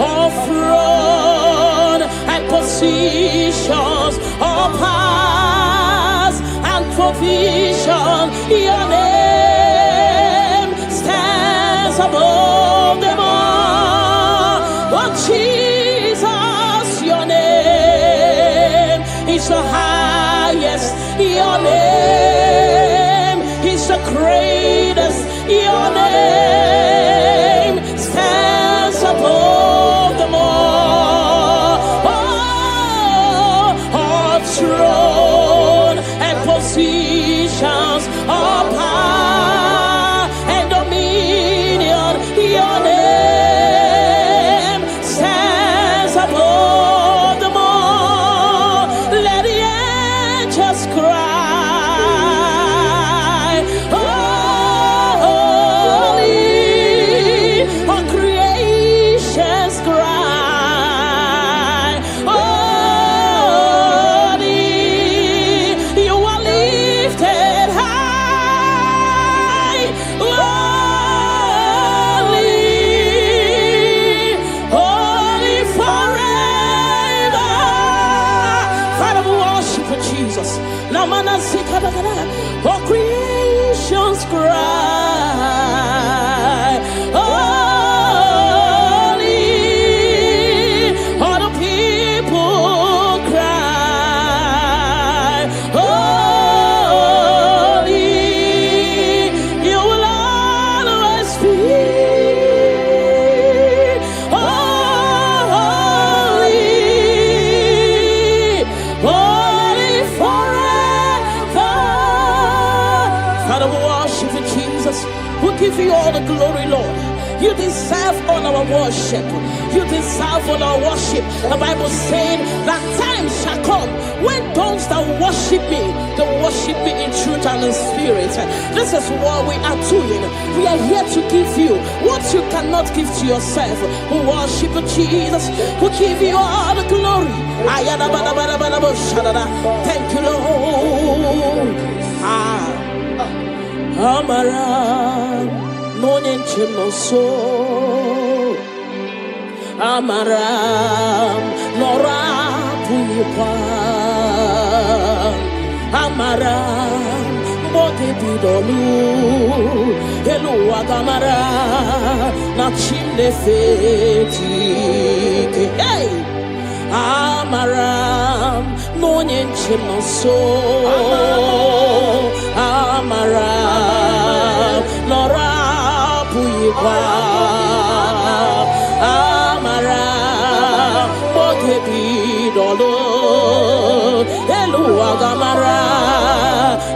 All throne and positions, all powers and provision. Your name stands above them all. Oh Jesus, your name is the highest. Your name is the greatest. Your name stands above them all. All throne and positions, all power and dominion. Your name stands above them all. Let the angels cry, holy. All creations cry, holy. You are lifted high, holy, holy forever. Father, we worship you, Jesus. Now, man, I say, all creations cry, holy. All the people cry, holy. You will always be holy, holy forever. Father, we worship you, Jesus. We give you all the glory, Lord. You deserve all our worship. You deserve all our worship. The Bible said that time shall come when those that worship me, they worship me in truth and in spirit. This is what we are doing. We are here to give you what you cannot give to yourself. We worship you, Jesus. We give you all the glory. Thank you, Lord. Amara, no name no so. Amara, nora puipa. Amara, bote bidolu. Hello, Agamara, na chimne feti. Hey, Amara, no name no so. Amara, nora puipa. Amara, bote bidolu. Hello, Agamara,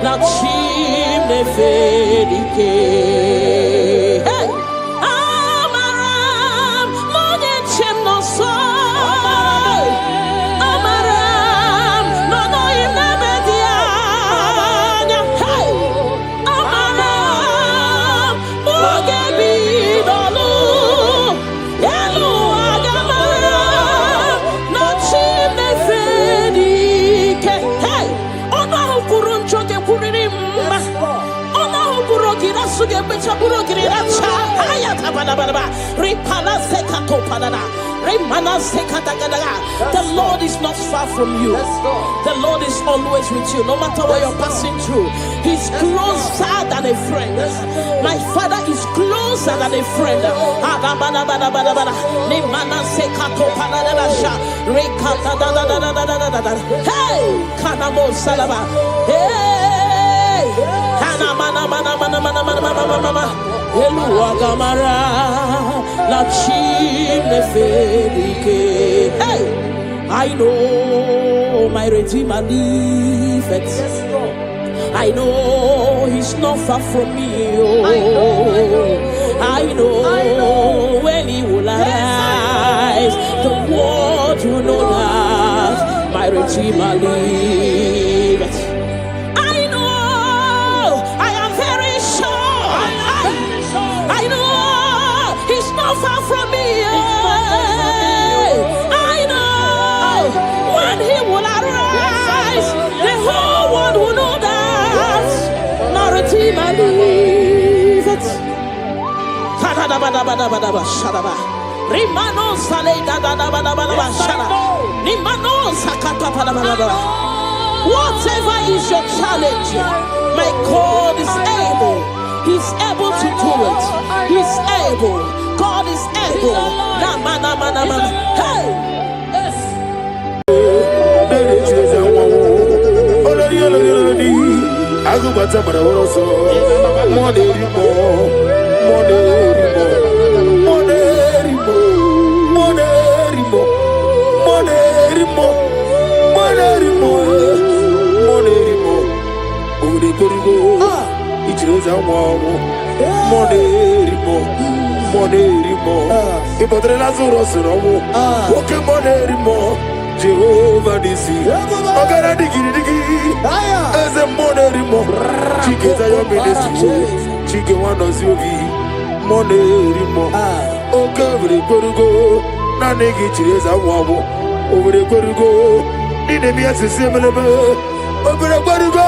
na chimne feti. Hey, Amara, The Lord is not far from you. The Lord is always with you, no matter what you're passing through. He's closer than a friend. My Father is closer than a friend. Hey, Kanamo Salaba. Hey, Eluagamara, la chimne felike. Hey, I know my Redeemer liveth. I know He's not far from me. Oh, I know when He will arise, the world will know that my Redeemer liveth. Far from me, I know when He will arise, the whole world will know that my Redeemer liveth. Whatever is your challenge, my God is able. He's able to do it. He's able. God is able. Hey! Jehovah Nisi, Ogara Digi as a monerimo, Chike Ministry, Chike Wanos Yogi, Monerimo, Okavri Gorugo, Nanegi Chires Awabo, over the Gorugo, Ninemi as a similar, over the Gorugo,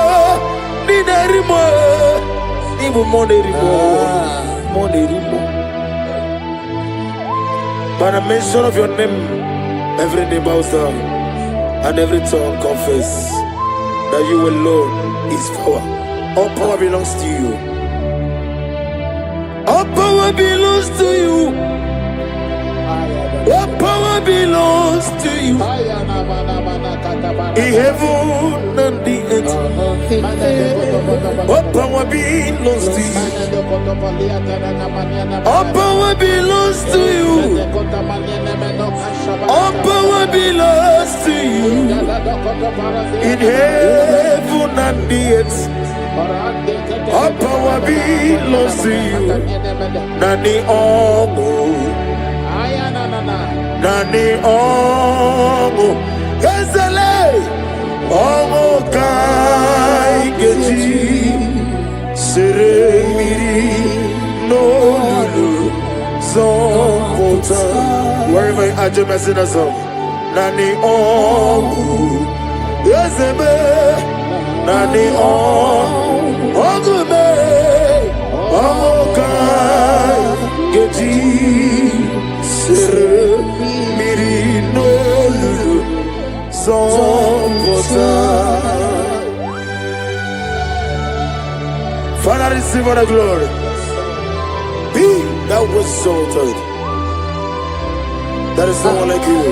Ninarimo, even Monerimo. By the mention of your name, every knee bows down and every tongue confess that you alone is power. All power belongs to you. All power belongs to you. All power belongs to you. In heaven and the earth, all power belongs to you. All power belongs to you. All power belongs to you. In heaven and the earth, all power belongs to you. Nani Omo, Nani Omo, Ezele Omo Kai Geji Seremiri No Lulu Zompota. Wherever you are, just sing a song. Nani Omo Ezeme Nani Omo Ogume Omo Kai Geji Seremiri No Lulu Zompota. Father, receive all the glory. Be thou exalted. There is no one like you.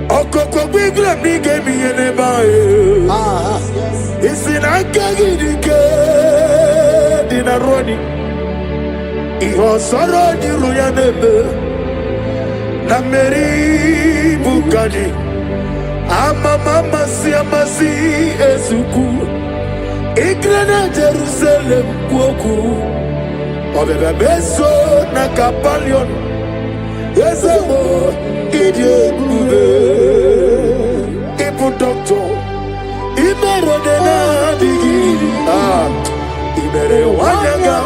Okoko bigla mi gave me an ebae. It's in Akagidike Dinaroni. Iho Soroni Ruyanebe Nameri Bukani. Ama mama si amasi ezuku. Igrana Jerusalem kuoku. Obebe beso na kapalion. Ezemo idye bube. Ipu doctor. Imere dena digi. Imere wanyaga.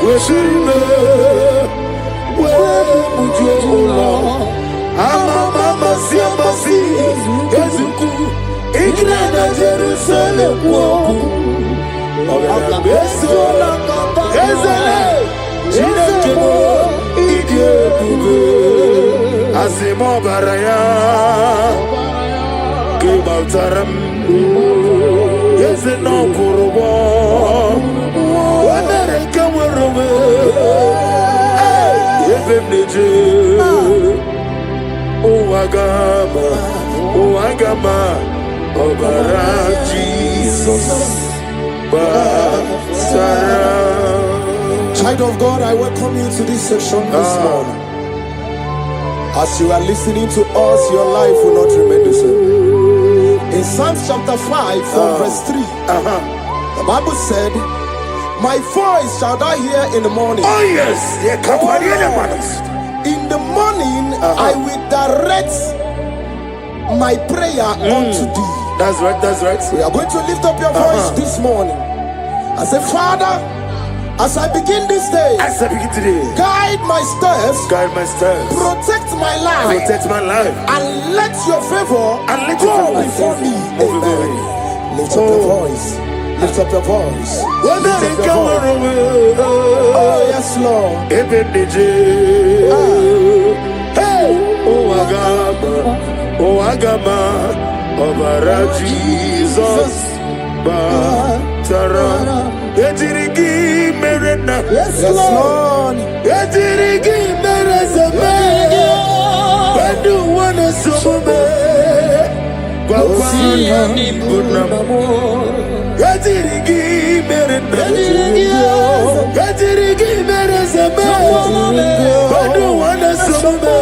Weshirime. We mujo ola. Ama mama si amasi ezuku. Igrana Jerusalem woku. Obebe beso na kapalion. Chemo, Idie Bube, Asimo Baraya, Kibautaram, Yes, no Kurubo, America were away, even the Oh Agama, Obara Jesus, Child of God, I welcome you to this section this morning. As you are listening to us, your life will not remain the same. In Psalms chapter 5, from verse 3, the Bible said, my voice shall thou hear in the morning. Oh yes, in the morning, I will direct my prayer unto thee. That's right, that's right. We are going to lift up your voice this morning. I say, Father, as I begin this day, as I begin today, guide my steps, protect my life, and let your favor go before me. Amen. Lift up your voice. Lift up your voice. Lift up your voice. Oh yes, Lord. Hey, oh Agama, Obara Jesus, Batara, Etirigi Merena, Yes, Lord. Etirigi Merezame, when you wanna sume, Kwakwana Bunamo, Etirigi Merena, Etirigi Merezame, when you wanna sume.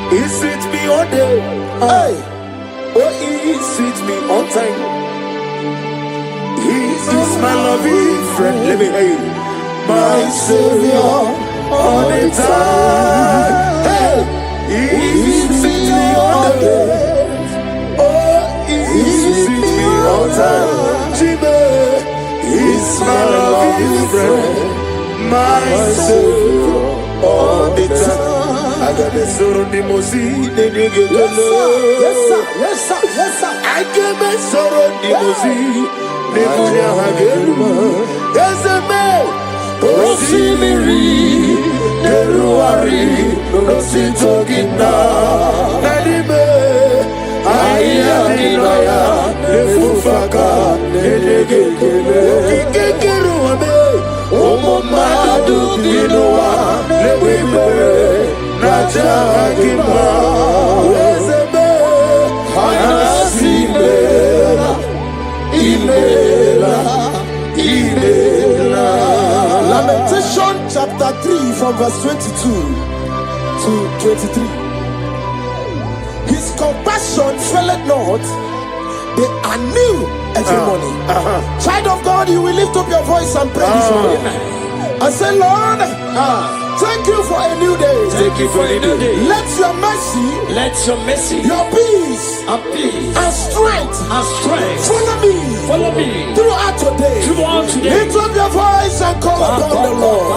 He sweet me all day. Hey. Oh, he sweet me on time. He's my loving friend. Let me hear you. My Savior all the time. Hey. He sweet me all day. Oh, he sweet me all time. He's my loving friend. My Savior all the time. I got the sorrow the mosi, then you get the love. Yes, sir. Yes, sir. Yes, sir. I get my sorrow the mosi, then you get the love. Yes, man. Osi miri, deruari, osi togina. Nadime, ayah, lefufaka, nedegekele, kikekeruame. Omo madu dinoa, lewebe. Najagima, Ezebe, Anasimela, Imela. Lamentation chapter 3 from verse 22 to 23. His compassion faileth not, they are new every morning. Child of God, you will lift up your voice and pray this morning. I say, Lord, thank you for a new day. Thank you for a new day. Let your mercy, your peace, and strength, follow me throughout today. Lift up your voice and call upon the Lord.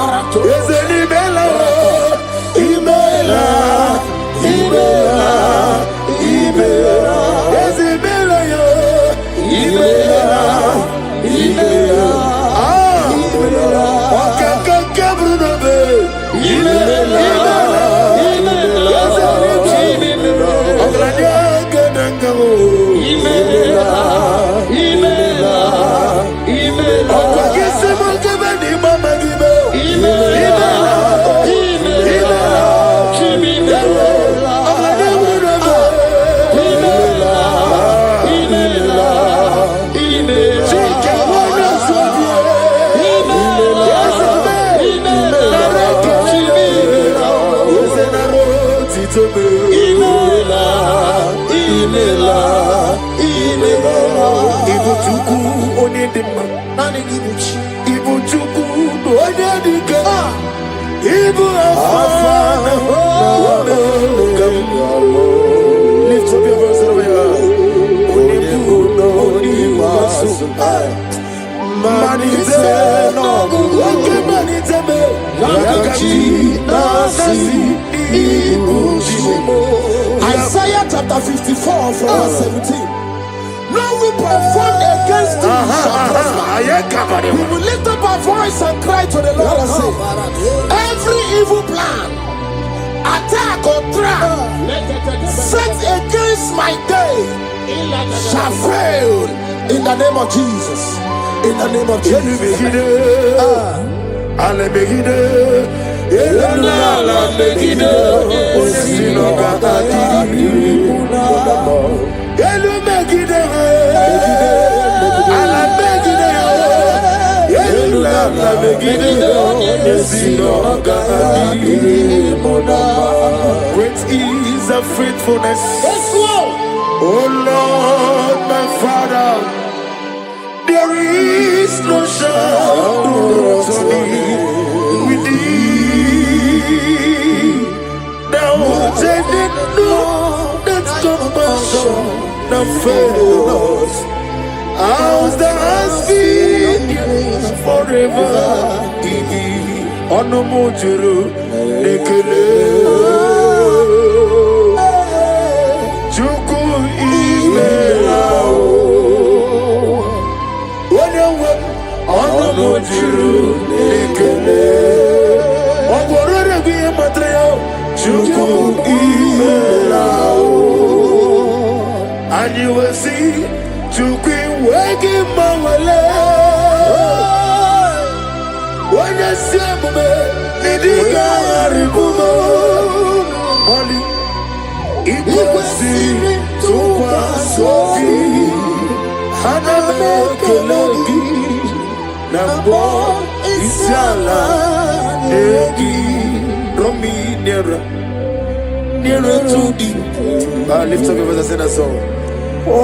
malite Imela, imela, imela. Ibu Chukwu onye dị mma. Nani gibuchi. Ibu Chukwu onye dị ike. Ibu Alpha na Omega. Lift up your voice over here. Onye bụ n'onimasu. Manite n'ọgụ. Oke manite me. Yakachi nasi ibu Chimo. Isaiah chapter 54 from verse 17. No weapon formed against thee shall prosper. We will lift up our voice and cry to the Lord and say, every evil plan, attack or trap set against my day shall fail in the name of Jesus. In the name of Jesus. Great is the faithfulness. Oh Lord, my Father, there is no shadow with thee. Thou changest not that compassion that fails. Ours thou hast been forever. Onomojuru nekele. Chukwu imela o. Onyewe onomojuru nekele. Ogorore bi matreyo. Chukwu imela o. And you will see Chukwu wegi mawale. Wanya siamume nidiga haribumo. Moli ikwesi tukwa sofi. Hana mekelegi nambo isiala negi romi nera to the. Lift up your voice and sing that song. Oh,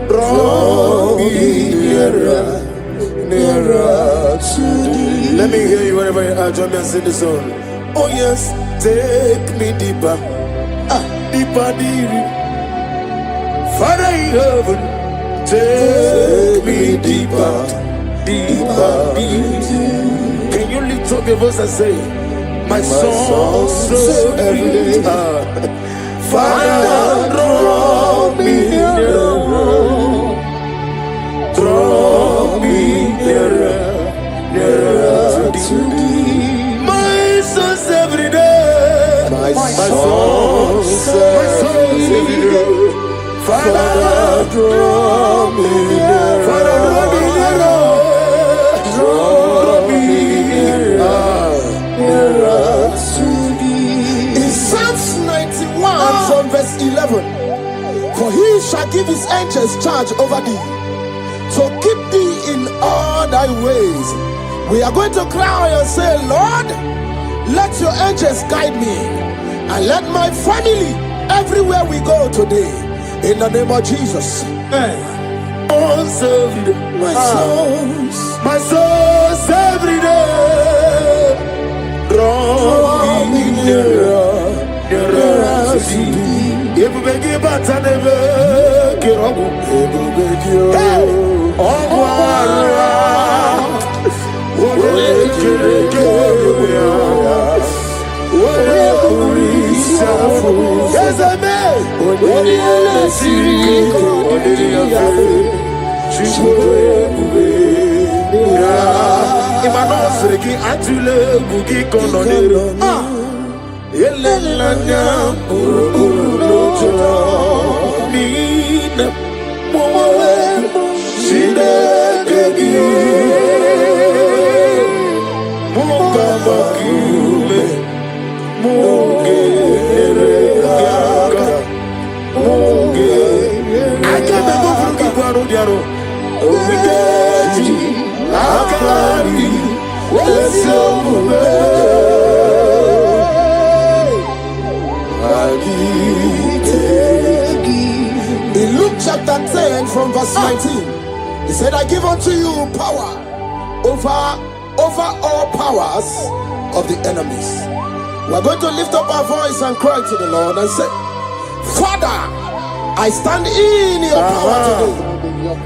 draw me nearer to thee. Let me hear you wherever you are. Join me and sing the song. Oh yes, take me deeper, deeper, deeper. Father in heaven, take me deeper, deeper, deeper. Can you lift up your voice and say, my soul so every day. Father, draw me nearer, draw me nearer, nearer to thee. My soul's every day, my soul's every day. Father, draw me nearer, Father, draw me nearer, draw me nearer to thee. In Psalms 91 from verse 11, for he shall give his angels charge over thee, so keep thee in all thy ways. We are going to cry and say, Lord, let your angels guide me, and let my family everywhere we go today, in the name of Jesus. My soul's every day, draw me nearer, nearer to thee. If we give back and never get up, In Luke chapter 10 from verse 19, he said, I give unto you power over all powers of the enemies. We're going to lift up our voice and cry to the Lord and say, Father, I stand in your power today.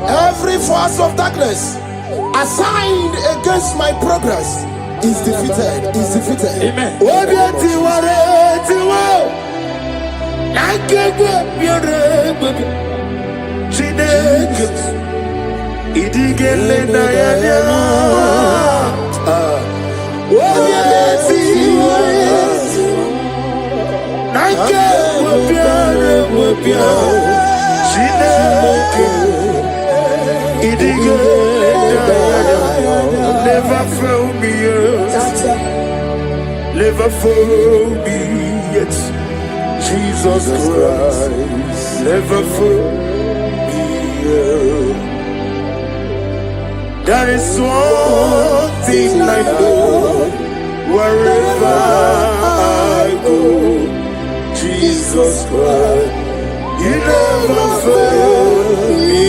Every force of darkness assigned against my progress is defeated. Amen. Never fail me yet. Never fail me yet. Jesus Christ, never fail me yet. There is one thing I know, wherever I go, Jesus Christ, you never fail me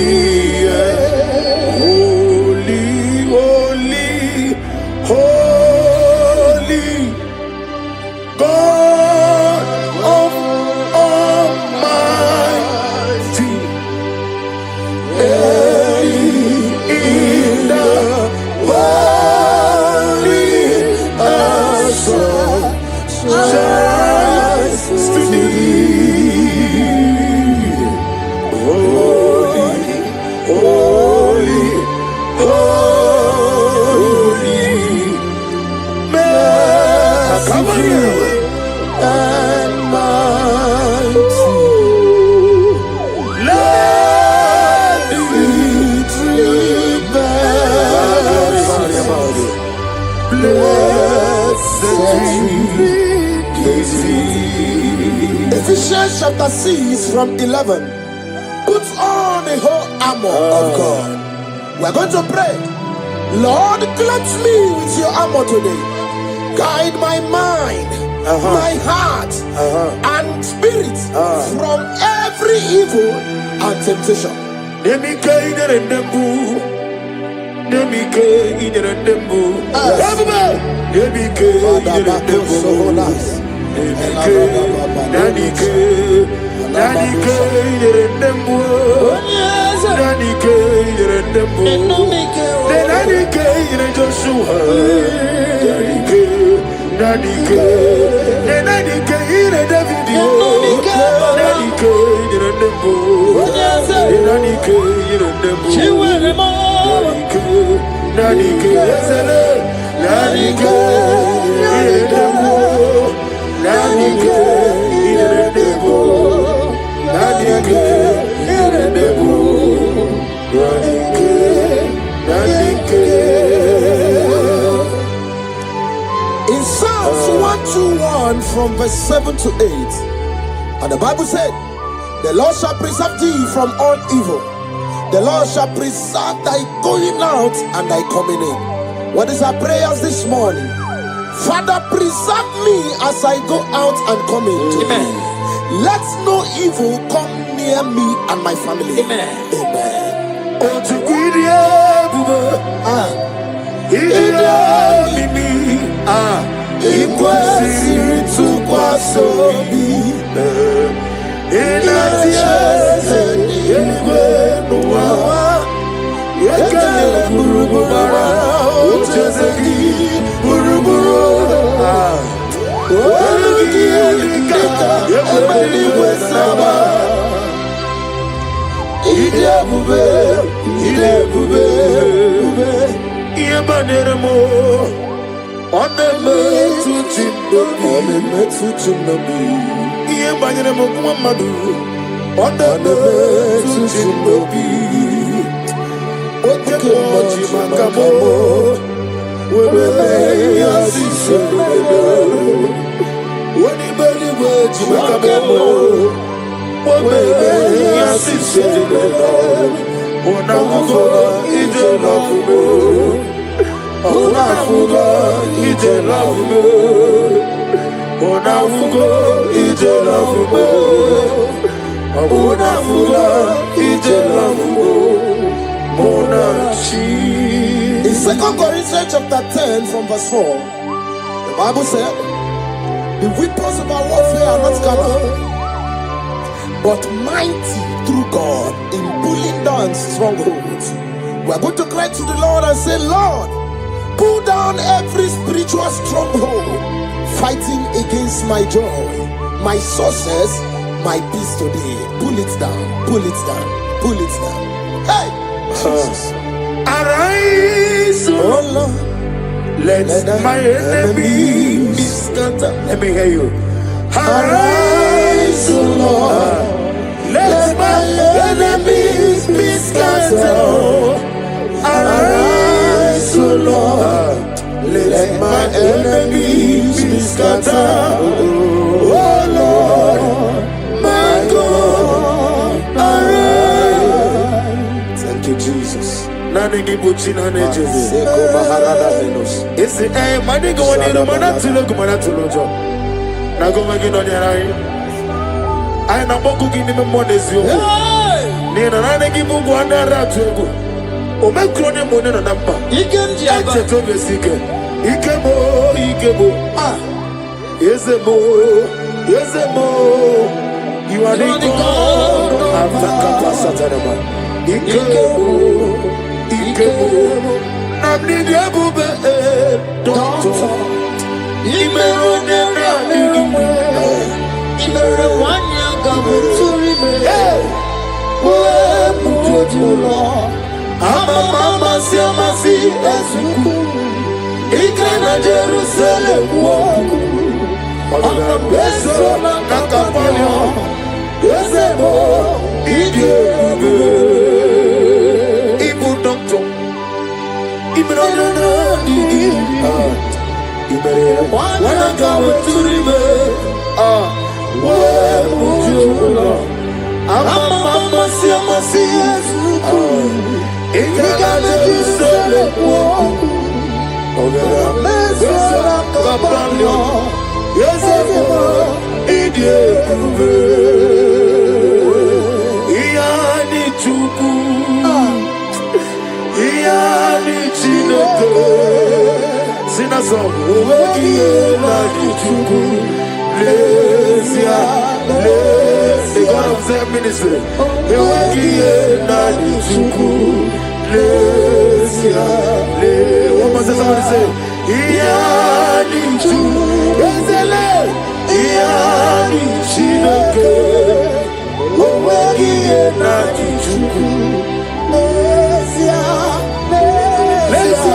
yet. Holy God of Almighty, in the holy shines to thee. Holy and mighty, let the tree bear blessed. Ephesians chapter 6 from 11. Put on the whole armor of God. We're going to pray. Lord, cleanse me with your armor today. Guide my mind, my heart, and spirit from every evil and temptation. In Psalms 121 from verse 7 to 8, and the Bible said, the Lord shall preserve thee from all evil. The Lord shall preserve thy going out and thy coming in. What is our prayers this morning? Father, preserve me as I go out and come in today. Let no evil come near me and my family. Amen. Ona fugo ije la fugo. Ona fuga ije la fugo. Mona chi. In 2 Corinthians chapter 10 from verse 4, the Bible said, the weapons of our warfare are not carnal, but mighty through God in pulling down strongholds. We are going to cry to the Lord and say, Lord, pull down every spiritual stronghold fighting against my joy, my success, my peace today. Pull it down, pull it down, pull it down. Hey! Jesus. Arise, Oh Lord, let my enemies be scattered. Let me hear you. arise, O Lord, Let my enemies be scattered. arise, O Lord, Let my enemies be scattered. oh Lord, my God, arise. Thank you, Jesus. Nani gibuchi nani jezi. Seko baharada venus. Isi mani go wani no mana tulo jo. Na go magi no nyarai. Ai na boku gini me mo nezio. Ni na nani gibu go anda ratu ego. O me kro ne mo ne na nampa. Eche to besike. Ikebo. Ah. Yezemo. You are the God. Avaka pasatarama. Ikebo. Namni abube doctor. Imerone na nirumwe. Imere wanya gamuturi me. We mujojulo. Mama si ezuku. Ikena Jerusalem woku. Ona beso na kakapanyo. Yezebo. Idiyebe. Ibu doctor. Imerone na nirumwe. Wana gamuturi we mujojulo. Mama si ezuku. Ikena Jerusalem woku. What must somebody say? Let's